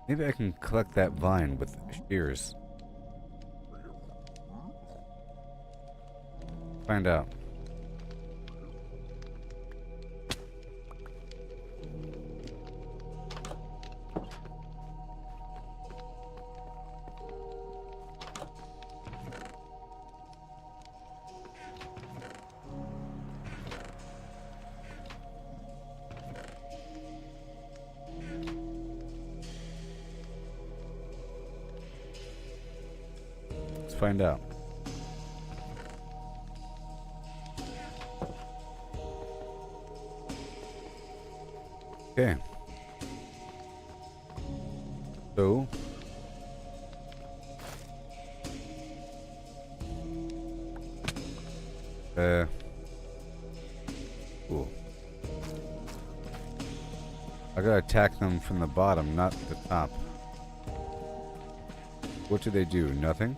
Maybe I can collect that vine with shears. Find out. Find out. Okay. So I gotta attack them from the bottom, not the top. What do they do? Nothing?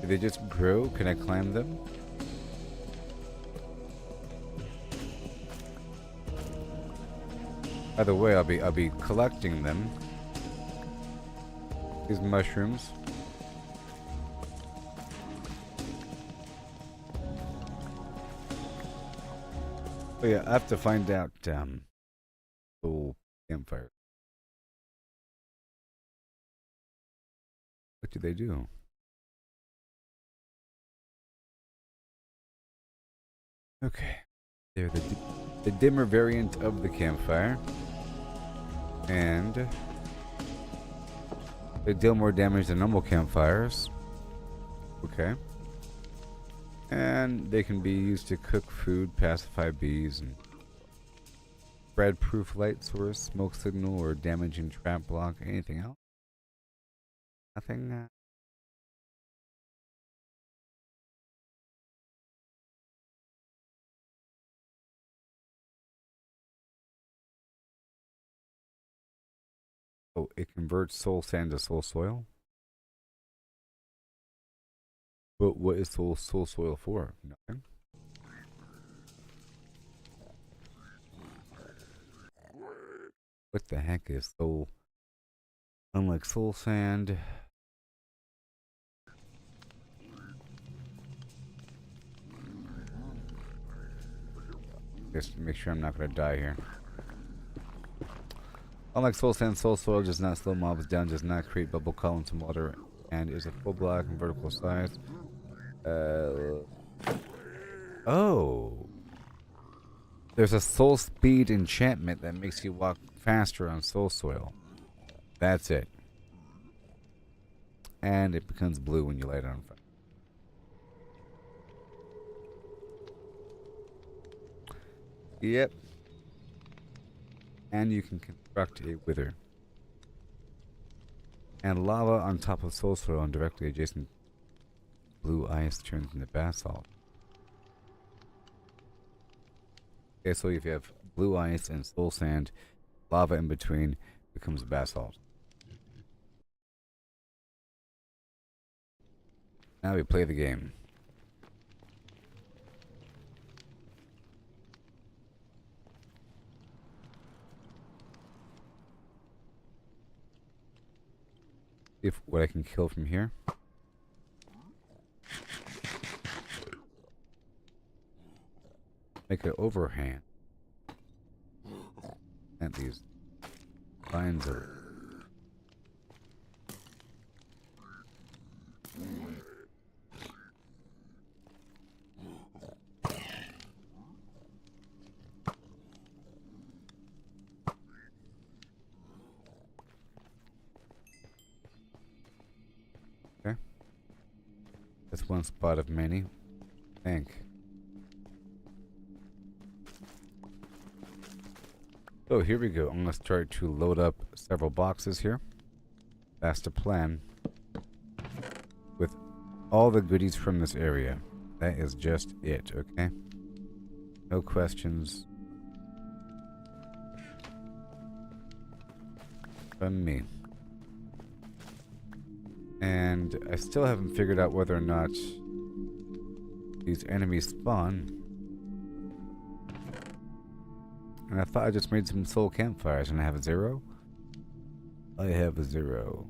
Do they just grow? Can I climb them? By the way, I'll be collecting them. These mushrooms. Oh yeah, I have to find out soul campfire. What do they do? Okay. They're the dimmer variant of the campfire. And they deal more damage than normal campfires. Okay. And they can be used to cook food, pacify bees, and spread-proof light source, smoke signal, or damaging trap block. Anything else? Nothing? Oh, it converts soul sand to soul soil? But what is soul soil for? Nothing? What the heck is soul? Unlike soul sand. Just to make sure I'm not gonna die here. Unlike soul sand, soul soil does not slow mobs down, does not create bubble columns in water, and is a full block and vertical size. Oh. There's a soul speed enchantment that makes you walk faster on soul soil. That's it. And it becomes blue when you light it on fire. Yep. And you can construct a wither. And lava on top of soul soil and directly adjacent blue ice turns into basalt. Okay, so if you have blue ice and soul sand, lava in between becomes basalt. Now we play the game. See if what I can kill from here. Make an overhand. And these lines are. Okay. That's one spot of many. Thank. So here we go. I'm going to start to load up several boxes here. That's the plan. With all the goodies from this area. That is just it, okay? No questions from me. And I still haven't figured out whether or not these enemies spawn. And I thought I just made some soul campfires and I have a 0. I have a 0.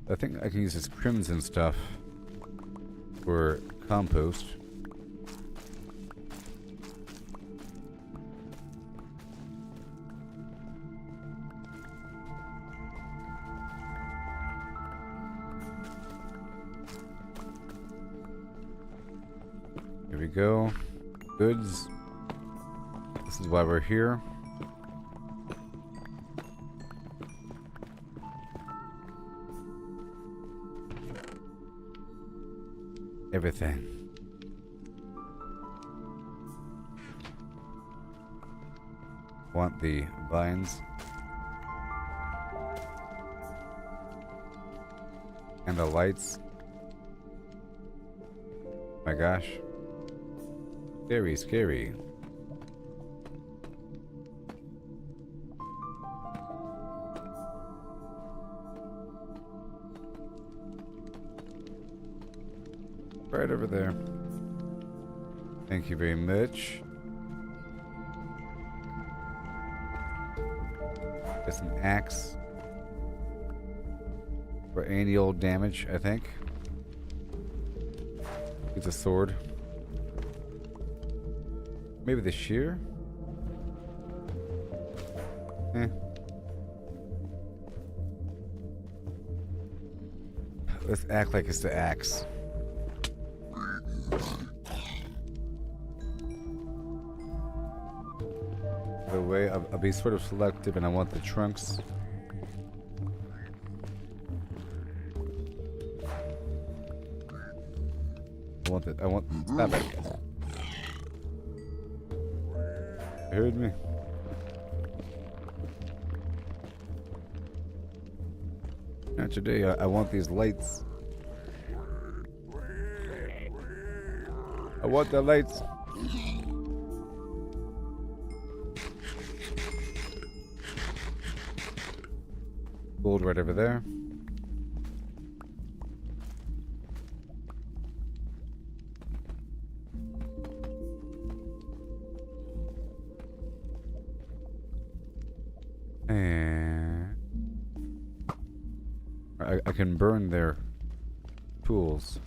I think I can use this crimson stuff for compost. Here we go. Goods. This is why we're here. Everything. Want the vines. And the lights. My gosh. Scary, scary. Right over there. Thank you very much. It's an axe. For any old damage, I think. It's a sword. Maybe the shear? Eh. Let's act like it's the axe. The way I'll be sort of selective, and I want the trunks. I want stop it. You heard me. Not today. I want these lights. I want the lights. Gold right over there. And I can burn their tools.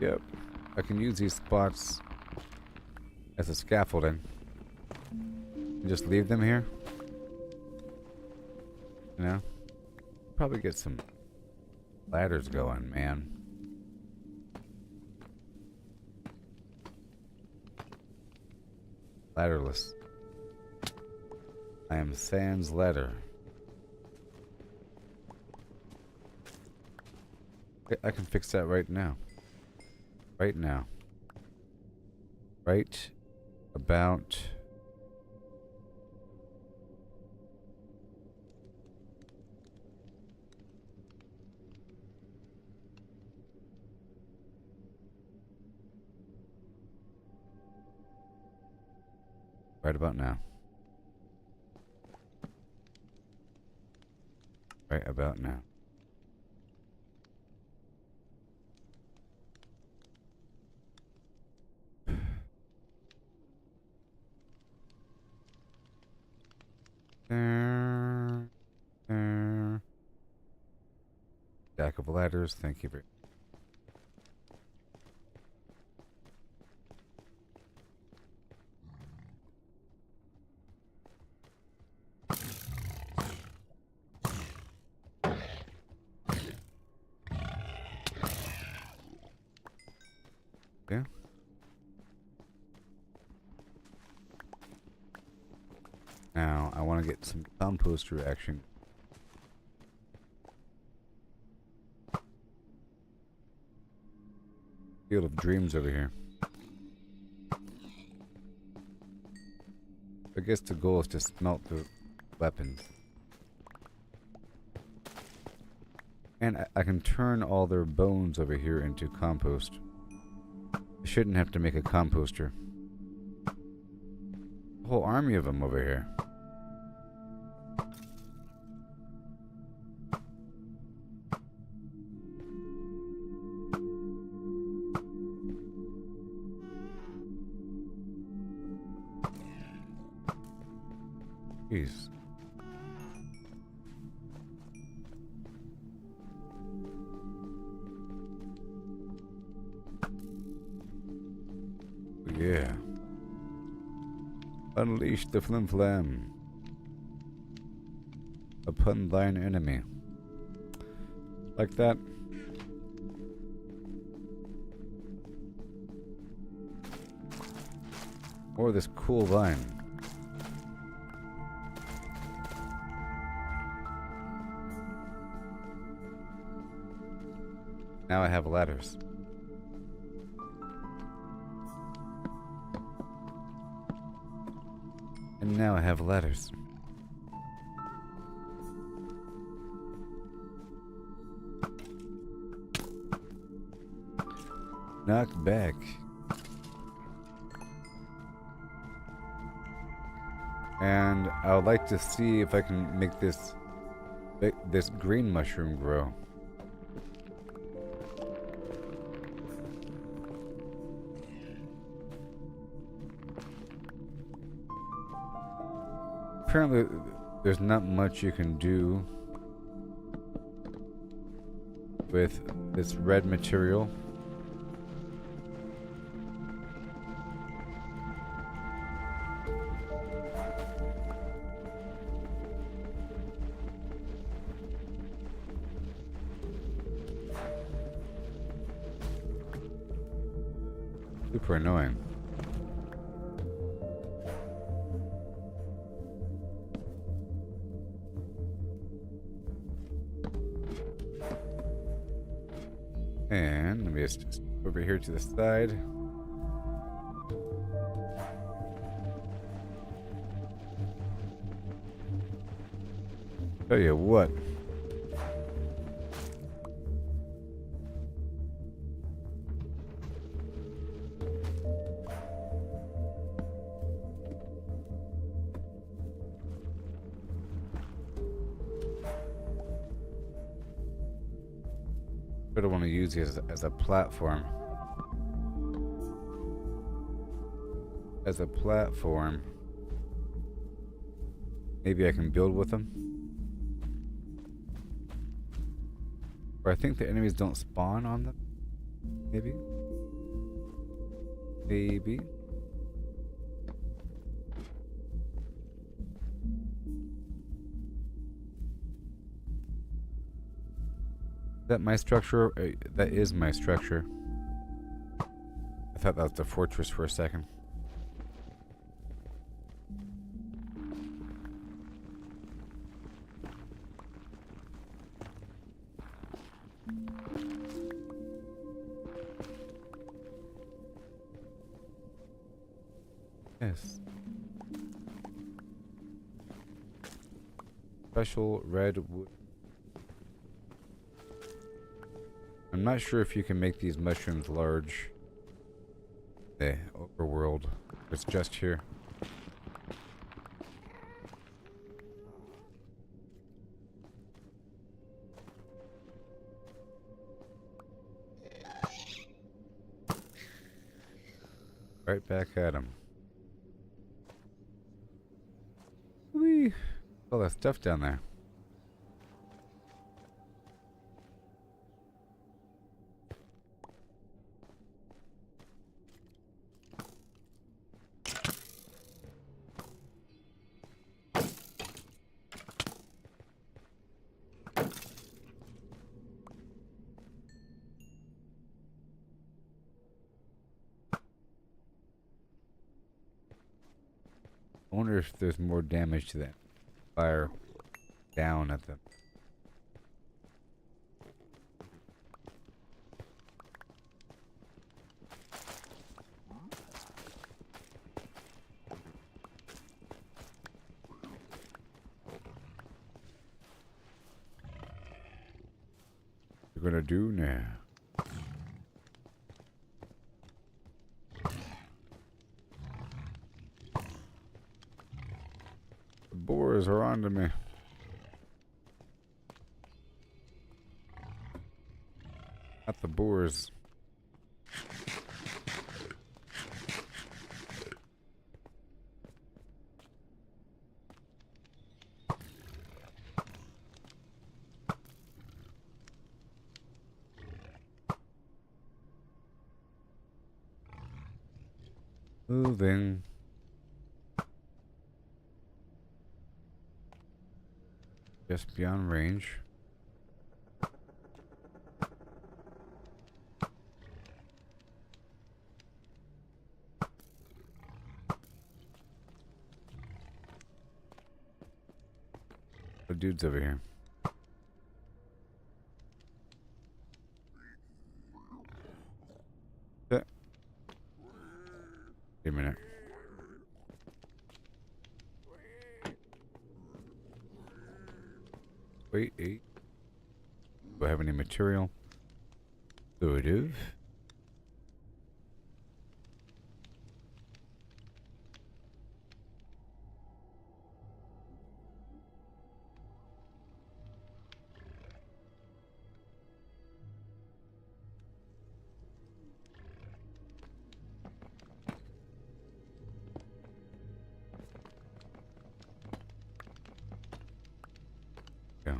Yep. I can use these spots as a scaffolding. And just leave them here. You know? Probably get some ladders going, man. Ladderless. I am sans ladder. I can fix that right now. Right now. Right about... Right about now. Right about now. Stack of ladders, thank you very much. Yeah. Now, I want to get some composter action. Field of Dreams over here. I guess the goal is to smelt the weapons. And I can turn all their bones over here into compost. I shouldn't have to make a composter. A whole army of them over here. Jeez. Yeah. Unleash the flim flam upon thine enemy. Like that. Or this cool vine. Now I have ladders. And now I have ladders. Knock back. And I would like to see if I can make this green mushroom grow. Apparently, there's not much you can do with this red material. Super annoying. And let me just over here to the side. Tell you what. I don't want to use it as a platform. As a platform. Maybe I can build with them. Or I think the enemies don't spawn on them. Maybe. Maybe. Is that my structure? That is my structure. I thought that was the fortress for a second. Yes. Special red wood. I'm not sure if you can make these mushrooms large. The overworld. It's just here. Right back at him. Whee! All that stuff down there. I wonder if there's more damage to that fire down at them. What we're gonna do now? Boars are onto me. Not the boars. Moving. Just beyond range. The dude's over here. Wait, 8. Do I have any material? So it is. Yeah.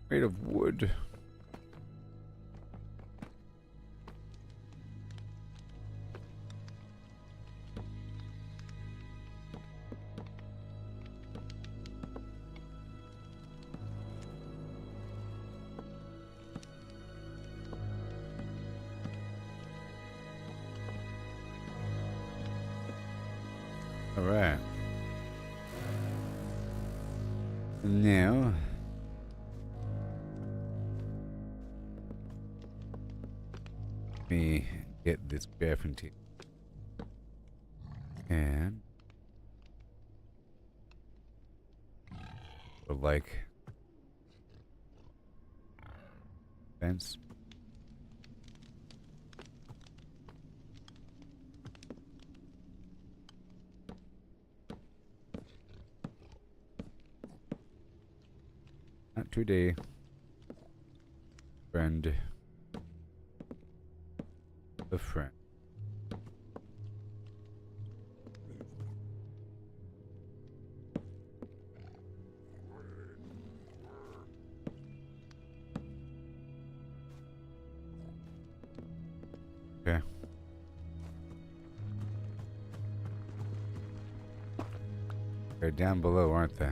Made of wood. All right. Now, let me get this graphite and like fence. Not today, friend. A friend. Okay. They're down below, aren't they?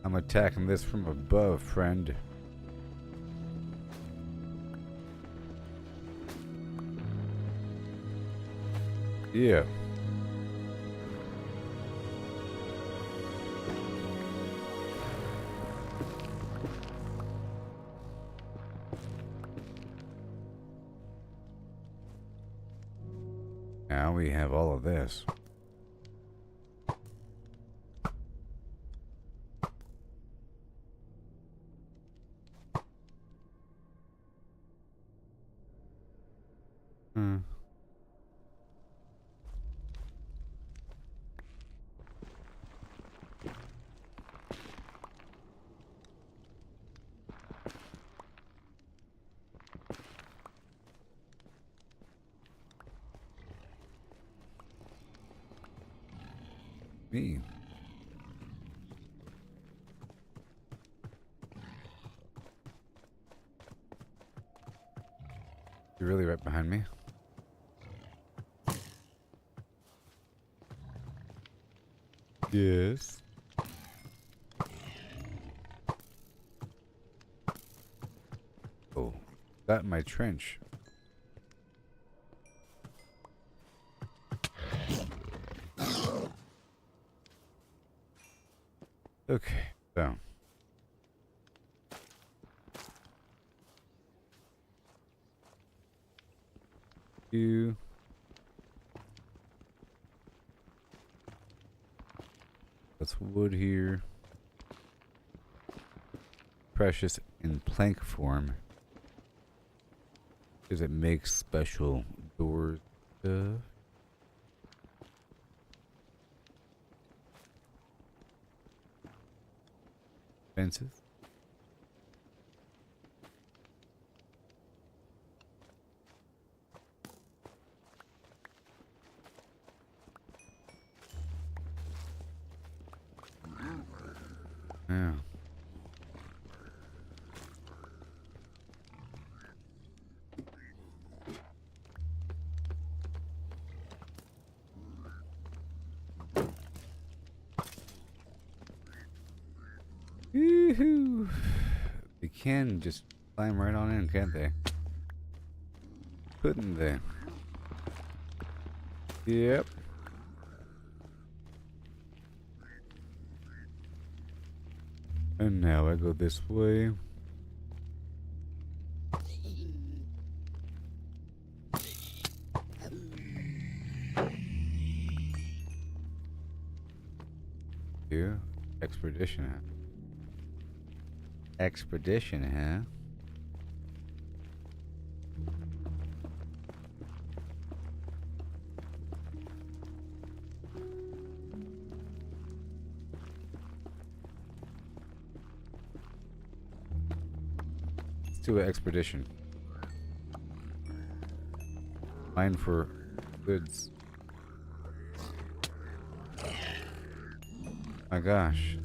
I'm attacking this from above, friend. Yeah. Now we have all of this. Hmm. Me. You're really right behind me. Yes. Oh, that my trench. Okay, so. You. That's wood here. Precious in plank form. Because it makes special doors. Fences. Yeah. Woohoo! They can just climb right on in, can't they? Couldn't they? Yep. And now I go this way. You expedition, huh? Expedition, huh? Let's do an expedition. Mine for goods. My gosh.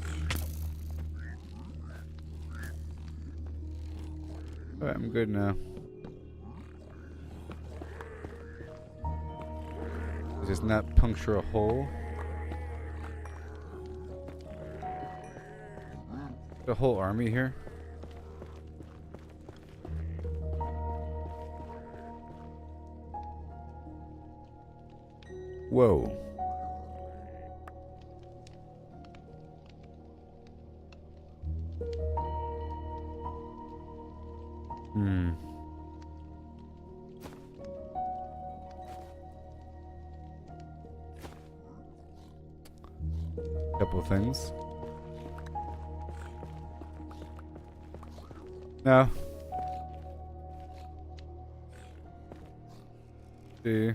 Alright, I'm good now. Does this not puncture a hole? The whole army here? Whoa. Couple things. No. See.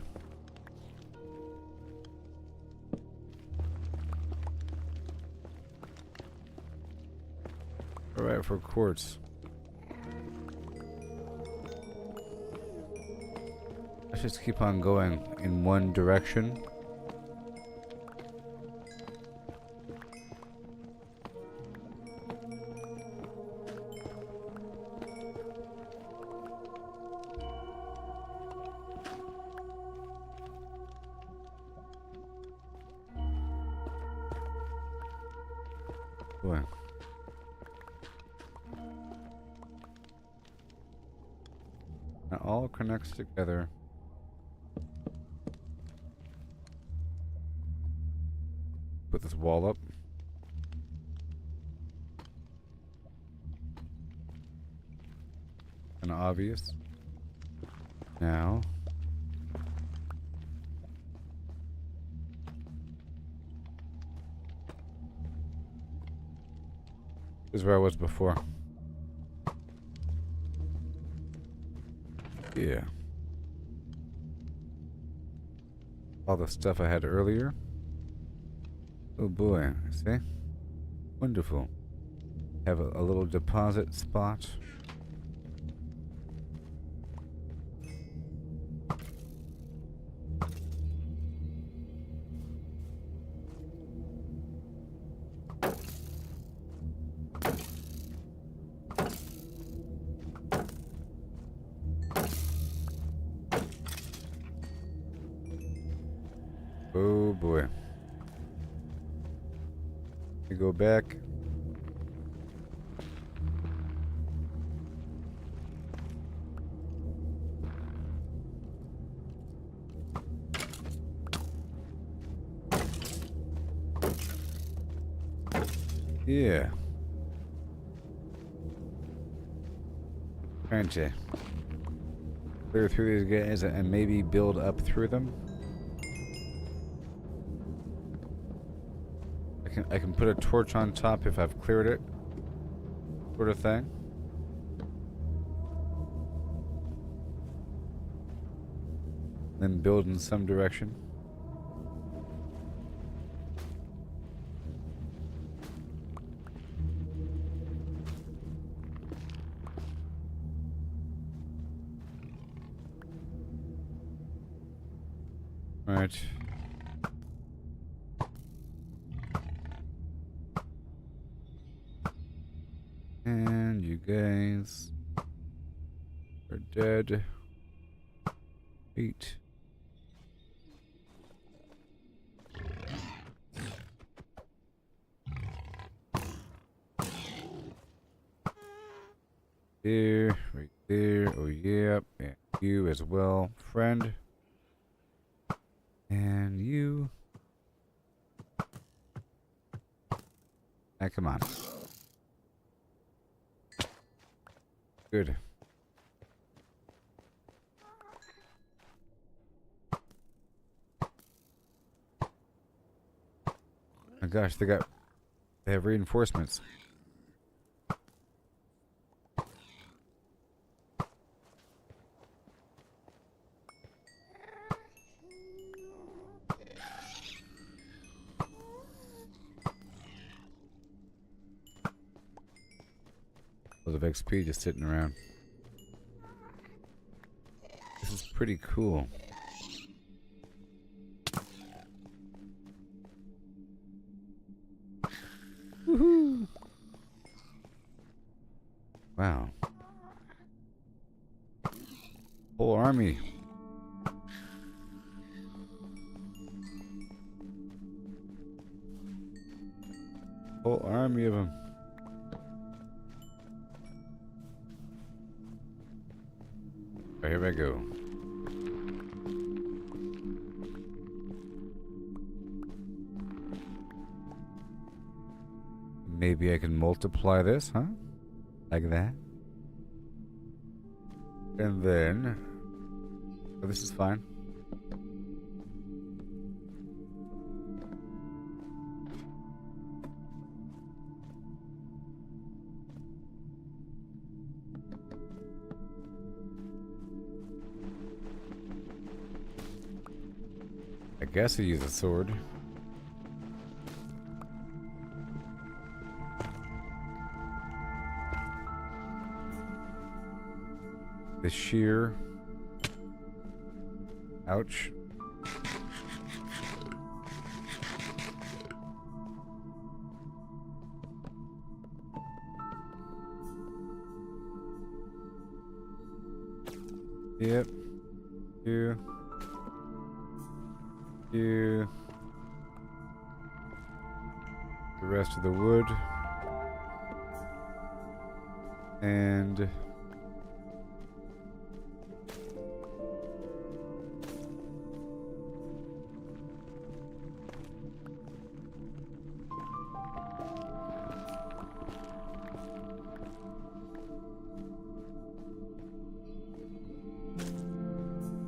Alright, for quartz. Let's just keep on going in one direction. Boy. It all connects together. Put this wall up. Kinda obvious. Now. This is where I was before. Yeah. All the stuff I had earlier. Oh boy, see? Wonderful. Have a little deposit spot. Oh boy. We go back. Yeah. Trying to clear through these guys and maybe build up through them. I can put a torch on top if I've cleared it, sort of thing. Then build in some direction. All right. And you guys are dead. 8. There, right there. Oh, yeah. And you as well, friend. And you. Now, come on. Good. My gosh, they got They have reinforcements. Load of XP just sitting around. This is pretty cool. Woohoo! Wow. Whole army. Whole army of them. Right, here I go. Maybe I can multiply this, huh? Like that. And then... Oh, this is fine. I guess I use a sword. The shear. Ouch. Yep. You. The rest of the wood. And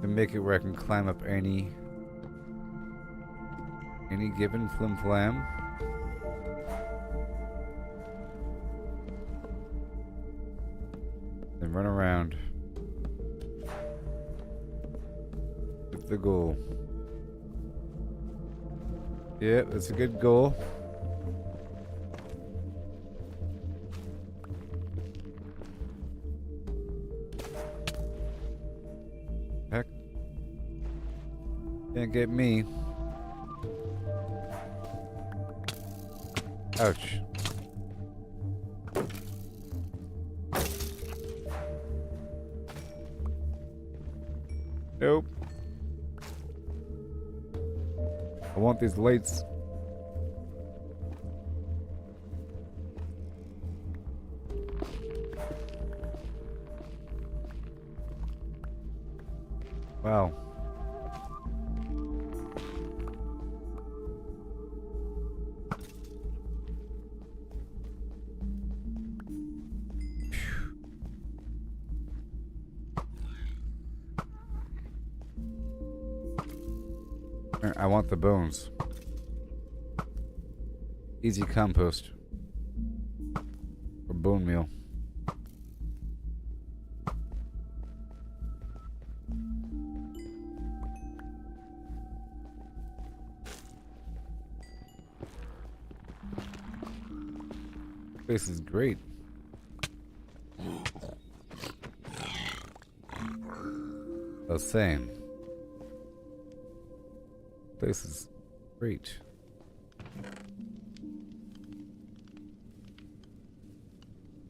make it where I can climb up any given flim flam. Then run around. That's the goal. Yep, that's a good goal. Heck. Can't get me. Ouch. Nope. I want these lights. Wow. I want the bones. Easy compost. Or bone meal. This is great. I was saying. This is great.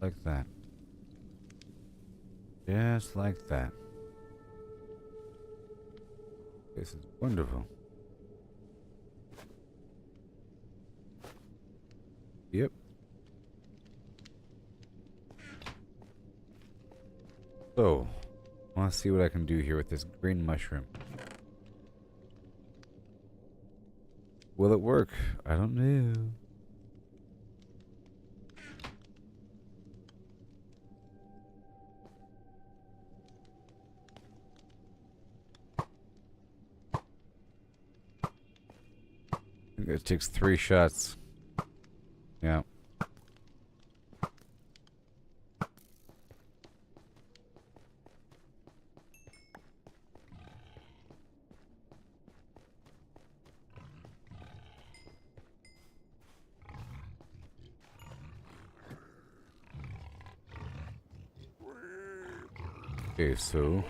Like that. Just like that. This is wonderful. Yep. So, I want to see what I can do here with this green mushroom. Will it work? I don't know. I think it takes 3 shots. Yeah. Okay, so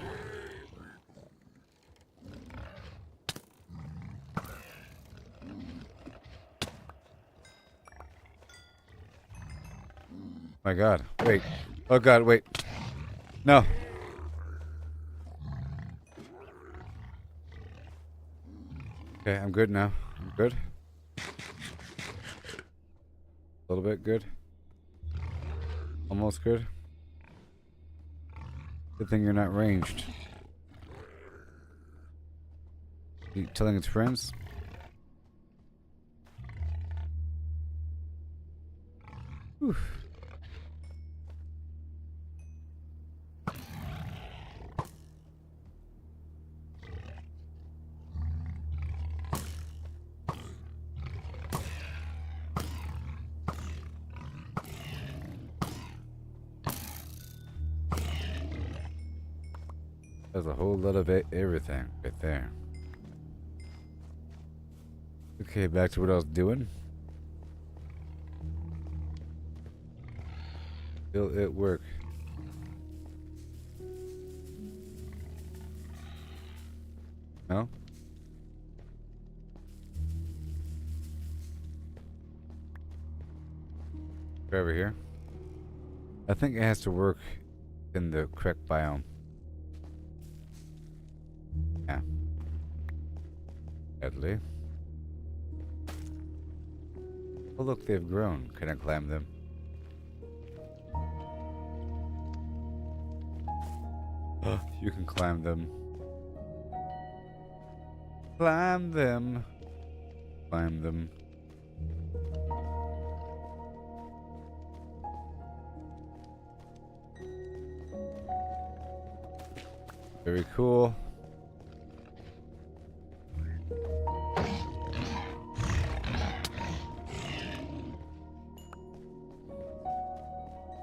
my God, wait. Oh God, wait. No. Okay, I'm good now. I'm good. A little bit good. Almost good. Good thing you're not ranged. You telling its friends? Whew. There's a whole lot of everything right there. Okay, back to what I was doing. Will it work? No? Try over here. I think it has to work in the correct biome. Yeah. Deadly. Oh look, they've grown. Can I climb them? Oh, you can climb them. Climb them. Climb them. Very cool.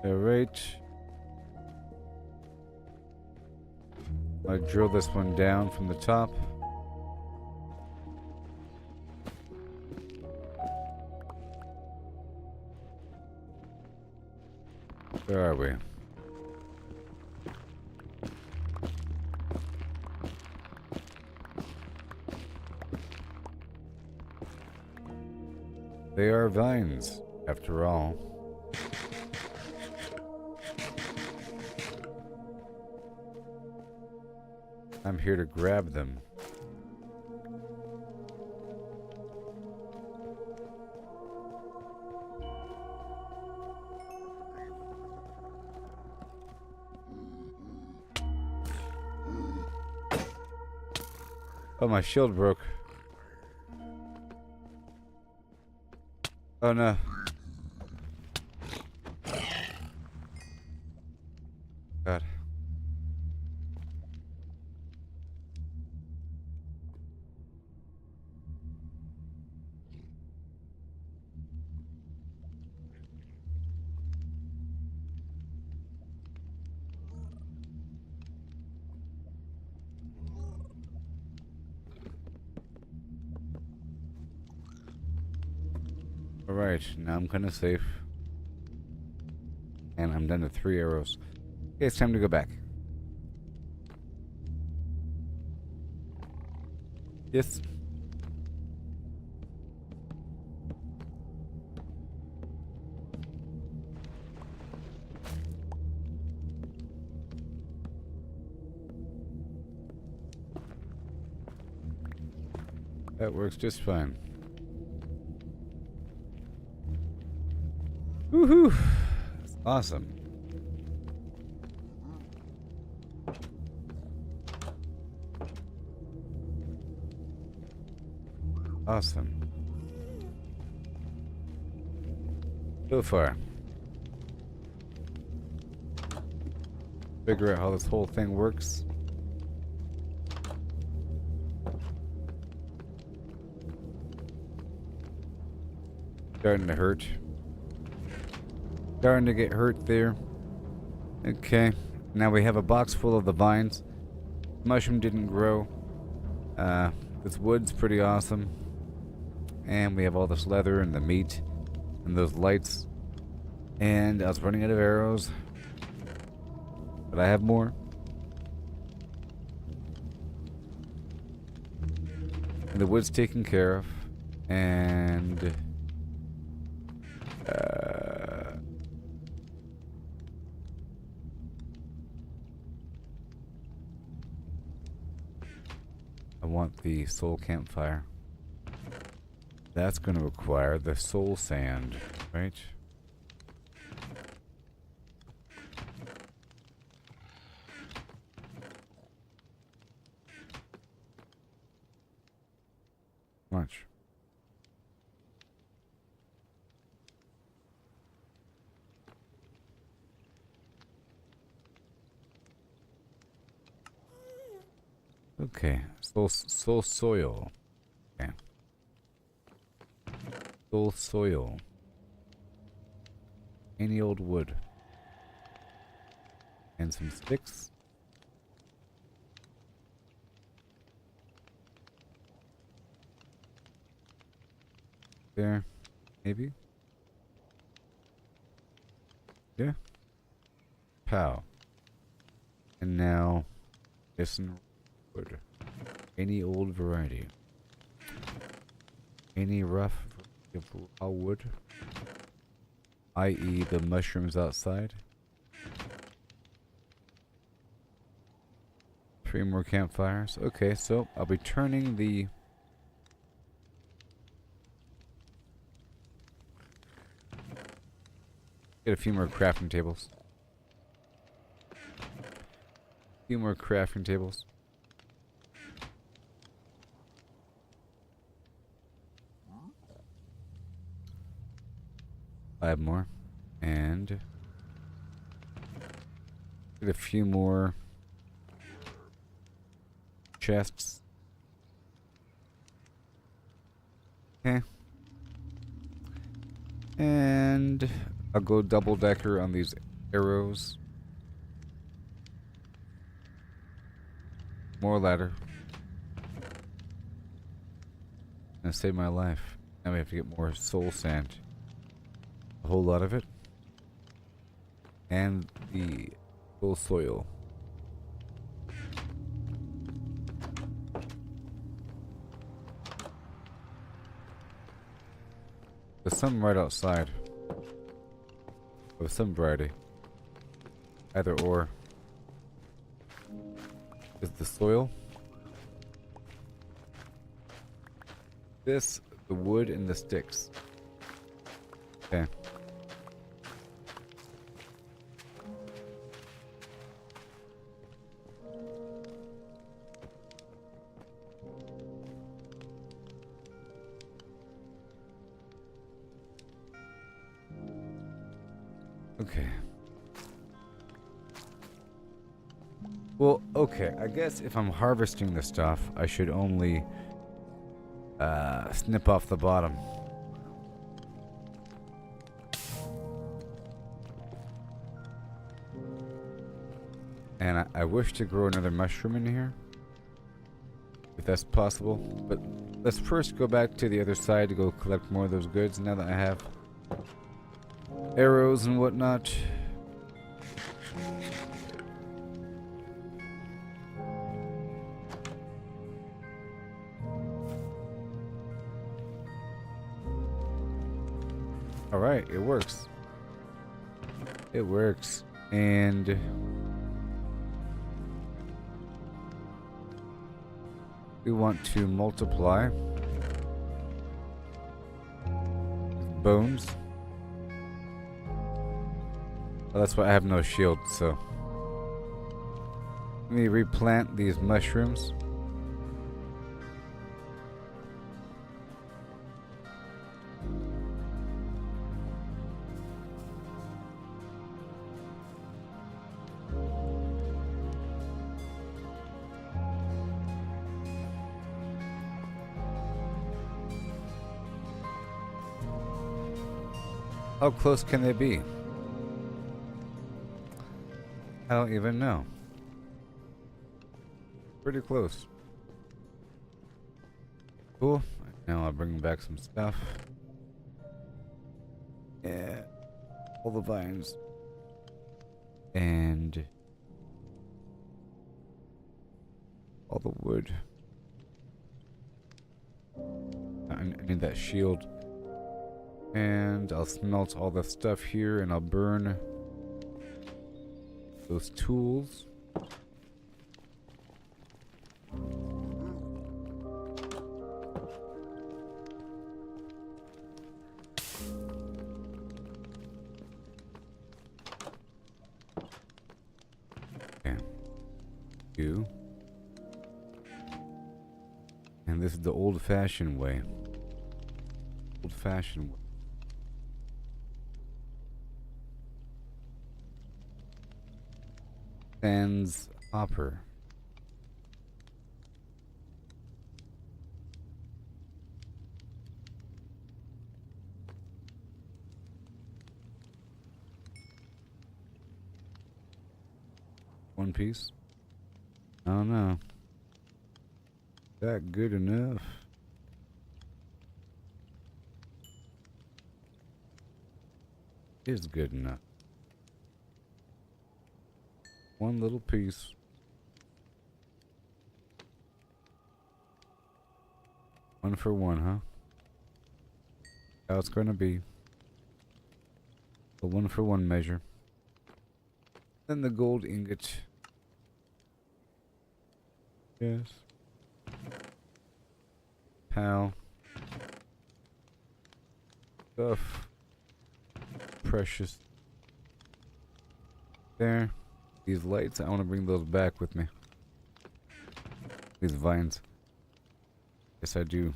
Alright. I drill this one down from the top. Where are we? They are vines, after all. I'm here to grab them. Oh, my shield broke. Oh no. God. Alright, now I'm kind of safe. And I'm down to 3 arrows. Okay, it's time to go back. Yes. That works just fine. Woohoo! That's awesome. Awesome. So far. Figure out how this whole thing works. Starting to hurt. Starting to get hurt there. Okay. Now we have a box full of the vines. Mushroom didn't grow. This wood's pretty awesome. And we have all this leather and the meat and those lights. And I was running out of arrows. But I have more. And the wood's taken care of. And I want the soul campfire. That's going to require the soul sand, right? Much. Okay, soul soil. Okay. Soul soil. Any old wood. And some sticks. There. Maybe. Yeah. Pow. And now this wood. Any old variety. Any rough raw wood. I.e. the mushrooms outside. 3 more campfires. Okay, so I'll be turning the get a few more crafting tables. A few more crafting tables. 5 more. And get a few more chests. Okay. And I'll go double decker on these arrows. More ladder. Gonna save my life. Now we have to get more soul sand. A whole lot of it. And the soul soil. There's some right outside. Of some variety. Either or. Is the soil. This, the wood, and the sticks. Okay. Okay. Well, okay, I guess if I'm harvesting the stuff, I should only snip off the bottom. And I wish to grow another mushroom in here, if that's possible. But let's first go back to the other side to go collect more of those goods now that I have arrows and whatnot. Alright, it works. It works. And we want to multiply bones. Well, that's why I have no shield, so let me replant these mushrooms. How close can they be? I don't even know. Pretty close. Cool. Now I'll bring back some stuff. Yeah. All the vines. And all the wood. I need that shield. And I'll smelt all the stuff here and I'll burn those tools. Okay. You. And this is the old-fashioned way. Old-fashioned way. Sans hopper. One piece? I don't know. That good enough? Is good enough. One little piece. One for one, huh? How it's gonna be. The one for one measure. Then the gold ingot. Yes. How? Stuff. Precious. There. These lights, I want to bring those back with me. These vines. Yes, I do.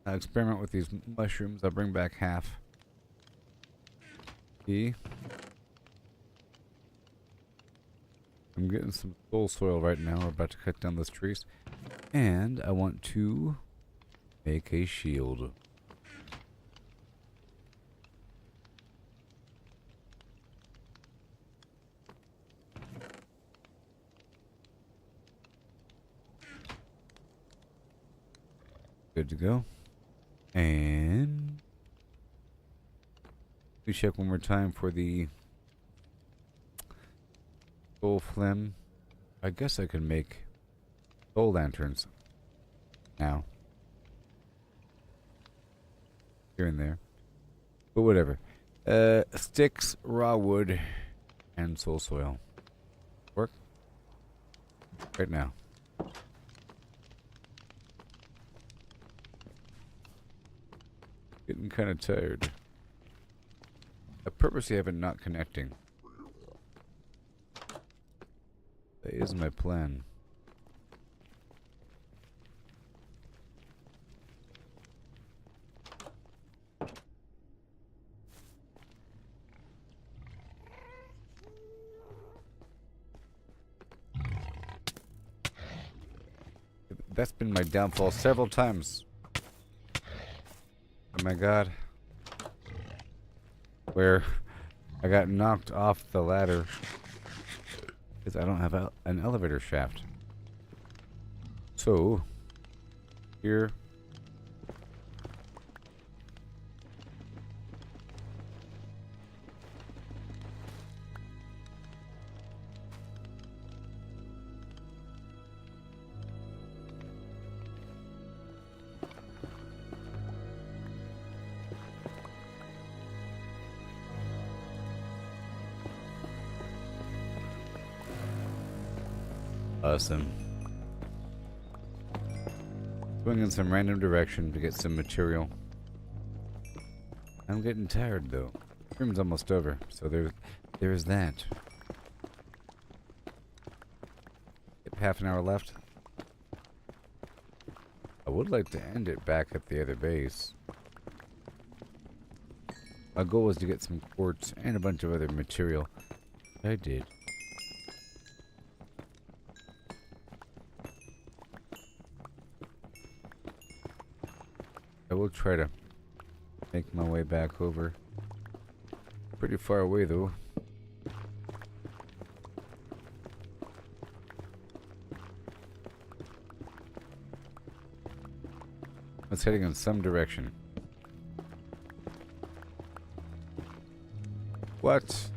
I'll experiment with these mushrooms. I'll bring back half. I'm getting some soul soil right now. We're about to cut down those trees. And I want to make a shield. Good to go. And we check one more time for the soul phlegm. I guess I can make soul lanterns now. Here and there. But whatever. Sticks, raw wood, and soul soil. Work? Right now. Getting kind of tired. I purposely have it not connecting. That is my plan. That's been my downfall several times. Oh my god. Where I got knocked off the ladder because I don't have an elevator shaft. So, here. Awesome. Going in some random direction to get some material. I'm getting tired though. Stream's almost over, so there's that. Half an hour left. I would like to end it back at the other base. My goal was to get some quartz and a bunch of other material. I did. I will try to make my way back over. Pretty far away though. It's heading in some direction. What?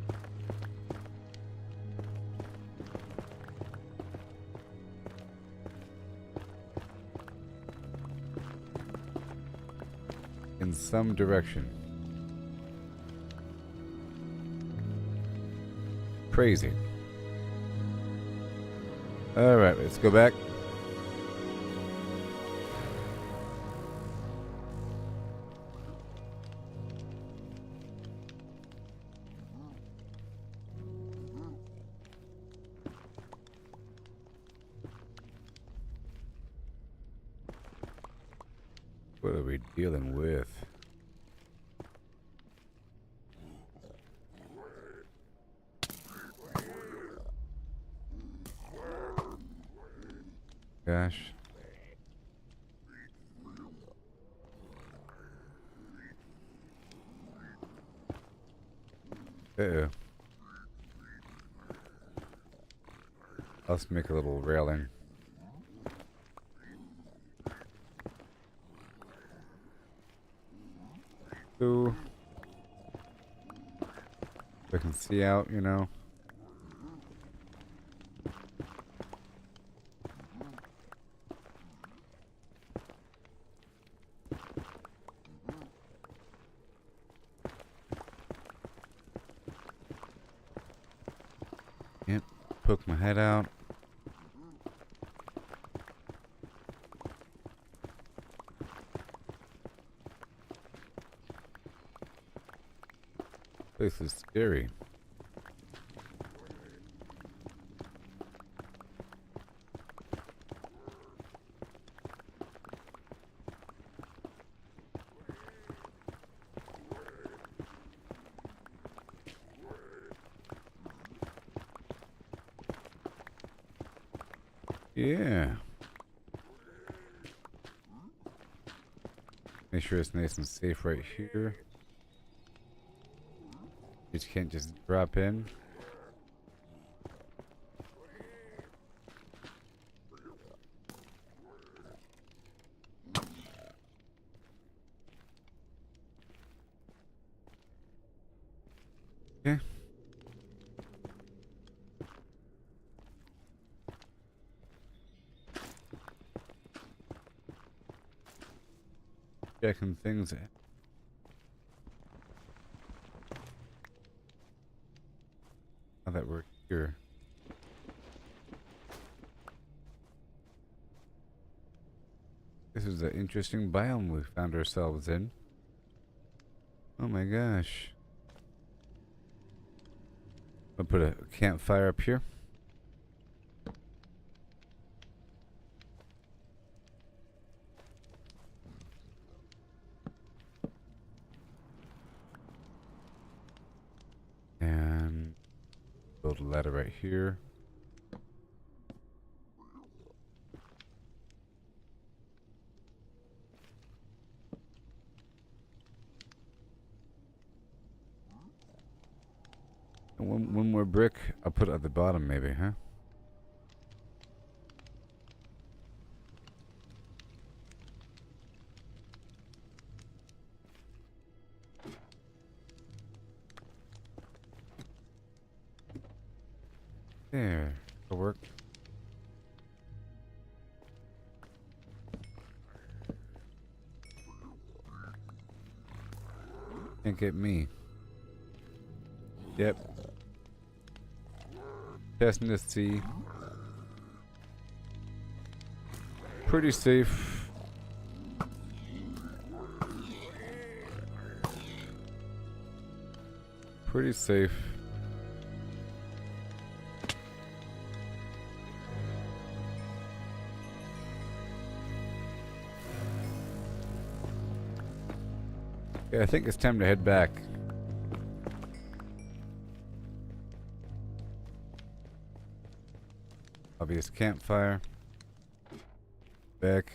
In some direction. Crazy. Alright, let's go back. What are we dealing with? Gosh. Uh-oh. Let's make a little railing. So I can see out, you know. Yep, poke my head out. This is scary. Yeah. Make sure it's nice and safe right here. You can't just drop in. Okay. Checking things in. Now that we're here. This is an interesting biome we found ourselves in. Oh my gosh. I'll put a campfire up here. And build a ladder right here. And one more brick I'll put at the bottom maybe, huh? There, it'll work. Can't get me. Yep. Testing to see. Pretty safe. Pretty safe. Yeah, I think it's time to head back. Obvious campfire. Back.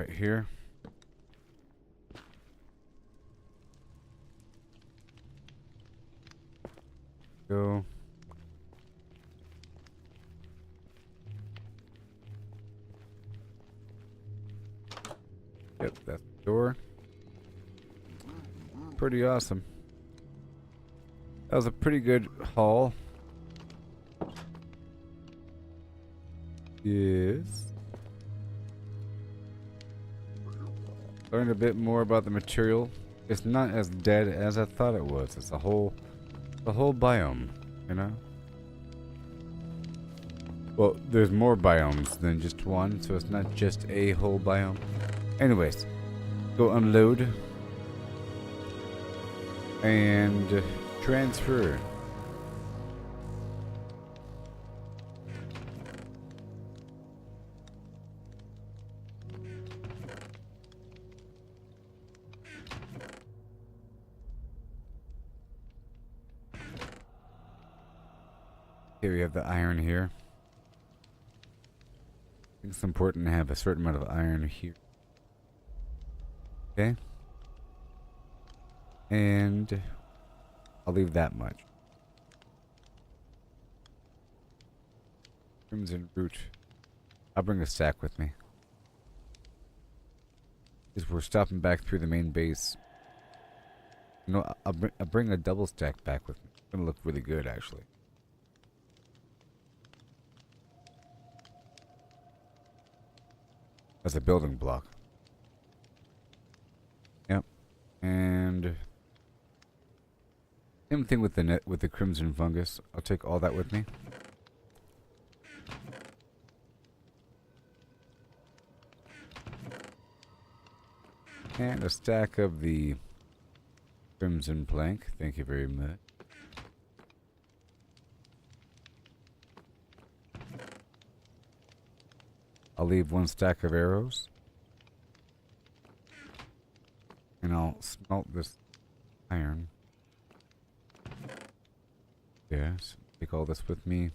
Right here. Go. Yep, that's the door. Pretty awesome. That was a pretty good haul. Yes. Learned a bit more about the material. It's not as dead as I thought it was. It's the whole biome, you know? Well, there's more biomes than just one, so it's not just a whole biome. Anyways, go unload and transfer. Okay, we have the iron here. I think it's important to have a certain amount of iron here. Okay. And I'll leave that much. Crimson root. I'll bring a stack with me. Because we're stopping back through the main base. You know, I'll bring a double stack back with me. It's gonna look really good, actually. As a building block. Yep. And same thing with the net with the crimson fungus. I'll take all that with me. And a stack of the crimson plank. Thank you very much. I'll leave one stack of arrows. And I'll smelt this iron. Yes, take all this with me.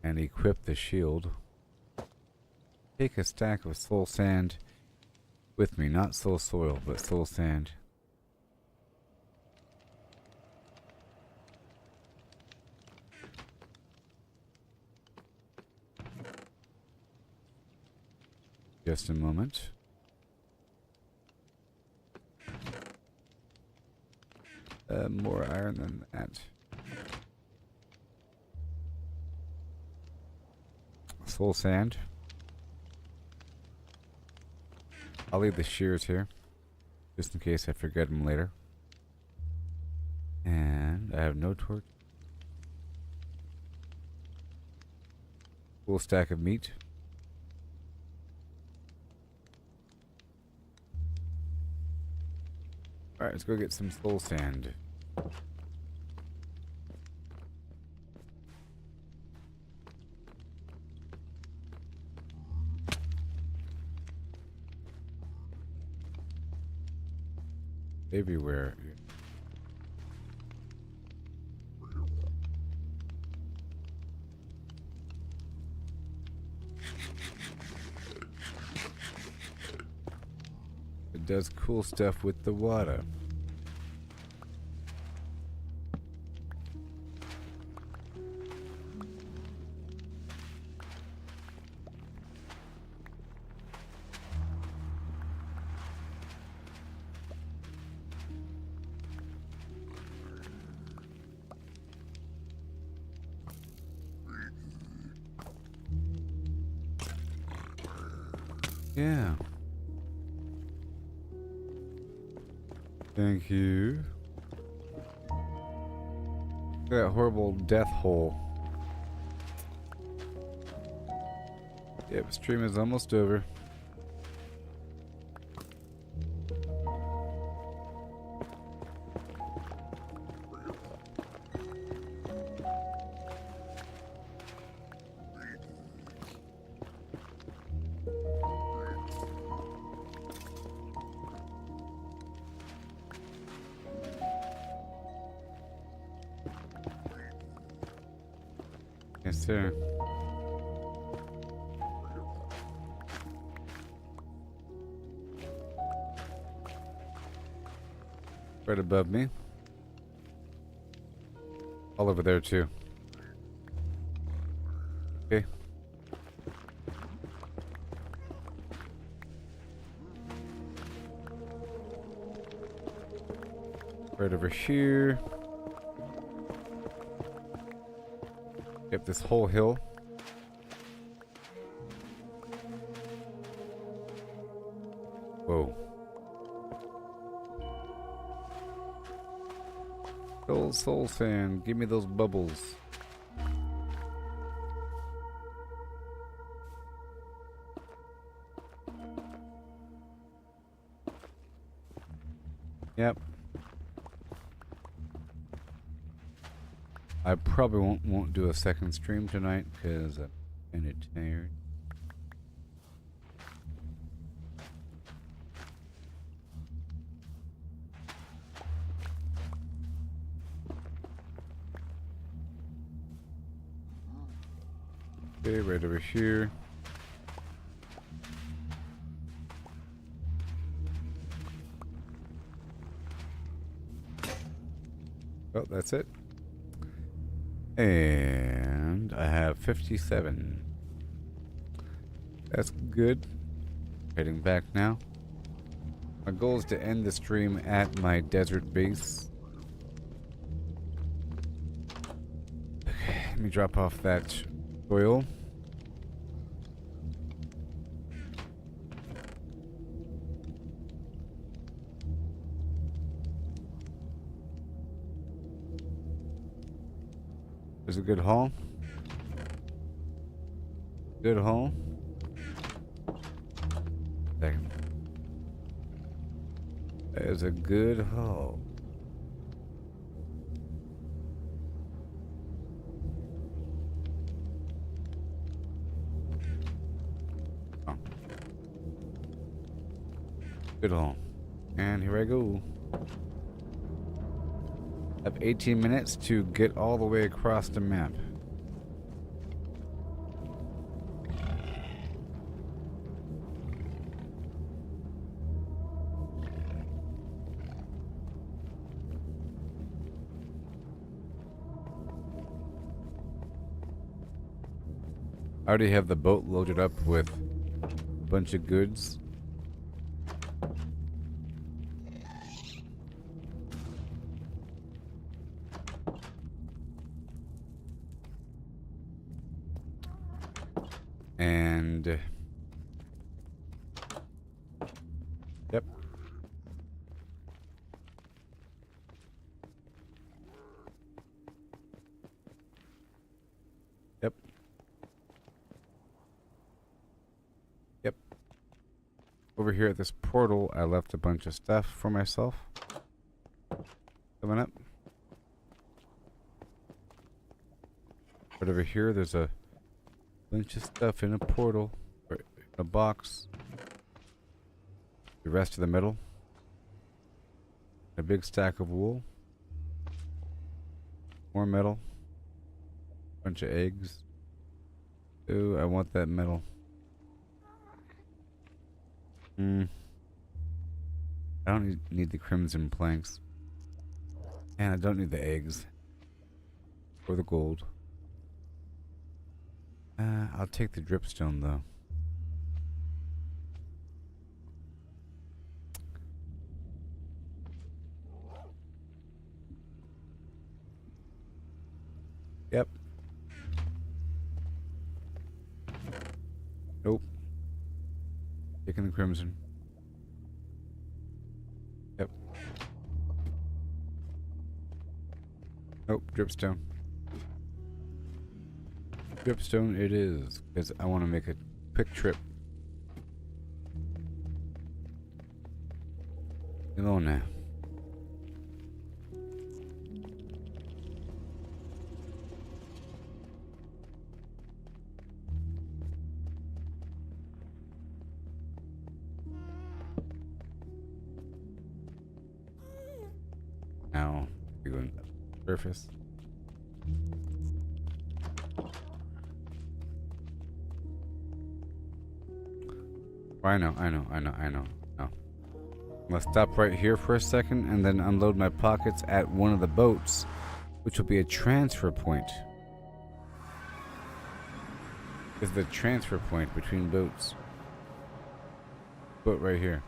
And equip the shield. Take a stack of soul sand with me. Not soul soil, but soul sand. Just a moment. More iron than that. Soul sand. I'll leave the shears here, just in case I forget them later. And I have no torch. Full stack of meat. Alright, let's go get some soul sand. Everywhere. It does cool stuff with the water. Yeah. Thank you. That horrible death hole. Yep, stream is almost over. Yes, sir. Right above me. All over there too. Okay. Right over here. Yep, this whole hill. Whoa. Soul Sand, give me those bubbles. Yep. I probably won't do a second stream tonight because I'm kind of tired. Okay, right over here. Oh, that's it. And I have 57. That's good. Heading back now. My goal is to end the stream at my desert base. Okay, let me drop off that oil. There's a good haul. Good haul. Second. There's a good haul. Oh. Good haul. And here I go. I have 18 minutes to get all the way across the map. I already have the boat loaded up with a bunch of goods. And yep. Yep. Yep. Over here at this portal, I left a bunch of stuff for myself. Coming up. Right over here, there's a bunch of stuff in a portal, or in a box. The rest of the metal. A big stack of wool. More metal. Bunch of eggs. Ooh, I want that metal. I don't need the crimson planks. And I don't need the eggs. Or the gold. I'll take the dripstone though. Yep. Nope. Taking the crimson. Yep. Nope, dripstone. Dripstone it is, because I want to make a quick trip. Hello now. Now we're going to the surface. I know. No. I'm gonna stop right here for a second and then unload my pockets at one of the boats, which will be a transfer point. This is the transfer point between boats. Boat right here.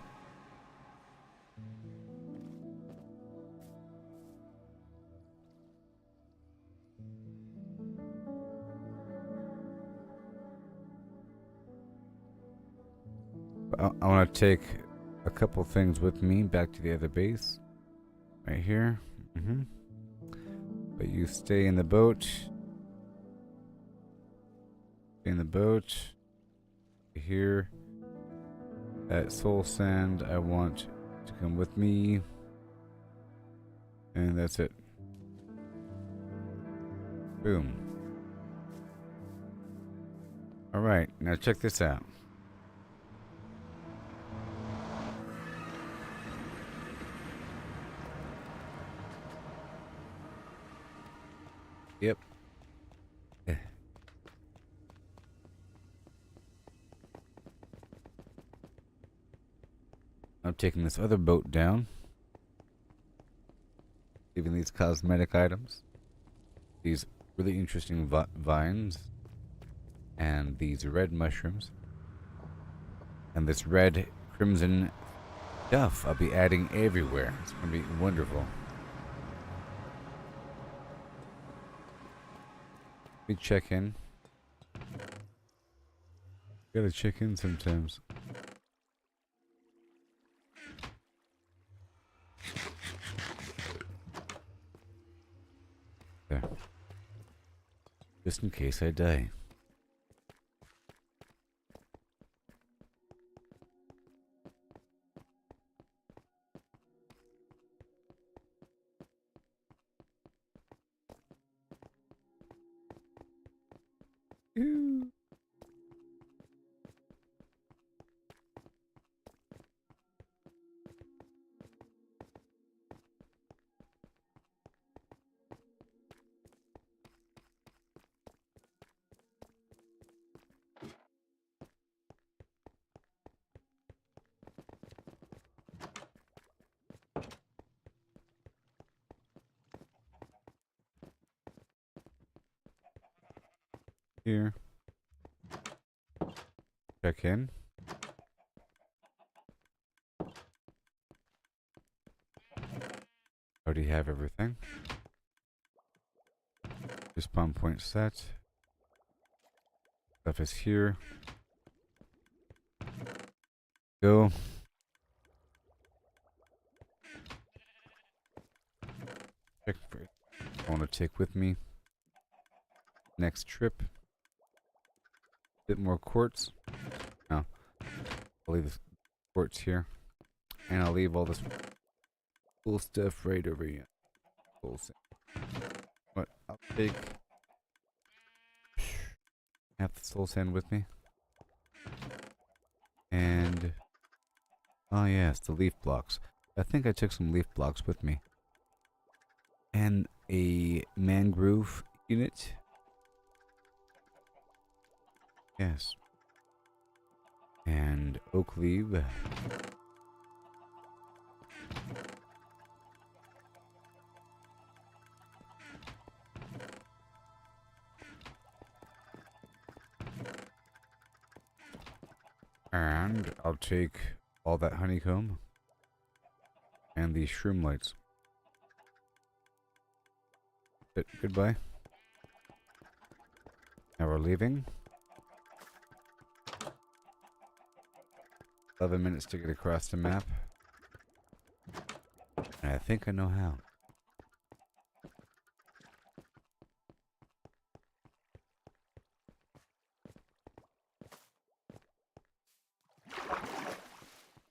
I want to take a couple things with me back to the other base. Right here. But you stay in the boat. Stay in the boat. Here. That soul sand, I want to come with me. And that's it. Boom. Alright, now check this out. Yep. I'm taking this other boat down. Leaving these cosmetic items. These really interesting vines. And these red mushrooms. And this red crimson stuff I'll be adding everywhere. It's going to be wonderful. We check in. Gotta check in sometimes. There. Just in case I die. Ew. Here. Check in. Already have everything. Respawn point set. Stuff is here. Go. Check for it. I want to take with me. Next trip. Bit more quartz. No. I'll leave this quartz here. And I'll leave all this cool stuff right over here. Cool sand. But I'll take half the soul sand with me. And oh yes, the leaf blocks. I think I took some leaf blocks with me. And a mangrove unit. Yes. And oak leaf. And I'll take all that honeycomb and the shroom lights. But goodbye. Now we're leaving. 11 minutes to get across the map. And I think I know how.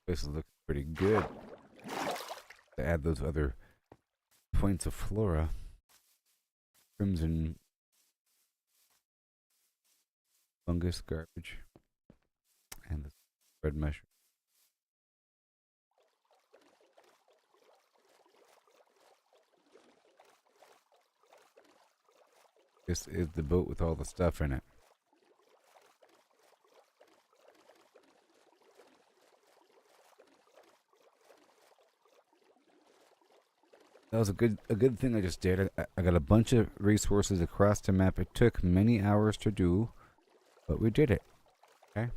This looks pretty good. To add those other points of flora. Crimson fungus garbage. And the red mushroom. This is the boat with all the stuff in it. That was a good thing I just did. I got a bunch of resources across the map. It took many hours to do, but we did it. Okay,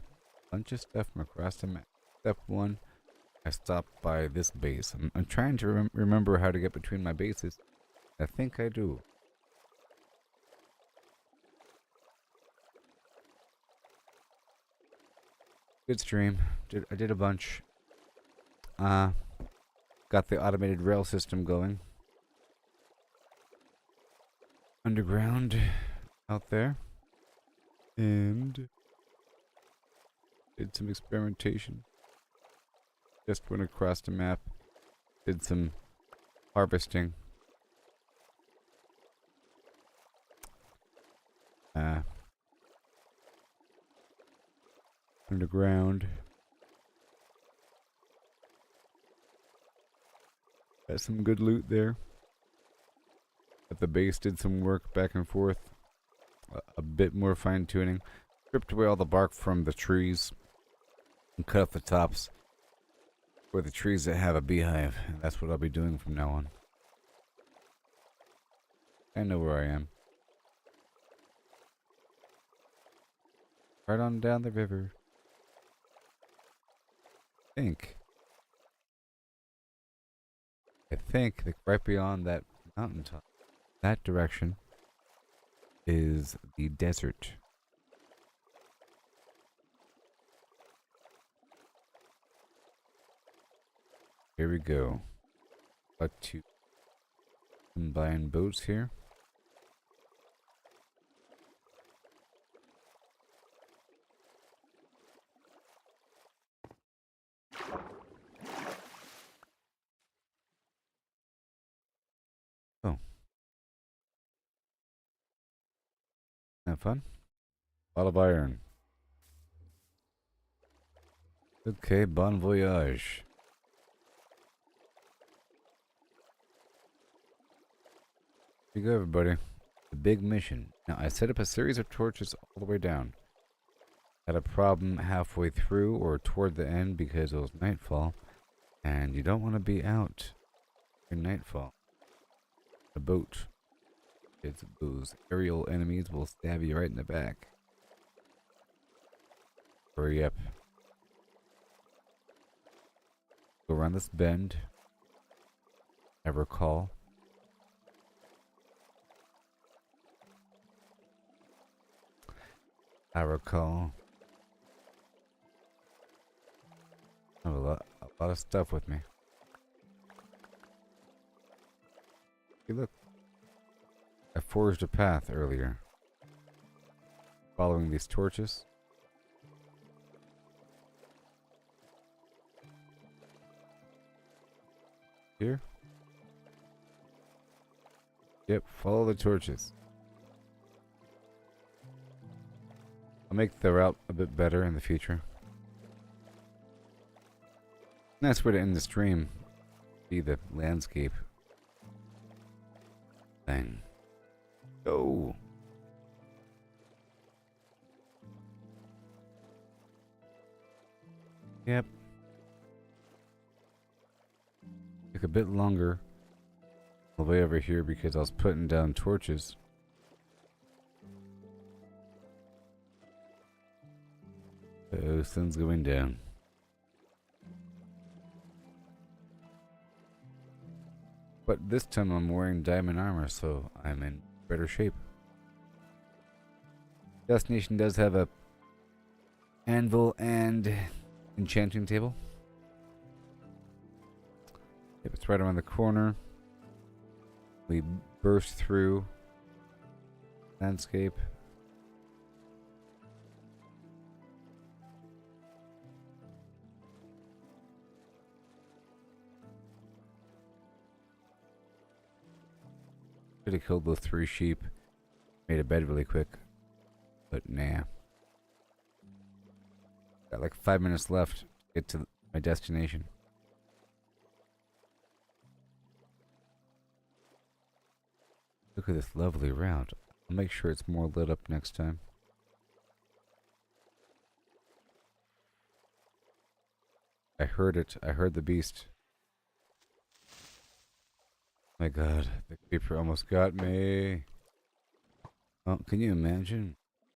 bunch of stuff from across the map. Step one, I stopped by this base. I'm trying to remember how to get between my bases. I think I do. Good stream. I did a bunch. Got the automated rail system going. Underground out there. And did some experimentation. Just went across the map. Did some harvesting. Underground. Got some good loot there. At the base, did some work back and forth. A bit more fine tuning. Stripped away all the bark from the trees and cut off the tops for the trees that have a beehive. And that's what I'll be doing from now on. I know where I am. Right on down the river. I think that right beyond that mountaintop, that direction, is the desert. Here we go. Got to combine boats here. Oh. Have fun? A lot of iron. Okay, bon voyage. Here you go, everybody. The big mission. Now, I set up a series of torches all the way down. Had a problem halfway through or toward the end because it was nightfall. And you don't want to be out in nightfall. A boat. It's those aerial enemies will stab you right in the back. Hurry up. Go around this bend. I recall. I have a lot of stuff with me. Hey, look. I forged a path earlier. Following these torches. Here? Yep, follow the torches. I'll make the route a bit better in the future. Nice way to end the stream. See the landscape thing. Go! Yep. Took a bit longer all the way over here because I was putting down torches. Uh-oh, sun's going down. But this time I'm wearing diamond armor, so I'm in better shape. Destination does have a anvil and enchanting table. Yep, it's right around the corner. We burst through landscape. Could have killed those 3 sheep. Made a bed really quick. But nah. Got like 5 minutes left to get to my destination. Look at this lovely route. I'll make sure it's more lit up next time. I heard it. I heard the beast. My God, the creeper almost got me. Oh, can you imagine?